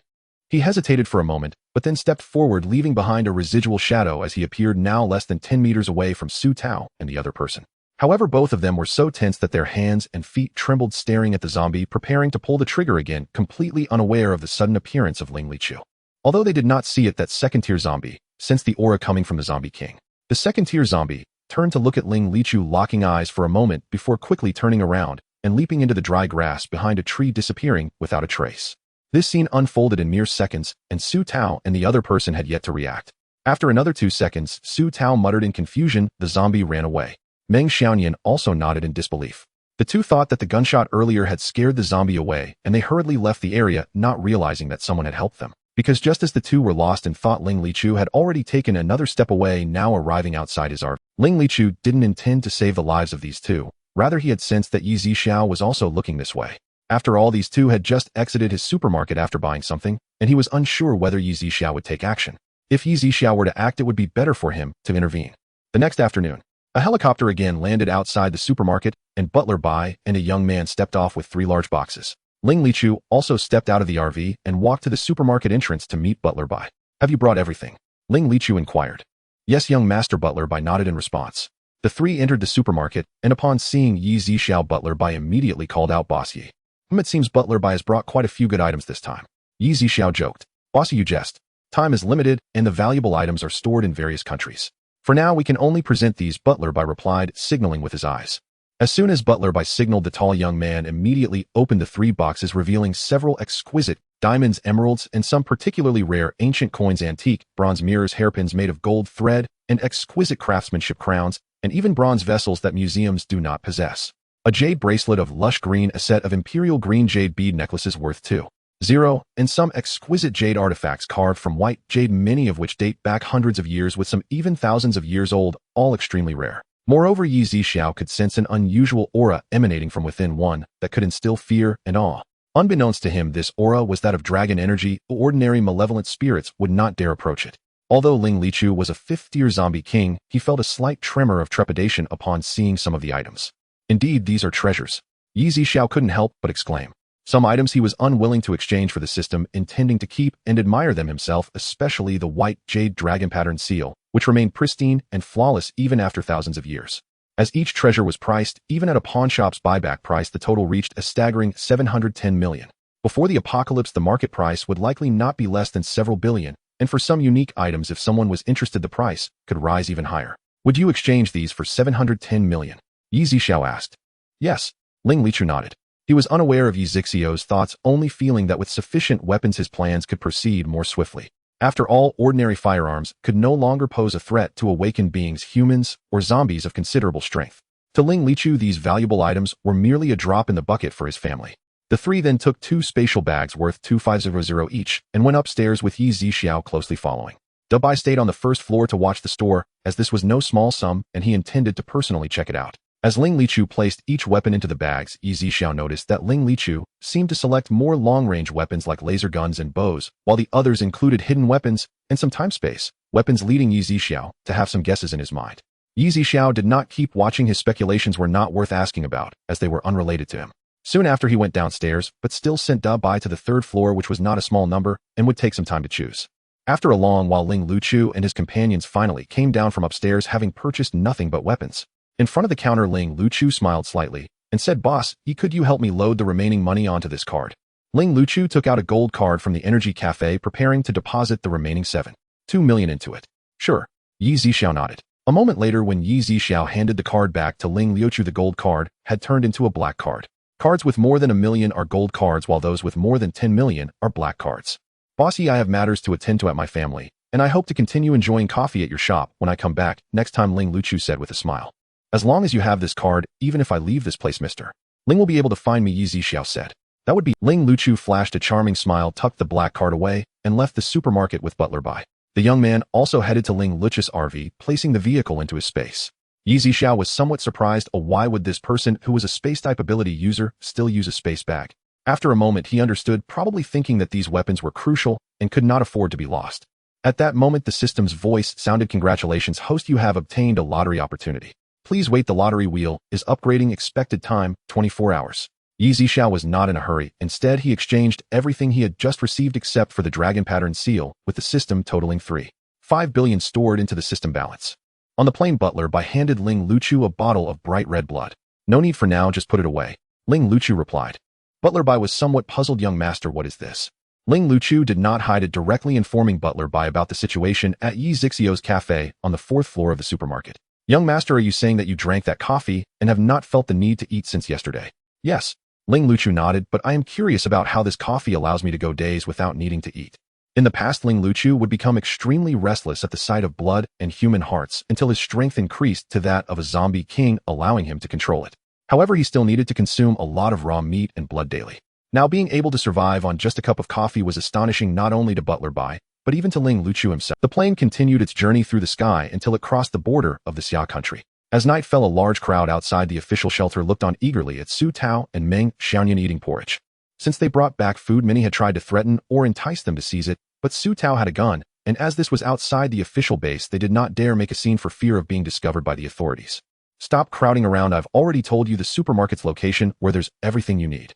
He hesitated for a moment, but then stepped forward, leaving behind a residual shadow as he appeared now less than 10 meters away from Su Tao and the other person. However, both of them were so tense that their hands and feet trembled, staring at the zombie, preparing to pull the trigger again, completely unaware of the sudden appearance of Ling Lichu. Although they did not see it, that second-tier zombie sensed the aura coming from the zombie king. The second-tier zombie turned to look at Ling Lichu, locking eyes for a moment before quickly turning around and leaping into the dry grass behind a tree, disappearing without a trace. This scene unfolded in mere seconds, and Su Tao and the other person had yet to react. After another 2 seconds, Su Tao muttered in confusion, the zombie ran away. Meng Xiaoyan also nodded in disbelief. The two thought that the gunshot earlier had scared the zombie away, and they hurriedly left the area, not realizing that someone had helped them. Because just as the two were lost in thought, Ling Lichu had already taken another step away, now arriving outside his RV. Ling Lichu didn't intend to save the lives of these two. Rather, he had sensed that Zixiao was also looking this way. After all, these two had just exited his supermarket after buying something, and he was unsure whether Zixiao would take action. If Zixiao were to act, it would be better for him to intervene. The next afternoon, a helicopter again landed outside the supermarket, and Butler Bai and a young man stepped off with 3 large boxes. Ling Lichu also stepped out of the RV and walked to the supermarket entrance to meet Butler Bai. Have you brought everything? Ling Lichu inquired. Yes, young master, Butler Bai nodded in response. The 3 entered the supermarket, and upon seeing Zixiao, Butler Bai immediately called out, Boss Yi. It seems Butler Bai has brought quite a few good items this time. Zixiao joked. Boss Yi, you jest. Time is limited, and the valuable items are stored in various countries. For now, we can only present these, Butler Bai replied, signaling with his eyes. As soon as Butler Bai signaled, the tall young man immediately opened the 3 boxes, revealing several exquisite diamonds, emeralds, and some particularly rare ancient coins, antique bronze mirrors, hairpins made of gold thread, and exquisite craftsmanship crowns, and even bronze vessels that museums do not possess. A jade bracelet of lush green, a set of imperial green jade bead necklaces worth 2.0, and some exquisite jade artifacts carved from white jade, many of which date back hundreds of years, with some even thousands of years old, all extremely rare. Moreover, Zixiao could sense an unusual aura emanating from within, one that could instill fear and awe. Unbeknownst to him, this aura was that of dragon energy. Ordinary malevolent spirits would not dare approach it. Although Ling Lichu was a fifth-tier zombie king, he felt a slight tremor of trepidation upon seeing some of the items. Indeed, these are treasures. Zixiao couldn't help but exclaim. Some items he was unwilling to exchange for the system, intending to keep and admire them himself, especially the white jade dragon pattern seal, which remained pristine and flawless even after thousands of years. As each treasure was priced, even at a pawnshop's buyback price, the total reached a staggering 710 million. Before the apocalypse, the market price would likely not be less than several billion, and for some unique items, if someone was interested, the price could rise even higher. Would you exchange these for 710 million? Zixiao asked. Yes. Ling Lichu nodded. He was unaware of Zixiao's thoughts, only feeling that with sufficient weapons his plans could proceed more swiftly. After all, ordinary firearms could no longer pose a threat to awakened beings, humans, or zombies of considerable strength. To Ling Lichu, these valuable items were merely a drop in the bucket for his family. The three then took 2 spatial bags worth 2,500 each and went upstairs with Zixiao closely following. Dubai stayed on the first floor to watch the store, as this was no small sum and he intended to personally check it out. As Ling Lichu placed each weapon into the bags, Zixiao noticed that Ling Lichu seemed to select more long-range weapons like laser guns and bows, while the others included hidden weapons and some time-space weapons, leading Zixiao to have some guesses in his mind. Zixiao did not keep watching. His speculations were not worth asking about, as they were unrelated to him. Soon after, he went downstairs, but still sent Dubai to the 3rd floor, which was not a small number and would take some time to choose. After a long while, Ling Lichu and his companions finally came down from upstairs, having purchased nothing but weapons. In front of the counter, Ling Lichu smiled slightly and said, "Boss, could you help me load the remaining money onto this card?" Ling Lichu took out a gold card from the energy cafe, preparing to deposit the remaining 7.2 million into it. Sure. Zixiao nodded. A moment later, when Zixiao handed the card back to Ling Lichu, the gold card had turned into a black card. Cards with more than 1 million are gold cards, while those with more than 10 million are black cards. "Bossy, I have matters to attend to at my family, and I hope to continue enjoying coffee at your shop when I come back next time," Ling Lichu said with a smile. "As long as you have this card, even if I leave this place, Mr. Ling will be able to find me," Zixiao said. "That would be—" Ling Lichu flashed a charming smile, tucked the black card away, and left the supermarket with Butler Bai. The young man also headed to Ling Lichu's RV, placing the vehicle into his space. Zixiao was somewhat surprised. Why would this person, who was a space-type ability user, still use a space bag? After a moment, he understood, probably thinking that these weapons were crucial and could not afford to be lost. At that moment, the system's voice sounded, "Congratulations, host, you have obtained a lottery opportunity. Please wait, the lottery wheel is upgrading, expected time 24 hours. Zixiao was not in a hurry. Instead, he exchanged everything he had just received except for the dragon pattern seal, with the system totaling 3.5 billion stored into the system balance. On the plane, Butler Bai handed Ling Lichu a bottle of bright red blood. "No need for now, just put it away," Ling Lichu replied. Butler Bai was somewhat puzzled. "Young master, what is this?" Ling Lichu did not hide it, directly informing Butler Bai about the situation at Zixiao's cafe on the 4th floor of the supermarket. "Young master, are you saying that you drank that coffee and have not felt the need to eat since yesterday?" "Yes." Ling Lichu nodded, "but I am curious about how this coffee allows me to go days without needing to eat." In the past, Ling Lichu would become extremely restless at the sight of blood and human hearts until his strength increased to that of a zombie king, allowing him to control it. However, he still needed to consume a lot of raw meat and blood daily. Now, being able to survive on just a cup of coffee was astonishing, not only to Butler Bai, but even to Ling Lichu himself. The plane continued its journey through the sky until it crossed the border of the Xia country. As night fell, a large crowd outside the official shelter looked on eagerly at Su Tao and Meng Xiaoyan eating porridge. Since they brought back food, many had tried to threaten or entice them to seize it, but Su Tao had a gun, and as this was outside the official base, they did not dare make a scene for fear of being discovered by the authorities. "Stop crowding around. I've already told you the supermarket's location, where there's everything you need."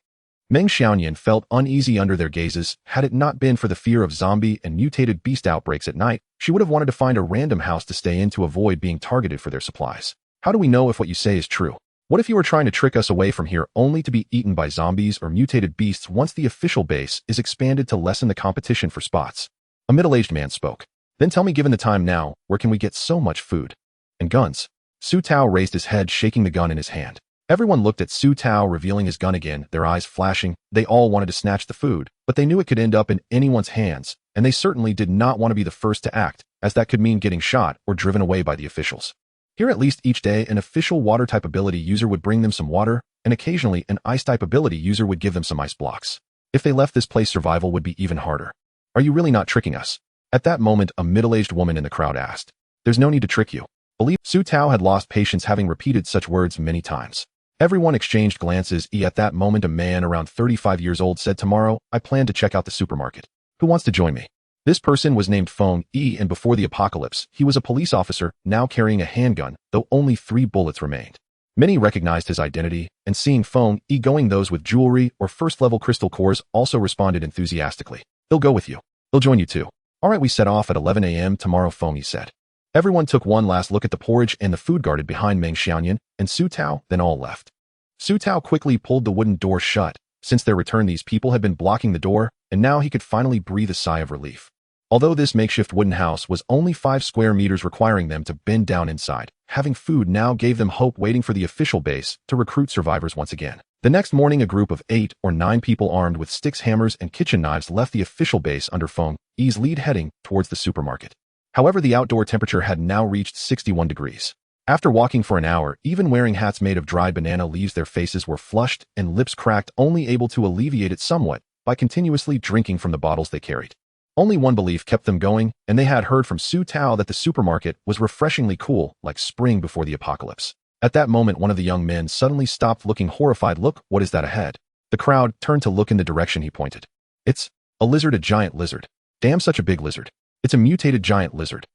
Meng Xiaoyan felt uneasy under their gazes. Had it not been for the fear of zombie and mutated beast outbreaks at night, she would have wanted to find a random house to stay in to avoid being targeted for their supplies. "How do we know if what you say is true? What if you were trying to trick us away from here only to be eaten by zombies or mutated beasts once the official base is expanded to lessen the competition for spots?" A middle-aged man spoke. "Then tell me, given the time now, where can we get so much food? And guns?" Su Tao raised his head, shaking the gun in his hand. Everyone looked at Su Tao, revealing his gun again, their eyes flashing. They all wanted to snatch the food, but they knew it could end up in anyone's hands, and they certainly did not want to be the first to act, as that could mean getting shot or driven away by the officials. Here, at least each day, an official water-type ability user would bring them some water, and occasionally an ice-type ability user would give them some ice blocks. If they left this place, survival would be even harder. "Are you really not tricking us?" At that moment, a middle-aged woman in the crowd asked. "There's no need to trick you. Believe." Su Tao had lost patience, having repeated such words many times. Everyone exchanged glances. At that moment, a man around 35 years old said, "Tomorrow, I plan to check out the supermarket. Who wants to join me?" This person was named Feng Yi, and before the apocalypse, he was a police officer, now carrying a handgun, though only 3 bullets remained. Many recognized his identity, and seeing Feng Yi going, those with jewelry or first-level crystal cores also responded enthusiastically. He'll go with you. He'll join you too. All right, we set off at 11 a.m. tomorrow, Feng Yi said. Everyone took one last look at the porridge and the food guarded behind Meng Xiaoyan and Su Tao, then all left. Su Tao quickly pulled the wooden door shut. Since their return, these people had been blocking the door, and now he could finally breathe a sigh of relief. Although this makeshift wooden house was only 5 square meters, requiring them to bend down inside, having food now gave them hope, waiting for the official base to recruit survivors once again. The next morning, a group of 8 or 9 people armed with sticks, hammers, and kitchen knives left the official base under Feng Yi's lead, heading towards the supermarket. However, the outdoor temperature had now reached 61 degrees. After walking for an hour, even wearing hats made of dried banana leaves, their faces were flushed and lips cracked, only able to alleviate it somewhat by continuously drinking from the bottles they carried. Only one belief kept them going, and they had heard from Su Tao that the supermarket was refreshingly cool, like spring before the apocalypse. At that moment, one of the young men suddenly stopped, looking horrified. Look, what is that ahead? The crowd turned to look in the direction he pointed. It's a lizard, a giant lizard. Damn, such a big lizard. It's a mutated giant lizard.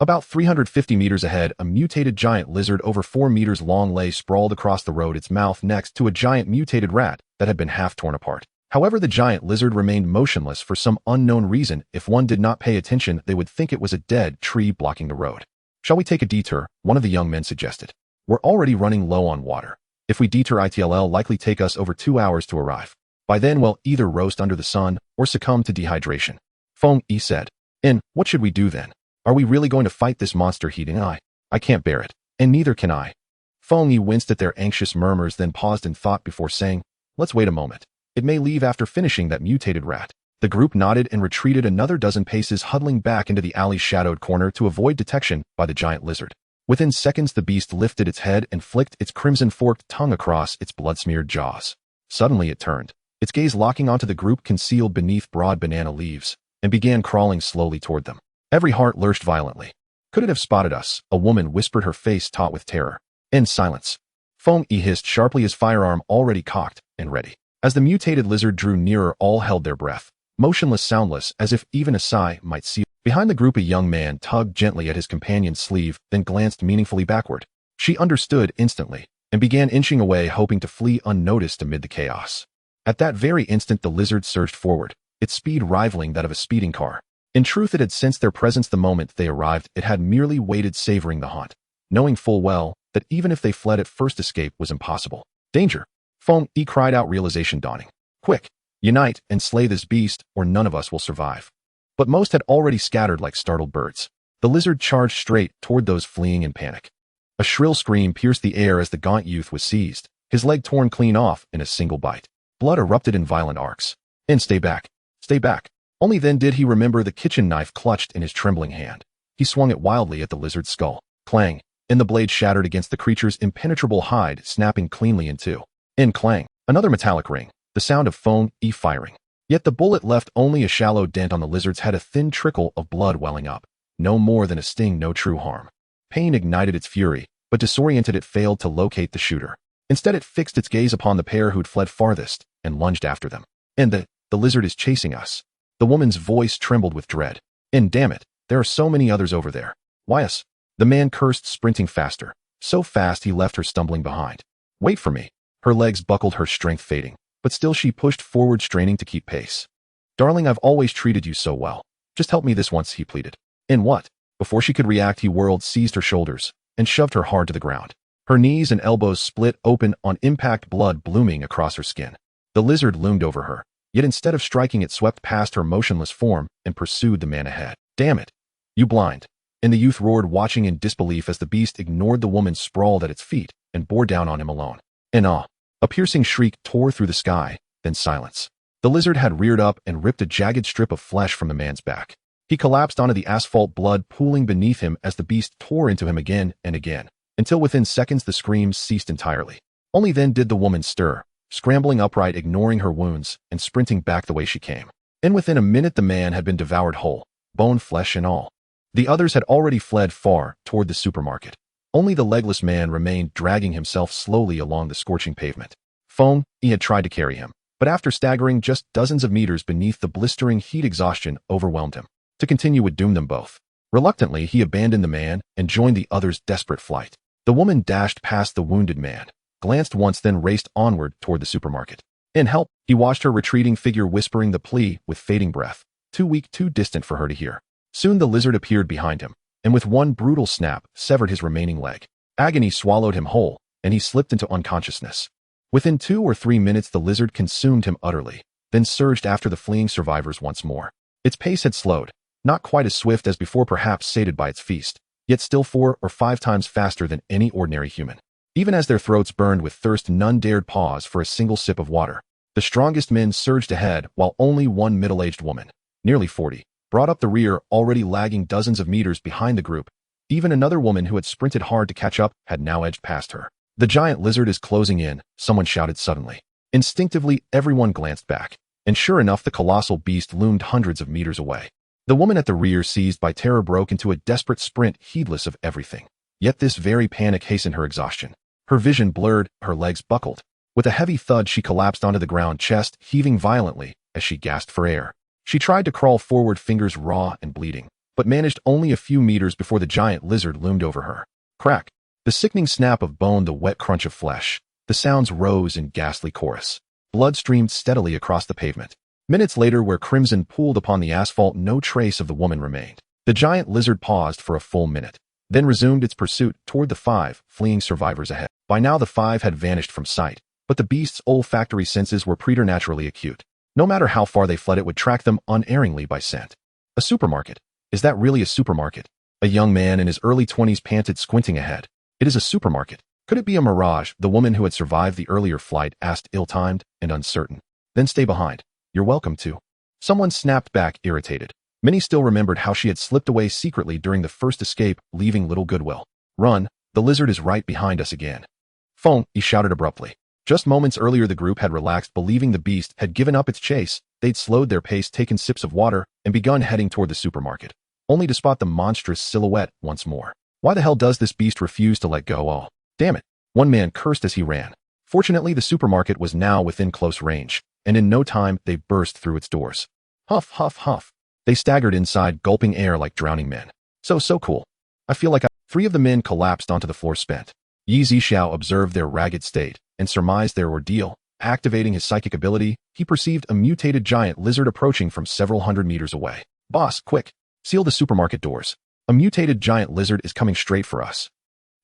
About 350 meters ahead, a mutated giant lizard over 4 meters long lay sprawled across the road, its mouth next to a giant mutated rat that had been half torn apart. However, the giant lizard remained motionless for some unknown reason. If one did not pay attention, they would think it was a dead tree blocking the road. Shall we take a detour? One of the young men suggested. We're already running low on water. If we detour, it'll likely take us over 2 hours to arrive. By then, we'll either roast under the sun or succumb to dehydration. Feng Yi said. And what should we do then? Are we really going to fight this monster heating? I can't bear it. And neither can I. Feng Yi winced at their anxious murmurs, then paused in thought before saying, let's wait a moment. It may leave after finishing that mutated rat. The group nodded and retreated another dozen paces, huddling back into the alley's shadowed corner to avoid detection by the giant lizard. Within seconds, the beast lifted its head and flicked its crimson forked tongue across its blood-smeared jaws. Suddenly it turned, its gaze locking onto the group concealed beneath broad banana leaves, and began crawling slowly toward them. Every heart lurched violently. Could it have spotted us? A woman whispered, her face taut with terror. In silence. Feng Yi hissed sharply, his firearm already cocked and ready. As the mutated lizard drew nearer, all held their breath, motionless, soundless, as if even a sigh might seal. Behind the group, a young man tugged gently at his companion's sleeve, then glanced meaningfully backward. She understood instantly, and began inching away, hoping to flee unnoticed amid the chaos. At that very instant, the lizard surged forward, its speed rivaling that of a speeding car. In truth, it had sensed their presence the moment they arrived. It had merely waited, savoring the haunt, knowing full well that even if they fled at first, escape was impossible. Danger! Feng Yi cried out, realization dawning. Quick! Unite and slay this beast, or none of us will survive. But most had already scattered like startled birds. The lizard charged straight toward those fleeing in panic. A shrill scream pierced the air as the gaunt youth was seized, his leg torn clean off in a single bite. Blood erupted in violent arcs. And stay back. Stay back. Only then did he remember the kitchen knife clutched in his trembling hand. He swung it wildly at the lizard's skull. Clang! And the blade shattered against the creature's impenetrable hide, snapping cleanly in two. In clang! Another metallic ring, the sound of Feng Yi firing. Yet the bullet left only a shallow dent on the lizard's head, a thin trickle of blood welling up. No more than a sting, no true harm. Pain ignited its fury, but disoriented it failed to locate the shooter. Instead, it fixed its gaze upon the pair who'd fled farthest, and lunged after them. And the lizard is chasing us. The woman's voice trembled with dread. And damn it, there are so many others over there. Why us? The man cursed, sprinting faster. So fast he left her stumbling behind. Wait for me. Her legs buckled, her strength fading. But still she pushed forward, straining to keep pace. Darling, I've always treated you so well. Just help me this once, he pleaded. In what? Before she could react, he whirled, seized her shoulders, and shoved her hard to the ground. Her knees and elbows split open on impact, blood blooming across her skin. The lizard loomed over her, yet instead of striking, it swept past her motionless form and pursued the man ahead. Damn it! You blind! And the youth roared, watching in disbelief as the beast ignored the woman sprawled at its feet and bore down on him alone. In awe. A piercing shriek tore through the sky, then silence. The lizard had reared up and ripped a jagged strip of flesh from the man's back. He collapsed onto the asphalt, blood pooling beneath him as the beast tore into him again and again, until within seconds the screams ceased entirely. Only then did the woman stir, scrambling upright, ignoring her wounds, and sprinting back the way she came. And within a minute the man had been devoured whole, bone, flesh, and all. The others had already fled far toward the supermarket. Only the legless man remained, dragging himself slowly along the scorching pavement. Feng Yi had tried to carry him, but after staggering just dozens of meters beneath the blistering heat, exhaustion overwhelmed him. To continue would doom them both. Reluctantly, he abandoned the man and joined the other's desperate flight. The woman dashed past the wounded man, glanced once, then raced onward toward the supermarket. In help, he watched her retreating figure, whispering the plea with fading breath, too weak, too distant for her to hear. Soon the lizard appeared behind him, and with one brutal snap, severed his remaining leg. Agony swallowed him whole, and he slipped into unconsciousness. Within 2 or 3 minutes, the lizard consumed him utterly, then surged after the fleeing survivors once more. Its pace had slowed, not quite as swift as before, perhaps sated by its feast, yet still 4 or 5 times faster than any ordinary human. Even as their throats burned with thirst, none dared pause for a single sip of water. The strongest men surged ahead, while only one middle-aged woman, nearly 40, brought up the rear, already lagging dozens of meters behind the group. Even another woman who had sprinted hard to catch up had now edged past her. The giant lizard is closing in, someone shouted suddenly. Instinctively, everyone glanced back, and sure enough, the colossal beast loomed hundreds of meters away. The woman at the rear, seized by terror, broke into a desperate sprint, heedless of everything. Yet this very panic hastened her exhaustion. Her vision blurred, her legs buckled. With a heavy thud, she collapsed onto the ground, chest heaving violently as she gasped for air. She tried to crawl forward, fingers raw and bleeding, but managed only a few meters before the giant lizard loomed over her. Crack! The sickening snap of bone, the wet crunch of flesh. The sounds rose in ghastly chorus. Blood streamed steadily across the pavement. Minutes later, where crimson pooled upon the asphalt, no trace of the woman remained. The giant lizard paused for a full minute, then resumed its pursuit toward the 5 fleeing survivors ahead. By now the 5 had vanished from sight, but the beast's olfactory senses were preternaturally acute. No matter how far they fled, it would track them unerringly by scent. A supermarket. Is that really a supermarket? A young man in his early 20s panted, squinting ahead. It is a supermarket. Could it be a mirage? The woman who had survived the earlier flight asked, ill-timed and uncertain. Then stay behind. You're welcome to. Someone snapped back, irritated. Many still remembered how she had slipped away secretly during the first escape, leaving little goodwill. Run, the lizard is right behind us again. Phone, he shouted abruptly. Just moments earlier the group had relaxed, believing the beast had given up its chase. They'd slowed their pace, taken sips of water, and begun heading toward the supermarket, only to spot the monstrous silhouette once more. Why the hell does this beast refuse to let go? Oh, damn it. One man cursed as he ran. Fortunately, the supermarket was now within close range, and in no time they burst through its doors. Huff, huff, huff. They staggered inside, gulping air like drowning men. So cool. I feel like 3 of the men collapsed onto the floor, spent. Zixiao observed their ragged state and surmised their ordeal. Activating his psychic ability, he perceived a mutated giant lizard approaching from several hundred meters away. Boss, quick! Seal the supermarket doors. A mutated giant lizard is coming straight for us.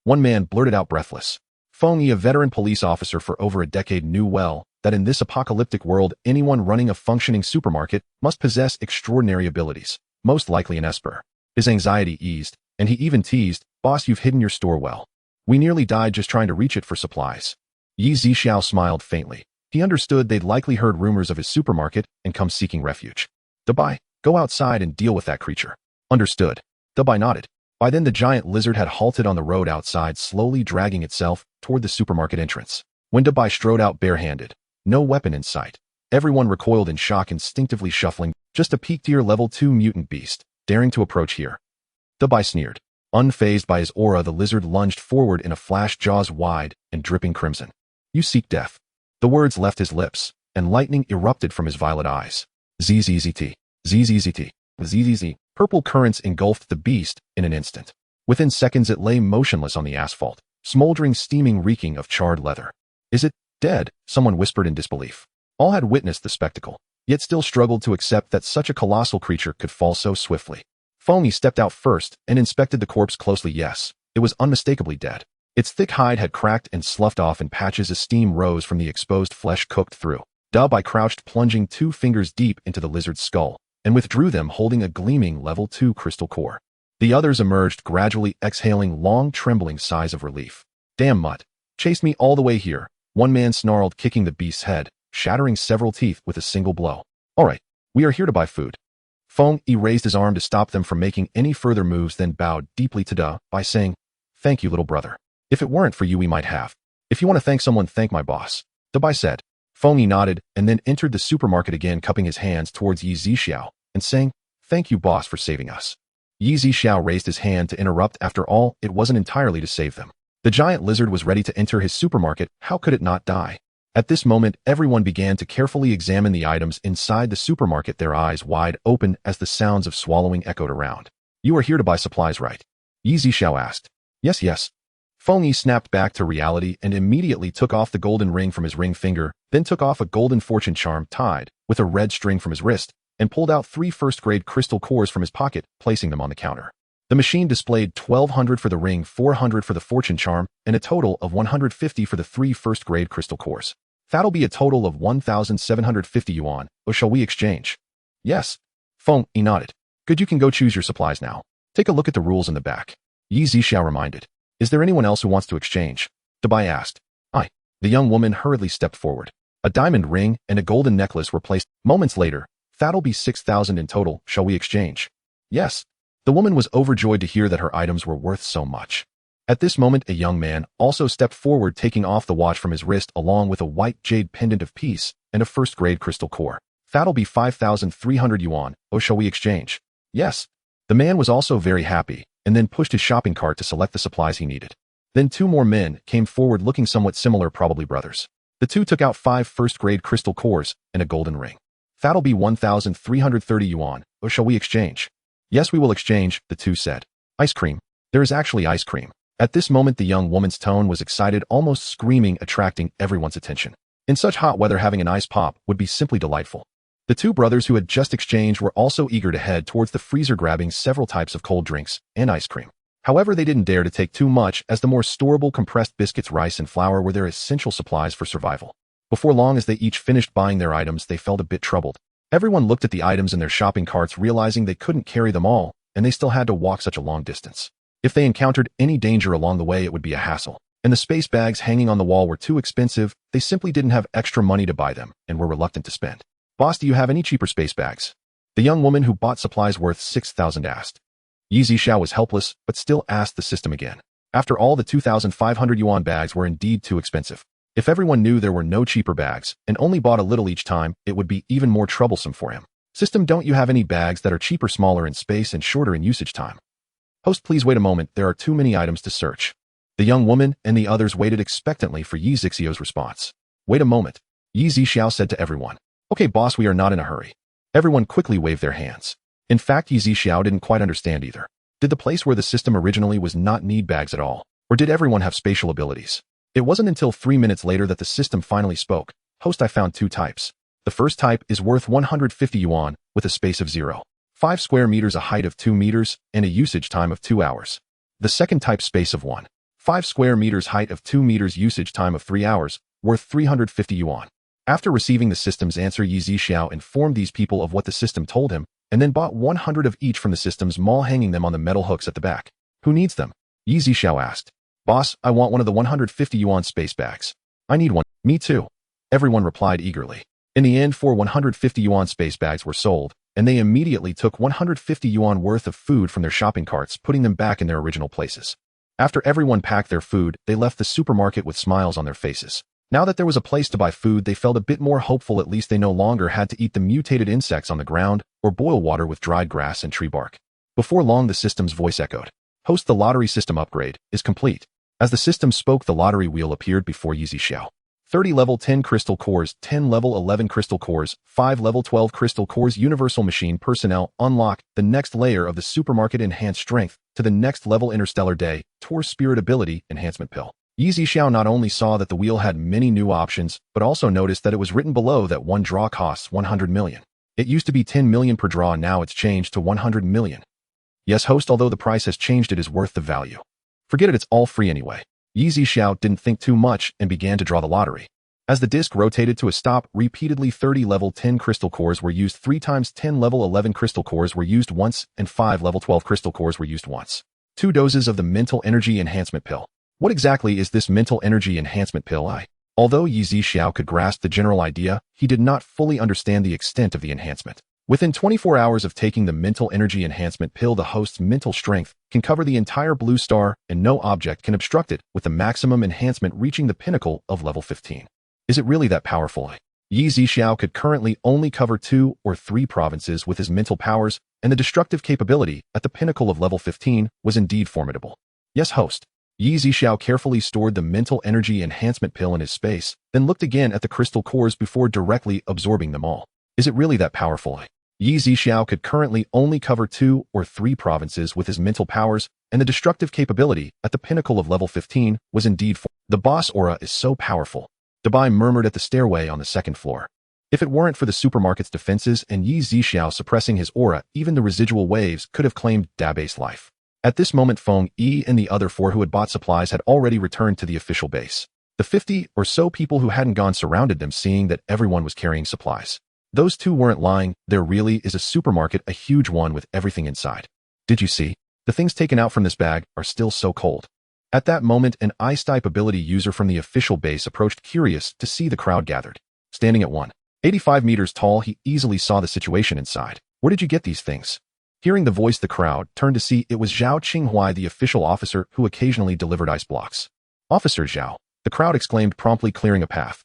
One man blurted out, breathless. Feng Yi, a veteran police officer for over a decade, knew well that in this apocalyptic world, anyone running a functioning supermarket must possess extraordinary abilities, most likely an esper. His anxiety eased, and he even teased, Boss, you've hidden your store well. We nearly died just trying to reach it for supplies. Zixiao smiled faintly. He understood they'd likely heard rumors of his supermarket and come seeking refuge. Dabai, go outside and deal with that creature. Understood. Dabai nodded. By then the giant lizard had halted on the road outside, slowly dragging itself toward the supermarket entrance. When Dabai strode out barehanded, no weapon in sight, everyone recoiled in shock, instinctively shuffling. Just a peak-tier level 2 mutant beast, daring to approach here. Dabai sneered. Unfazed by his aura, the lizard lunged forward in a flash, jaws wide and dripping crimson. You seek death. The words left his lips, and lightning erupted from his violet eyes. ZZZT. ZZZT. ZZZ. Purple currents engulfed the beast in an instant. Within seconds it lay motionless on the asphalt, smoldering, steaming, reeking of charred leather. Is it dead? Someone whispered in disbelief. All had witnessed the spectacle, yet still struggled to accept that such a colossal creature could fall so swiftly. Feng Yi stepped out first and inspected the corpse closely. Yes, it was unmistakably dead. Its thick hide had cracked and sloughed off in patches as steam rose from the exposed flesh, cooked through. Dabai crouched, plunging 2 fingers deep into the lizard's skull, and withdrew them, holding a gleaming level 2 crystal core. The others emerged, gradually exhaling long, trembling sighs of relief. Damn mutt. Chased me all the way here, one man snarled, kicking the beast's head, shattering several teeth with a single blow. All right, we are here to buy food. Feng Yi raised his arm to stop them from making any further moves, then bowed deeply to Dabai, saying, Thank you, little brother. If it weren't for you, we might have. If you want to thank someone, thank my boss. Dabai said. Feng Yi nodded and then entered the supermarket again, cupping his hands towards Zixiao and saying, Thank you, boss, for saving us. Zixiao raised his hand to interrupt. After all, it wasn't entirely to save them. The giant lizard was ready to enter his supermarket. How could it not die? At this moment, everyone began to carefully examine the items inside the supermarket, their eyes wide open as the sounds of swallowing echoed around. You are here to buy supplies, right? Zixiao asked. Yes, yes. Feng Yi snapped back to reality and immediately took off the golden ring from his ring finger, then took off a golden fortune charm tied with a red string from his wrist, and pulled out 3 first-grade crystal cores from his pocket, placing them on the counter. The machine displayed 1,200 for the ring, 400 for the fortune charm, and a total of 150 for the 3 first-grade crystal cores. That'll be a total of 1,750 yuan, or shall we exchange? Yes. Feng Yi nodded. Good, you can go choose your supplies now. Take a look at the rules in the back. Zixiao reminded. Is there anyone else who wants to exchange? Dabai asked. I. The young woman hurriedly stepped forward. A diamond ring and a golden necklace were placed. Moments later, that'll be 6,000 in total. Shall we exchange? Yes. The woman was overjoyed to hear that her items were worth so much. At this moment, a young man also stepped forward, taking off the watch from his wrist along with a white jade pendant of peace and a first-grade crystal core. That'll be 5,300 yuan. Oh, shall we exchange? Yes. The man was also very happy, and then pushed his shopping cart to select the supplies he needed. Then 2 more men came forward looking somewhat similar, probably brothers. The 2 took out 5 first-grade crystal cores and a golden ring. That'll be 1,330 yuan. Or shall we exchange? Yes, we will exchange, the 2 said. Ice cream. There is actually ice cream. At this moment, the young woman's tone was excited, almost screaming, attracting everyone's attention. In such hot weather, having an ice pop would be simply delightful. The 2 brothers who had just exchanged were also eager to head towards the freezer, grabbing several types of cold drinks and ice cream. However, they didn't dare to take too much, as the more storable compressed biscuits, rice, and flour were their essential supplies for survival. Before long, as they each finished buying their items, they felt a bit troubled. Everyone looked at the items in their shopping carts, realizing they couldn't carry them all, and they still had to walk such a long distance. If they encountered any danger along the way, it would be a hassle. And the space bags hanging on the wall were too expensive. They simply didn't have extra money to buy them and were reluctant to spend. Boss, do you have any cheaper space bags? The young woman who bought supplies worth 6,000 asked. Zixiao was helpless, but still asked the system again. After all, the 2,500 yuan bags were indeed too expensive. If everyone knew there were no cheaper bags and only bought a little each time, it would be even more troublesome for him. System, don't you have any bags that are cheaper, smaller in space, and shorter in usage time? Host, please wait a moment, there are too many items to search. The young woman and the others waited expectantly for Zixiao's response. Wait a moment. Zixiao said to everyone. Okay, boss, we are not in a hurry. Everyone quickly waved their hands. In fact, Zixiao didn't quite understand either. Did the place where the system originally was not need bags at all? Or did everyone have spatial abilities? It wasn't until 3 minutes later that the system finally spoke. Host, I found 2 types. The first type is worth 150 yuan, with a space of 0.5 square meters, a height of 2 meters, and a usage time of 2 hours. The second type, space of 1.5 square meters, height of 2 meters, usage time of 3 hours, worth 350 yuan. After receiving the system's answer, Zixiao informed these people of what the system told him, and then bought 100 of each from the system's mall, hanging them on the metal hooks at the back. Who needs them? Zixiao asked. Boss, I want one of the 150 yuan space bags. I need one. Me too. Everyone replied eagerly. In the end, 4 150 yuan space bags were sold, and they immediately took 150 yuan worth of food from their shopping carts, putting them back in their original places. After everyone packed their food, they left the supermarket with smiles on their faces. Now that there was a place to buy food, they felt a bit more hopeful. At least they no longer had to eat the mutated insects on the ground or boil water with dried grass and tree bark. Before long, the system's voice echoed. Host, the lottery system upgrade is complete. As the system spoke, the lottery wheel appeared before Zixiao. 30 level 10 crystal cores, 10 level 11 crystal cores, 5 level 12 crystal cores. Universal machine personnel unlock the next layer of the supermarket. Enhanced strength to the next level. Interstellar day tour spirit ability enhancement pill. Zixiao not only saw that the wheel had many new options, but also noticed that it was written below that one draw costs 100 million. It used to be 10 million per draw, now it's changed to 100 million. Yes, host, although the price has changed, it is worth the value. Forget it, it's all free anyway. Zixiao didn't think too much and began to draw the lottery. As the disc rotated to a stop, repeatedly 30 level 10 crystal cores were used 3 times, 10 level 11 crystal cores were used once, and 5 level 12 crystal cores were used once. 2 doses of the mental energy enhancement pill. What exactly is this mental energy enhancement pill? Although Zixiao could grasp the general idea, he did not fully understand the extent of the enhancement. Within 24 hours of taking the mental energy enhancement pill, the host's mental strength can cover the entire blue star and no object can obstruct it, with the maximum enhancement reaching the pinnacle of level 15. Is it really that powerful? Zixiao could currently only cover 2 or 3 provinces with his mental powers, and the destructive capability at the pinnacle of level 15 was indeed formidable. Yes, host. Yi Zixiao carefully stored the mental energy enhancement pill in his space, then looked again at the crystal cores before directly absorbing them all. Is it really that powerful? Yi Zixiao could currently only cover 2 or 3 provinces with his mental powers, and the destructive capability, at the pinnacle of level 15, was indeed the boss aura is so powerful. Dabai murmured at the stairway on the second floor. If it weren't for the supermarket's defenses and Yi Zixiao suppressing his aura, even the residual waves could have claimed Dabay's life. At this moment Feng Yi and the other 4 who had bought supplies had already returned to the official base. The 50 or so people who hadn't gone surrounded them, seeing that everyone was carrying supplies. Those 2 weren't lying, there really is a supermarket, a huge one with everything inside. Did you see? The things taken out from this bag are still so cold. At that moment an ice-type ability user from the official base approached, curious to see the crowd gathered. Standing at 185 meters tall, he easily saw the situation inside. Where did you get these things? Hearing the voice, the crowd turned to see it was Zhao Qinghuai, the official officer who occasionally delivered ice blocks. Officer Zhao, the crowd exclaimed, promptly clearing a path.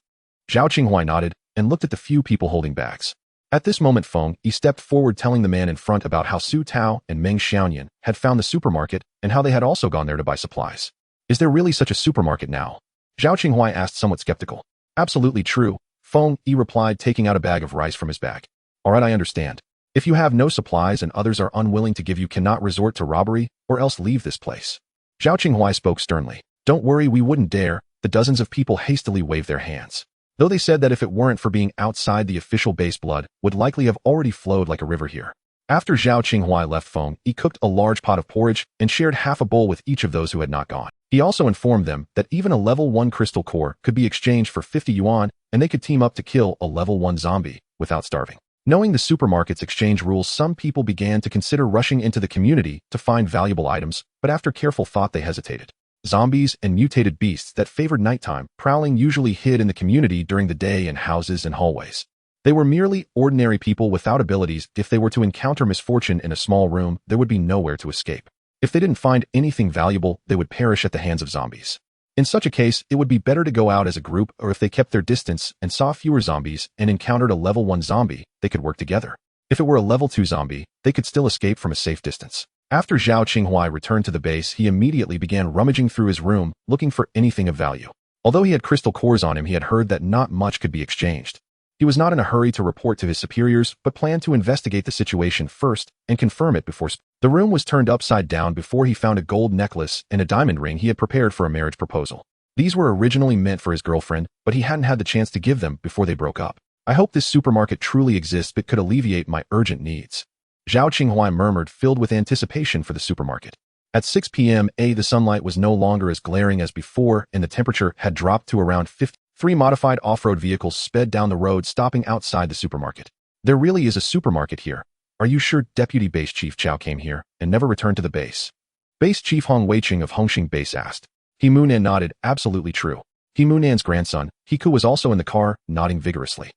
Zhao Qinghuai nodded and looked at the few people holding bags. At this moment Feng Yi stepped forward, telling the man in front about how Su Tao and Meng Xiaoyan had found the supermarket and how they had also gone there to buy supplies. Is there really such a supermarket now? Zhao Qinghuai asked, somewhat skeptical. Absolutely true, Feng Yi replied, taking out a bag of rice from his bag. Alright, I understand. If you have no supplies and others are unwilling to give, you cannot resort to robbery or else leave this place. Zhao Qinghuai spoke sternly. Don't worry, we wouldn't dare. The dozens of people hastily waved their hands. Though they said that if it weren't for being outside the official base, blood would likely have already flowed like a river here. After Zhao Qinghuai left, Feng Yi cooked a large pot of porridge and shared half a bowl with each of those who had not gone. He also informed them that even a level 1 crystal core could be exchanged for 50 yuan, and they could team up to kill a level 1 zombie without starving. Knowing the supermarket's exchange rules, some people began to consider rushing into the community to find valuable items, but after careful thought they hesitated. Zombies and mutated beasts that favored nighttime prowling usually hid in the community during the day in houses and hallways. They were merely ordinary people without abilities. If they were to encounter misfortune in a small room, there would be nowhere to escape. If they didn't find anything valuable, they would perish at the hands of zombies. In such a case, it would be better to go out as a group, or if they kept their distance and saw fewer zombies and encountered a level 1 zombie, they could work together. If it were a level 2 zombie, they could still escape from a safe distance. After Zhao Qinghuai returned to the base, he immediately began rummaging through his room, looking for anything of value. Although he had crystal cores on him, he had heard that not much could be exchanged. He was not in a hurry to report to his superiors, but planned to investigate the situation first and confirm it before. The room was turned upside down before he found a gold necklace and a diamond ring he had prepared for a marriage proposal. These were originally meant for his girlfriend, but he hadn't had the chance to give them before they broke up. I hope this supermarket truly exists, but could alleviate my urgent needs. Zhao Qinghuai murmured, filled with anticipation for the supermarket. At 6 p.m. the sunlight was no longer as glaring as before, and the temperature had dropped to around 50. 3 modified off-road vehicles sped down the road, stopping outside the supermarket. There really is a supermarket here. Are you sure? Deputy Base Chief Chao came here and never returned to the base. Base Chief Hong Weiqing of Hongxing Base asked. He Munan nodded. Absolutely true. He Munan's grandson, Hiku, was also in the car, nodding vigorously.